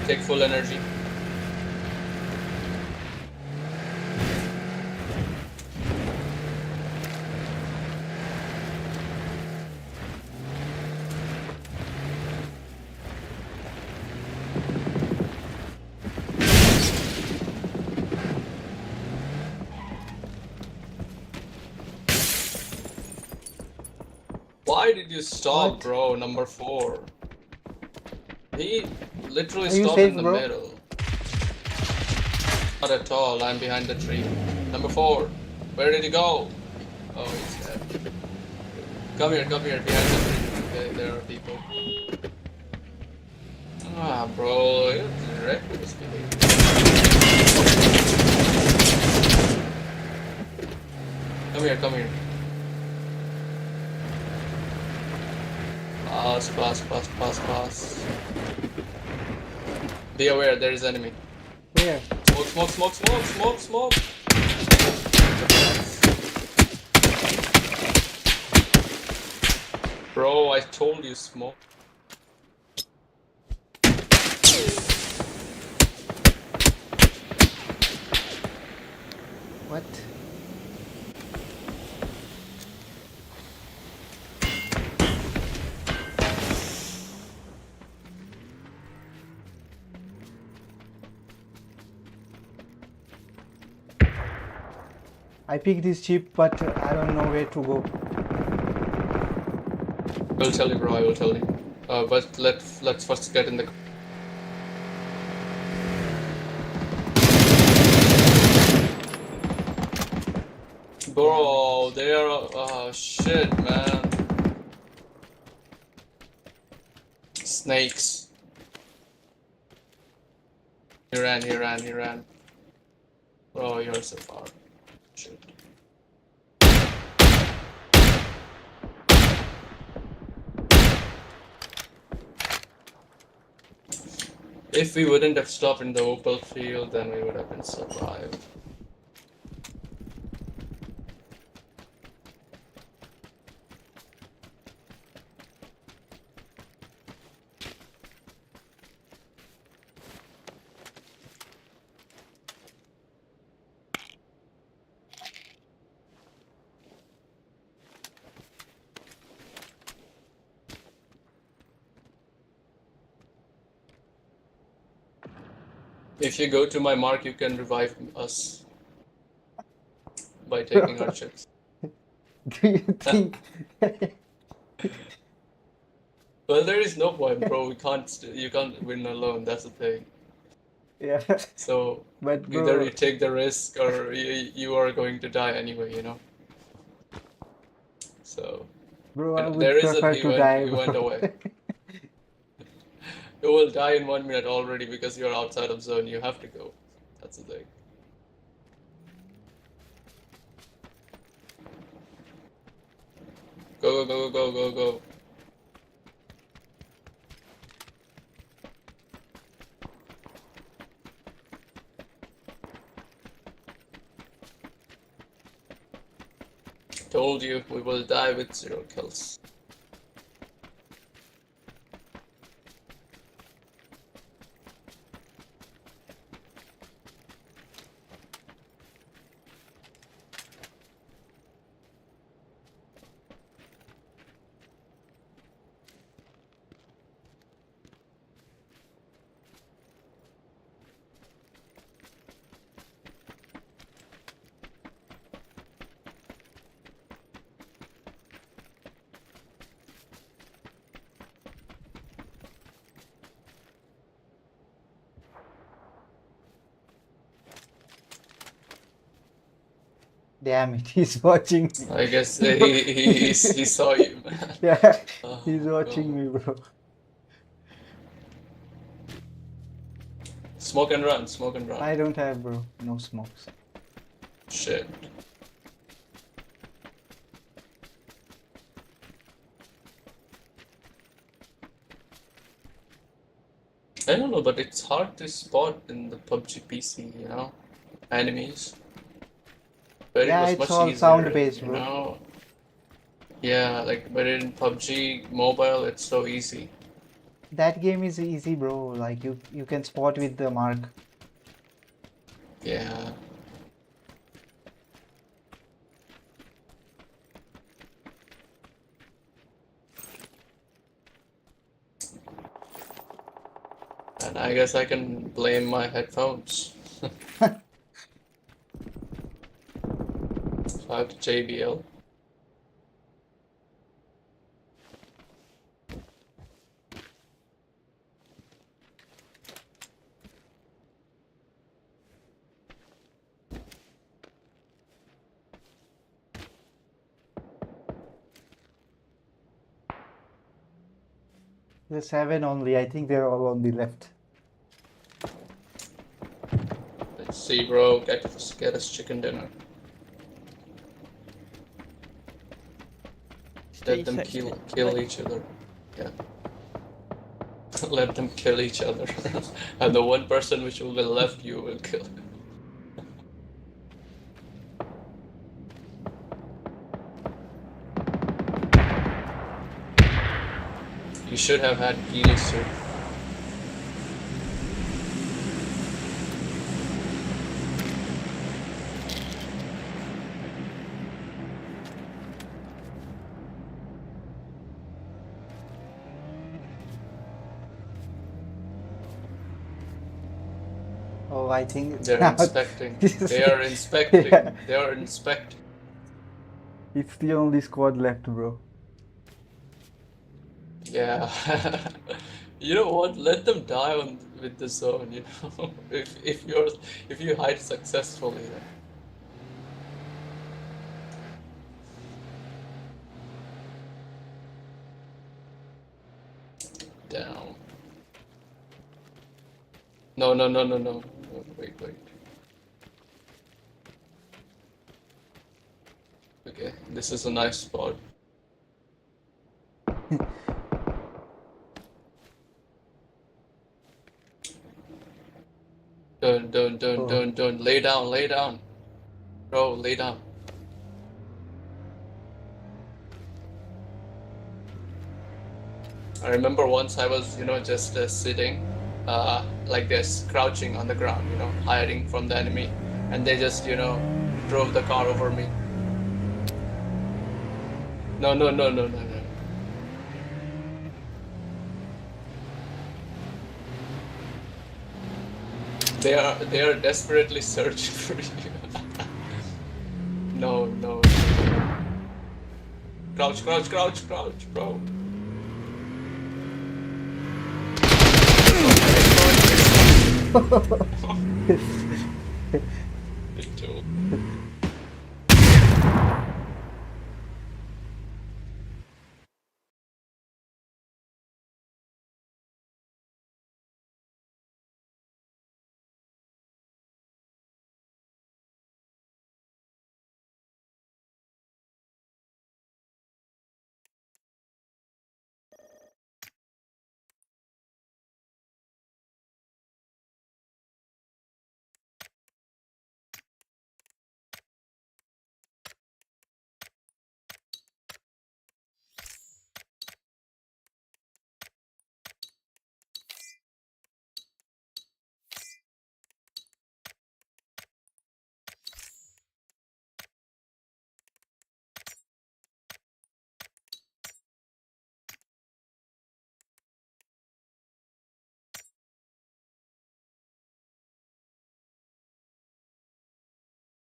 K: Take full energy. Why did you stop, bro? Number 4. He literally stopped in the middle. Not at all. I'm behind the tree. Number 4. Where did he go? Oh, he's dead. Come here, behind the tree. Okay, there are people. Ah, bro, you're reckless behavior. Come here. Pass. Be aware, there is enemy.
L: Where?
K: Smoke. Bro, I told you smoke.
L: What? I picked this chip, but I don't know where to go.
K: I will tell you, bro. I will tell you. But let's first get in the. Bro, they are. Oh shit, man. Snakes. He ran. Bro, you're so far. Shit. If we wouldn't have stopped in the Opal field, then we would have been survived. If you go to my mark, you can revive us by taking our chips.
L: Do you think?
K: Well, there is no point, bro. You can't win alone. That's the thing.
L: Yeah.
K: So
L: But bro,
K: either you take the risk or you are going to die anyway. You know. So.
L: bro, I would
K: There is
L: prefer to die.
K: he went
L: Bro.
K: away. You will die in 1 minute already because you're outside of zone. You have to go. That's the thing. Go. Told you, we will die with 0 kills.
L: Damn it, he's watching me.
K: I guess he saw you, man.
L: Yeah,
K: Oh,
L: he's watching
K: God.
L: me, bro.
K: Smoke and run.
L: I don't have, bro. No smokes.
K: Shit. I don't know, but it's hard to spot in the PUBG PC, you know? Enemies. But
L: Yeah,
K: it was
L: it's
K: much
L: all
K: easier,
L: sound-based,
K: you
L: bro.
K: know? Yeah, but in PUBG Mobile, it's so easy.
L: That game is easy, bro. Like you can spot with the mark.
K: Yeah. And I guess I can blame my headphones. So I have to JBL.
L: The 7 only. I think they're all on the left.
K: Let's see, bro. Get us chicken dinner. Let them kill each other. Yeah. Let them kill each other. And the one person which will be left, you will kill. You should have had healing suit.
L: Oh, I think
K: They're
L: now
K: inspecting.
L: this is-
K: They are inspecting.
L: Yeah.
K: They are inspecting.
L: It's the only squad left, bro.
K: Yeah. You know what? Let them die with the zone. You know, if you hide successfully. Then. Down. No. Wait. Okay, this is a nice spot. Don't. Lay down. Bro, lay down. I remember once I was, just sitting like this, crouching on the ground, hiding from the enemy, and they just, drove the car over me. No. They are desperately searching for you. No. Crouch, bro.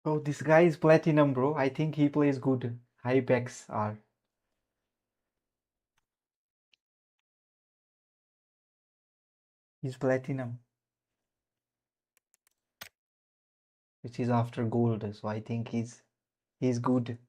L: Oh, this guy is platinum, bro. I think he plays good. High packs are. He's platinum. Which is after gold, so I think he's good.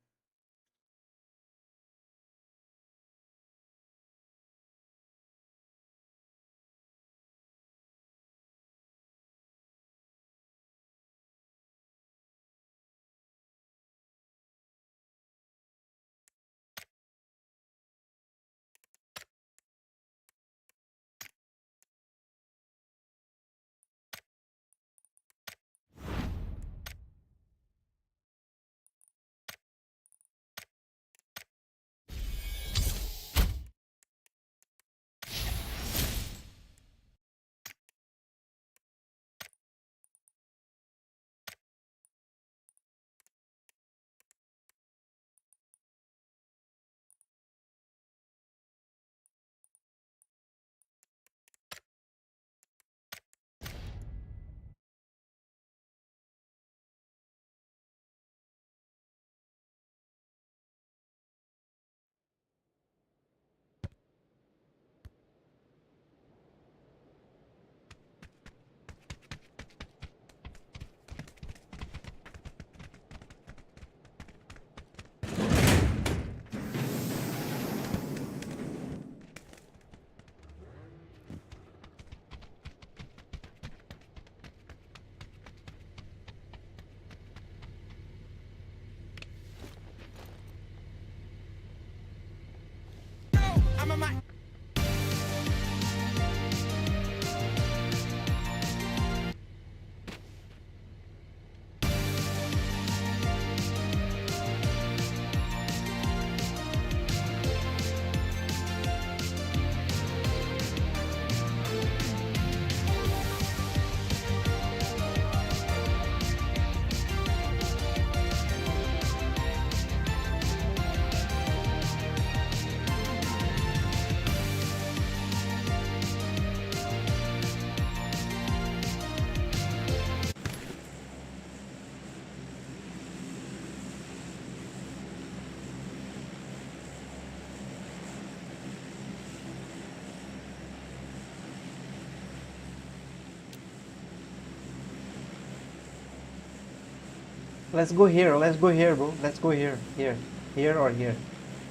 L: Let's go here. Let's go here, bro. Let's go here. Here or here.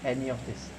L: Any of this.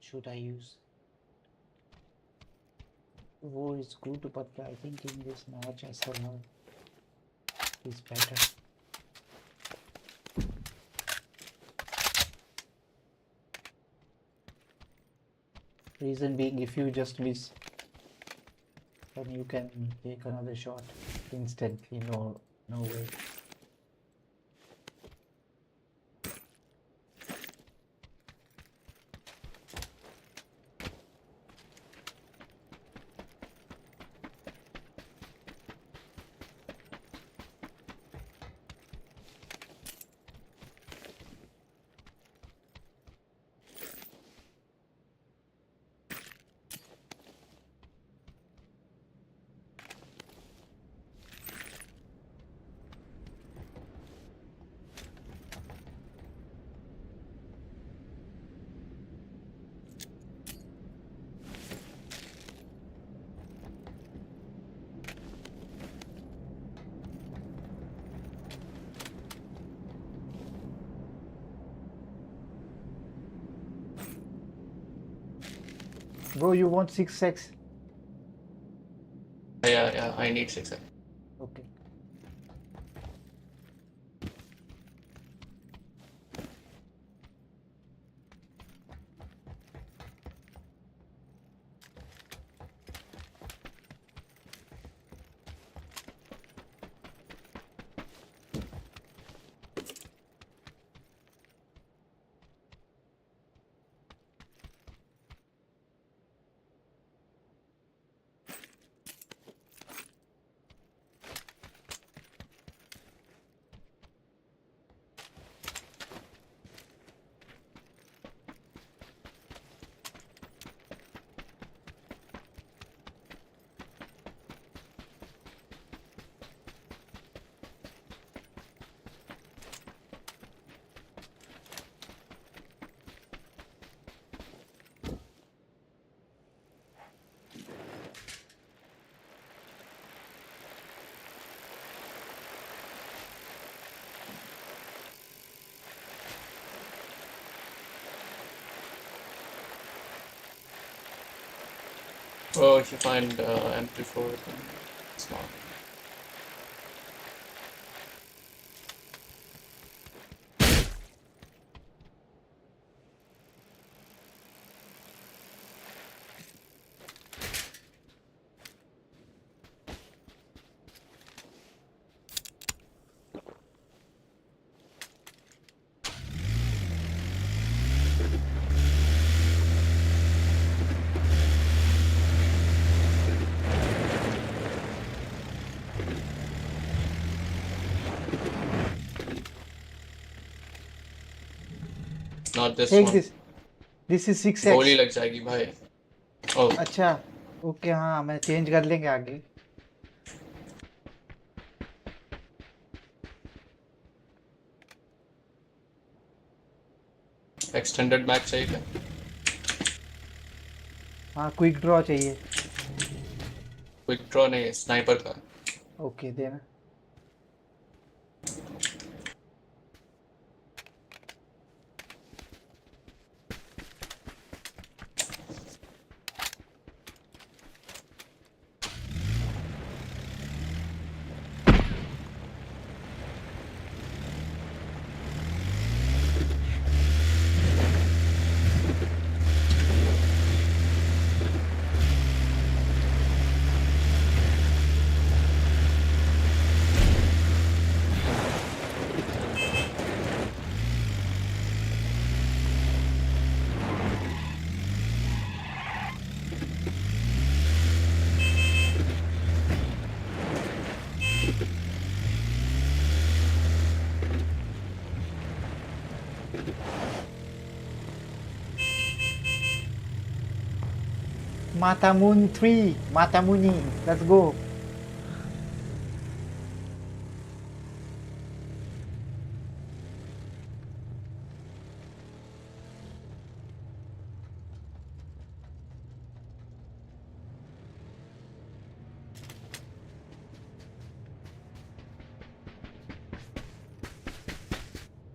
L: Should I use? War is good, but I think in this match SLR is better. Reason being, if you just miss, then you can take another shot instantly. No way. Bro, you want 6x?
K: Yeah, I need 6x.
L: Okay.
K: Oh, if you find MP4, then it's not. Not this
L: Take
K: one.
L: this. This is 6x.
K: गोली लग जाएगी भाई. Oh.
L: अच्छा okay हाँ मैं change कर लेंगे आगे.
K: Extended mag चाहिए क्या?
L: हाँ क्विक ड्रॉ चाहिए.
K: क्विक ड्रॉ नहीं, स्नाइपर का.
L: ओके देना. Matamun 3, Matamuni, let's go.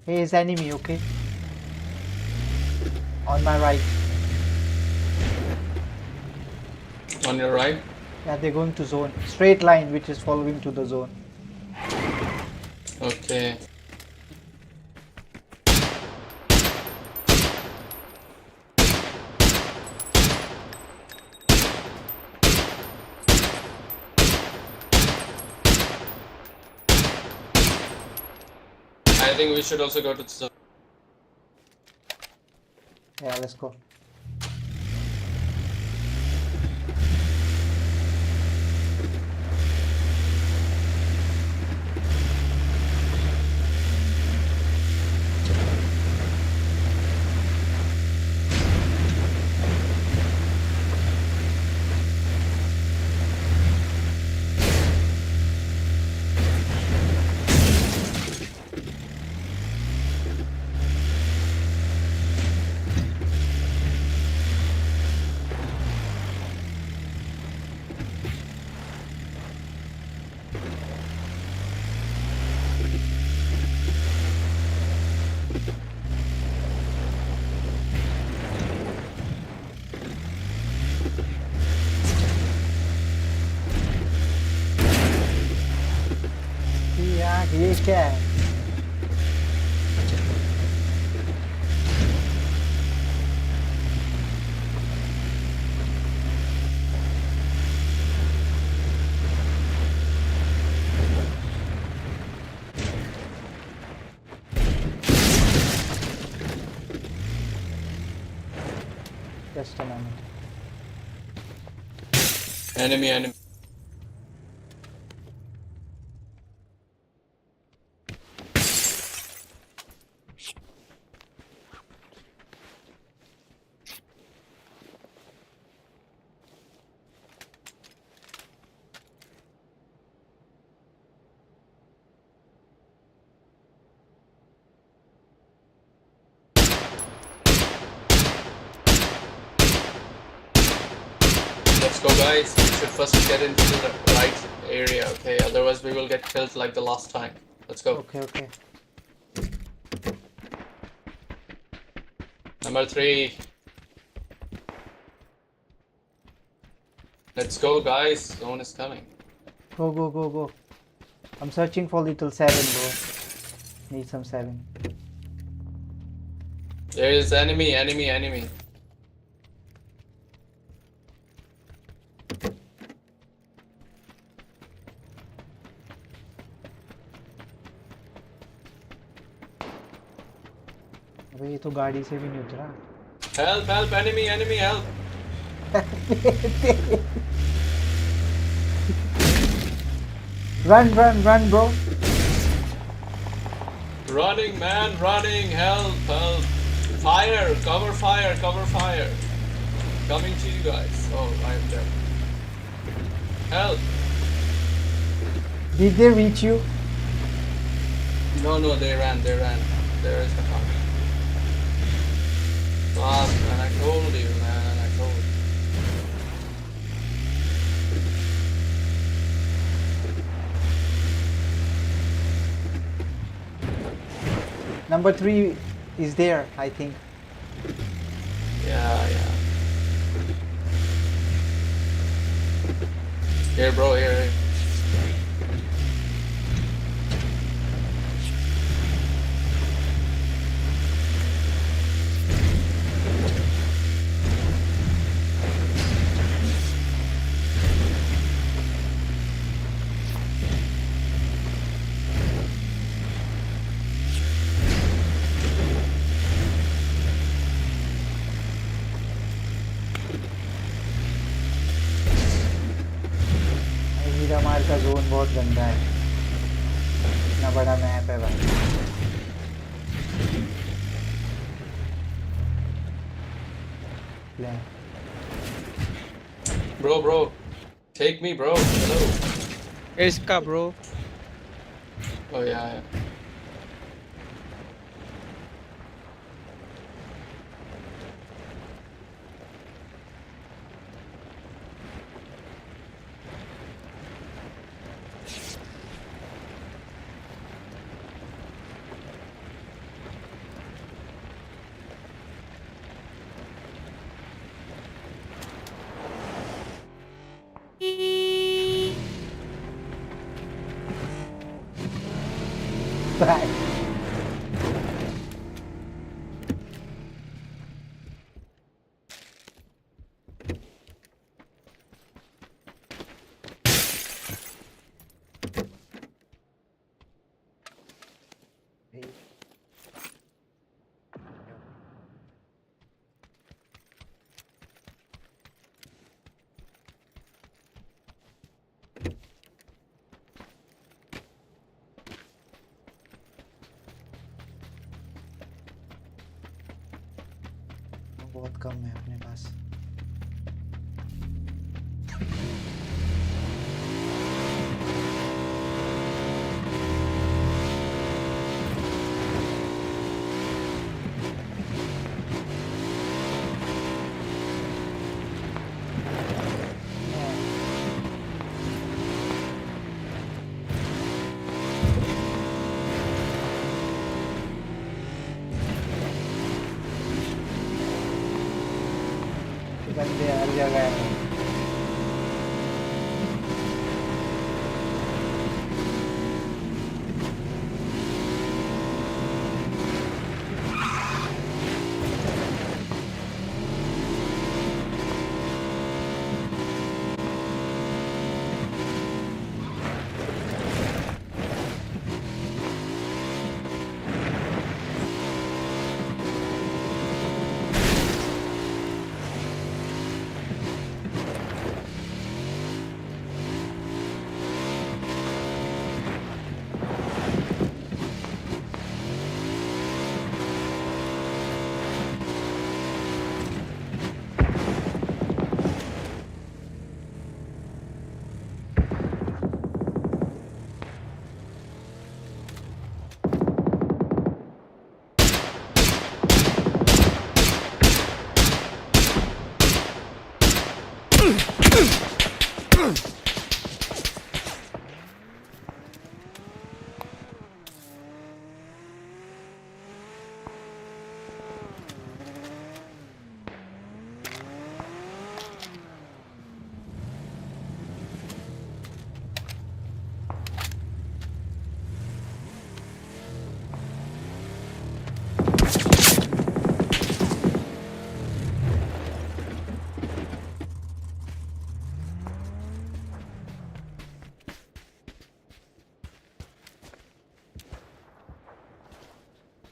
L: Hey, is enemy, okay? On my right.
K: On your right?
L: Yeah, they're going to zone. Straight line which is following to the zone.
K: Okay. I think we should also go to the zone.
L: Yeah, let's go. ये क्या है? Just a moment.
K: Enemy. Let's go, guys. We should first get into the right area, okay? Otherwise we will get killed like the last time. Let's go.
L: Okay.
K: Number 3. Let's go, guys. Zone is coming.
L: Go. I'm searching for little 7, bro. Need some 7.
K: There is enemy.
L: अबे ये तो गाड़ी से भी नहीं उतरा.
K: Help, enemy, help.
L: Run, bro.
K: Running, man, running. Help. Fire, cover fire. Coming to you guys. Oh, I'm dead. Help.
L: Did they reach you?
K: No, they ran. There is the car. Fuck, man, I told you, man.
L: Number 3 is there, I think.
K: Yeah. Here, bro, here.
L: हमारे का zone बहुत गंदा है. इतना बड़ा map है भाई. ले.
K: Bro, take me, bro. Hello.
O: Where's car, bro?
K: Oh yeah.
L: Bye. बहुत कम है अपने पास. बंदे हर जगह हैं.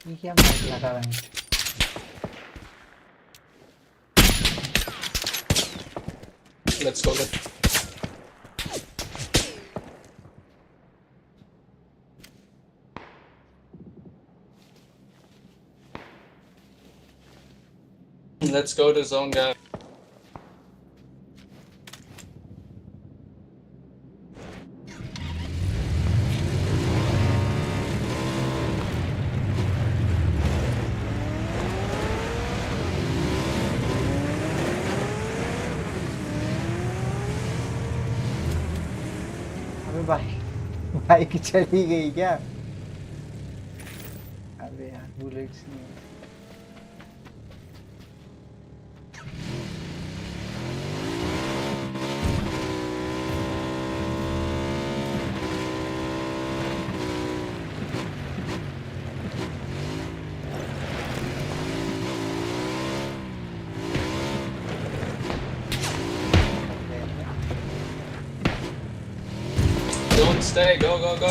L: นี่เฮียมันละกัน
K: Let's go. Let's go to zone, guy.
L: अबे बाइक चली गई क्या? अबे यार बुलेट्स नहीं है।
K: Don't stay. Go, go, go.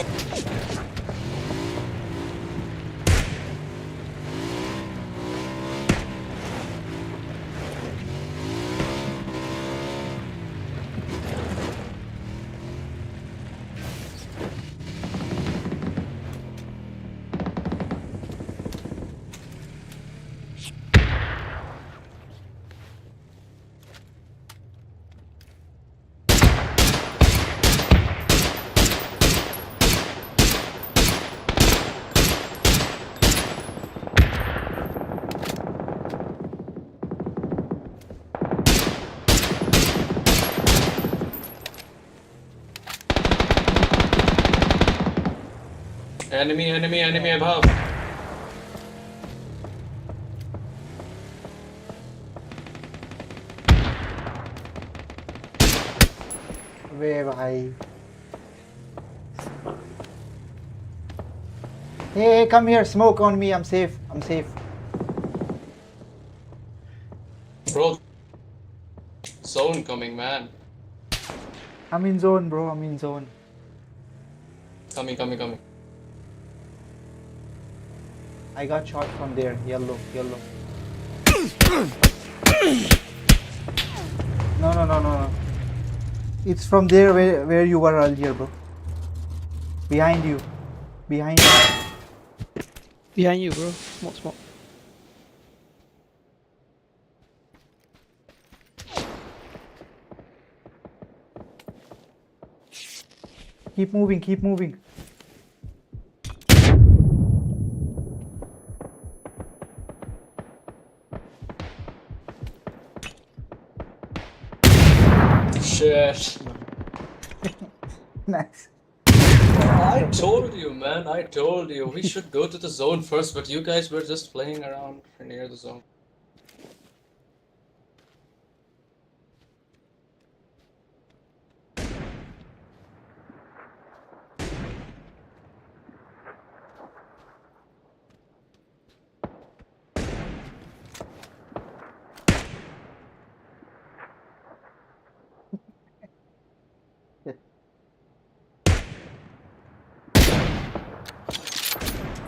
K: Enemy above.
L: वे भाई hey come here, smoke on me, I'm safe.
K: Bro, zone coming, man.
L: I'm in zone, bro, I'm in zone.
K: Coming.
L: I got shot from there, yellow. No. It's from there where you were earlier, bro. Behind you,
O: Behind you, bro. Smoke.
L: Keep moving.
K: Shit.
L: Nice.
K: I told you, man. I told you. We should go to the zone first, but you guys were just playing around near the zone.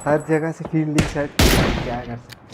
L: हर जगह से fielding set क्या कर सकते हैं।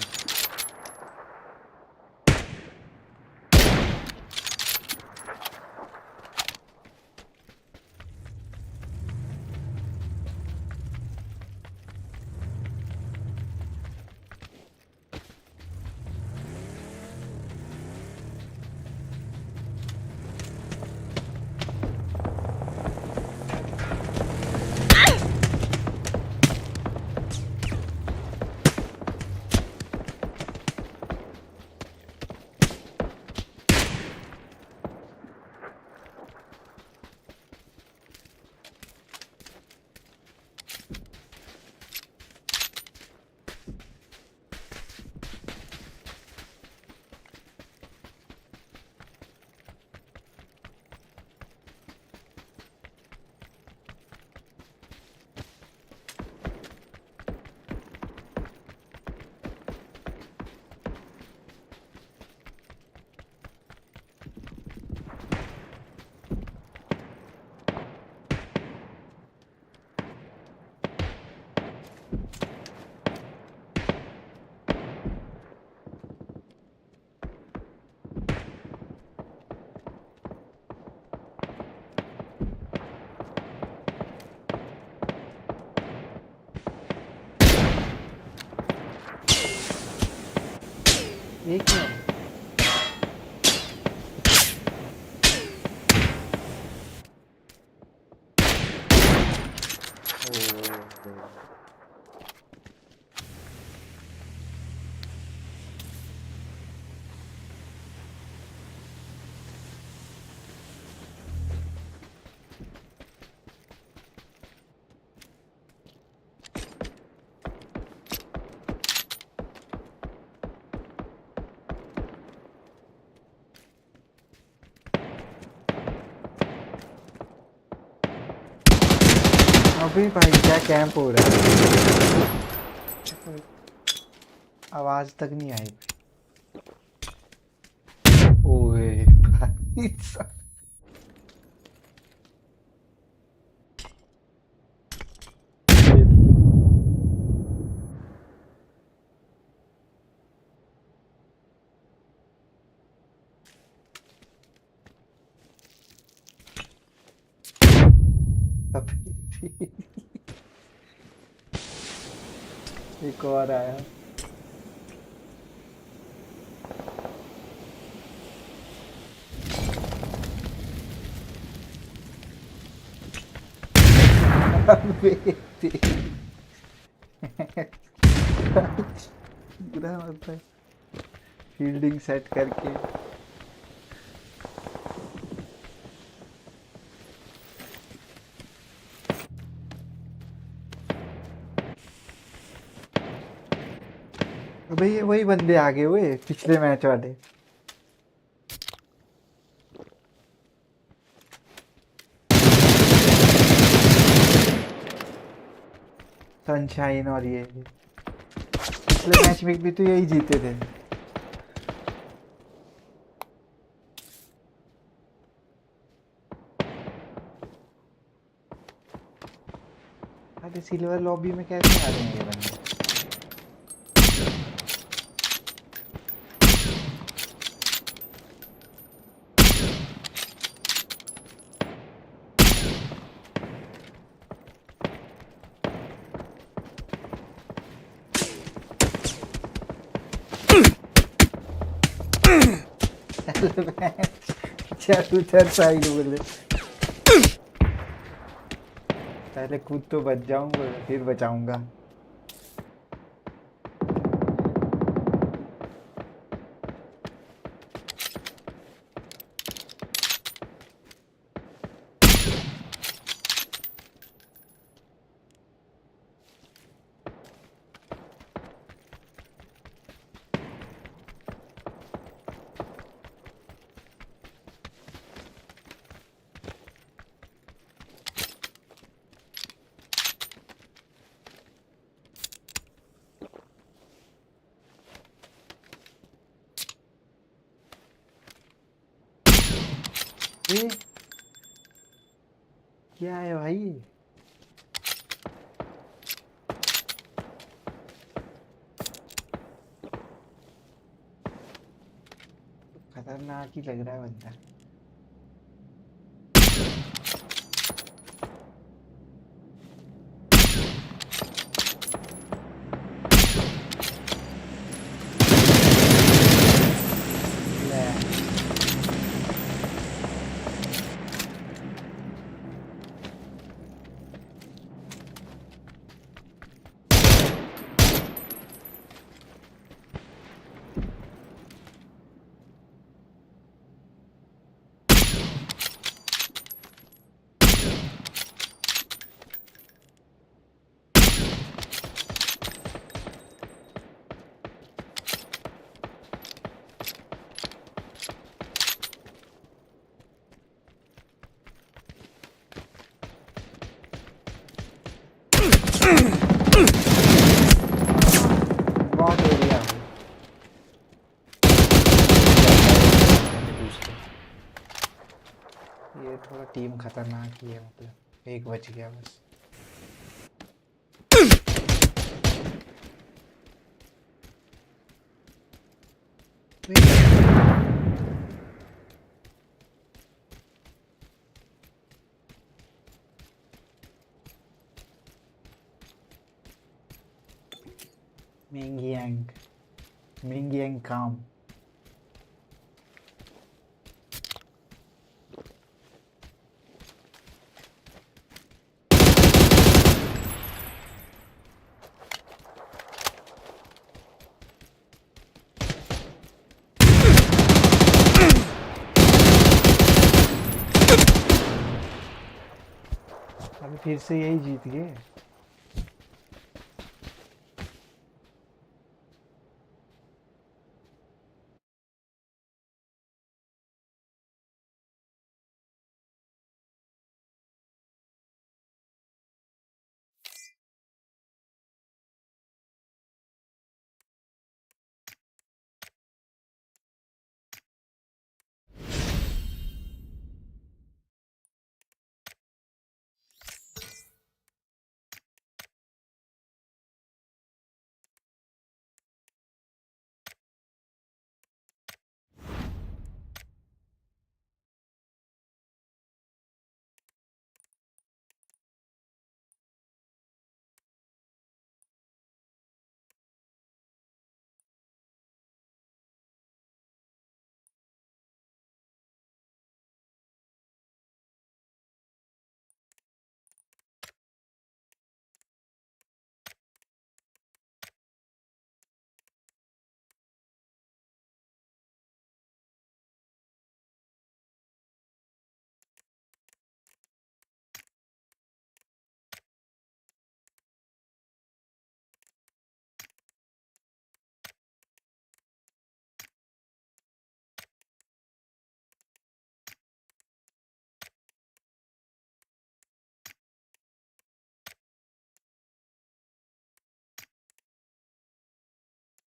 L: अबे भाई क्या camp हो रहा है? आवाज तक नहीं आई। ओए भाई एक और आया। बुरा मत है फील्डिंग सेट करके। अबे ये वही बंदे आ गए हुए पिछले मैच वाले। सनशाइन और ये पिछले मैच में भी तो यही जीते थे। अरे सिल्वर लॉबी में कैसे आ रहे हैं ये बंदे? चल उधर साइड बोले पहले खुद तो बच जाऊंगा फिर बचाऊंगा। ये क्या है भाई? खतरनाक ही लग रहा है बंदा। बहुत एरिया है। ये थोड़ा टीम खतरनाक ही है मतलब एक बच गया बस। Mingyang काम अभी फिर से यही जीत गए।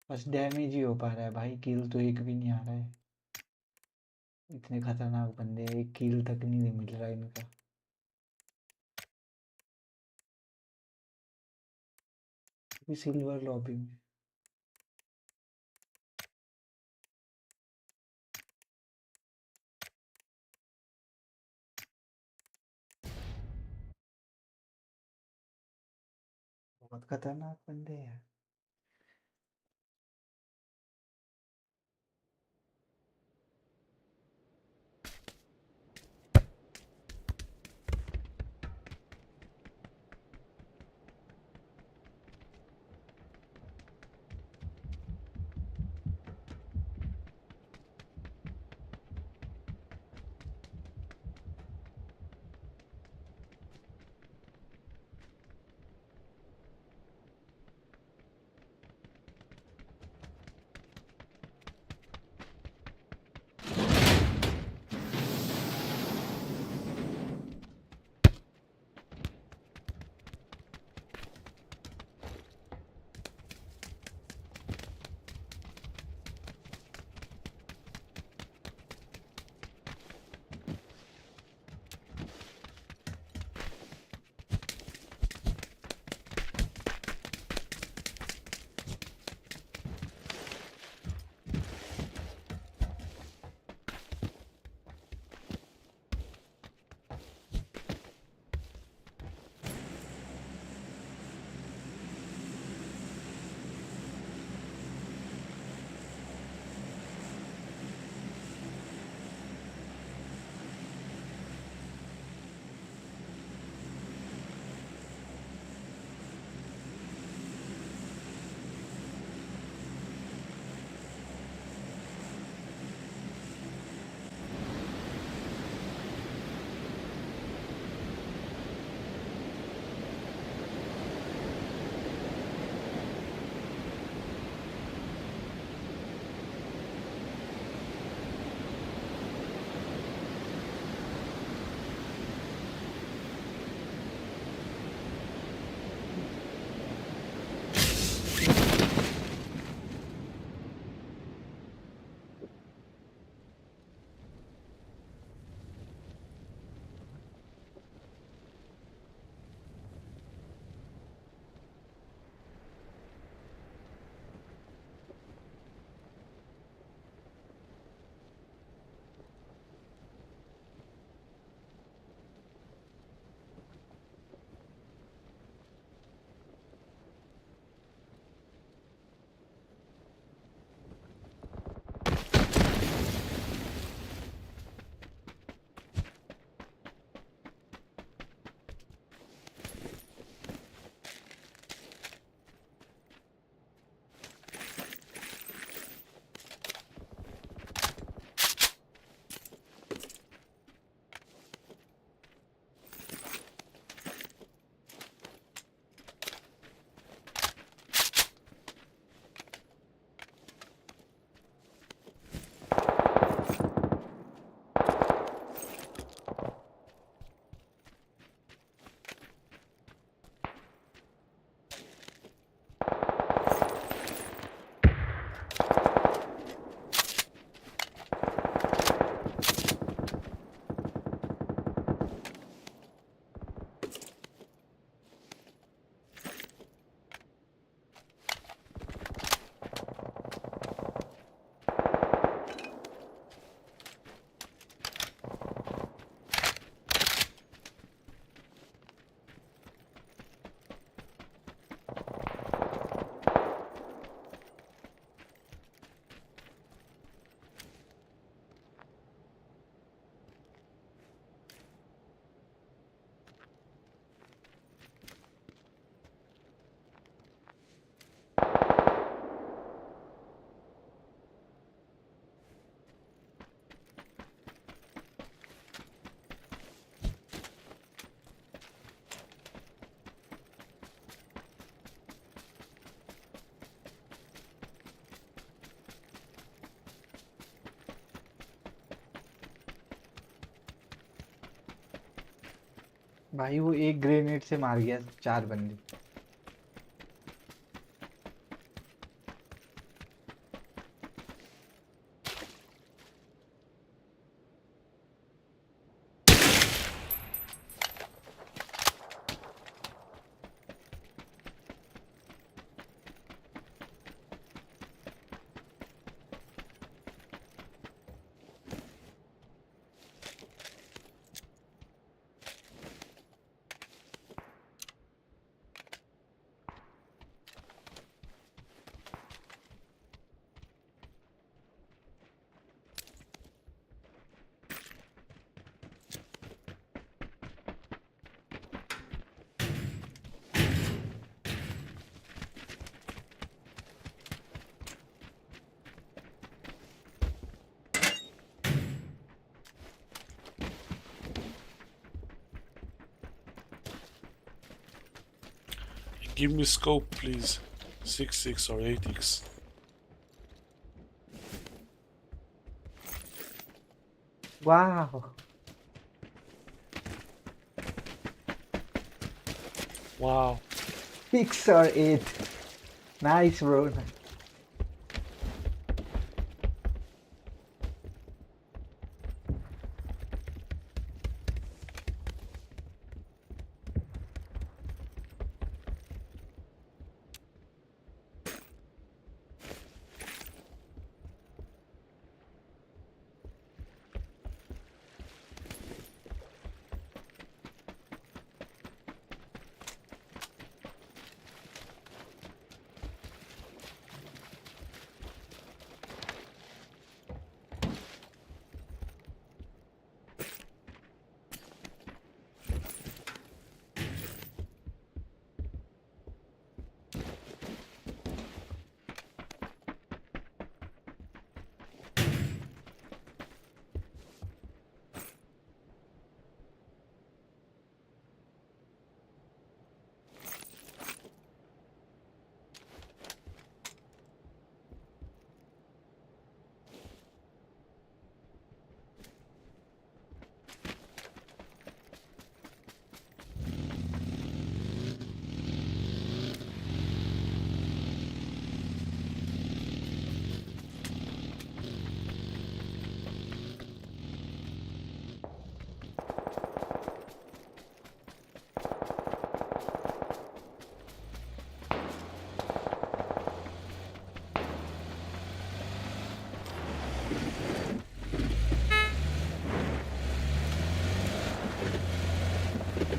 L: बस डैमेज ही हो पा रहा है भाई, किल तो एक भी नहीं आ रहा है। इतने खतरनाक बंदे, एक किल तक नहीं मिल रहा है इनका। सिल्वर लॉबी में बहुत खतरनाक बंदे हैं। भाई वो एक ग्रेनेड से मार गया 4 बंदे.
B: Give me scope, please. 6x or 8x.
L: Wow.
B: Wow.
L: 6 or 8. Nice, bro.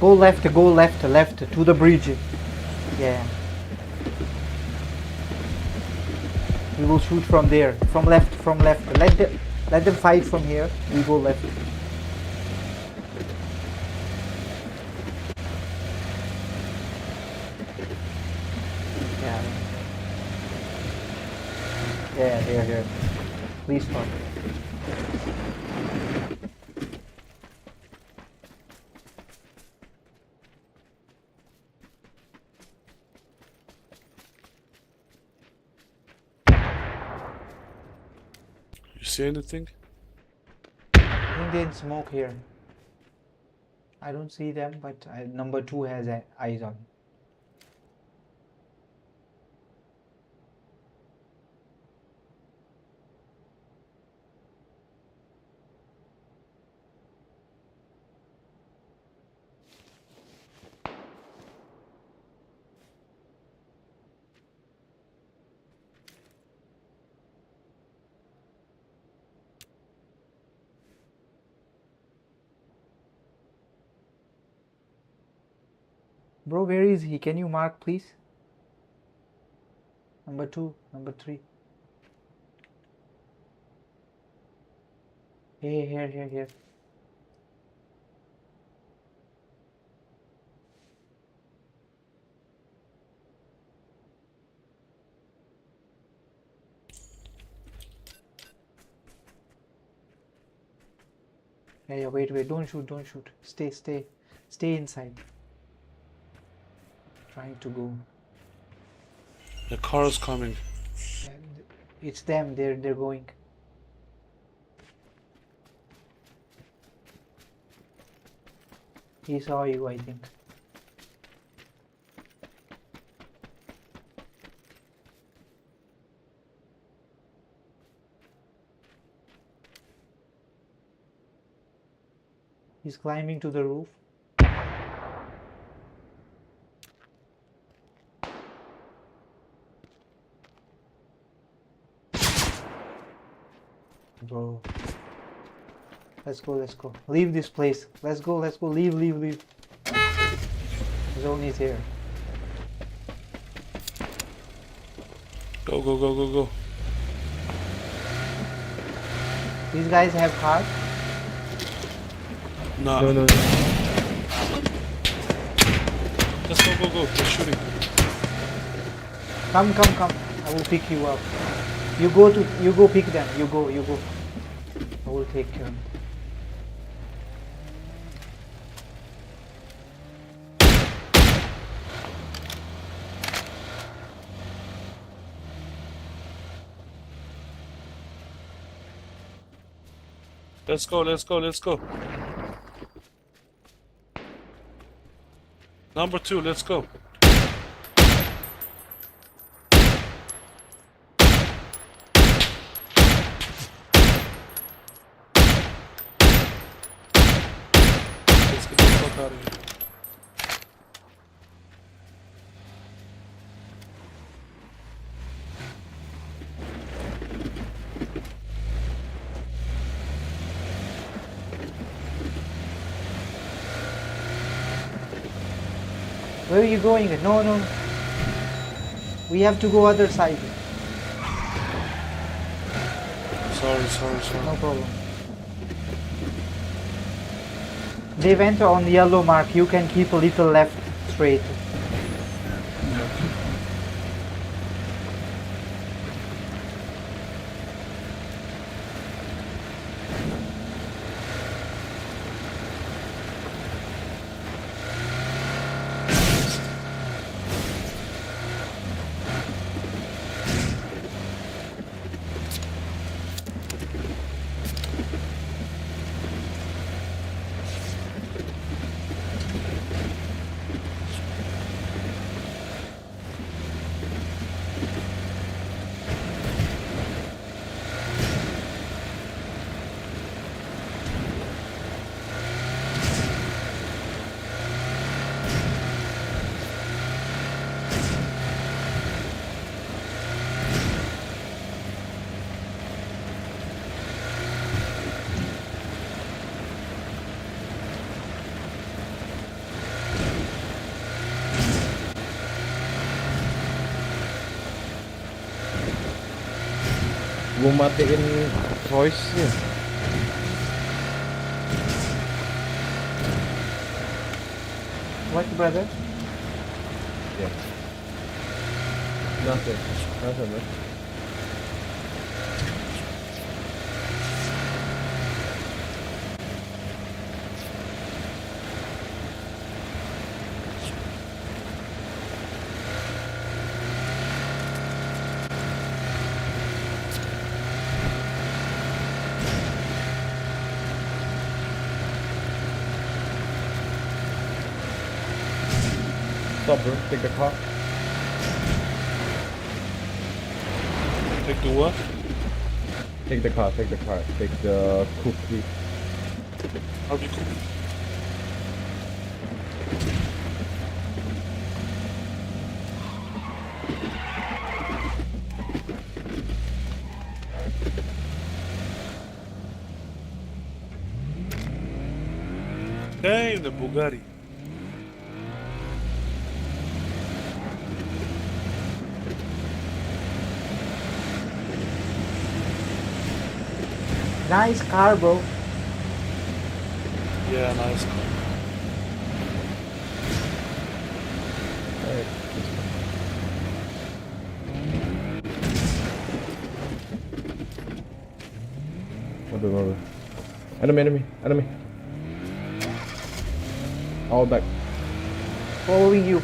L: Go left, left, to the bridge. Yeah. We will shoot from there. From left. Let them fight from here. We go left. Yeah. Yeah, here. Please stop.
B: You see anything?
L: Indian smoke here. I don't see them, but number 2 has eyes on. Bro, where is he? Can you mark, please? Number 2, number 3. Hey, here. Yeah, wait, don't shoot. Stay inside. Trying to go.
B: The car is coming.
L: And it's them, they're going. He saw you, I think. He's climbing to the roof. Bro. Let's go, let's go. Leave this place. Let's go, let's go. Leave, leave, leave. Zone is here.
B: Go, go, go, go, go.
L: These guys have cars?
B: No.
S: No.
B: Let's go, go, go. They're shooting.
L: Come. I will pick you up. You go pick them. You go. I will take care.
B: Let's go, let's go, let's go. Number 2, let's go. Let's get the fuck out of here.
L: Where are you going? No. We have to go other side.
B: Sorry.
L: No problem. They went on the yellow mark. You can keep a little left straight.
S: Gua matiin voice-nya.
L: What, brother?
S: Yeah. Nothing, man. Stop, bro. Take the car.
B: Take the what?
S: Take the car. Take the cookie.
B: How do you cook? Dang, the Bugatti.
L: Nice car, bro.
B: Yeah, nice car.
S: Waduh. Enemy. All back.
L: Following you.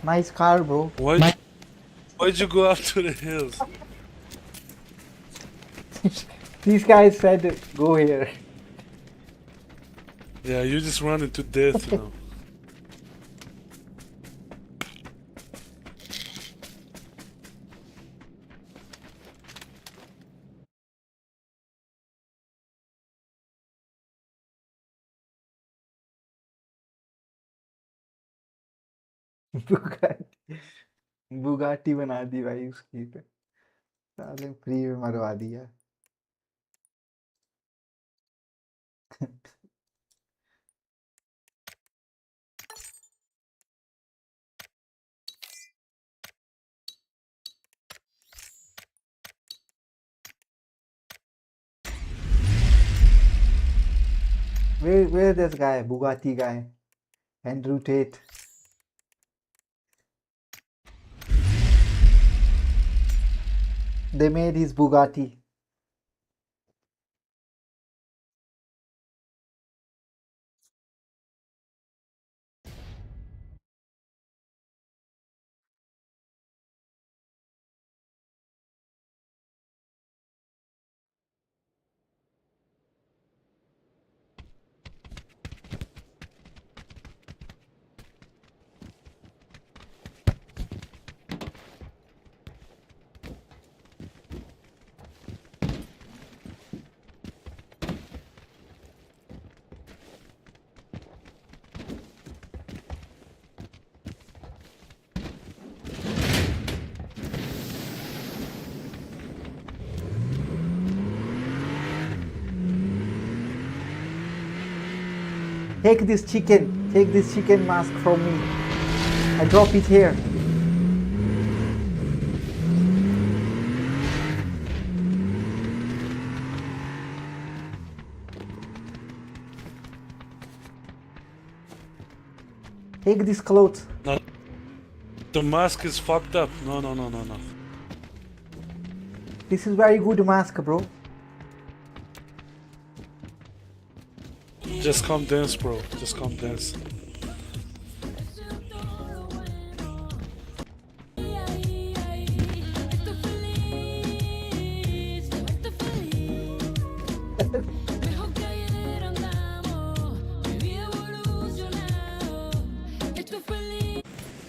L: Nice car, bro.
B: Why'd you go up to the hills?
L: These guys said go here.
B: Yeah, you just run into death, you know.
L: Bugatti बना दी भाई उसकी पे साले free में मरवा दिया Where this guy, Bugatti guy, Andrew Tate? They made his Bugatti. Take this chicken mask from me. I drop it here. Take this clothes.
B: No, the mask is fucked up. No.
L: This is very good mask, bro.
B: Just come dance, bro. Just come dance.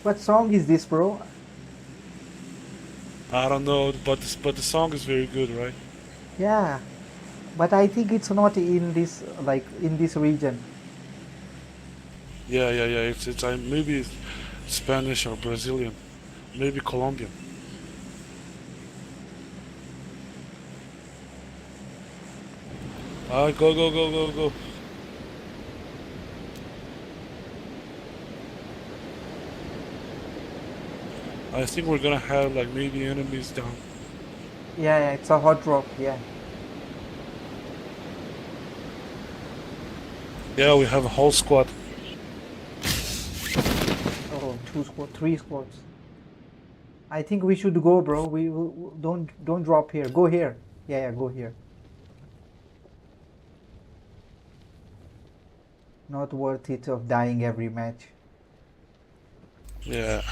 L: What song is this, bro?
B: I don't know, but the song is very good, right?
L: Yeah, but I think it's not in this in this region.
B: Yeah. It's maybe Spanish or Brazilian, maybe Colombian. Alright, go. I think we're gonna have like maybe enemies down.
L: Yeah, it's a hot drop. Yeah.
B: Yeah, we have a whole squad.
L: Oh, 2 squad, 3 squads. I think we should go, bro. We don't drop here. Go here. Yeah, go here. Not worth it of dying every match.
B: Yeah.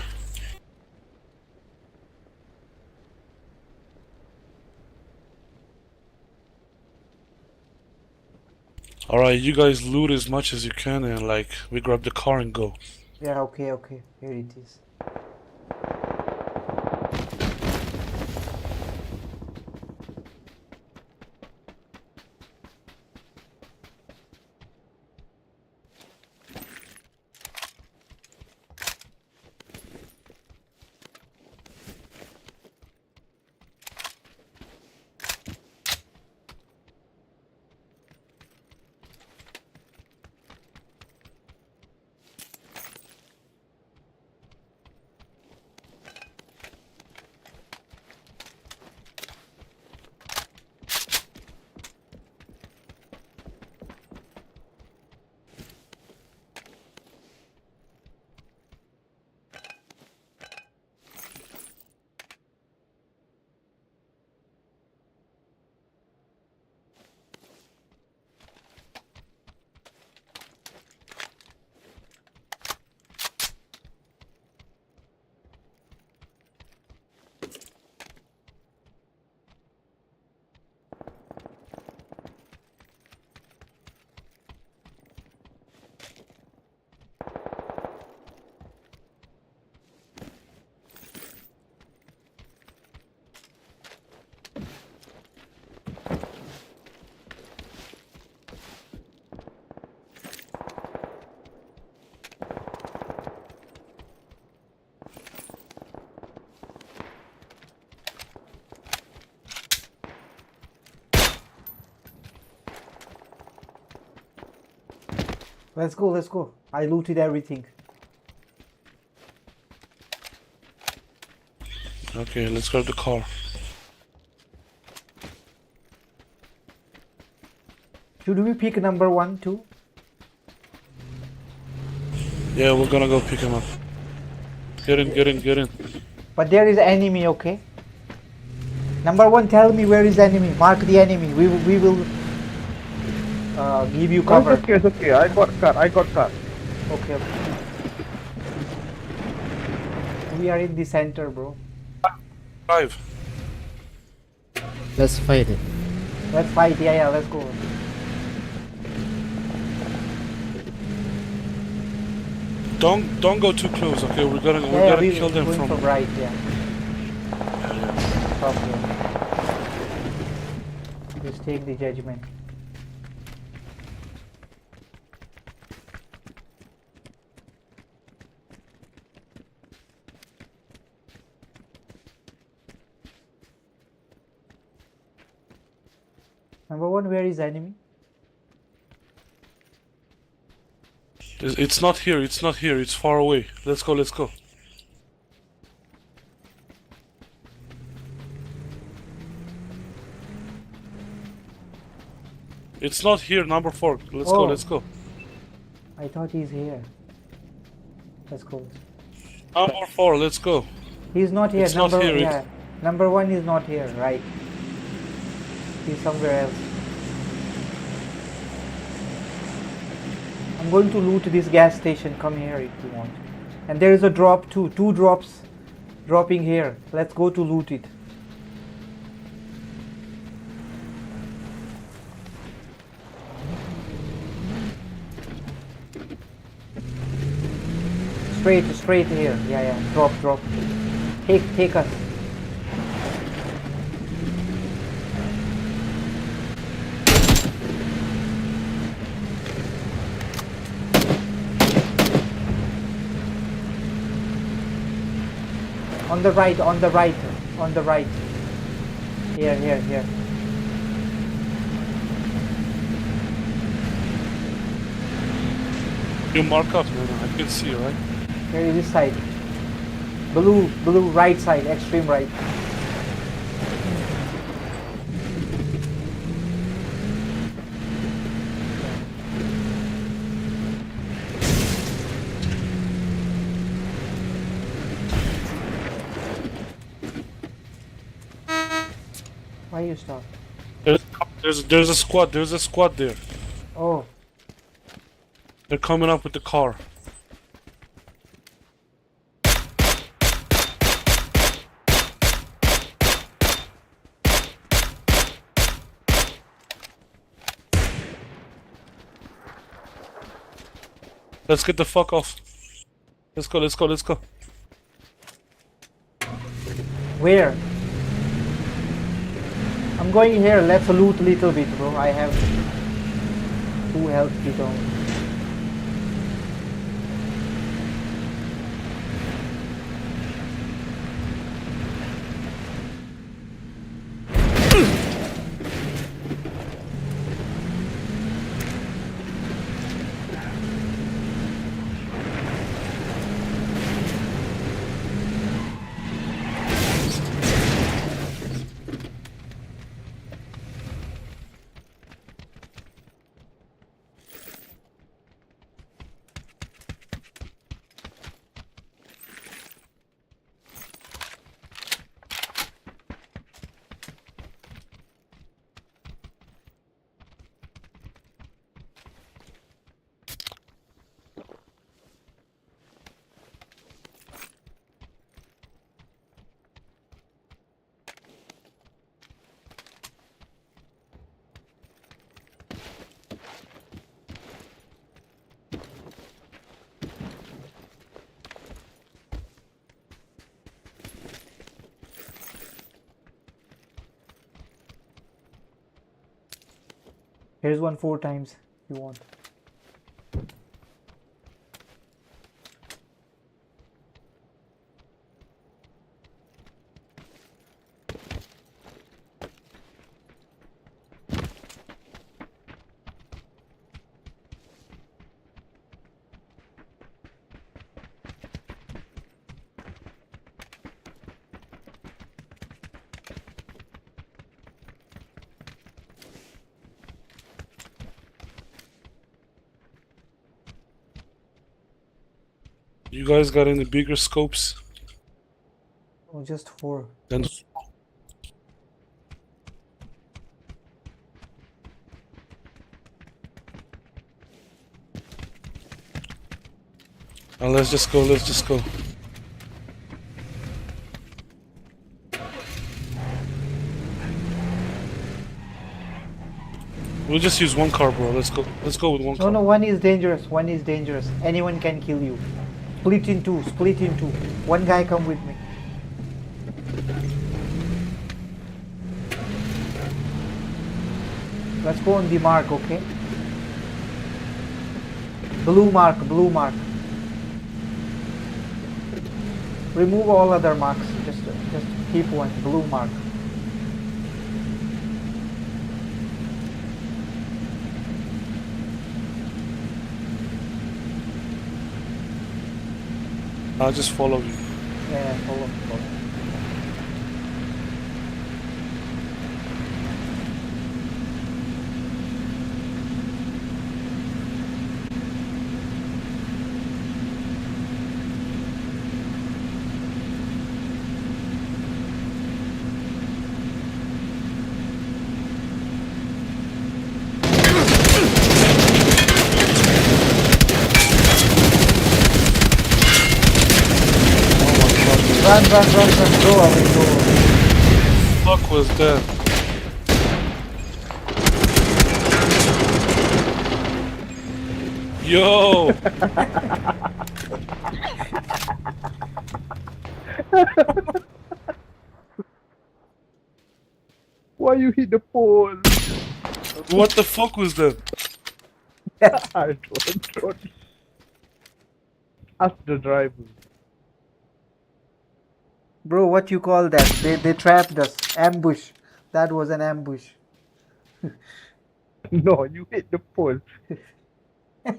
B: Alright, you guys loot as much as you can and like we grab the car and go.
L: Yeah, okay. Here it is. Let's go, let's go. I looted everything.
B: Okay, let's grab the car.
L: Should we pick number 1 too?
B: Yeah, we're gonna go pick him up. Get in, get in, get in.
L: But there is enemy, okay? Number 1, tell me where is enemy. Mark the enemy. We will give you cover.
S: It's okay. I got car.
L: Okay. We are in the center, bro.
B: 5.
G: Let's fight it.
L: Let's fight. Yeah, let's go.
B: Don't go too close, okay? We're gonna kill them
L: going
B: from
L: right. Yeah. Okay. Just take the judgment. Number 1, where is enemy?
B: It's not here, it's not here, it's far away. Let's go, let's go. It's not here, number 4. Let's go, let's go.
L: I thought he's here. Let's go.
B: Number 4, let's go.
L: He's not here.
B: It's not here.
L: Yeah. Number 1 is not here, right? He's somewhere else. I'm going to loot this gas station. Come here if you want. And there is a drop too. 2 drops dropping here. Let's go to loot it. Straight here. Yeah. Drop. Take us. On the right. Here.
B: You mark up, man. I can see, right?
L: Here is this side. Blue, right side, extreme right. Why you stop?
B: There's a squad there.
L: Oh.
B: They're coming up with the car. Let's get the fuck off. Let's go.
L: Where? I'm going here. Let's loot a little bit, bro. I have 2 health kit on. Here's one 4 times if you want.
B: You guys got any bigger scopes?
L: Oh, just 4.
B: Then let's just go. Let's just go. We'll just use one car, bro. Let's go. Let's go with one car.
L: No, one is dangerous. One is dangerous. Anyone can kill you. Split in two. Split in two. One guy come with me. Let's go on the mark, okay? Blue mark, blue mark. Remove all other marks. Just keep one blue mark.
B: I'll just follow you.
L: Yeah, follow. Run, go away, go away.
B: Fuck was that? Yo!
S: Why you hit the pole?
B: What the fuck was that?
S: I don't. Ask the driver.
L: Bro, what you call that? They trapped us. Ambush. That was an ambush.
S: No, you hit the pole.
B: Bro,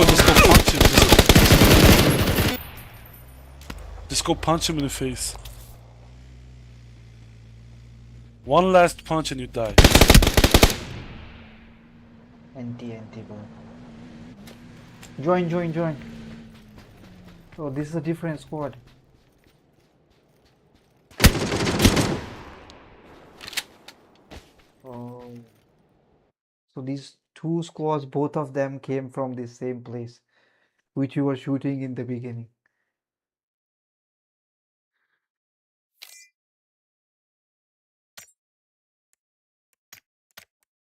B: just go punch him. Just go punch him in the face. One last punch and you die.
L: NT, bro. Join. Oh, this is a different squad. Oh. So these two squads, both of them came from the same place, which you were shooting in the beginning.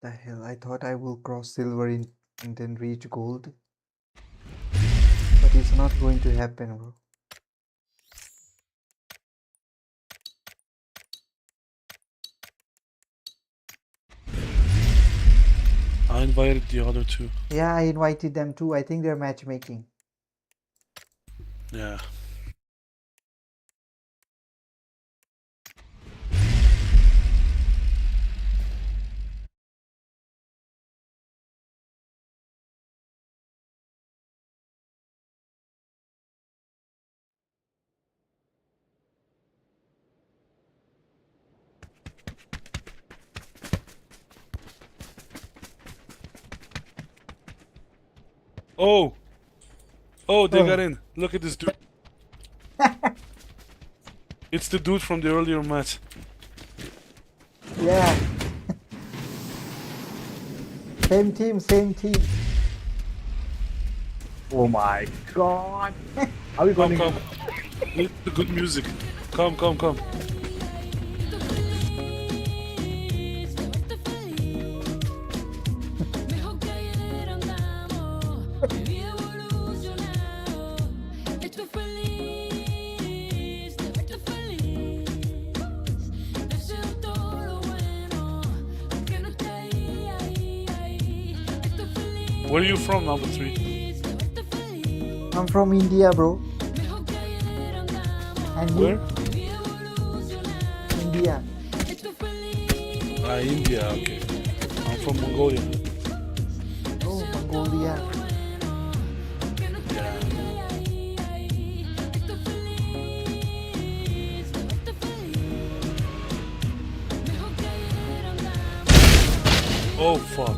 L: The hell, I thought I will cross silver and then reach gold. But it's not going to happen, bro.
B: I invited the other two.
L: Yeah, I invited them too. I think they're matchmaking.
B: Yeah. Oh, they got in. Look at this dude. It's the dude from the earlier match.
L: Yeah. Same team.
S: Oh my god. Are we going?
B: Come. Need the good music. Come. Where are you from, number 3?
L: I'm from India, bro. And you?
B: Where?
L: India.
B: India, okay. I'm from Mongolia.
L: Oh, Mongolia.
B: Oh, fuck.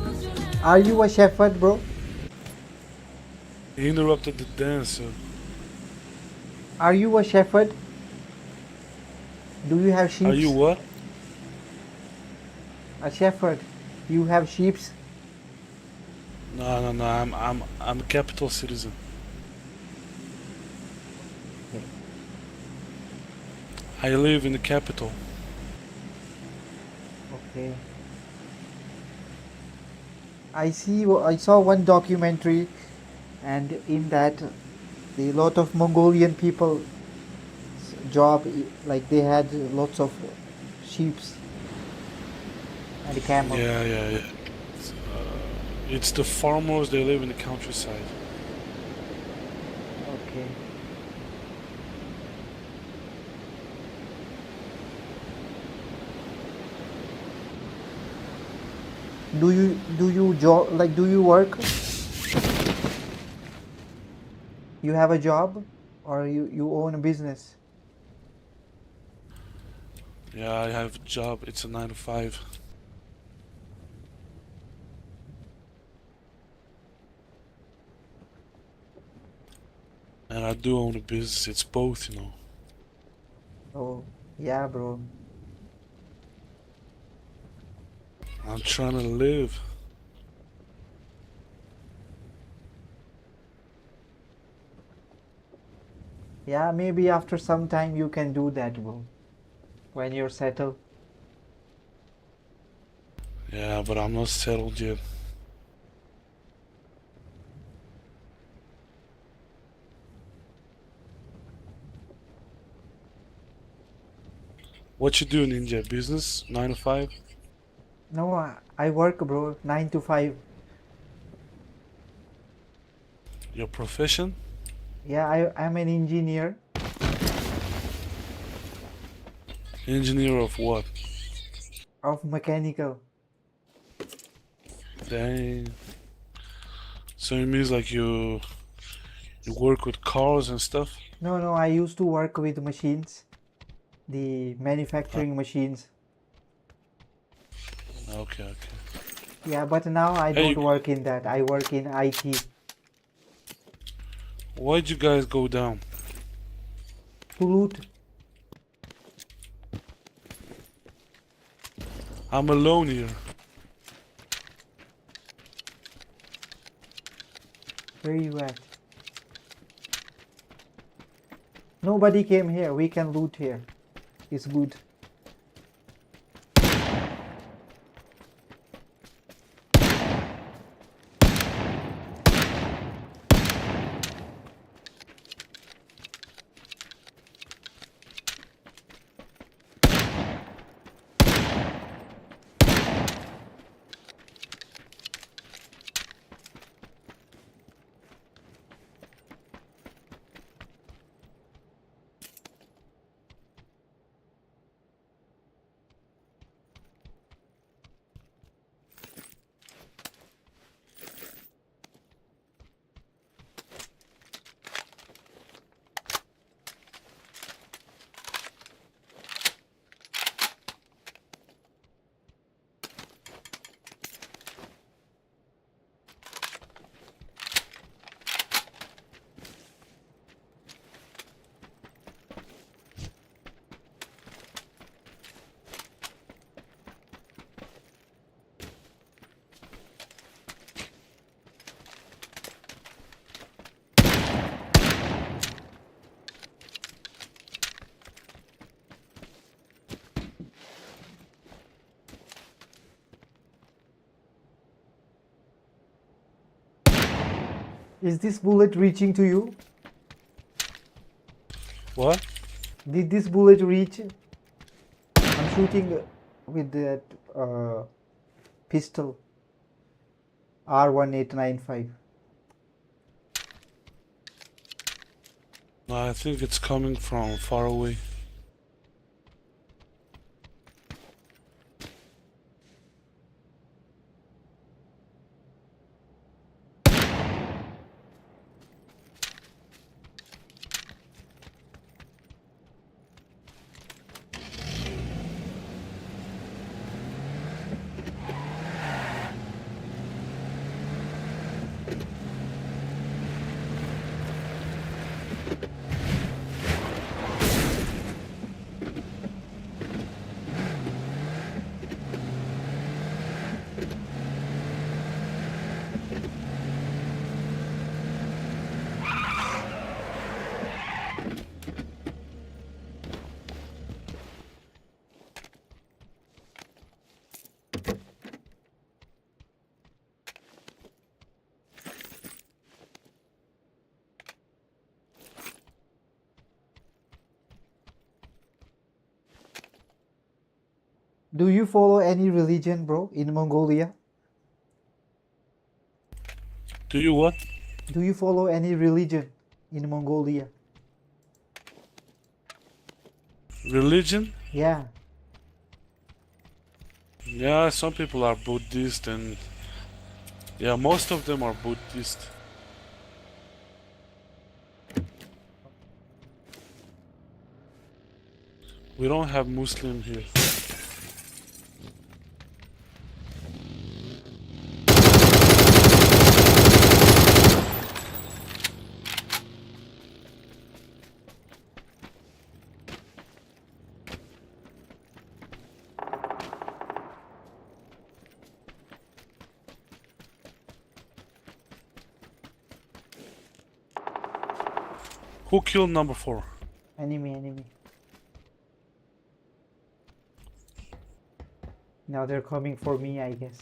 L: Are you a shepherd, bro?
B: He interrupted the dance.
L: Are you a shepherd? Do you have sheep?
B: Are you what?
L: A shepherd. You have sheep?
B: No. I'm a capital citizen. I live in the capital.
L: Okay. I saw one documentary, and in that, a lot of Mongolian people job, like they had lots of sheep and camel.
B: Yeah. It's the farmers. They live in the countryside.
L: Okay. Do you work? You have a job, or you own a business?
B: Yeah, I have a job. It's a 9 to 5. And I do own a business. It's both, you know.
L: Oh, yeah, bro.
B: I'm trying to live.
L: Yeah, maybe after some time you can do that, bro. When you're settled.
B: Yeah, but I'm not settled yet. What you do, Ninja? Business? 9 to 5?
L: No, I work, bro. 9 to 5.
B: Your profession?
L: Yeah, I'm an engineer.
B: Engineer of what?
L: Of mechanical.
B: Dang. So it means like you work with cars and stuff?
L: No, I used to work with machines. The manufacturing machines.
B: Okay.
L: Yeah, but now I
B: Hey,
L: don't work in that. I work in IT.
B: Why'd you guys go down?
L: To loot.
B: I'm alone here.
L: Where you at? Nobody came here. We can loot here. It's good. Is this bullet reaching to you?
B: What?
L: Did this bullet reach? I'm shooting with that pistol. R1895.
B: No, I think it's coming from far away.
E: Do you follow any religion, bro, in Mongolia?
B: Do you what?
E: Do you follow any religion in Mongolia?
B: Religion?
E: Yeah.
B: Yeah, some people are Buddhist and yeah, most of them are Buddhist. We don't have Muslim here. Who killed number 4?
E: Enemy. Now they're coming for me, I guess.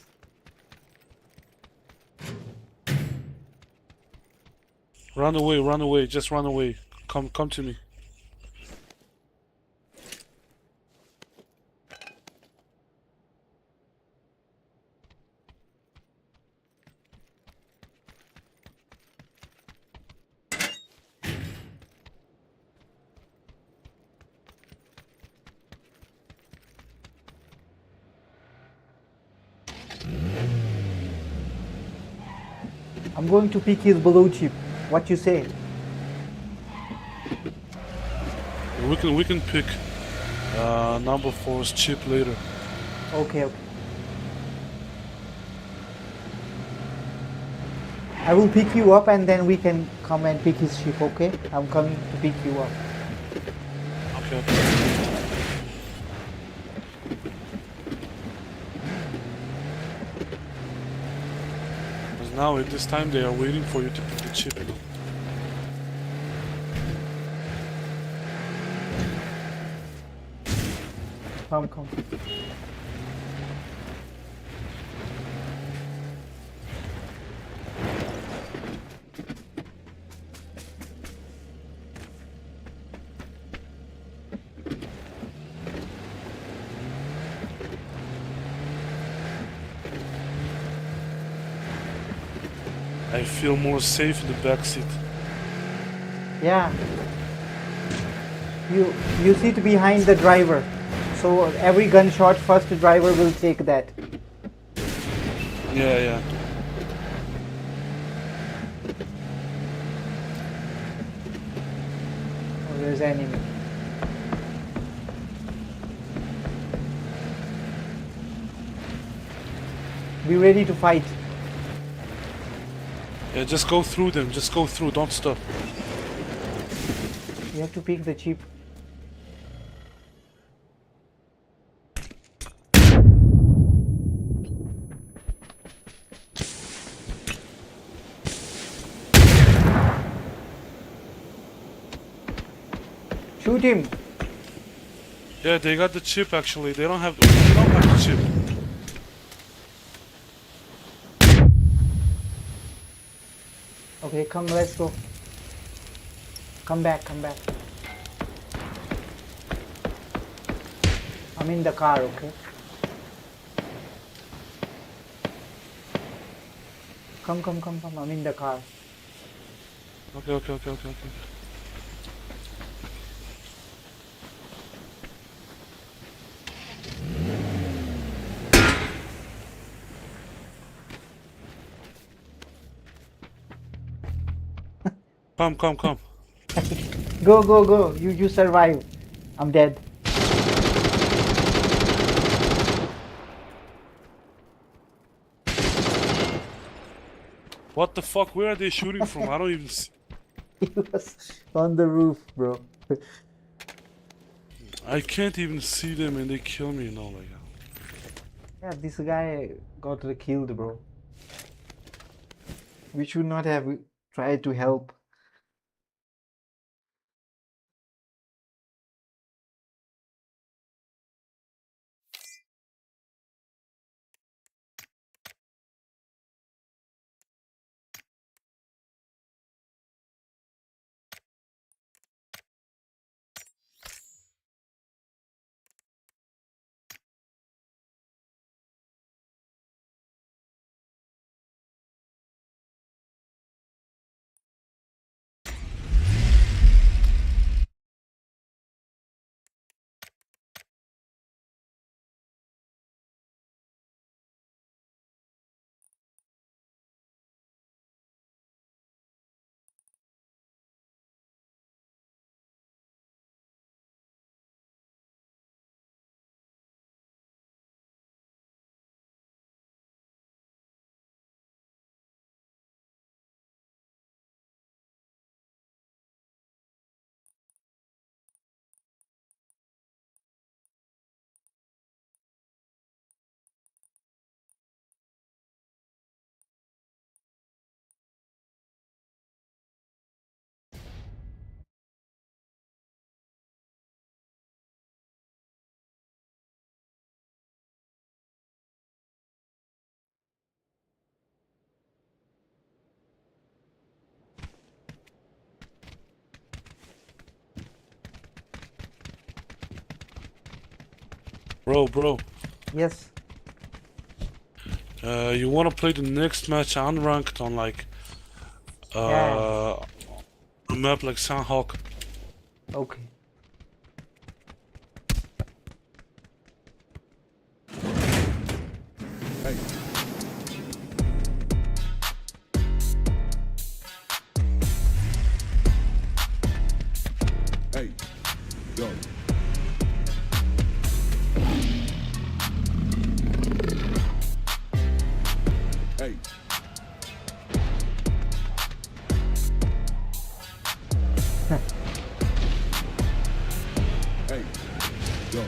B: Run away, just run away. Come to me.
E: I'm going to pick his blue chip. What you say?
B: We can pick number 4's chip later.
E: Okay. I will pick you up and then we can come and pick his chip, okay? I'm coming to pick you up.
B: Okay. Because now at this time they are waiting for you to pick the chip.
E: Come.
B: I feel more safe in the back seat.
E: Yeah. You sit behind the driver. So every gunshot, first driver will take that.
B: Yeah.
E: Oh, there's enemy. Be ready to fight.
B: Yeah, just go through them. Just go through. Don't stop.
E: You have to pick the chip. Shoot him.
B: Yeah, they got the chip actually. They don't have the chip.
E: Okay, come, let's go. Come back. I'm in the car, okay? Come. I'm in the car.
B: Okay. Come.
E: Go. You survive. I'm dead.
B: What the fuck? Where are they shooting from? I don't even see.
E: He was on the roof, bro.
B: I can't even see them and they kill me. No, like.
L: Yeah, this guy got killed, bro. We should not have tried to help.
B: Bro.
L: Yes.
B: You wanna play the next match unranked on like
L: Yeah.
B: a map like Sandhawk?
L: Okay.
I: Hey. Hey. Go. Hey. Hey. Go.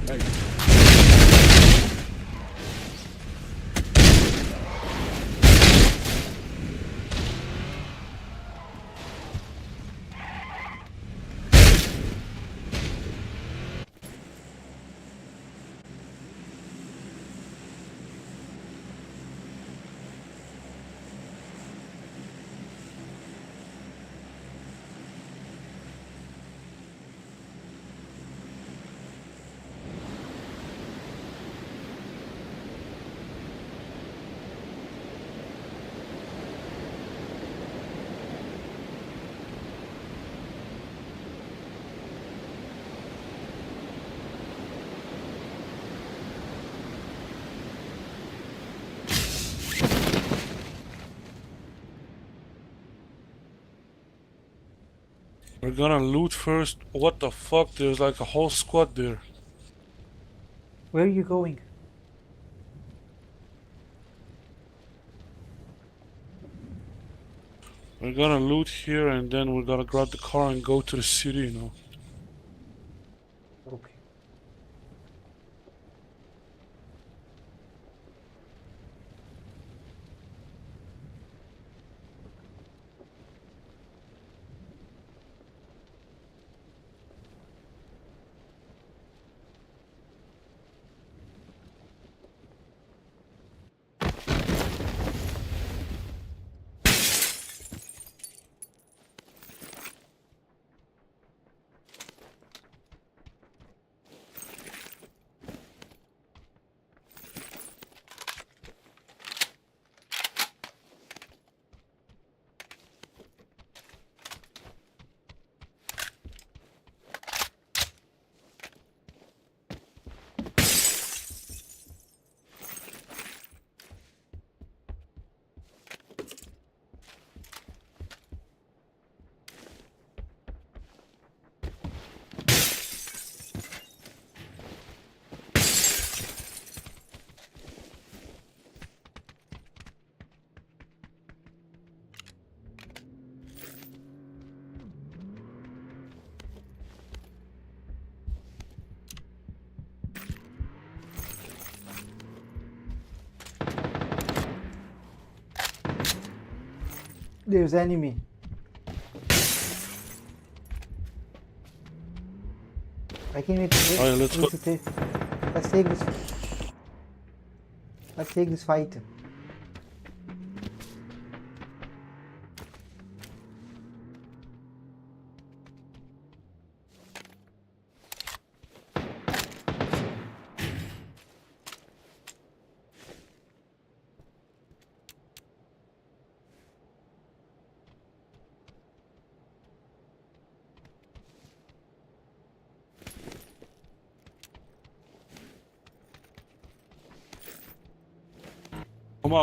I: Hey.
B: We're gonna loot first. What the fuck? There's like a whole squad there.
L: Where are you going?
B: We're gonna loot here and then we're gonna grab the car and go to the city, you know.
L: Okay.
E: There's enemy. I can need to
B: Alright, let's go.
E: Let's take this. Let's take this fight.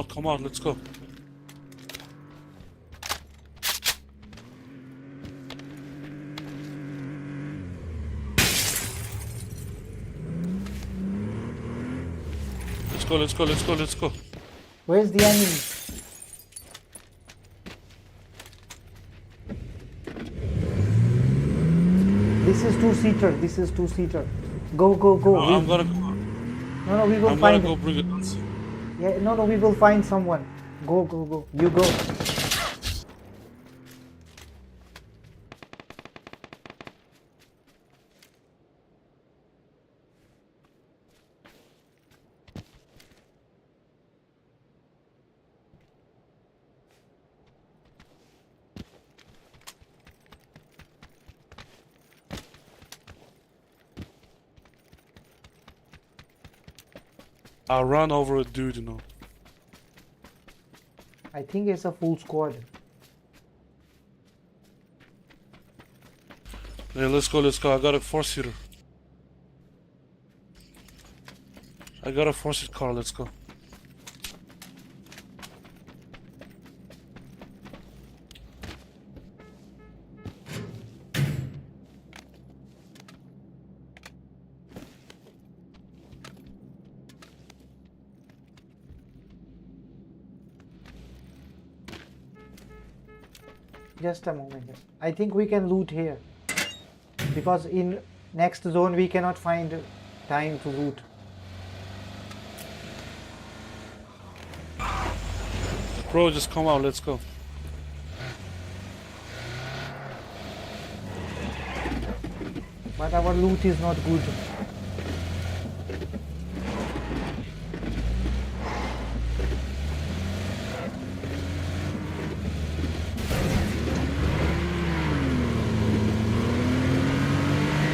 B: Come out, let's go. Let's go.
E: Where's the enemy? This is two-seater. Go.
B: No, I'm gonna go.
E: No, we will
B: I'm
E: find
B: gonna go
E: it.
B: bring it.
E: Yeah, no, we will find someone. Go. You go.
B: I'll run over a dude, you know.
E: I think it's a full squad.
B: Yeah, let's go. I got a 4-seater. I got a 4-seat car, let's go.
E: Just a moment. I think we can loot here. Because in next zone we cannot find time to loot.
B: Bro, just come out, let's go.
E: But our loot is not good.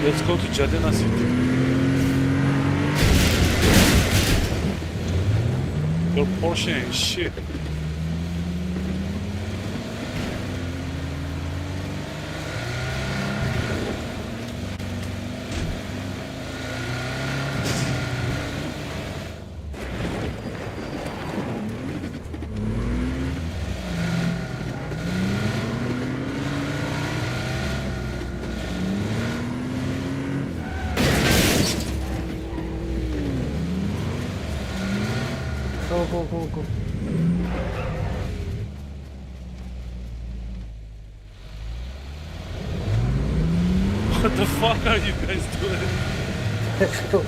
B: Let's go to Jadena City. Your Porsche ain't shit.
E: Go.
B: What the fuck are you guys doing?
E: Let's go.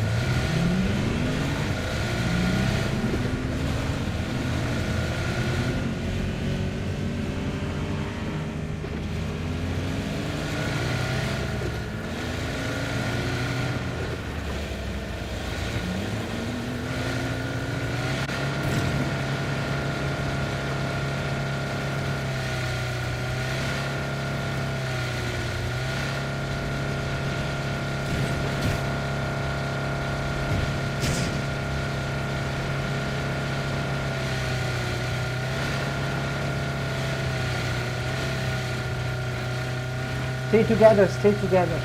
E: Stay together.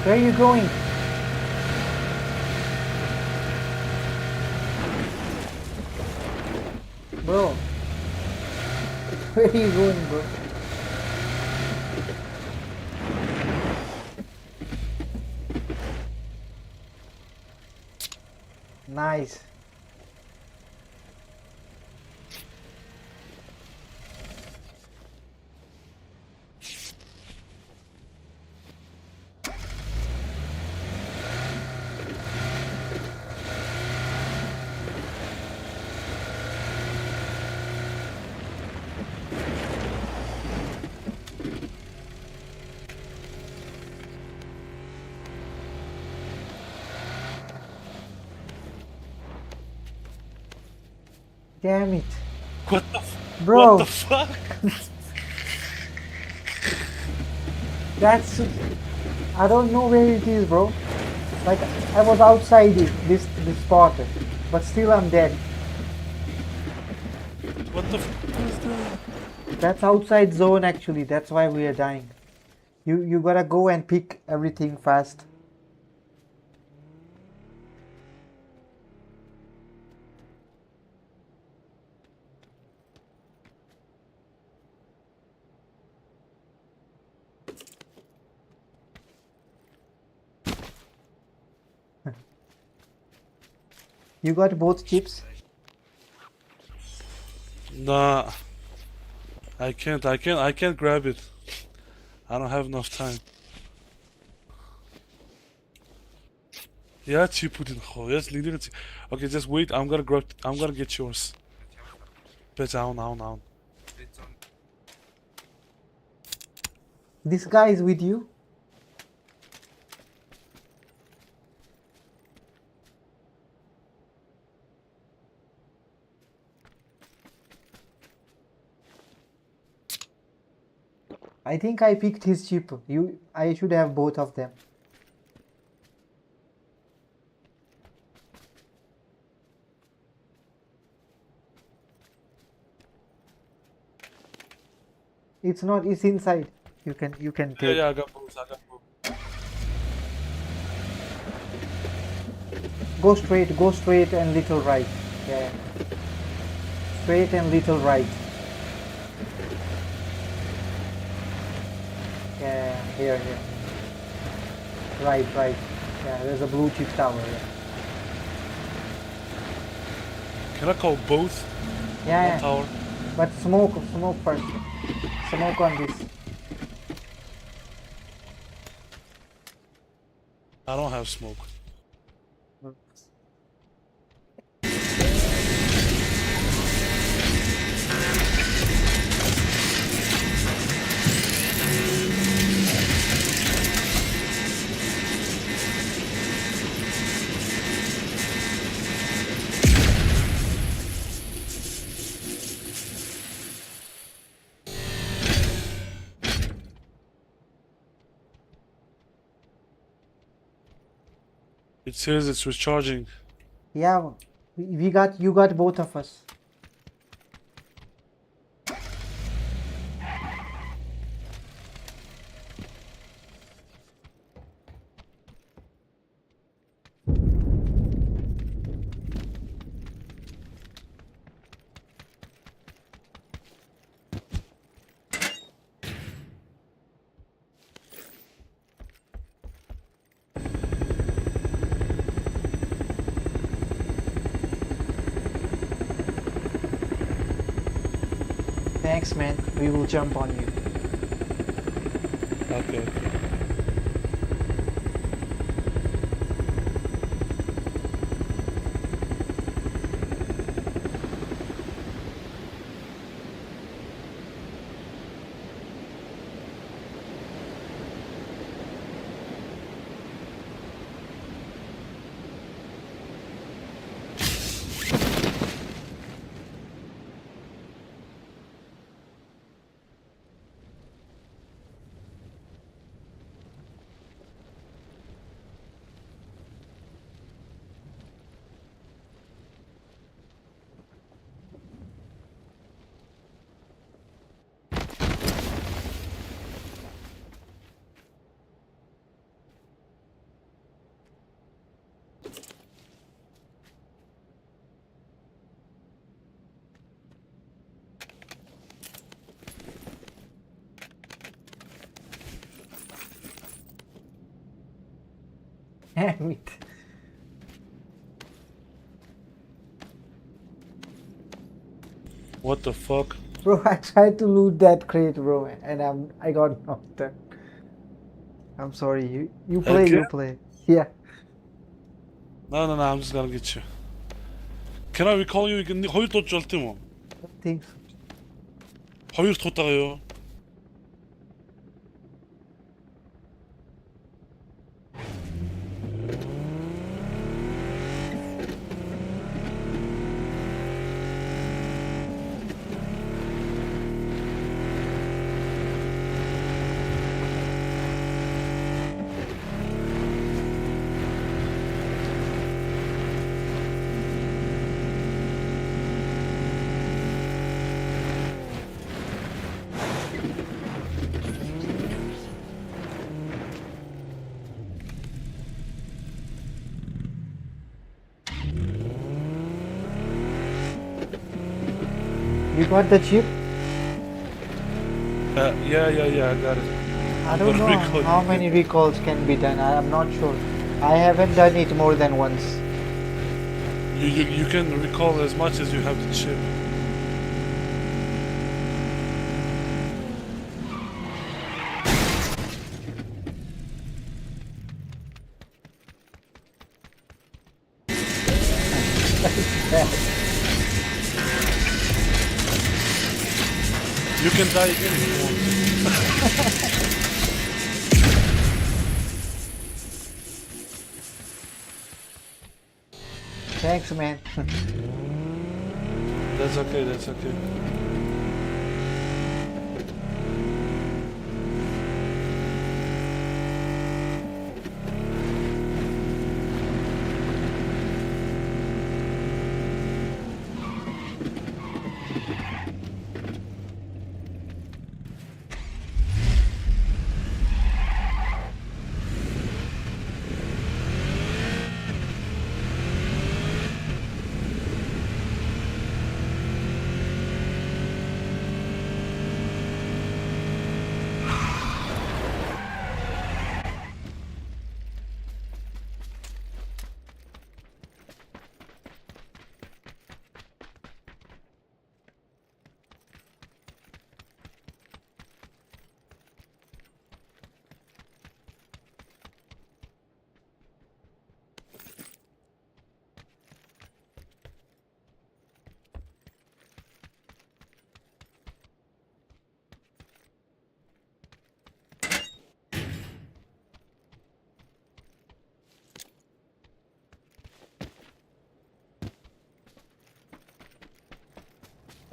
E: Where are you going? Bro. Where are you going, bro? Nice. Damn it.
B: What the
E: Bro.
B: What the fuck?
E: That's... I don't know where it is, bro. Like, I was outside this spot, but still I'm dead.
B: What the fuck is that?
E: That's outside zone actually, that's why we are dying. You gotta go and pick everything fast. You got both chips?
B: Nah. I can't grab it. I don't have enough time. Yeah, chiputin ho. Yes, leader. Okay, just wait. I'm gonna get yours. Down.
E: This guy is with you? I think I picked his chip. I should have both of them. It's not, it's inside. You can take.
B: Yeah, I got both.
E: Go straight and little right. Yeah. Straight and little right. Yeah, here. Right. Yeah, there's a blue chip tower. Yeah.
B: Can I call both?
E: Yeah.
B: One tower.
E: But smoke first. Smoke on this.
B: I don't have smoke. It says it's recharging.
E: Yeah, you got both of us. Thanks, man. We will jump on you.
B: Okay.
E: Damn it.
B: What the fuck?
E: Bro, I tried to loot that crate, bro, and I got knocked out. I'm sorry. You play,
B: Again?
E: you play. Yeah.
B: No, I'm just gonna get you. Can I recall you? 네 хоёр дуудж болт юм уу?
E: Thanks.
B: Хоёр туудагаа юу?
E: You got the chip?
B: Yeah, I got it.
E: I don't know how many recalls can be done. I'm not sure. I haven't done it more than once.
B: You can recall as much as you have the chip. You can die again if you want.
E: Thanks, man.
B: That's okay.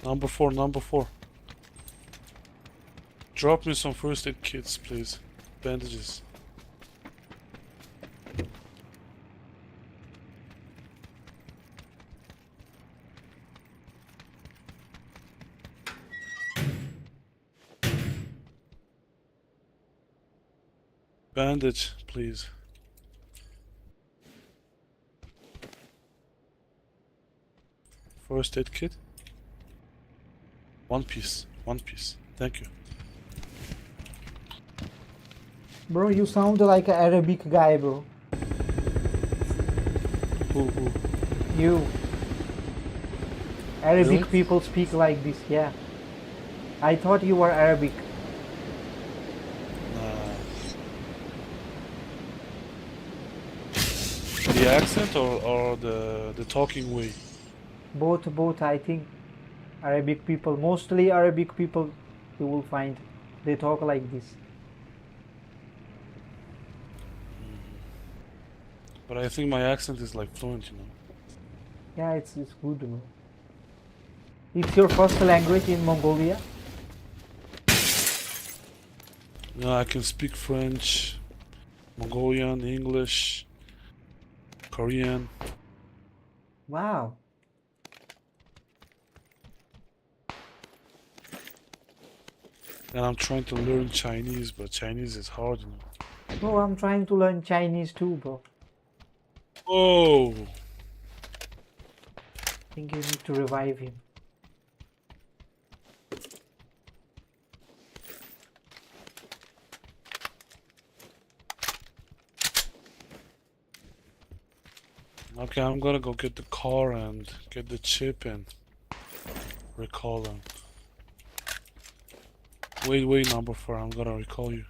B: Number four. Drop me some first aid kits, please. Bandages. Bandage, please. First aid kit. One piece. Thank you.
E: Bro, you sound like an Arabic guy, bro.
B: Who?
E: You. Arabic
B: Really?
E: people speak like this, yeah. I thought you were Arabic.
B: The accent or the talking way?
E: Both, I think. Arabic people, mostly Arabic people, you will find they talk like this.
B: But I think my accent is like fluent, you know.
E: Yeah, it's good, bro. It's your first language in Mongolia?
B: No, I can speak French, Mongolian, English, Korean.
E: Wow.
B: And I'm trying to learn Chinese, but Chinese is hard, you know.
E: Bro, I'm trying to learn Chinese too, bro.
B: Oh!
E: I think you need to revive him.
B: Okay, I'm gonna go get the car and get the chip and recall them. Wait, number 4. I'm gonna recall you.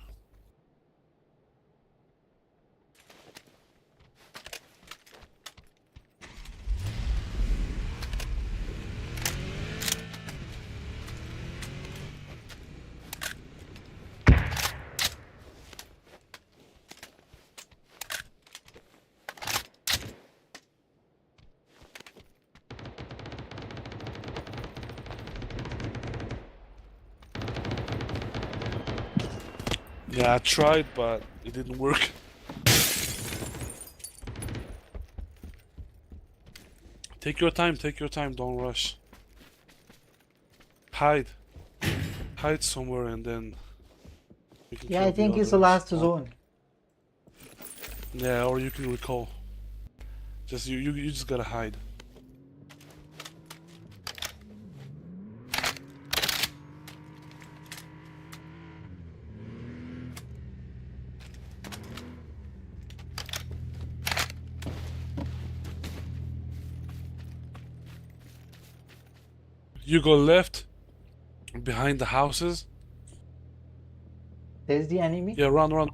B: Yeah, I tried, but it didn't work. Take your time, don't rush. Hide somewhere and then you can
E: Yeah,
B: kill
E: I think
B: the
E: it's the
B: others.
E: last zone.
B: Yeah, or you can recall. Just you just gotta hide. You go left behind the houses.
E: There's the enemy.
B: Yeah, run. No,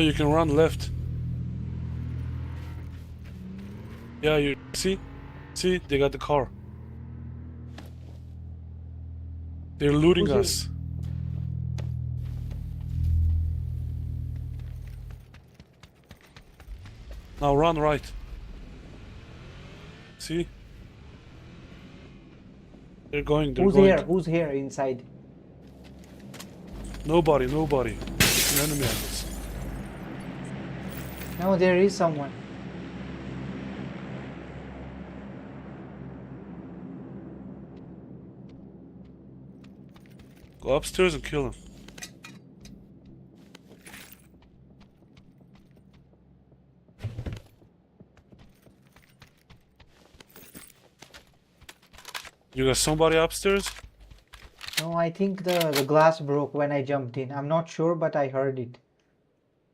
B: you can run left. Yeah, you see, they got the car. They're looting
E: Who's
B: us. Now run right. See? They're going.
E: Who's here inside?
B: Nobody. It's an enemy, I guess.
E: No, there is someone.
B: Go upstairs and kill him. You got somebody upstairs?
E: No, I think the glass broke when I jumped in. I'm not sure, but I heard it.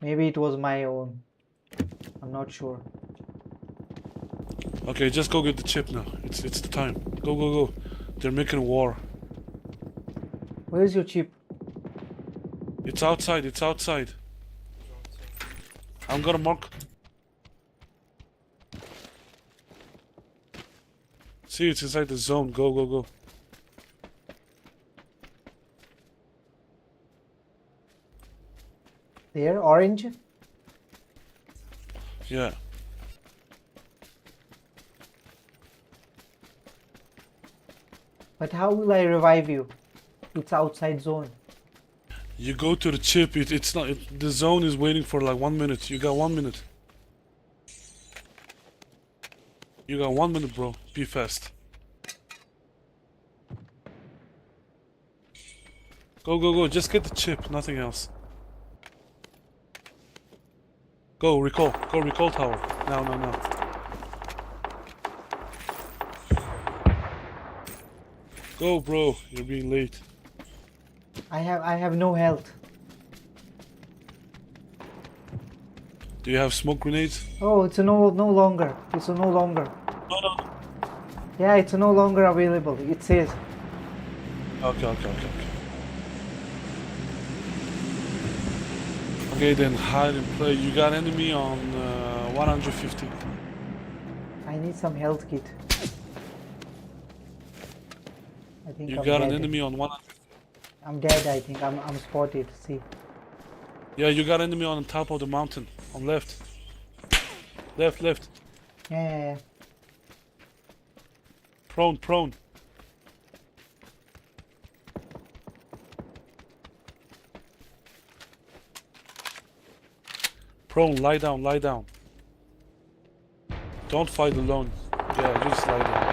E: Maybe it was my own. I'm not sure.
B: Okay, just go get the chip now. It's the time. Go. They're making war.
E: Where's your chip?
B: It's outside. I'm gonna mark. See, it's inside the zone. Go.
E: There, orange.
B: Yeah.
E: But how will I revive you? It's outside zone.
B: You go to the chip. It's not. The zone is waiting for like 1 minute. You got 1 minute. You got 1 minute, bro. Be fast. Go. Just get the chip. Nothing else. Go recall tower. Now. Go, bro. You're being late.
E: I have no health.
B: Do you have smoke grenades?
E: Oh, it's no longer. It's no longer.
B: No.
E: Yeah, it's no longer available. It says.
B: Okay. Okay, then hide and play. You got enemy on 150.
E: I need some health kit. I think
B: You
E: I'm
B: got an
E: dead.
B: enemy on 1.
E: I'm dead. I think I'm spotted. See.
B: Yeah, you got enemy on the top of the mountain. On left. Left.
E: Yeah.
B: Prone. Prone, lie down. Don't fight alone. Yeah, just lie down.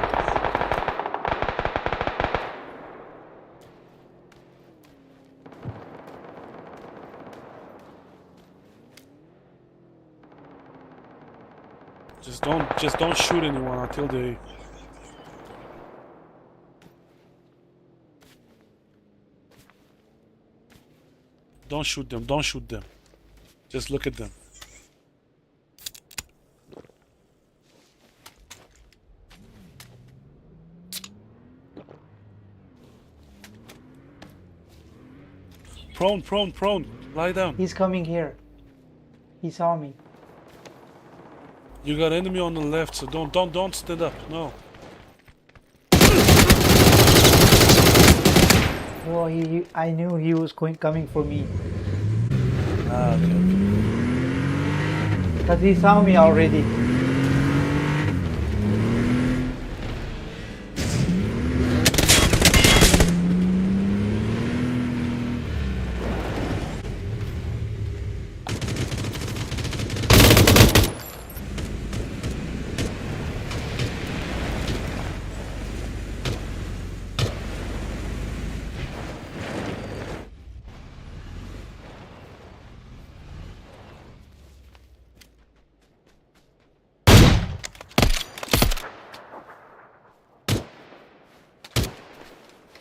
B: Just don't shoot anyone until they. Don't shoot them. Just look at them. Prone. Lie down.
E: He's coming here. He saw me.
B: You got enemy on the left, so don't stand up. No.
E: Oh, I knew he was coming for me.
B: Ah, okay.
E: Because he saw me already.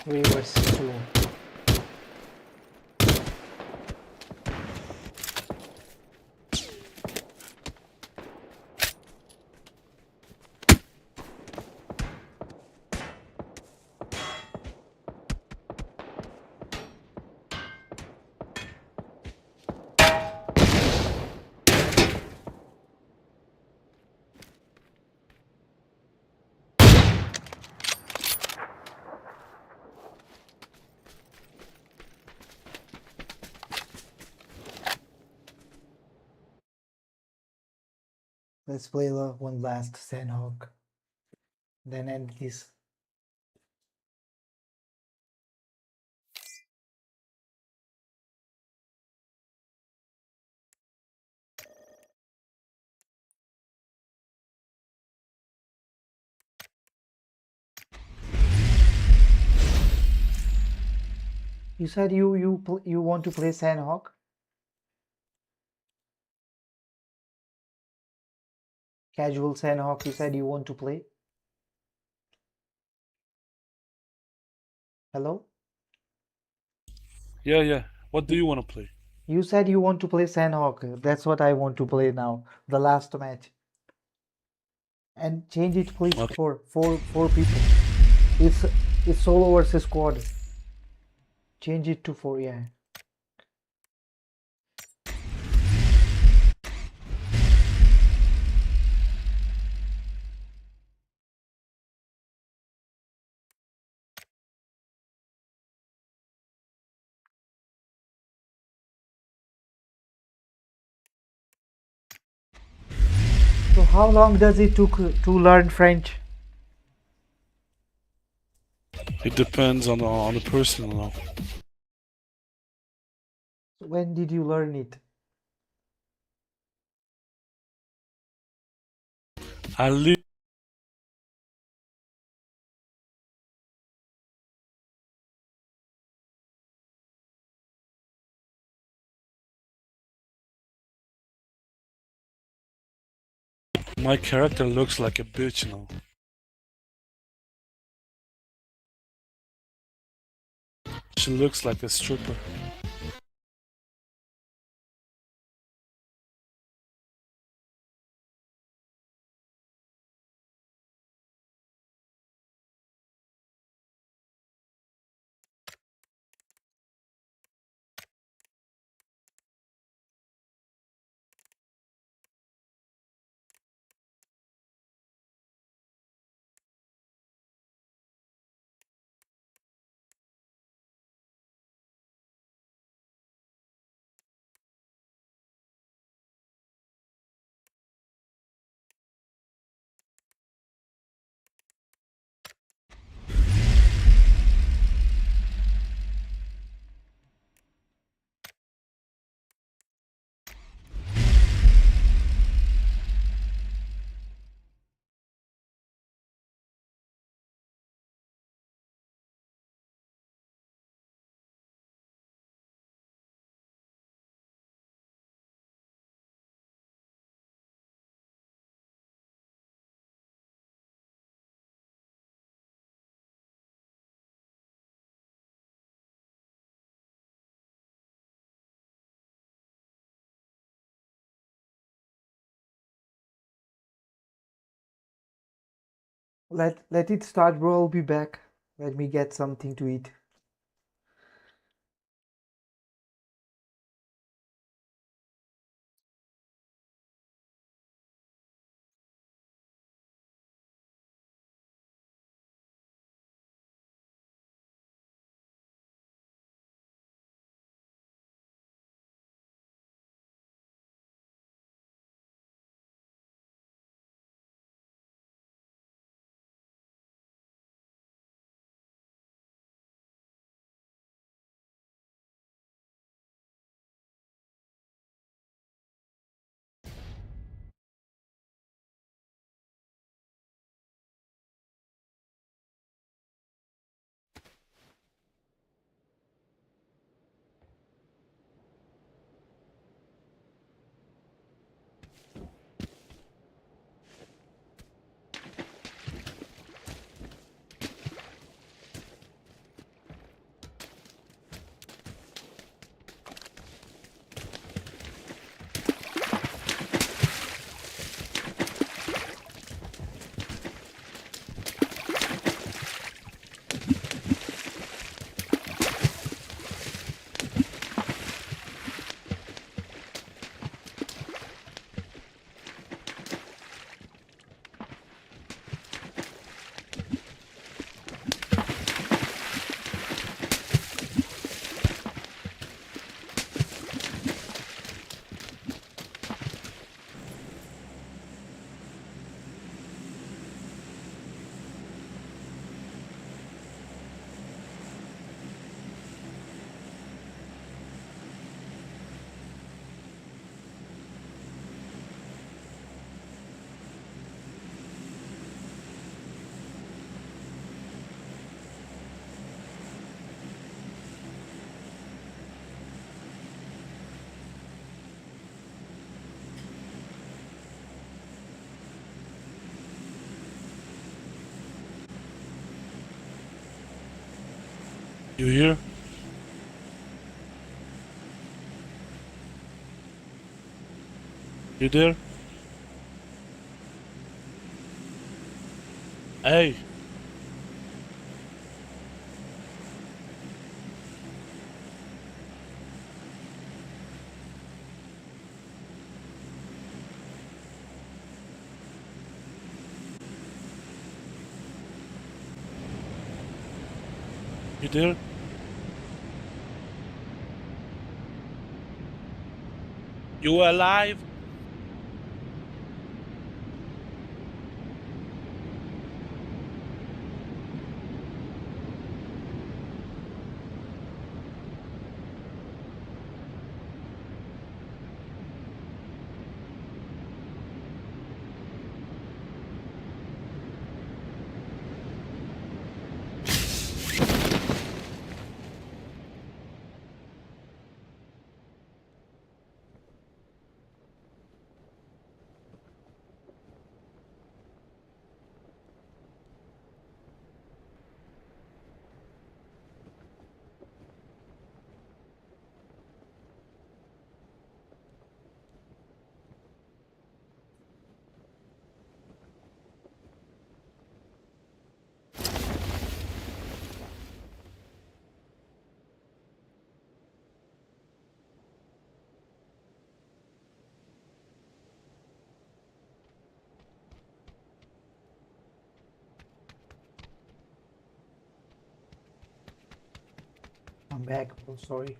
E: Reverse slow. Let's play one last Sandhawk. Then end this. You said you want to play Sandhawk? Casual Sandhawk, you said you want to play? Hello?
B: Yeah. What do you want to play?
E: You said you want to play Sandhawk. That's what I want to play now. The last match. And change it please
B: Okay.
E: for four people. It's solo versus squad. Change it to 4, yeah. So how long does it took to learn French?
B: It depends on the person, you know.
E: When did you learn it?
B: I live. My character looks like a bitch, you know. She looks like a stripper.
E: Let it start, bro. I'll be back. Let me get something to eat.
B: You here? You there? Hey. You there? You alive?
E: I'm back. Oh, sorry.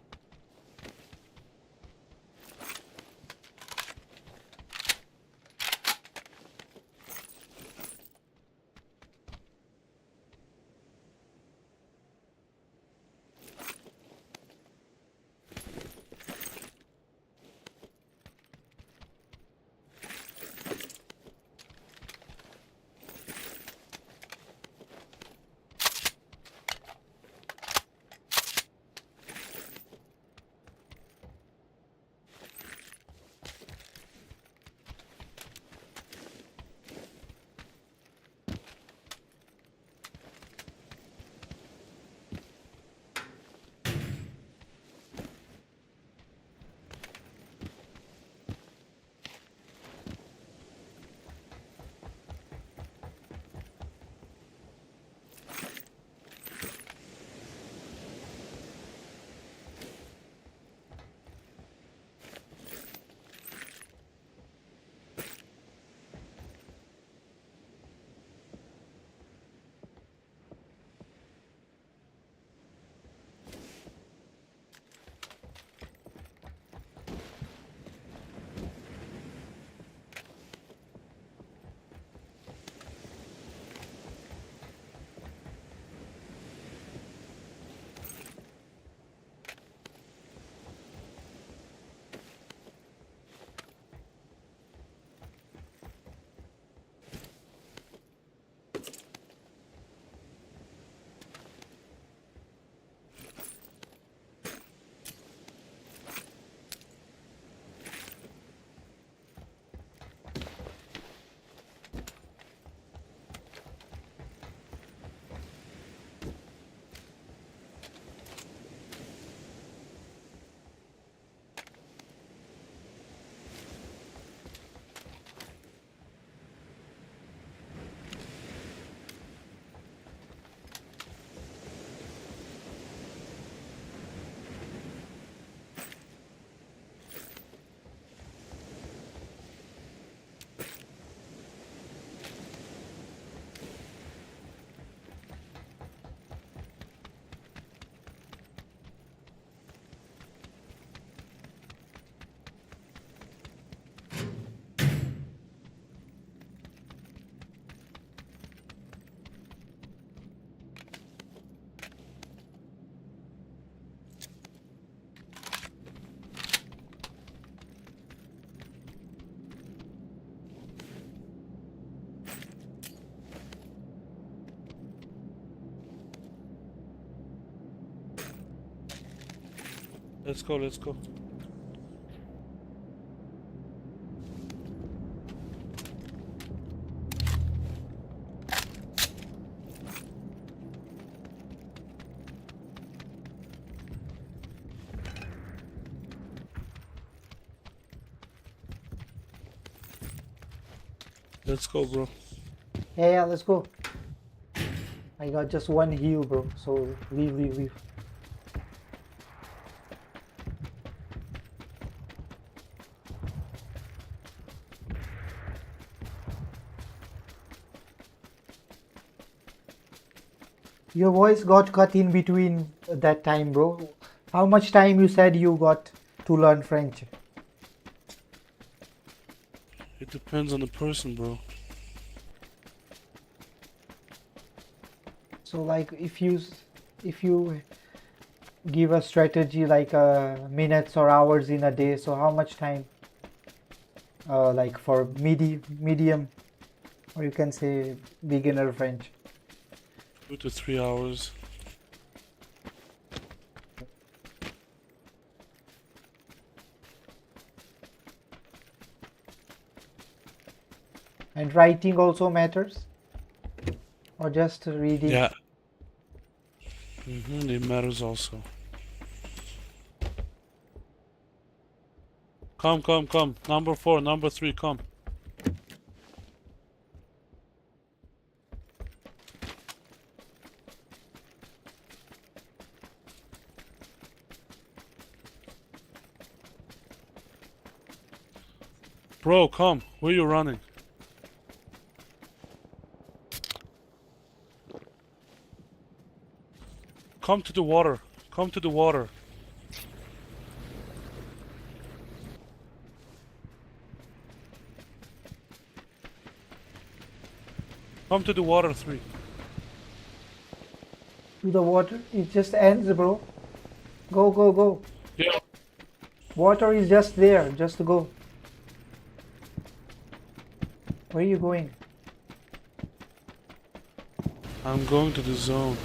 B: Let's go, let's go. Let's go, bro.
E: Yeah, let's go. I got just one heal, bro. So leave. Your voice got cut in between that time, bro. How much time you said you got to learn French?
B: It depends on the person, bro.
E: So like if you give a strategy like minutes or hours in a day, so how much time like for medium, or you can say beginner French?
B: 2 to 3 hours.
E: And writing also matters, or just reading?
B: Yeah. It matters also. Come. Number 4, number 3, come. Bro, come. Where you running? Come to the water. Come to the water. Come to the water, 3.
E: To the water? It just ends, bro. Go.
B: Yeah.
E: Water is just there. Just go. Where are you going?
B: I'm going to the zone.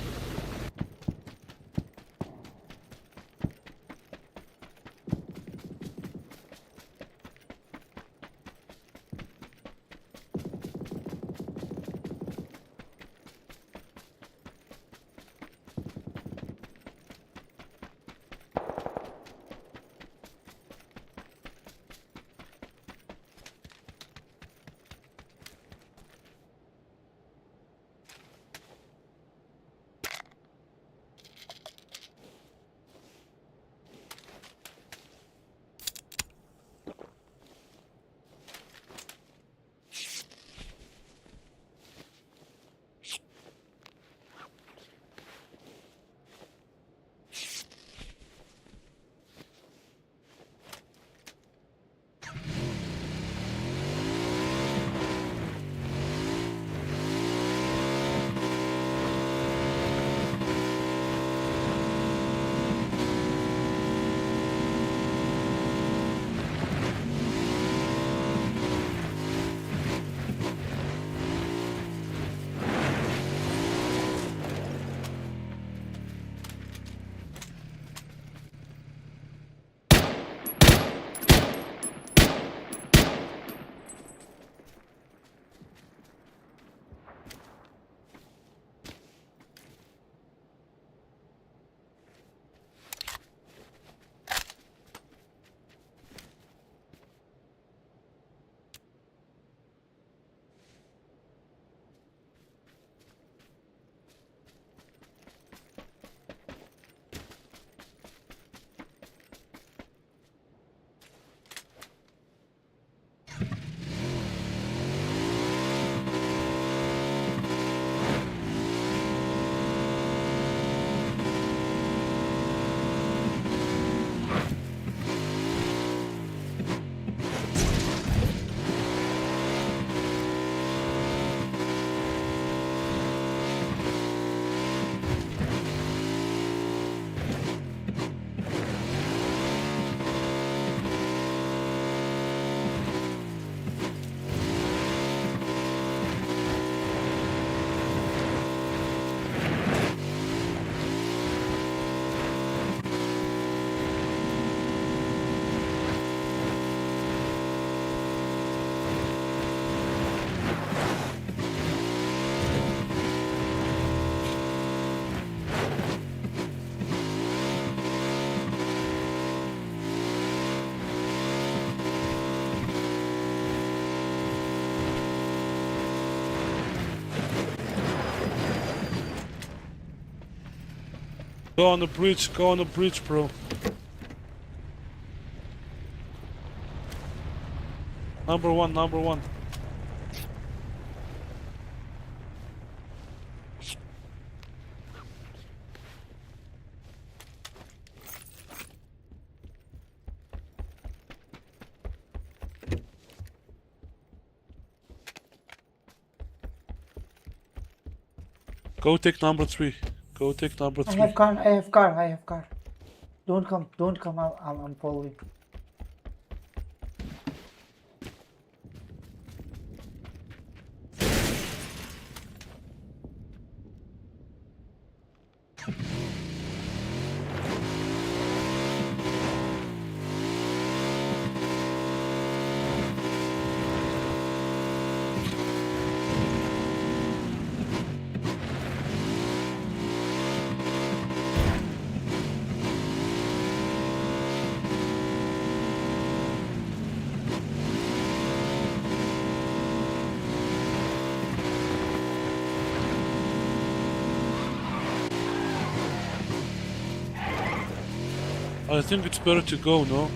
B: Go on the bridge, bro. Number one. Go take number 3. Go take number 3.
E: I have car. Don't come, I'm following.
B: I think it's better to go, no?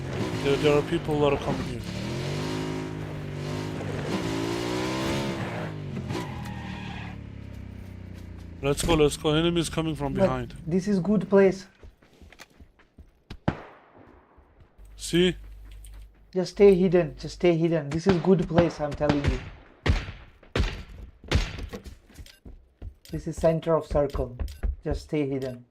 B: There are people that are coming here. Let's go. Enemies coming from
E: But
B: behind.
E: this is good place.
B: See?
E: Just stay hidden. This is good place, I'm telling you. This is center of circle. Just stay hidden.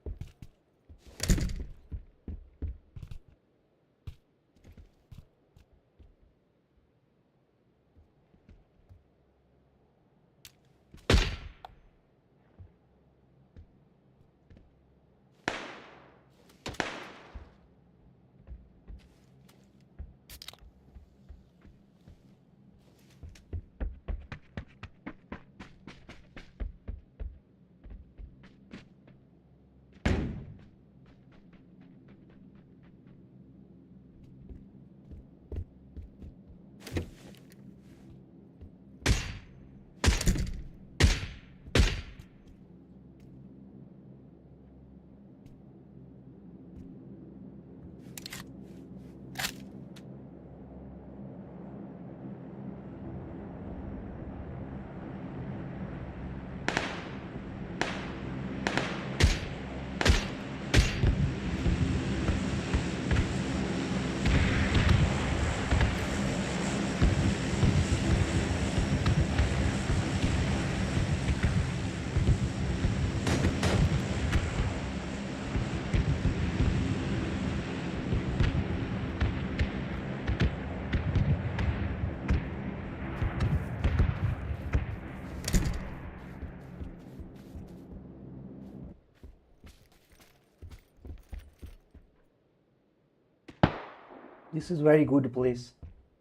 E: This is very good place.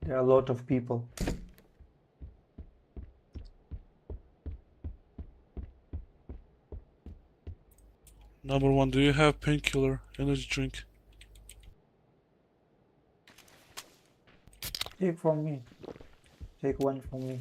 E: There are a lot of people.
B: Number 1, do you have painkiller, energy drink?
E: Take from me. Take one from me.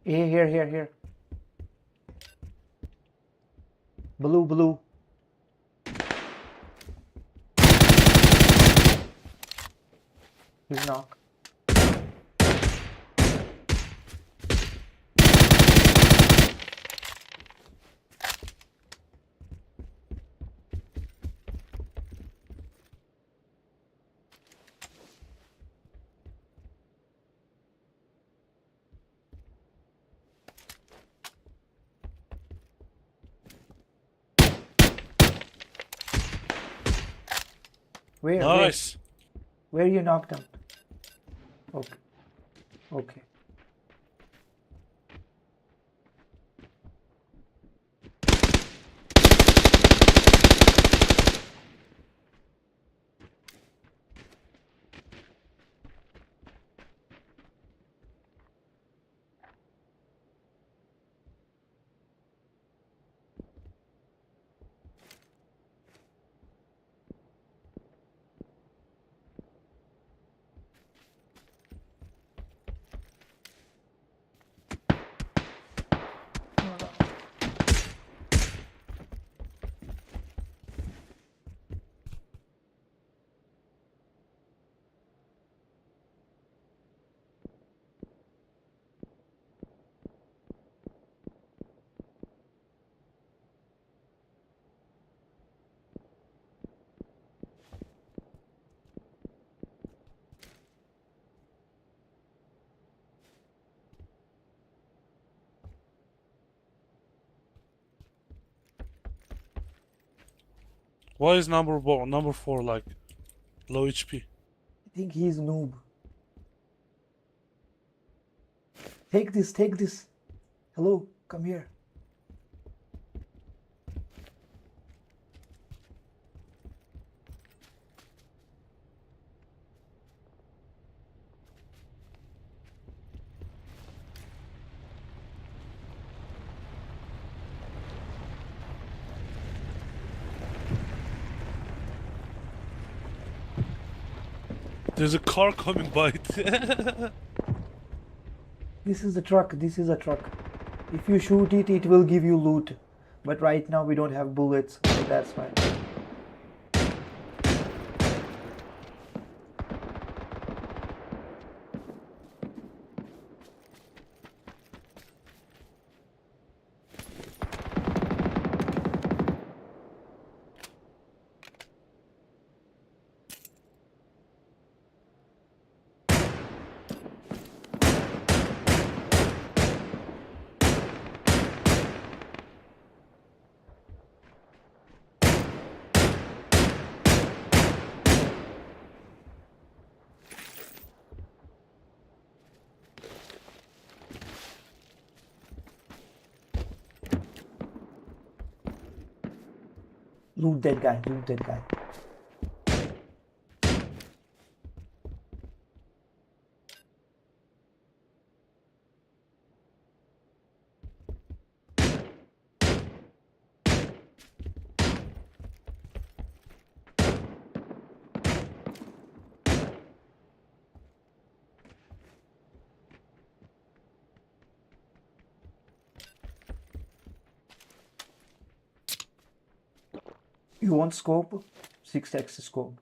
E: Here. Blue. He's knocked. Where?
B: Nice.
E: Where you knocked out? Okay. Okay.
B: Why is number 4 like low HP?
E: I think he's noob. Take this, take this. Hello, come here.
B: There's a car coming by.
E: This is a truck, this is a truck. If you shoot it, it will give you loot. But right now we don't have bullets, so that's fine. Loot that guy, loot that guy. You want scope? 6x scope.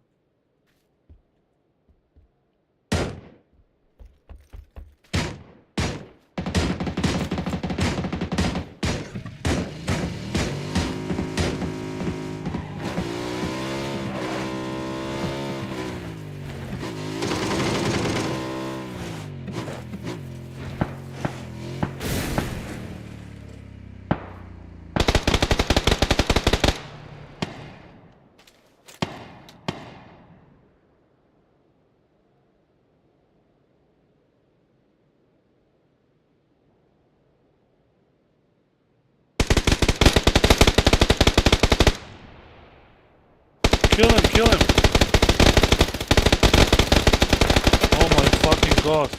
B: Kill him, kill him! Oh my fucking god.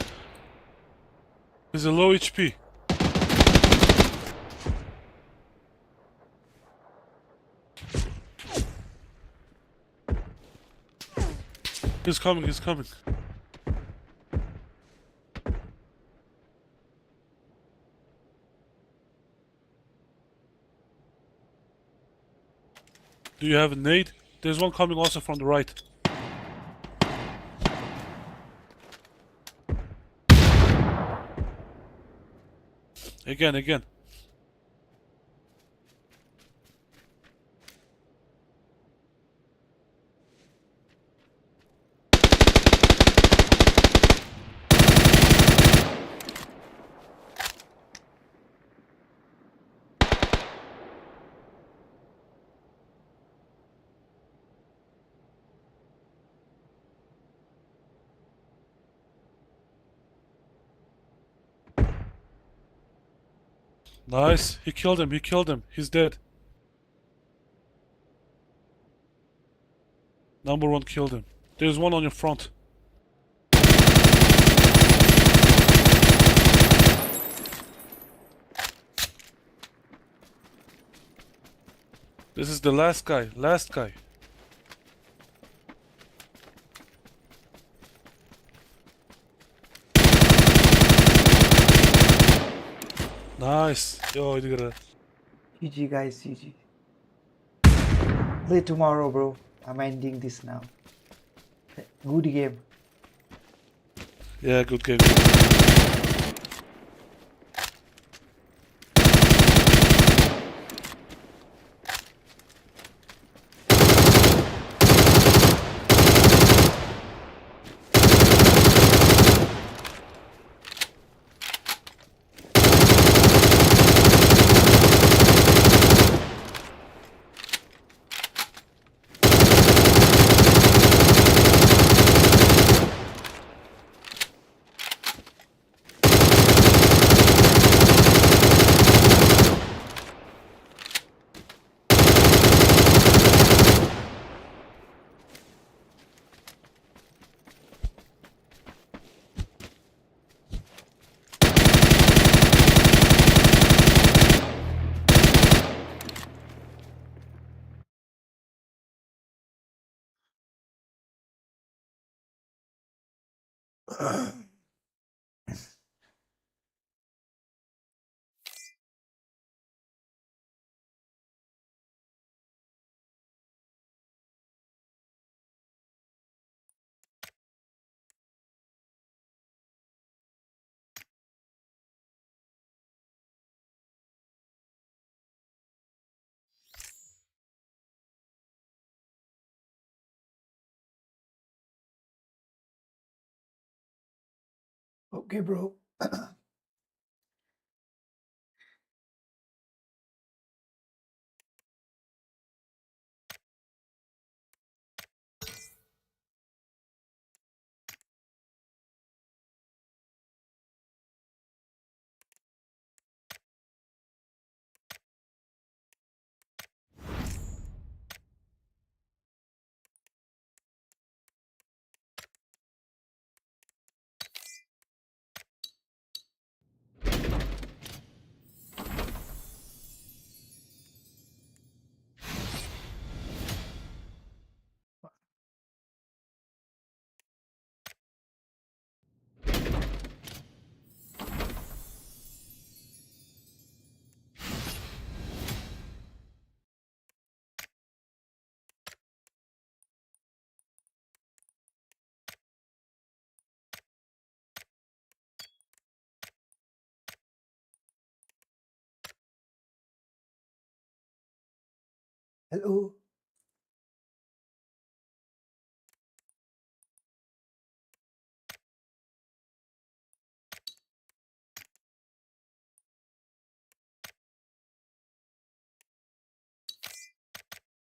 B: He's a low HP. He's coming, he's coming. Do you have a nade? There's one coming also from the right. Again. Nice. He killed him. He killed him. He's dead. Number one killed him. There's one on your front. This is the last guy. Last guy. Nice. Yo, you gotta.
E: GG guys, GG. Play tomorrow, bro. I'm ending this now. Good game.
B: Yeah, good game.
E: Okay, bro. Hello.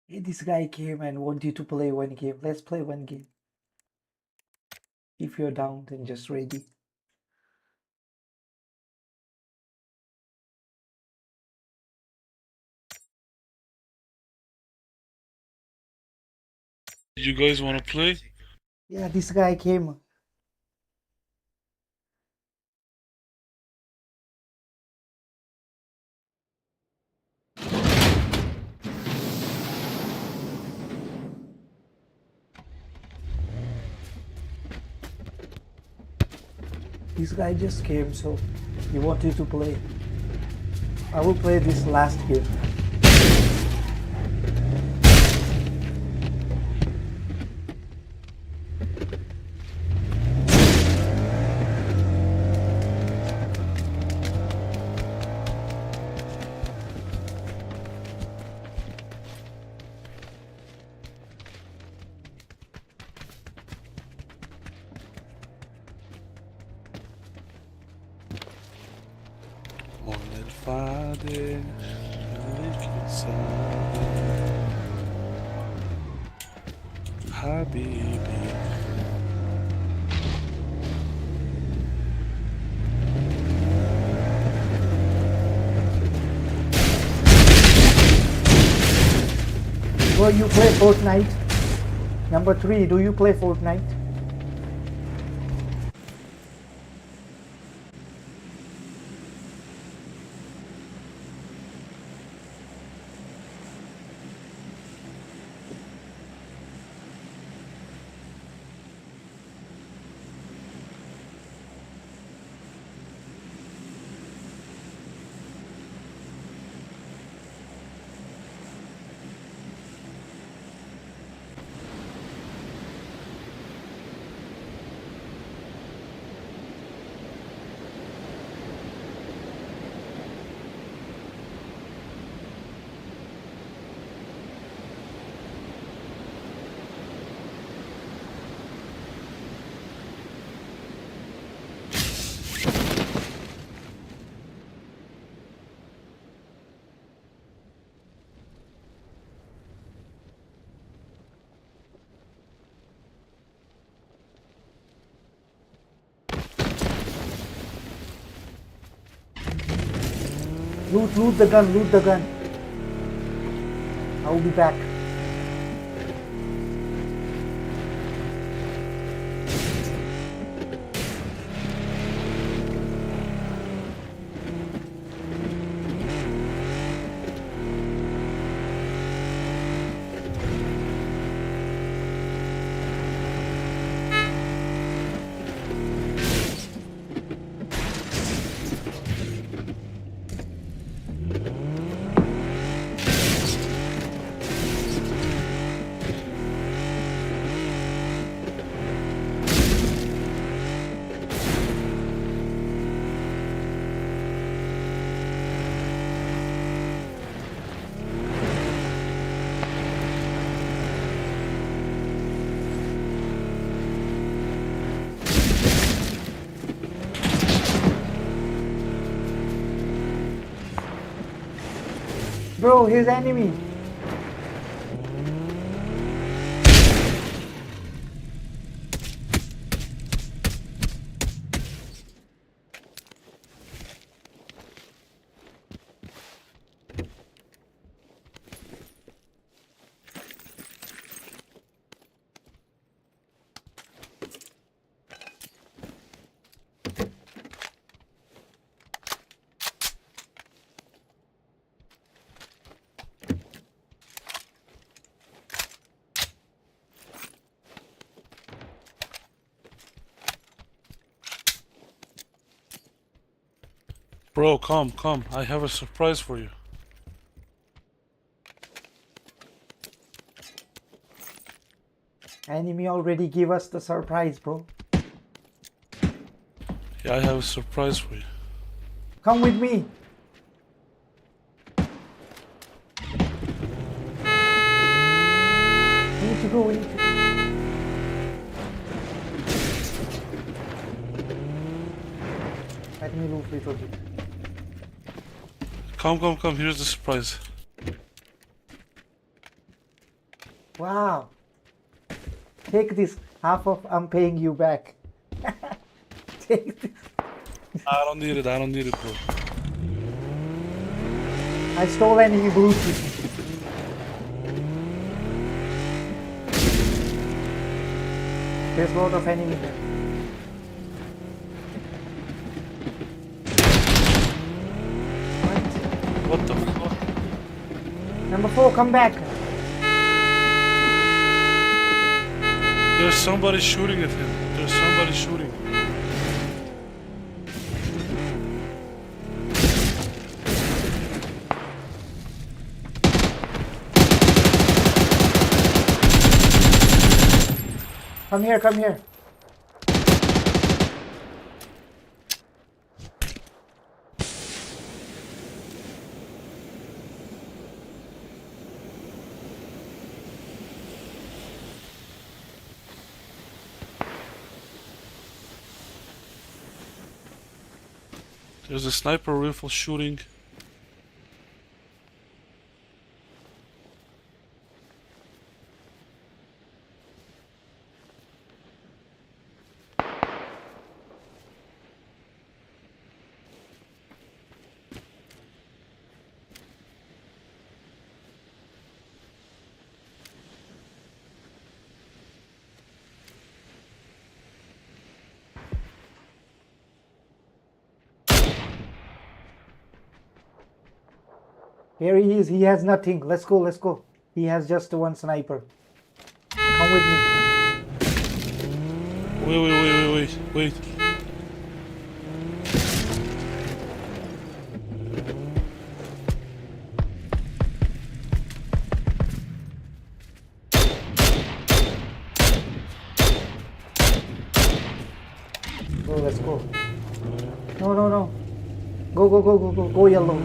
E: Hey, this guy came and want you to play one game. Let's play one game. If you're down, then just ready.
B: You guys wanna play?
E: Yeah, this guy came. This guy just came, so he wanted to play. I will play this last game.
B: Fade, Habibi.
E: Bro, you play Fortnite? Number 3, do you play Fortnite? Loot the gun, loot the gun. I'll be back. Bro, his enemy.
B: Bro, come. I have a surprise for you.
E: Enemy already gave us the surprise, bro.
B: Yeah, I have a surprise for you.
E: Come with me. We need to go, we need to go. Let me loot a little bit.
B: Come. Here's the surprise.
E: Wow. Take this. Half of I'm paying you back. Take this.
B: I don't need it, bro.
E: I stole enemy Bluetooth. There's a lot of enemy there.
B: What the fuck?
E: Number 4, come back.
B: There's somebody shooting at him. There's somebody shooting.
E: Come here, come here.
B: There's a sniper rifle shooting.
E: Here he is. He has nothing. Let's go. Let's go. He has just one sniper. Come with me.
B: Wait.
E: Go, let's go. No. Go yellow.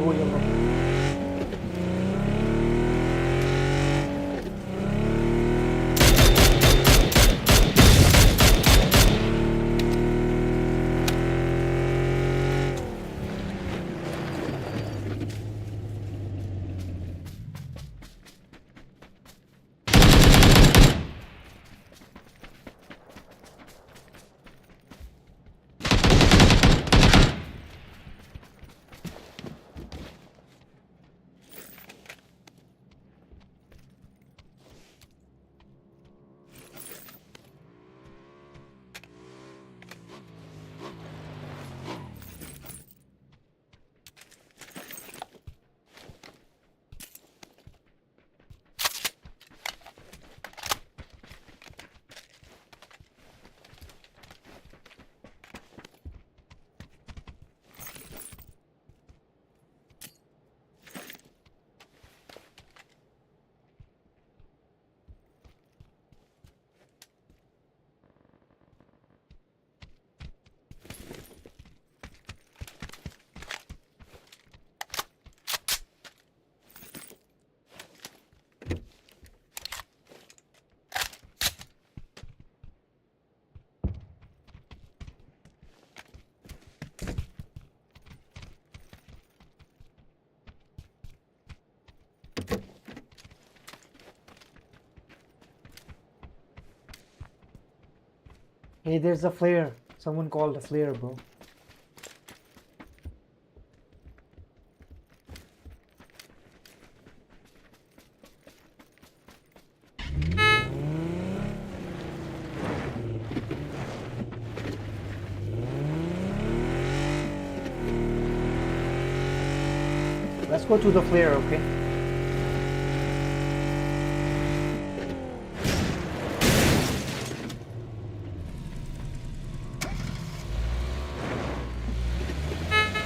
E: Hey, there's a flare. Someone called a flare, bro. Let's go to the flare, okay?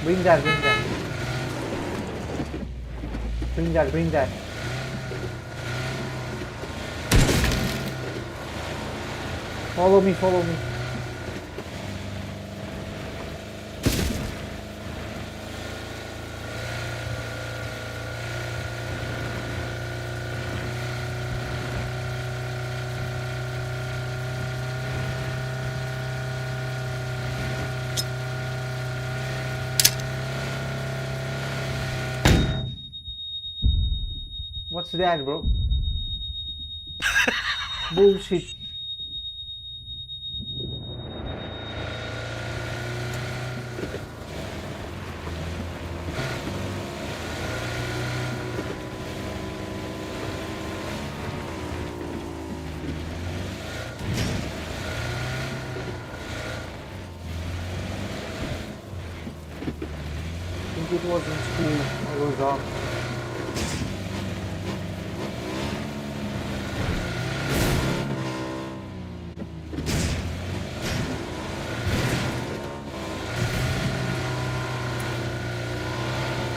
E: Bring that. Bring that. Follow me. What's that, bro? Bullshit. I think it was in school. I was off.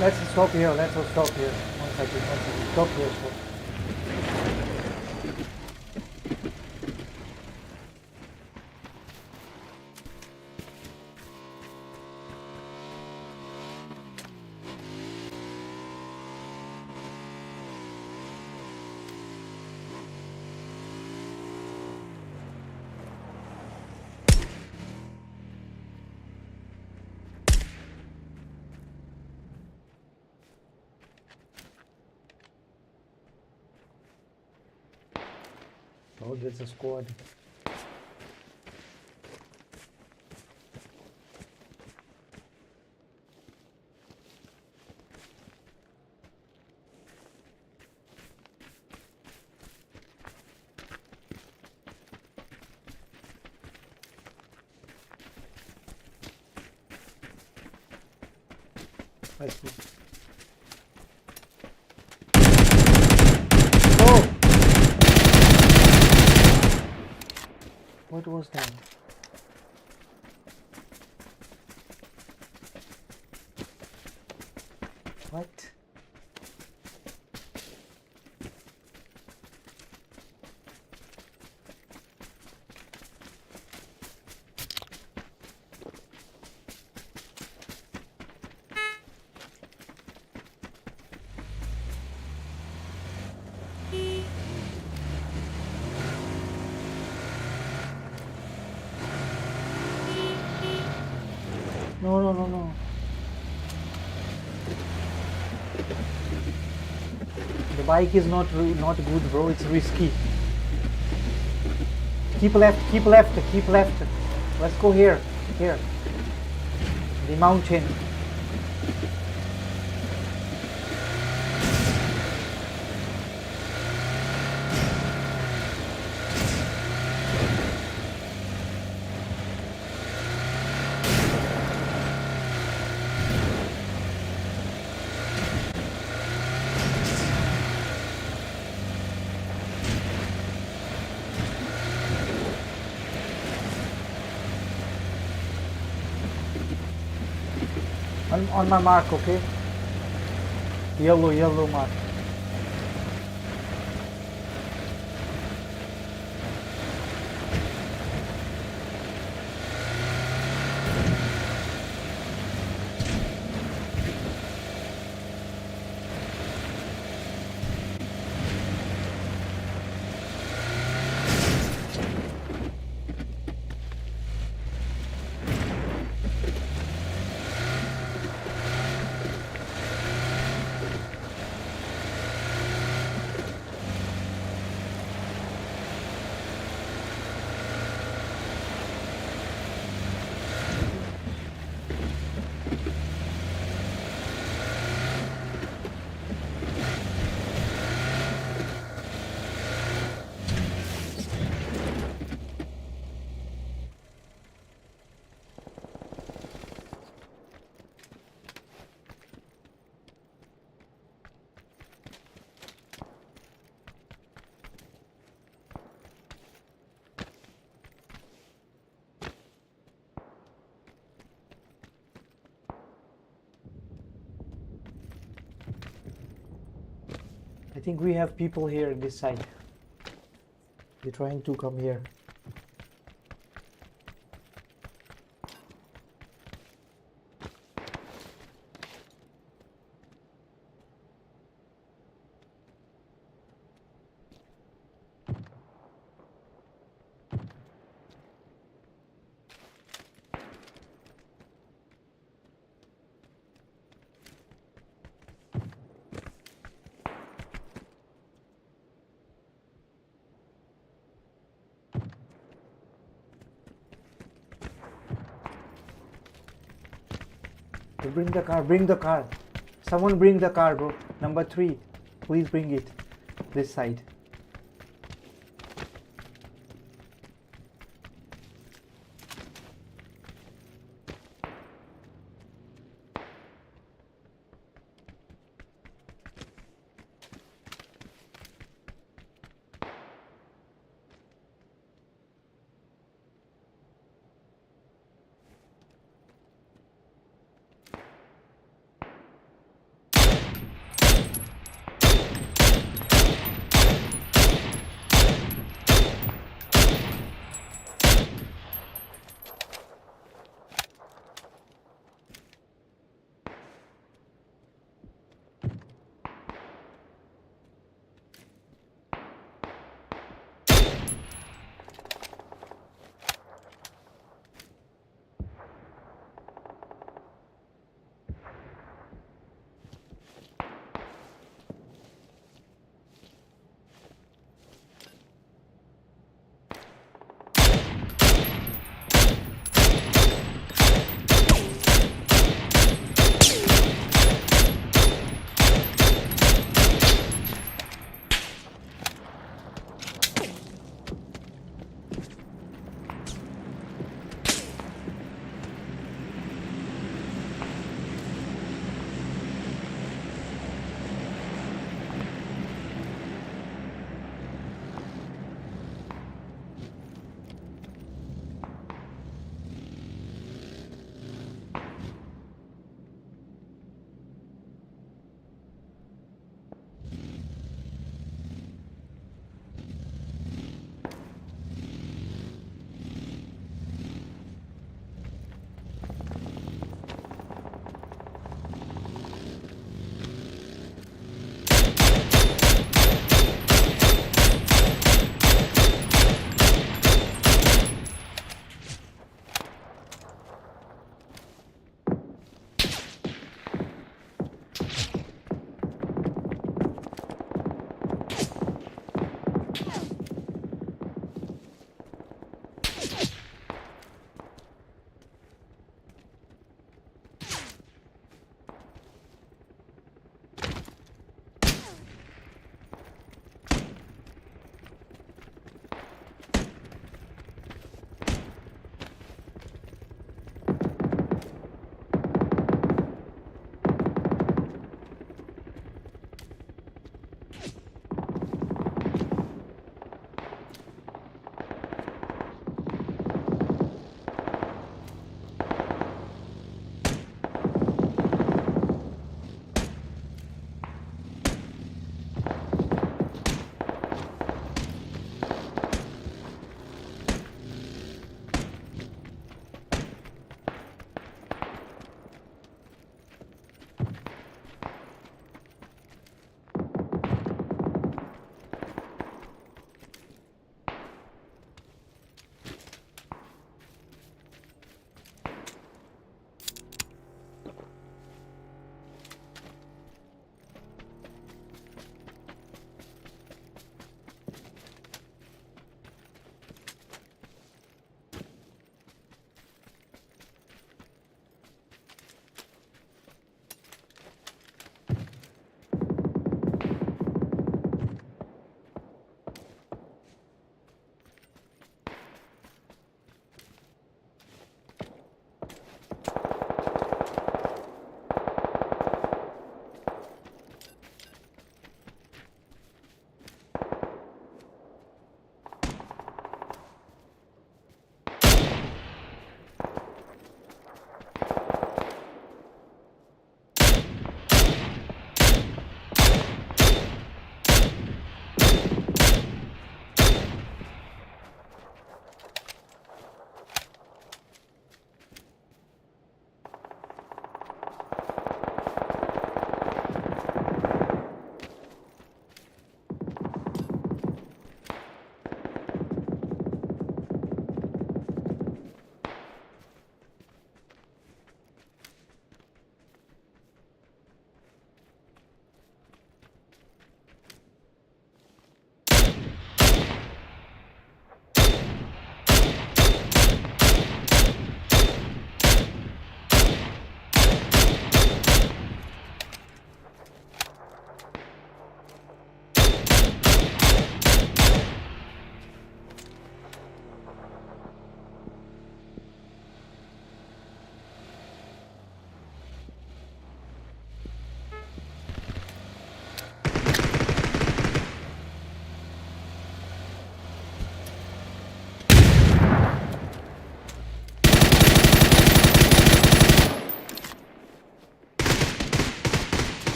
E: Let's stop here. One second. Stop here. Oh, there's a squad. Let's go. What was that? What? No, no, no, no. The bike is not good, bro. It's risky. Keep left, keep left, keep left. Let's go here, here. The mountain. On my mark, okay? Yellow mark. I think we have people here this side. They're trying to come here. Bring the car, bring the car. Someone bring the car, bro. Number 3. Please bring it. This side.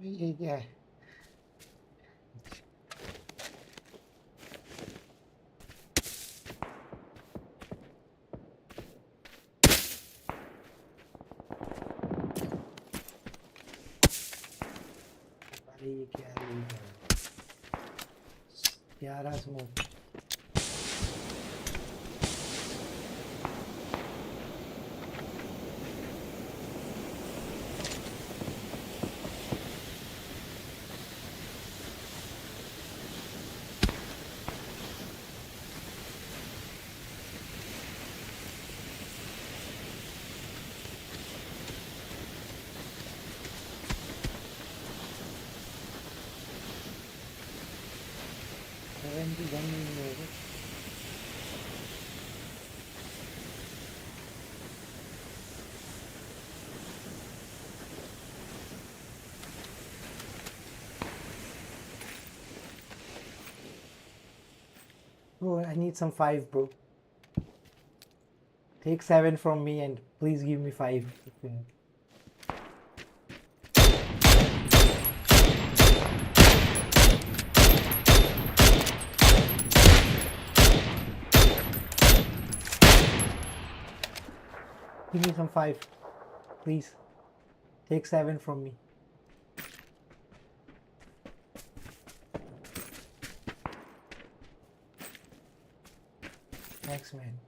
E: Yeah. Yeah, smoke. Oh, I need some 5, bro. Take 7 from me and please give me 5. Okay. Give me some 5, please. Take 7 from me. Thanks, man.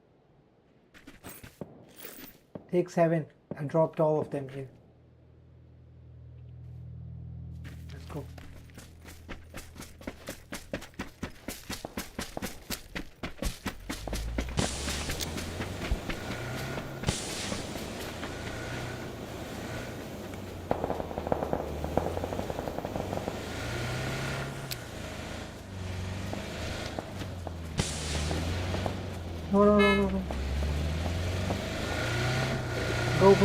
E: Take 7. I dropped all of them here. Let's go. No. Go.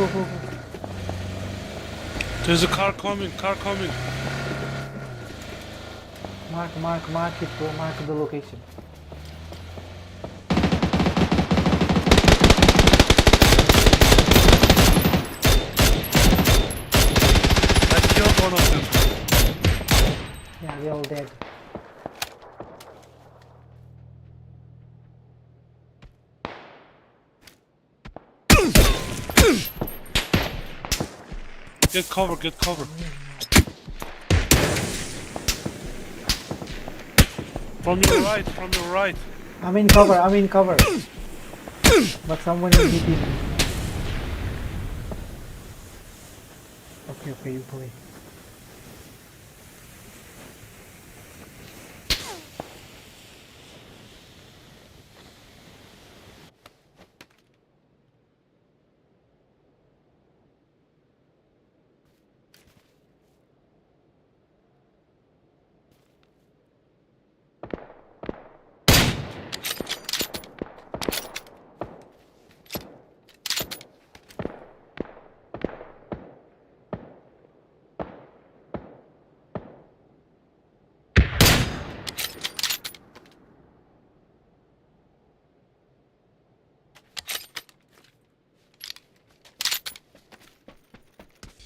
B: There's a car coming.
E: Mark it, bro. Mark the location.
B: I killed one of them.
E: Yeah, they're all dead.
B: Get cover. From your right.
E: I'm in cover. But someone is hitting me. Okay, you play.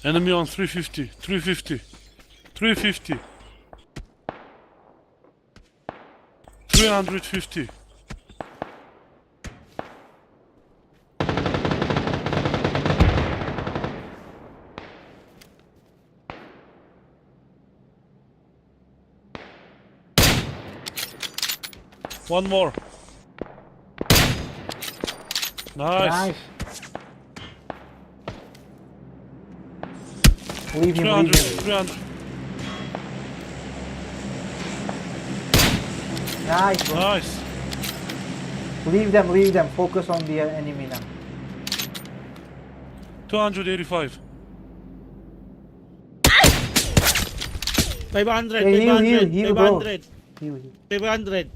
B: Enemy on 350. 350. 350. 350. One more. Nice.
E: Leave him.
B: 300.
E: Nice, bro.
B: Nice.
E: Leave them. Focus on the enemy now.
B: 285.
O: 500.
E: Heal, bro.
O: 500.
E: Heal.
O: 500.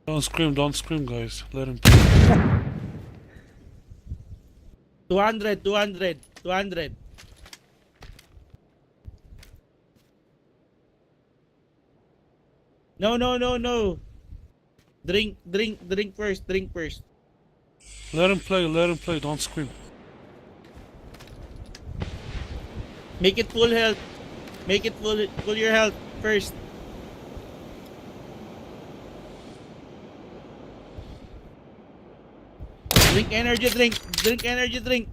B: Don't scream, guys. Let him.
O: 200. No. Drink first.
B: Let him play. Don't scream.
O: Make it full health. Make it full your health first. Drink energy drink. Drink energy drink.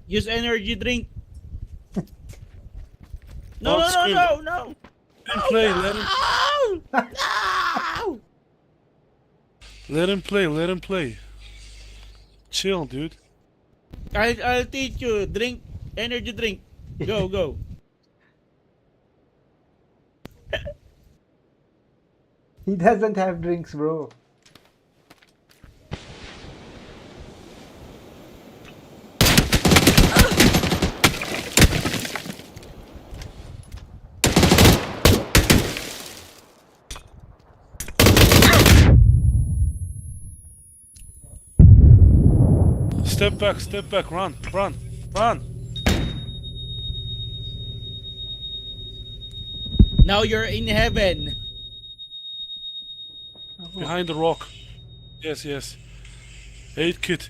O: Use energy drink. No,
B: Don't scream.
O: no.
B: Let him play. Let him.
O: No!
B: Let him play. Let him play. Chill, dude.
O: I'll teach you. Drink energy drink. Go.
E: He doesn't have drinks, bro.
B: Step back, run.
O: Now you're in heaven.
B: Behind the rock. Yes. 8 kit.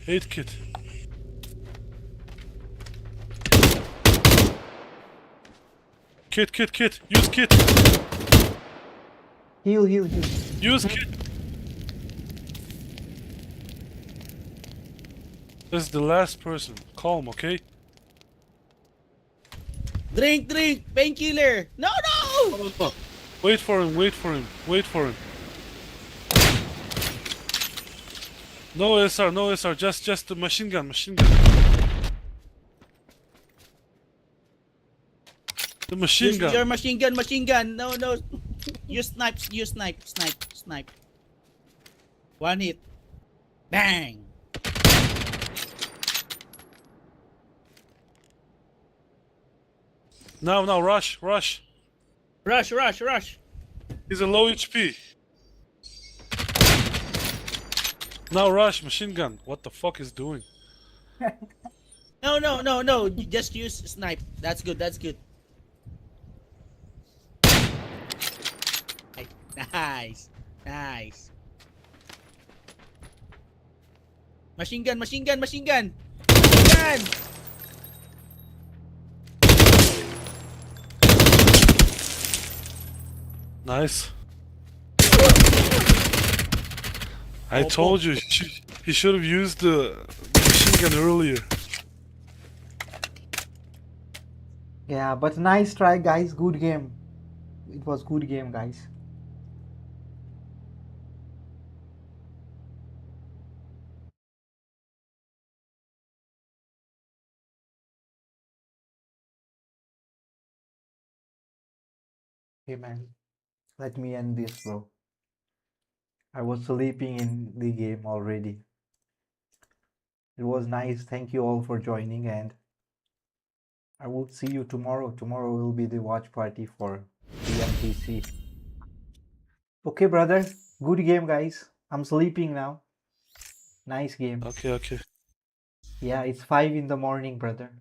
B: Kit. Use kit.
E: Heal.
B: Use kit. This is the last person. Calm, okay?
O: Drink. Painkiller. No.
B: Wait for him. No SR, just the machine gun. The machine gun.
O: Your machine gun. No. Use snipe. One hit. Bang.
B: Now, rush.
O: Rush.
B: He's a low HP. Now rush, machine gun. What the fuck is doing?
O: No. Just use snipe. That's good. Nice. Machine gun.
B: Nice. I told you, he should have used the machine gun earlier.
E: Yeah, but nice try, guys. Good game. It was good game, guys. Hey man, let me end this, bro. I was sleeping in the game already. It was nice. Thank you all for joining, and I will see you tomorrow. Tomorrow will be the watch party for PMTC. Okay, brother. Good game, guys. I'm sleeping now. Nice game.
B: Okay.
E: Yeah, it's 5 in the morning, brother.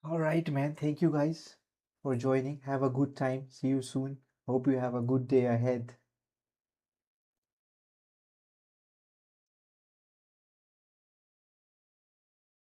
E: All right, man. Thank you guys for joining. Have a good time. See you soon. Hope you have a good day ahead.